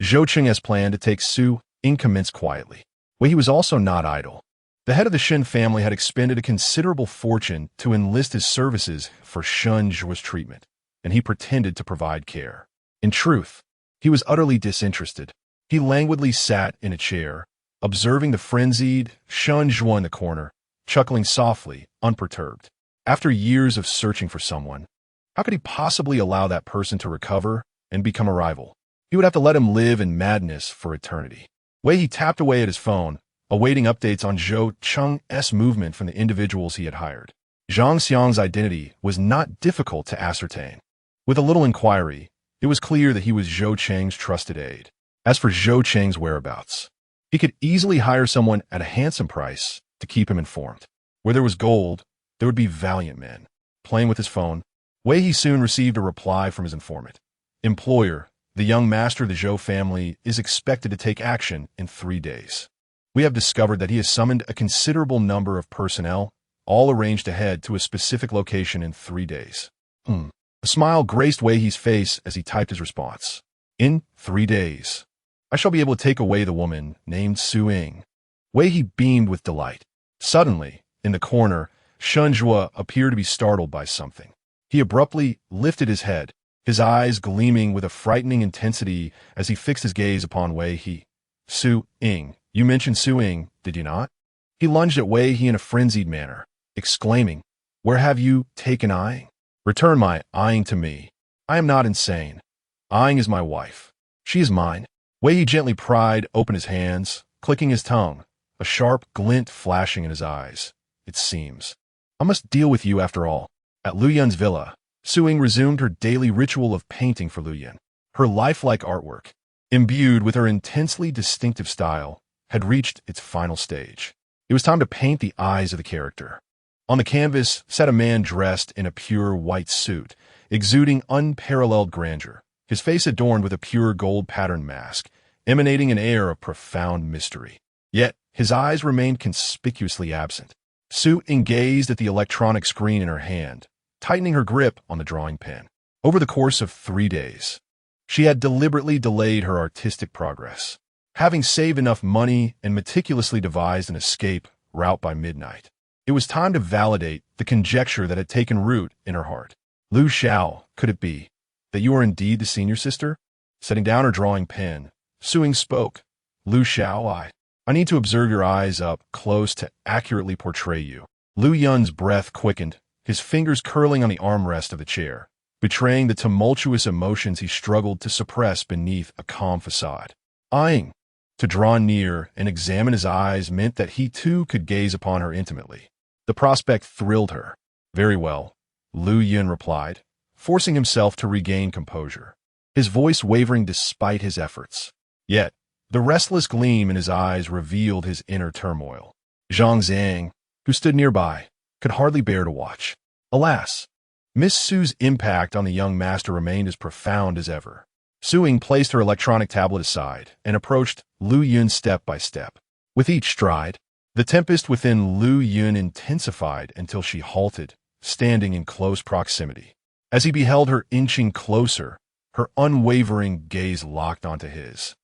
Zhou Cheng has planned to take Su Ying commenced quietly. Wei he was also not idle. The head of the Shen family had expended a considerable fortune to enlist his services for Shun Zhuo's treatment, and he pretended to provide care. In truth, he was utterly disinterested. He languidly sat in a chair, observing the frenzied Shun Zhuo in the corner, chuckling softly, unperturbed. After years of searching for someone, how could he possibly allow that person to recover and become a rival? He would have to let him live in madness for eternity. Wei he tapped away at his phone, awaiting updates on Zhou Cheng's movement from the individuals he had hired. Zhang Xiang's identity was not difficult to ascertain. With a little inquiry, it was clear that he was Zhou Cheng's trusted aide. As for Zhou Cheng's whereabouts, he could easily hire someone at a handsome price to keep him informed. Where there was gold, there would be valiant men. Playing with his phone, Wei he soon received a reply from his informant. Employer, the young master of the Zhou family is expected to take action in 3 days. We have discovered that he has summoned a considerable number of personnel, all arranged to head to a specific location in 3 days. A smile graced Wei he's face as he typed his response. In 3 days, I shall be able to take away the woman named Su Ying. Wei he beamed with delight. Suddenly, in the corner, Shun Zhuo appeared to be startled by something. He abruptly lifted his head, his eyes gleaming with a frightening intensity as he fixed his gaze upon Wei he. Su Ying, you mentioned Su Ying, did you not? He lunged at Wei he in a frenzied manner, exclaiming, Where have you taken eyeing? Return my eyeing to me. I am not insane. Eyeing is my wife. She is mine. Wei he gently pried open his hands, clicking his tongue, a sharp glint flashing in his eyes. It seems I must deal with you after all. At Lu Yun's villa, Su Ying resumed her daily ritual of painting for Lu Yun. Her lifelike artwork, imbued with her intensely distinctive style, had reached its final stage. It was time to paint the eyes of the character. On the canvas sat a man dressed in a pure white suit, exuding unparalleled grandeur, his face adorned with a pure gold pattern mask, emanating an air of profound mystery. Yet his eyes remained conspicuously absent. Su Ying gazed at the electronic screen in her hand, tightening her grip on the drawing pen. Over the course of 3 days, she had deliberately delayed her artistic progress, having saved enough money and meticulously devised an escape route by midnight. It was time to validate the conjecture that had taken root in her heart. Lu Xiao, could it be that you are indeed the senior sister? Setting down her drawing pen, Su Ying spoke. Lu Xiao, I need to observe your eyes up close to accurately portray you. Lu Yun's breath quickened, his fingers curling on the armrest of the chair, betraying the tumultuous emotions he struggled to suppress beneath a calm facade. Eyeing. To draw near and examine his eyes meant that he too could gaze upon her intimately. The prospect thrilled her. Very well, Lu Yun replied, forcing himself to regain composure, his voice wavering despite his efforts. Yet, the restless gleam in his eyes revealed his inner turmoil. Zhang Zhang, who stood nearby, could hardly bear to watch. Alas, Miss Su's impact on the young master remained as profound as ever. Su Ying placed her electronic tablet aside and approached Lu Yun step by step. With each stride, the tempest within Lu Yun intensified until she halted, standing in close proximity. As he beheld her inching closer, her unwavering gaze locked onto his.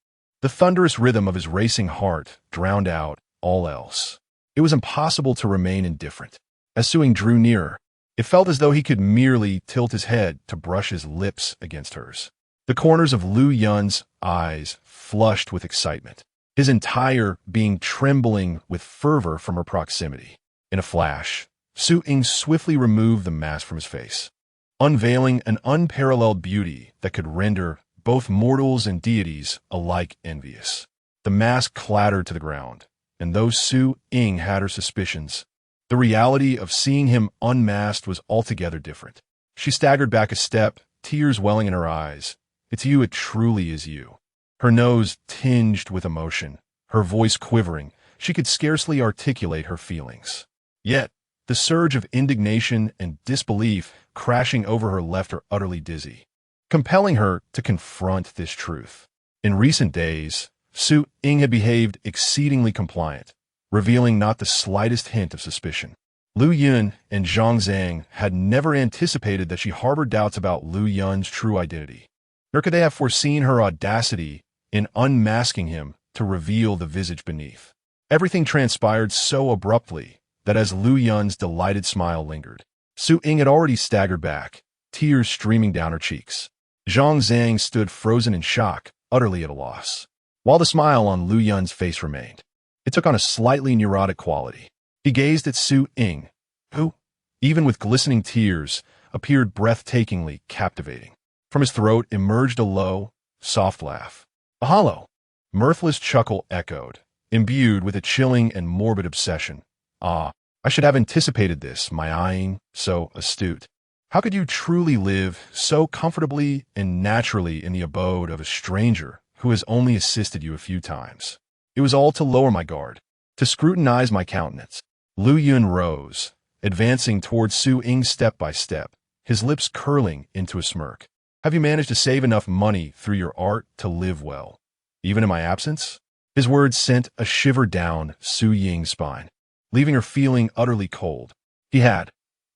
The thunderous rhythm of his racing heart drowned out all else. It was impossible to remain indifferent. As Su Ying drew nearer, it felt as though he could merely tilt his head to brush his lips against hers. The corners of Lu Yun's eyes flushed with excitement, his entire being trembling with fervor from her proximity. In a flash, Su Ying swiftly removed the mask from his face, unveiling an unparalleled beauty that could render both mortals and deities alike envious. The mask clattered to the ground, and though Su Ying had her suspicions, the reality of seeing him unmasked was altogether different. She staggered back a step, tears welling in her eyes. It's you, it truly is you. Her nose tinged with emotion, her voice quivering, She could scarcely articulate her feelings. Yet, the surge of indignation and disbelief crashing over her left her utterly dizzy, compelling her to confront this truth. In recent days, Su Ying had behaved exceedingly compliant, revealing not the slightest hint of suspicion. Lu Yun and Zhang Zhang had never anticipated that she harbored doubts about Lu Yun's true identity, nor could they have foreseen her audacity in unmasking him to reveal the visage beneath. Everything transpired so abruptly that as Lu Yun's delighted smile lingered, Su Ying had already staggered back, tears streaming down her cheeks. Zhang Zhang stood frozen in shock, utterly at a loss, while the smile on Lu Yun's face remained. It took on a slightly neurotic quality. He gazed at Su Ying, who, even with glistening tears, appeared breathtakingly captivating. From his throat emerged a low, soft laugh. A hollow, mirthless chuckle echoed, imbued with a chilling and morbid obsession. Ah, I should have anticipated this, my eyeing, so astute. How could you truly live so comfortably and naturally in the abode of a stranger who has only assisted you a few times? It was all to lower my guard, to scrutinize my countenance. Lu Yun rose, advancing towards Su Ying step by step, his lips curling into a smirk. Have you managed to save enough money through your art to live well, even in my absence? His words sent a shiver down Su Ying's spine, leaving her feeling utterly cold. He had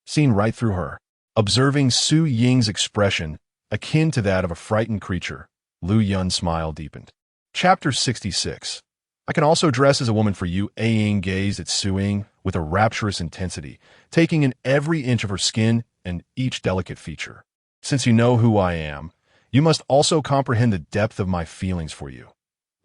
seen right through her. Observing Su Ying's expression, akin to that of a frightened creature, Lu Yun's smile deepened. Chapter 66. I can also dress as a woman for you. Ying gazed at Su Ying with a rapturous intensity, taking in every inch of her skin and each delicate feature. Since you know who I am, you must also comprehend the depth of my feelings for you,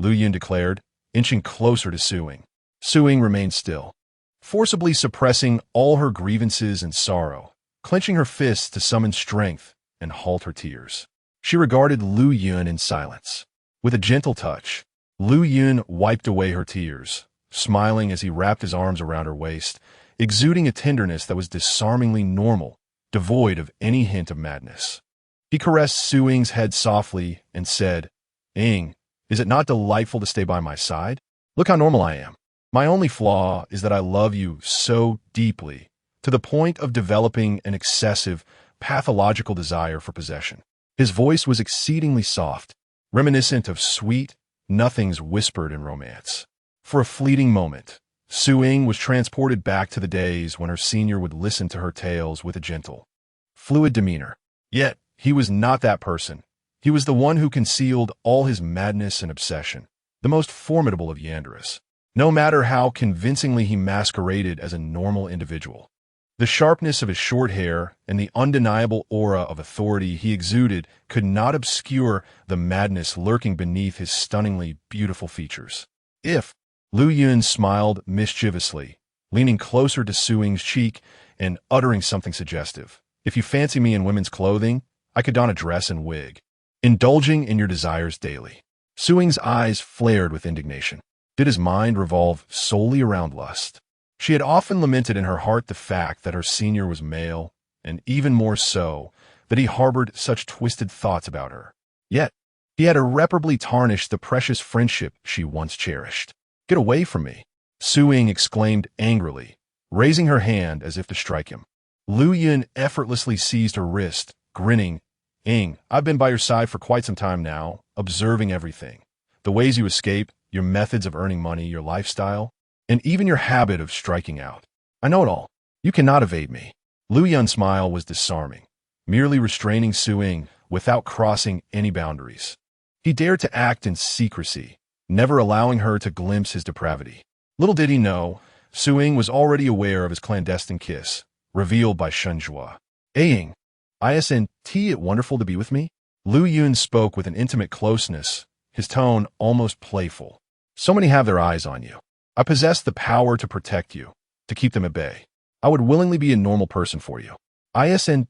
Lu Yun declared, inching closer to Su Ying. Su Ying remained still, forcibly suppressing all her grievances and sorrow, clenching her fists to summon strength and halt her tears. She regarded Lu Yun in silence. With a gentle touch, Lu Yun wiped away her tears, smiling as he wrapped his arms around her waist, exuding a tenderness that was disarmingly normal, devoid of any hint of madness. He caressed Su Ying's head softly and said, Ying, is it not delightful to stay by my side? Look how normal I am. My only flaw is that I love you so deeply, to the point of developing an excessive, pathological desire for possession. His voice was exceedingly soft, reminiscent of sweet nothings whispered in romance. For a fleeting moment, Su Ying was transported back to the days when her senior would listen to her tales with a gentle, fluid demeanor. Yet, he was not that person. He was the one who concealed all his madness and obsession, the most formidable of yanderes, no matter how convincingly he masqueraded as a normal individual. The sharpness of his short hair and the undeniable aura of authority he exuded could not obscure the madness lurking beneath his stunningly beautiful features. If Lu Yun smiled mischievously, leaning closer to Su Ying's cheek and uttering something suggestive. If you fancy me in women's clothing, I could don a dress and wig, indulging in your desires daily. Su Ying's eyes flared with indignation. Did his mind revolve solely around lust? She had often lamented in her heart the fact that her senior was male, and even more so, that he harbored such twisted thoughts about her. Yet, he had irreparably tarnished the precious friendship she once cherished. Get away from me, Su Ying exclaimed angrily, raising her hand as if to strike him. Lu Yun effortlessly seized her wrist, grinning. Ying, I've been by your side for quite some time now, observing everything. The ways you escape, your methods of earning money, your lifestyle, and even your habit of striking out. I know it all. You cannot evade me. Lu Yun's smile was disarming, merely restraining Su Ying without crossing any boundaries. He dared to act in secrecy, never allowing her to glimpse his depravity. Little did he know, Su Ying was already aware of his clandestine kiss, revealed by Shenjua. Ying, isn't it wonderful to be with me? Lu Yun spoke with an intimate closeness, his tone almost playful. So many have their eyes on you. I possess the power to protect you, to keep them at bay. I would willingly be a normal person for you. Isn't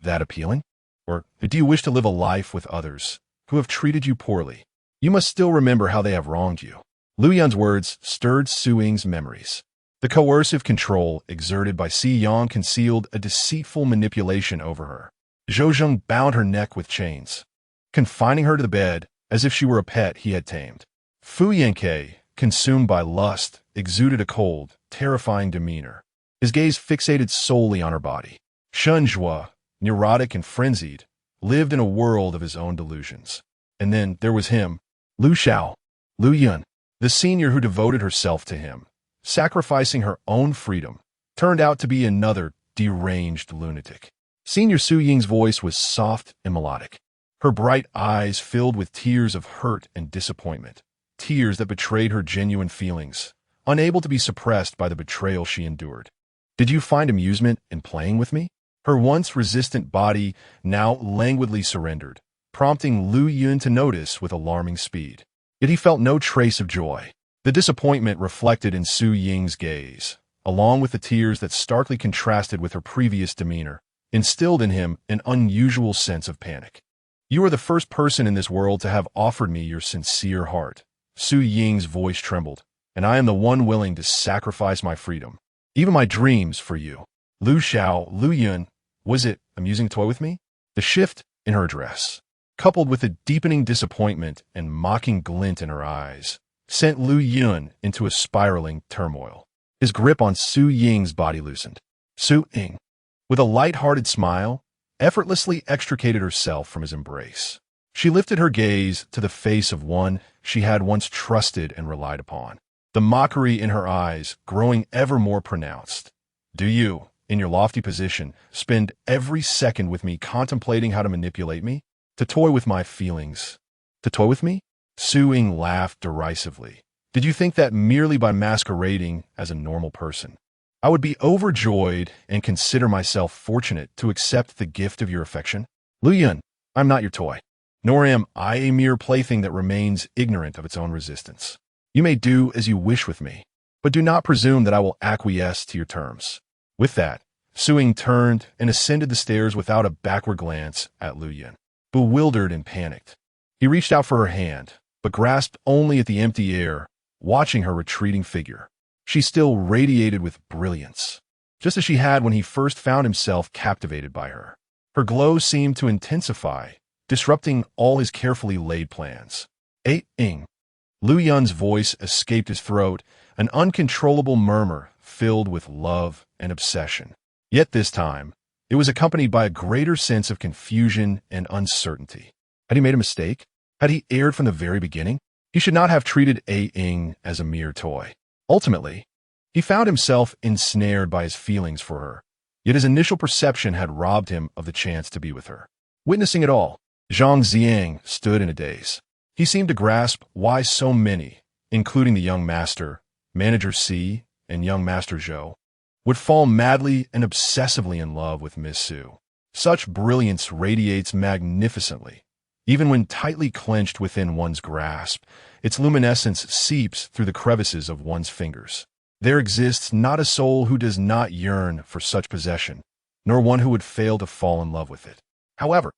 that appealing? Or do you wish to live a life with others who have treated you poorly? You must still remember how they have wronged you. Lu Yun's words stirred Su Ying's memories. The coercive control exerted by Si Yang concealed a deceitful manipulation over her. Zhou Zheng bound her neck with chains, confining her to the bed as if she were a pet he had tamed. Fu Yanke, consumed by lust, exuded a cold, terrifying demeanor. His gaze fixated solely on her body. Shunjua, neurotic and frenzied, lived in a world of his own delusions. And then there was him, Lu Xiao, Lu Yun, the senior who devoted herself to him, sacrificing her own freedom, turned out to be another deranged lunatic. Senior Su Ying's voice was soft and melodic. Her bright eyes filled with tears of hurt and disappointment, tears that betrayed her genuine feelings, unable to be suppressed by the betrayal she endured. Did you find amusement in playing with me? Her once resistant body now languidly surrendered, prompting Lu Yun to notice with alarming speed. Yet he felt no trace of joy. The disappointment reflected in Su Ying's gaze, along with the tears that starkly contrasted with her previous demeanor, instilled in him an unusual sense of panic. You are the first person in this world to have offered me your sincere heart. Su Ying's voice trembled, and I am the one willing to sacrifice my freedom, even my dreams, for you. Lu Xiao, Lu Yun, was it amusing to toy with me? The shift in her dress, coupled with a deepening disappointment and mocking glint in her eyes, sent Lu Yun into a spiraling turmoil. His grip on Su Ying's body loosened. Su Ying, with a light-hearted smile, effortlessly extricated herself from his embrace. She lifted her gaze to the face of one she had once trusted and relied upon, the mockery in her eyes growing ever more pronounced. Do you, in your lofty position, spend every second with me contemplating how to manipulate me? To toy with my feelings? To toy with me? Su Ying laughed derisively. Did you think that merely by masquerading as a normal person, I would be overjoyed and consider myself fortunate to accept the gift of your affection? Lu Yun, I'm not your toy, nor am I a mere plaything that remains ignorant of its own resistance. You may do as you wish with me, but do not presume that I will acquiesce to your terms. With that, Su Ying turned and ascended the stairs without a backward glance at Lu Yun. Bewildered and panicked, he reached out for her hand, but grasped only at the empty air, watching her retreating figure. She still radiated with brilliance, just as she had when he first found himself captivated by her. Her glow seemed to intensify, disrupting all his carefully laid plans. Ying. Lu Yun's voice escaped his throat, an uncontrollable murmur filled with love and obsession. Yet this time, it was accompanied by a greater sense of confusion and uncertainty. Had he made a mistake? Had he erred from the very beginning? He should not have treated Ying as a mere toy. Ultimately, he found himself ensnared by his feelings for her, yet his initial perception had robbed him of the chance to be with her. Witnessing it all, Zhang Xiang stood in a daze. He seemed to grasp why so many, including the young master, Manager C, and young Master Zhou, would fall madly and obsessively in love with Miss Su. Such brilliance radiates magnificently. Even when tightly clenched within one's grasp, its luminescence seeps through the crevices of one's fingers. There exists not a soul who does not yearn for such possession, nor one who would fail to fall in love with it. However,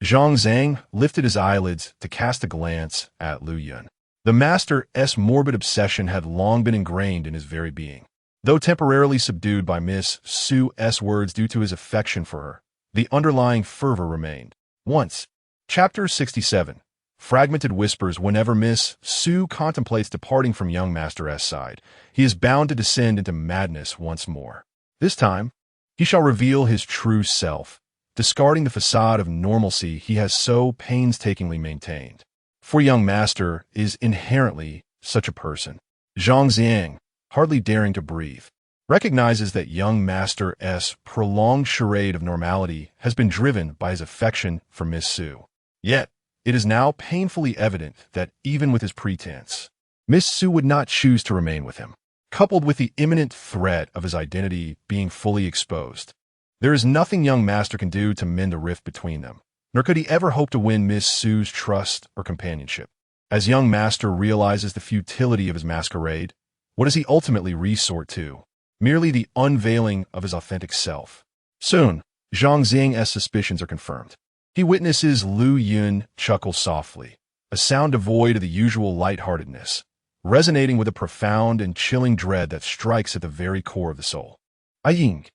Zhang Zhang lifted his eyelids to cast a glance at Lu Yun. The master's morbid obsession had long been ingrained in his very being. Though temporarily subdued by Miss Su's words due to his affection for her, the underlying fervor remained. Once, Chapter 67. Fragmented whispers. Whenever Miss Su contemplates departing from young Master S' side, he is bound to descend into madness once more. This time, he shall reveal his true self, discarding the facade of normalcy he has so painstakingly maintained. For young Master is inherently such a person. Zhang Xiang, hardly daring to breathe, recognizes that young Master's prolonged charade of normality has been driven by his affection for Miss Su. Yet, it is now painfully evident that even with his pretense, Miss Su would not choose to remain with him. Coupled with the imminent threat of his identity being fully exposed, there is nothing young Master can do to mend the rift between them, nor could he ever hope to win Miss Su's trust or companionship. As young Master realizes the futility of his masquerade, what does he ultimately resort to? Merely the unveiling of his authentic self. Soon, Zhang Xiang's suspicions are confirmed. He witnesses Lu Yun chuckle softly, a sound devoid of the usual lightheartedness, resonating with a profound and chilling dread that strikes at the very core of the soul. Ying.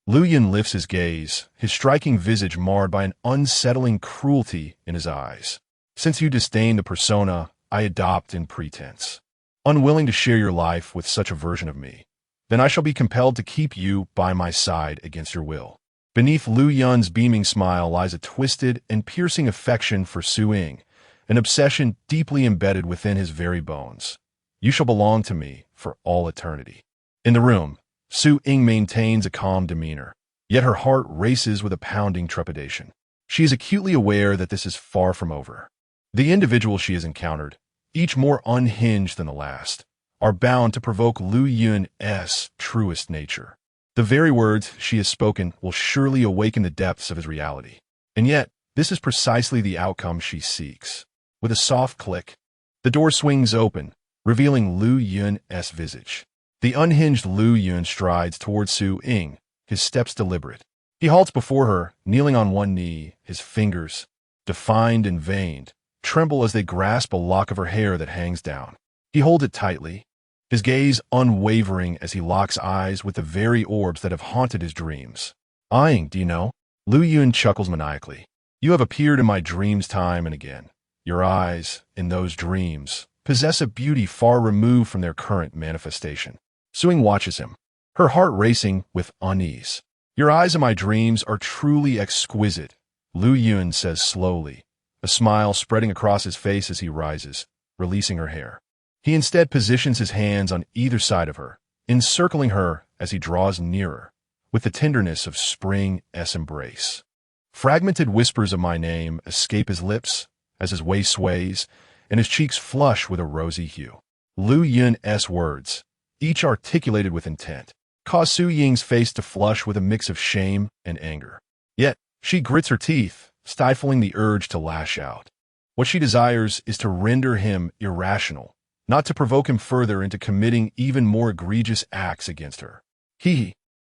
Lu Yun lifts his gaze, his striking visage marred by an unsettling cruelty in his eyes. Since you disdain the persona I adopt in pretense, unwilling to share your life with such a version of me, then I shall be compelled to keep you by my side against your will. Beneath Lu Yun's beaming smile lies a twisted and piercing affection for Su Ying, an obsession deeply embedded within his very bones. You shall belong to me for all eternity. In the room, Su Ying maintains a calm demeanor, yet her heart races with a pounding trepidation. She is acutely aware that this is far from over. The individuals she has encountered, each more unhinged than the last, are bound to provoke Lu Yun's truest nature. The very words she has spoken will surely awaken the depths of his reality. And yet, this is precisely the outcome she seeks. With a soft click, the door swings open, revealing Lu Yun's visage. The unhinged Lu Yun strides towards Su Ying, his steps deliberate. He halts before her, kneeling on one knee, his fingers, defined and veined, tremble as they grasp a lock of her hair that hangs down. He holds it tightly, his gaze unwavering as he locks eyes with the very orbs that have haunted his dreams. Eyeing, do you know? Lu Yun chuckles maniacally. You have appeared in my dreams time and again. Your eyes, in those dreams, possess a beauty far removed from their current manifestation. Su Ying watches him, her heart racing with unease. Your eyes in my dreams are truly exquisite, Lu Yun says slowly, a smile spreading across his face as he rises, releasing her hair. He instead positions his hands on either side of her, encircling her as he draws nearer, with the tenderness of spring's embrace. Fragmented whispers of my name escape his lips as his waist sways, and his cheeks flush with a rosy hue. Lu Yun's words, each articulated with intent, cause Su Ying's face to flush with a mix of shame and anger. Yet, she grits her teeth, stifling the urge to lash out. What she desires is to render him irrational, not to provoke him further into committing even more egregious acts against her.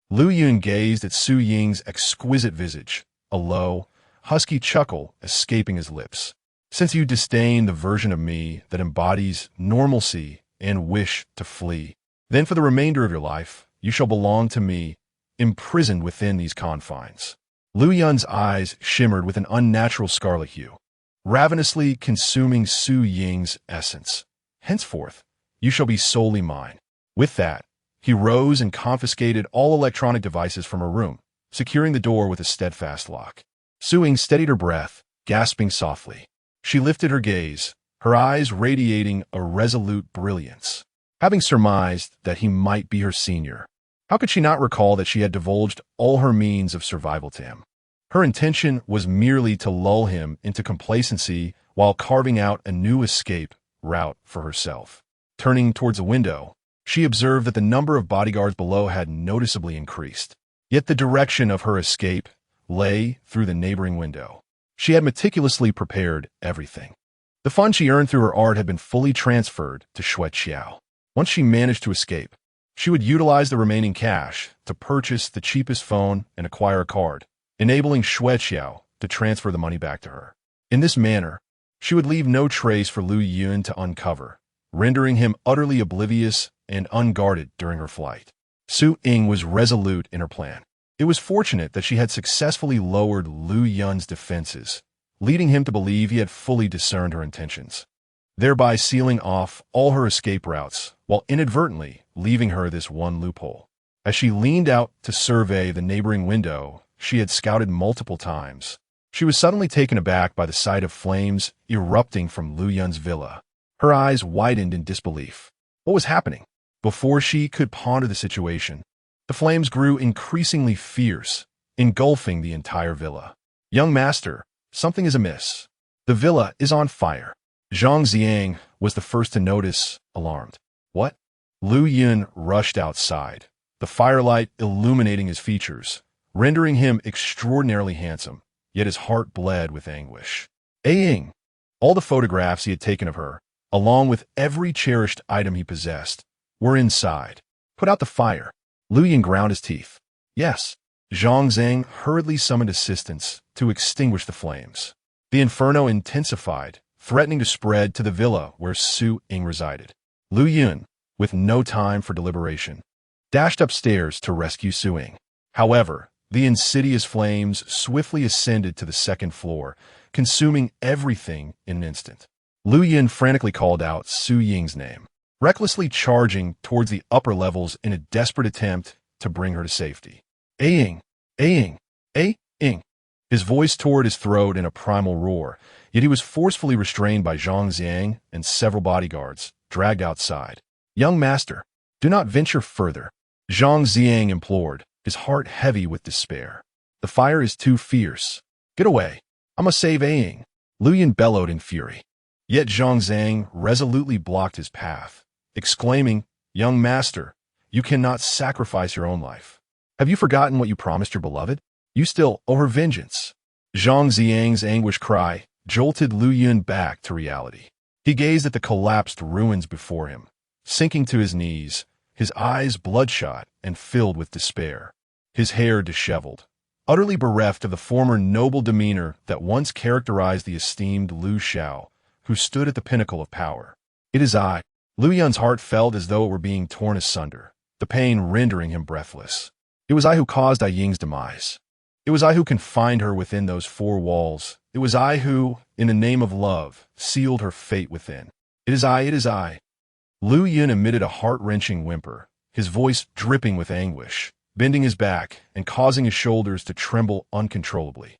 Lu Yun gazed at Su Ying's exquisite visage, a low, husky chuckle escaping his lips. Since you disdain the version of me that embodies normalcy and wish to flee, then for the remainder of your life, you shall belong to me, imprisoned within these confines. Lu Yun's eyes shimmered with an unnatural scarlet hue, ravenously consuming Su Ying's essence. Henceforth, you shall be solely mine. With that, he rose and confiscated all electronic devices from her room, securing the door with a steadfast lock. Su Ying steadied her breath, gasping softly. She lifted her gaze, her eyes radiating a resolute brilliance. Having surmised that he might be her senior, how could she not recall that she had divulged all her means of survival to him? Her intention was merely to lull him into complacency while carving out a new escape route for herself. Turning towards a window, she observed that the number of bodyguards below had noticeably increased. Yet the direction of her escape lay through the neighboring window. She had meticulously prepared everything. The funds she earned through her art had been fully transferred to Xueqiao. Once she managed to escape, she would utilize the remaining cash to purchase the cheapest phone and acquire a card, enabling Xueqiao to transfer the money back to her. In this manner, she would leave no trace for Lu Yun to uncover, rendering him utterly oblivious and unguarded during her flight. Su Ying was resolute in her plan. It was fortunate that she had successfully lowered Lu Yun's defenses, leading him to believe he had fully discerned her intentions, thereby sealing off all her escape routes while inadvertently leaving her this one loophole. As she leaned out to survey the neighboring window she had scouted multiple times, she was suddenly taken aback by the sight of flames erupting from Lu Yun's villa. Her eyes widened in disbelief. What was happening? Before she could ponder the situation, the flames grew increasingly fierce, engulfing the entire villa. Young master, something is amiss. The villa is on fire. Zhang Xiang was the first to notice, alarmed. What? Lu Yun rushed outside, the firelight illuminating his features, rendering him extraordinarily handsome, yet his heart bled with anguish. Ying! All the photographs he had taken of her, along with every cherished item he possessed, were inside. Put out the fire. Lu Yun ground his teeth. Yes. Zhang Zhang hurriedly summoned assistance to extinguish the flames. The inferno intensified, threatening to spread to the villa where Su Ying resided. Lu Yun, with no time for deliberation, dashed upstairs to rescue Su Ying. However, the insidious flames swiftly ascended to the second floor, consuming everything in an instant. Lu Yun frantically called out Su Ying's name. recklessly charging towards the upper levels in a desperate attempt to bring her to safety. Aying, aying, aying. His voice tore at his throat in a primal roar, yet he was forcefully restrained by Zhang Xiang and several bodyguards, dragged outside. Young master, do not venture further, Zhang Xiang implored, his heart heavy with despair. The fire is too fierce. Get away. I must save Aying. Lu Yun bellowed in fury. Yet Zhang Xiang resolutely blocked his path, exclaiming, Young master, you cannot sacrifice your own life. Have you forgotten what you promised your beloved? You still owe her vengeance. Zhang Xiang's anguish cry jolted Lu Yun back to reality. He gazed at the collapsed ruins before him, sinking to his knees, his eyes bloodshot and filled with despair, his hair disheveled, utterly bereft of the former noble demeanor that once characterized the esteemed Lu Xiao, who stood at the pinnacle of power. It is I. Lu Yun's heart felt as though it were being torn asunder, the pain rendering him breathless. It was I who caused Ying's demise. It was I who confined her within those four walls. It was I who, in the name of love, sealed her fate within. It is I, it is I. Lu Yun emitted a heart-wrenching whimper, his voice dripping with anguish, bending his back and causing his shoulders to tremble uncontrollably.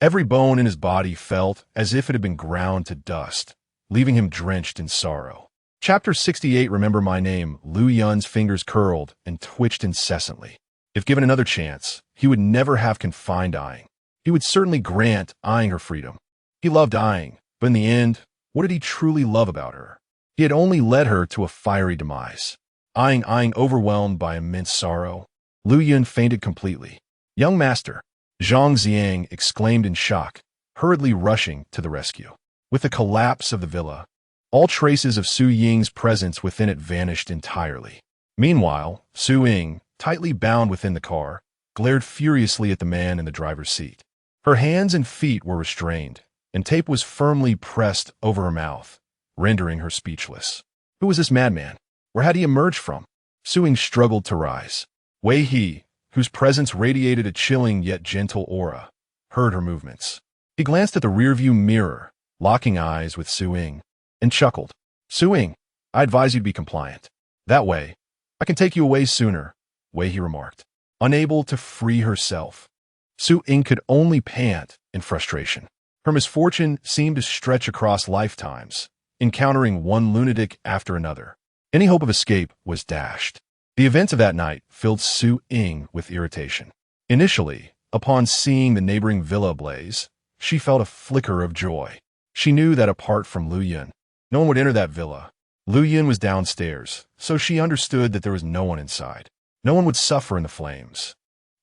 Every bone in his body felt as if it had been ground to dust, leaving him drenched in sorrow. Chapter 68. Remember my name. Lu Yun's fingers curled and twitched incessantly. If given another chance, he would never have confined Aying. He would certainly grant Aying her freedom. He loved Aying, but in the end, what did he truly love about her? He had only led her to a fiery demise. Aying overwhelmed by immense sorrow, Lu Yun fainted completely. Young master, Zhang Xiang exclaimed in shock, hurriedly rushing to the rescue. With the collapse of the villa, all traces of Su Ying's presence within it vanished entirely. Meanwhile, Su Ying, tightly bound within the car, glared furiously at the man in the driver's seat. Her hands and feet were restrained, and tape was firmly pressed over her mouth, rendering her speechless. Who was this madman? Where had he emerged from? Su Ying struggled to rise. Wei He, whose presence radiated a chilling yet gentle aura, heard her movements. He glanced at the rearview mirror, locking eyes with Su Ying, and chuckled. Su Ying, I advise you to be compliant. That way, I can take you away sooner, Wei He remarked, unable to free herself. Su Ying could only pant in frustration. Her misfortune seemed to stretch across lifetimes, encountering one lunatic after another. Any hope of escape was dashed. The events of that night filled Su Ying with irritation. Initially, upon seeing the neighboring villa ablaze, she felt a flicker of joy. She knew that apart from Lu Yun, no one would enter that villa. Lu Yun was downstairs, so she understood that there was no one inside. No one would suffer in the flames,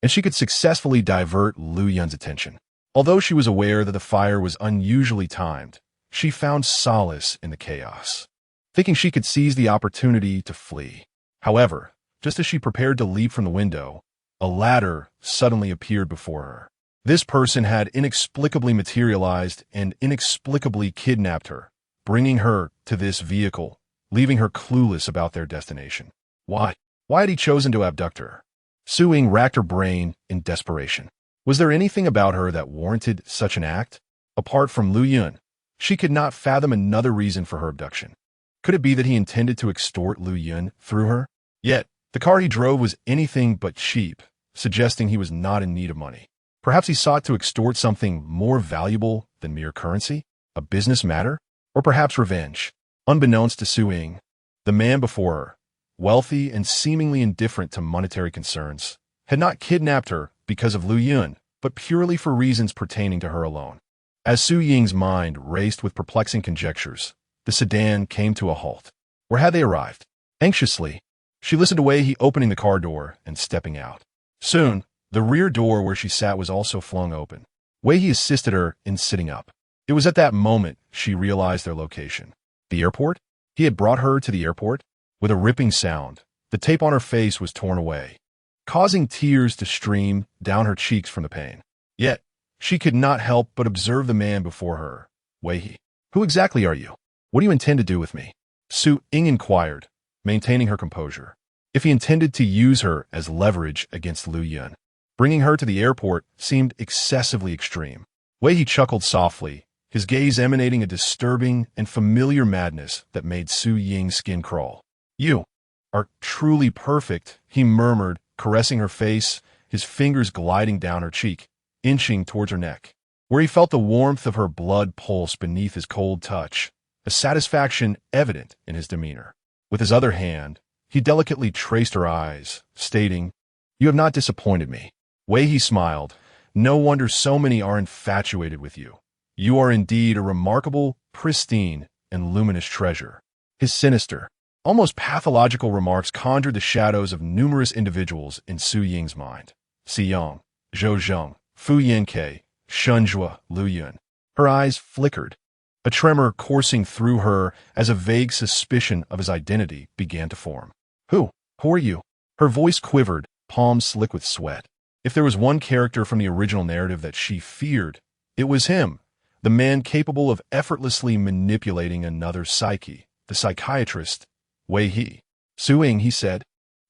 and she could successfully divert Lu Yun's attention. Although she was aware that the fire was unusually timed, she found solace in the chaos, thinking she could seize the opportunity to flee. However, just as she prepared to leap from the window, a ladder suddenly appeared before her. This person had inexplicably materialized and inexplicably kidnapped her, bringing her to this vehicle, leaving her clueless about their destination. Why? Why had he chosen to abduct her? Su Ying racked her brain in desperation. Was there anything about her that warranted such an act? Apart from Lu Yun, she could not fathom another reason for her abduction. Could it be that he intended to extort Lu Yun through her? Yet, the car he drove was anything but cheap, suggesting he was not in need of money. Perhaps he sought to extort something more valuable than mere currency? A business matter? Or perhaps revenge? Unbeknownst to Su Ying, the man before her, wealthy and seemingly indifferent to monetary concerns, had not kidnapped her because of Lu Yun, but purely for reasons pertaining to her alone. As Su Ying's mind raced with perplexing conjectures, the sedan came to a halt. Where had they arrived? Anxiously, she listened to Wei He opening the car door and stepping out. Soon, the rear door where she sat was also flung open. Wei He assisted her in sitting up. It was at that moment she realized their location. The airport? He had brought her to the airport? With a ripping sound, the tape on her face was torn away, causing tears to stream down her cheeks from the pain. Yet, she could not help but observe the man before her. Wei He. Who exactly are you? What do you intend to do with me? Su Ying inquired, maintaining her composure. If he intended to use her as leverage against Lu Yun, bringing her to the airport seemed excessively extreme. Wei He chuckled softly, his gaze emanating a disturbing and familiar madness that made Su Ying's skin crawl. You are truly perfect, he murmured, caressing her face, his fingers gliding down her cheek, inching towards her neck, where he felt the warmth of her blood pulse beneath his cold touch, a satisfaction evident in his demeanor. With his other hand, he delicately traced her eyes, stating, "You have not disappointed me." Wei He smiled. "No wonder so many are infatuated with you. You are indeed a remarkable, pristine, and luminous treasure." His sinister, almost pathological remarks conjured the shadows of numerous individuals in Su Ying's mind. Xiyang, Zhou Zheng, Fu Yanke, Shunjua, Lu Yun. Her eyes flickered, a tremor coursing through her as a vague suspicion of his identity began to form. Who are you?" Her voice quivered, palms slick with sweat. If there was one character from the original narrative that she feared, it was him, the man capable of effortlessly manipulating another's psyche, the psychiatrist, Wei He. "Su Ying," he said,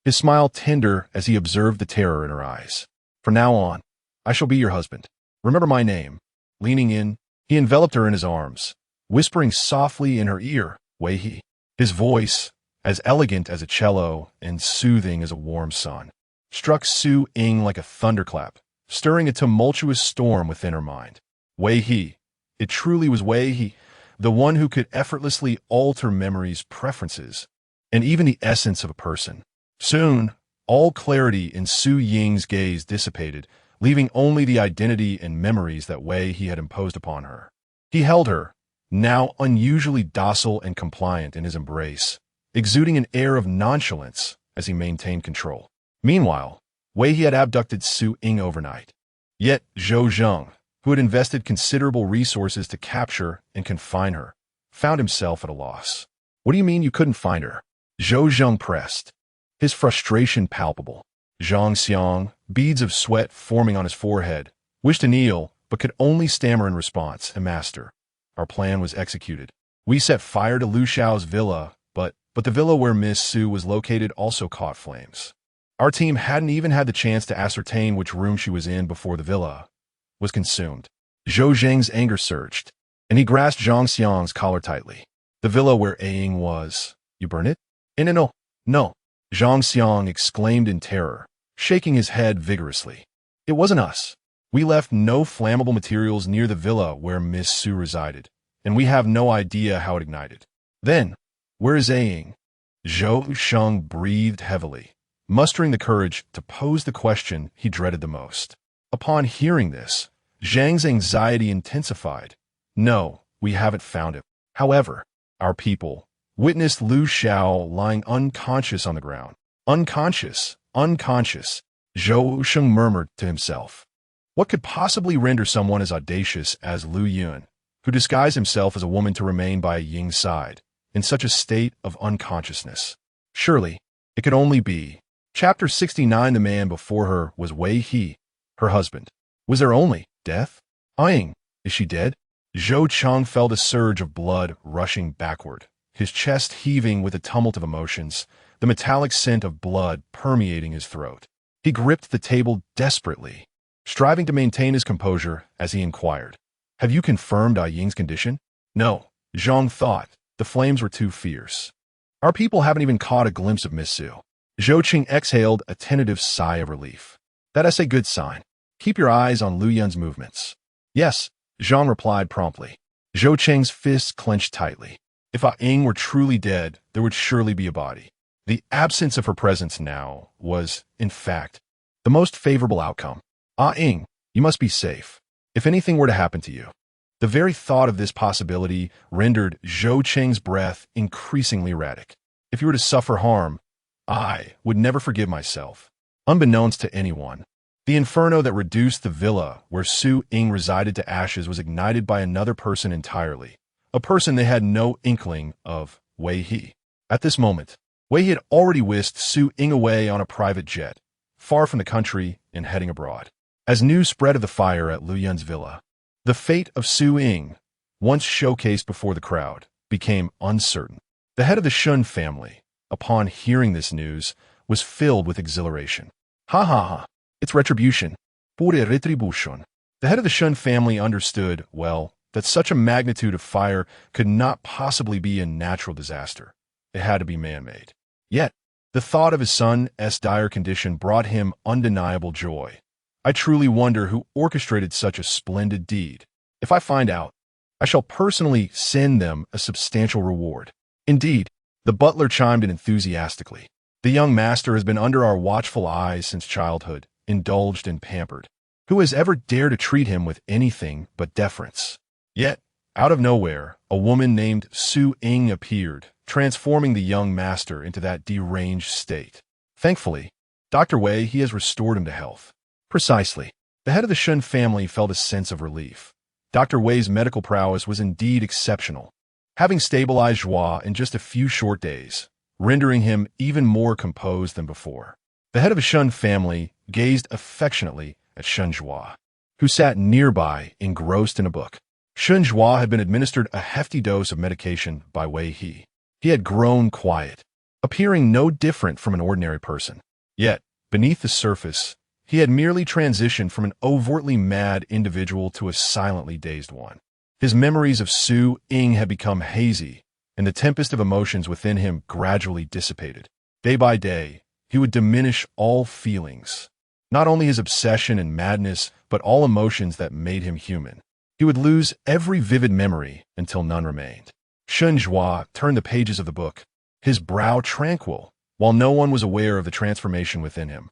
his smile tender as he observed the terror in her eyes. "From now on, I shall be your husband. Remember my name." Leaning in, he enveloped her in his arms, whispering softly in her ear, "Wei He." His voice, as elegant as a cello and soothing as a warm sun, struck Su Ying like a thunderclap, stirring a tumultuous storm within her mind. Wei He. It truly was Wei He, the one who could effortlessly alter memories, preferences, and even the essence of a person. Soon, all clarity in Su Ying's gaze dissipated, leaving only the identity and memories that Wei He had imposed upon her. He held her, now unusually docile and compliant in his embrace, exuding an air of nonchalance as he maintained control. Meanwhile, Wei He had abducted Su Ying overnight. Yet Zhou Zheng, who had invested considerable resources to capture and confine her, found himself at a loss. "What do you mean you couldn't find her?" Zhou Zheng pressed, his frustration palpable. Zhang Xiang, beads of sweat forming on his forehead, wished to kneel, but could only stammer in response, "Master, our plan was executed. We set fire to Lu Xiao's villa, but the villa where Miss Su was located also caught flames. Our team hadn't even had the chance to ascertain which room she was in before the villa was consumed." Zhou Zheng's anger surged, and he grasped Zhang Xiang's collar tightly. "The villa where Ying was, you burn it?" No. Zhang Xiang exclaimed in terror, shaking his head vigorously. "It wasn't us. We left no flammable materials near the villa where Miss Su resided, and we have no idea how it ignited." "Then, where is Ying?" Zhou Sheng breathed heavily, mustering the courage to pose the question he dreaded the most. Upon hearing this, Zhang's anxiety intensified. "No, we haven't found him. However, our people witnessed Lu Xiao lying unconscious on the ground." Unconscious. Zhou Sheng murmured to himself. What could possibly render someone as audacious as Lu Yun, who disguised himself as a woman to remain by Ying's side, in such a state of unconsciousness? Surely, it could only be. Chapter 69. The man before her was Wei He, her husband. Was there only death? Ying, is she dead? Zhou Cheng felt a surge of blood rushing backward, his chest heaving with a tumult of emotions, the metallic scent of blood permeating his throat. He gripped the table desperately, striving to maintain his composure as he inquired, "Have you confirmed Ying's condition?" "No," Zhang thought. The flames were too fierce. "Our people haven't even caught a glimpse of Miss Su." Zhou Qing exhaled a tentative sigh of relief. "That's a good sign. Keep your eyes on Lu Yun's movements." "Yes," Zhang replied promptly. Zhou Qing's fists clenched tightly. If Ying were truly dead, there would surely be a body. The absence of her presence now was, in fact, the most favorable outcome. Ying, you must be safe. If anything were to happen to you." The very thought of this possibility rendered Zhou Qing's breath increasingly erratic. "If you were to suffer harm, I would never forgive myself." Unbeknownst to anyone, the inferno that reduced the villa where Su Ying resided to ashes was ignited by another person entirely, a person they had no inkling of, Wei He. At this moment, Wei He had already whisked Su Ying away on a private jet, far from the country and heading abroad. As news spread of the fire at Lu Yun's villa, the fate of Su Ying, once showcased before the crowd, became uncertain. The head of the Shun family, upon hearing this news, was filled with exhilaration. Ha! It's retribution. Pure retribution. The head of the Shun family understood, well, that such a magnitude of fire could not possibly be a natural disaster. It had to be man-made. Yet, the thought of his son's dire condition brought him undeniable joy. I truly wonder who orchestrated such a splendid deed. If I find out, I shall personally send them a substantial reward. Indeed, the butler chimed in enthusiastically. The young master has been under our watchful eyes since childhood, indulged and pampered. Who has ever dared to treat him with anything but deference? Yet, out of nowhere, a woman named Su Ying appeared, transforming the young master into that deranged state. Thankfully, Dr. Wei, he has restored him to health. Precisely. The head of the Shun family felt a sense of relief. Dr. Wei's medical prowess was indeed exceptional, having stabilized Joie in just a few short days, rendering him even more composed than before. The head of the Shun family gazed affectionately at Shun Joie, who sat nearby, engrossed in a book. Shun Joie had been administered a hefty dose of medication by Wei He. He had grown quiet, appearing no different from an ordinary person. Yet, beneath the surface, he had merely transitioned from an overtly mad individual to a silently dazed one. His memories of Su Ying had become hazy, and the tempest of emotions within him gradually dissipated. Day by day, he would diminish all feelings, not only his obsession and madness, but all emotions that made him human. He would lose every vivid memory until none remained. Shun Joie turned the pages of the book, his brow tranquil, while no one was aware of the transformation within him.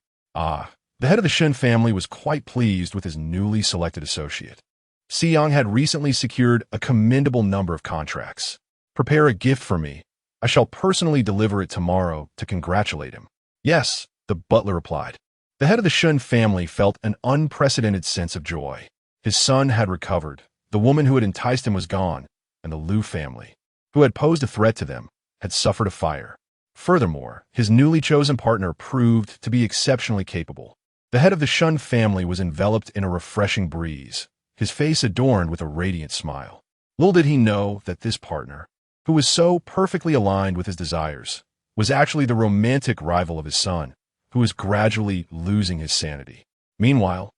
The head of the Shun family was quite pleased with his newly selected associate. Siyang had recently secured a commendable number of contracts. Prepare a gift for me. I shall personally deliver it tomorrow to congratulate him. Yes, the butler replied. The head of the Shun family felt an unprecedented sense of joy. His son had recovered, the woman who had enticed him was gone, and the Liu family, who had posed a threat to them, had suffered a fire. Furthermore, his newly chosen partner proved to be exceptionally capable. The head of the Shun family was enveloped in a refreshing breeze, his face adorned with a radiant smile. Little did he know that this partner, who was so perfectly aligned with his desires, was actually the romantic rival of his son, who was gradually losing his sanity. Meanwhile,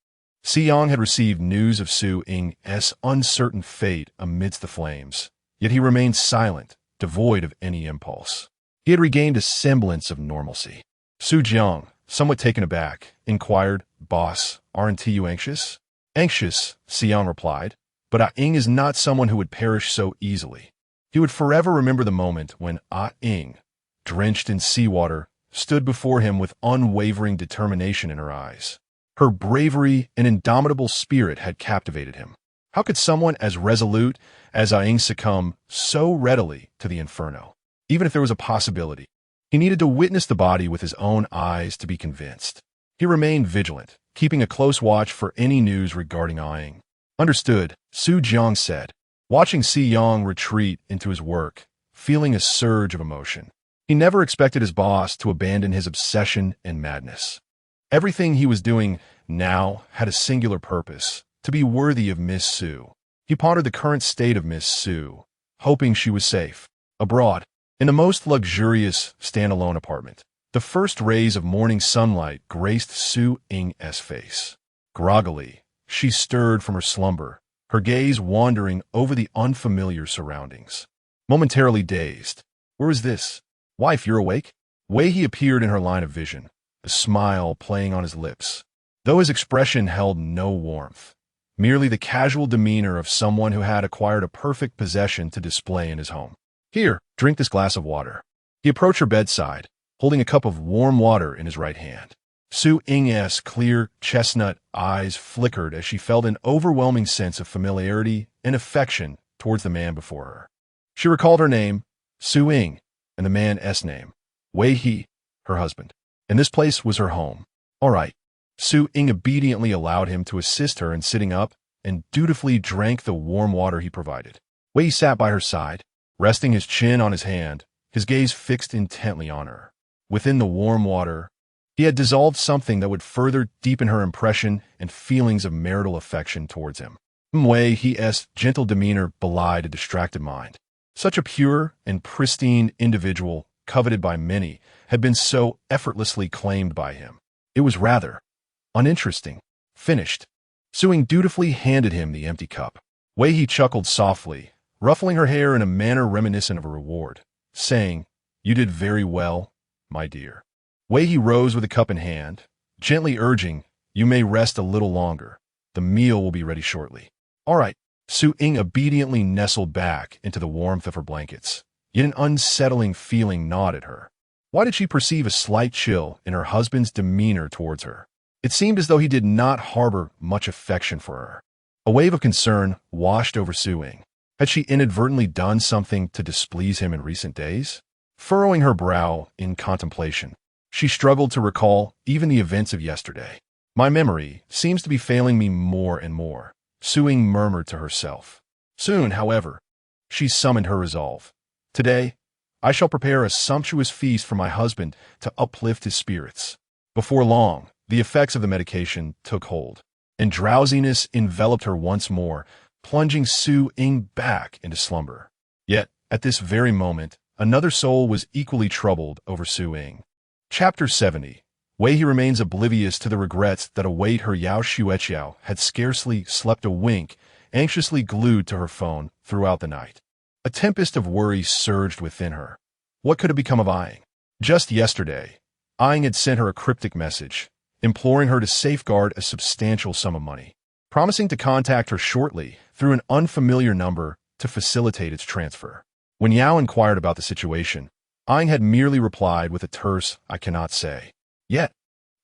Siyang had received news of Su Ying's uncertain fate amidst the flames, yet he remained silent, devoid of any impulse. He had regained a semblance of normalcy. Su Jiang, somewhat taken aback, inquired, "Boss, aren't you anxious?" "Anxious," Siyang replied, "but Ying is not someone who would perish so easily." He would forever remember the moment when Ying, drenched in seawater, stood before him with unwavering determination in her eyes. Her bravery and indomitable spirit had captivated him. How could someone as resolute as Ying succumb so readily to the inferno? Even if there was a possibility, he needed to witness the body with his own eyes to be convinced. He remained vigilant, keeping a close watch for any news regarding Ying. "Understood," Su Jiang said, watching Siyang retreat into his work, feeling a surge of emotion. He never expected his boss to abandon his obsession and madness. Everything he was doing now had a singular purpose, to be worthy of Miss Su. He pondered the current state of Miss Su, hoping she was safe. Abroad, in the most luxurious standalone apartment, the first rays of morning sunlight graced Su Ying's face. Groggily, she stirred from her slumber, her gaze wandering over the unfamiliar surroundings. Momentarily dazed, "Where is this? Wife, you're awake?" Wei He appeared in her line of vision, a smile playing on his lips, though his expression held no warmth, merely the casual demeanor of someone who had acquired a perfect possession to display in his home. "Here, drink this glass of water." He approached her bedside, holding a cup of warm water in his right hand. Su Ying's clear, chestnut eyes flickered as she felt an overwhelming sense of familiarity and affection towards the man before her. She recalled her name, Su Ying, and the man's name, Wei He, her husband. And this place was her home. All right. Su Ying obediently allowed him to assist her in sitting up and dutifully drank the warm water he provided. Wei He sat by her side, resting his chin on his hand, his gaze fixed intently on her. Within the warm water, he had dissolved something that would further deepen her impression and feelings of marital affection towards him. Wei He's gentle demeanor belied a distracted mind. Such a pure and pristine individual, coveted by many, had been so effortlessly claimed by him. It was rather uninteresting. Finished. Su Ying dutifully handed him the empty cup. Wei He chuckled softly, ruffling her hair in a manner reminiscent of a reward, saying, "You did very well. my dear. Wei He rose with a cup in hand, gently urging, "You may rest a little longer. The meal will be ready shortly." "All right." Su Ying obediently nestled back into the warmth of her blankets, yet an unsettling feeling gnawed at her. Why did she perceive a slight chill in her husband's demeanor towards her? It seemed as though he did not harbor much affection for her. A wave of concern washed over Su Ying. Had she inadvertently done something to displease him in recent days? Furrowing her brow in contemplation, she struggled to recall even the events of yesterday. "My memory seems to be failing me more and more," Su Ying murmured to herself. Soon, however, she summoned her resolve. "Today, I shall prepare a sumptuous feast for my husband to uplift his spirits." Before long, the effects of the medication took hold, and drowsiness enveloped her once more, plunging Su Ying back into slumber. Yet, at this very moment, another soul was equally troubled over Su Ying. Chapter 70. Wei He remains oblivious to the regrets that await her. Yao Xueqiao had scarcely slept a wink, anxiously glued to her phone throughout the night. A tempest of worry surged within her. What could have become of Ying? Just yesterday, Ying had sent her a cryptic message, imploring her to safeguard a substantial sum of money, promising to contact her shortly through an unfamiliar number to facilitate its transfer. When Yao inquired about the situation, Ying had merely replied with a terse, "I cannot say." Yet,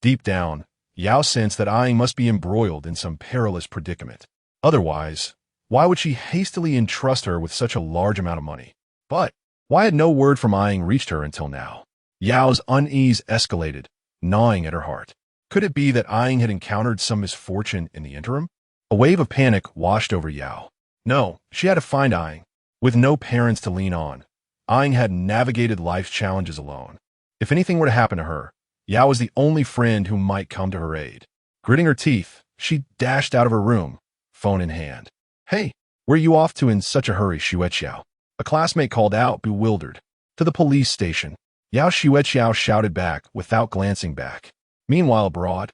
deep down, Yao sensed that Ying must be embroiled in some perilous predicament. Otherwise, why would she hastily entrust her with such a large amount of money? But why had no word from Ying reached her until now? Yao's unease escalated, gnawing at her heart. Could it be that Ying had encountered some misfortune in the interim? A wave of panic washed over Yao. No, she had to find Ying. With no parents to lean on, Ying had navigated life's challenges alone. If anything were to happen to her, Yao was the only friend who might come to her aid. Gritting her teeth, she dashed out of her room, phone in hand. "Hey, where are you off to in such a hurry, Xueqiao?" A classmate called out, bewildered. "To the police station." Yao Xueqiao shouted back without glancing back. Meanwhile abroad,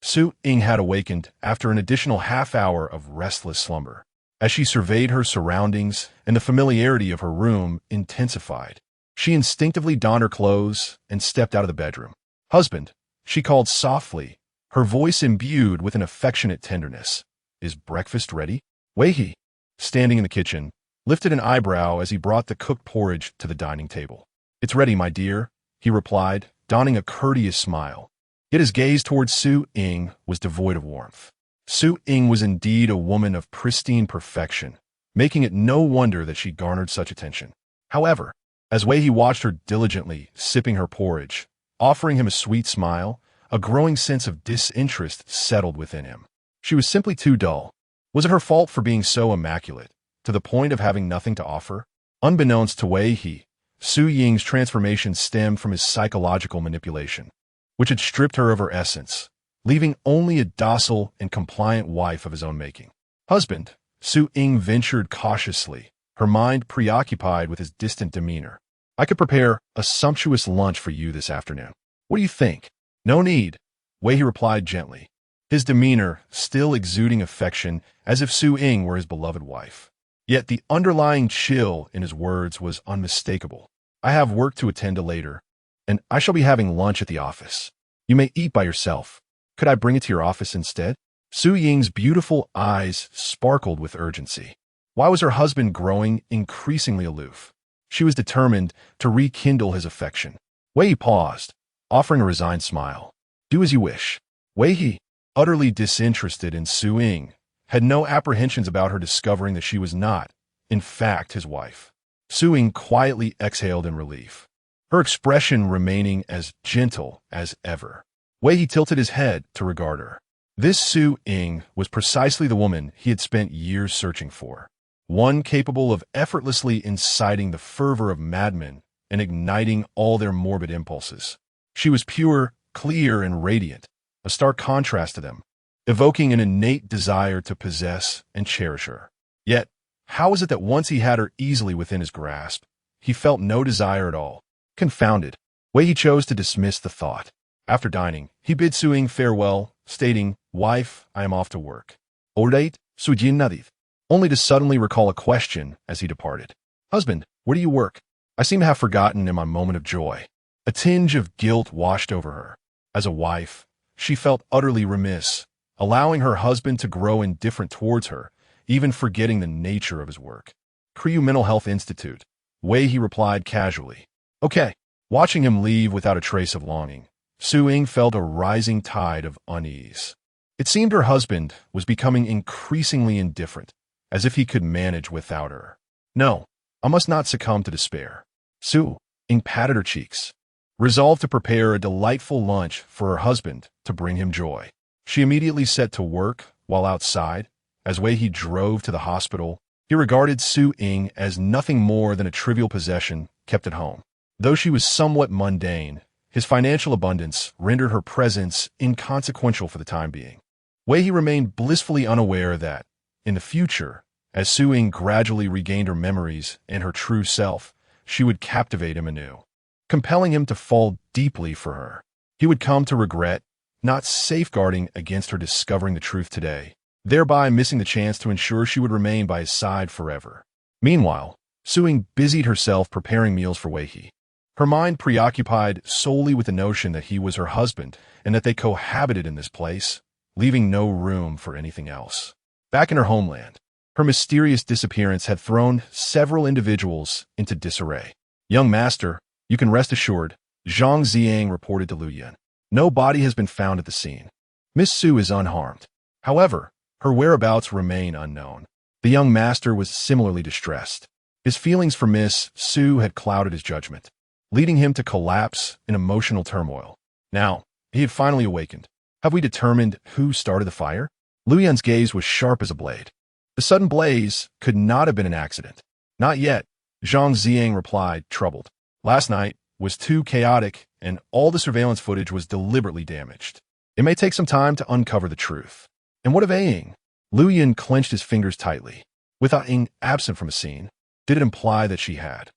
Su Ying had awakened after an additional half-hour of restless slumber. As she surveyed her surroundings and the familiarity of her room intensified, she instinctively donned her clothes and stepped out of the bedroom. "Husband," she called softly, her voice imbued with an affectionate tenderness. "Is breakfast ready?" Wei He, standing in the kitchen, lifted an eyebrow as he brought the cooked porridge to the dining table. "It's ready, my dear," he replied, donning a courteous smile. Yet his gaze towards Su Ying was devoid of warmth. Su Ying was indeed a woman of pristine perfection, making it no wonder that she garnered such attention. However, as Wei He watched her diligently sipping her porridge, offering him a sweet smile, a growing sense of disinterest settled within him. She was simply too dull. Was it her fault for being so immaculate, to the point of having nothing to offer? Unbeknownst to Wei He, Su Ying's transformation stemmed from his psychological manipulation, which had stripped her of her essence, leaving only a docile and compliant wife of his own making. "Husband," Su Ying ventured cautiously, her mind preoccupied with his distant demeanor. "I could prepare a sumptuous lunch for you this afternoon. What do you think?" "No need," Wei He replied gently, his demeanor still exuding affection as if Su Ying were his beloved wife. Yet the underlying chill in his words was unmistakable. "I have work to attend to later, and I shall be having lunch at the office. You may eat by yourself. Could I bring it to your office instead?" Su Ying's beautiful eyes sparkled with urgency. Why was her husband growing increasingly aloof? She was determined to rekindle his affection. Wei He paused, offering a resigned smile. "Do as you wish." Wei He, utterly disinterested in Su Ying, had no apprehensions about her discovering that she was not, in fact, his wife. Su Ying quietly exhaled in relief, her expression remaining as gentle as ever. Wei He tilted his head to regard her. This Su Ying was precisely the woman he had spent years searching for, one capable of effortlessly inciting the fervor of madmen and igniting all their morbid impulses. She was pure, clear, and radiant, a stark contrast to them, evoking an innate desire to possess and cherish her. Yet, how was it that once he had her easily within his grasp, he felt no desire at all? Confounded, Wei He chose to dismiss the thought. After dining, he bid Su Ying farewell, stating, "Wife, I am off to work." "Alright, Sujin Nadith," only to suddenly recall a question as he departed. "Husband, where do you work? I seem to have forgotten in my moment of joy." A tinge of guilt washed over her. As a wife, she felt utterly remiss, allowing her husband to grow indifferent towards her, even forgetting the nature of his work. Creu Mental Health Institute. Wei, he replied casually. Okay. Watching him leave without a trace of longing, Su Ying felt a rising tide of unease. It seemed her husband was becoming increasingly indifferent, as if he could manage without her. No, I must not succumb to despair. Su Ying patted her cheeks, resolved to prepare a delightful lunch for her husband to bring him joy. She immediately set to work while outside. As Wei He drove to the hospital, he regarded Su Ying as nothing more than a trivial possession kept at home. Though she was somewhat mundane, his financial abundance rendered her presence inconsequential for the time being. Wei He remained blissfully unaware that, in the future, as Su Ying gradually regained her memories and her true self, she would captivate him anew, compelling him to fall deeply for her. He would come to regret not safeguarding against her discovering the truth today, thereby missing the chance to ensure she would remain by his side forever. Meanwhile, Su Ying busied herself preparing meals for Wei He. Her mind preoccupied solely with the notion that he was her husband and that they cohabited in this place, leaving no room for anything else. Back in her homeland, her mysterious disappearance had thrown several individuals into disarray. Young master, you can rest assured, Zhang Ziang reported to Lu Yun. No body has been found at the scene. Miss Su is unharmed. However, her whereabouts remain unknown. The young master was similarly distressed. His feelings for Miss Su had clouded his judgment, leading him to collapse in emotional turmoil. Now, he had finally awakened. Have we determined who started the fire? Lu Yun's gaze was sharp as a blade. The sudden blaze could not have been an accident. Not yet, Zhang Ziang replied, troubled. Last night was too chaotic, and all the surveillance footage was deliberately damaged. It may take some time to uncover the truth. And what of Ying? Lu Yun clenched his fingers tightly. Without Ying absent from a scene, did it imply that she had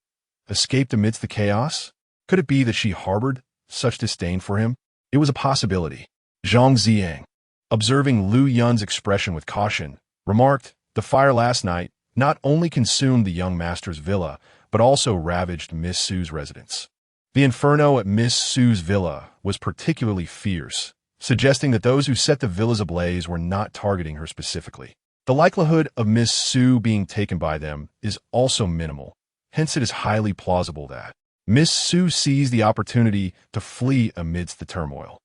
escaped amidst the chaos? Could it be that she harbored such disdain for him? It was a possibility. Zhang Ziang, observing Lu Yun's expression with caution, remarked, the fire last night not only consumed the young master's villa, but also ravaged Miss Su's residence. The inferno at Miss Su's villa was particularly fierce, suggesting that those who set the villas ablaze were not targeting her specifically. The likelihood of Miss Su being taken by them is also minimal. Hence, it is highly plausible that Miss Su seized the opportunity to flee amidst the turmoil.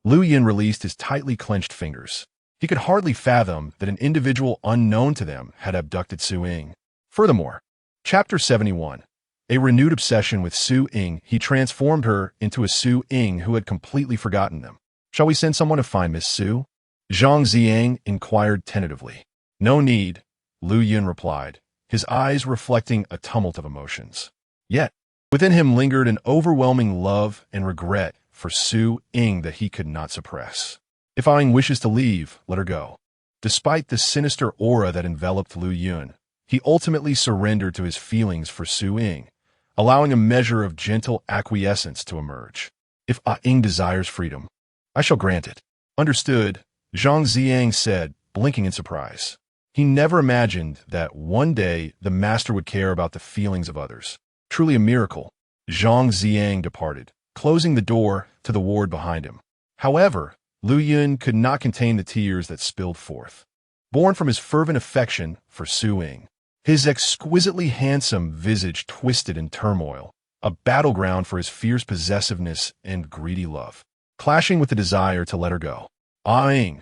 Lu Yun released his tightly clenched fingers. He could hardly fathom that an individual unknown to them had abducted Su Ying. Furthermore, Chapter 71. A renewed obsession with Su Ying, he transformed her into a Su Ying who had completely forgotten them. Shall we send someone to find Miss Su? Zhang Ziang inquired tentatively. No need, Lu Yun replied, his eyes reflecting a tumult of emotions. Yet, within him lingered an overwhelming love and regret for Su Ying that he could not suppress. If Ying wishes to leave, let her go. Despite the sinister aura that enveloped Lu Yun, he ultimately surrendered to his feelings for Su Ying, allowing a measure of gentle acquiescence to emerge. If Ying desires freedom, I shall grant it. Understood, Zhang Ziang said, blinking in surprise. He never imagined that one day the master would care about the feelings of others. Truly a miracle. Zhang Ziang departed, closing the door to the ward behind him. However, Lu Yun could not contain the tears that spilled forth, born from his fervent affection for Su Ying. His exquisitely handsome visage twisted in turmoil, a battleground for his fierce possessiveness and greedy love, clashing with the desire to let her go. Ying,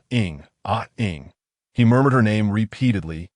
Ying, Ying. He murmured her name repeatedly,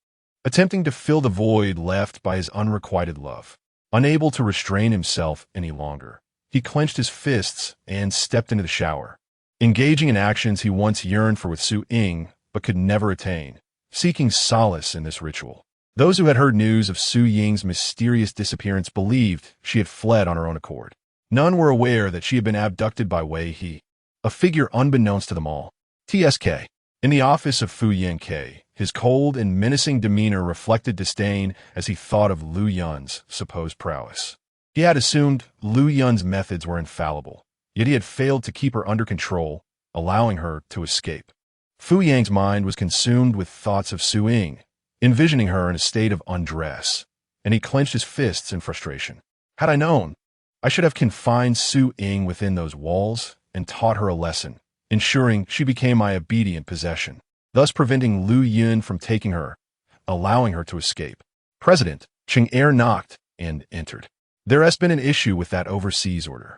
attempting to fill the void left by his unrequited love. Unable to restrain himself any longer, he clenched his fists and stepped into the shower, engaging in actions he once yearned for with Su Ying but could never attain, seeking solace in this ritual. Those who had heard news of Su Ying's mysterious disappearance believed she had fled on her own accord. None were aware that she had been abducted by Wei He, a figure unbeknownst to them all. TSK. In the office of Fu Yanke, his cold and menacing demeanor reflected disdain as he thought of Lu Yun's supposed prowess. He had assumed Lu Yun's methods were infallible, yet he had failed to keep her under control, allowing her to escape. Fu Yang's mind was consumed with thoughts of Su Ying, envisioning her in a state of undress, and he clenched his fists in frustration. Had I known, I should have confined Su Ying within those walls and taught her a lesson, ensuring she became my obedient possession, thus preventing Lu Yun from taking her, allowing her to escape. President Cheng Er knocked and entered. There has been an issue with that overseas order.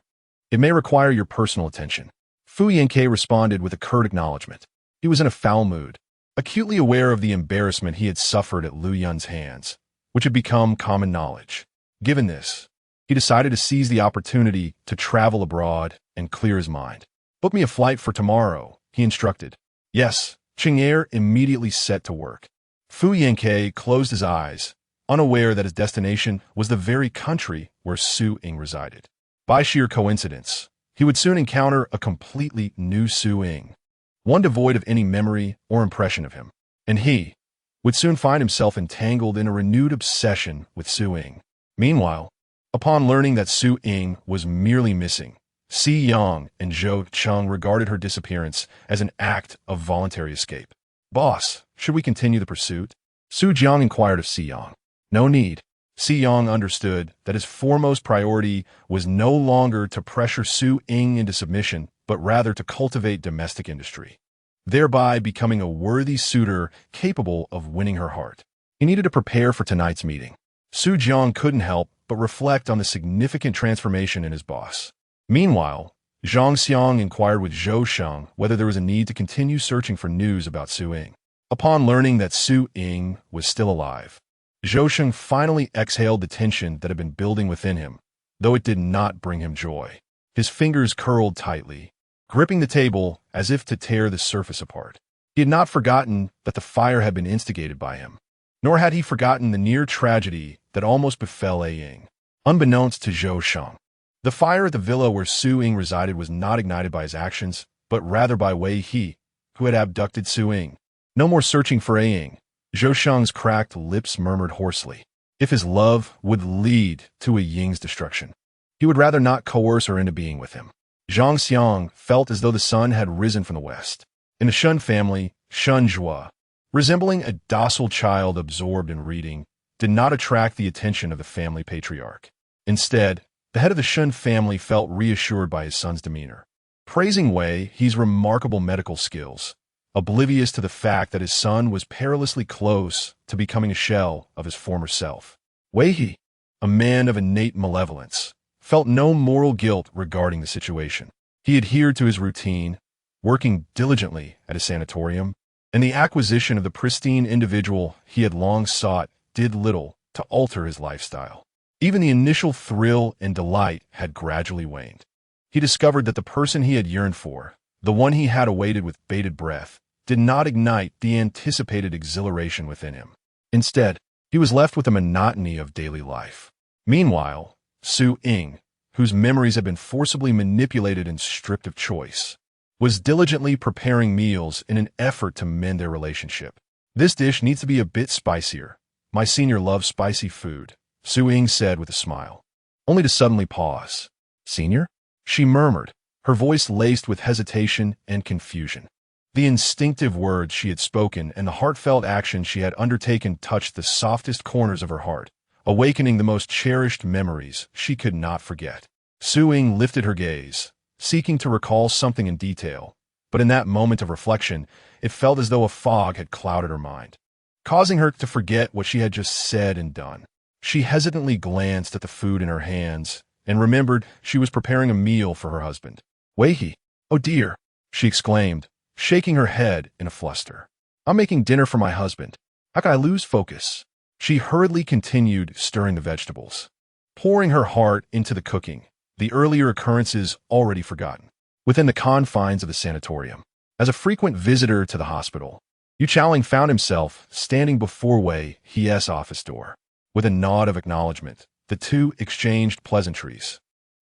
It may require your personal attention. Fu Yanke responded with a curt acknowledgement. He was in a foul mood, acutely aware of the embarrassment he had suffered at Lu Yun's hands, which had become common knowledge. Given this, he decided to seize the opportunity to travel abroad and clear his mind. Book me a flight for tomorrow, he instructed. Yes, Cheng Er immediately set to work. Fu Yanke closed his eyes, unaware that his destination was the very country where Su Ying resided. By sheer coincidence, he would soon encounter a completely new Su Ying, one devoid of any memory or impression of him, and he would soon find himself entangled in a renewed obsession with Su Ying. Meanwhile, upon learning that Su Ying was merely missing, Si Yang and Zhou Cheng regarded her disappearance as an act of voluntary escape. Boss, should we continue the pursuit? Su Jiang inquired of Si Yang. No need. Si Yang understood that his foremost priority was no longer to pressure Su Ying into submission, but rather to cultivate domestic industry, thereby becoming a worthy suitor capable of winning her heart. He needed to prepare for tonight's meeting. Su Jiang couldn't help but reflect on the significant transformation in his boss. Meanwhile, Zhang Xiang inquired with Zhou Sheng whether there was a need to continue searching for news about Su Ying. Upon learning that Su Ying was still alive, Zhou Sheng finally exhaled the tension that had been building within him, though it did not bring him joy. His fingers curled tightly, gripping the table as if to tear the surface apart. He had not forgotten that the fire had been instigated by him, nor had he forgotten the near tragedy that almost befell A Ying. Unbeknownst to Zhou Sheng, the fire at the villa where Su Ying resided was not ignited by his actions, but rather by Wei He, who had abducted Su Ying. No more searching for A Ying. Zhou Sheng's cracked lips murmured hoarsely. If his love would lead to A Ying's destruction, he would rather not coerce her into being with him. Zhang Xiang felt as though the sun had risen from the west. In the Shun family, Shun Zhua, resembling a docile child absorbed in reading, did not attract the attention of the family patriarch. Instead, the head of the Shun family felt reassured by his son's demeanor, praising Wei He's remarkable medical skills, oblivious to the fact that his son was perilously close to becoming a shell of his former self. Wei He, a man of innate malevolence, felt no moral guilt regarding the situation. He adhered to his routine, working diligently at a sanatorium, and the acquisition of the pristine individual he had long sought did little to alter his lifestyle. Even the initial thrill and delight had gradually waned. He discovered that the person he had yearned for, the one he had awaited with bated breath, did not ignite the anticipated exhilaration within him. Instead, he was left with the monotony of daily life. Meanwhile, Su Ying, whose memories had been forcibly manipulated and stripped of choice, was diligently preparing meals in an effort to mend their relationship. This dish needs to be a bit spicier. My senior loves spicy food, Su Ying said with a smile, only to suddenly pause. Senior? She murmured, her voice laced with hesitation and confusion. The instinctive words she had spoken and the heartfelt action she had undertaken touched the softest corners of her heart, awakening the most cherished memories she could not forget. Su Ying lifted her gaze, seeking to recall something in detail, but in that moment of reflection, it felt as though a fog had clouded her mind, causing her to forget what she had just said and done. She hesitantly glanced at the food in her hands and remembered she was preparing a meal for her husband. Wei He, oh dear, she exclaimed, shaking her head in a fluster. I'm making dinner for my husband. How can I lose focus? She hurriedly continued stirring the vegetables, pouring her heart into the cooking, the earlier occurrences already forgotten. Within the confines of the sanatorium, as a frequent visitor to the hospital, Yu Chaoling found himself standing before Wei He's office door. With a nod of acknowledgement, the two exchanged pleasantries,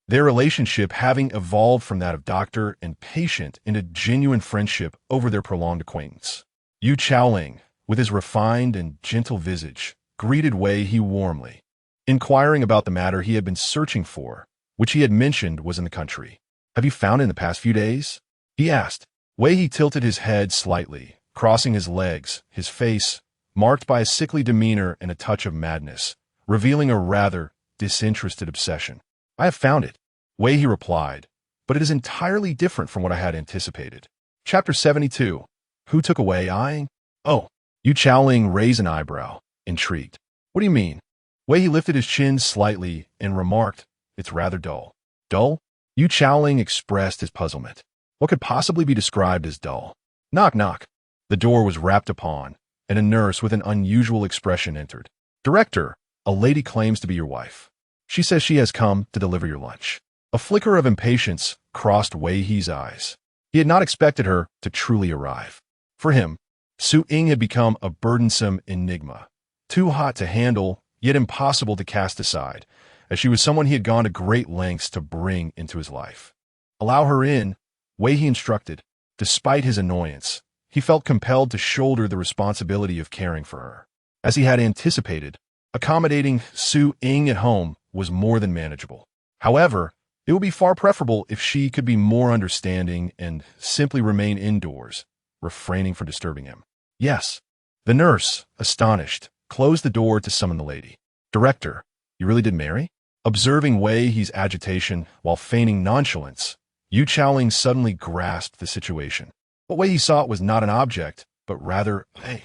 their relationship having evolved from that of doctor and patient into genuine friendship over their prolonged acquaintance. Yu Chaoling, with his refined and gentle visage, greeted Wei He warmly, inquiring about the matter he had been searching for, which he had mentioned was in the country. Have you found it in the past few days? He asked. Wei He tilted his head slightly, crossing his legs, his face marked by a sickly demeanor and a touch of madness, revealing a rather disinterested obsession. I have found it, Wei He replied, but it is entirely different from what I had anticipated. Chapter 72. Who took away eyeing? Oh, Yu Chaoling raised an eyebrow, intrigued. What do you mean? Wei He lifted his chin slightly and remarked, it's rather dull. Dull? Yu Chaoling expressed his puzzlement. What could possibly be described as dull? Knock, knock. The door was rapped upon, and a nurse with an unusual expression entered. Director, a lady claims to be your wife. She says she has come to deliver your lunch. A flicker of impatience crossed Wei He's eyes. He had not expected her to truly arrive. For him, Su Ying had become a burdensome enigma, too hot to handle, yet impossible to cast aside, as she was someone he had gone to great lengths to bring into his life. Allow her in, Wei He instructed. Despite his annoyance, he felt compelled to shoulder the responsibility of caring for her. As he had anticipated, accommodating Su Ying at home was more than manageable. However, it would be far preferable if she could be more understanding and simply remain indoors, refraining from disturbing him. Yes. The nurse, astonished, closed the door to summon the lady. Director, you really did marry? Observing Wei He's agitation while feigning nonchalance, Yu Chaoling suddenly grasped the situation. What Wei He saw was not an object, but rather a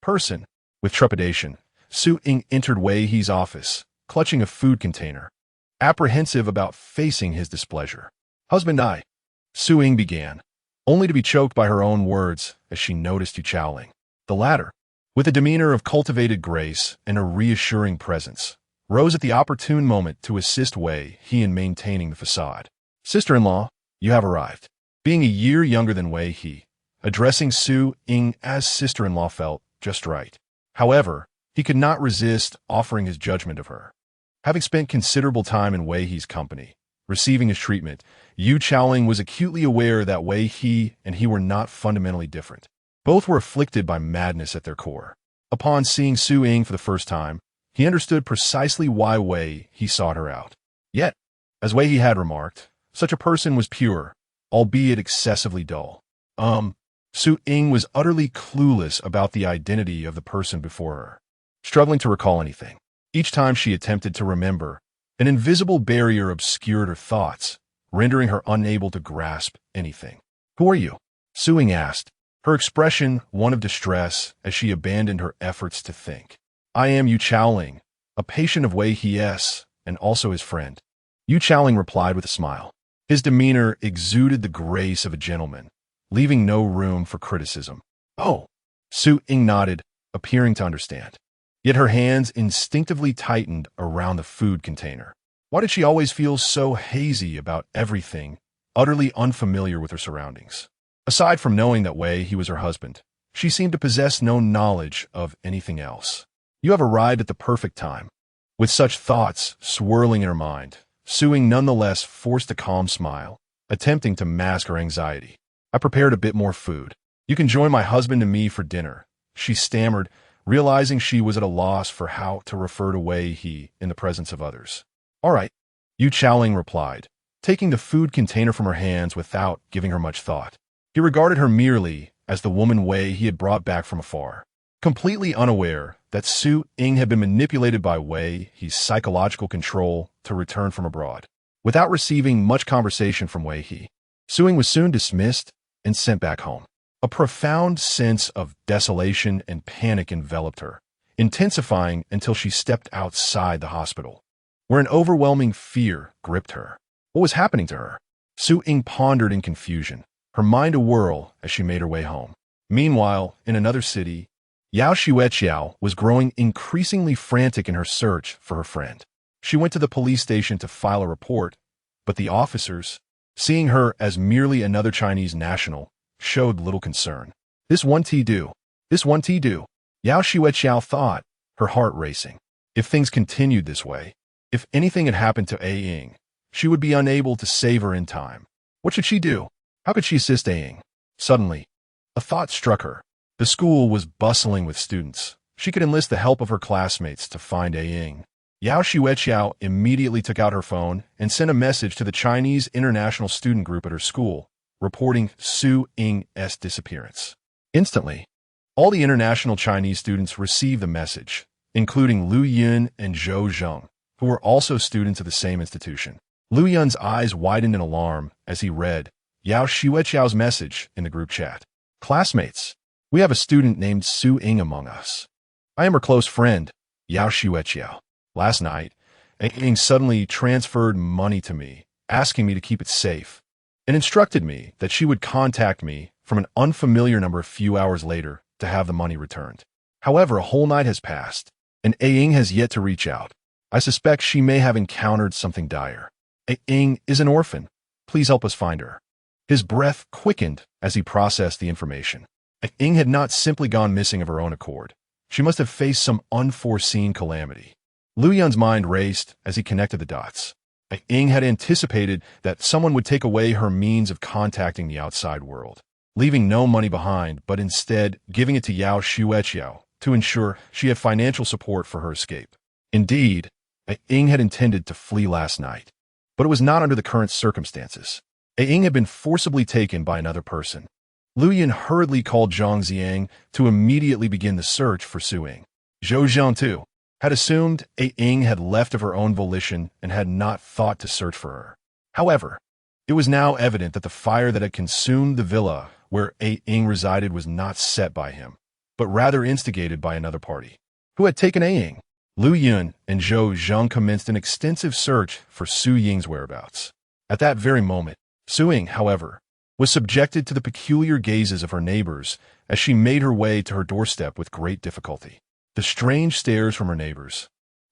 person. With trepidation, Su Ying entered Wei He's office, clutching a food container, apprehensive about facing his displeasure. Husband, Su Ying began, only to be choked by her own words as she noticed Yu Chaoling. The latter, with a demeanor of cultivated grace and a reassuring presence, rose at the opportune moment to assist Wei He in maintaining the facade. Sister-in-law, you have arrived. Being a year younger than Wei He, addressing Su Ying as sister-in-law felt just right. However, he could not resist offering his judgment of her. Having spent considerable time in Wei He's company, receiving his treatment, Yu Chaoling was acutely aware that Wei He and he were not fundamentally different. Both were afflicted by madness at their core. Upon seeing Su Ying for the first time, he understood precisely why Wei He sought her out. Yet, as Wei He had remarked, such a person was pure, albeit excessively dull. Su Ying was utterly clueless about the identity of the person before her, struggling to recall anything. Each time she attempted to remember, an invisible barrier obscured her thoughts, rendering her unable to grasp anything. Who are you? Su Ying asked, her expression one of distress as she abandoned her efforts to think. I am Yu Chaoling, a patient of Wei He's and also his friend. Yu Chaoling replied with a smile. His demeanor exuded the grace of a gentleman, leaving no room for criticism. Oh, Su Ying nodded, appearing to understand. Yet her hands instinctively tightened around the food container. Why did she always feel so hazy about everything, utterly unfamiliar with her surroundings? Aside from knowing that Wei He was her husband, she seemed to possess no knowledge of anything else. You have arrived at the perfect time. With such thoughts swirling in her mind, Su Ying nonetheless forced a calm smile, attempting to mask her anxiety. I prepared a bit more food. You can join my husband and me for dinner, she stammered, realizing she was at a loss for how to refer to Wei He in the presence of others. All right, Yu Chaoling replied, taking the food container from her hands without giving her much thought. He regarded her merely as the woman Wei He had brought back from afar, completely unaware that Su Ying had been manipulated by Wei He's psychological control to return from abroad. Without receiving much conversation from Wei He, Su Ying was soon dismissed and sent back home. A profound sense of desolation and panic enveloped her, intensifying until she stepped outside the hospital, where an overwhelming fear gripped her. What was happening to her? Su Ying pondered in confusion, her mind awhirl as she made her way home. Meanwhile, in another city, Yao Xueqiao was growing increasingly frantic in her search for her friend. She went to the police station to file a report, but the officers, seeing her as merely another Chinese national, showed little concern. This one do. Yao Xueqiao thought, her heart racing. If things continued this way, if anything had happened to A Ying, she would be unable to save her in time. What should she do? How could she assist A Ying? Suddenly, a thought struck her. The school was bustling with students. She could enlist the help of her classmates to find A Ying. Yao Xueqiao immediately took out her phone and sent a message to the Chinese International Student Group at her school, reporting Su Ying's disappearance. Instantly, all the international Chinese students received the message, including Lu Yun and Zhou Zheng, who were also students of the same institution. Lu Yun's eyes widened in alarm as he read Yao Xueqiao's message in the group chat. Classmates, we have a student named Su Ying among us. I am her close friend, Yao Xueqiao. Last night, Ying suddenly transferred money to me, asking me to keep it safe, and instructed me that she would contact me from an unfamiliar number a few hours later to have the money returned. However, a whole night has passed, and Ying has yet to reach out. I suspect she may have encountered something dire. Ying is an orphan. Please help us find her. His breath quickened as he processed the information. Ying had not simply gone missing of her own accord. She must have faced some unforeseen calamity. Lu Yun's mind raced as he connected the dots. Ying had anticipated that someone would take away her means of contacting the outside world, leaving no money behind, but instead giving it to Yao Xueqiao to ensure she had financial support for her escape. Indeed, Ying had intended to flee last night, but it was not under the current circumstances. Ying had been forcibly taken by another person. Lu Yun hurriedly called Zhang Ziang to immediately begin the search for Su Ying. Zhou Zhang, too, had assumed Ying had left of her own volition and had not thought to search for her. However, it was now evident that the fire that had consumed the villa where Ying resided was not set by him, but rather instigated by another party. Who had taken Ying? Lu Yun and Zhou Zhang commenced an extensive search for Su Ying's whereabouts. At that very moment, Su Ying, however, was subjected to the peculiar gazes of her neighbors as she made her way to her doorstep with great difficulty. The strange stares from her neighbors,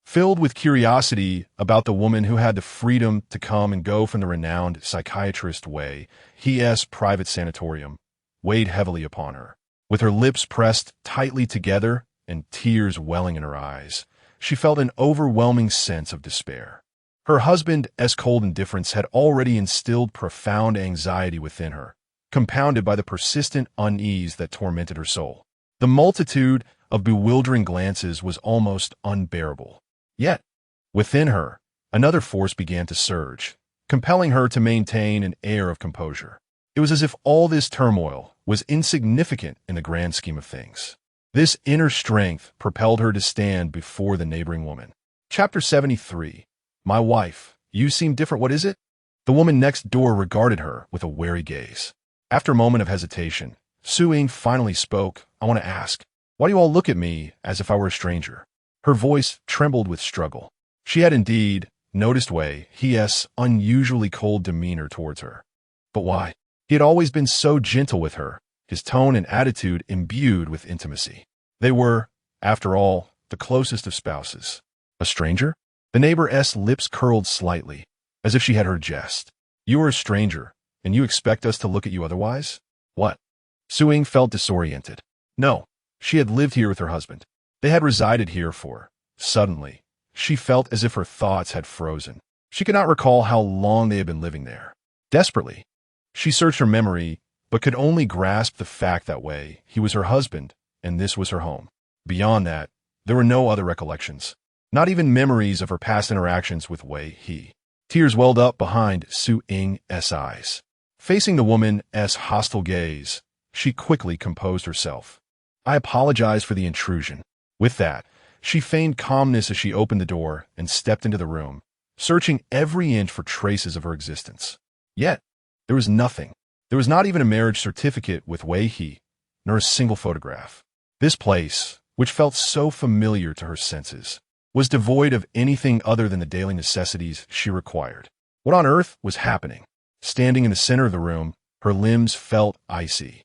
filled with curiosity about the woman who had the freedom to come and go from the renowned psychiatrist Wei He's private sanatorium, weighed heavily upon her. With her lips pressed tightly together and tears welling in her eyes, she felt an overwhelming sense of despair. Her husband's cold indifference had already instilled profound anxiety within her, compounded by the persistent unease that tormented her soul. The multitude of bewildering glances was almost unbearable. Yet, within her, another force began to surge, compelling her to maintain an air of composure. It was as if all this turmoil was insignificant in the grand scheme of things. This inner strength propelled her to stand before the neighboring woman. Chapter 73. My wife, you seem different, what is it? The woman next door regarded her with a wary gaze. After a moment of hesitation, Su Ying finally spoke. I want to ask, why do you all look at me as if I were a stranger? Her voice trembled with struggle. She had indeed noticed Wei He's unusually cold demeanor towards her. But why? He had always been so gentle with her, his tone and attitude imbued with intimacy. They were, after all, the closest of spouses. A stranger? The neighbor's lips curled slightly, as if she had heard jest. You are a stranger, and you expect us to look at you otherwise? What? Su Ying felt disoriented. No, she had lived here with her husband. They had resided here for. Suddenly, she felt as if her thoughts had frozen. She could not recall how long they had been living there. Desperately, she searched her memory, but could only grasp the fact that Wei he was her husband, and this was her home. Beyond that, there were no other recollections. Not even memories of her past interactions with Wei He. Tears welled up behind Su Ying's eyes. Facing the woman's hostile gaze, she quickly composed herself. I apologize for the intrusion. With that, she feigned calmness as she opened the door and stepped into the room, searching every inch for traces of her existence. Yet, there was nothing. There was not even a marriage certificate with Wei He, nor a single photograph. This place, which felt so familiar to her senses, was devoid of anything other than the daily necessities she required. What on earth was happening? Standing in the center of the room, her limbs felt icy.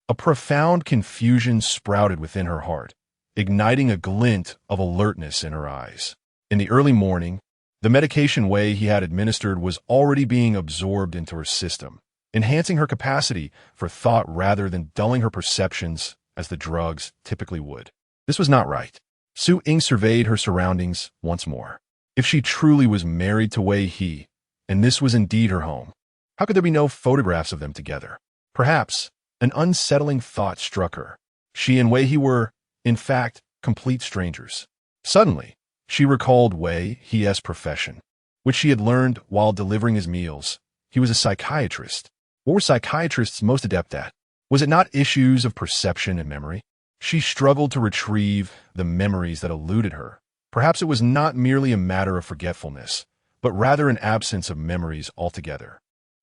A profound confusion sprouted within her heart, igniting a glint of alertness in her eyes. In the early morning, the medication Wei he had administered was already being absorbed into her system, enhancing her capacity for thought rather than dulling her perceptions as the drugs typically would. This was not right. Su Ying surveyed her surroundings once more. If she truly was married to Wei He, and this was indeed her home, how could there be no photographs of them together? Perhaps an unsettling thought struck her. She and Wei He were, in fact, complete strangers. Suddenly, she recalled Wei He's profession, which she had learned while delivering his meals. He was a psychiatrist. What were psychiatrists most adept at? Was it not issues of perception and memory? She struggled to retrieve the memories that eluded her, Perhaps it was not merely a matter of forgetfulness, but rather an absence of memories altogether.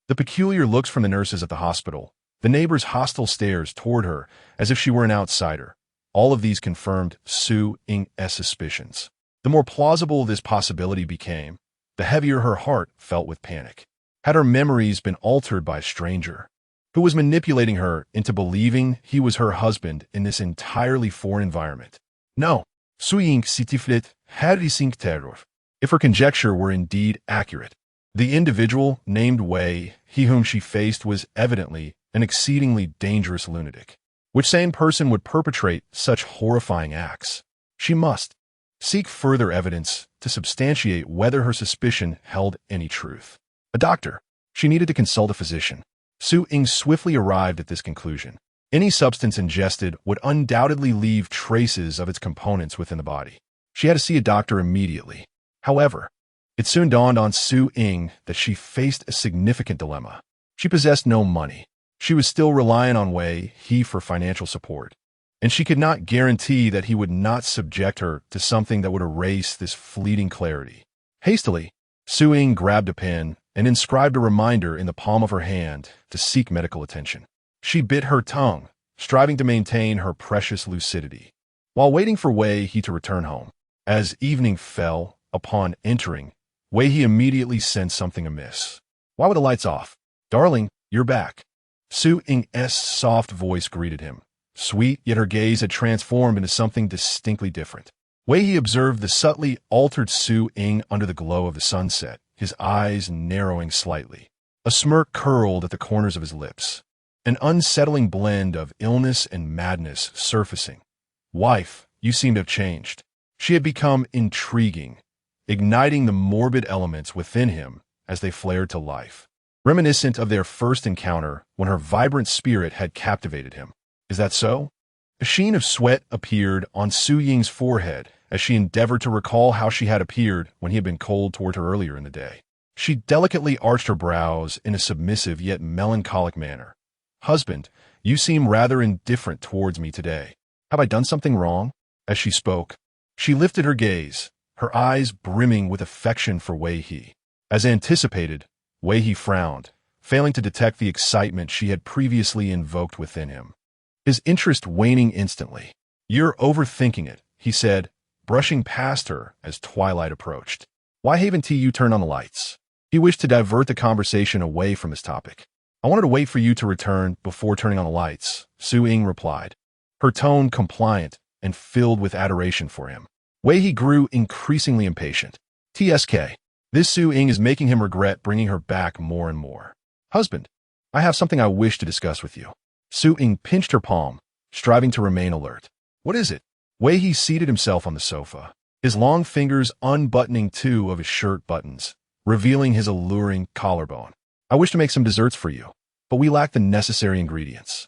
The peculiar looks from the nurses at the hospital, the neighbors' hostile stares toward her as if she were an outsider, all of these confirmed Su Ying's suspicions. The more plausible this possibility became, the heavier her heart felt with panic. Had her memories been altered by a stranger who was manipulating her into believing he was her husband in this entirely foreign environment? No. Su Ying sitiflet harisink terror. If her conjecture were indeed accurate, the individual named Wei, he whom she faced, was evidently an exceedingly dangerous lunatic. Which sane person would perpetrate such horrifying acts? She must seek further evidence to substantiate whether her suspicion held any truth. A doctor. She needed to consult a physician. Su Ying swiftly arrived at this conclusion. Any substance ingested would undoubtedly leave traces of its components within the body. She had to see a doctor immediately. However, it soon dawned on Su Ying that she faced a significant dilemma. She possessed no money. She was still relying on Wei He for financial support, and she could not guarantee that he would not subject her to something that would erase this fleeting clarity. Hastily, Su Ying grabbed a pen and inscribed a reminder in the palm of her hand to seek medical attention. She bit her tongue, striving to maintain her precious lucidity, while waiting for Wei He to return home. As evening fell, upon entering, Wei He immediately sensed something amiss. "Why were the lights off?" "Darling, you're back." Su Ying's soft voice greeted him, sweet, yet her gaze had transformed into something distinctly different. Wei He observed the subtly altered Su Ying under the glow of the sunset, his eyes narrowing slightly. A smirk curled at the corners of his lips, an unsettling blend of illness and madness surfacing. "Wife, you seem to have changed." She had become intriguing, igniting the morbid elements within him as they flared to life, reminiscent of their first encounter when her vibrant spirit had captivated him. "Is that so?" A sheen of sweat appeared on Su Ying's forehead as she endeavored to recall how she had appeared when he had been cold toward her earlier in the day. She delicately arched her brows in a submissive yet melancholic manner. "Husband, you seem rather indifferent towards me today. Have I done something wrong?" As she spoke, she lifted her gaze, her eyes brimming with affection for Wei He. As anticipated, Wei He frowned, failing to detect the excitement she had previously invoked within him, his interest waning instantly. "You're overthinking it," he said, brushing past her as twilight approached. "Why haven't you turned on the lights?" He wished to divert the conversation away from this topic. "I wanted to wait for you to return before turning on the lights," Su Ying replied, her tone compliant and filled with adoration for him. Wei He grew increasingly impatient. "Tsk. This Su Ying is making him regret bringing her back more and more." "Husband, I have something I wish to discuss with you." Su Ying pinched her palm, striving to remain alert. "What is it?" Wei He seated himself on the sofa, his long fingers unbuttoning two of his shirt buttons, revealing his alluring collarbone. "I wish to make some desserts for you, but we lack the necessary ingredients.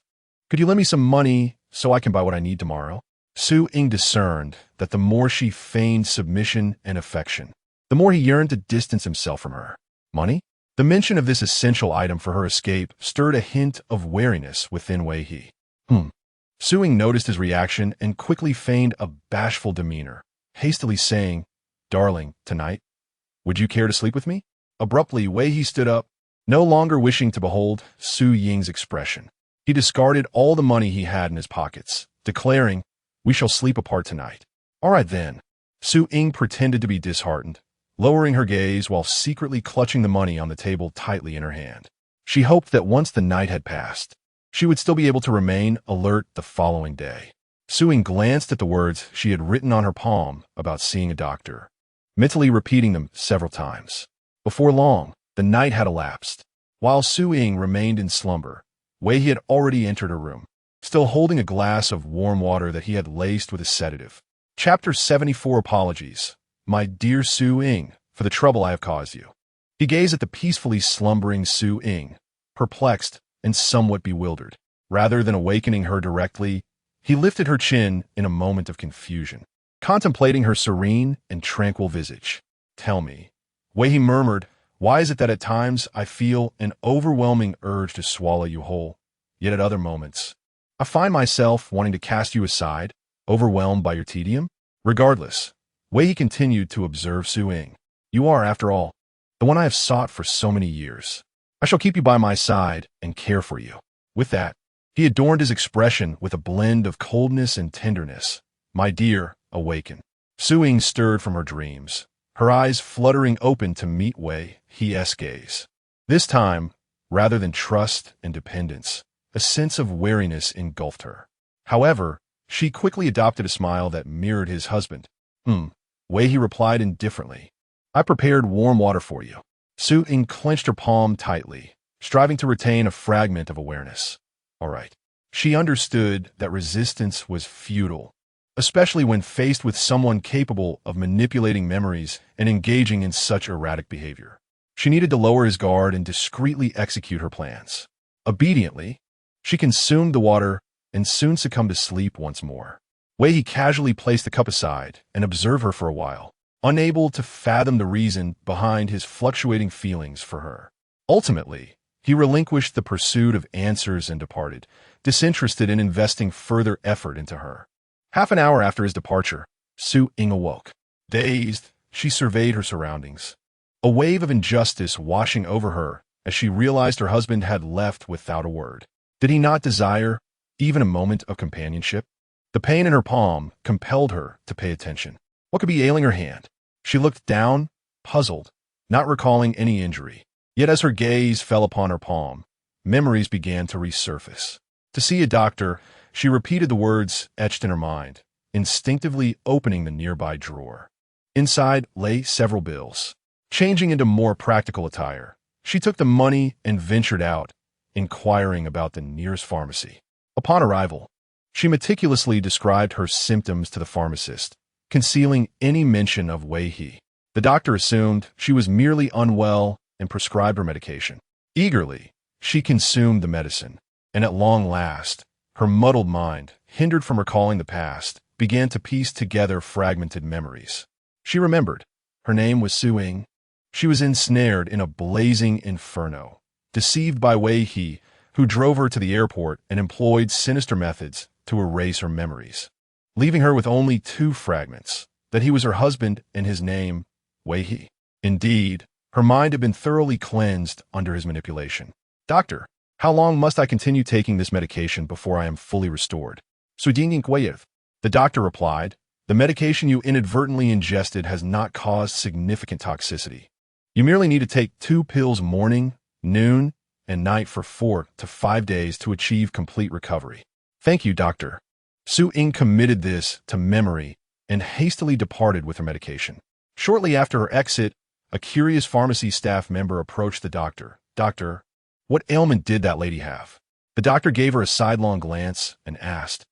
Could you lend me some money so I can buy what I need tomorrow?" Su Ying discerned that the more she feigned submission and affection, the more he yearned to distance himself from her. Money? The mention of this essential item for her escape stirred a hint of wariness within Wei He. Su Ying noticed his reaction and quickly feigned a bashful demeanor, hastily saying, "Darling, tonight, would you care to sleep with me?" Abruptly, Wei He stood up, no longer wishing to behold Su Ying's expression. He discarded all the money he had in his pockets, declaring, "We shall sleep apart tonight." "All right then." Su Ying pretended to be disheartened, lowering her gaze while secretly clutching the money on the table tightly in her hand. She hoped that once the night had passed, she would still be able to remain alert the following day. Su Ying glanced at the words she had written on her palm about seeing a doctor, mentally repeating them several times. Before long, the night had elapsed. While Su Ying remained in slumber, Wei He had already entered her room, still holding a glass of warm water that he had laced with a sedative. Chapter 74 Apologies. "My dear Su Ying, for the trouble I have caused you." He gazed at the peacefully slumbering Su Ying, perplexed and somewhat bewildered. Rather than awakening her directly, he lifted her chin in a moment of confusion, contemplating her serene and tranquil visage. "Tell me," Wei He murmured, "why is it that at times I feel an overwhelming urge to swallow you whole, yet at other moments I find myself wanting to cast you aside, overwhelmed by your tedium? Regardless, Wei He continued to observe Su Ying. You are, after all, the one I have sought for so many years. I shall keep you by my side and care for you. With that, he adorned his expression with a blend of coldness and tenderness. My dear, awaken. Su Ying stirred from her dreams, her eyes fluttering open to meet Wei He's gaze. This time, rather than trust and dependence, a sense of wariness engulfed her. However, she quickly adopted a smile that mirrored his husband. Wei He replied indifferently. I prepared warm water for you. Su Ying clenched her palm tightly, striving to retain a fragment of awareness. All right. She understood that resistance was futile, especially when faced with someone capable of manipulating memories and engaging in such erratic behavior. She needed to lower his guard and discreetly execute her plans. Obediently, she consumed the water and soon succumbed to sleep once more. Wei He casually placed the cup aside and observed her for a while, unable to fathom the reason behind his fluctuating feelings for her. Ultimately, he relinquished the pursuit of answers and departed, disinterested in investing further effort into her. Half an hour after his departure, Su Ying awoke. Dazed, she surveyed her surroundings, a wave of injustice washing over her as she realized her husband had left without a word. Did he not desire even a moment of companionship? The pain in her palm compelled her to pay attention. What could be ailing her hand? She looked down, puzzled, not recalling any injury. Yet as her gaze fell upon her palm, memories began to resurface. To see a doctor, she repeated the words etched in her mind, instinctively opening the nearby drawer. Inside lay several bills. Changing into more practical attire, she took the money and ventured out, inquiring about the nearest pharmacy. Upon arrival, she meticulously described her symptoms to the pharmacist, concealing any mention of Wei He. The doctor assumed she was merely unwell and prescribed her medication. Eagerly, she consumed the medicine, and at long last, her muddled mind, hindered from recalling the past, began to piece together fragmented memories. She remembered. Her name was Su Ying. She was ensnared in a blazing inferno, deceived by Wei He, who drove her to the airport and employed sinister methods to erase her memories, leaving her with only two fragments, that he was her husband and his name, Wei He. Indeed, her mind had been thoroughly cleansed under his manipulation. Doctor, how long must I continue taking this medication before I am fully restored? The doctor replied, the medication you inadvertently ingested has not caused significant toxicity. You merely need to take 2 pills morning, noon, and night for 4 to 5 days to achieve complete recovery. Thank you, doctor. Su Ying committed this to memory and hastily departed with her medication. Shortly after her exit, a curious pharmacy staff member approached the doctor. Doctor, what ailment did that lady have? The doctor gave her a sidelong glance and asked,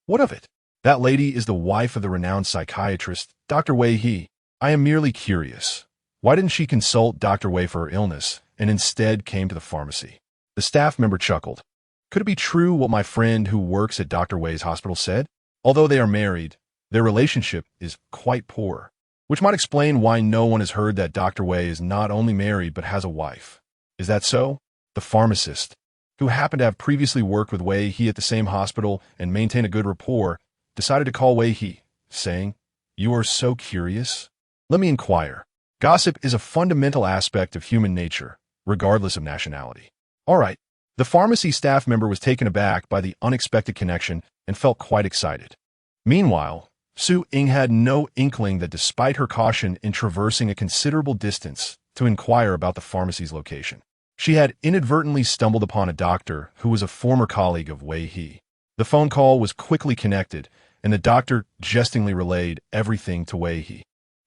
What of it? That lady is the wife of the renowned psychiatrist, Dr. Wei He. I am merely curious. Why didn't she consult Dr. Wei for her illness and instead came to the pharmacy? The staff member chuckled. Could it be true what my friend who works at Dr. Wei's hospital said? Although they are married, their relationship is quite poor, which might explain why no one has heard that Dr. Wei is not only married but has a wife. Is that so? The pharmacist, who happened to have previously worked with Wei He at the same hospital and maintain a good rapport, decided to call Wei He, saying, You are so curious? Let me inquire. Gossip is a fundamental aspect of human nature, regardless of nationality. All right. The pharmacy staff member was taken aback by the unexpected connection and felt quite excited. Meanwhile, Su Ying had no inkling that despite her caution in traversing a considerable distance to inquire about the pharmacy's location, she had inadvertently stumbled upon a doctor who was a former colleague of Wei He. The phone call was quickly connected, and the doctor jestingly relayed everything to Wei He,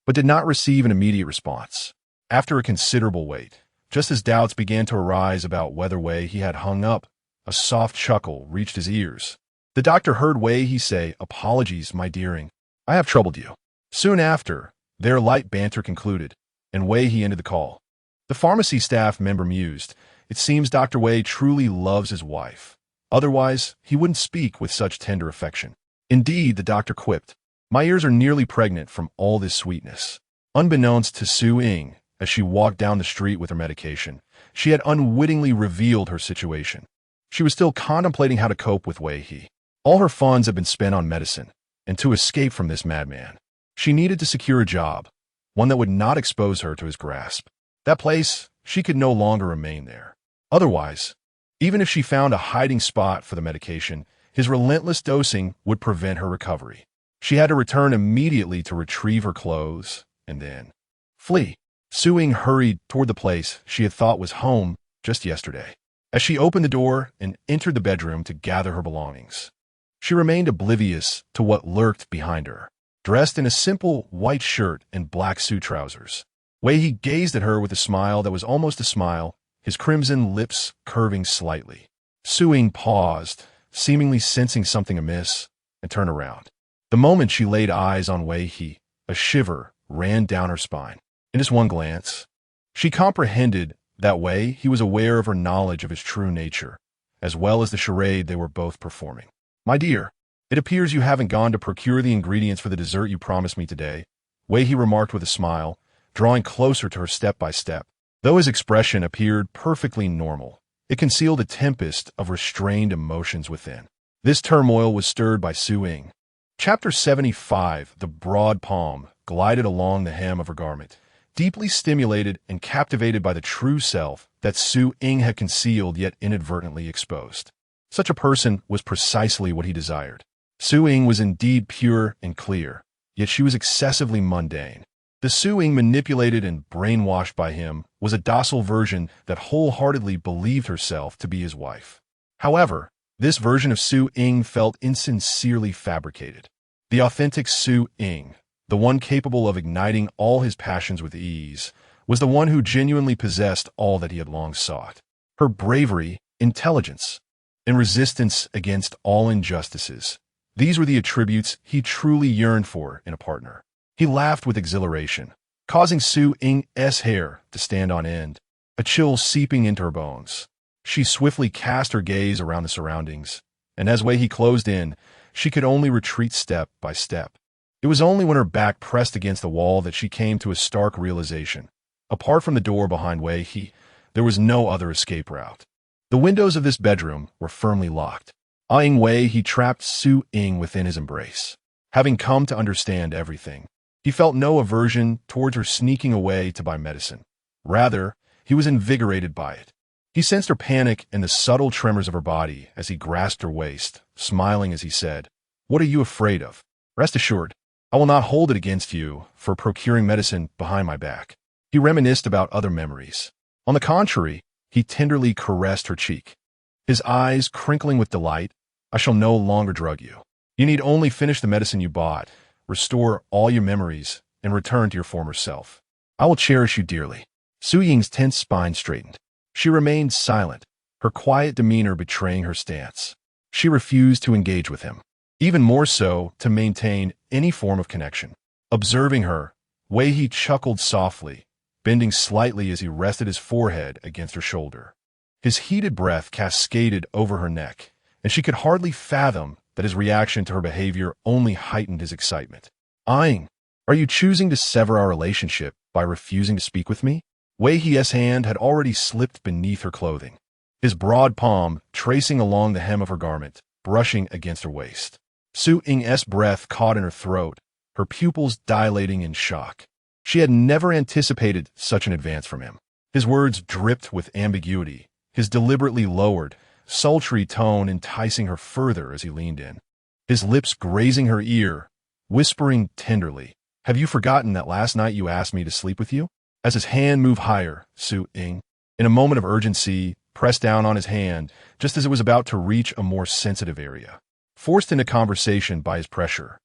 but did not receive an immediate response. After a considerable wait, just as doubts began to arise about whether Wei He had hung up, a soft chuckle reached his ears. The doctor heard Wei He say, Apologies, my dearing. I have troubled you. Soon after, their light banter concluded, and Wei He ended the call. The pharmacy staff member mused, It seems Dr. Wei truly loves his wife. Otherwise, he wouldn't speak with such tender affection. Indeed, the doctor quipped, My ears are nearly pregnant from all this sweetness. Unbeknownst to Su Ying, as she walked down the street with her medication, she had unwittingly revealed her situation. She was still contemplating how to cope with Wei He. All her funds had been spent on medicine, and to escape from this madman, She needed to secure a job, one that would not expose her to his grasp. That place, she could no longer remain there. Otherwise, even if she found a hiding spot for the medication, his relentless dosing would prevent her recovery. She had to return immediately to retrieve her clothes and then flee. Su-Ying hurried toward the place she had thought was home just yesterday. As she opened the door and entered the bedroom to gather her belongings, she remained oblivious to what lurked behind her. Dressed in a simple white shirt and black suit trousers, Wei gazed at her with a smile that was almost a smile, his crimson lips curving slightly. Su-Ying paused, seemingly sensing something amiss, and turned around. The moment she laid eyes on Wei, a shiver ran down her spine. In just one glance, she comprehended that Wei was aware of her knowledge of his true nature, as well as the charade they were both performing. "My dear, it appears you haven't gone to procure the ingredients for the dessert you promised me today," Wei remarked with a smile, drawing closer to her step by step. Though his expression appeared perfectly normal, it concealed a tempest of restrained emotions within. This turmoil was stirred by Su-Ying. Chapter 75, The Broad Palm, glided along the hem of her garment, deeply stimulated and captivated by the true self that Su-Ying had concealed yet inadvertently exposed. Such a person was precisely what he desired. Su-Ying was indeed pure and clear, yet she was excessively mundane. The Su-Ying manipulated and brainwashed by him was a docile version that wholeheartedly believed herself to be his wife. However, this version of Su-Ying felt insincerely fabricated. The authentic Su-Ying, the one capable of igniting all his passions with ease, was the one who genuinely possessed all that he had long sought. Her bravery, intelligence, and resistance against all injustices, these were the attributes he truly yearned for in a partner. He laughed with exhilaration, causing Su-Ying's hair to stand on end, a chill seeping into her bones. She swiftly cast her gaze around the surroundings, and as Wei closed in, she could only retreat step by step. It was only when her back pressed against the wall that she came to a stark realization. Apart from the door behind Wei, there was no other escape route. The windows of this bedroom were firmly locked. Eyeing Wei, he trapped Su-Ying within his embrace. Having come to understand everything, he felt no aversion towards her sneaking away to buy medicine. Rather, he was invigorated by it. He sensed her panic and the subtle tremors of her body as he grasped her waist, smiling as he said, "What are you afraid of? Rest assured, I will not hold it against you for procuring medicine behind my back." He reminisced about other memories. On the contrary, he tenderly caressed her cheek, his eyes crinkling with delight. "I shall no longer drug you. You need only finish the medicine you bought, restore all your memories, and return to your former self. I will cherish you dearly." Su-Ying's tense spine straightened. She remained silent, her quiet demeanor betraying her stance. She refused to engage with him, even more so to maintain any form of connection. Observing her, Wei chuckled softly, bending slightly as he rested his forehead against her shoulder. His heated breath cascaded over her neck, and she could hardly fathom that his reaction to her behavior only heightened his excitement. "Eyeing, are you choosing to sever our relationship by refusing to speak with me?" Wei's hand had already slipped beneath her clothing, his broad palm tracing along the hem of her garment, brushing against her waist. Su-Ying's breath caught in her throat, her pupils dilating in shock. She had never anticipated such an advance from him. His words dripped with ambiguity, his deliberately lowered, sultry tone enticing her further as he leaned in, his lips grazing her ear, whispering tenderly, "Have you forgotten that last night you asked me to sleep with you?" As his hand moved higher, Su-Ying, in a moment of urgency, pressed down on his hand just as it was about to reach a more sensitive area. Forced into conversation by his pressure,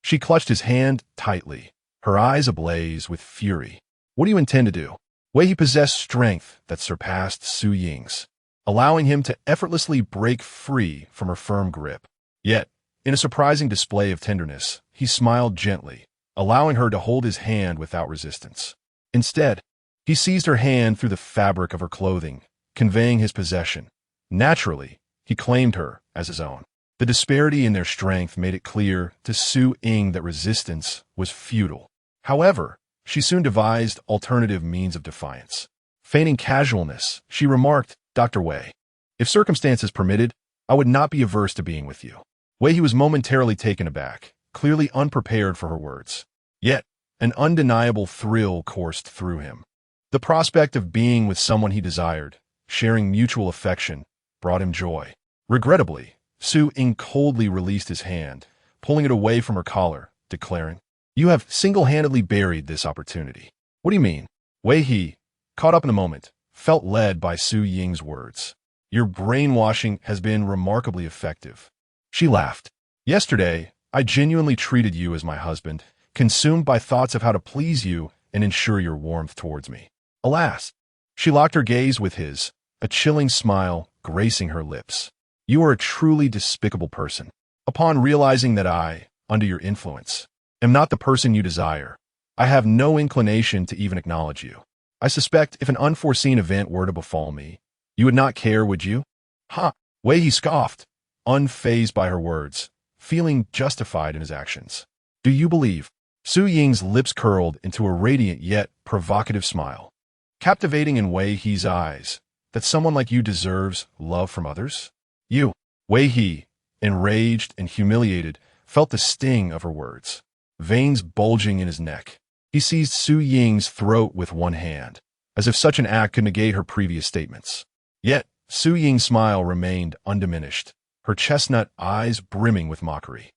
she clutched his hand tightly, her eyes ablaze with fury. "What do you intend to do?" Wei possessed strength that surpassed Su-Ying's, allowing him to effortlessly break free from her firm grip. Yet, in a surprising display of tenderness, he smiled gently, allowing her to hold his hand without resistance. Instead, he seized her hand through the fabric of her clothing, conveying his possession. Naturally, he claimed her as his own. The disparity in their strength made it clear to Su-Ying that resistance was futile. However, she soon devised alternative means of defiance. Feigning casualness, she remarked, "Dr. Wei, if circumstances permitted, I would not be averse to being with you." Wei was momentarily taken aback, clearly unprepared for her words. Yet, an undeniable thrill coursed through him. The prospect of being with someone he desired, sharing mutual affection, brought him joy. Regrettably, Su Ying coldly released his hand, pulling it away from her collar, declaring, "You have single-handedly buried this opportunity." "What do you mean?" Wei He, caught up in the moment, felt led by Su Ying's words. "Your brainwashing has been remarkably effective." She laughed. "Yesterday, I genuinely treated you as my husband, consumed by thoughts of how to please you and ensure your warmth towards me. Alas!" She locked her gaze with his, a chilling smile gracing her lips. "You are a truly despicable person. Upon realizing that I, under your influence, am not the person you desire, I have no inclination to even acknowledge you. I suspect if an unforeseen event were to befall me, you would not care, would you?" "Ha!" Wei He scoffed, unfazed by her words, feeling justified in his actions. "Do you believe?" Su Ying's lips curled into a radiant yet provocative smile, captivating in Wei He's eyes, that someone like you deserves love from others? You. Wei He, enraged and humiliated, felt the sting of her words, veins bulging in his neck. He seized Su Ying's throat with one hand, as if such an act could negate her previous statements. Yet, Su Ying's smile remained undiminished, her chestnut eyes brimming with mockery.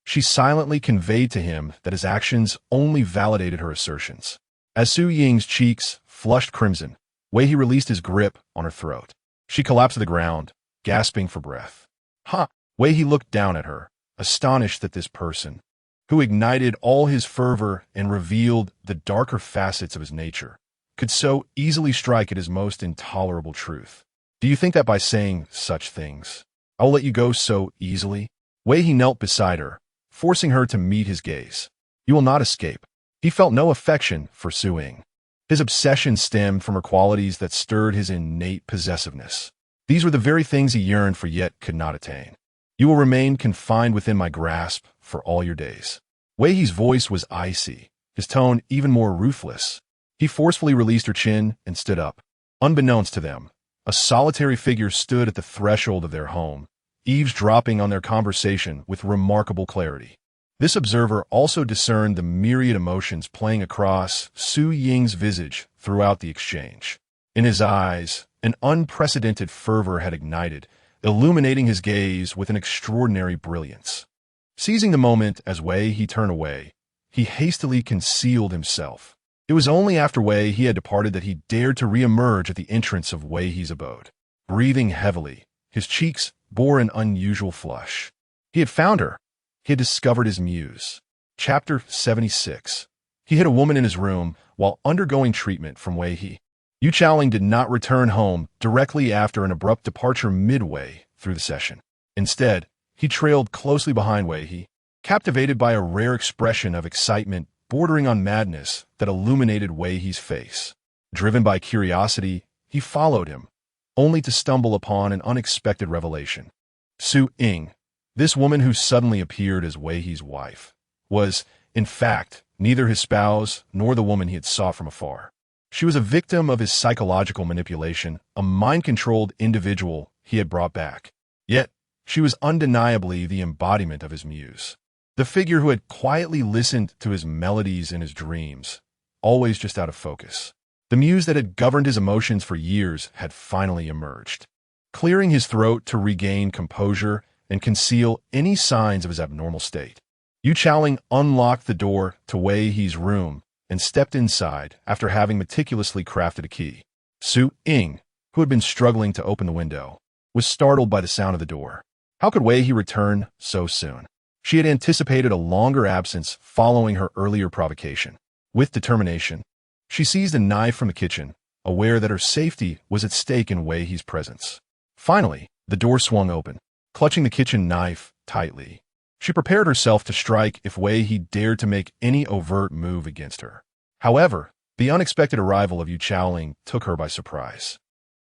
She silently conveyed to him that his actions only validated her assertions. As Su Ying's cheeks flushed crimson, Wei He released his grip on her throat. She collapsed to the ground, gasping for breath. "Ha!" Wei He looked down at her, astonished that this person, who ignited all his fervor and revealed the darker facets of his nature, could so easily strike at his most intolerable truth. "Do you think that by saying such things, I will let you go so easily?" Wei He knelt beside her, forcing her to meet his gaze. "You will not escape." He felt no affection for Su Ying. His obsession stemmed from her qualities that stirred his innate possessiveness. These were the very things he yearned for yet could not attain. "You will remain confined within my grasp for all your days." Wei He's voice was icy, his tone even more ruthless. He forcefully released her chin and stood up. Unbeknownst to them, a solitary figure stood at the threshold of their home, eavesdropping on their conversation with remarkable clarity. This observer also discerned the myriad emotions playing across Su Ying's visage throughout the exchange. In his eyes, an unprecedented fervor had ignited, illuminating his gaze with an extraordinary brilliance. Seizing the moment as Wei He turned away, he hastily concealed himself. It was only after Wei He had departed that he dared to re-emerge at the entrance of Wei He's abode. Breathing heavily, his cheeks bore an unusual flush. He had found her. He had discovered his muse. Chapter 76. He hid a woman in his room while undergoing treatment from Wei He. Yu Chaoling did not return home directly after an abrupt departure midway through the session. Instead, he trailed closely behind Wei He, captivated by a rare expression of excitement bordering on madness that illuminated Wei He's face. Driven by curiosity, he followed him, only to stumble upon an unexpected revelation. Su Ying, this woman who suddenly appeared as Wei He's wife, was, in fact, neither his spouse nor the woman he had sought from afar. She was a victim of his psychological manipulation, a mind-controlled individual he had brought back. Yet, she was undeniably the embodiment of his muse. The figure who had quietly listened to his melodies in his dreams, always just out of focus. The muse that had governed his emotions for years had finally emerged. Clearing his throat to regain composure and conceal any signs of his abnormal state, Yu Chaoling unlocked the door to Wei He's room and stepped inside after having meticulously crafted a key. Su Ying, who had been struggling to open the window, was startled by the sound of the door. How could Wei He return so soon? She had anticipated a longer absence following her earlier provocation. With determination, she seized a knife from the kitchen, aware that her safety was at stake in Wei He's presence. Finally, the door swung open. Clutching the kitchen knife tightly, she prepared herself to strike if Wei He dared to make any overt move against her. However, the unexpected arrival of Yu Chaoling took her by surprise.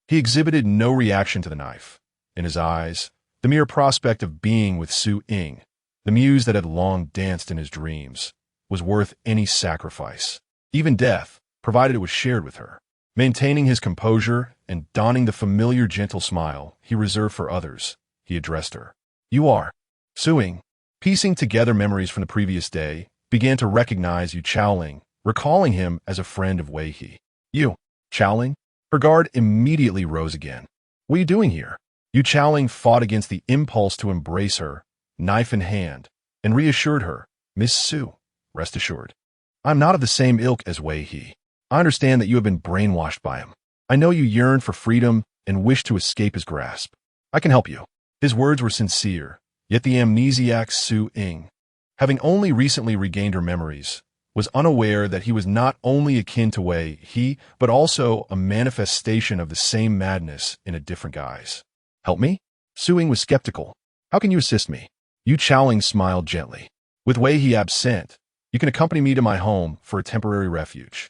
He exhibited no reaction to the knife. In his eyes, the mere prospect of being with Su Ying, the muse that had long danced in his dreams, was worth any sacrifice, even death, provided it was shared with her. Maintaining his composure and donning the familiar gentle smile he reserved for others, he addressed her. "You are." Su Ying, piecing together memories from the previous day, began to recognize Yu Chaoling, recalling him as a friend of Wei He. "You, Chaoling?" Her guard immediately rose again. "What are you doing here?" Yu Chaoling fought against the impulse to embrace her, knife in hand, and reassured her, "Miss Su, rest assured. I'm not of the same ilk as Wei He. I understand that you have been brainwashed by him. I know you yearn for freedom and wish to escape his grasp. I can help you." His words were sincere, yet the amnesiac Su Ying, having only recently regained her memories, was unaware that he was not only akin to Wei He, but also a manifestation of the same madness in a different guise. "Help me?" Su Ying was skeptical. "How can you assist me?" Yu Chaoling smiled gently. "With Wei He absent, you can accompany me to my home for a temporary refuge.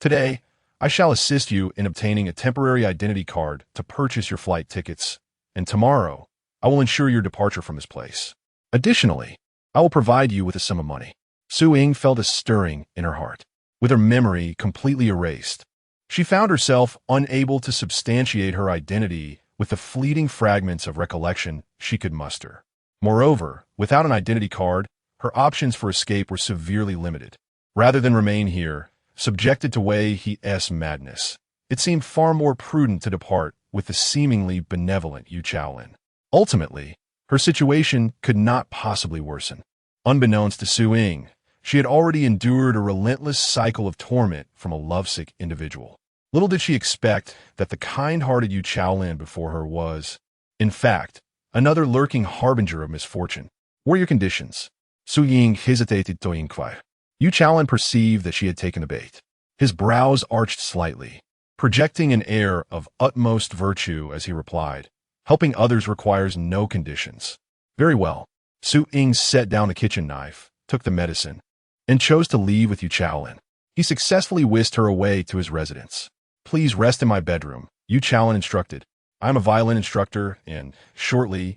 Today, I shall assist you in obtaining a temporary identity card to purchase your flight tickets, and tomorrow, I will ensure your departure from this place. Additionally, I will provide you with a sum of money." Su Ying felt a stirring in her heart. With her memory completely erased, she found herself unable to substantiate her identity with the fleeting fragments of recollection she could muster. Moreover, without an identity card, her options for escape were severely limited. Rather than remain here, subjected to Wei He's madness, it seemed far more prudent to depart with the seemingly benevolent Yu Chaolin. Ultimately, her situation could not possibly worsen. Unbeknownst to Su Ying, she had already endured a relentless cycle of torment from a lovesick individual. Little did she expect that the kind-hearted Yu Chaolin before her was, in fact, another lurking harbinger of misfortune. "What are your conditions?" Su Ying hesitated to inquire. Yu Chaolin perceived that she had taken the bait. His brows arched slightly, projecting an air of utmost virtue as he replied, "Helping others requires no conditions." "Very well." Su Ying set down the kitchen knife, took the medicine, and chose to leave with Yu Chaolin. He successfully whisked her away to his residence. "Please rest in my bedroom," Yu Chaolin instructed. "I am a violin instructor, and shortly,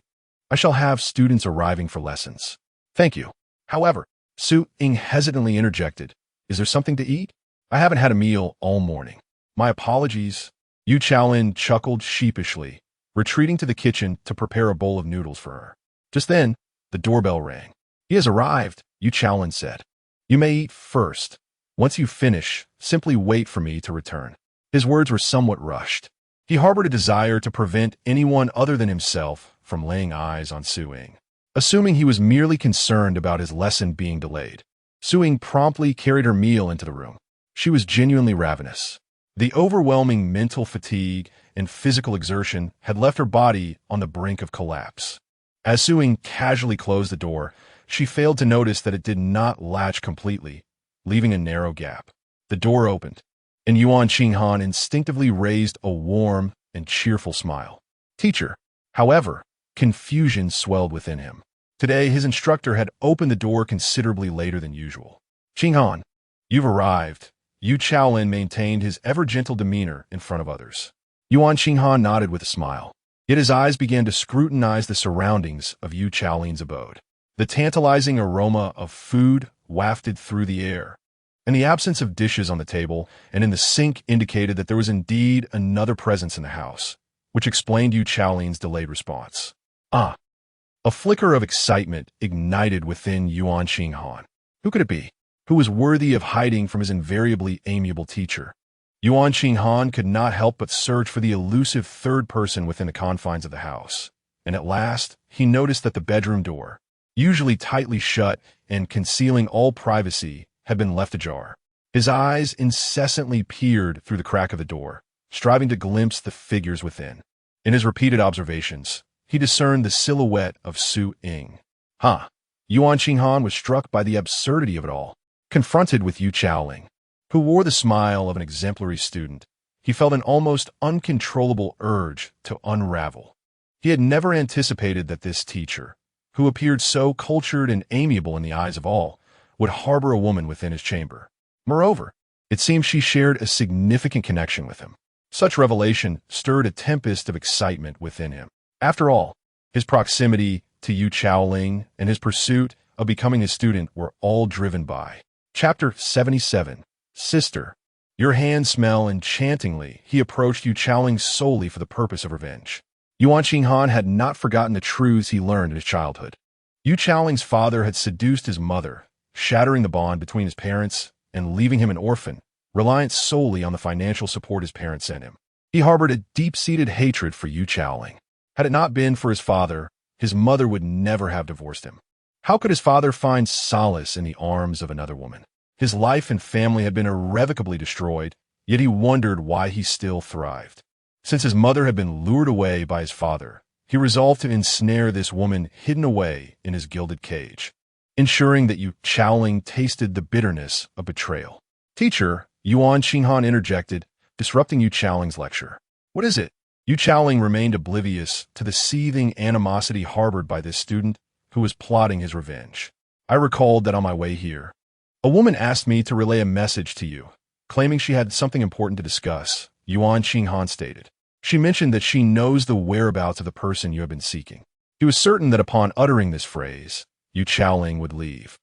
I shall have students arriving for lessons." "Thank you." However, Su Ying hesitantly interjected, "Is there something to eat? I haven't had a meal all morning." "My apologies." Yu Chaolin chuckled sheepishly, retreating to the kitchen to prepare a bowl of noodles for her. Just then, the doorbell rang. "He has arrived," Yu Chaolin said. "You may eat first. Once you finish, simply wait for me to return." His words were somewhat rushed. He harbored a desire to prevent anyone other than himself from laying eyes on Su Ying. Assuming he was merely concerned about his lesson being delayed, Su Ying promptly carried her meal into the room. She was genuinely ravenous. The overwhelming mental fatigue and physical exertion had left her body on the brink of collapse. As Su Ying casually closed the door, she failed to notice that it did not latch completely, leaving a narrow gap. The door opened, and Yuan Qinghan instinctively raised a warm and cheerful smile. "Teacher." However, confusion swelled within him. Today, his instructor had opened the door considerably later than usual. "Qinghan, you've arrived." Yu Chaolin maintained his ever-gentle demeanor in front of others. Yuan Qinghan nodded with a smile. Yet his eyes began to scrutinize the surroundings of Yu Chaolin's abode. The tantalizing aroma of food wafted through the air, and the absence of dishes on the table and in the sink indicated that there was indeed another presence in the house, which explained Yu Chaolin's delayed response. "Ah!" A flicker of excitement ignited within Yuan Qinghan. Who could it be? Who was worthy of hiding from his invariably amiable teacher? Yuan Qinghan could not help but search for the elusive third person within the confines of the house, and at last he noticed that the bedroom door, usually tightly shut and concealing all privacy, had been left ajar. His eyes incessantly peered through the crack of the door, striving to glimpse the figures within. In his repeated observations, he discerned the silhouette of Su Ying. Yuan Qinghan was struck by the absurdity of it all. Confronted with Yu Chaoling, who wore the smile of an exemplary student, he felt an almost uncontrollable urge to unravel. He had never anticipated that this teacher, who appeared so cultured and amiable in the eyes of all, would harbor a woman within his chamber. Moreover, it seemed she shared a significant connection with him. Such revelation stirred a tempest of excitement within him. After all, his proximity to Yu Chaoling and his pursuit of becoming his student were all driven by. Chapter 77. Sister. Your hands smell enchantingly. He approached Yu Chaoling solely for the purpose of revenge. Yuan Qinghan had not forgotten the truths he learned in his childhood. Yu Chaoling's father had seduced his mother, shattering the bond between his parents and leaving him an orphan, reliant solely on the financial support his parents sent him. He harbored a deep-seated hatred for Yu Chaoling. Had it not been for his father, his mother would never have divorced him. How could his father find solace in the arms of another woman? His life and family had been irrevocably destroyed, yet he wondered why he still thrived. Since his mother had been lured away by his father, he resolved to ensnare this woman hidden away in his gilded cage, ensuring that Yu Chaoling tasted the bitterness of betrayal. Teacher, Yuan Qinghan interjected, disrupting Yu Chaoling's lecture. What is it? Yu Chaoling remained oblivious to the seething animosity harbored by this student who was plotting his revenge. I recalled that on my way here, a woman asked me to relay a message to you, claiming she had something important to discuss, Yuan Qinghan stated. She mentioned that she knows the whereabouts of the person you have been seeking. He was certain that upon uttering this phrase, Yu Chaoling would leave,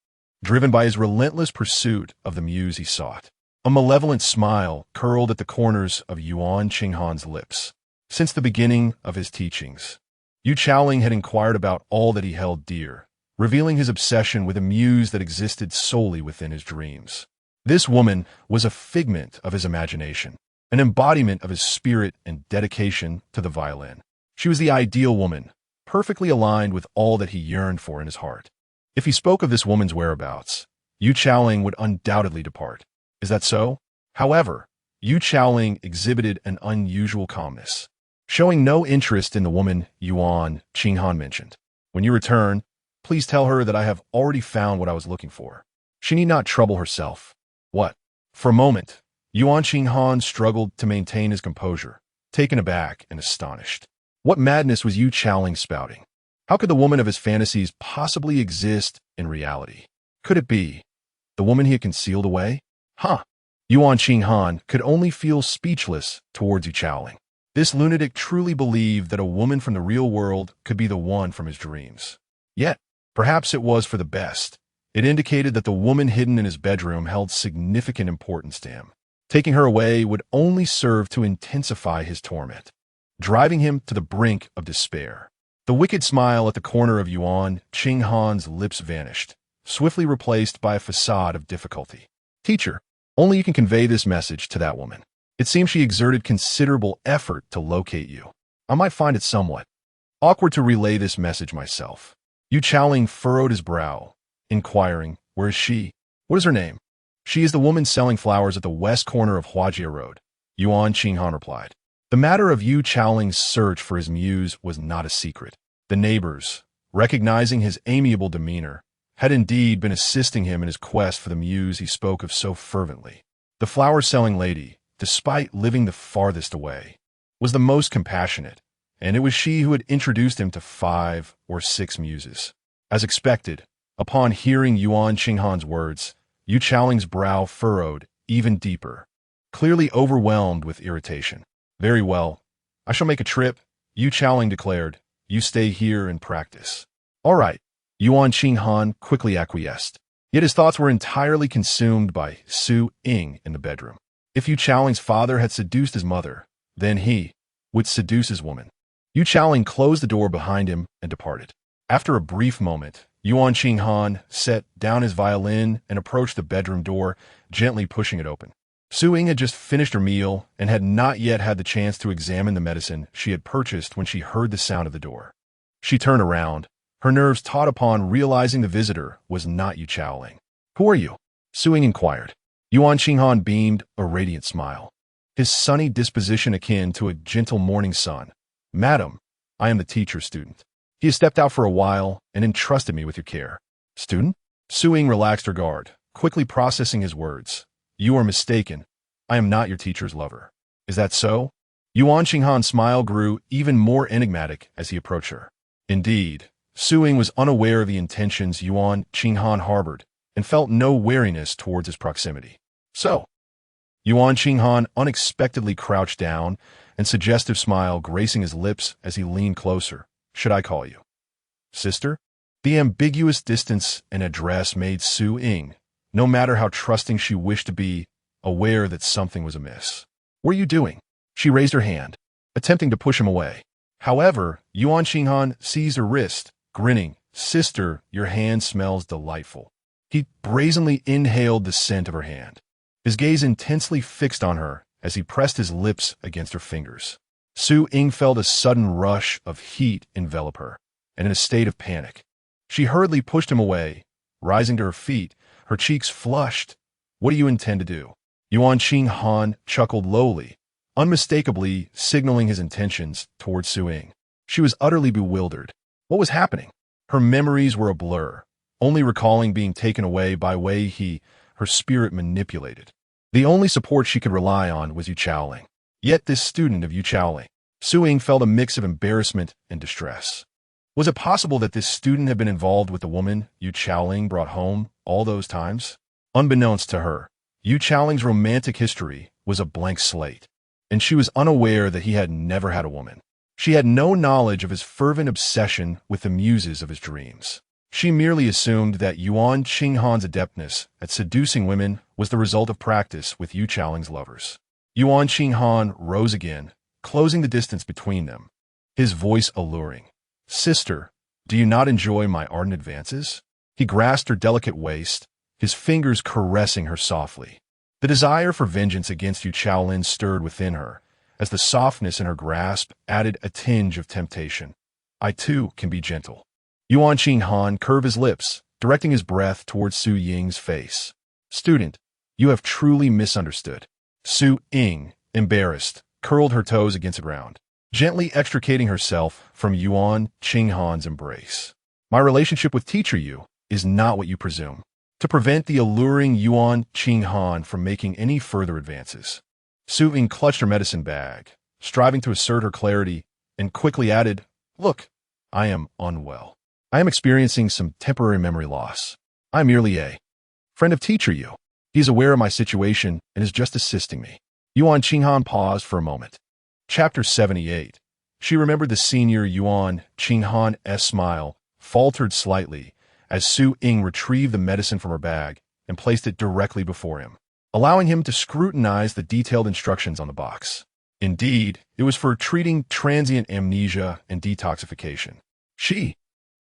driven by his relentless pursuit of the muse he sought. A malevolent smile curled at the corners of Yuan Qinghan's lips. Since the beginning of his teachings, Yu Chaoling had inquired about all that he held dear, revealing his obsession with a muse that existed solely within his dreams. This woman was a figment of his imagination, an embodiment of his spirit and dedication to the violin. She was the ideal woman, perfectly aligned with all that he yearned for in his heart. If he spoke of this woman's whereabouts, Yu Chaoling would undoubtedly depart. Is that so? However, Yu Chaoling exhibited an unusual calmness, showing no interest in the woman Yuan Qinghan mentioned. When you return, please tell her that I have already found what I was looking for. She need not trouble herself. What? For a moment, Yuan Qinghan struggled to maintain his composure, taken aback and astonished. What madness was Yu Chaoling spouting? How could the woman of his fantasies possibly exist in reality? Could it be the woman he had concealed away? Yuan Qinghan could only feel speechless towards Yu Chaoling. This lunatic truly believed that a woman from the real world could be the one from his dreams. Yet, perhaps it was for the best. It indicated that the woman hidden in his bedroom held significant importance to him. Taking her away would only serve to intensify his torment, driving him to the brink of despair. The wicked smile at the corner of Yuan Qinghan's lips vanished, swiftly replaced by a facade of difficulty. Teacher, only you can convey this message to that woman. It seems she exerted considerable effort to locate you. I might find it somewhat awkward to relay this message myself. Yu Chaoling furrowed his brow, inquiring, where is she? What is her name? She is the woman selling flowers at the west corner of Huajie Road, Yuan Qinghan replied. The matter of Yu Chaoling's search for his muse was not a secret. The neighbors, recognizing his amiable demeanor, had indeed been assisting him in his quest for the muse he spoke of so fervently. The flower-selling lady, despite living the farthest away, was the most compassionate, and it was she who had introduced him to 5 or 6 muses. As expected, upon hearing Yuan Qinghan's words, Yu Chaoling's brow furrowed even deeper, clearly overwhelmed with irritation. Very well, I shall make a trip, Yu Chaoling declared. You stay here and practice. All right. Yuan Qinghan quickly acquiesced, yet his thoughts were entirely consumed by Su Ying in the bedroom. If Yu Chaoling's father had seduced his mother, then he would seduce his woman. Yu Chaoling closed the door behind him and departed. After a brief moment, Yuan Qinghan set down his violin and approached the bedroom door, gently pushing it open. Su Ying had just finished her meal and had not yet had the chance to examine the medicine she had purchased when she heard the sound of the door. She turned around, her nerves taut upon realizing the visitor was not Yu Chaoling. Who are you? Su Ying inquired. Yuan Qinghan beamed a radiant smile, his sunny disposition akin to a gentle morning sun. Madam, I am the teacher's student. He has stepped out for a while and entrusted me with your care. Student? Su Ying relaxed her guard, quickly processing his words. You are mistaken. I am not your teacher's lover. Is that so? Yuan Qinghan's smile grew even more enigmatic as he approached her. Indeed, Su Ying was unaware of the intentions Yuan Qinghan harbored and felt no wariness towards his proximity. So, Yuan Qinghan unexpectedly crouched down, and suggestive smile gracing his lips as he leaned closer. Should I call you sister? The ambiguous distance and address made Su Ying, no matter how trusting she wished to be, aware that something was amiss. What are you doing? She raised her hand, attempting to push him away. However, Yuan Qinghan seized her wrist, grinning. Sister, your hand smells delightful. He brazenly inhaled the scent of her hand, his gaze intensely fixed on her as he pressed his lips against her fingers. Su Ying felt a sudden rush of heat envelop her, and in a state of panic, she hurriedly pushed him away. Rising to her feet, her cheeks flushed. "What do you intend to do?" Yuan Qinghan chuckled lowly, unmistakably signaling his intentions towards Su Ying. She was utterly bewildered. What was happening? Her memories were a blur, only recalling being taken away by her spirit manipulated. The only support she could rely on was Yu Chaoling. Yet this student of Yu Chaoling, Su Ying felt a mix of embarrassment and distress. Was it possible that this student had been involved with the woman Yu Chaoling brought home all those times? Unbeknownst to her, Yu Chaoling's romantic history was a blank slate, and she was unaware that he had never had a woman. She had no knowledge of his fervent obsession with the muses of his dreams. She merely assumed that Yuan Qinghan's adeptness at seducing women was the result of practice with Yu Chaoling's lovers. Yuan Qinghan rose again, closing the distance between them, his voice alluring. "Sister, do you not enjoy my ardent advances?" He grasped her delicate waist, his fingers caressing her softly. The desire for vengeance against Yu Chaolin stirred within her, as the softness in her grasp added a tinge of temptation. "I too can be gentle." Yuan Qinghan curved his lips, directing his breath towards Su Ying's face. "Student, you have truly misunderstood." Su Ying, embarrassed, curled her toes against the ground, gently extricating herself from Yuan Qinghan's embrace. "My relationship with Teacher Yu is not what you presume." To prevent the alluring Yuan Qinghan from making any further advances, Su Ying clutched her medicine bag, striving to assert her clarity, and quickly added, "Look, I am unwell. I am experiencing some temporary memory loss. I am merely a friend of Teacher Yu. He is aware of my situation and is just assisting me." Yuan Qinghan paused for a moment. Chapter 78. She remembered the senior Yuan Qinghan's smile, faltered slightly, as Su Ying retrieved the medicine from her bag and placed it directly before him, allowing him to scrutinize the detailed instructions on the box. Indeed, it was for treating transient amnesia and detoxification. She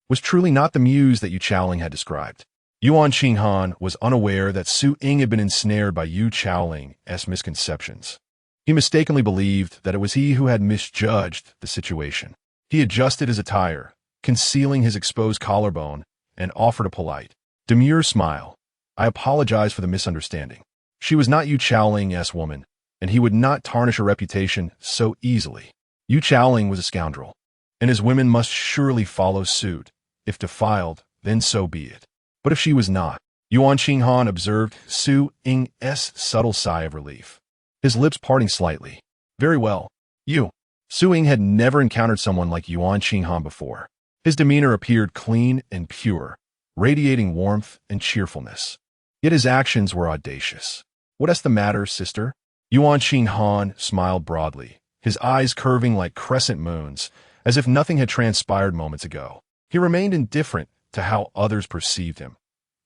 was truly not the muse that Yu Chaoling had described. Yuan Qinghan was unaware that Su Ying had been ensnared by Yu Chaoling's misconceptions. He mistakenly believed that it was he who had misjudged the situation. He adjusted his attire, concealing his exposed collarbone, and offered a polite, demure smile. "I apologize for the misunderstanding. She was not Yu Chaoling's woman, and he would not tarnish her reputation so easily. Yu Chaoling was a scoundrel, and his women must surely follow suit. If defiled, then so be it. But if she was not..." Yuan Qinghan observed Su Ying's subtle sigh of relief, his lips parting slightly. "Very well. You." Su Ying had never encountered someone like Yuan Qinghan before. His demeanor appeared clean and pure, radiating warmth and cheerfulness. Yet his actions were audacious. "What's the matter, sister?" Yuan Qinghan smiled broadly, his eyes curving like crescent moons, as if nothing had transpired moments ago. He remained indifferent to how others perceived him.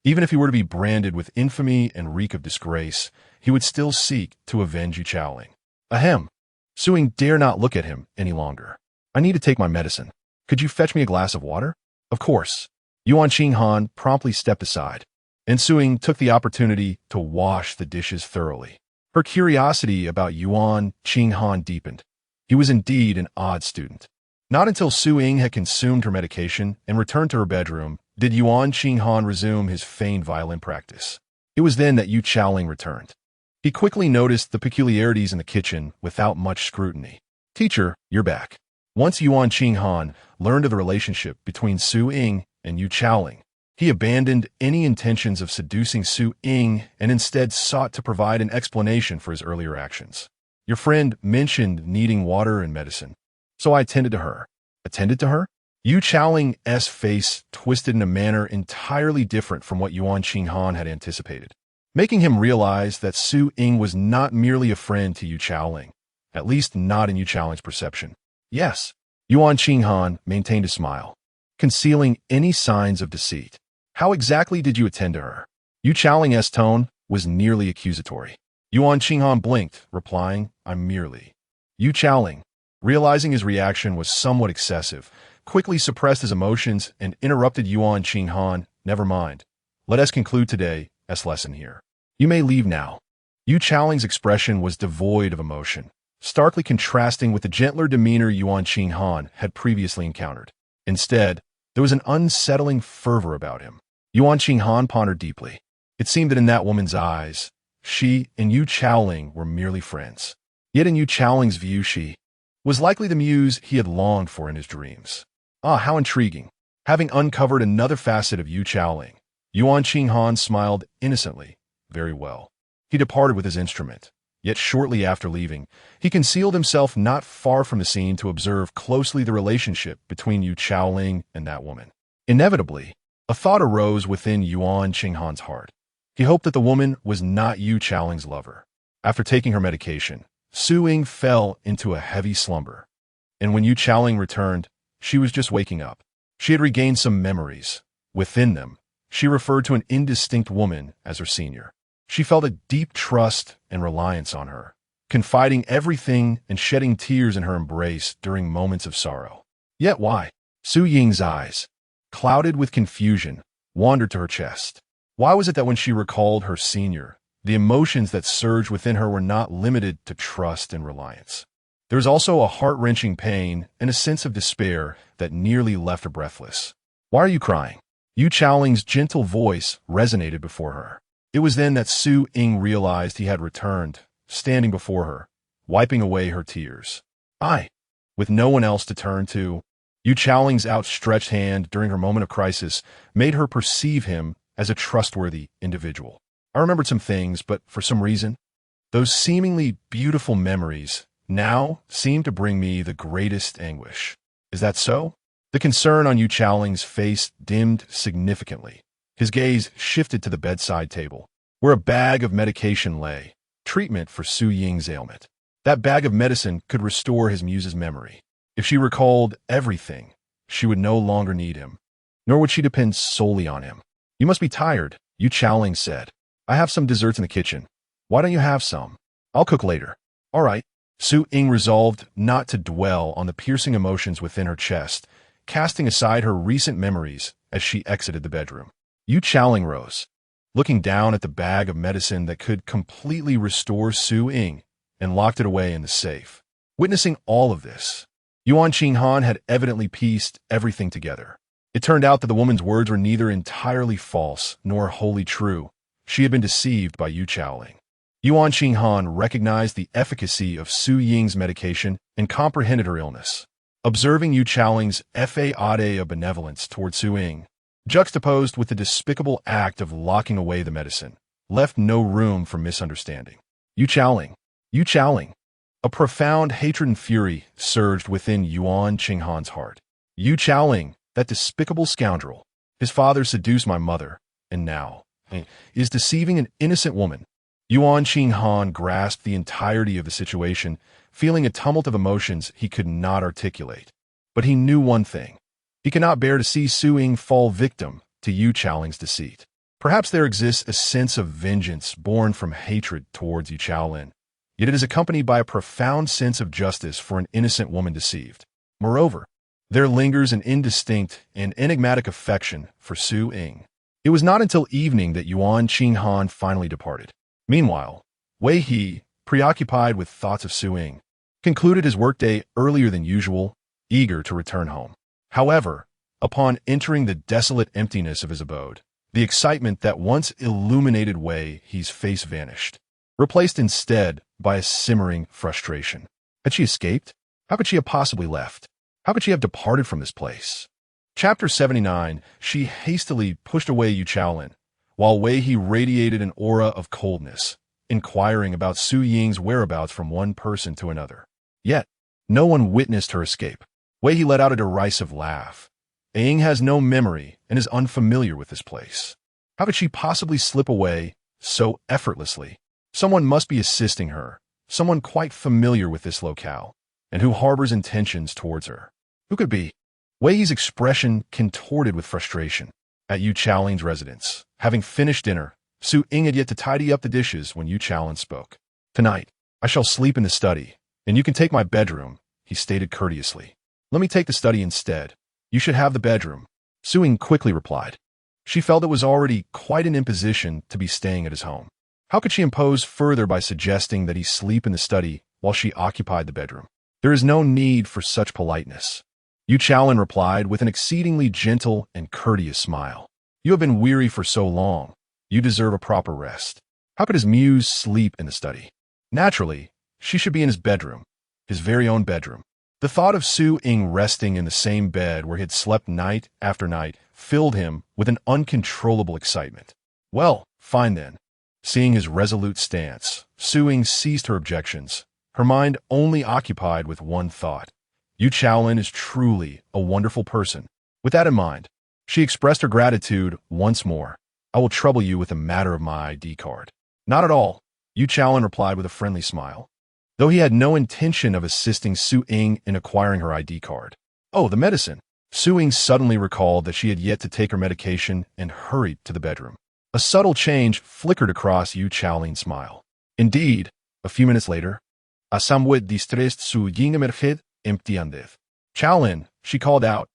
Even if he were to be branded with infamy and reek of disgrace, he would still seek to avenge Yu Chaoling. Ahem. Su Ying dare not look at him any longer. "I need to take my medicine. Could you fetch me a glass of water?" "Of course." Yuan Qinghan promptly stepped aside, and Su Ying took the opportunity to wash the dishes thoroughly. Her curiosity about Yuan Qinghan deepened. He was indeed an odd student. Not until Su Ying had consumed her medication and returned to her bedroom did Yuan Qinghan resume his feigned violin practice. It was then that Yu Chaoling returned. He quickly noticed the peculiarities in the kitchen without much scrutiny. "Teacher, you're back." Once Yuan Qinghan learned of the relationship between Su Ying and Yu Chaoling, he abandoned any intentions of seducing Su Ying and instead sought to provide an explanation for his earlier actions. "Your friend mentioned needing water and medicine, so I attended to her." "Attended to her?" Yu Chaoling's face twisted in a manner entirely different from what Yuan Qinghan had anticipated, making him realize that Su Ying was not merely a friend to Yu Chaoling, at least not in Yu Chaoling's perception. "Yes." Yuan Qinghan maintained a smile, concealing any signs of deceit. "How exactly did you attend to her?" Yu Chaoling's tone was nearly accusatory. Yuan Qinghan blinked, replying, "I'm merely..." Yu Chaoling, realizing his reaction was somewhat excessive, quickly suppressed his emotions and interrupted Yuan Qinghan. "Never mind. Let us conclude today's lesson here. You may leave now. Yu Chaoling's expression was devoid of emotion, starkly contrasting with the gentler demeanor Yuan Qinghan had previously encountered. Instead, there was an unsettling fervor about him. Yuan Qinghan pondered deeply. It seemed that in that woman's eyes, she and Yu Chaoling were merely friends. Yet in Yu Chaoling's view, she was likely the muse he had longed for in his dreams. Ah, how intriguing. Having uncovered another facet of Yu Chaoling, Yuan Qinghan smiled innocently. Very well. He departed with his instrument. Yet shortly after leaving, he concealed himself not far from the scene to observe closely the relationship between Yu Chaoling and that woman. Inevitably, a thought arose within Yuan Qinghan's heart. He hoped that the woman was not Yu Chaoling's lover. After taking her medication, Su Ying fell into a heavy slumber. And when Yu Chaoling returned, she was just waking up. She had regained some memories. Within them, she referred to an indistinct woman as her senior. She felt a deep trust and reliance on her, confiding everything and shedding tears in her embrace during moments of sorrow. Yet why? Su Ying's eyes, clouded with confusion, wandered to her chest. Why was it that when she recalled her senior, the emotions that surged within her were not limited to trust and reliance? There was also a heart-wrenching pain and a sense of despair that nearly left her breathless. Why are you crying? Yu Chaoling's gentle voice resonated before her. It was then that Su Ying realized he had returned, standing before her, wiping away her tears. With no one else to turn to, Yu Chaoling's outstretched hand during her moment of crisis made her perceive him as a trustworthy individual. I remembered some things, but for some reason, those seemingly beautiful memories now seem to bring me the greatest anguish. Is that so? The concern on Yu Chaoling's face dimmed significantly. His gaze shifted to the bedside table, where a bag of medication lay, treatment for Su Ying's ailment. That bag of medicine could restore his muse's memory. If she recalled everything, she would no longer need him, nor would she depend solely on him. You must be tired, Yu Chaoling said. I have some desserts in the kitchen. Why don't you have some? I'll cook later. All right. Su Ying resolved not to dwell on the piercing emotions within her chest, casting aside her recent memories as she exited the bedroom. Yu Chaoling rose, looking down at the bag of medicine that could completely restore Su Ying, and locked it away in the safe. Witnessing all of this, Yuan Qinghan had evidently pieced everything together. It turned out that the woman's words were neither entirely false nor wholly true. She had been deceived by Yu Chaoling. Yuan Qinghan recognized the efficacy of Su Ying's medication and comprehended her illness. Observing Yu Chaoling's fade of benevolence toward Su Ying, juxtaposed with the despicable act of locking away the medicine, left no room for misunderstanding. Yu Chaoling. A profound hatred and fury surged within Yuan Qinghan's heart. Yu Chaoling, that despicable scoundrel. His father seduced my mother, and now is deceiving an innocent woman. Yuan Qinghan grasped the entirety of the situation, feeling a tumult of emotions he could not articulate. But he knew one thing. He could not bear to see Su Ying fall victim to Yu Chaoling's deceit. Perhaps there exists a sense of vengeance born from hatred towards Yu Chaoling, yet it is accompanied by a profound sense of justice for an innocent woman deceived. Moreover, there lingers an indistinct and enigmatic affection for Su Ying. It was not until evening that Yuan Qinghan finally departed. Meanwhile, Wei He, preoccupied with thoughts of Su Ying, concluded his workday earlier than usual, eager to return home. However, upon entering the desolate emptiness of his abode, the excitement that once illuminated Wei He's face vanished, replaced instead by a simmering frustration. Had she escaped? How could she have possibly left? How could she have departed from this place? Chapter 79, she hastily pushed away Yu Chaoling, while Wei He radiated an aura of coldness, inquiring about Su Ying's whereabouts from one person to another. Yet, no one witnessed her escape. Wei He let out a derisive laugh. Ying has no memory and is unfamiliar with this place. How could she possibly slip away so effortlessly? Someone must be assisting her, someone quite familiar with this locale, and who harbors intentions towards her. Who could be? Wei He's expression contorted with frustration. At Yu Chaoling's residence, having finished dinner, Su Ying had yet to tidy up the dishes when Yu Chaoling spoke. Tonight, I shall sleep in the study, and you can take my bedroom, he stated courteously. Let me take the study instead. You should have the bedroom, Su Ying quickly replied. She felt it was already quite an imposition to be staying at his home. How could she impose further by suggesting that he sleep in the study while she occupied the bedroom? There is no need for such politeness. Yu Chaolin replied with an exceedingly gentle and courteous smile. You have been weary for so long. You deserve a proper rest. How could his muse sleep in the study? Naturally, she should be in his bedroom, his very own bedroom. The thought of Su Ying resting in the same bed where he had slept night after night filled him with an uncontrollable excitement. Well, fine then. Seeing his resolute stance, Su Ying ceased her objections, her mind only occupied with one thought. Yu Chaolin is truly a wonderful person. With that in mind, she expressed her gratitude once more. I will trouble you with a matter of my ID card. Not at all, Yu Chaolin replied with a friendly smile, though he had no intention of assisting Su Ying in acquiring her ID card. Oh, the medicine. Su Ying suddenly recalled that she had yet to take her medication and hurried to the bedroom. A subtle change flickered across Yu Chaolin's smile. Indeed, a few minutes later, a somewhat distressed Su Ying emerged empty-handed. Chaolin, she called out,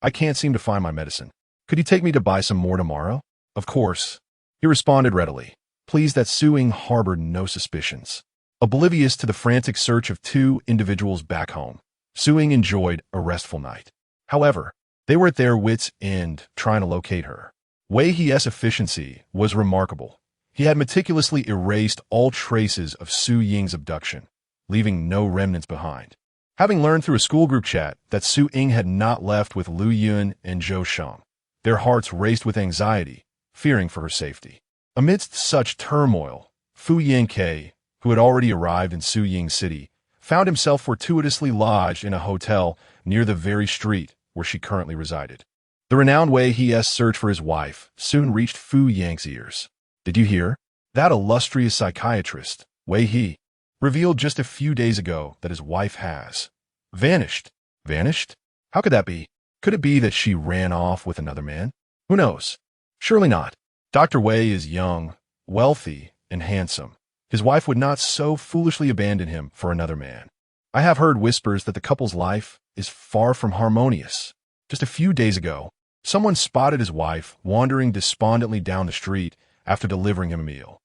I can't seem to find my medicine. Could you take me to buy some more tomorrow? Of course. He responded readily, pleased that Su Ying harbored no suspicions. Oblivious to the frantic search of two individuals back home, Su Ying enjoyed a restful night. However, they were at their wits' end trying to locate her. Wei He's efficiency was remarkable. He had meticulously erased all traces of Su Ying's abduction, leaving no remnants behind. Having learned through a school group chat that Su Ying had not left with Lu Yun and Zhou Sheng, their hearts raced with anxiety, fearing for her safety. Amidst such turmoil, Fu Yanke, who had already arrived in Su Ying City, found himself fortuitously lodged in a hotel near the very street where she currently resided. The renowned Wei He's search for his wife soon reached Fu Yang's ears. Did you hear? That illustrious psychiatrist, Wei He, revealed just a few days ago that his wife has vanished. Vanished? How could that be? Could it be that she ran off with another man? Who knows? Surely not. Dr. Wei is young, wealthy, and handsome. His wife would not so foolishly abandon him for another man. I have heard whispers that the couple's life is far from harmonious. Just a few days ago, someone spotted his wife wandering despondently down the street after delivering him a meal.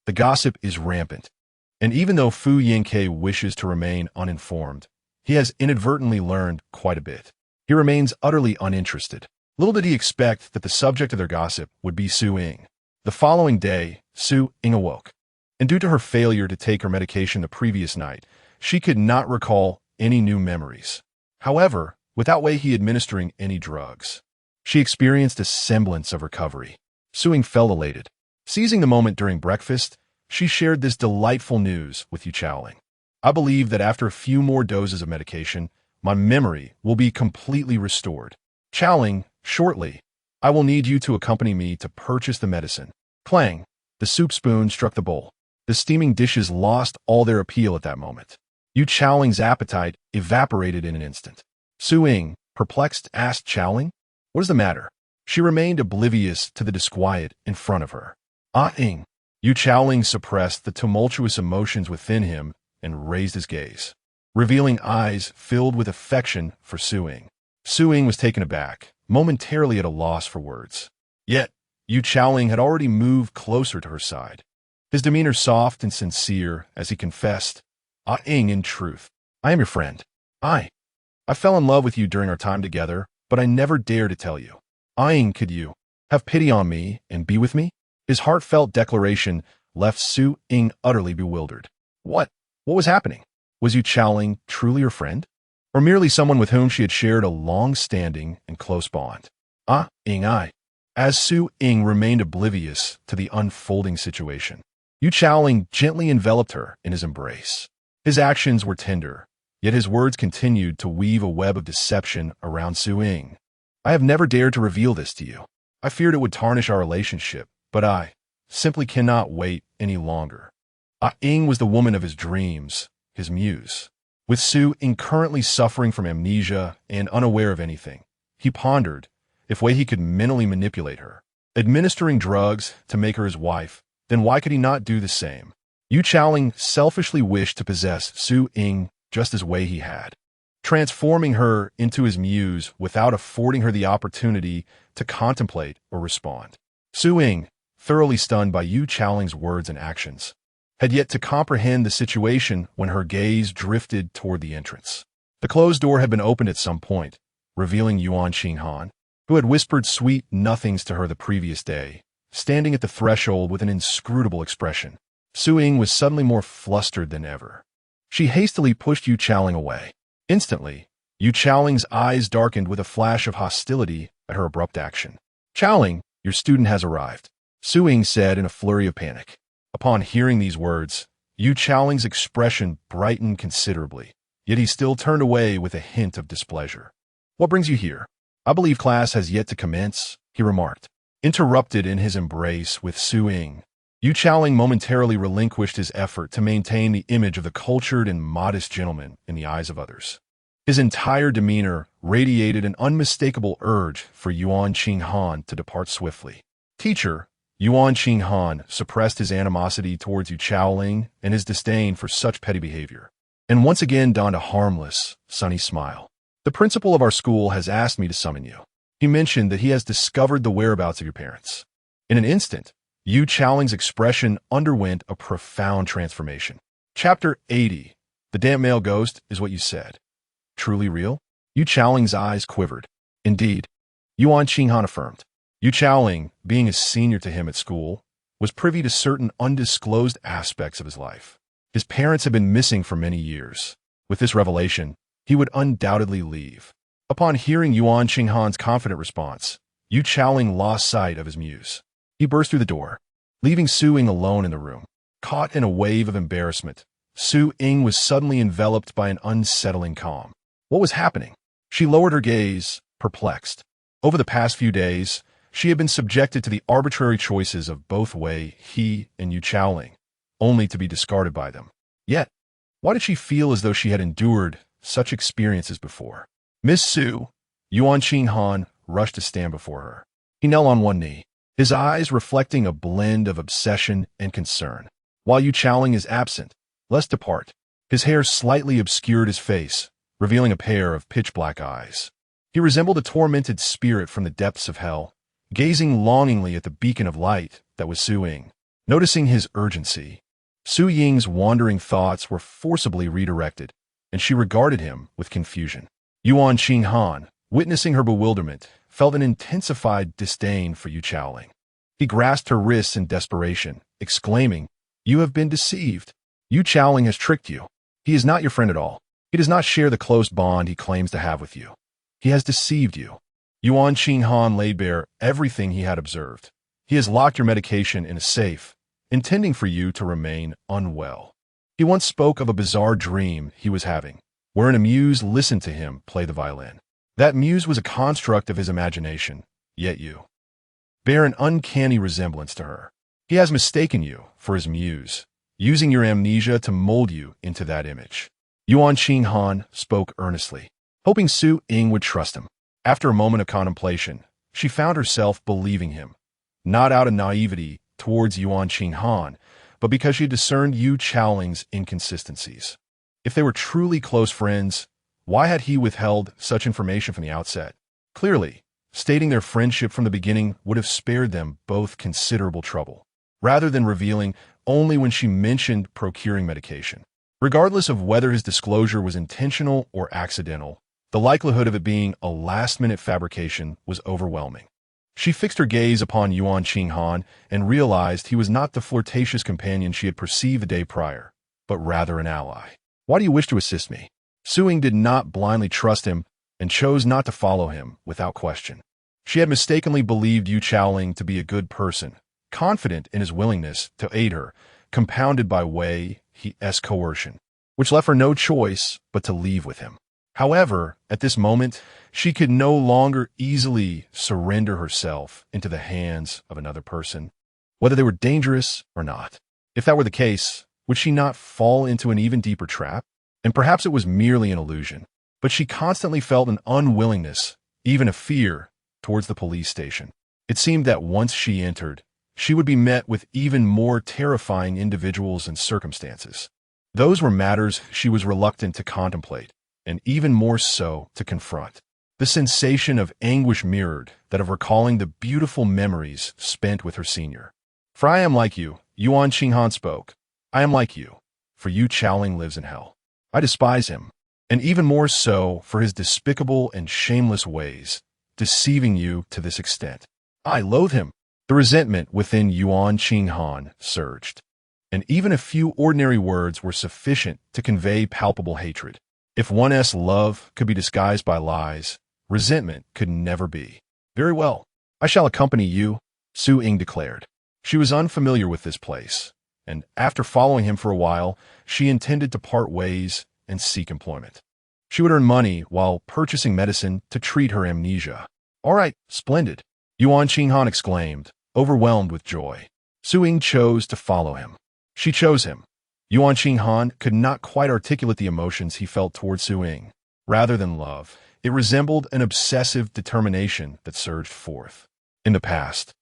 The gossip is rampant. And even though Fu Yanke wishes to remain uninformed, he has inadvertently learned quite a bit. He remains utterly uninterested. Little did he expect that the subject of their gossip would be Su Ying. The following day, Su Ying awoke, and due to her failure to take her medication the previous night, she could not recall any new memories. However, without Wei He administering any drugs, she experienced a semblance of recovery. Su Ying felt elated. Seizing the moment during breakfast, she shared this delightful news with Yu Chaolin. I believe that after a few more doses of medication, my memory will be completely restored. Chaolin, shortly, I will need you to accompany me to purchase the medicine. Clang! The soup spoon struck the bowl. The steaming dishes lost all their appeal at that moment. Yu Chaolin's appetite evaporated in an instant. Su Ying, perplexed, asked Chaolin, what is the matter? She remained oblivious to the disquiet in front of her. Ying. Yu Chaolin suppressed the tumultuous emotions within him and raised his gaze, revealing eyes filled with affection for Su Ying. Su Ying was taken aback, momentarily at a loss for words. Yet, Yu Chaolin had already moved closer to her side, his demeanor soft and sincere as he confessed, Ying, in truth, I am your friend. I fell in love with you during our time together, but I never dared to tell you. Ying, could you have pity on me and be with me? His heartfelt declaration left Su Ying utterly bewildered. What was happening? Was Yu Chaolin truly her friend? Or merely someone with whom she had shared a long-standing and close bond? Ying, As Su Ying remained oblivious to the unfolding situation, Yu Chaolin gently enveloped her in his embrace. His actions were tender, yet his words continued to weave a web of deception around Su Ying. I have never dared to reveal this to you. I feared it would tarnish our relationship, but I simply cannot wait any longer. Ying was the woman of his dreams, his muse. With Su Ying currently suffering from amnesia and unaware of anything, he pondered if he could mentally manipulate her, administering drugs to make her his wife. Then why could he not do the same? Yu Chaolin selfishly wished to possess Su Ying just as Wei He had. transforming her into his muse without affording her the opportunity to contemplate or respond. Su Ying, thoroughly stunned by Yu Chaoling's words and actions, had yet to comprehend the situation when her gaze drifted toward the entrance. The closed door had been opened at some point, revealing Yuan Xinghan, who had whispered sweet nothings to her the previous day, standing at the threshold with an inscrutable expression. Su Ying was suddenly more flustered than ever. She hastily pushed Yu Chaoling away. Instantly, Yu Chaoling's eyes darkened with a flash of hostility at her abrupt action. "Chaoling, your student has arrived," Su Ying said in a flurry of panic. Upon hearing these words, Yu Chaoling's expression brightened considerably, yet he still turned away with a hint of displeasure. "What brings you here? I believe class has yet to commence," he remarked. Interrupted in his embrace with Su Ying, Yu Chaoling momentarily relinquished his effort to maintain the image of the cultured and modest gentleman in the eyes of others. His entire demeanor radiated an unmistakable urge for Yuan Xinghan to depart swiftly. "Teacher," Yuan Xinghan suppressed his animosity towards Yu Chaoling and his disdain for such petty behavior, and once again donned a harmless, sunny smile. "The principal of our school has asked me to summon you. He mentioned that he has discovered the whereabouts of your parents." In an instant, Yu Chaoling's expression underwent a profound transformation. Chapter 80. The damp male ghost is what you said. Truly real? Yu Chaoling's eyes quivered. "Indeed," Yuan Xinghan affirmed. Yu Chaoling, being a senior to him at school, was privy to certain undisclosed aspects of his life. His parents had been missing for many years. With this revelation, he would undoubtedly leave. Upon hearing Yuan Xinghan's confident response, Yu Chaoling lost sight of his muse. He burst through the door, leaving Su Ying alone in the room. Caught in a wave of embarrassment, Su Ying was suddenly enveloped by an unsettling calm. What was happening? She lowered her gaze, perplexed. Over the past few days, she had been subjected to the arbitrary choices of both Wei He and Yu Chaoling, only to be discarded by them. Yet, why did she feel as though she had endured such experiences before? "Miss Su," Yuan Xinghan rushed to stand before her. He knelt on one knee, his eyes reflecting a blend of obsession and concern. While Yu Chaoling is absent, let's depart. His hair slightly obscured his face, revealing a pair of pitch-black eyes. He resembled a tormented spirit from the depths of hell, gazing longingly at the beacon of light that was Su Ying. Noticing his urgency, Su Ying's wandering thoughts were forcibly redirected, and she regarded him with confusion. Yuan Xinghan, witnessing her bewilderment, felt an intensified disdain for Yu Chaoling. He grasped her wrists in desperation, exclaiming, "You have been deceived. Yu Chaoling has tricked you. He is not your friend at all. He does not share the close bond he claims to have with you. He has deceived you." Yuan Xinghan laid bare everything he had observed. "He has locked your medication in a safe, intending for you to remain unwell. He once spoke of a bizarre dream he was having, wherein a muse listened to him play the violin. That muse was a construct of his imagination, yet you bear an uncanny resemblance to her. He has mistaken you for his muse, using your amnesia to mold you into that image." Yuan Xinghan spoke earnestly, hoping Su Ying would trust him. After a moment of contemplation, she found herself believing him, not out of naivety towards Yuan Xinghan, but because she had discerned Yu Chaoling's inconsistencies. If they were truly close friends, why had he withheld such information from the outset? Clearly, stating their friendship from the beginning would have spared them both considerable trouble, rather than revealing only when she mentioned procuring medication. Regardless of whether his disclosure was intentional or accidental, the likelihood of it being a last-minute fabrication was overwhelming. She fixed her gaze upon Yuan Xinghan and realized he was not the flirtatious companion she had perceived the day prior, but rather an ally. "Why do you wish to assist me?" Su Ying did not blindly trust him and chose not to follow him without question. She had mistakenly believed Yu Chaoling to be a good person, confident in his willingness to aid her, compounded by Wei He's coercion, which left her no choice but to leave with him. However, at this moment, she could no longer easily surrender herself into the hands of another person, whether they were dangerous or not. If that were the case, would she not fall into an even deeper trap? And perhaps it was merely an illusion, but she constantly felt an unwillingness, even a fear, towards the police station. It seemed that once she entered, she would be met with even more terrifying individuals and circumstances. Those were matters she was reluctant to contemplate, and even more so to confront. The sensation of anguish mirrored that of recalling the beautiful memories spent with her senior. For I am like you, Yuan Qinghan spoke. I am like you, for Yu Chaoling lives in hell. I despise him, and even more so for his despicable and shameless ways, deceiving you to this extent. I loathe him. The resentment within Yuan Qinghan surged, and even a few ordinary words were sufficient to convey palpable hatred. If one's love could be disguised by lies, resentment could never be. Very well, I shall accompany you, Su Ying declared. She was unfamiliar with this place, and after following him for a while, she intended to part ways and seek employment. She would earn money while purchasing medicine to treat her amnesia. All right, splendid, Yuan Qinghan exclaimed, overwhelmed with joy. Su Ying chose to follow him. She chose him. Yuan Qinghan could not quite articulate the emotions he felt toward Su Ying. Rather than love, it resembled an obsessive determination that surged forth. In the past,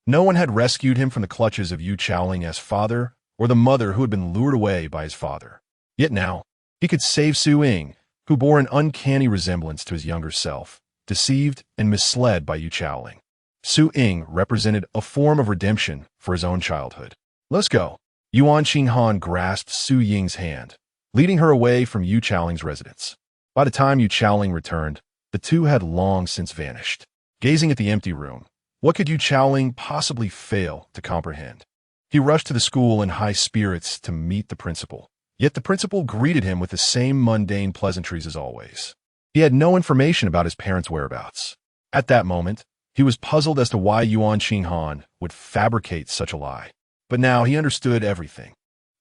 no one had rescued him from the clutches of Yu Chaoling's father or the mother who had been lured away by his father. Yet now, he could save Su Ying, who bore an uncanny resemblance to his younger self, deceived and misled by Yu Chaoling. Su Ying represented a form of redemption for his own childhood. Let's go. Yuan Qinghan grasped Su Ying's hand, leading her away from Yu Chaoling's residence. By the time Yu Chaoling returned, the two had long since vanished. Gazing at the empty room, what could Yu Chaoling possibly fail to comprehend? He rushed to the school in high spirits to meet the principal. Yet the principal greeted him with the same mundane pleasantries as always. He had no information about his parents' whereabouts. At that moment, he was puzzled as to why Yuan Qinghan would fabricate such a lie. But now he understood everything.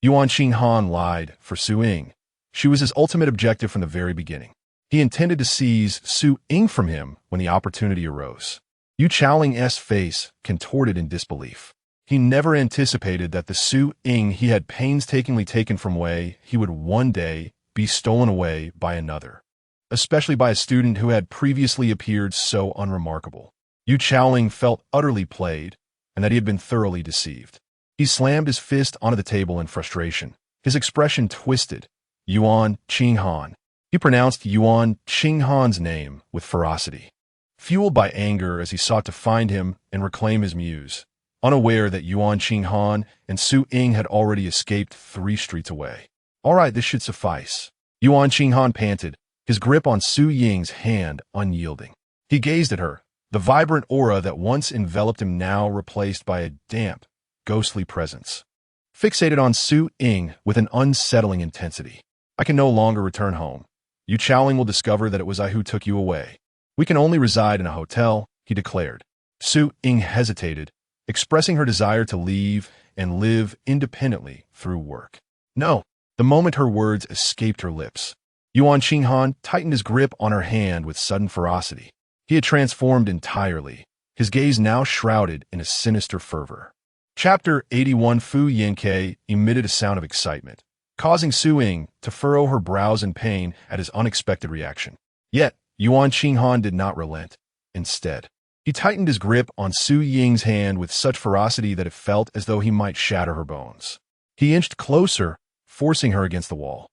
Yuan Qinghan lied for Su Ying. She was his ultimate objective from the very beginning. He intended to seize Su Ying from him when the opportunity arose. Yu Chaoling's face contorted in disbelief. He never anticipated that the Su Ying he had painstakingly taken from Wei he would one day be stolen away by another, especially by a student who had previously appeared so unremarkable. Yu Chaoling felt utterly played and that he had been thoroughly deceived. He slammed his fist onto the table in frustration. His expression twisted. Yuan Qinghan. He pronounced Yuan Qinghan's name with ferocity, fueled by anger as he sought to find him and reclaim his muse, unaware that Yuan Qinghan and Su Ying had already escaped 3 streets away. All right, this should suffice. Yuan Qinghan panted, his grip on Su Ying's hand unyielding. He gazed at her, the vibrant aura that once enveloped him now replaced by a damp, ghostly presence. Fixated on Su Ying with an unsettling intensity. I can no longer return home. Yu Chaoling will discover that it was I who took you away. We can only reside in a hotel, he declared. Su Ying hesitated, expressing her desire to leave and live independently through work. No, the moment her words escaped her lips, Yuan Qinghan tightened his grip on her hand with sudden ferocity. He had transformed entirely, his gaze now shrouded in a sinister fervor. Chapter 81. Fu Yanke emitted a sound of excitement, causing Su Ying to furrow her brows in pain at his unexpected reaction. Yet, Yuan Qinghan did not relent. Instead, he tightened his grip on Su Ying's hand with such ferocity that it felt as though he might shatter her bones. He inched closer, forcing her against the wall.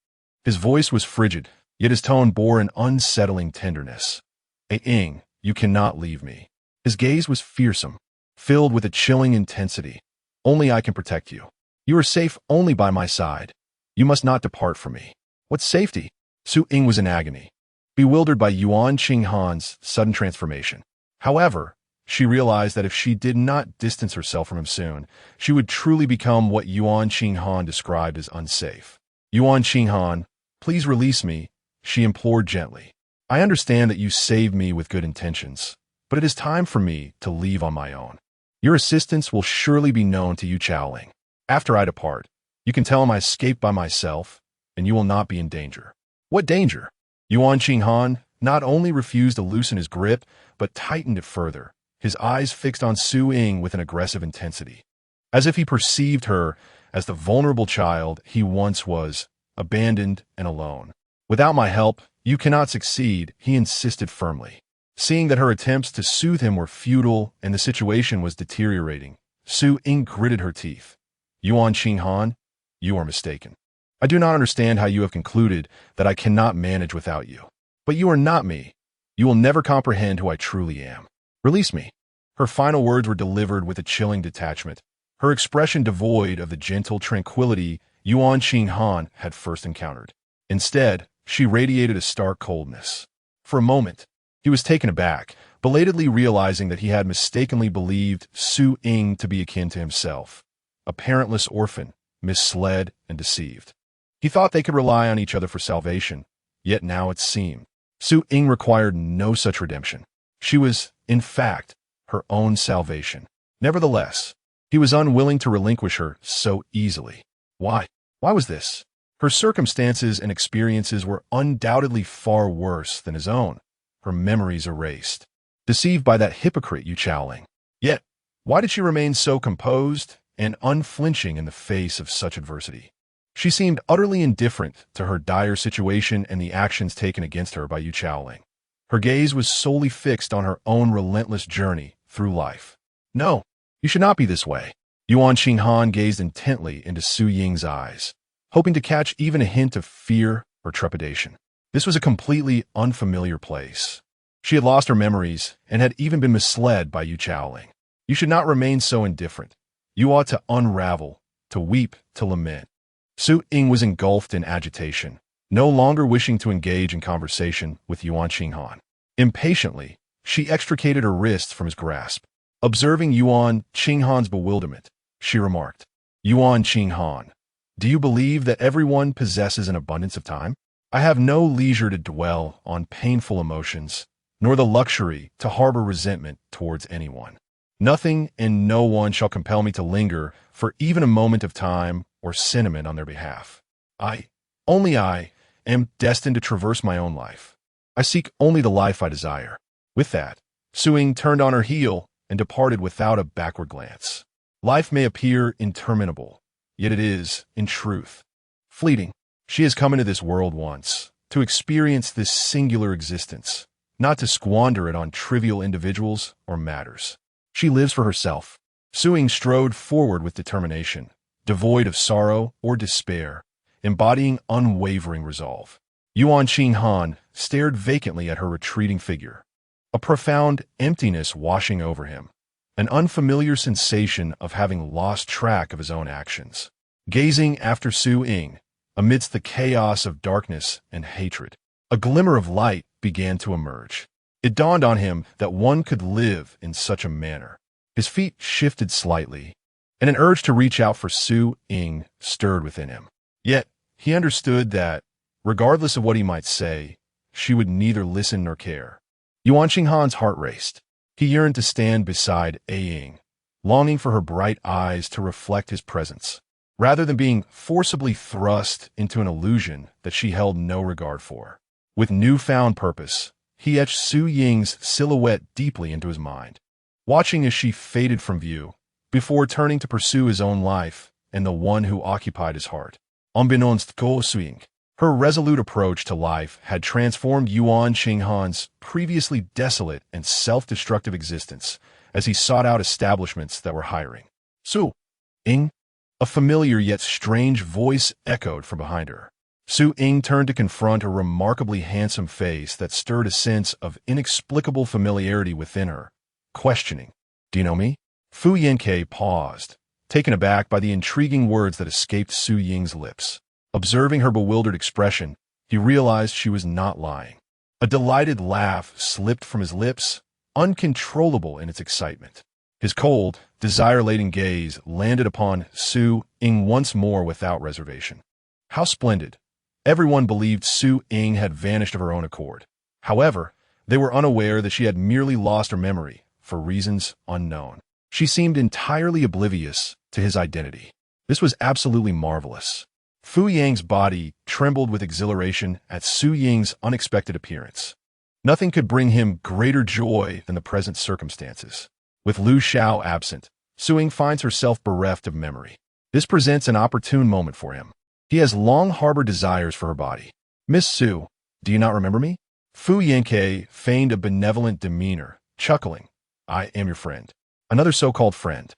His voice was frigid, yet his tone bore an unsettling tenderness. Ying, you cannot leave me. His gaze was fearsome, filled with a chilling intensity. Only I can protect you. You are safe only by my side. You must not depart from me. What safety? Su Ying was in agony, bewildered by Yuan Qinghan's sudden transformation. However, she realized that if she did not distance herself from him soon, she would truly become what Yuan Qinghan described as unsafe. Yuan Qinghan, please release me, she implored gently. I understand that you saved me with good intentions, but it is time for me to leave on my own. Your assistance will surely be known to Yu Chaoling. After I depart, you can tell him I escaped by myself, and you will not be in danger. What danger? Yuan Qinghan not only refused to loosen his grip, but tightened it further, his eyes fixed on Su Ying with an aggressive intensity, as if he perceived her as the vulnerable child he once was, abandoned and alone. Without my help, you cannot succeed, he insisted firmly. Seeing that her attempts to soothe him were futile and the situation was deteriorating, Su Ying gritted her teeth. Yuan Qinghan, you are mistaken. I do not understand how you have concluded that I cannot manage without you. But you are not me. You will never comprehend who I truly am. Release me." Her final words were delivered with a chilling detachment, her expression devoid of the gentle tranquility Yuan Xinghan had first encountered. Instead, she radiated a stark coldness. For a moment, he was taken aback, belatedly realizing that he had mistakenly believed Su Ying to be akin to himself, a parentless orphan, misled and deceived. He thought they could rely on each other for salvation, yet now it seemed Su Ying required no such redemption. She was, in fact, her own salvation. Nevertheless, he was unwilling to relinquish her so easily. Why? Why was this? Her circumstances and experiences were undoubtedly far worse than his own, her memories erased. Deceived by that hypocrite Yu Chaoling. Yet, why did she remain so composed and unflinching in the face of such adversity? She seemed utterly indifferent to her dire situation and the actions taken against her by Yu Chaoling. Her gaze was solely fixed on her own relentless journey through life. "No, you should not be this way." Yuan Xinghan gazed intently into Su Ying's eyes, hoping to catch even a hint of fear or trepidation. This was a completely unfamiliar place. She had lost her memories and had even been misled by Yu Chaoling. "You should not remain so indifferent. You ought to unravel, to weep, to lament." Su Ying was engulfed in agitation, no longer wishing to engage in conversation with Yuan Xinghan. Impatiently, she extricated her wrists from his grasp. Observing Yuan Xinghan's bewilderment, she remarked, "Yuan Xinghan, do you believe that everyone possesses an abundance of time? I have no leisure to dwell on painful emotions, nor the luxury to harbor resentment towards anyone. Nothing and no one shall compel me to linger for even a moment of time or sentiment on their behalf. Only I, am destined to traverse my own life. I seek only the life I desire." With that, Su Ying turned on her heel and departed without a backward glance. Life may appear interminable, yet it is, in truth, fleeting. She has come into this world once, to experience this singular existence, not to squander it on trivial individuals or matters. She lives for herself. Su Ying strode forward with determination, devoid of sorrow or despair, embodying unwavering resolve. Yuan Xinghan stared vacantly at her retreating figure, a profound emptiness washing over him, an unfamiliar sensation of having lost track of his own actions. Gazing after Su Ying, amidst the chaos of darkness and hatred, a glimmer of light began to emerge. It dawned on him that one could live in such a manner. His feet shifted slightly, and an urge to reach out for Su Ying stirred within him. Yet, he understood that, regardless of what he might say, she would neither listen nor care. Yuan Xinghan's heart raced. He yearned to stand beside Ying, longing for her bright eyes to reflect his presence, rather than being forcibly thrust into an illusion that she held no regard for. With newfound purpose, he etched Su Ying's silhouette deeply into his mind, watching as she faded from view, before turning to pursue his own life and the one who occupied his heart. Unbeknownst to Su Ying, her resolute approach to life had transformed Yuan Xinghan's previously desolate and self-destructive existence as he sought out establishments that were hiring. "Su Ying?" A familiar yet strange voice echoed from behind her. Su Ying turned to confront a remarkably handsome face that stirred a sense of inexplicable familiarity within her, questioning, "Do you know me?" Fu Yanke paused, taken aback by the intriguing words that escaped Su Ying's lips. Observing her bewildered expression, he realized she was not lying. A delighted laugh slipped from his lips, uncontrollable in its excitement. His cold, desire-laden gaze landed upon Su Ying once more without reservation. How splendid! Everyone believed Su Ying had vanished of her own accord. However, they were unaware that she had merely lost her memory, for reasons unknown. She seemed entirely oblivious to his identity. This was absolutely marvelous. Fu Yang's body trembled with exhilaration at Su Ying's unexpected appearance. Nothing could bring him greater joy than the present circumstances. With Lu Xiao absent, Su Ying finds herself bereft of memory. This presents an opportune moment for him. He has long harbored desires for her body. "Miss Su, do you not remember me?" Fu Yanke feigned a benevolent demeanor, chuckling, "I am your friend." Another so-called friend.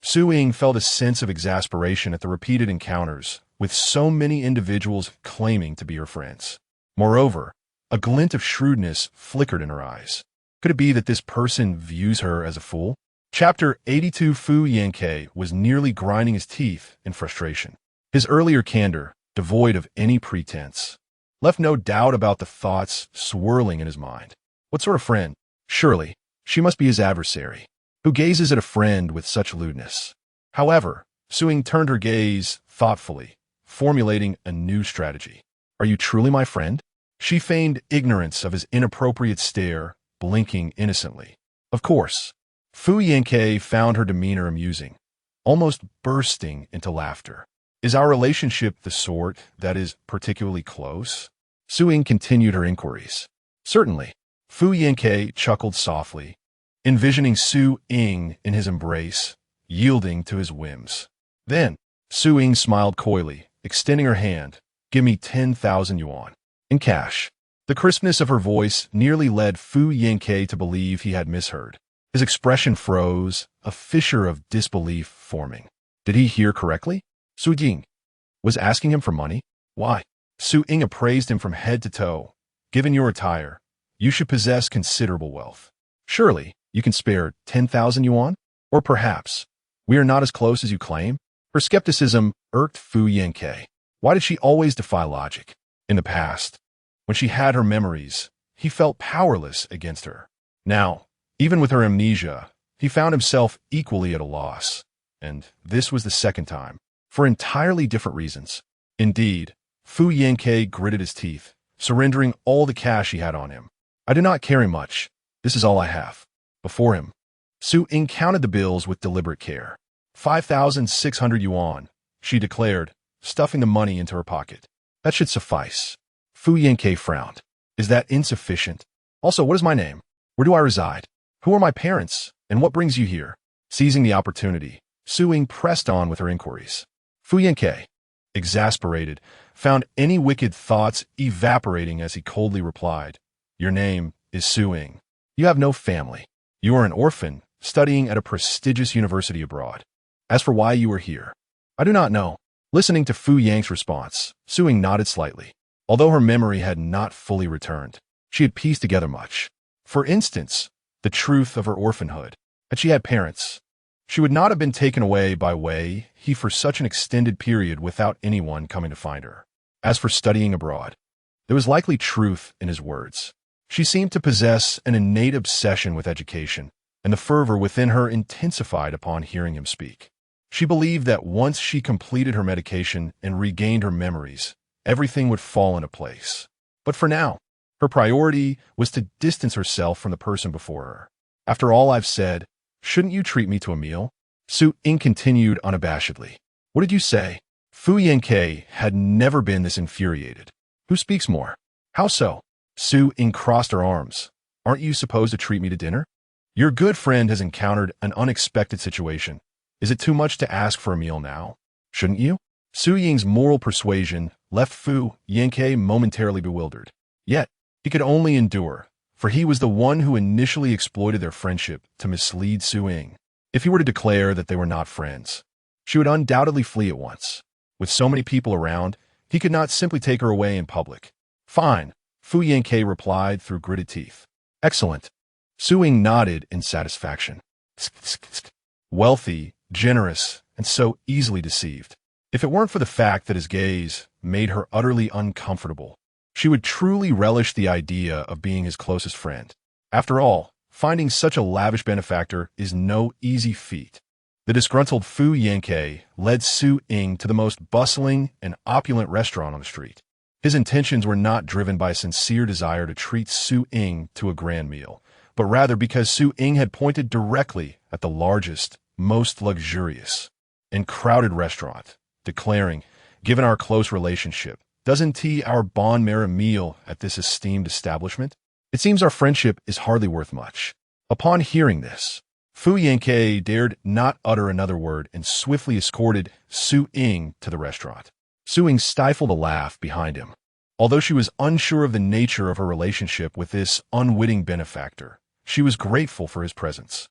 Su Ying felt a sense of exasperation at the repeated encounters, with so many individuals claiming to be her friends. Moreover, a glint of shrewdness flickered in her eyes. Could it be that this person views her as a fool? Chapter 82. Fu Yanke was nearly grinding his teeth in frustration. His earlier candor, devoid of any pretense, left no doubt about the thoughts swirling in his mind. What sort of friend? Surely, she must be his adversary. Who gazes at a friend with such lewdness? However, Suing turned her gaze thoughtfully, formulating a new strategy. Are you truly my friend? She feigned ignorance of his inappropriate stare, blinking innocently. Of course. Fu Yanke found her demeanor amusing, almost bursting into laughter. Is our relationship the sort that is particularly close? Suing continued her inquiries. Certainly. Fu Yanke chuckled softly, envisioning Su Ying in his embrace, yielding to his whims. Then, Su Ying smiled coyly, extending her hand. Give me 10,000 yuan. In cash. The crispness of her voice nearly led Fu Yanke to believe he had misheard. His expression froze, a fissure of disbelief forming. Did he hear correctly? Su Ying was asking him for money? Why? Su Ying appraised him from head to toe. Given your attire, you should possess considerable wealth. Surely, you can spare 10,000 yuan? Or perhaps, we are not as close as you claim? Her skepticism irked Fu Yanke. Why did she always defy logic? In the past, when she had her memories, he felt powerless against her. Now, even with her amnesia, he found himself equally at a loss. And this was the second time, for entirely different reasons. Indeed, Fu Yanke gritted his teeth, surrendering all the cash he had on him. I do not carry much. This is all I have. Before him, Su Ying counted the bills with deliberate care. 5,600 yuan, she declared, stuffing the money into her pocket. That should suffice. Fu Yanke frowned. Is that insufficient? Also, what is my name? Where do I reside? Who are my parents? And what brings you here? Seizing the opportunity, Su Ying pressed on with her inquiries. Fu Yanke, exasperated, found any wicked thoughts evaporating as he coldly replied. Your name is Su Ying. You have no family. You are an orphan, studying at a prestigious university abroad. As for why you are here, I do not know. Listening to Fu Yang's response, Su Ying nodded slightly. Although her memory had not fully returned, she had pieced together much. For instance, the truth of her orphanhood, that she had parents. She would not have been taken away by Wei He for such an extended period without anyone coming to find her. As for studying abroad, there was likely truth in his words. She seemed to possess an innate obsession with education, and the fervor within her intensified upon hearing him speak. She believed that once she completed her medication and regained her memories, everything would fall into place. But for now, her priority was to distance herself from the person before her. After all I've said, shouldn't you treat me to a meal? Su Ying continued unabashedly. What did you say? Fu Yanke had never been this infuriated. Who speaks more? How so? Su Ying crossed her arms. Aren't you supposed to treat me to dinner? Your good friend has encountered an unexpected situation. Is it too much to ask for a meal now? Shouldn't you? Su Ying's moral persuasion left Fu Yanke momentarily bewildered. Yet, he could only endure, for he was the one who initially exploited their friendship to mislead Su Ying. If he were to declare that they were not friends, she would undoubtedly flee at once. With so many people around, he could not simply take her away in public. Fine, Fu Yanke replied through gritted teeth. Excellent. Su Ying nodded in satisfaction. Wealthy, generous, and so easily deceived. If it weren't for the fact that his gaze made her utterly uncomfortable, she would truly relish the idea of being his closest friend. After all, finding such a lavish benefactor is no easy feat. The disgruntled Fu Yanke led Su Ying to the most bustling and opulent restaurant on the street. His intentions were not driven by a sincere desire to treat Su Ying to a grand meal, but rather because Su Ying had pointed directly at the largest, most luxurious, and crowded restaurant, declaring, given our close relationship, doesn't our bond merit a meal at this esteemed establishment? It seems our friendship is hardly worth much. Upon hearing this, Fu Yanke dared not utter another word and swiftly escorted Su Ying to the restaurant. Su Ying stifled a laugh behind him. Although she was unsure of the nature of her relationship with this unwitting benefactor, she was grateful for his presence,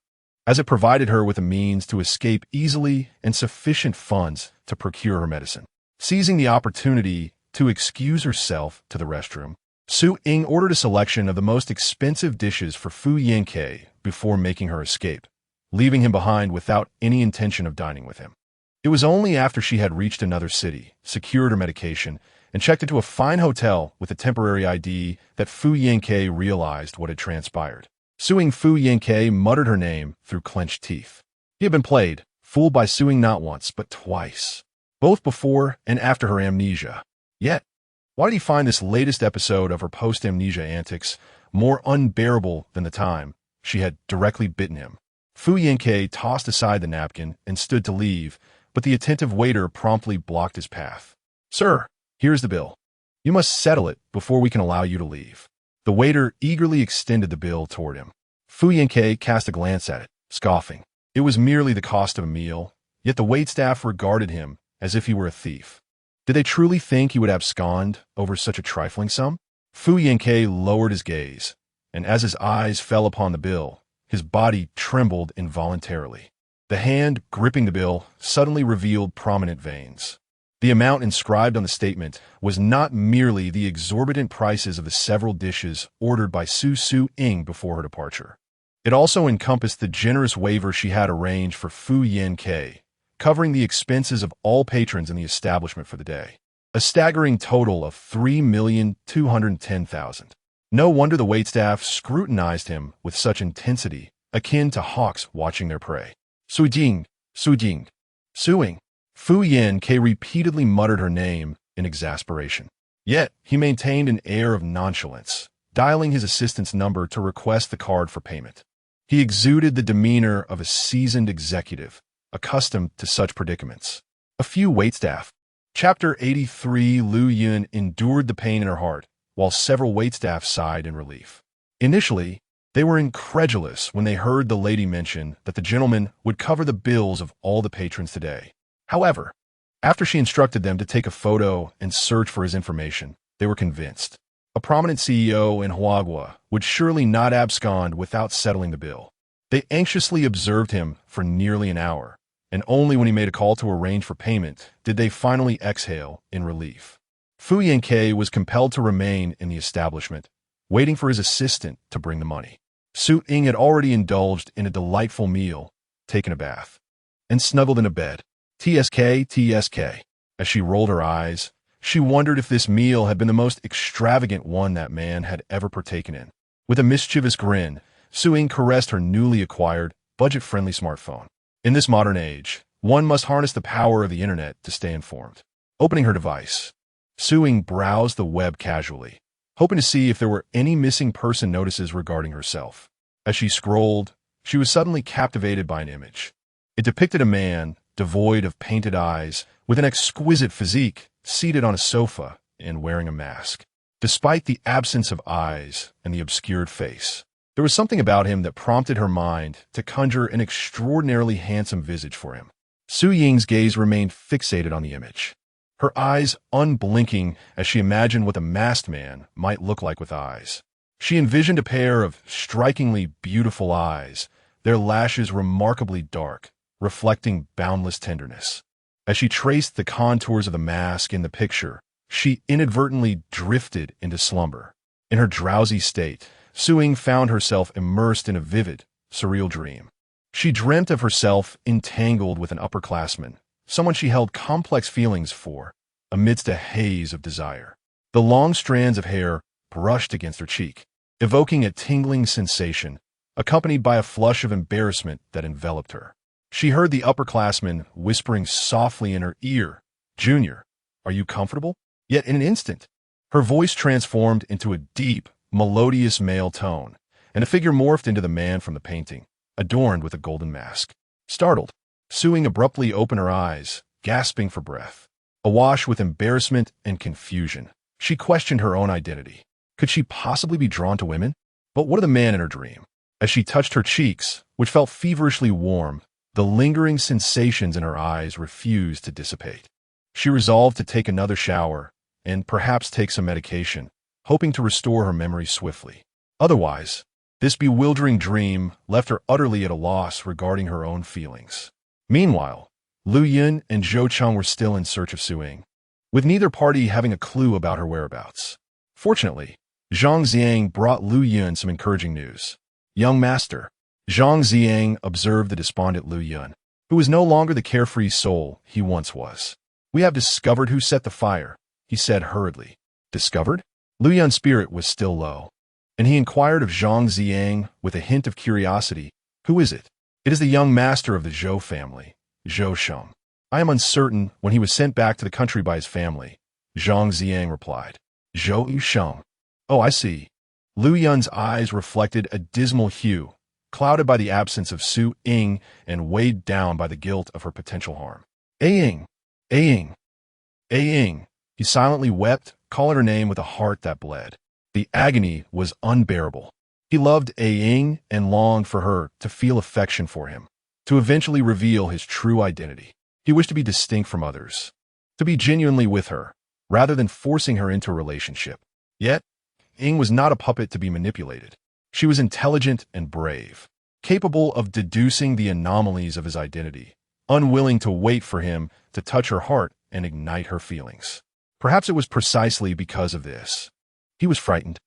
as it provided her with a means to escape easily and sufficient funds to procure her medicine. Seizing the opportunity to excuse herself to the restroom, Su Ying ordered a selection of the most expensive dishes for Fu Yanke before making her escape, leaving him behind without any intention of dining with him. It was only after she had reached another city, secured her medication, and checked into a fine hotel with a temporary ID that Fu Yanke realized what had transpired. Suing Fu Yanke muttered her name through clenched teeth. He had been played, fooled by Suing not once, but twice, both before and after her amnesia. Yet, why did he find this latest episode of her post-amnesia antics more unbearable than the time she had directly bitten him? Fu Yanke tossed aside the napkin and stood to leave, but the attentive waiter promptly blocked his path. "Sir, here's the bill. You must settle it before we can allow you to leave." The waiter eagerly extended the bill toward him. Fu Yanke cast a glance at it, scoffing. It was merely the cost of a meal, yet the waitstaff regarded him as if he were a thief. Did they truly think he would abscond over such a trifling sum? Fu Yanke lowered his gaze, and as his eyes fell upon the bill, his body trembled involuntarily. The hand gripping the bill suddenly revealed prominent veins. The amount inscribed on the statement was not merely the exorbitant prices of the several dishes ordered by Su Ying before her departure. It also encompassed the generous waiver she had arranged for Fu Yanke, covering the expenses of all patrons in the establishment for the day. A staggering total of $3,210,000. No wonder the waitstaff scrutinized him with such intensity, akin to hawks watching their prey. Sujing, Sujing, Suing. Fu Yanke repeatedly muttered her name in exasperation. Yet, he maintained an air of nonchalance, dialing his assistant's number to request the card for payment. He exuded the demeanor of a seasoned executive, accustomed to such predicaments. A few waitstaff. Chapter 83. Lu Yun endured the pain in her heart, while several waitstaff sighed in relief. Initially, they were incredulous when they heard the lady mention that the gentleman would cover the bills of all the patrons today. However, after she instructed them to take a photo and search for his information, they were convinced. A prominent CEO in Huagua would surely not abscond without settling the bill. They anxiously observed him for nearly an hour, and only when he made a call to arrange for payment did they finally exhale in relief. Fu Yanke was compelled to remain in the establishment, waiting for his assistant to bring the money. Su Ying had already indulged in a delightful meal, taken a bath, and snuggled in a bed. TSK, TSK. As she rolled her eyes, she wondered if this meal had been the most extravagant one that man had ever partaken in. With a mischievous grin, Su Ying caressed her newly acquired, budget-friendly smartphone. In this modern age, one must harness the power of the internet to stay informed. Opening her device, Su Ying browsed the web casually, hoping to see if there were any missing person notices regarding herself. As she scrolled, she was suddenly captivated by an image. It depicted a man, devoid of painted eyes, with an exquisite physique, seated on a sofa and wearing a mask. Despite the absence of eyes and the obscured face, there was something about him that prompted her mind to conjure an extraordinarily handsome visage for him. Su Ying's gaze remained fixated on the image, her eyes unblinking as she imagined what the masked man might look like with eyes. She envisioned a pair of strikingly beautiful eyes, their lashes remarkably dark, reflecting boundless tenderness. As she traced the contours of the mask in the picture, she inadvertently drifted into slumber. In her drowsy state, Su Ying found herself immersed in a vivid, surreal dream. She dreamt of herself entangled with an upperclassman, someone she held complex feelings for, amidst a haze of desire. The long strands of hair brushed against her cheek, evoking a tingling sensation, accompanied by a flush of embarrassment that enveloped her. She heard the upperclassman whispering softly in her ear, "Junior, are you comfortable?" Yet in an instant, her voice transformed into a deep, melodious male tone, and a figure morphed into the man from the painting, adorned with a golden mask. Startled, Su Ying abruptly opened her eyes, gasping for breath. Awash with embarrassment and confusion, she questioned her own identity. Could she possibly be drawn to women? But what of the man in her dream? As she touched her cheeks, which felt feverishly warm, the lingering sensations in her eyes refused to dissipate. She resolved to take another shower and perhaps take some medication, hoping to restore her memory swiftly. Otherwise, this bewildering dream left her utterly at a loss regarding her own feelings. Meanwhile, Lu Yun and Zhou Cheng were still in search of Su Ying. with neither party having a clue about her whereabouts. Fortunately, Zhang Ziang brought Lu Yun some encouraging news. Young master. Zhang Ziang observed the despondent Lu Yun, who was no longer the carefree soul he once was. We have discovered who set the fire, he said hurriedly. Discovered? Lu Yun's spirit was still low, and he inquired of Zhang Ziang with a hint of curiosity. Who is it? It is the young master of the Zhou family, Zhou Sheng. I am uncertain when he was sent back to the country by his family, Zhang Ziang replied. Zhou Sheng. Oh, I see. Lu Yun's eyes reflected a dismal hue, clouded by the absence of Su Ying and weighed down by the guilt of her potential harm. Ying! Ying! Ying! He silently wept, calling her name with a heart that bled. The agony was unbearable. He loved Ying and longed for her to feel affection for him, to eventually reveal his true identity. He wished to be distinct from others, to be genuinely with her, rather than forcing her into a relationship. Yet, Ying was not a puppet to be manipulated. She was intelligent and brave, capable of deducing the anomalies of his identity, unwilling to wait for him to touch her heart and ignite her feelings. Perhaps it was precisely because of this. He was frightened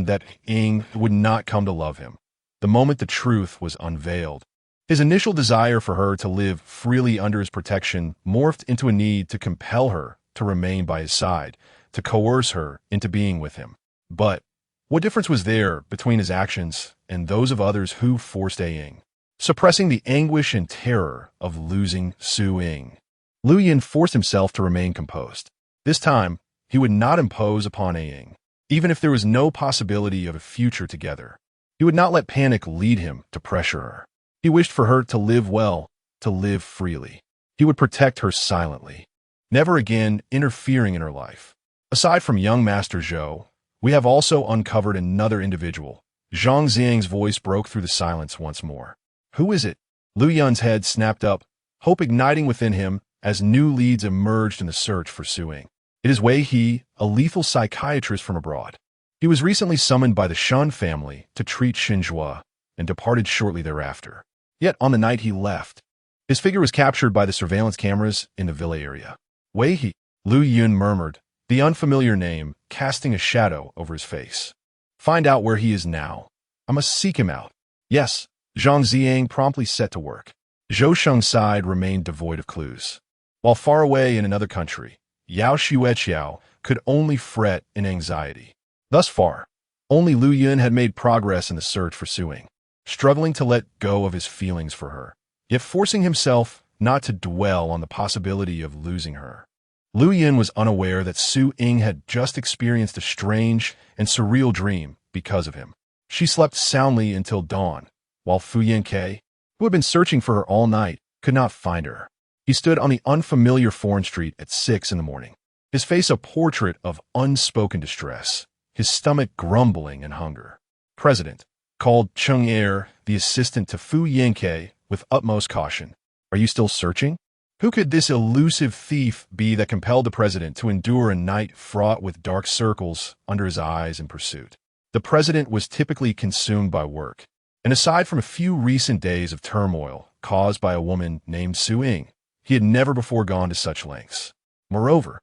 that Ying would not come to love him, the moment the truth was unveiled. His initial desire for her to live freely under his protection morphed into a need to compel her to remain by his side, to coerce her into being with him. But what difference was there between his actions and those of others who forced Ying? Suppressing the anguish and terror of losing Su Ying, Lu Yun forced himself to remain composed. This time, he would not impose upon Ying, even if there was no possibility of a future together. He would not let panic lead him to pressure her. He wished for her to live well, to live freely. He would protect her silently, never again interfering in her life. Aside from young Master Zhou, we have also uncovered another individual. Zhang Ziang's voice broke through the silence once more. Who is it? Lu Yun's head snapped up, hope igniting within him as new leads emerged in the search for Su Ying. It is Wei He, a lethal psychiatrist from abroad. He was recently summoned by the Shen family to treat Xinzhua and departed shortly thereafter. Yet on the night he left, his figure was captured by the surveillance cameras in the villa area. Wei He, Lu Yun murmured, the unfamiliar name casting a shadow over his face. Find out where he is now. I must seek him out. Yes, Zhang Ziang promptly set to work. Zhou Sheng's side remained devoid of clues. While far away in another country, Yao Xueqiao could only fret in anxiety. Thus far, only Lu Yun had made progress in the search for Su Ying, struggling to let go of his feelings for her, yet forcing himself not to dwell on the possibility of losing her. Lu Yun was unaware that Su Ying had just experienced a strange and surreal dream because of him. She slept soundly until dawn, while Fu Yanke, who had been searching for her all night, could not find her. He stood on the unfamiliar foreign street at 6 in the morning, his face a portrait of unspoken distress, his stomach grumbling in hunger. President called Cheng Er, the assistant to Fu Yanke, with utmost caution. Are you still searching? Who could this elusive thief be that compelled the president to endure a night fraught with dark circles under his eyes in pursuit? The president was typically consumed by work, and aside from a few recent days of turmoil caused by a woman named Su Ying, he had never before gone to such lengths. Moreover,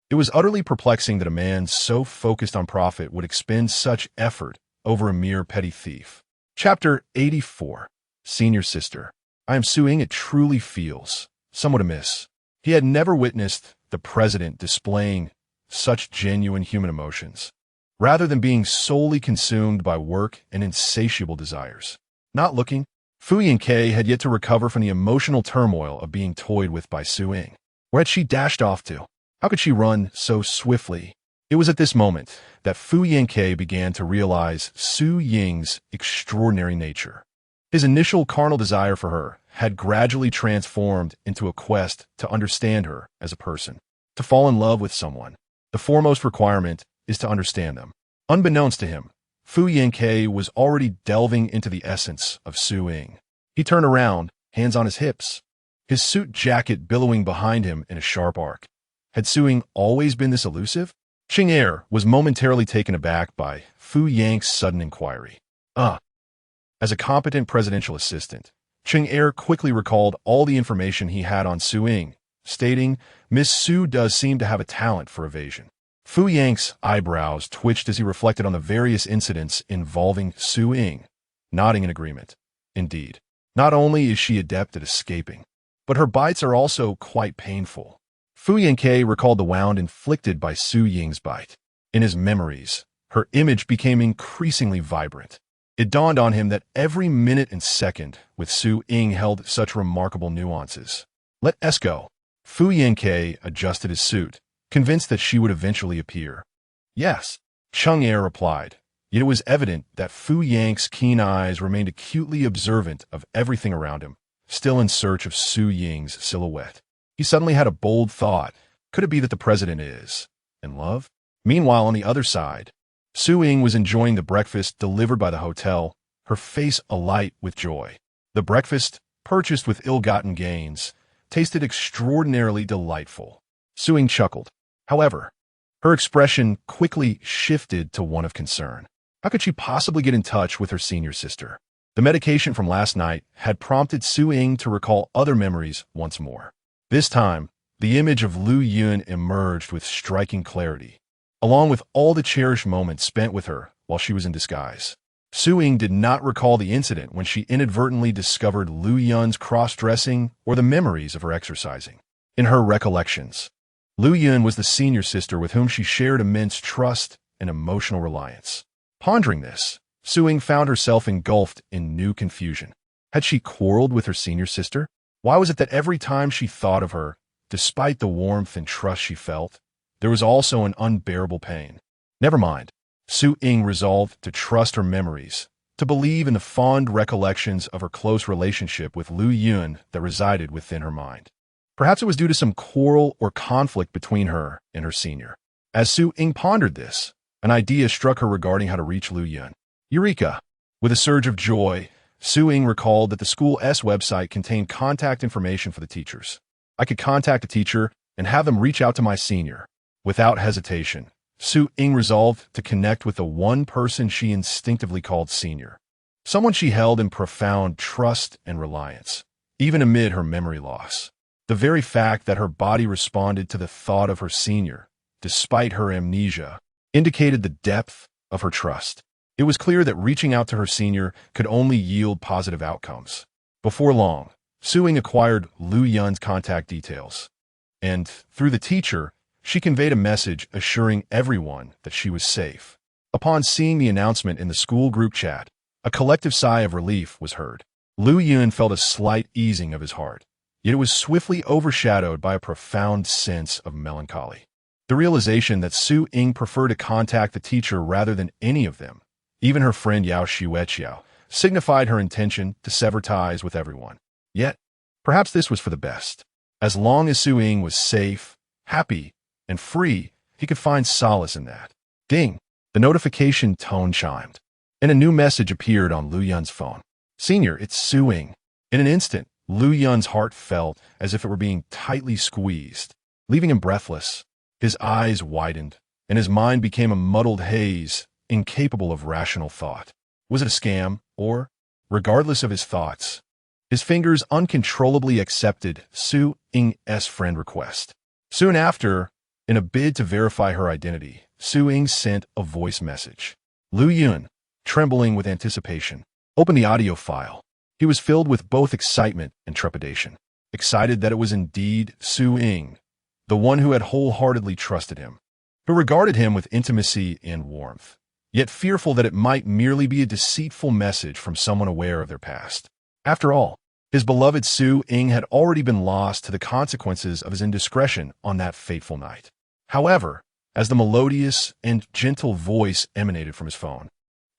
it was utterly perplexing that a man so focused on profit would expend such effort over a mere petty thief. Chapter 84. Senior Sister. I am Su Ying. It truly feels somewhat amiss. He had never witnessed the president displaying such genuine human emotions, rather than being solely consumed by work and insatiable desires. Not looking, Fu Yanke had yet to recover from the emotional turmoil of being toyed with by Su Ying. Where had she dashed off to? How could she run so swiftly? It was at this moment that Fu Yanke began to realize Su Ying's extraordinary nature. His initial carnal desire for her had gradually transformed into a quest to understand her as a person. To fall in love with someone, the foremost requirement is to understand them. Unbeknownst to him, Fu Yanke was already delving into the essence of Su Ying. He turned around, hands on his hips, his suit jacket billowing behind him in a sharp arc. Had Su Ying always been this elusive? Cheng Er was momentarily taken aback by Fu Yang's sudden inquiry. As a competent presidential assistant, Cheng Er quickly recalled all the information he had on Su Ying, stating, "Miss Su does seem to have a talent for evasion." Fu Yang's eyebrows twitched as he reflected on the various incidents involving Su Ying, nodding in agreement. Indeed, not only is she adept at escaping, but her bites are also quite painful. Fu Yangke recalled the wound inflicted by Su Ying's bite. In his memories, her image became increasingly vibrant. It dawned on him that every minute and second with Su Ying held such remarkable nuances. "Let us go." Fu Yangke adjusted his suit, convinced that she would eventually appear. "Yes," Cheng Er replied, yet it was evident that Fu Yang's keen eyes remained acutely observant of everything around him, still in search of Su Ying's silhouette. He suddenly had a bold thought. Could it be that the president is in love? Meanwhile, on the other side, Su Ying was enjoying the breakfast delivered by the hotel, her face alight with joy. The breakfast, purchased with ill-gotten gains, tasted extraordinarily delightful. Su Ying chuckled. However, her expression quickly shifted to one of concern. How could she possibly get in touch with her senior sister? The medication from last night had prompted Su Ying to recall other memories once more. This time, the image of Lu Yun emerged with striking clarity, along with all the cherished moments spent with her while she was in disguise. Su Ying did not recall the incident when she inadvertently discovered Lu Yun's cross-dressing or the memories of her exercising. In her recollections, Lu Yun was the senior sister with whom she shared immense trust and emotional reliance. Pondering this, Su Ying found herself engulfed in new confusion. Had she quarreled with her senior sister? Why was it that every time she thought of her, despite the warmth and trust she felt, there was also an unbearable pain? Never mind. Su Ying resolved to trust her memories, to believe in the fond recollections of her close relationship with Lu Yun that resided within her mind. Perhaps it was due to some quarrel or conflict between her and her senior. As Su Ying pondered this, an idea struck her regarding how to reach Lu Yun. Eureka! With a surge of joy, Su Ying recalled that the school's website contained contact information for the teachers. I could contact a teacher and have them reach out to my senior. Without hesitation, Su Ying resolved to connect with the one person she instinctively called senior, someone she held in profound trust and reliance, even amid her memory loss. The very fact that her body responded to the thought of her senior, despite her amnesia, indicated the depth of her trust. It was clear that reaching out to her senior could only yield positive outcomes. Before long, Su Ying acquired Lu Yun's contact details, and, through the teacher, she conveyed a message assuring everyone that she was safe. Upon seeing the announcement in the school group chat, a collective sigh of relief was heard. Lu Yun felt a slight easing of his heart, yet it was swiftly overshadowed by a profound sense of melancholy. The realization that Su Ying preferred to contact the teacher rather than any of them, even her friend Yao Xueqiao, signified her intention to sever ties with everyone. Yet, perhaps this was for the best. As long as Su Ying was safe, happy, and free, he could find solace in that. Ding! The notification tone chimed, and a new message appeared on Lu Yun's phone. "Senior, it's Su Ying." In an instant, Lu Yun's heart felt as if it were being tightly squeezed, leaving him breathless. His eyes widened, and his mind became a muddled haze, incapable of rational thought. Was it a scam, or, regardless of his thoughts, his fingers uncontrollably accepted Su Ying's friend request? Soon after, in a bid to verify her identity, Su Ying sent a voice message. Lu Yun, trembling with anticipation, opened the audio file. He was filled with both excitement and trepidation, excited that it was indeed Su Ying, the one who had wholeheartedly trusted him, who regarded him with intimacy and warmth, yet fearful that it might merely be a deceitful message from someone aware of their past. After all, his beloved Su Ying had already been lost to the consequences of his indiscretion on that fateful night. However, as the melodious and gentle voice emanated from his phone,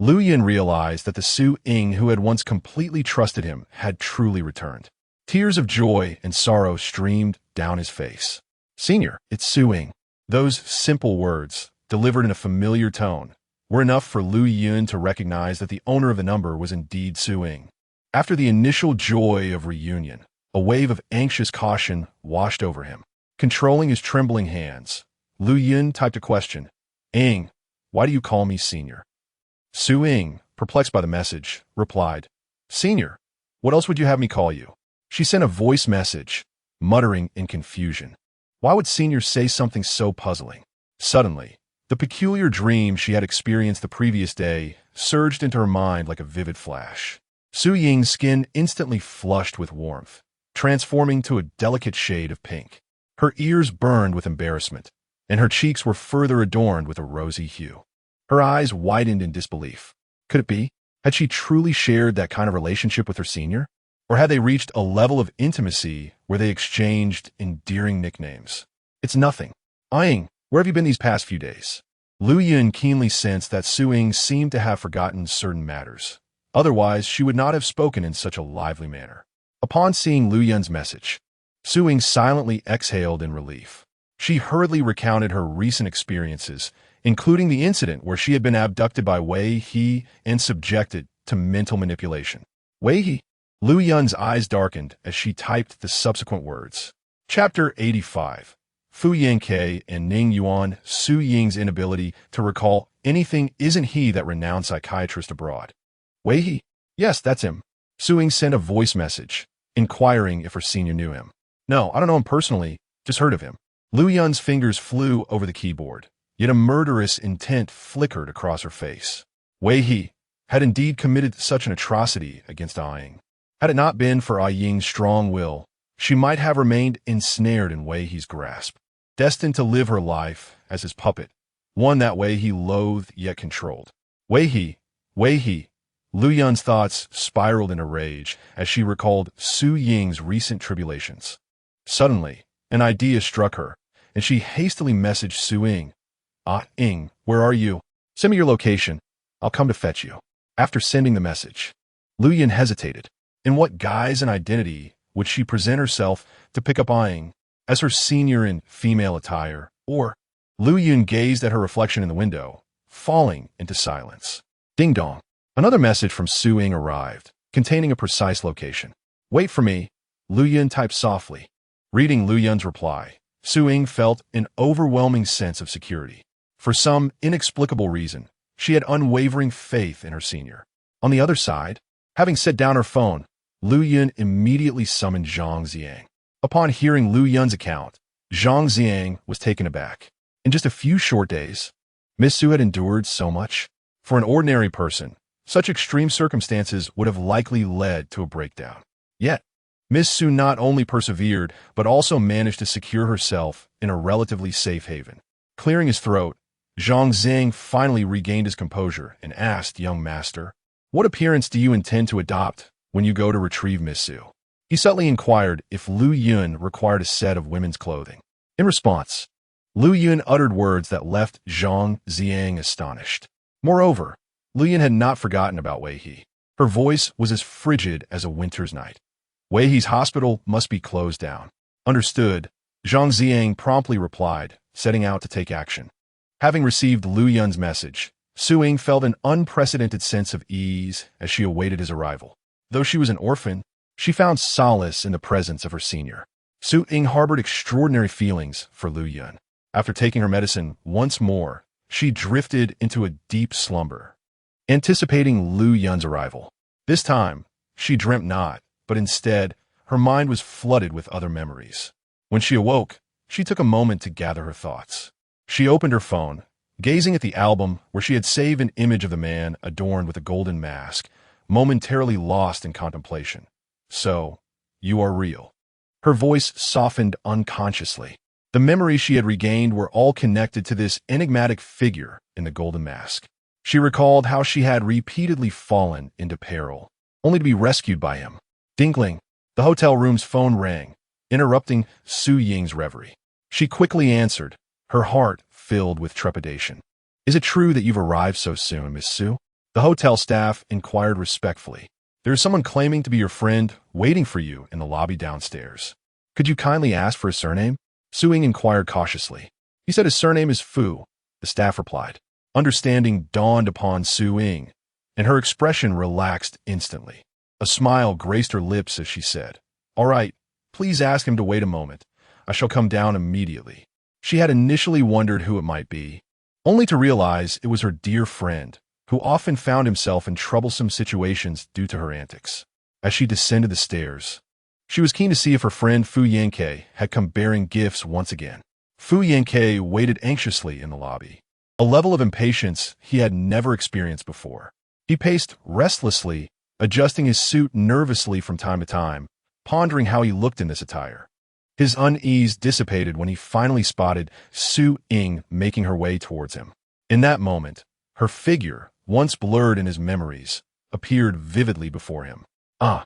Lu Yun realized that the Su Ying who had once completely trusted him had truly returned. Tears of joy and sorrow streamed down his face. "Senior, it's Su Ying." Those simple words, delivered in a familiar tone, were enough for Lu Yun to recognize that the owner of the number was indeed Su Ying. After the initial joy of reunion, a wave of anxious caution washed over him. Controlling his trembling hands, Lu Yun typed a question. "Ying, why do you call me senior?" Su Ying, perplexed by the message, replied, "Senior, what else would you have me call you?" She sent a voice message, muttering in confusion. Why would Senior say something so puzzling? Suddenly, the peculiar dream she had experienced the previous day surged into her mind like a vivid flash. Su Ying's skin instantly flushed with warmth, transforming to a delicate shade of pink. Her ears burned with embarrassment, and her cheeks were further adorned with a rosy hue. Her eyes widened in disbelief. Could it be? Had she truly shared that kind of relationship with her senior? Or had they reached a level of intimacy where they exchanged endearing nicknames? It's nothing. Ying, where have you been these past few days? Lu Yun keenly sensed that Su Ying seemed to have forgotten certain matters. Otherwise, she would not have spoken in such a lively manner. Upon seeing Lu Yun's message, Su Ying silently exhaled in relief. She hurriedly recounted her recent experiences, including the incident where she had been abducted by Wei He and subjected to mental manipulation. Wei He? Lu Yun's eyes darkened as she typed the subsequent words. Chapter 85. Fu Yanke and Ning Yuan. Su Ying's inability to recall anything. Isn't he that renowned psychiatrist abroad? Wei He? Yes, that's him. Su Ying sent a voice message, inquiring if her senior knew him. No, I don't know him personally, just heard of him. Lu Yun's fingers flew over the keyboard, yet a murderous intent flickered across her face. Wei He had indeed committed such an atrocity against Ying. Had it not been for Ying's strong will, she might have remained ensnared in Wei He's grasp, destined to live her life as his puppet, one that Wei He loathed yet controlled. Wei He. Lu Yun's thoughts spiraled in a rage as she recalled Su Ying's recent tribulations. Suddenly, an idea struck her, and she hastily messaged Su Ying. Ying, where are you? Send me your location. I'll come to fetch you. After sending the message, Lu Yun hesitated. In what guise and identity would she present herself to pick up Ying? As her senior in female attire, or? Lu Yun gazed at her reflection in the window, falling into silence. Ding dong. Another message from Su Ying arrived, containing a precise location. Wait for me, Lu Yun typed softly. Reading Lu Yun's reply, Su Ying felt an overwhelming sense of security. For some inexplicable reason, she had unwavering faith in her senior. On the other side, having set down her phone, Lu Yun immediately summoned Zhang Ziang. Upon hearing Lu Yun's account, Zhang Ziang was taken aback. In just a few short days, Miss Su had endured so much. For an ordinary person, such extreme circumstances would have likely led to a breakdown. Yet, Miss Su not only persevered, but also managed to secure herself in a relatively safe haven. Clearing his throat, Zhang Zhang finally regained his composure and asked, Young master, what appearance do you intend to adopt when you go to retrieve Miss Su? He subtly inquired if Lu Yun required a set of women's clothing. In response, Lu Yun uttered words that left Zhang Zhang astonished. Moreover, Lu Yun had not forgotten about Wei He. Her voice was as frigid as a winter's night. Wei He's hospital must be closed down. Understood, Zhang Ziang promptly replied, setting out to take action. Having received Lu Yun's message, Su Ying felt an unprecedented sense of ease as she awaited his arrival. Though she was an orphan, she found solace in the presence of her senior. Su Ying harbored extraordinary feelings for Lu Yun. After taking her medicine once more, she drifted into a deep slumber, anticipating Lu Yun's arrival. This time, she dreamt not, but instead, her mind was flooded with other memories. When she awoke, she took a moment to gather her thoughts. She opened her phone, gazing at the album where she had saved an image of the man adorned with a golden mask, momentarily lost in contemplation. So, you are real. Her voice softened unconsciously. The memories she had regained were all connected to this enigmatic figure in the golden mask. She recalled how she had repeatedly fallen into peril, only to be rescued by him. Dinkling, the hotel room's phone rang, interrupting Su Ying's reverie. She quickly answered, her heart filled with trepidation. Is it true that you've arrived so soon, Miss Su? The hotel staff inquired respectfully. There is someone claiming to be your friend waiting for you in the lobby downstairs. Could you kindly ask for his surname? Su Ying inquired cautiously. He said his surname is Fu, the staff replied. Understanding dawned upon Su Ying, and her expression relaxed instantly. A smile graced her lips as she said, All right, please ask him to wait a moment. I shall come down immediately. She had initially wondered who it might be, only to realize it was her dear friend, who often found himself in troublesome situations due to her antics. As she descended the stairs, She was keen to see if her friend Fu Yanke had come bearing gifts once again. Fu Yanke waited anxiously in the lobby, a level of impatience he had never experienced before. He paced restlessly, adjusting his suit nervously from time to time, pondering how he looked in this attire. His unease dissipated when he finally spotted Su Ying making her way towards him. In that moment, her figure, once blurred in his memories, appeared vividly before him. "Ah!"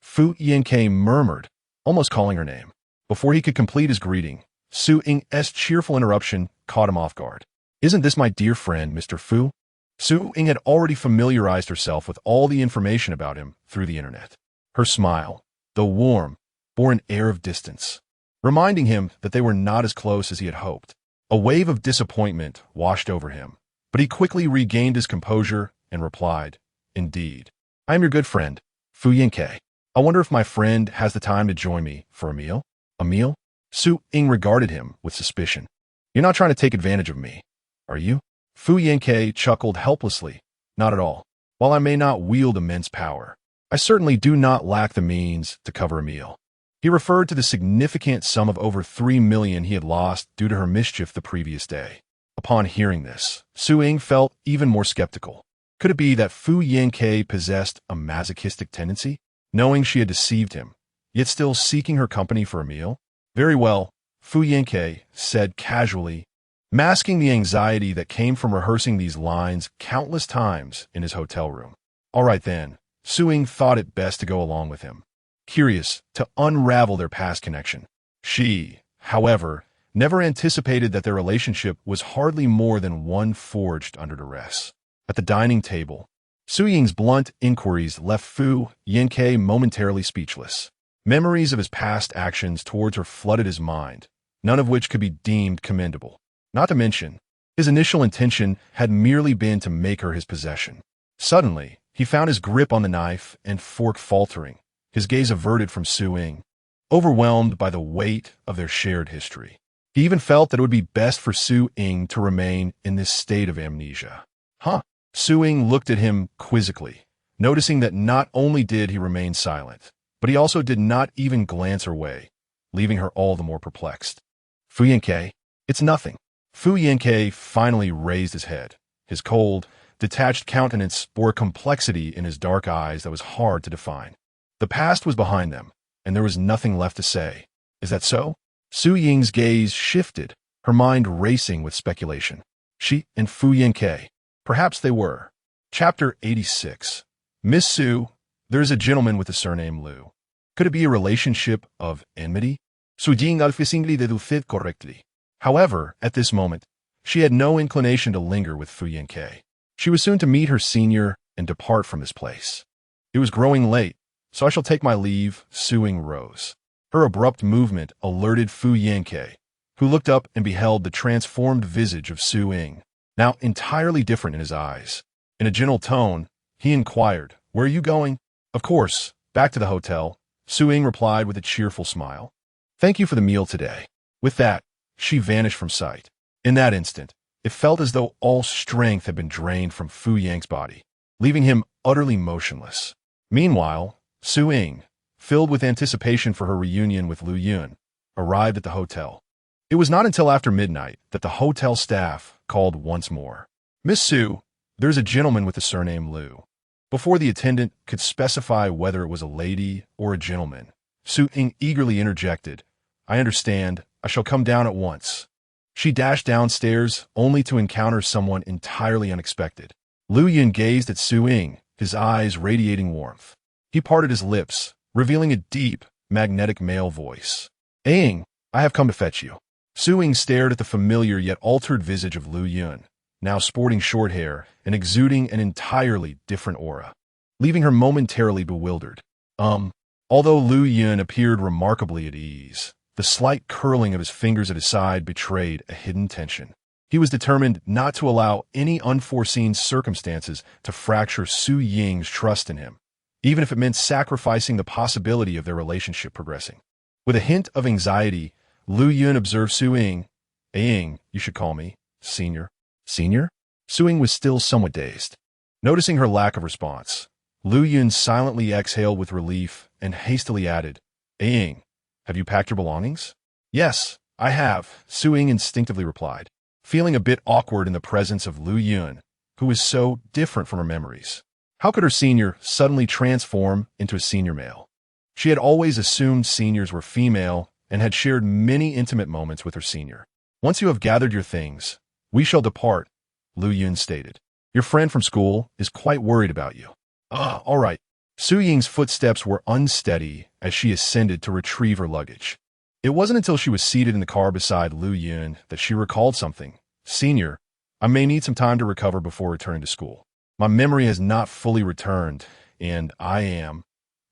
Fu Yanke murmured, almost calling her name. Before he could complete his greeting, Su Ying's cheerful interruption caught him off guard. "Isn't this my dear friend, Mr. Fu?" Su Ying had already familiarized herself with all the information about him through the internet. Her smile, though warm, bore an air of distance, reminding him that they were not as close as he had hoped. A wave of disappointment washed over him, but he quickly regained his composure and replied, "Indeed. I am your good friend, Fu Yanke. I wonder if my friend has the time to join me for a meal?" "A meal?" Su Ying regarded him with suspicion. "You're not trying to take advantage of me, are you?" Fu Yanke chuckled helplessly. "Not at all. While I may not wield immense power, I certainly do not lack the means to cover a meal." He referred to the significant sum of over 3 million he had lost due to her mischief the previous day. Upon hearing this, Su Ying felt even more skeptical. Could it be that Fu Yanke possessed a masochistic tendency? Knowing she had deceived him, yet still seeking her company for a meal? "Very well," Fu Yanke said casually, masking the anxiety that came from rehearsing these lines countless times in his hotel room. "All right then." Su Ying thought it best to go along with him, curious to unravel their past connection. She, however, never anticipated that their relationship was hardly more than one forged under duress. At the dining table, Su Ying's blunt inquiries left Fu Yanke momentarily speechless. Memories of his past actions towards her flooded his mind, none of which could be deemed commendable. Not to mention, his initial intention had merely been to make her his possession. Suddenly, he found his grip on the knife and fork faltering, his gaze averted from Su Ying, overwhelmed by the weight of their shared history. He even felt that it would be best for Su Ying to remain in this state of amnesia. "Huh?" Su Ying looked at him quizzically, noticing that not only did he remain silent, but he also did not even glance her way, leaving her all the more perplexed. "Fu Yanke, it's nothing." Fu Yanke finally raised his head. His cold, detached countenance bore a complexity in his dark eyes that was hard to define. The past was behind them, and there was nothing left to say. "Is that so?" Su Ying's gaze shifted, her mind racing with speculation. She and Fu Yanke. Perhaps they were. Chapter 86. "Miss Su, there is a gentleman with the surname Liu. Could it be a relationship of enmity?" Su Ying alfisingly deduced correctly. However, at this moment, she had no inclination to linger with Fu Yanke. She was soon to meet her senior and depart from this place. "It was growing late, so I shall take my leave." Su Ying rose. Her abrupt movement alerted Fu Yanke, who looked up and beheld the transformed visage of Su Ying, now entirely different in his eyes. In a gentle tone, he inquired, "Where are you going?" "Of course, back to the hotel," Su Ying replied with a cheerful smile. "Thank you for the meal today." With that, she vanished from sight. In that instant, it felt as though all strength had been drained from Fu Yang's body, leaving him utterly motionless. Meanwhile, Su Ying, filled with anticipation for her reunion with Liu Yun, arrived at the hotel. It was not until after midnight that the hotel staff called once more. "Miss Su, there's a gentleman with the surname Liu." Before the attendant could specify whether it was a lady or a gentleman, Su Ying eagerly interjected, "I understand. I shall come down at once." She dashed downstairs, only to encounter someone entirely unexpected. Liu Yun gazed at Su Ying, his eyes radiating warmth. He parted his lips, revealing a deep, magnetic male voice. "Ying, I have come to fetch you." Su Ying stared at the familiar yet altered visage of Liu Yun, now sporting short hair and exuding an entirely different aura, leaving her momentarily bewildered. Although Liu Yun appeared remarkably at ease, the slight curling of his fingers at his side betrayed a hidden tension. He was determined not to allow any unforeseen circumstances to fracture Su Ying's trust in him, even if it meant sacrificing the possibility of their relationship progressing. With a hint of anxiety, Liu Yun observed Su Ying. "Ying, you should call me Senior." "Senior?" Su Ying was still somewhat dazed. Noticing her lack of response, Liu Yun silently exhaled with relief and hastily added, Ying, have you packed your belongings? Yes, I have, Su Ying instinctively replied, feeling a bit awkward in the presence of Lu Yun, who was so different from her memories. How could her senior suddenly transform into a senior male? She had always assumed seniors were female and had shared many intimate moments with her senior. Once you have gathered your things, we shall depart, Lu Yun stated. Your friend from school is quite worried about you. All right. Su Ying's footsteps were unsteady as she ascended to retrieve her luggage. It wasn't until she was seated in the car beside Lu Yun that she recalled something. Senior, I may need some time to recover before returning to school. My memory has not fully returned, and I am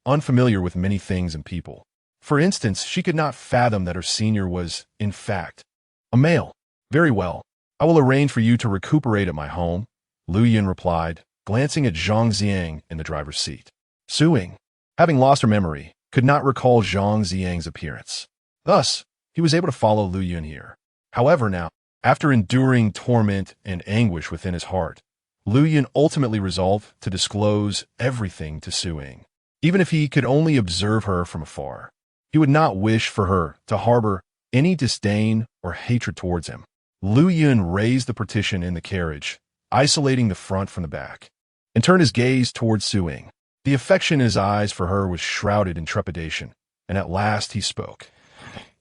unfamiliar with many things and people. For instance, she could not fathom that her senior was, in fact, a male. Very well. I will arrange for you to recuperate at my home, Lu Yun replied, glancing at Zhang Xiang in the driver's seat. Su Ying, having lost her memory, could not recall Zhang Xiang's appearance. Thus, he was able to follow Lu Yun here. However, now, after enduring torment and anguish within his heart, Lu Yun ultimately resolved to disclose everything to Su Ying. Even if he could only observe her from afar, he would not wish for her to harbor any disdain or hatred towards him. Lu Yun raised the partition in the carriage, isolating the front from the back, and turned his gaze towards Su Ying. The affection in his eyes for her was shrouded in trepidation, and at last he spoke.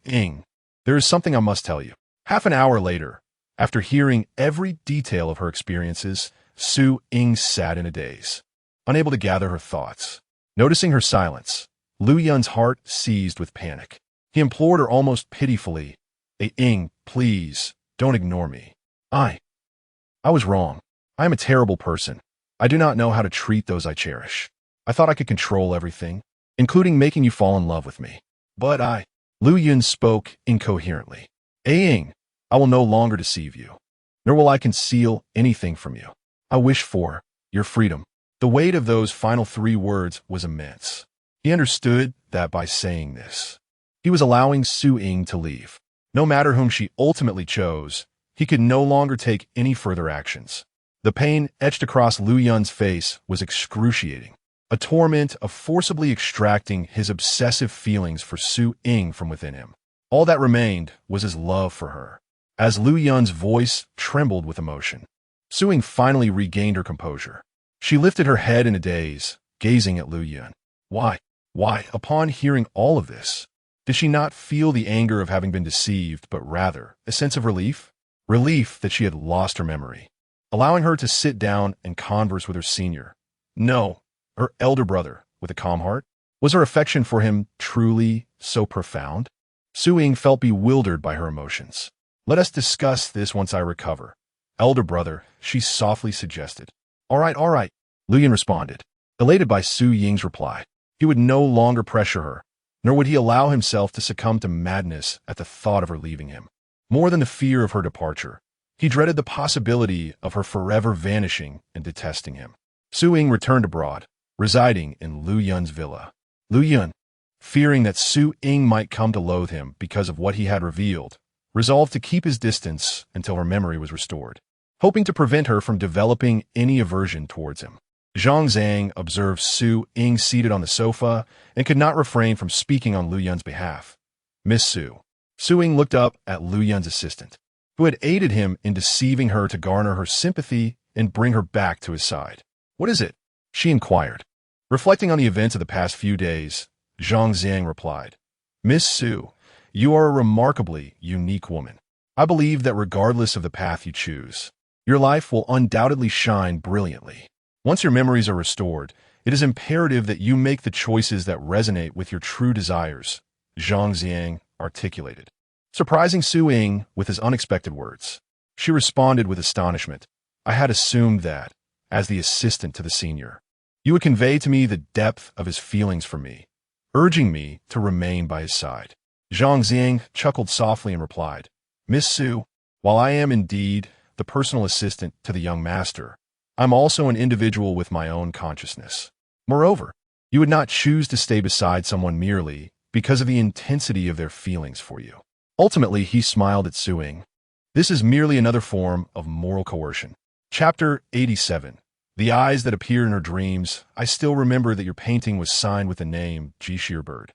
Ying, there is something I must tell you. Half an hour later, after hearing every detail of her experiences, Su Ying sat in a daze, unable to gather her thoughts. Noticing her silence, Lu Yun's heart seized with panic. He implored her almost pitifully, Ying, please, don't ignore me. I was wrong. I am a terrible person. I do not know how to treat those I cherish. I thought I could control everything, including making you fall in love with me. But Lu Yun spoke incoherently. Ying, I will no longer deceive you, nor will I conceal anything from you. I wish for your freedom. The weight of those final 3 words was immense. He understood that by saying this, he was allowing Su Ying to leave. No matter whom she ultimately chose, he could no longer take any further actions. The pain etched across Lu Yun's face was excruciating, a torment of forcibly extracting his obsessive feelings for Su Ying from within him. All that remained was his love for her. As Lu Yun's voice trembled with emotion, Su Ying finally regained her composure. She lifted her head in a daze, gazing at Lu Yun. Why, upon hearing all of this, did she not feel the anger of having been deceived, but rather a sense of relief? Relief that she had lost her memory, allowing her to sit down and converse with her senior. No, her elder brother, with a calm heart. Was her affection for him truly so profound? Su Ying felt bewildered by her emotions. Let us discuss this once I recover. Elder brother, she softly suggested. All right, Lu Yun responded, elated by Su Ying's reply. He would no longer pressure her, nor would he allow himself to succumb to madness at the thought of her leaving him. More than the fear of her departure, he dreaded the possibility of her forever vanishing and detesting him. Su Ying returned abroad, residing in Lu Yun's villa. Lu Yun, fearing that Su Ying might come to loathe him because of what he had revealed, resolved to keep his distance until her memory was restored, hoping to prevent her from developing any aversion towards him. Zhang Zhang observed Su Ying seated on the sofa and could not refrain from speaking on Lu Yun's behalf. Miss Su. Su Ying looked up at Lu Yun's assistant, who had aided him in deceiving her to garner her sympathy and bring her back to his side. What is it? She inquired. Reflecting on the events of the past few days, Zhang Zhang replied, Miss Su, you are a remarkably unique woman. I believe that regardless of the path you choose, your life will undoubtedly shine brilliantly. Once your memories are restored, it is imperative that you make the choices that resonate with your true desires, Zhang Zhang articulated, surprising Su Ying with his unexpected words. She responded with astonishment. I had assumed that, as the assistant to the senior, you would convey to me the depth of his feelings for me, urging me to remain by his side. Zhang Zhang chuckled softly and replied, Miss Su, while I am indeed the personal assistant to the young master, I'm also an individual with my own consciousness. Moreover, you would not choose to stay beside someone merely because of the intensity of their feelings for you. Ultimately, he smiled at Su Ying. This is merely another form of moral coercion. Chapter 87. The eyes that appear in her dreams. I still remember that your painting was signed with the name Jishirbird.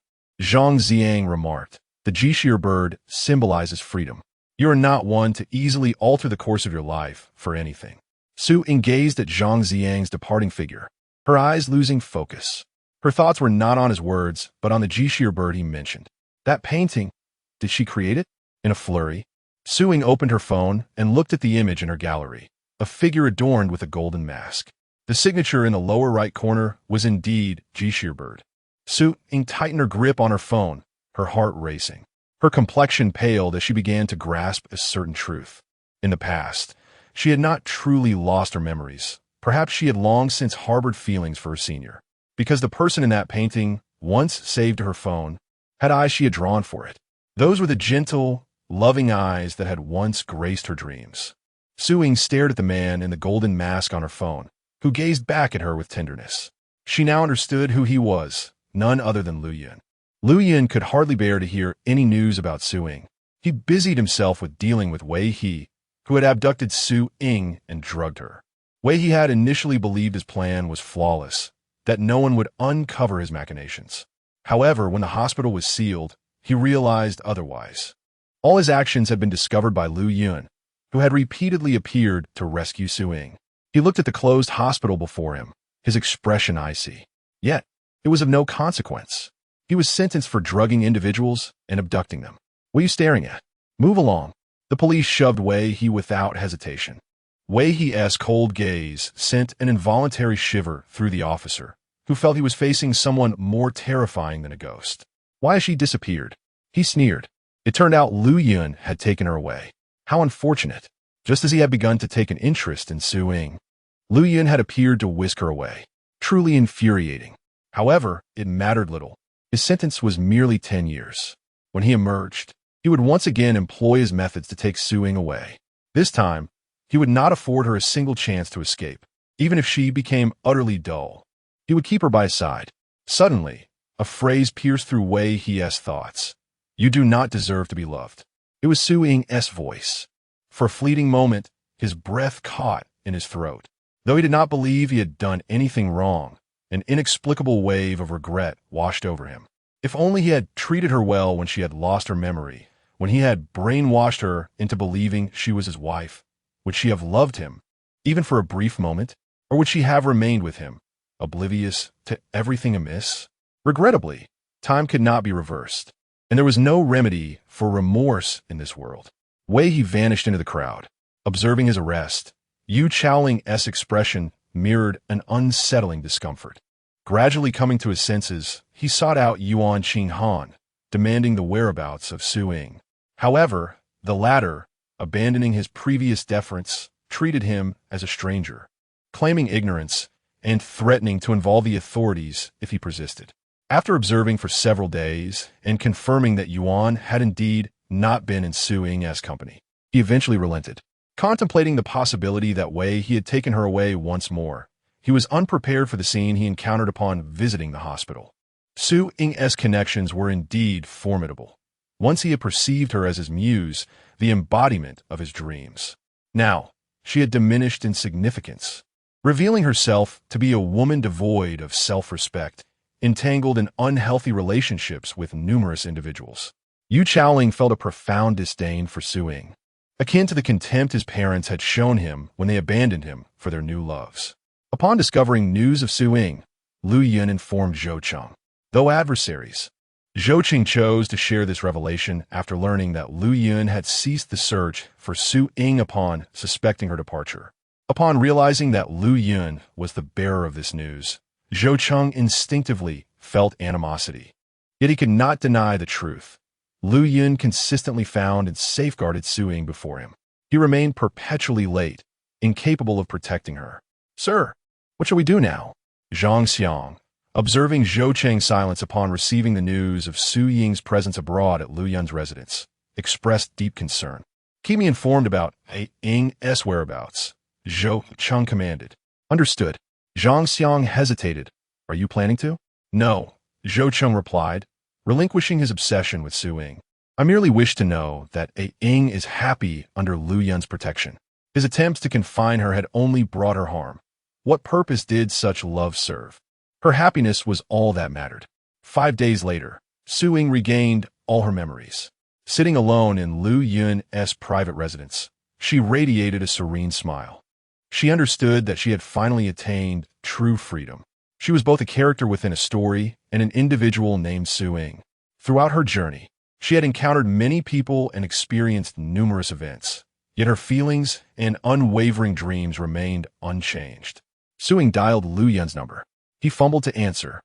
Zhang Ziang remarked. The Jishir bird symbolizes freedom. You are not one to easily alter the course of your life for anything. Su Ying gazed at Zhang Ziang's departing figure, her eyes losing focus. Her thoughts were not on his words, but on the Jishir bird he mentioned. That painting, did she create it? In a flurry, Su Ying opened her phone and looked at the image in her gallery, a figure adorned with a golden mask. The signature in the lower right corner was indeed Jishir bird. Su Ying tightened her grip on her phone, her heart racing. Her complexion paled as she began to grasp a certain truth. In the past, she had not truly lost her memories. Perhaps she had long since harbored feelings for her senior, because the person in that painting, once saved to her phone, had eyes she had drawn for it. Those were the gentle, loving eyes that had once graced her dreams. Su Ying stared at the man in the golden mask on her phone, who gazed back at her with tenderness. She now understood who he was, none other than Lu Yun. Lu Yun could hardly bear to hear any news about Su Ying. He busied himself with dealing with Wei He, who had abducted Su Ying and drugged her. Wei He had initially believed his plan was flawless, that no one would uncover his machinations. However, when the hospital was sealed, he realized otherwise. All his actions had been discovered by Lu Yun, who had repeatedly appeared to rescue Su Ying. He looked at the closed hospital before him, his expression icy. Yet, it was of no consequence. He was sentenced for drugging individuals and abducting them. What are you staring at? Move along. The police shoved Wei He without hesitation. Wei He's cold gaze sent an involuntary shiver through the officer, who felt he was facing someone more terrifying than a ghost. Why has she disappeared? He sneered. It turned out Lu Yun had taken her away. How unfortunate. Just as he had begun to take an interest in Su Ying, Lu Yun had appeared to whisk her away. Truly infuriating. However, it mattered little. His sentence was merely 10 years. When he emerged, he would once again employ his methods to take Su Ying away. This time, he would not afford her a single chance to escape. Even if she became utterly dull, he would keep her by his side. Suddenly, a phrase pierced through Wei He's thoughts. You do not deserve to be loved. It was Su Ying's voice. For a fleeting moment, his breath caught in his throat. Though he did not believe he had done anything wrong, an inexplicable wave of regret washed over him. If only he had treated her well when she had lost her memory, when he had brainwashed her into believing she was his wife. Would she have loved him, even for a brief moment? Or would she have remained with him, oblivious to everything amiss? Regrettably, time could not be reversed, and there was no remedy for remorse in this world. Wei He vanished into the crowd. Observing his arrest, Yu Chaoling's expression mirrored an unsettling discomfort. Gradually coming to his senses, he sought out Yuan Qinghan, demanding the whereabouts of Su Ying. However, the latter, abandoning his previous deference, treated him as a stranger, claiming ignorance and threatening to involve the authorities if he persisted. After observing for several days and confirming that Yuan had indeed not been in Su Ying's company, he eventually relented. Contemplating the possibility that Wei He had taken her away once more, he was unprepared for the scene he encountered upon visiting the hospital. Su Ying's connections were indeed formidable. Once he had perceived her as his muse, the embodiment of his dreams. Now, she had diminished in significance, revealing herself to be a woman devoid of self-respect, entangled in unhealthy relationships with numerous individuals. Yu Chaoling felt a profound disdain for Su Ying, akin to the contempt his parents had shown him when they abandoned him for their new loves. Upon discovering news of Su Ying, Lu Yun informed Zhou Cheng. Though adversaries, Zhou Cheng chose to share this revelation after learning that Lu Yun had ceased the search for Su Ying upon suspecting her departure. Upon realizing that Lu Yun was the bearer of this news, Zhou Cheng instinctively felt animosity. Yet he could not deny the truth. Lu Yun consistently found and safeguarded Su Ying before him. He remained perpetually late, incapable of protecting her. Sir, what shall we do now? Zhang Xiang, observing Zhou Cheng's silence upon receiving the news of Su Ying's presence abroad at Lu Yun's residence, expressed deep concern. Keep me informed about Ying's whereabouts, Zhou Cheng commanded. Understood. Zhang Xiang hesitated. Are you planning to? No, Zhou Cheng replied, relinquishing his obsession with Su Ying. I merely wish to know that Ying is happy under Lu Yun's protection. His attempts to confine her had only brought her harm. What purpose did such love serve? Her happiness was all that mattered. 5 days later, Su Ying regained all her memories. Sitting alone in Lu Yun's private residence, she radiated a serene smile. She understood that she had finally attained true freedom. She was both a character within a story and an individual named Su Ying. Throughout her journey, she had encountered many people and experienced numerous events, yet her feelings and unwavering dreams remained unchanged. Su Ying dialed Lu Yun's number. He fumbled to answer,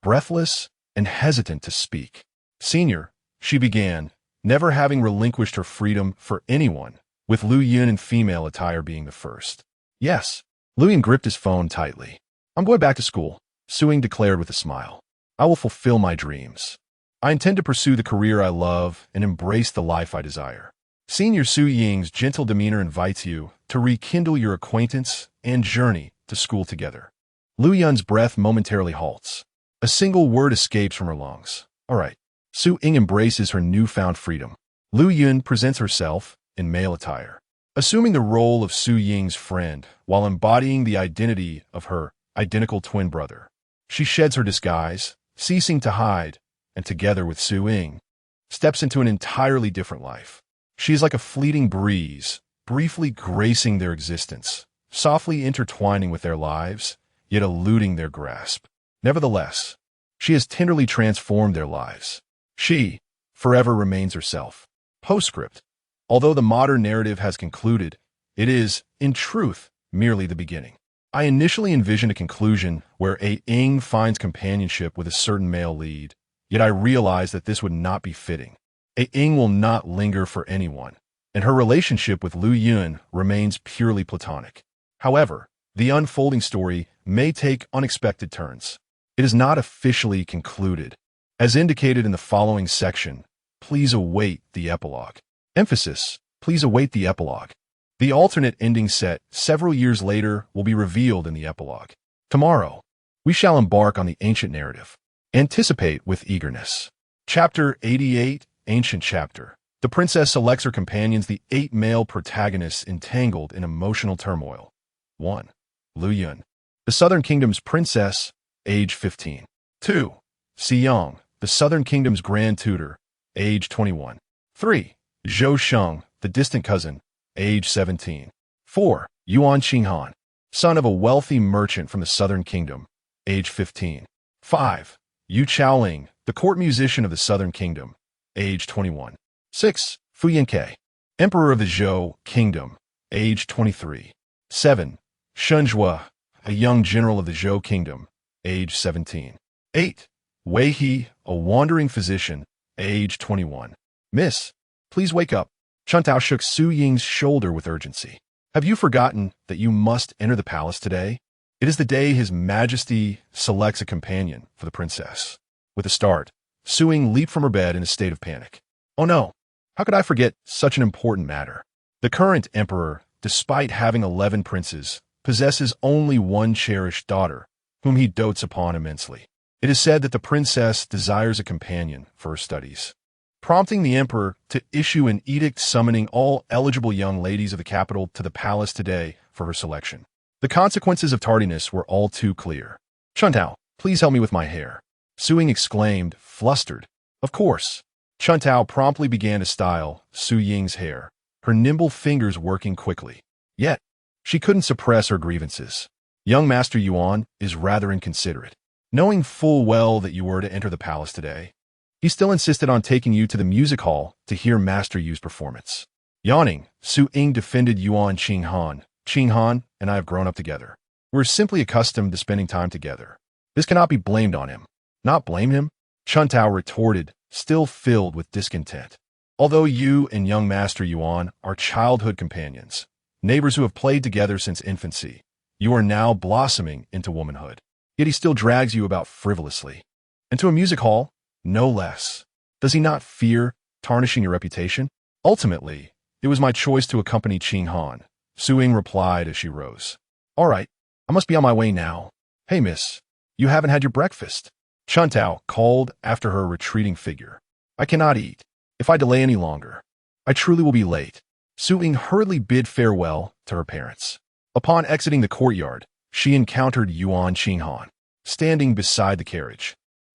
breathless and hesitant to speak. "Senior," she began, never having relinquished her freedom for anyone, with Lu Yun in female attire being the first. "Yes." Lu Yun gripped his phone tightly. "I'm going back to school," Su Ying declared with a smile. "I will fulfill my dreams. I intend to pursue the career I love and embrace the life I desire." Senior Su Ying's gentle demeanor invites you to rekindle your acquaintance and journey to school together. Lu Yun's breath momentarily halts. A single word escapes from her lungs. "All right." Su Ying embraces her newfound freedom. Lu Yun presents herself in male attire, assuming the role of Su Ying's friend while embodying the identity of her identical twin brother. She sheds her disguise, ceasing to hide, and together with Su Ying, steps into an entirely different life. She is like a fleeting breeze, briefly gracing their existence, softly intertwining with their lives, yet eluding their grasp. Nevertheless, she has tenderly transformed their lives. She forever remains herself. Postscript. Although the modern narrative has concluded, it is, in truth, merely the beginning. I initially envisioned a conclusion where A Ying finds companionship with a certain male lead, yet I realized that this would not be fitting. A Ying will not linger for anyone, and her relationship with Lu Yun remains purely platonic. However, the unfolding story may take unexpected turns. It is not officially concluded. As indicated in the following section, please await the epilogue. Emphasis, please await the epilogue. The alternate ending set several years later will be revealed in the epilogue. Tomorrow, we shall embark on the ancient narrative. Anticipate with eagerness. Chapter 88, Ancient Chapter. The princess selects her companions, the 8 male protagonists entangled in emotional turmoil. 1. Lu Yun, the Southern Kingdom's princess, age 15. 2. Xiyang, the Southern Kingdom's grand tutor, age 21. 3. Zhou Sheng, the distant cousin, age 17. 4. Yuan Qinghan, son of a wealthy merchant from the Southern Kingdom, age 15. 5. Yu Chaoling, the court musician of the Southern Kingdom, age 21. 6. Fu Yanke, emperor of the Zhou Kingdom, age 23. 7. Shun Zhua, a young general of the Zhou Kingdom, age 17. 8. Wei He, a wandering physician, age 21. "Miss, please wake up." Chuntao shook Su Ying's shoulder with urgency. "Have you forgotten that you must enter the palace today? It is the day His Majesty selects a companion for the princess." With a start, Su Ying leaped from her bed in a state of panic. "Oh no, how could I forget such an important matter? The current emperor, despite having 11 princes, possesses only one cherished daughter, whom he dotes upon immensely. It is said that the princess desires a companion for her studies, prompting the emperor to issue an edict summoning all eligible young ladies of the capital to the palace today for her selection. The consequences of tardiness were all too clear. "Chuntao, please help me with my hair," Su Ying exclaimed, flustered. Of course. Chuntao promptly began to style Su Ying's hair, her nimble fingers working quickly. Yet, she couldn't suppress her grievances. "Young Master Yuan is rather inconsiderate. Knowing full well that you were to enter the palace today, he still insisted on taking you to the music hall to hear Master Yu's performance." Yawning, Su Ying defended Yuan Qinghan. "Qinghan and I have grown up together. We're simply accustomed to spending time together. This cannot be blamed on him." "Not blame him?" Chuntao retorted, still filled with discontent. "Although you and young Master Yuan are childhood companions, neighbors who have played together since infancy, you are now blossoming into womanhood. Yet he still drags you about frivolously. And to a music hall, no less. Does he not fear tarnishing your reputation?" "Ultimately, it was my choice to accompany Qinghan," Su Ying replied as she rose. "All right, I must be on my way now. Hey, miss, you haven't had your breakfast," Chuntao called after her retreating figure. "I cannot eat. If I delay any longer, I truly will be late." Su Ying hurriedly bid farewell to her parents. Upon exiting the courtyard, she encountered Yuan Qinghan, standing beside the carriage.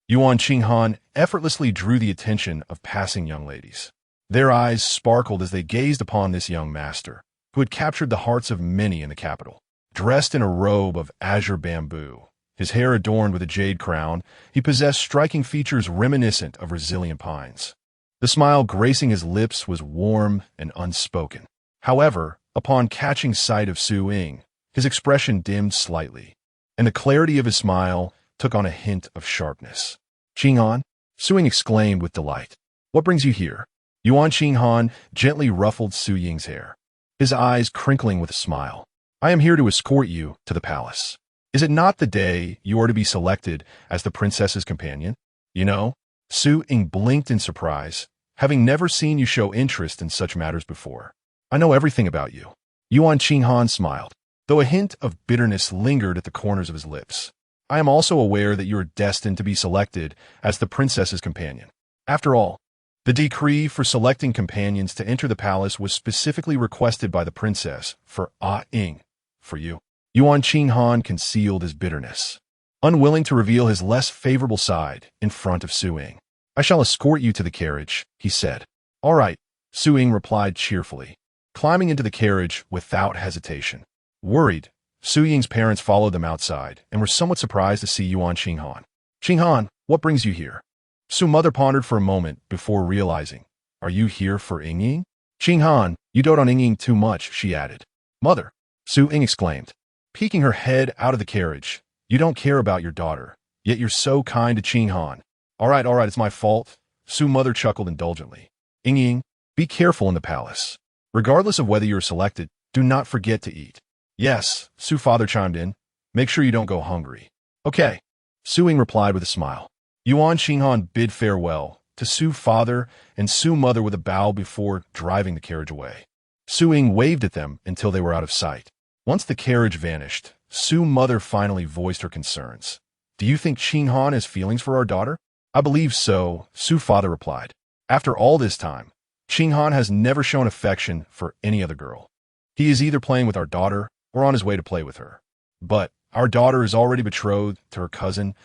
Yuan Qinghan effortlessly drew the attention of passing young ladies. Their eyes sparkled as they gazed upon this young master, who had captured the hearts of many in the capital. Dressed in a robe of azure bamboo, his hair adorned with a jade crown, he possessed striking features reminiscent of resilient pines. The smile gracing his lips was warm and unspoken. However, upon catching sight of Su Ying, his expression dimmed slightly, and the clarity of his smile took on a hint of sharpness. "Qinghan?" Su Ying exclaimed with delight. "What brings you here?" Yuan Qinghan gently ruffled Su Ying's hair, his eyes crinkling with a smile. "I am here to escort you to the palace. Is it not the day you are to be selected as the princess's companion? You know?" Su Ying blinked in surprise, having never seen you show interest in such matters before. "I know everything about you." Yuan Qinghan smiled, though a hint of bitterness lingered at the corners of his lips. "I am also aware that you are destined to be selected as the princess's companion. After all, the decree for selecting companions to enter the palace was specifically requested by the princess for Ying, for you." Yuan Qinghan concealed his bitterness, unwilling to reveal his less favorable side in front of Su Ying. "I shall escort you to the carriage," he said. "All right," Su Ying replied cheerfully, climbing into the carriage without hesitation. Worried, Su Ying's parents followed them outside and were somewhat surprised to see Yuan Qinghan. "Qinghan, what brings you here?" Su's mother pondered for a moment before realizing, "Are you here for Ying? "Qinghan, you dote on Ying too much," she added. "Mother," Su Ying exclaimed, peeking her head out of the carriage, "you don't care about your daughter, yet you're so kind to Qinghan." All right, it's my fault," Su's mother chuckled indulgently. "Ying, be careful in the palace. Regardless of whether you're selected, do not forget to eat." "Yes," Su's father chimed in. "Make sure you don't go hungry." "Okay," Su Ying replied with a smile. Yuan Qinghan bid farewell to Su's father and Su's mother with a bow before driving the carriage away. Su Ying waved at them until they were out of sight. Once the carriage vanished, Su's mother finally voiced her concerns. "Do you think Qinghan has feelings for our daughter?" "I believe so," Su's father replied. "After all this time, Qinghan has never shown affection for any other girl. He is either playing with our daughter or on his way to play with her. But our daughter is already betrothed to her cousin,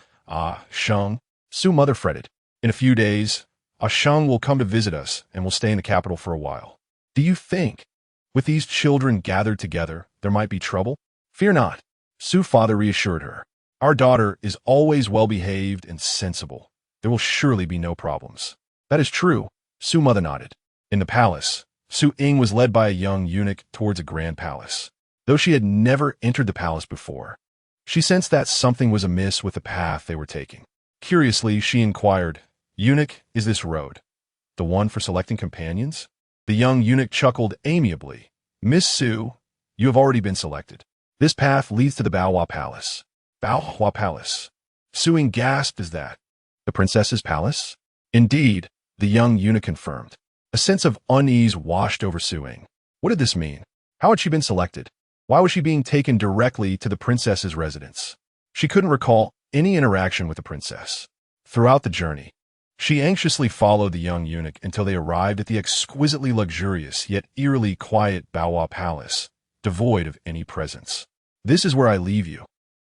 Sheng." Su's mother fretted. "In a few days, Sheng will come to visit us and will stay in the capital for a while. Do you think, with these children gathered together, there might be trouble?" "Fear not," Su's father reassured her. "Our daughter is always well-behaved and sensible. There will surely be no problems." "That is true," Su's mother nodded. In the palace, Su Ying was led by a young eunuch towards a grand palace. Though she had never entered the palace before, she sensed that something was amiss with the path they were taking. Curiously, she inquired, "Eunuch, is this road the one for selecting companions?" The young eunuch chuckled amiably. "Miss Su, you have already been selected. This path leads to the Baohua Palace." "Baohua Palace?" Su Ying gasped. "Is that the princess's palace?" "Indeed," the young eunuch confirmed. A sense of unease washed over Su Ying. What did this mean? How had she been selected? Why was she being taken directly to the princess's residence? She couldn't recall any interaction with the princess. Throughout the journey, she anxiously followed the young eunuch until they arrived at the exquisitely luxurious yet eerily quiet Baohua Palace, devoid of any presence. "This is where I leave you,"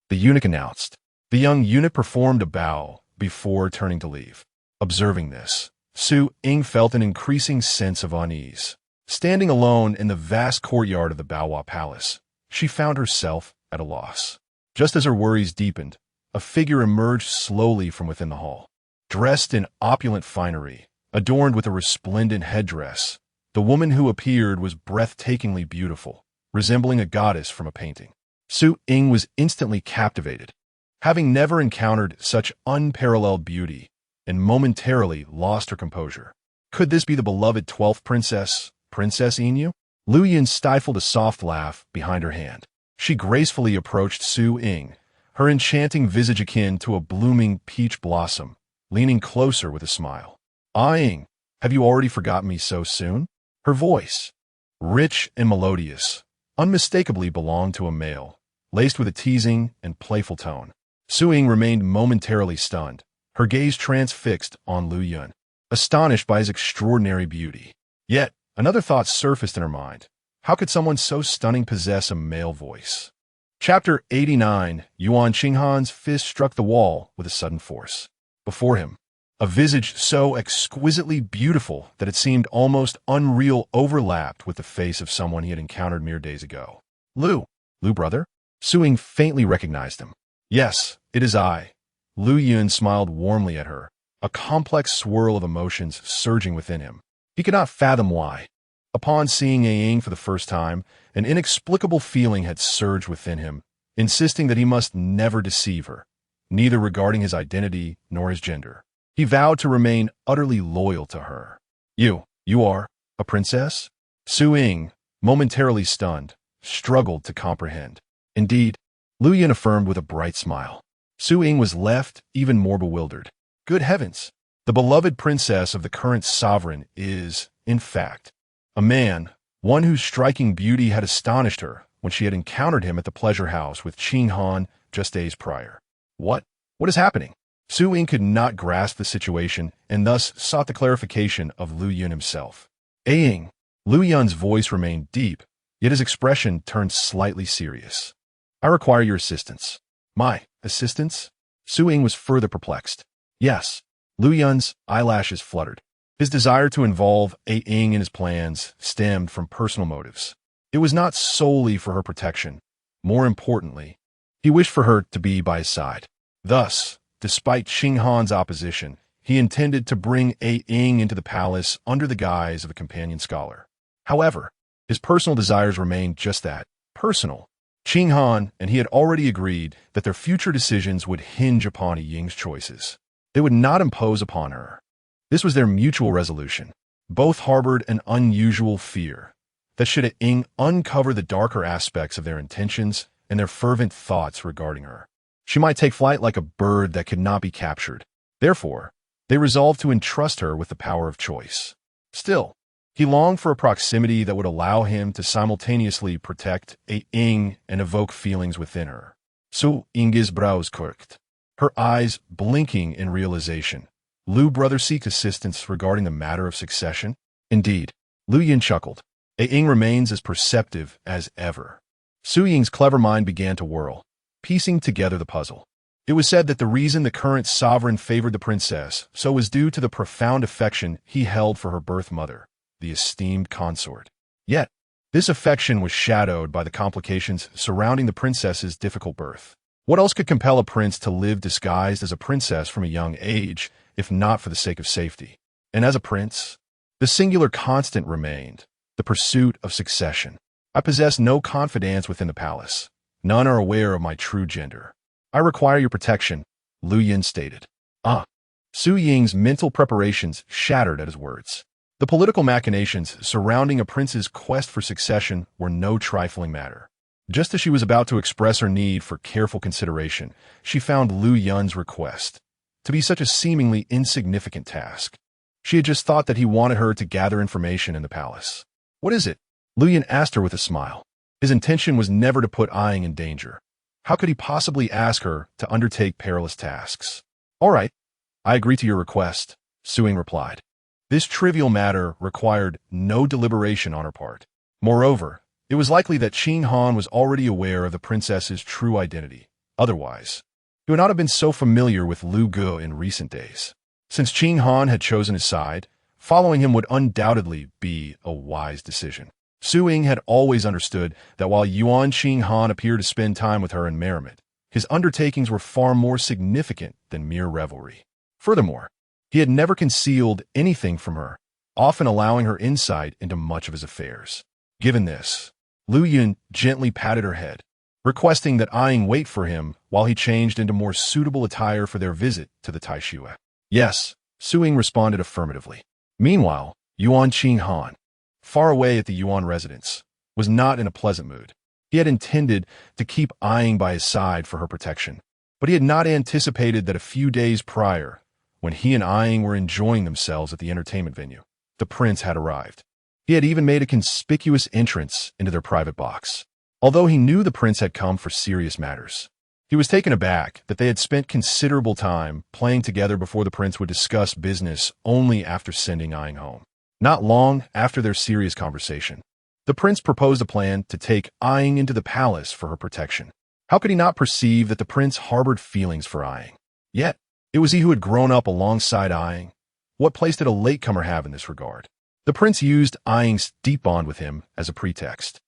the eunuch announced. The young eunuch performed a bow before turning to leave. Observing this, Su Ying felt an increasing sense of unease. Standing alone in the vast courtyard of the Baohua Palace, she found herself at a loss. Just as her worries deepened, a figure emerged slowly from within the hall. Dressed in opulent finery, adorned with a resplendent headdress, the woman who appeared was breathtakingly beautiful, resembling a goddess from a painting. Su Ying was instantly captivated, having never encountered such unparalleled beauty, and momentarily lost her composure. Could this be the beloved 12th princess, Princess Inu? Lu Yun stifled a soft laugh behind her hand. She gracefully approached Su Ying, her enchanting visage akin to a blooming peach blossom, leaning closer with a smile. "Ying, have you already forgotten me so soon?" Her voice, rich and melodious, unmistakably belonged to a male, laced with a teasing and playful tone. Su Ying remained momentarily stunned, her gaze transfixed on Lu Yun, astonished by his extraordinary beauty. Yet, another thought surfaced in her mind. How could someone so stunning possess a male voice? Chapter 89. Yuan Qinghan's fist struck the wall with a sudden force. before him, a visage so exquisitely beautiful that it seemed almost unreal overlapped with the face of someone he had encountered mere days ago. Lu, brother? Su-ying faintly recognized him. Yes, it is I. Lu Yun smiled warmly at her, a complex swirl of emotions surging within him. He could not fathom why. Upon seeing Ying for the first time, an inexplicable feeling had surged within him, insisting that he must never deceive her, neither regarding his identity nor his gender. He vowed to remain utterly loyal to her. You are a princess? Su-ying, momentarily stunned, struggled to comprehend. Indeed, Lu Yun affirmed with a bright smile. Su-ying was left even more bewildered. Good heavens! The beloved princess of the current sovereign is, in fact, a man, one whose striking beauty had astonished her when she had encountered him at the pleasure house with Qing Han just days prior. What is happening? Su-ying could not grasp the situation and thus sought the clarification of Lu Yun himself. Ying, Lu Yun's voice remained deep, yet his expression turned slightly serious. I require your assistance. My assistance? Su-ying was further perplexed. Yes. Lu Yun's eyelashes fluttered. His desire to involve Ying in his plans stemmed from personal motives. It was not solely for her protection. More importantly, he wished for her to be by his side. Thus, despite Qing Han's opposition, he intended to bring Ying into the palace under the guise of a companion scholar. However, his personal desires remained just that, personal. Qing Han and he had already agreed that their future decisions would hinge upon Ying's choices. They would not impose upon her. This was their mutual resolution. Both harbored an unusual fear that should Ying uncover the darker aspects of their intentions and their fervent thoughts regarding her, she might take flight like a bird that could not be captured. Therefore, they resolved to entrust her with the power of choice. Still, he longed for a proximity that would allow him to simultaneously protect Ying and evoke feelings within her. Su-ying's brows quirked, her eyes blinking in realization. Lu brother seek assistance regarding the matter of succession? Indeed. Lu Yun chuckled. Ying remains as perceptive as ever. Su-ying's clever mind began to whirl, piecing together the puzzle. It was said that the reason the current sovereign favored the princess so was due to the profound affection he held for her birth mother, the esteemed consort. Yet, this affection was shadowed by the complications surrounding the princess's difficult birth. What else could compel a prince to live disguised as a princess from a young age, if not for the sake of safety? And as a prince, the singular constant remained the pursuit of succession. I possess no confidants within the palace. None are aware of my true gender. I require your protection, Lu Yun stated. Su-ying's mental preparations shattered at his words. The political machinations surrounding a prince's quest for succession were no trifling matter. Just as she was about to express her need for careful consideration, she found Lu Yun's request to be such a seemingly insignificant task. She had just thought that he wanted her to gather information in the palace. What is it? Lu Yun asked her with a smile. His intention was never to put Ying in danger. How could he possibly ask her to undertake perilous tasks? All right, I agree to your request, Su-ying replied. This trivial matter required no deliberation on her part. Moreover, it was likely that Qing Han was already aware of the princess's true identity. Otherwise, he would not have been so familiar with Lu Gu in recent days. Since Qing Han had chosen his side, following him would undoubtedly be a wise decision. Su-ying had always understood that while Yuan Qing Han appeared to spend time with her in merriment, his undertakings were far more significant than mere revelry. Furthermore, he had never concealed anything from her, often allowing her insight into much of his affairs. Given this, Lu Yun gently patted her head, requesting that Ying wait for him while he changed into more suitable attire for their visit to the Taishue. Yes, Su-ying responded affirmatively. Meanwhile, Yuan Qing Han, far away at the Yuan residence, was not in a pleasant mood. He had intended to keep Ying by his side for her protection, but he had not anticipated that a few days prior, when he and Ying were enjoying themselves at the entertainment venue, the prince had arrived. He had even made a conspicuous entrance into their private box. Although he knew the prince had come for serious matters, he was taken aback that they had spent considerable time playing together before the prince would discuss business only after sending Ying home. Not long after their serious conversation, the prince proposed a plan to take Ying into the palace for her protection. How could he not perceive that the prince harbored feelings for Ying? Yet, It was he who had grown up alongside Ying. What place did a latecomer have in this regard? The prince used Ying's deep bond with him as a pretext,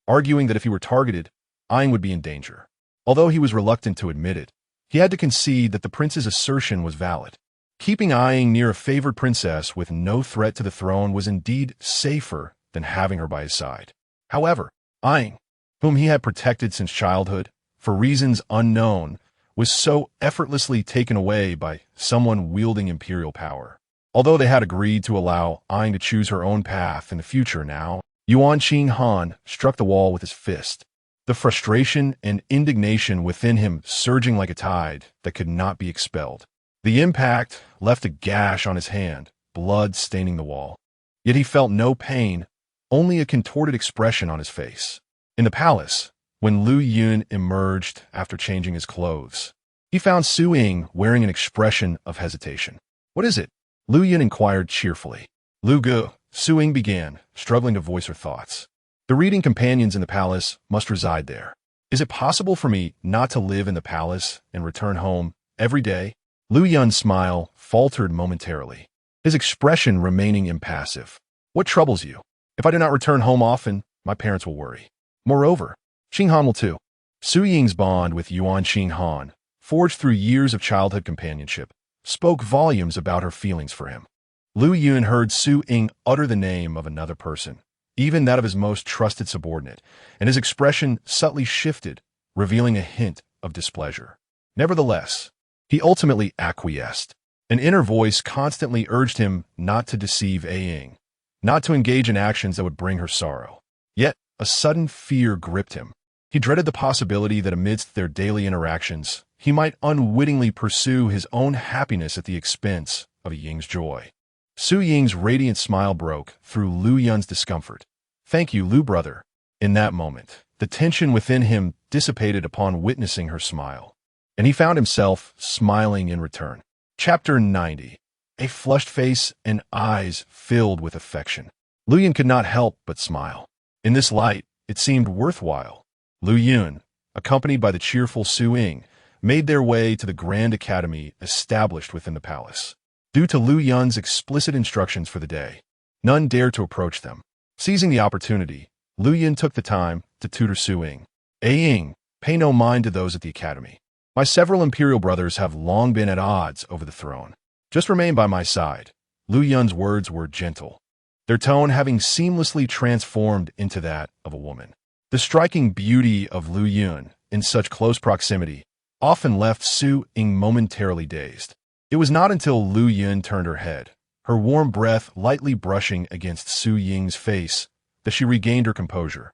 arguing that if he were targeted, Ying would be in danger. Although he was reluctant to admit it, he had to concede that the prince's assertion was valid. Keeping Ying near a favored princess with no threat to the throne was indeed safer than having her by his side. However, Ying, whom he had protected since childhood, for reasons unknown, was so effortlessly taken away by someone wielding imperial power. Although they had agreed to allow Ying to choose her own path in the future now, Yuan Han struck the wall with his fist, the frustration and indignation within him surging like a tide that could not be expelled. The impact left a gash on his hand, blood staining the wall. Yet he felt no pain, only a contorted expression on his face. In the palace, when Lu Yun emerged after changing his clothes, he found Su Ying wearing an expression of hesitation. "What is it?" Lu Yun inquired cheerfully. "Lu Gu," Su Ying began, struggling to voice her thoughts. "The reading companions in the palace must reside there. Is it possible for me not to live in the palace and return home every day?" Lu Yun's smile faltered momentarily, his expression remaining impassive. "What troubles you? If I do not return home often, my parents will worry. Moreover, Han will too." Su Ying's bond with Yuan Han, forged through years of childhood companionship, spoke volumes about her feelings for him. Lu Yun heard Su Ying utter the name of another person, even that of his most trusted subordinate, and his expression subtly shifted, revealing a hint of displeasure. Nevertheless, he ultimately acquiesced. An inner voice constantly urged him not to deceive Ying, not to engage in actions that would bring her sorrow. Yet, a sudden fear gripped him. He dreaded the possibility that amidst their daily interactions, he might unwittingly pursue his own happiness at the expense of Ying's joy. Su Ying's radiant smile broke through Lu Yun's discomfort. "Thank you, Lu brother." In that moment, the tension within him dissipated upon witnessing her smile, and he found himself smiling in return. Chapter 90. A flushed face and eyes filled with affection. Lu Yun could not help but smile. In this light, it seemed worthwhile. Lu Yun, accompanied by the cheerful Su Ying, made their way to the grand academy established within the palace. Due to Lu Yun's explicit instructions for the day, none dared to approach them. Seizing the opportunity, Lu Yun took the time to tutor Su Ying. "Ying, pay no mind to those at the academy. My several imperial brothers have long been at odds over the throne. Just remain by my side." Lu Yun's words were gentle, their tone having seamlessly transformed into that of a woman. The striking beauty of Lu Yun, in such close proximity, often left Su Ying momentarily dazed. It was not until Lu Yun turned her head, her warm breath lightly brushing against Su Ying's face, that she regained her composure.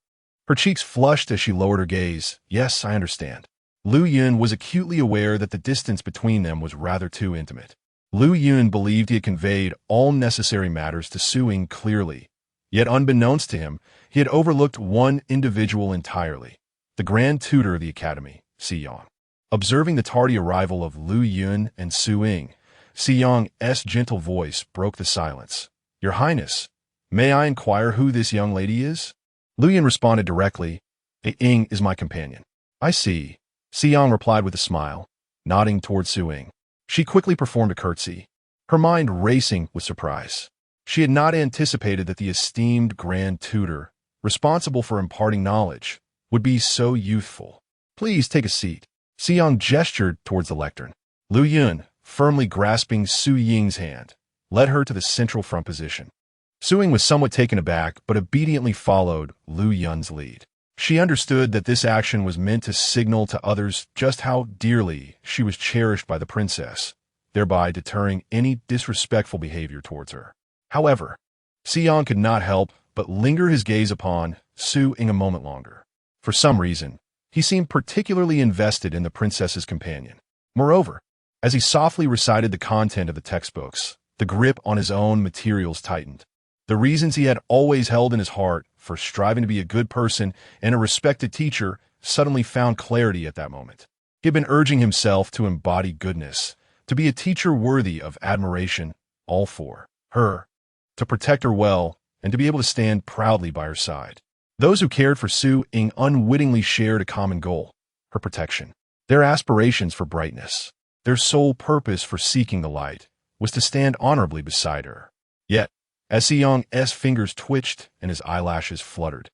Her cheeks flushed as she lowered her gaze. "Yes, I understand." Lu Yun was acutely aware that the distance between them was rather too intimate. Lu Yun believed he had conveyed all necessary matters to Su Ying clearly, yet unbeknownst to him, he had overlooked one individual entirely, the grand tutor of the academy, Siyang. Observing the tardy arrival of Lu Yun and Su Ying, Siyang's gentle voice broke the silence. "Your Highness, may I inquire who this young lady is?" Lu Yun responded directly, "Ying is my companion." "I see," Siyang replied with a smile, nodding toward Su Ying. She quickly performed a curtsy, her mind racing with surprise. She had not anticipated that the esteemed grand tutor, responsible for imparting knowledge, would be so youthful. "Please take a seat." Siyang gestured towards the lectern. Lu Yun, firmly grasping Su Ying's hand, led her to the central front position. Su Ying was somewhat taken aback, but obediently followed Lu Yun's lead. She understood that this action was meant to signal to others just how dearly she was cherished by the princess, thereby deterring any disrespectful behavior towards her. However, Siyang could not help but linger his gaze upon Su Ying a moment longer. For some reason, he seemed particularly invested in the princess's companion. Moreover, as he softly recited the content of the textbooks, the grip on his own materials tightened. The reasons he had always held in his heart for striving to be a good person and a respected teacher suddenly found clarity at that moment. He had been urging himself to embody goodness, to be a teacher worthy of admiration, all for her, to protect her well, and to be able to stand proudly by her side. Those who cared for Su Ying unwittingly shared a common goal, her protection, their aspirations for brightness. Their sole purpose for seeking the light was to stand honorably beside her. Yet, as Seong's fingers twitched and his eyelashes fluttered,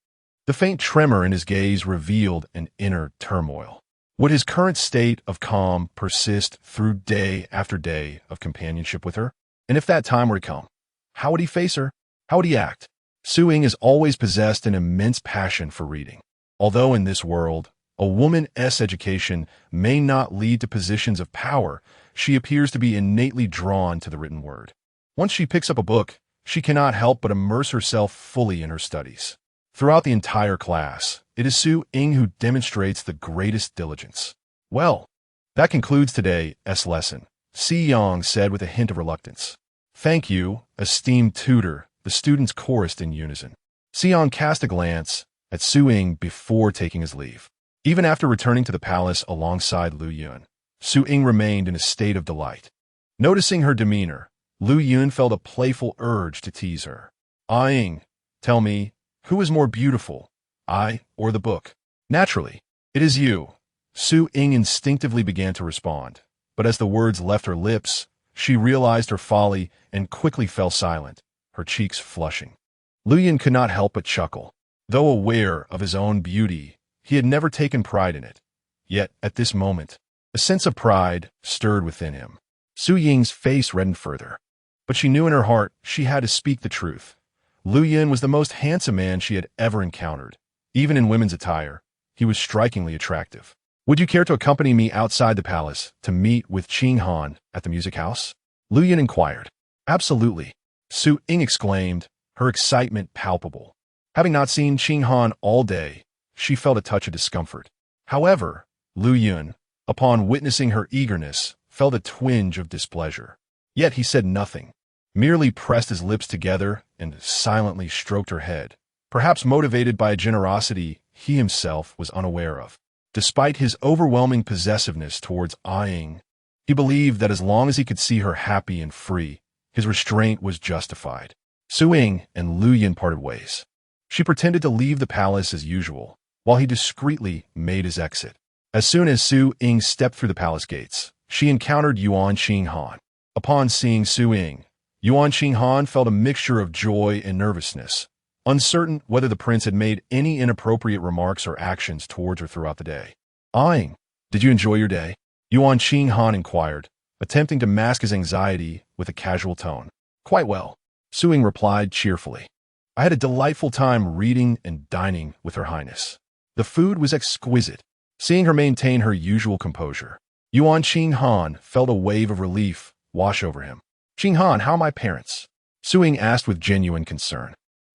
the faint tremor in his gaze revealed an inner turmoil. Would his current state of calm persist through day after day of companionship with her? And if that time were to come, how would he face her? How would he act? Su-ing has always possessed an immense passion for reading. Although in this world, a woman's education may not lead to positions of power, she appears to be innately drawn to the written word. Once she picks up a book, she cannot help but immerse herself fully in her studies. Throughout the entire class, it is Su-ing who demonstrates the greatest diligence. Well, that concludes today's lesson, Seong said with a hint of reluctance. Thank you, esteemed tutor, the students chorused in unison. Seong cast a glance at Su-ing before taking his leave. Even after returning to the palace alongside Lu Yun, Su-ing remained in a state of delight. Noticing her demeanor, Lu Yun felt a playful urge to tease her. "Ah-ing, tell me, who is more beautiful, I or the book?" "Naturally, it is you." Su-ing instinctively began to respond, but as the words left her lips, she realized her folly and quickly fell silent, her cheeks flushing. Lu Yun could not help but chuckle. Though aware of his own beauty, he had never taken pride in it. Yet, at this moment, a sense of pride stirred within him. Su-ying's face reddened further, but she knew in her heart she had to speak the truth. Lu Yun was the most handsome man she had ever encountered. Even in women's attire, he was strikingly attractive. "Would you care to accompany me outside the palace to meet with Ching Han at the music house?" Lu Yun inquired. "Absolutely," Su-ing exclaimed, her excitement palpable. Having not seen Ching Han all day, she felt a touch of discomfort. However, Lu Yun, upon witnessing her eagerness, felt a twinge of displeasure. Yet he said nothing, merely pressed his lips together and silently stroked her head, perhaps motivated by a generosity he himself was unaware of. Despite his overwhelming possessiveness towards Ah-ing, he believed that as long as he could see her happy and free, his restraint was justified. Su-ing and Lu Yun parted ways. She pretended to leave the palace as usual, while he discreetly made his exit. As soon as Su-ing stepped through the palace gates, she encountered Yuan Ching Han. Upon seeing Su-ing, Yuan Ching Han felt a mixture of joy and nervousness, uncertain whether the prince had made any inappropriate remarks or actions towards her throughout the day. "Ah-ing, did you enjoy your day?" Yuan Ching Han inquired, attempting to mask his anxiety with a casual tone. "Quite well," Su-ing replied cheerfully. "I had a delightful time reading and dining with Her Highness. The food was exquisite." Seeing her maintain her usual composure, Yuan Ching Han felt a wave of relief wash over him. "Ching Han, how are my parents?" Su-ing asked with genuine concern.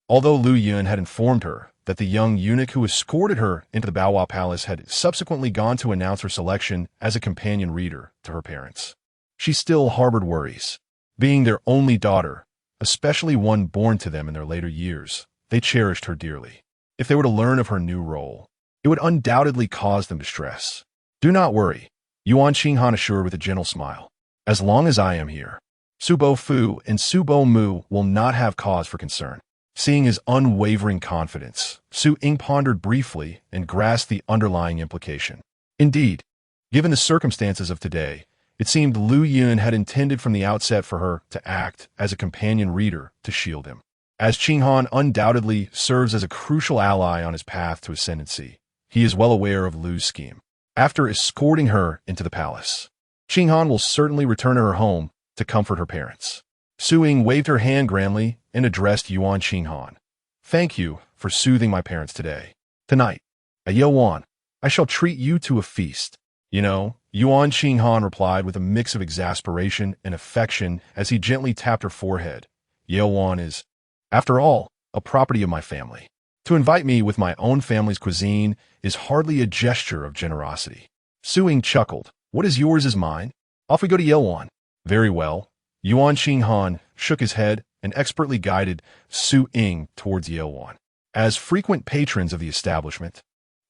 Although Lu Yun had informed her that the young eunuch who escorted her into the Baohua Palace had subsequently gone to announce her selection as a companion reader to her parents, she still harbored worries. Being their only daughter, especially one born to them in their later years, they cherished her dearly. If they were to learn of her new role, it would undoubtedly cause them distress. "Do not worry," Yuan Ching Han assured with a gentle smile. "As long as I am here, Su Bo Fu and Su Bo Mu will not have cause for concern." Seeing his unwavering confidence, Su-ing pondered briefly and grasped the underlying implication. Indeed, given the circumstances of today, it seemed Lu Yun had intended from the outset for her to act as a companion reader to shield him. As Ching Han undoubtedly serves as a crucial ally on his path to ascendancy, he is well aware of Lu's scheme. After escorting her into the palace, Ching Han will certainly return to her home to comfort her parents. Su-ing waved her hand grandly and addressed Yuan Ching Han. "Thank you for soothing my parents today. Tonight, at Yeowan, I shall treat you to a feast." "You know," Yuan Ching Han replied with a mix of exasperation and affection as he gently tapped her forehead. "Yeowan is, after all, a property of my family. To invite me with my own family's cuisine is hardly a gesture of generosity." Su-ing chuckled. "What is yours is mine. Off we go to Yeowan." "Very well." Yuan Ching Han shook his head and expertly guided Su-ing towards Yeowan. As frequent patrons of the establishment,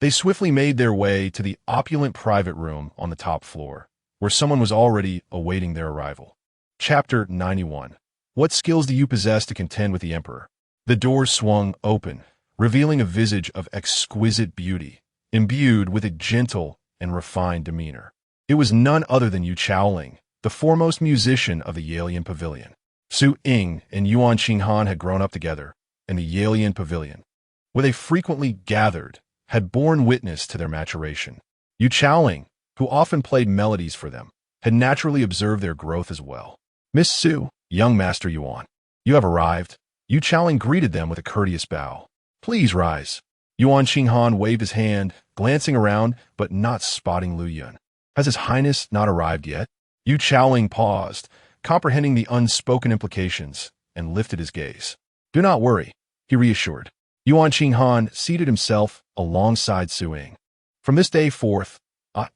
they swiftly made their way to the opulent private room on the top floor, where someone was already awaiting their arrival. Chapter 91. What skills do you possess to contend with the Emperor? The door swung open, revealing a visage of exquisite beauty, imbued with a gentle and refined demeanor. It was none other than Yu Chaoling, the foremost musician of the Yalian Pavilion. Su Ying and Yuan Qinghan had grown up together in the Yalian Pavilion, where they frequently gathered, had borne witness to their maturation. Yu Chaoling, who often played melodies for them, had naturally observed their growth as well. Miss Su, young Master Yuan, you have arrived. Yu Chaoling greeted them with a courteous bow. Please rise. Yuan Qinghan waved his hand, glancing around, but not spotting Lu Yun. Has His Highness not arrived yet? Yu Chaoling paused, comprehending the unspoken implications, and lifted his gaze. Do not worry, he reassured. Yuan Qinghan seated himself alongside Su Ying. From this day forth,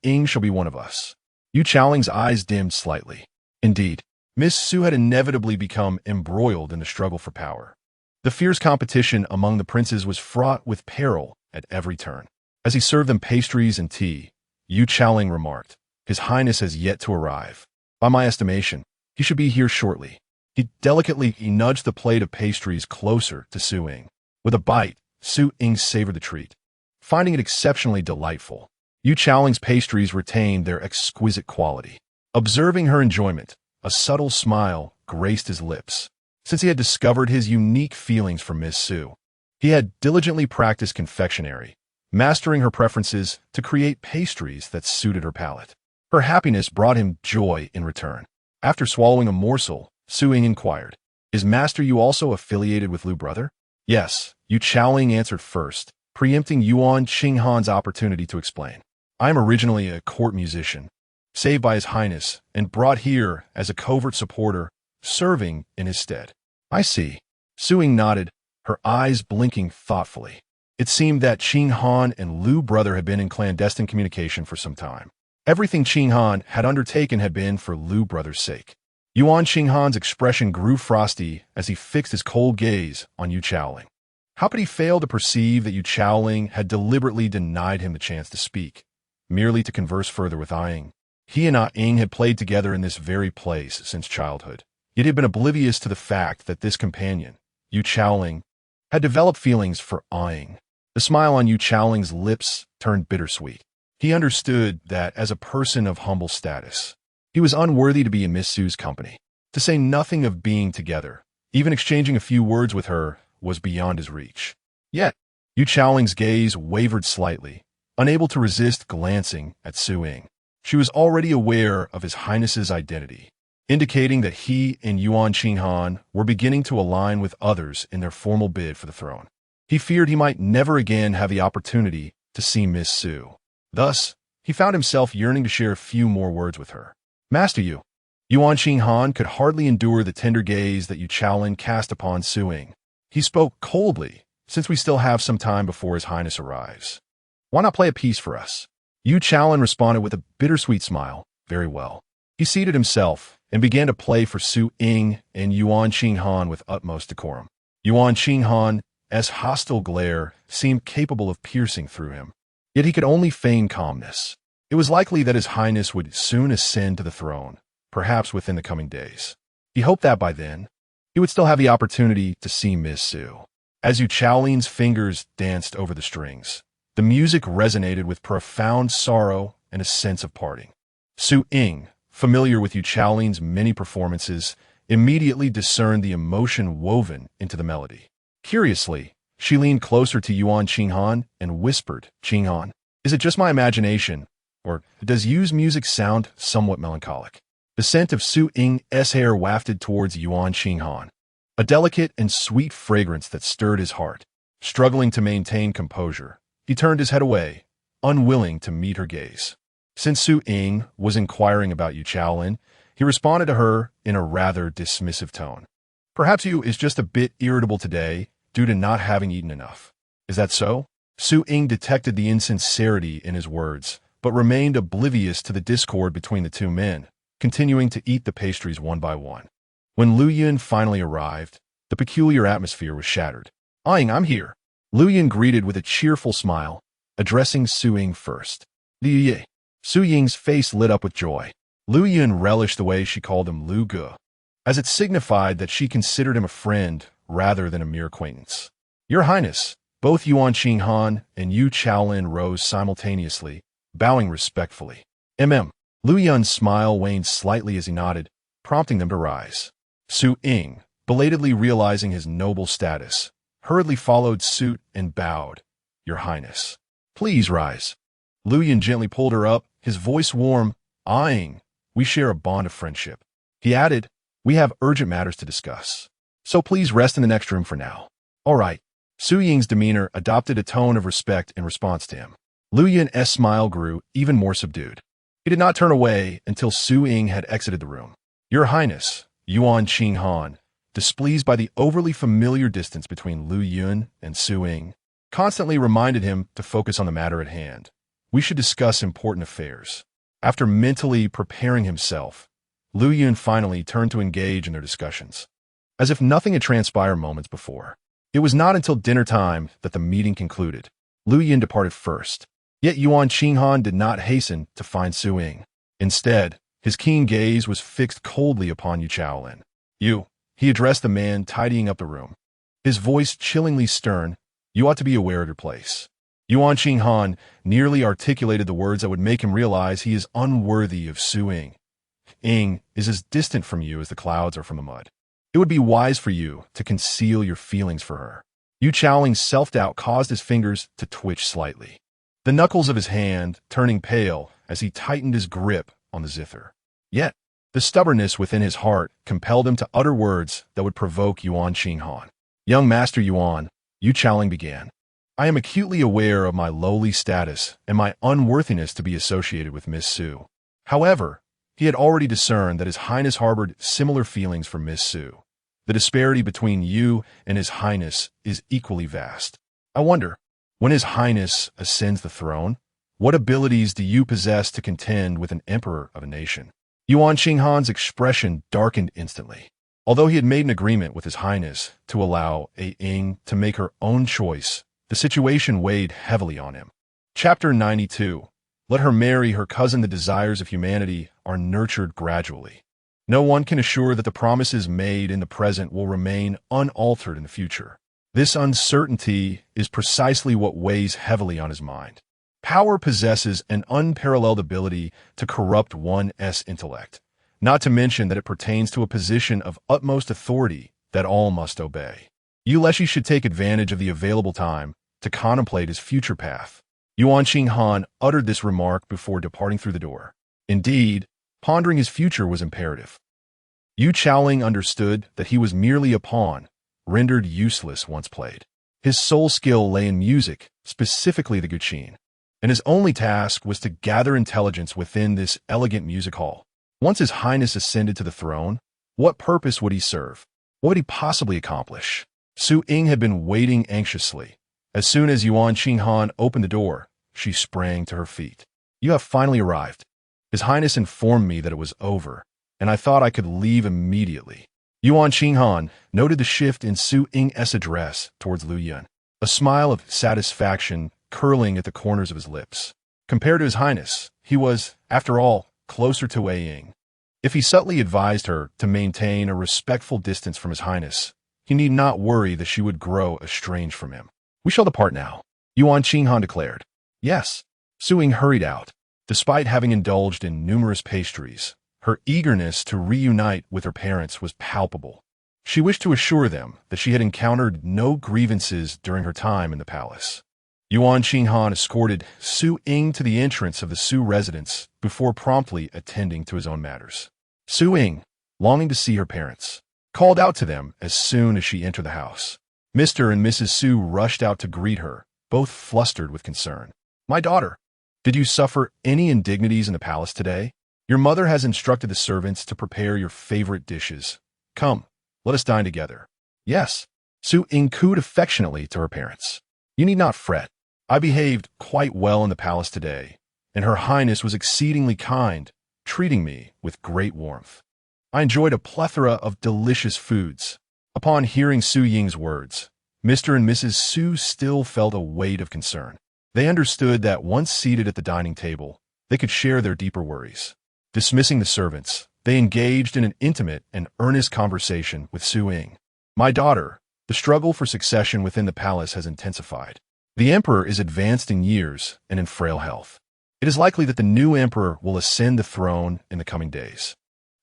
Ying shall be one of us. Yu Chaoling's eyes dimmed slightly. Indeed, Miss Su had inevitably become embroiled in the struggle for power. The fierce competition among the princes was fraught with peril at every turn. As he served them pastries and tea, Yu Chaoling remarked, His Highness has yet to arrive. By my estimation, he should be here shortly. He nudged the plate of pastries closer to Su Ying. With a bite, Su Ying savored the treat, finding it exceptionally delightful. Yu Chaoling's pastries retained their exquisite quality. Observing her enjoyment, a subtle smile graced his lips. Since he had discovered his unique feelings for Miss Su, he had diligently practiced confectionery, mastering her preferences to create pastries that suited her palate. Her happiness brought him joy in return. After swallowing a morsel, Su Ying inquired, Is Master Yu also affiliated with Lu Brother? Yes, Yu Chaoling answered first, preempting Yuan Qinghan's opportunity to explain. I am originally a court musician, saved by His Highness and brought here as a covert supporter, serving in his stead. I see. Su Ying nodded, her eyes blinking thoughtfully. It seemed that Qinghan and Lu Brother had been in clandestine communication for some time. Everything Qinghan had undertaken had been for Lu Brother's sake. Yuan Qinghan's expression grew frosty as he fixed his cold gaze on Yu Chaoling. How could he fail to perceive that Yu Chaoling had deliberately denied him the chance to speak, merely to converse further with Ying? He and Ying had played together in this very place since childhood, yet he had been oblivious to the fact that this companion, Yu Chaoling, had developed feelings for Ying. The smile on Yu Chaoling's lips turned bittersweet. He understood that as a person of humble status, he was unworthy to be in Miss Su's company. To say nothing of being together, even exchanging a few words with her, was beyond his reach. Yet, Yu Chaoling's gaze wavered slightly, unable to resist glancing at Su Ying. She was already aware of His Highness's identity, indicating that he and Yuan Qinghan were beginning to align with others in their formal bid for the throne. He feared he might never again have the opportunity to see Miss Su. Thus, he found himself yearning to share a few more words with her. Master Yu. Yuan Qinghan could hardly endure the tender gaze that Yu Chaoling cast upon Su Ying. He spoke coldly, since we still have some time before His Highness arrives. Why not play a piece for us? Yu Chaoling responded with a bittersweet smile. Very well. He seated himself and began to play for Su Ying and Yuan Qinghan with utmost decorum. Yuan Qinghan's hostile glare seemed capable of piercing through him, yet he could only feign calmness. It was likely that His Highness would soon ascend to the throne, perhaps within the coming days. He hoped that by then, he would still have the opportunity to see Miss Su. As Yu Chaoling's fingers danced over the strings, the music resonated with profound sorrow and a sense of parting. Su Ying, familiar with Yu Chaoling's many performances, immediately discerned the emotion woven into the melody. Curiously, she leaned closer to Yuan Qinghan and whispered, Qinghan, is it just my imagination, or does Yu's music sound somewhat melancholic? The scent of Su Ying's hair wafted towards Yuan Qinghan, a delicate and sweet fragrance that stirred his heart. Struggling to maintain composure, he turned his head away, unwilling to meet her gaze. Since Su Ying was inquiring about Yu Chaoling, he responded to her in a rather dismissive tone. Perhaps Yu is just a bit irritable today due to not having eaten enough. Is that so? Su Ying detected the insincerity in his words, but remained oblivious to the discord between the two men, continuing to eat the pastries one by one. When Lu Yun finally arrived, the peculiar atmosphere was shattered. Ying, I'm here. Lu Yun greeted with a cheerful smile, addressing Su Ying first. Liu Ye. Su Ying's face lit up with joy. Lu Yun relished the way she called him Lu Ge, as it signified that she considered him a friend rather than a mere acquaintance. Your Highness, both Yuan Qinghan and Yu Chaoling rose simultaneously, bowing respectfully. Lu Yun's smile waned slightly as he nodded, prompting them to rise. Su Ying, belatedly realizing his noble status, hurriedly followed suit and bowed. Your Highness. Please rise. Lu Yun gently pulled her up, his voice warm. Ying, we share a bond of friendship. He added, we have urgent matters to discuss. So please rest in the next room for now. All right. Su Ying's demeanor adopted a tone of respect in response to him. Lu Yun's smile grew even more subdued. He did not turn away until Su Ying had exited the room. Your Highness, Yuan Qinghan, displeased by the overly familiar distance between Lu Yun and Su Ying, constantly reminded him to focus on the matter at hand. We should discuss important affairs. After mentally preparing himself, Lu Yun finally turned to engage in their discussions. As if nothing had transpired moments before. It was not until dinner time that the meeting concluded. Lu Yun departed first. Yet Yuan Qinghan did not hasten to find Su Ying. Instead, his keen gaze was fixed coldly upon Yu Chaolin. You, he addressed the man tidying up the room. His voice chillingly stern, you ought to be aware of your place. Yuan Qinghan nearly articulated the words that would make him realize he is unworthy of Su Ying. Ying is as distant from you as the clouds are from the mud. It would be wise for you to conceal your feelings for her. Yu Chaoling's self-doubt caused his fingers to twitch slightly. The knuckles of his hand turning pale as he tightened his grip on the zither. Yet, the stubbornness within his heart compelled him to utter words that would provoke Yuan Qinghan. Young Master Yuan, Yu Chaoling began. I am acutely aware of my lowly status and my unworthiness to be associated with Miss Su. However, he had already discerned that His Highness harbored similar feelings for Miss Su. The disparity between you and His Highness is equally vast. I wonder, when His Highness ascends the throne, what abilities do you possess to contend with an emperor of a nation? Yuan Qinghan's expression darkened instantly. Although he had made an agreement with His Highness to allow Ying to make her own choice, the situation weighed heavily on him. Chapter 92. Let her marry her cousin. The desires of humanity are nurtured gradually. No one can assure that the promises made in the present will remain unaltered in the future. This uncertainty is precisely what weighs heavily on his mind. Power possesses an unparalleled ability to corrupt one's intellect, not to mention that it pertains to a position of utmost authority that all must obey. Yu Leshi should take advantage of the available time to contemplate his future path. Yuan Qinghan uttered this remark before departing through the door. Indeed, pondering his future was imperative. Yu Chaoling understood that he was merely a pawn, rendered useless once played. His sole skill lay in music, specifically the guqin, and his only task was to gather intelligence within this elegant music hall. Once His Highness ascended to the throne, what purpose would he serve? What would he possibly accomplish? Su Ying had been waiting anxiously. As soon as Yuan Qinghan opened the door, she sprang to her feet. You have finally arrived. His Highness informed me that it was over, and I thought I could leave immediately. Yuan Qinghan noted the shift in Su Ying's address towards Lu Yun, a smile of satisfaction curling at the corners of his lips. Compared to His Highness, he was, after all, closer to Ying. If he subtly advised her to maintain a respectful distance from His Highness, he need not worry that she would grow estranged from him. We shall depart now, Yuan Qinghan declared. Yes. Su Ying hurried out. Despite having indulged in numerous pastries, her eagerness to reunite with her parents was palpable. She wished to assure them that she had encountered no grievances during her time in the palace. Yuan Qinghan escorted Su Ying to the entrance of the Su residence before promptly attending to his own matters. Su Ying, longing to see her parents, called out to them as soon as she entered the house. Mr. and Mrs. Su rushed out to greet her, both flustered with concern. My daughter, did you suffer any indignities in the palace today? Your mother has instructed the servants to prepare your favorite dishes. Come, let us dine together. Yes. Su Ying cooed affectionately to her parents. You need not fret. I behaved quite well in the palace today, and Her Highness was exceedingly kind, treating me with great warmth. I enjoyed a plethora of delicious foods. Upon hearing Su Ying's words, Mr. and Mrs. Su still felt a weight of concern. They understood that once seated at the dining table, they could share their deeper worries. Dismissing the servants, they engaged in an intimate and earnest conversation with Su Ying. My daughter, the struggle for succession within the palace has intensified. The emperor is advanced in years and in frail health. It is likely that the new emperor will ascend the throne in the coming days.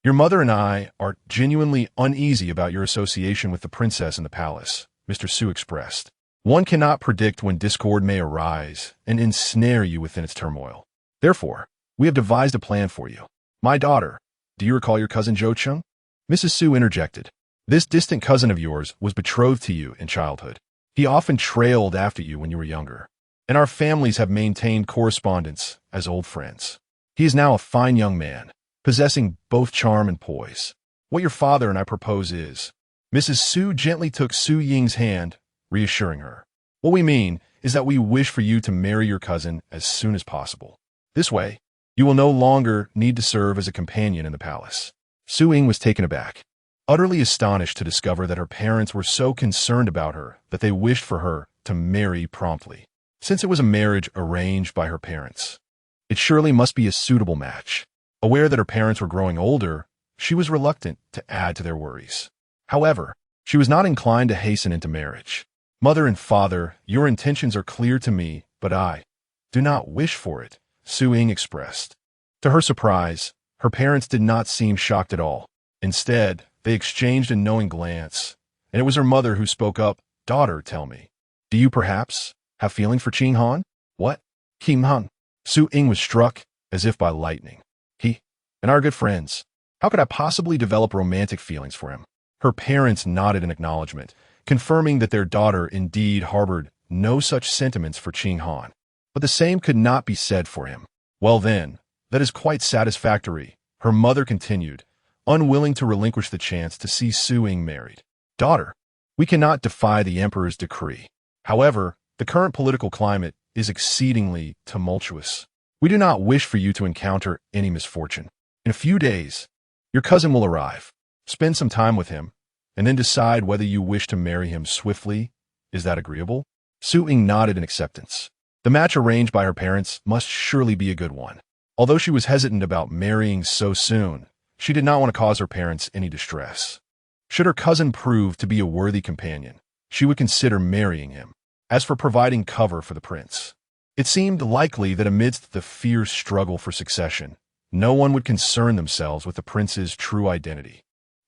Your mother and I are genuinely uneasy about your association with the princess in the palace, Mr. Su expressed. One cannot predict when discord may arise and ensnare you within its turmoil. Therefore, we have devised a plan for you. My daughter, do you recall your cousin Zhou Cheng? Mrs. Su interjected. This distant cousin of yours was betrothed to you in childhood. He often trailed after you when you were younger, and our families have maintained correspondence as old friends. He is now a fine young man, possessing both charm and poise. What your father and I propose is, Mrs. Su gently took Su Ying's hand, reassuring her. What we mean is that we wish for you to marry your cousin as soon as possible. This way, you will no longer need to serve as a companion in the palace. Su Ying was taken aback, utterly astonished to discover that her parents were so concerned about her that they wished for her to marry promptly. Since it was a marriage arranged by her parents, it surely must be a suitable match. Aware that her parents were growing older, she was reluctant to add to their worries. However, she was not inclined to hasten into marriage. Mother and father, your intentions are clear to me, but I do not wish for it, Su Ying expressed. To her surprise, her parents did not seem shocked at all. Instead, they exchanged a knowing glance, and it was her mother who spoke up. Daughter, tell me, do you perhaps have feelings for Qing Han? What? Qing Han? Su Ying was struck as if by lightning. He and I are good friends. How could I possibly develop romantic feelings for him? Her parents nodded in acknowledgement, confirming that their daughter indeed harbored no such sentiments for Qing Han. But the same could not be said for him. Well then, that is quite satisfactory, her mother continued, unwilling to relinquish the chance to see Su Ying married. Daughter, we cannot defy the emperor's decree. However, the current political climate is exceedingly tumultuous. We do not wish for you to encounter any misfortune. In a few days, your cousin will arrive. Spend some time with him, and then decide whether you wish to marry him swiftly. Is that agreeable? Su Ying nodded in acceptance. The match arranged by her parents must surely be a good one. Although she was hesitant about marrying so soon, she did not want to cause her parents any distress. Should her cousin prove to be a worthy companion, she would consider marrying him. As for providing cover for the prince, it seemed likely that amidst the fierce struggle for succession, no one would concern themselves with the prince's true identity,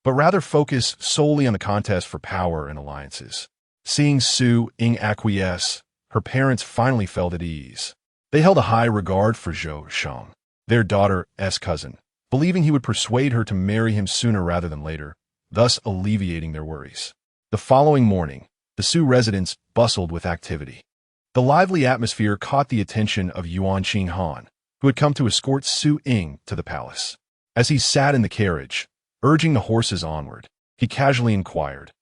but rather focus solely on the contest for power and alliances. Seeing Su Ying acquiesce, her parents finally felt at ease. They held a high regard for Zhou Shang, their daughter's cousin, believing he would persuade her to marry him sooner rather than later, thus alleviating their worries. The following morning, the Su residence bustled with activity. The lively atmosphere caught the attention of Yuan Qing Han, who had come to escort Su Ying to the palace. As he sat in the carriage, urging the horses onward, he casually inquired,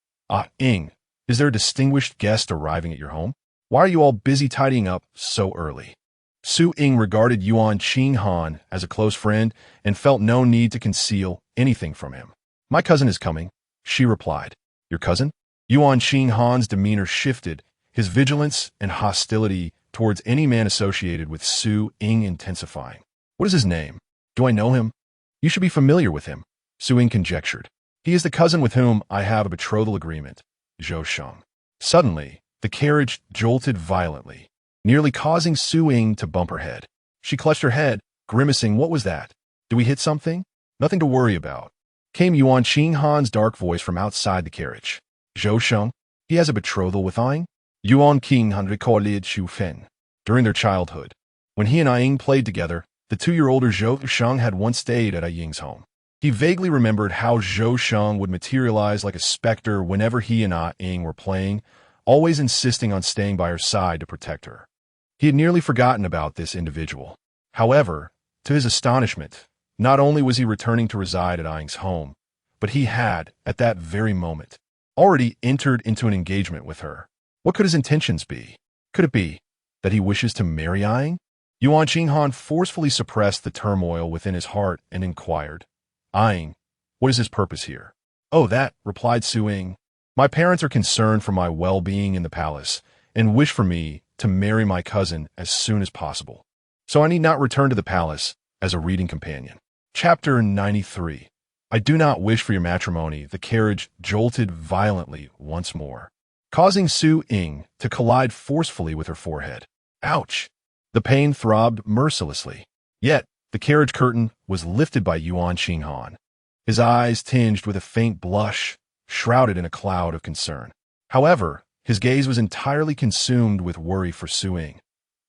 Ying, is there a distinguished guest arriving at your home? Why are you all busy tidying up so early? Su Ying regarded Yuan Qing Han as a close friend and felt no need to conceal anything from him. My cousin is coming, she replied. Your cousin? Yuan Qing Han's demeanor shifted, his vigilance and hostility towards any man associated with Su Ying intensifying. What is his name? Do I know him? You should be familiar with him, Su Ying conjectured. He is the cousin with whom I have a betrothal agreement, Zhou Shang. Suddenly, the carriage jolted violently, nearly causing Su Ying to bump her head. She clutched her head, grimacing. What was that? Did we hit something? Nothing to worry about, came Yuan Qing Han's dark voice from outside the carriage. Zhou Shang, he has a betrothal with Ying? Yuan Qing Han recorded Xu Fen. During their childhood, when he and Ying played together, the 2-year-older Zhou Shang had once stayed at Ying's home. He vaguely remembered how Zhou Shang would materialize like a specter whenever he and Ying were playing, always insisting on staying by her side to protect her. He had nearly forgotten about this individual. However, to his astonishment, not only was he returning to reside at Ying's home, but he had, at that very moment, already entered into an engagement with her. What could his intentions be? Could it be that he wishes to marry Ying? Yuan Qing Han forcefully suppressed the turmoil within his heart and inquired, Ying, what is his purpose here? Oh, that, replied Su Ying. My parents are concerned for my well-being in the palace and wish for me to marry my cousin as soon as possible. So I need not return to the palace as a reading companion. Chapter 93. I do not wish for your matrimony. The carriage jolted violently once more, causing Su Ying to collide forcefully with her forehead. Ouch! The pain throbbed mercilessly. Yet, the carriage curtain was lifted by Yuan Xinghan, his eyes tinged with a faint blush, shrouded in a cloud of concern. However, his gaze was entirely consumed with worry for Su Ying.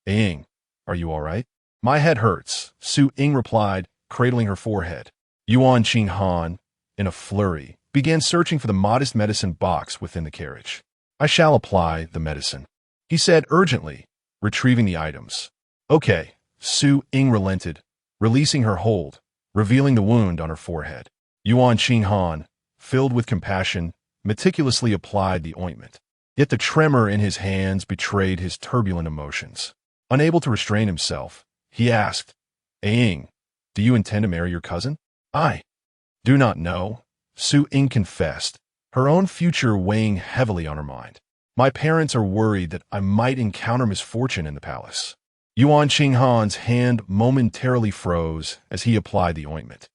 "Ying, are you all right?" "My head hurts," Su Ying replied, cradling her forehead. Yuan Xinghan, in a flurry, began searching for the modest medicine box within the carriage. "I shall apply the medicine," he said urgently, retrieving the items. "Okay," Su Ying relented, releasing her hold, revealing the wound on her forehead. Yuan Xinghan, filled with compassion, meticulously applied the ointment. Yet the tremor in his hands betrayed his turbulent emotions. Unable to restrain himself, he asked, "Ying, do you intend to marry your cousin?" "I do not know," Su Ying confessed, her own future weighing heavily on her mind. "My parents are worried that I might encounter misfortune in the palace." Yuan Xinghan's hand momentarily froze as he applied the ointment.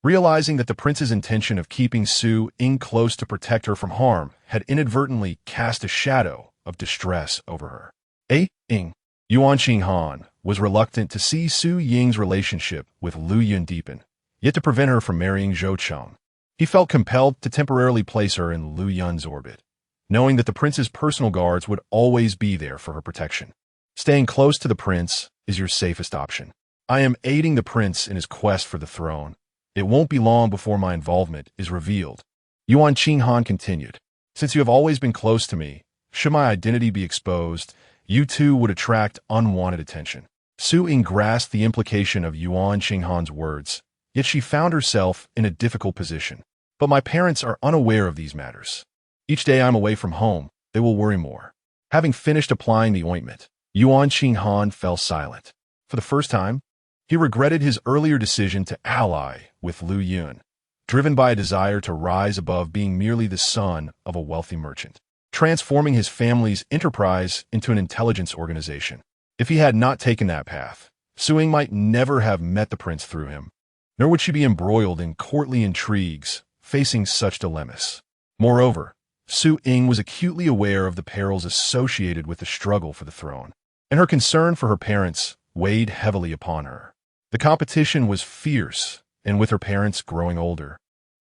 Realizing that the prince's intention of keeping Su Ying close to protect her from harm had inadvertently cast a shadow of distress over her. Ying. Yuan Xinghan was reluctant to see Su Ying's relationship with Lu Yun deepen, yet to prevent her from marrying Zhou Cheng. He felt compelled to temporarily place her in Lu Yun's orbit, knowing that the prince's personal guards would always be there for her protection. "Staying close to the prince is your safest option. I am aiding the prince in his quest for the throne. It won't be long before my involvement is revealed," Yuan Xinghan continued. "Since you have always been close to me, should my identity be exposed, you too would attract unwanted attention." Su Ying grasped the implication of Yuan Xinghan's words, yet she found herself in a difficult position. "But my parents are unaware of these matters. Each day I'm away from home, they will worry more." Having finished applying the ointment, Yuan Xinghan fell silent. For the first time, he regretted his earlier decision to ally with Lu Yun, driven by a desire to rise above being merely the son of a wealthy merchant, transforming his family's enterprise into an intelligence organization. If he had not taken that path, Su Ying might never have met the prince through him, nor would she be embroiled in courtly intrigues, facing such dilemmas. Moreover, Su Ying was acutely aware of the perils associated with the struggle for the throne, and her concern for her parents weighed heavily upon her. The competition was fierce, and with her parents growing older,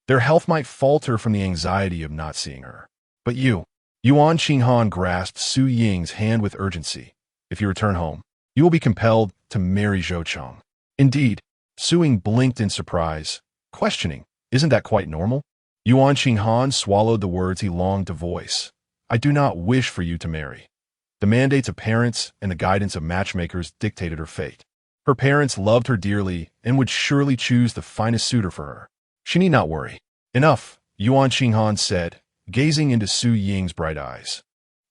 their health might falter from the anxiety of not seeing her. "But Yuan Xinghan grasped Su Ying's hand with urgency. "If you return home, you will be compelled to marry Zhou Cheng." "Indeed?" Su Ying blinked in surprise, questioning, "Isn't that quite normal?" Yuan Xinghan swallowed the words he longed to voice. "I do not wish for you to marry." The mandates of parents and the guidance of matchmakers dictated her fate. Her parents loved her dearly and would surely choose the finest suitor for her. She need not worry. "Enough," Yuan Xinghan said, gazing into Su Ying's bright eyes.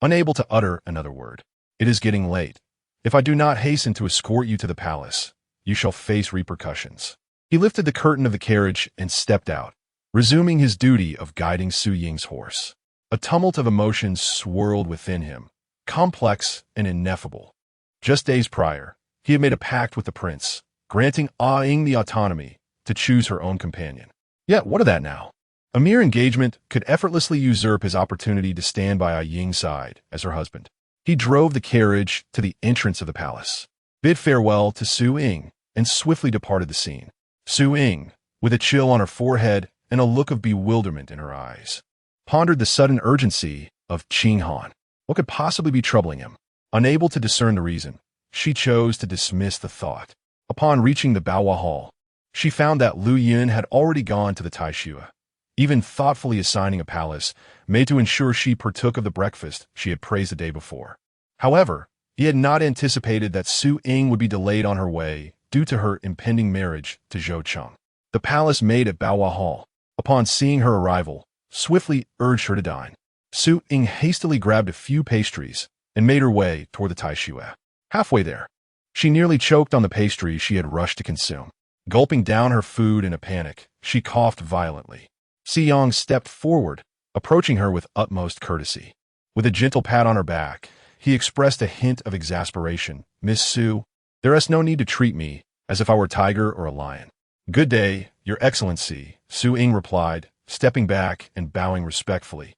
Unable to utter another word. "It is getting late. If I do not hasten to escort you to the palace, you shall face repercussions." He lifted the curtain of the carriage and stepped out, resuming his duty of guiding Su Ying's horse. A tumult of emotions swirled within him, complex and ineffable. Just days prior, he had made a pact with the prince, granting Ying the autonomy to choose her own companion. Yet what of that now? A mere engagement could effortlessly usurp his opportunity to stand by Ying's side as her husband. He drove the carriage to the entrance of the palace, bid farewell to Su Ying, and swiftly departed the scene. Su Ying, with a chill on her forehead and a look of bewilderment in her eyes, pondered the sudden urgency of Xinghan. What could possibly be troubling him? Unable to discern the reason, she chose to dismiss the thought. Upon reaching the Baohua Hall, she found that Lu Yun had already gone to the Taishua, even thoughtfully assigning a palace made to ensure she partook of the breakfast she had praised the day before. However, he had not anticipated that Su Ying would be delayed on her way due to her impending marriage to Zhou Cheng. The palace maid at Baohua Hall, upon seeing her arrival, swiftly urged her to dine. Su Ying hastily grabbed a few pastries and made her way toward the Taishua. Halfway there, she nearly choked on the pastry she had rushed to consume. Gulping down her food in a panic, she coughed violently. Siyang stepped forward, approaching her with utmost courtesy. With a gentle pat on her back, he expressed a hint of exasperation. "Miss Su, there is no need to treat me as if I were a tiger or a lion." "Good day, Your Excellency," Su Ying replied, stepping back and bowing respectfully.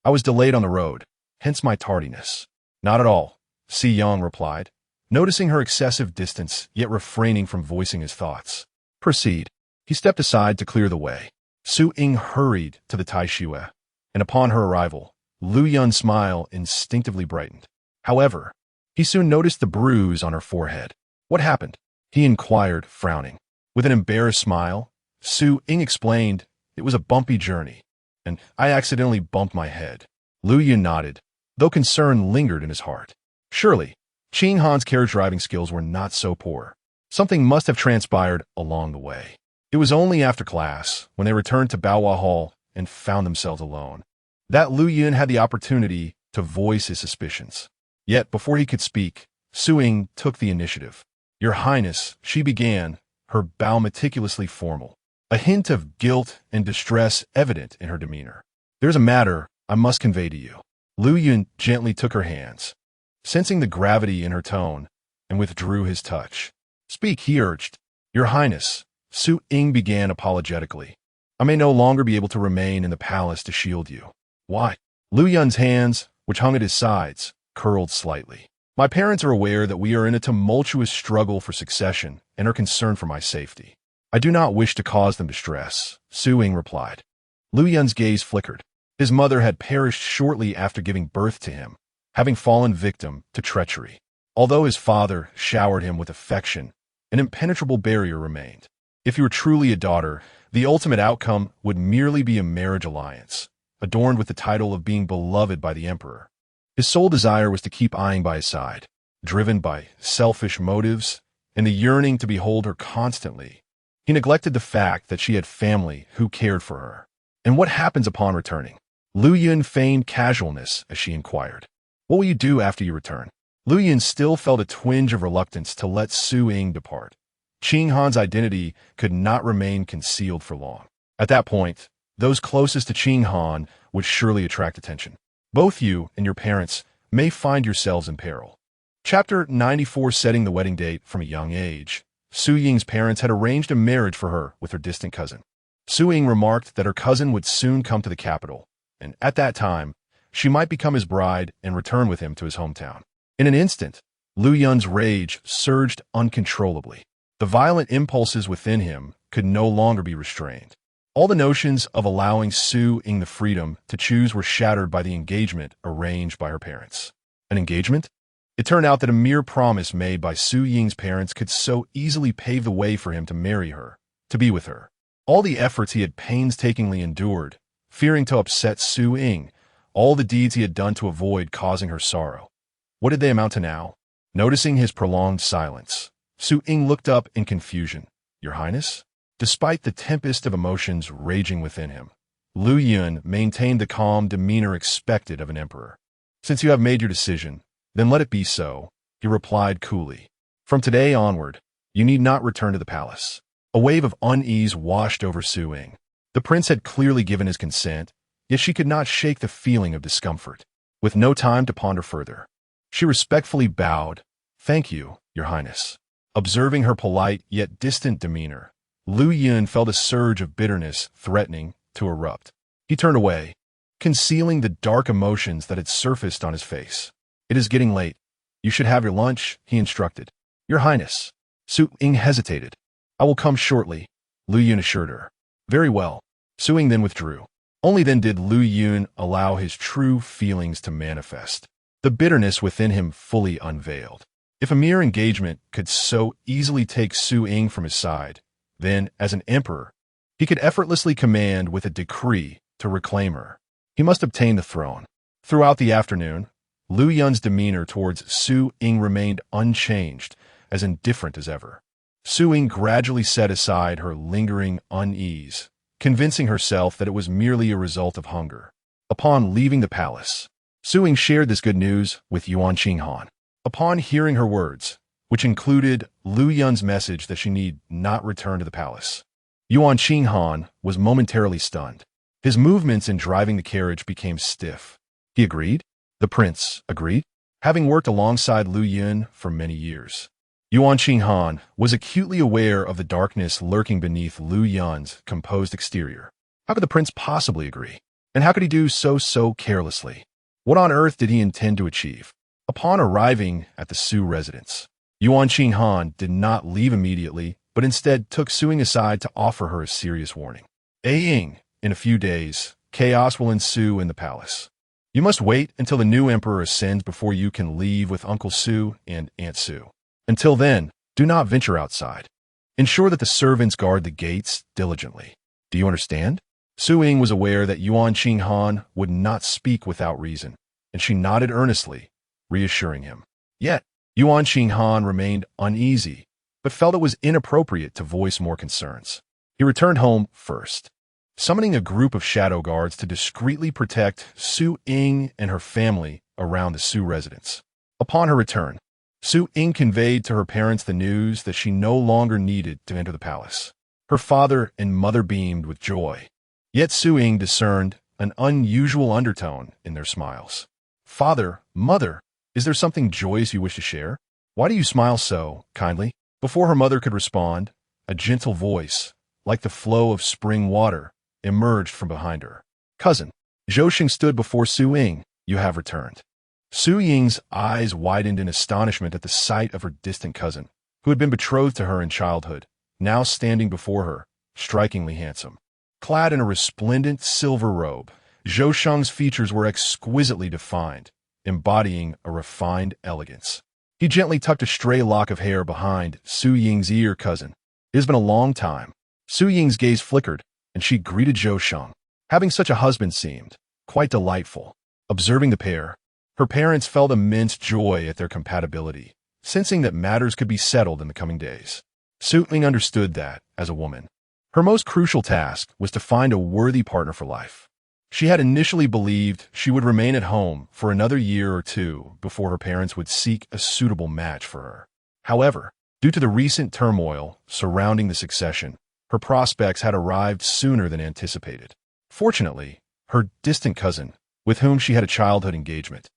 "I was delayed on the road, hence my tardiness." "Not at all," Siyang replied, noticing her excessive distance, yet refraining from voicing his thoughts. Proceed. He stepped aside to clear the way. Su Ying hurried to the taishiwa, and upon her arrival, Lu Yun's smile instinctively brightened. However, he soon noticed the bruise on her forehead. What happened? He inquired, frowning. With an embarrassed smile, Su Ying explained, it was a bumpy journey, and I accidentally bumped my head. Lu Yun nodded, though concern lingered in his heart. Surely, Qing Han's carriage driving skills were not so poor. Something must have transpired along the way. It was only after class, when they returned to Baohua Hall and found themselves alone, that Lu Yun had the opportunity to voice his suspicions. Yet, before he could speak, Su Ying took the initiative. Your Highness, she began, her bow meticulously formal, a hint of guilt and distress evident in her demeanor. There's a matter I must convey to you. Lu Yun gently took her hands, sensing the gravity in her tone, and withdrew his touch. Speak, he urged. Your Highness, Su Ying began apologetically. I may no longer be able to remain in the palace to shield you. Why? Lu Yun's hands, which hung at his sides, curled slightly. My parents are aware that we are in a tumultuous struggle for succession and are concerned for my safety. I do not wish to cause them distress, Su Ying replied. Lu Yun's gaze flickered. His mother had perished shortly after giving birth to him, having fallen victim to treachery. Although his father showered him with affection, an impenetrable barrier remained. If you were truly a daughter, the ultimate outcome would merely be a marriage alliance, adorned with the title of being beloved by the emperor. His sole desire was to keep eyeing by his side, driven by selfish motives and the yearning to behold her constantly. He neglected the fact that she had family who cared for her. And what happens upon returning? Lu Yun feigned casualness as she inquired. What will you do after you return? Lu Yun still felt a twinge of reluctance to let Su Ying depart. Qing Han's identity could not remain concealed for long. At that point, those closest to Qing Han would surely attract attention. Both you and your parents may find yourselves in peril. Chapter 94, setting the wedding date from a young age. Su Ying's parents had arranged a marriage for her with her distant cousin. Su Ying remarked that her cousin would soon come to the capital, and at that time, she might become his bride and return with him to his hometown. In an instant, Lu Yun's rage surged uncontrollably. The violent impulses within him could no longer be restrained. All the notions of allowing Su Ying the freedom to choose were shattered by the engagement arranged by her parents. An engagement? It turned out that a mere promise made by Su Ying's parents could so easily pave the way for him to marry her, to be with her. All the efforts he had painstakingly endured, fearing to upset Su Ying, all the deeds he had done to avoid causing her sorrow. What did they amount to now? Noticing his prolonged silence, Su Ying looked up in confusion. Your Highness? Despite the tempest of emotions raging within him, Lu Yun maintained the calm demeanor expected of an emperor. Since you have made your decision, then let it be so, he replied coolly. From today onward, you need not return to the palace. A wave of unease washed over Su Ying. The prince had clearly given his consent, yet she could not shake the feeling of discomfort. With no time to ponder further, she respectfully bowed. Thank you, Your Highness. Observing her polite yet distant demeanor, Lu Yun felt a surge of bitterness threatening to erupt. He turned away, concealing the dark emotions that had surfaced on his face. It is getting late. You should have your lunch, he instructed. Your Highness. Su Ying hesitated. I will come shortly, Lu Yun assured her. Very well. Su Ying then withdrew. Only then did Lu Yun allow his true feelings to manifest, the bitterness within him fully unveiled. If a mere engagement could so easily take Su Ying from his side, then, as an emperor, he could effortlessly command with a decree to reclaim her. He must obtain the throne. Throughout the afternoon, Lu Yun's demeanor towards Su Ying remained unchanged, as indifferent as ever. Su Ying gradually set aside her lingering unease, convincing herself that it was merely a result of hunger. Upon leaving the palace, Su Ying shared this good news with Yuan Qinghan. Upon hearing her words, which included Lu Yun's message that she need not return to the palace, Yuan Qinghan was momentarily stunned. His movements in driving the carriage became stiff. He agreed. The prince agreed, having worked alongside Lu Yun for many years. Yuan Qinghan was acutely aware of the darkness lurking beneath Lu Yun's composed exterior. How could the prince possibly agree? And how could he do so carelessly? What on earth did he intend to achieve? Upon arriving at the Su residence, Yuan Qinghan did not leave immediately, but instead took Su Ying aside to offer her a serious warning. Ying, in a few days, chaos will ensue in the palace. You must wait until the new emperor ascends before you can leave with Uncle Su and Aunt Su. Until then, do not venture outside. Ensure that the servants guard the gates diligently. Do you understand? Su Ying was aware that Yuan Qinghan would not speak without reason, and she nodded earnestly, reassuring him. Yet, Yuan Qinghan remained uneasy, but felt it was inappropriate to voice more concerns. He returned home first, summoning a group of shadow guards to discreetly protect Su Ying and her family around the Su residence. Upon her return, Su Ying conveyed to her parents the news that she no longer needed to enter the palace. Her father and mother beamed with joy, yet Su Ying discerned an unusual undertone in their smiles. Father, mother, is there something joyous you wish to share? Why do you smile so kindly? Before her mother could respond, a gentle voice, like the flow of spring water, emerged from behind her. Cousin, Zhou Xing stood before Su Ying. You have returned. Su Ying's eyes widened in astonishment at the sight of her distant cousin, who had been betrothed to her in childhood, now standing before her, strikingly handsome. Clad in a resplendent silver robe, Zhou Sheng's features were exquisitely defined, embodying a refined elegance. He gently tucked a stray lock of hair behind Su Ying's ear. Cousin, it has been a long time. Su Ying's gaze flickered, and she greeted Zhou Sheng. Having such a husband seemed quite delightful. Observing the pair, her parents felt immense joy at their compatibility, sensing that matters could be settled in the coming days. Su Ying understood that, as a woman, her most crucial task was to find a worthy partner for life. She had initially believed she would remain at home for another year or two before her parents would seek a suitable match for her. However, due to the recent turmoil surrounding the succession, her prospects had arrived sooner than anticipated. Fortunately, her distant cousin, with whom she had a childhood engagement,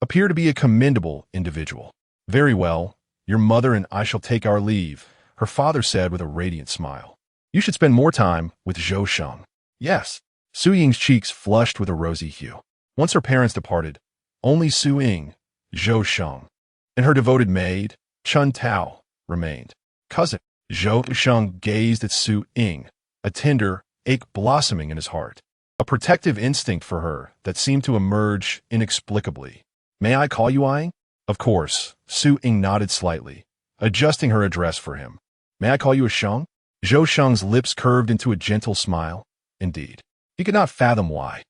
appeared to be a commendable individual. Very well, your mother and I shall take our leave, her father said with a radiant smile. You should spend more time with Zhou Sheng. Yes. Su Ying's cheeks flushed with a rosy hue. Once her parents departed, only Su Ying, Zhou Sheng, and her devoted maid, Chun Tao, remained. Cousin, Zhou Sheng gazed at Su Ying, a tender ache blossoming in his heart, a protective instinct for her that seemed to emerge inexplicably. May I call you Ying? Of course, Su Ying nodded slightly, adjusting her address for him. May I call you a Sheng? Zhou Sheng's lips curved into a gentle smile. Indeed. He could not fathom why.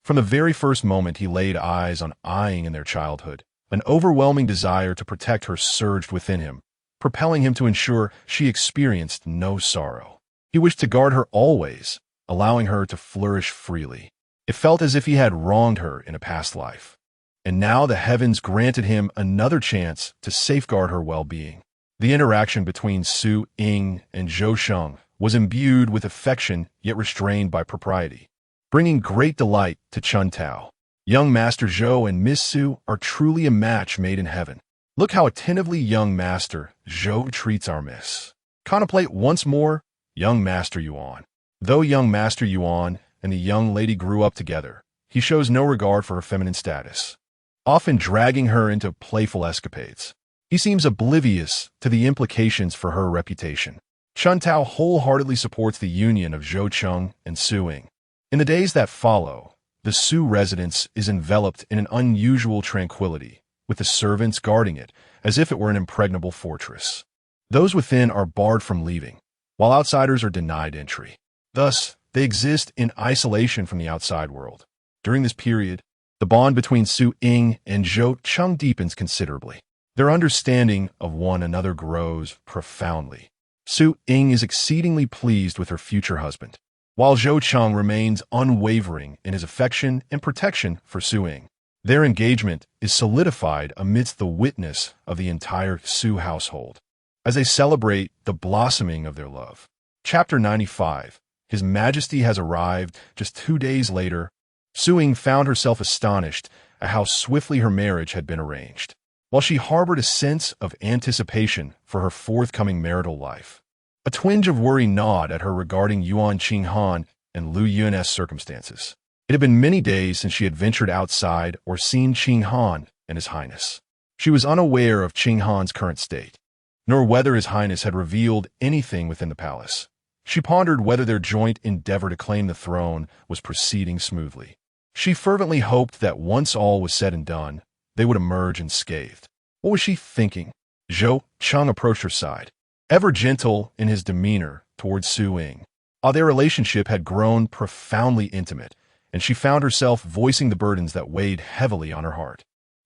From the very first moment he laid eyes on Ying in their childhood, an overwhelming desire to protect her surged within him, propelling him to ensure she experienced no sorrow. He wished to guard her always, allowing her to flourish freely. It felt as if he had wronged her in a past life, and now the heavens granted him another chance to safeguard her well-being. The interaction between Su Ying and Zhou Sheng was imbued with affection yet restrained by propriety, bringing great delight to Chun Tao. Young Master Zhou and Miss Su are truly a match made in heaven. Look how attentively young Master Zhou treats our miss. Contemplate once more young Master Yuan. Though young Master Yuan and the young lady grew up together, he shows no regard for her feminine status, often dragging her into playful escapades. He seems oblivious to the implications for her reputation. Chun Tao wholeheartedly supports the union of Zhou Cheng and Su Ying. In the days that follow, the Su residence is enveloped in an unusual tranquility, with the servants guarding it as if it were an impregnable fortress. Those within are barred from leaving, while outsiders are denied entry. Thus, they exist in isolation from the outside world. During this period, the bond between Su Ying and Zhou Cheng deepens considerably. Their understanding of one another grows profoundly. Su Ying is exceedingly pleased with her future husband, while Zhou Cheng remains unwavering in his affection and protection for Su Ying. Their engagement is solidified amidst the witness of the entire Su household, as they celebrate the blossoming of their love. Chapter 95. His Majesty has arrived. Just 2 days later, Su Ying found herself astonished at how swiftly her marriage had been arranged. While she harbored a sense of anticipation for her forthcoming marital life, a twinge of worry gnawed at her regarding Yuan Qinghan and Lu Yun's circumstances. It had been many days since she had ventured outside or seen Qinghan and His Highness. She was unaware of Qinghan's current state, nor whether His Highness had revealed anything within the palace. She pondered whether their joint endeavor to claim the throne was proceeding smoothly. She fervently hoped that once all was said and done, they would emerge unscathed. What was she thinking? Zhou Cheng approached her side, ever gentle in his demeanor towards Su Ying. Their relationship had grown profoundly intimate, and she found herself voicing the burdens that weighed heavily on her heart.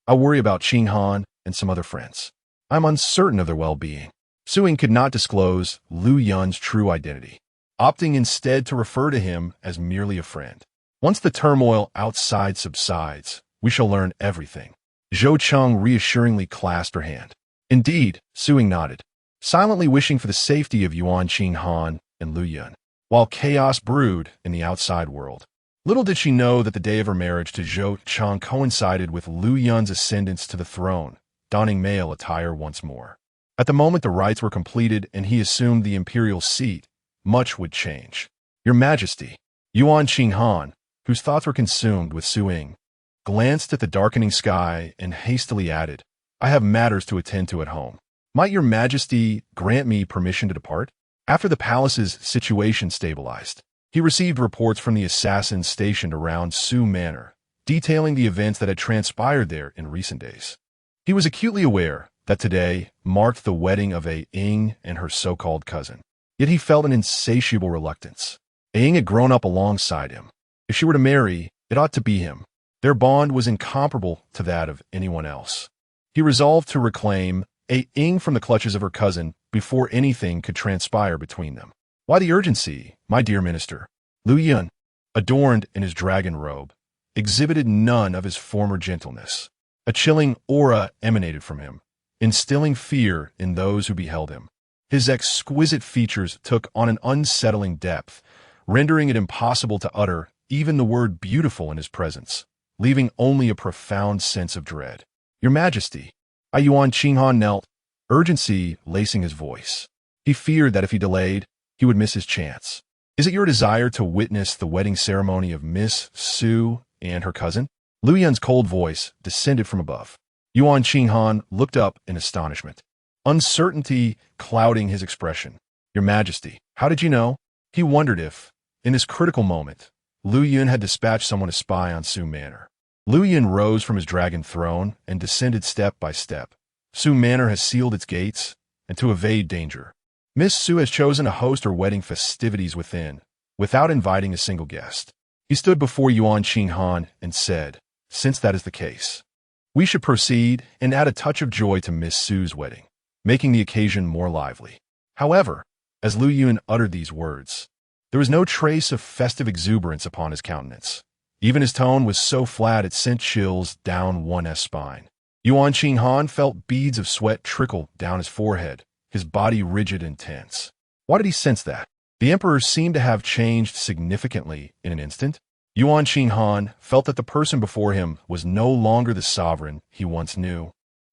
I worry about Qing Han and some other friends. I'm uncertain of their well-being. Su Ying could not disclose Lu Yun's true identity, opting instead to refer to him as merely a friend. Once the turmoil outside subsides, we shall learn everything. Zhou Cheng reassuringly clasped her hand. Indeed, Su Ying nodded, silently wishing for the safety of Yuan Qing Han and Lu Yun, while chaos brewed in the outside world. Little did she know that the day of her marriage to Zhou Cheng coincided with Lu Yun's ascendance to the throne, donning male attire once more. At the moment the rites were completed and he assumed the imperial seat, much would change. Your Majesty, Yuan Qing Han, whose thoughts were consumed with Su Ying, glanced at the darkening sky and hastily added, I have matters to attend to at home. Might your Majesty grant me permission to depart? After the palace's situation stabilized, he received reports from the assassins stationed around Su Manor, detailing the events that had transpired there in recent days. He was acutely aware that today marked the wedding of Ying and her so-called cousin. Yet he felt an insatiable reluctance. Ying had grown up alongside him. If she were to marry, it ought to be him. Their bond was incomparable to that of anyone else. He resolved to reclaim Ying from the clutches of her cousin before anything could transpire between them. Why the urgency, my dear minister? Lu Yun, adorned in his dragon robe, exhibited none of his former gentleness. A chilling aura emanated from him, instilling fear in those who beheld him. His exquisite features took on an unsettling depth, rendering it impossible to utter even the word beautiful in his presence, leaving only a profound sense of dread. Your Majesty, Yuan Qing Han knelt, urgency lacing his voice. He feared that if he delayed, he would miss his chance. Is it your desire to witness the wedding ceremony of Miss Su and her cousin? Lu Yun's cold voice descended from above. Yuan Qing Han looked up in astonishment, uncertainty clouding his expression. Your Majesty, how did you know? He wondered if, in this critical moment, Lu Yun had dispatched someone to spy on Su Manor. Lu Yun rose from his dragon throne and descended step by step. Su Manor has sealed its gates, and to evade danger, Miss Su has chosen to host her wedding festivities within, without inviting a single guest. He stood before Yuan Qing Han and said, since that is the case, we should proceed and add a touch of joy to Miss Su's wedding, making the occasion more lively. However, as Lu Yun uttered these words, there was no trace of festive exuberance upon his countenance. Even his tone was so flat it sent chills down one's spine. Yuan Qing Han felt beads of sweat trickle down his forehead, his body rigid and tense. Why did he sense that? The emperor seemed to have changed significantly in an instant. Yuan Qing Han felt that the person before him was no longer the sovereign he once knew,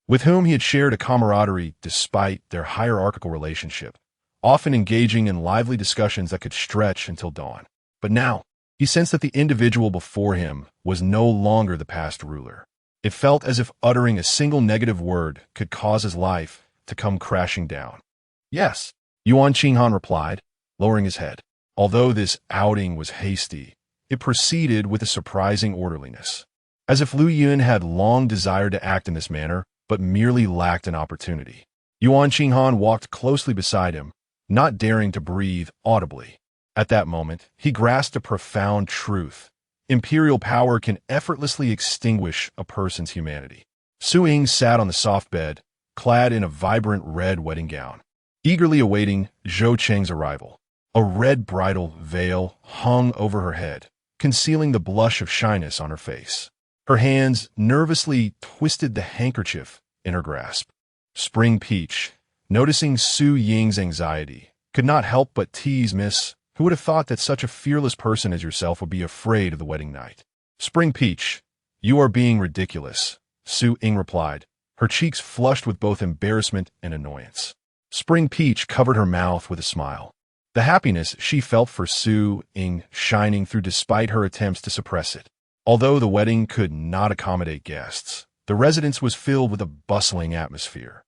with whom he had shared a camaraderie despite their hierarchical relationship, often engaging in lively discussions that could stretch until dawn. But now, he sensed that the individual before him was no longer the past ruler. It felt as if uttering a single negative word could cause his life to come crashing down. Yes, Yuan Qing Han replied, lowering his head. Although this outing was hasty, it proceeded with a surprising orderliness, as if Lu Yun had long desired to act in this manner, but merely lacked an opportunity. Yuan Qing Han walked closely beside him, not daring to breathe audibly. At that moment, he grasped a profound truth. Imperial power can effortlessly extinguish a person's humanity. Su Ying sat on the soft bed, clad in a vibrant red wedding gown, eagerly awaiting Zhou Cheng's arrival. A red bridal veil hung over her head, concealing the blush of shyness on her face. Her hands nervously twisted the handkerchief in her grasp. Spring Peach, noticing Su Ying's anxiety, could not help but tease Miss, who would have thought that such a fearless person as yourself would be afraid of the wedding night. Spring Peach, you are being ridiculous, Su Ying replied, her cheeks flushed with both embarrassment and annoyance. Spring Peach covered her mouth with a smile, the happiness she felt for Su Ying shining through despite her attempts to suppress it. Although the wedding could not accommodate guests, the residence was filled with a bustling atmosphere.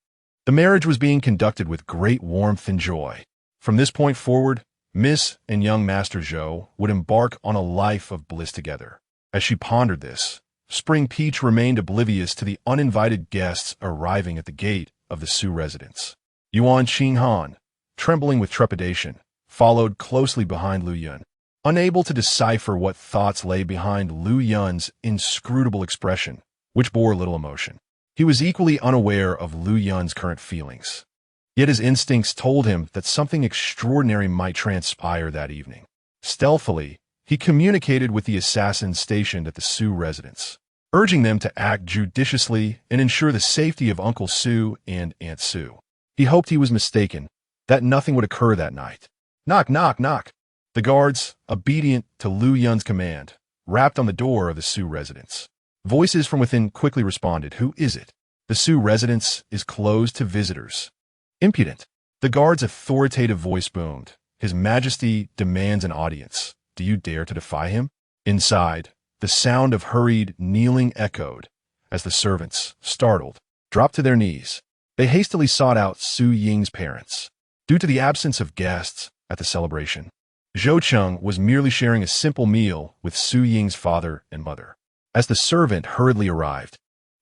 The marriage was being conducted with great warmth and joy. From this point forward, Miss and young Master Zhou would embark on a life of bliss together. As she pondered this, Spring Peach remained oblivious to the uninvited guests arriving at the gate of the Su residence. Yuan Qinghan, trembling with trepidation, followed closely behind Lu Yun. Unable to decipher what thoughts lay behind Lu Yun's inscrutable expression, which bore little emotion, he was equally unaware of Lu Yun's current feelings. Yet his instincts told him that something extraordinary might transpire that evening. Stealthily, he communicated with the assassins stationed at the Su residence, urging them to act judiciously and ensure the safety of Uncle Su and Aunt Su. He hoped he was mistaken, that nothing would occur that night. Knock, knock, knock. The guards, obedient to Lu Yun's command, rapped on the door of the Su residence. Voices from within quickly responded, "Who is it?" "The Su residence is closed to visitors." "Impudent." The guard's authoritative voice boomed. "His Majesty demands an audience. Do you dare to defy him?" Inside, the sound of hurried kneeling echoed as the servants, startled, dropped to their knees. They hastily sought out Su Ying's parents. Due to the absence of guests at the celebration, Zhou Cheng was merely sharing a simple meal with Su Ying's father and mother. As the servant hurriedly arrived,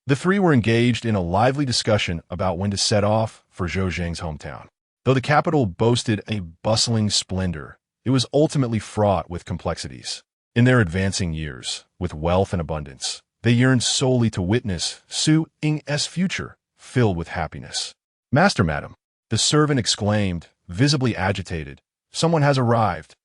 the three were engaged in a lively discussion about when to set off for Zhou Zheng's hometown. Though the capital boasted a bustling splendor, it was ultimately fraught with complexities. In their advancing years, with wealth and abundance, they yearned solely to witness Su Ying's future filled with happiness. "Master, madam," the servant exclaimed, visibly agitated, "someone has arrived."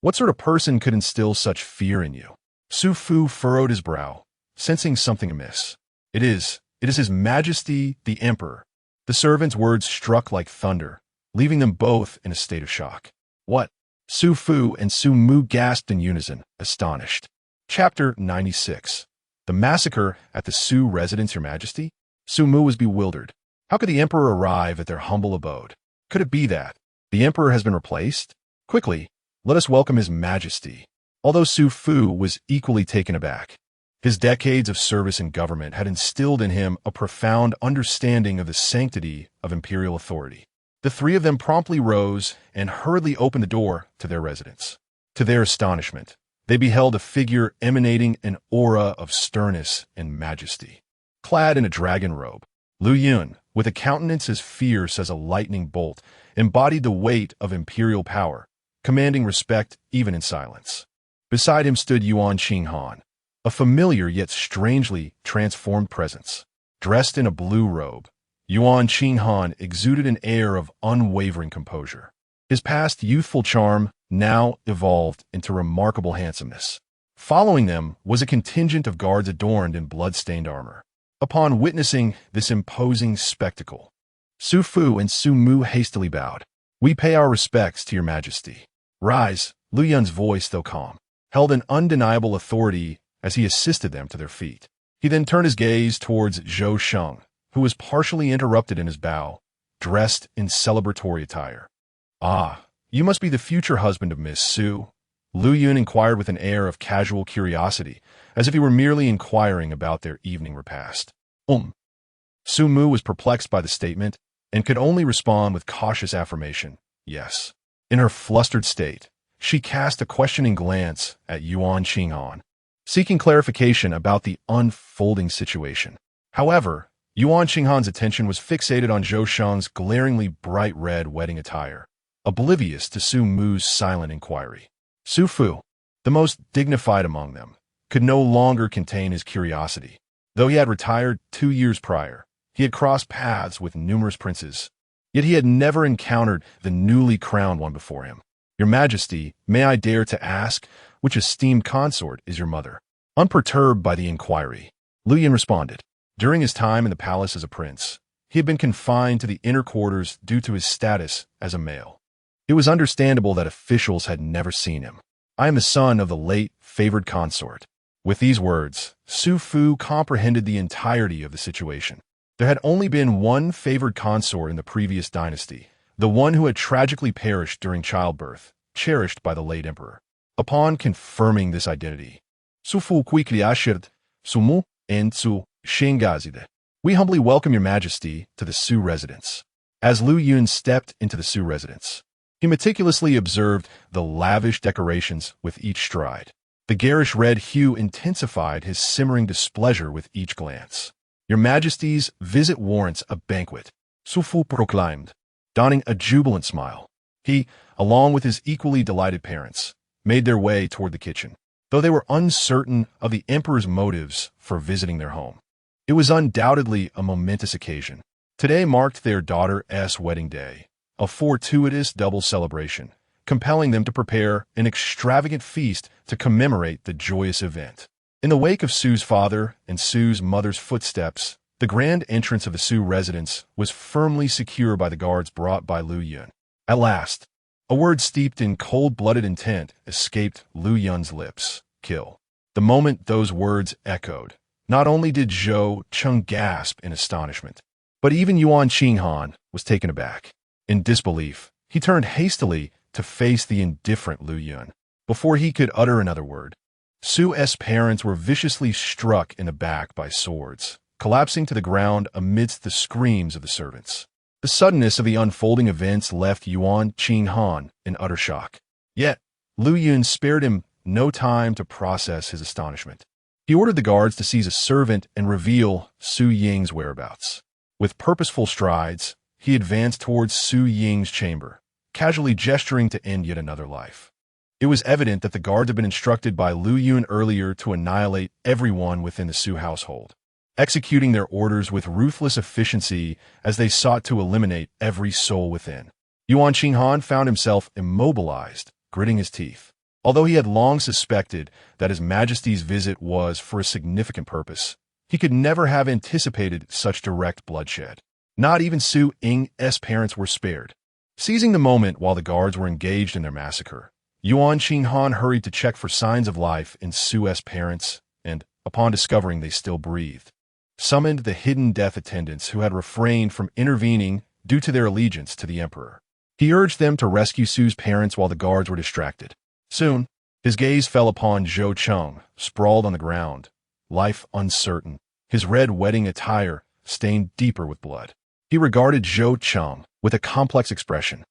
"What sort of person could instill such fear in you?" Su Fu furrowed his brow, sensing something amiss. It is His Majesty the Emperor." The servant's words struck like thunder, leaving them both in a state of shock. "What?" Su Fu and Su Mu gasped in unison, astonished. Chapter 96. The Massacre at the Su Residence, Your Majesty? Su Mu was bewildered. How could the Emperor arrive at their humble abode? Could it be that the Emperor has been replaced? Quickly, let us welcome His Majesty. Although Su Fu was equally taken aback, his decades of service in government had instilled in him a profound understanding of the sanctity of imperial authority. The three of them promptly rose and hurriedly opened the door to their residence. To their astonishment, they beheld a figure emanating an aura of sternness and majesty. Clad in a dragon robe, Lu Yun, with a countenance as fierce as a lightning bolt, embodied the weight of imperial power, commanding respect even in silence. Beside him stood Yuan Qinghan, a familiar yet strangely transformed presence. Dressed in a blue robe, Yuan Qinghan exuded an air of unwavering composure. His past youthful charm now evolved into remarkable handsomeness. Following them was a contingent of guards adorned in blood-stained armor. Upon witnessing this imposing spectacle, Su Fu and Su Mu hastily bowed. "We pay our respects to Your Majesty." "Rise," Lu Yun's voice, though calm, held an undeniable authority as he assisted them to their feet. He then turned his gaze towards Zhou Sheng, who was partially interrupted in his bow, dressed in celebratory attire. "Ah, you must be the future husband of Miss Su?" Lu Yun inquired with an air of casual curiosity, as if he were merely inquiring about their evening repast. Su Mu was perplexed by the statement and could only respond with cautious affirmation, "Yes." In her flustered state, she cast a questioning glance at Yuan Qinghan, seeking clarification about the unfolding situation. However, Yuan Qinghan's attention was fixated on Zhou Sheng's glaringly bright red wedding attire, oblivious to Su Mu's silent inquiry. Su Fu, the most dignified among them, could no longer contain his curiosity. Though he had retired 2 years prior, he had crossed paths with numerous princes, yet he had never encountered the newly crowned one before him. "Your Majesty, may I dare to ask, which esteemed consort is your mother?" Unperturbed by the inquiry, Lu Yun responded. During his time in the palace as a prince, he had been confined to the inner quarters due to his status as a male. It was understandable that officials had never seen him. "I am the son of the late favored consort." With these words, Su Fu comprehended the entirety of the situation. There had only been one favored consort in the previous dynasty, the one who had tragically perished during childbirth, cherished by the late emperor. Upon confirming this identity, Su Fu quickly ushered Su Mu and Su Shengazide. "We humbly welcome Your Majesty to the Su residence." As Lu Yun stepped into the Su residence, he meticulously observed the lavish decorations with each stride. The garish red hue intensified his simmering displeasure with each glance. "Your Majesty's visit warrants a banquet," Su Fu proclaimed, donning a jubilant smile. He, along with his equally delighted parents, made their way toward the kitchen, though they were uncertain of the emperor's motives for visiting their home. It was undoubtedly a momentous occasion. Today marked their daughter's wedding day, a fortuitous double celebration, compelling them to prepare an extravagant feast to commemorate the joyous event. In the wake of Su's father and Su's mother's footsteps, the grand entrance of the Su residence was firmly secure by the guards brought by Lu Yun. At last, a word steeped in cold-blooded intent escaped Lu Yun's lips: "Kill." The moment those words echoed, not only did Zhou Cheng gasp in astonishment, but even Yuan Qinghan was taken aback. In disbelief, he turned hastily to face the indifferent Lu Yun. Before he could utter another word, Su's parents were viciously struck in the back by swords, collapsing to the ground amidst the screams of the servants. The suddenness of the unfolding events left Yuan Qinghan in utter shock. Yet, Lu Yun spared him no time to process his astonishment. He ordered the guards to seize a servant and reveal Su Ying's whereabouts. With purposeful strides, he advanced towards Su Ying's chamber, casually gesturing to end yet another life. It was evident that the guards had been instructed by Lu Yun earlier to annihilate everyone within the Su household, executing their orders with ruthless efficiency as they sought to eliminate every soul within. Yuan Qinghan found himself immobilized, gritting his teeth. Although he had long suspected that His Majesty's visit was for a significant purpose, he could never have anticipated such direct bloodshed. Not even Su Ying's parents were spared. Seizing the moment while the guards were engaged in their massacre, Yuan Qinghan hurried to check for signs of life in Su's parents and, upon discovering they still breathed, summoned the hidden death attendants who had refrained from intervening due to their allegiance to the emperor. He urged them to rescue Su's parents while the guards were distracted. Soon, his gaze fell upon Zhou Cheng, sprawled on the ground, life uncertain, his red wedding attire stained deeper with blood. He regarded Zhou Cheng with a complex expression.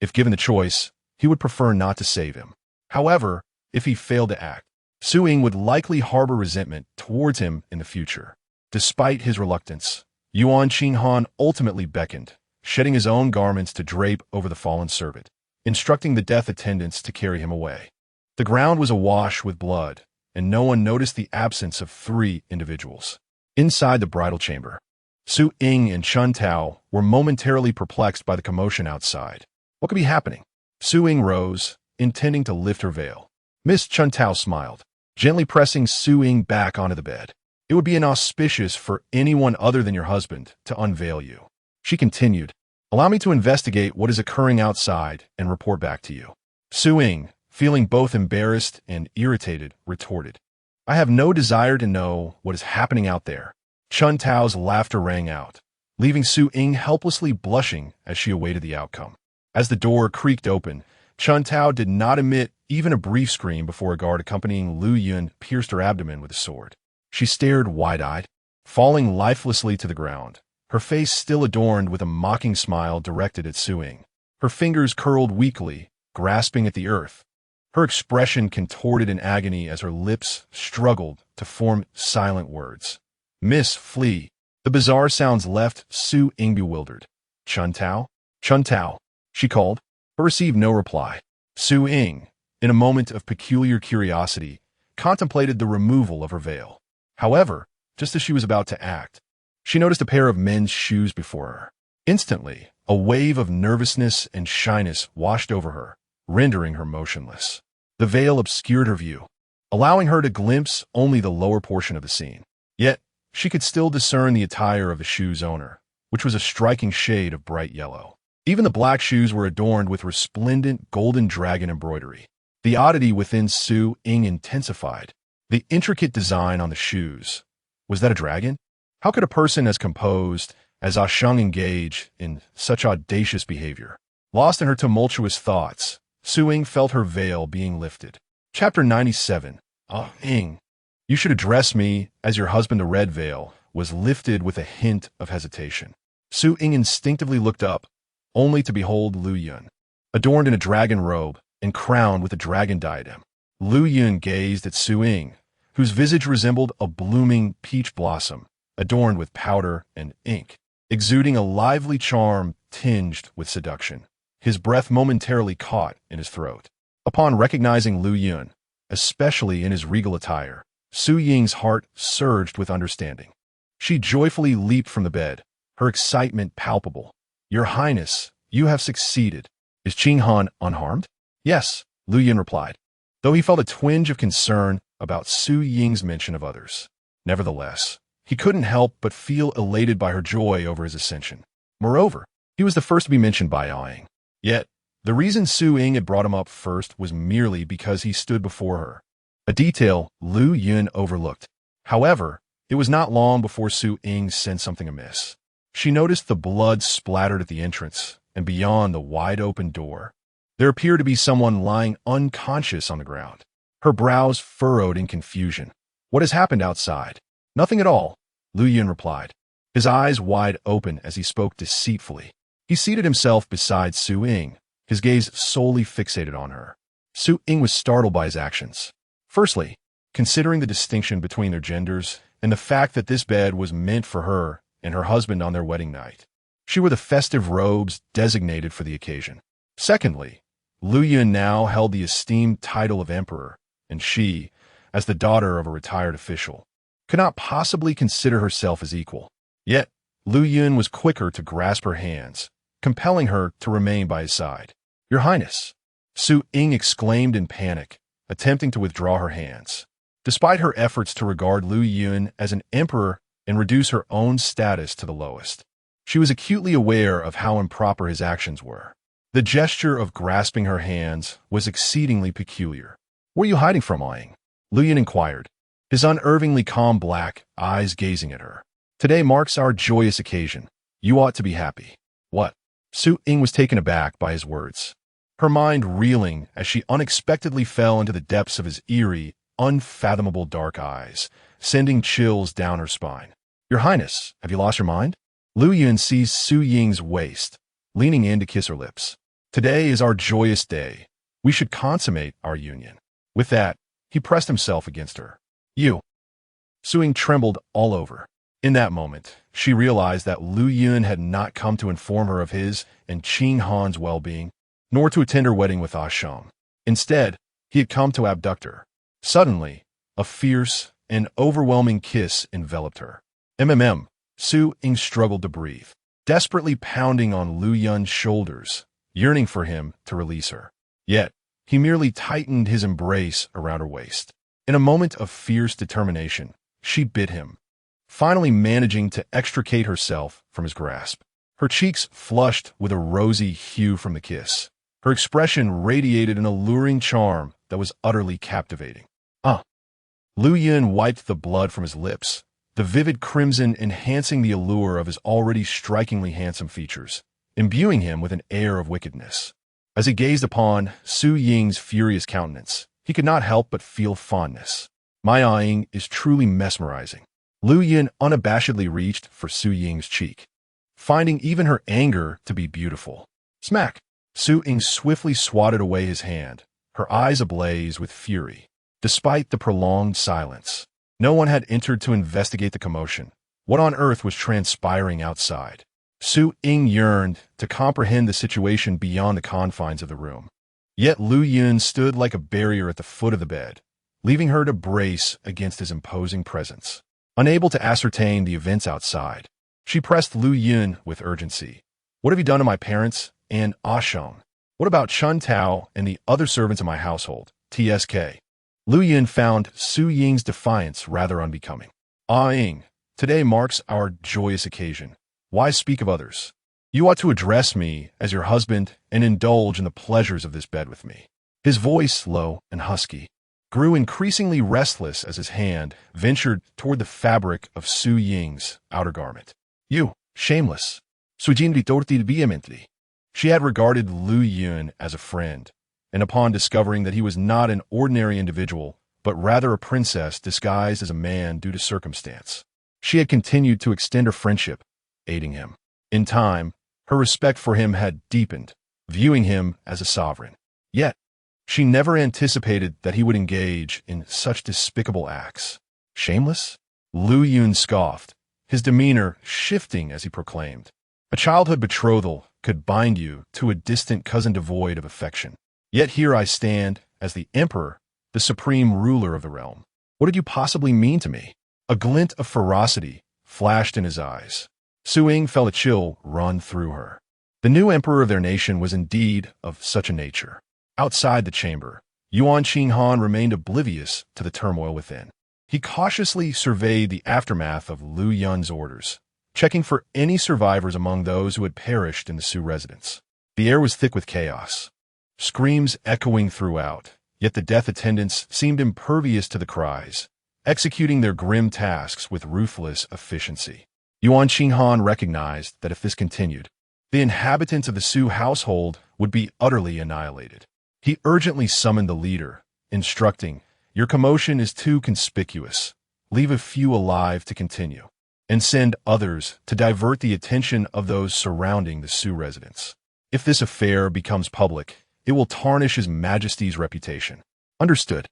If given the choice, he would prefer not to save him. However, if he failed to act, Su Ying would likely harbor resentment towards him in the future. Despite his reluctance, Yuan Qinghan ultimately beckoned, shedding his own garments to drape over the fallen servant, instructing the death attendants to carry him away. The ground was awash with blood, and no one noticed the absence of 3 individuals. Inside the bridal chamber, Su Ying and Chun Tao were momentarily perplexed by the commotion outside. What could be happening? Su Ying rose, intending to lift her veil. Miss Chun Tao smiled, gently pressing Su Ying back onto the bed. "It would be inauspicious for anyone other than your husband to unveil you." She continued, "Allow me to investigate what is occurring outside and report back to you." Su Ying, feeling both embarrassed and irritated, retorted, "I have no desire to know what is happening out there." Chun Tao's laughter rang out, leaving Su Ying helplessly blushing as she awaited the outcome. As the door creaked open, Chun Tao did not emit even a brief scream before a guard accompanying Lu Yun pierced her abdomen with a sword. She stared wide-eyed, falling lifelessly to the ground, her face still adorned with a mocking smile directed at Su Ying. Her fingers curled weakly, grasping at the earth. Her expression contorted in agony as her lips struggled to form silent words. "Miss, flee." The bizarre sounds left Su Ying bewildered. "Chun Tao? Chun Tao," she called, but received no reply. Su Ying, in a moment of peculiar curiosity, contemplated the removal of her veil. However, just as she was about to act, she noticed a pair of men's shoes before her. Instantly, a wave of nervousness and shyness washed over her, rendering her motionless. The veil obscured her view, allowing her to glimpse only the lower portion of the scene. Yet, she could still discern the attire of the shoe's owner, which was a striking shade of bright yellow. Even the black shoes were adorned with resplendent golden dragon embroidery. The oddity within Su Ying intensified. The intricate design on the shoes. Was that a dragon? How could a person as composed as Ah Sheng engage in such audacious behavior? Lost in her tumultuous thoughts, Su Ying felt her veil being lifted. Chapter 97. Ah Ying, you should address me as your husband. The red veil was lifted with a hint of hesitation. Su Ying instinctively looked up, only to behold Lu Yun, adorned in a dragon robe and crowned with a dragon diadem. Lu Yun gazed at Su Ying, whose visage resembled a blooming peach blossom, adorned with powder and ink, exuding a lively charm tinged with seduction. His breath momentarily caught in his throat. Upon recognizing Lu Yun, especially in his regal attire, Su Ying's heart surged with understanding. She joyfully leaped from the bed, her excitement palpable. "Your Highness, you have succeeded. Is Qing Han unharmed?" "Yes," Lu Yun replied, though he felt a twinge of concern about Su Ying's mention of others. Nevertheless, he couldn't help but feel elated by her joy over his ascension. Moreover, he was the first to be mentioned by Ying. Yet, the reason Su Ying had brought him up first was merely because he stood before her, a detail Lu Yun overlooked. However, it was not long before Su Ying sensed something amiss. She noticed the blood splattered at the entrance, and beyond the wide-open door, there appeared to be someone lying unconscious on the ground. Her brows furrowed in confusion. "What has happened outside?" "Nothing at all," Lu Yun replied, his eyes wide open as he spoke deceitfully. He seated himself beside Su Ying, his gaze solely fixated on her. Su Ying was startled by his actions. Firstly, considering the distinction between their genders and the fact that this bed was meant for her and her husband on their wedding night. She wore the festive robes designated for the occasion. Secondly, Lu Yun now held the esteemed title of emperor, and she, as the daughter of a retired official, could not possibly consider herself as equal. Yet, Lu Yun was quicker to grasp her hands, compelling her to remain by his side. "Your Highness!" Su Ying exclaimed in panic, attempting to withdraw her hands. Despite her efforts to regard Lu Yun as an emperor and reduce her own status to the lowest, she was acutely aware of how improper his actions were. The gesture of grasping her hands was exceedingly peculiar. "What are you hiding from, Ying?" Lu Yun inquired, his unervingly calm black eyes gazing at her. "Today marks our joyous occasion. You ought to be happy." "What?" Su Ying was taken aback by his words, her mind reeling as she unexpectedly fell into the depths of his eerie, unfathomable dark eyes, sending chills down her spine. "Your Highness, have you lost your mind?" Lu Yun seized Su Ying's waist, leaning in to kiss her lips. "Today is our joyous day. We should consummate our union." With that, he pressed himself against her. "You." Su Ying trembled all over. In that moment, she realized that Lu Yun had not come to inform her of his and Qing Han's well-being, nor to attend her wedding with Shang. Instead, he had come to abduct her. Suddenly, a fierce and overwhelming kiss enveloped her. Su Ying struggled to breathe, desperately pounding on Lu Yun's shoulders, yearning for him to release her. Yet, he merely tightened his embrace around her waist. In a moment of fierce determination, she bit him, finally managing to extricate herself from his grasp. Her cheeks flushed with a rosy hue from the kiss. Her expression radiated an alluring charm that was utterly captivating. Lu Yun wiped the blood from his lips, the vivid crimson enhancing the allure of his already strikingly handsome features, imbuing him with an air of wickedness. As he gazed upon Su Ying's furious countenance, he could not help but feel fondness. "My Ying is truly mesmerizing." Lu Yun unabashedly reached for Su Ying's cheek, finding even her anger to be beautiful. Smack! Su Ying swiftly swatted away his hand, her eyes ablaze with fury. Despite the prolonged silence, no one had entered to investigate the commotion. What on earth was transpiring outside? Su Ying yearned to comprehend the situation beyond the confines of the room. Yet Lu Yun stood like a barrier at the foot of the bed, leaving her to brace against his imposing presence. Unable to ascertain the events outside, she pressed Lu Yun with urgency. "What have you done to my parents and Shang? What about Chun Tao and the other servants in my household, TSK?" Lu Yun found Su Ying's defiance rather unbecoming. "Ying, today marks our joyous occasion. Why speak of others? You ought to address me as your husband and indulge in the pleasures of this bed with me." His voice, low and husky, grew increasingly restless as his hand ventured toward the fabric of Su Ying's outer garment. "You, shameless!" Su Jing retorted vehemently. She had regarded Lu Yun as a friend, and upon discovering that he was not an ordinary individual, but rather a princess disguised as a man due to circumstance, she had continued to extend her friendship, aiding him. In time, Her respect for him had deepened, viewing him as a sovereign. Yet, she never anticipated that he would engage in such despicable acts. Shameless? Lu Yun scoffed, his demeanor shifting as he proclaimed, "A childhood betrothal could bind you to a distant cousin devoid of affection. Yet here I stand as the emperor, the supreme ruler of the realm. What did you possibly mean to me?" A glint of ferocity flashed in his eyes. Su Ying felt a chill run through her. The new emperor of their nation was indeed of such a nature. Outside the chamber, Yuan Qinghan remained oblivious to the turmoil within. He cautiously surveyed the aftermath of Lu Yun's orders, checking for any survivors among those who had perished in the Su residence. The air was thick with chaos, screams echoing throughout, yet the death attendants seemed impervious to the cries, executing their grim tasks with ruthless efficiency. Yuan Qinghan recognized that if this continued, the inhabitants of the Su household would be utterly annihilated. He urgently summoned the leader, instructing, "Your commotion is too conspicuous. Leave a few alive to continue, and send others to divert the attention of those surrounding the Su residence. If this affair becomes public, it will tarnish His Majesty's reputation." Understood.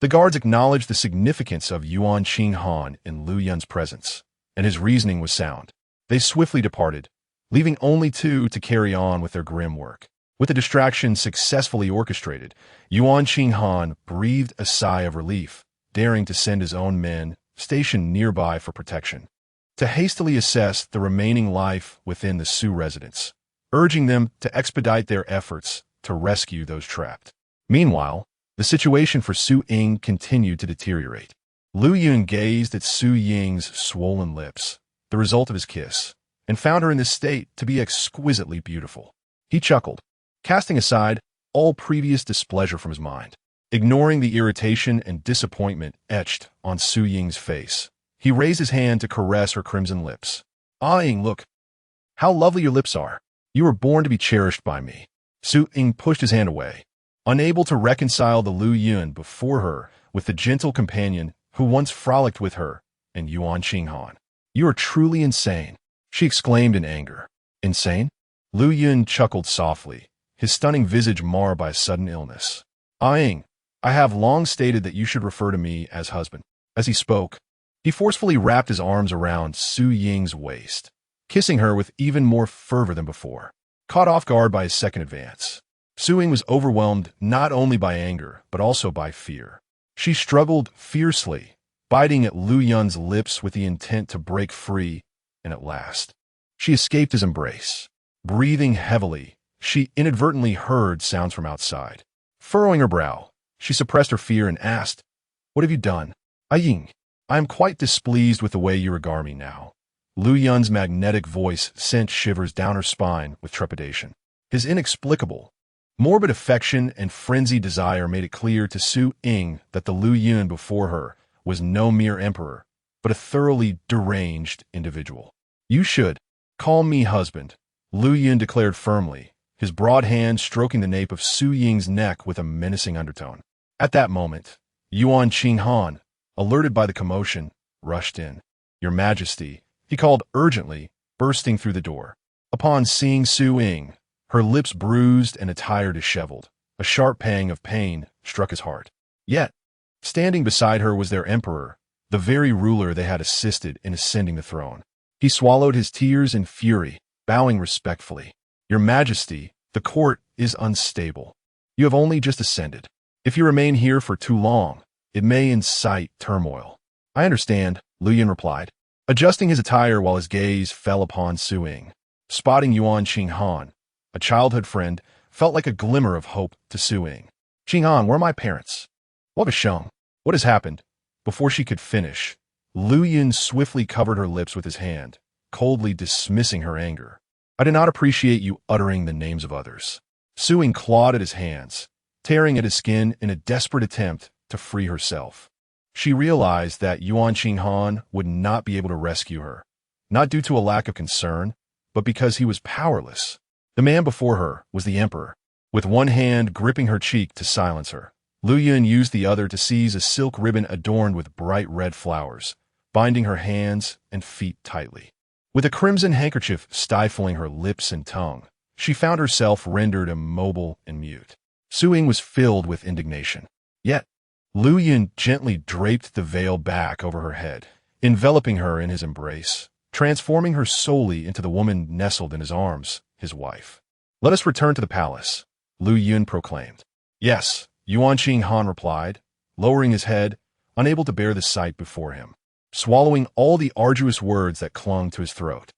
The guards acknowledged the significance of Yuan Qinghan in Lu Yun's presence, and his reasoning was sound. They swiftly departed, leaving only two to carry on with their grim work. With the distraction successfully orchestrated, Yuan Qinghan breathed a sigh of relief, daring to send his own men, stationed nearby for protection, to hastily assess the remaining life within the Su residence, urging them to expedite their efforts to rescue those trapped. Meanwhile, the situation for Su Ying continued to deteriorate. Lu Yun gazed at Su Ying's swollen lips, the result of his kiss, and found her in this state to be exquisitely beautiful. He chuckled, casting aside all previous displeasure from his mind. Ignoring the irritation and disappointment etched on Su Ying's face, he raised his hand to caress her crimson lips. "Ah, Ying, look. How lovely your lips are. You were born to be cherished by me." Su Ying pushed his hand away, unable to reconcile the Lu Yun before her with the gentle companion who once frolicked with her and Yuan Qinghan. "You are truly insane," she exclaimed in anger. "Insane?" Lu Yun chuckled softly, his stunning visage marred by a sudden illness. "Ah, Ying, I have long stated that you should refer to me as husband." As he spoke, he forcefully wrapped his arms around Su Ying's waist, kissing her with even more fervor than before. Caught off guard by his second advance, Su Ying was overwhelmed not only by anger, but also by fear. She struggled fiercely, biting at Lu Yun's lips with the intent to break free, and at last, she escaped his embrace. Breathing heavily, she inadvertently heard sounds from outside. Furrowing her brow, she suppressed her fear and asked, "What have you done?" "Ah, Ying, I am quite displeased with the way you regard me now." Lu Yun's magnetic voice sent shivers down her spine with trepidation. His inexplicable, morbid affection and frenzied desire made it clear to Su Ying that the Lu Yun before her was no mere emperor, but a thoroughly deranged individual. "You should call me husband," Lu Yun declared firmly, his broad hand stroking the nape of Su Ying's neck with a menacing undertone. At that moment, Yuan Qinghan, alerted by the commotion, rushed in. "Your Majesty," he called urgently, bursting through the door. Upon seeing Su Ying, her lips bruised and attire disheveled, a sharp pang of pain struck his heart. Yet, standing beside her was their emperor, the very ruler they had assisted in ascending the throne. He swallowed his tears in fury, bowing respectfully. "Your Majesty, the court is unstable. You have only just ascended. If you remain here for too long, it may incite turmoil." "I understand," Lu Yun replied, adjusting his attire while his gaze fell upon Su Ying. Spotting Yuan Qinghan, a childhood friend, felt like a glimmer of hope to Su Ying. "Qinghan, where are my parents? What has shown? What has happened?" Before she could finish, Lu Yun swiftly covered her lips with his hand, coldly dismissing her anger. "I do not appreciate you uttering the names of others." Su Ying clawed at his hands, tearing at his skin in a desperate attempt to free herself. She realized that Yuan Qinghan would not be able to rescue her, not due to a lack of concern, but because he was powerless. The man before her was the emperor. With one hand gripping her cheek to silence her, Lu Yun used the other to seize a silk ribbon adorned with bright red flowers, binding her hands and feet tightly. With a crimson handkerchief stifling her lips and tongue, she found herself rendered immobile and mute. Su Ying was filled with indignation. Yet, Lu Yun gently draped the veil back over her head, enveloping her in his embrace, transforming her solely into the woman nestled in his arms, his wife. "Let us return to the palace," Lu Yun proclaimed. "Yes," Yuan Qing Han replied, lowering his head, unable to bear the sight before him, swallowing all the arduous words that clung to his throat.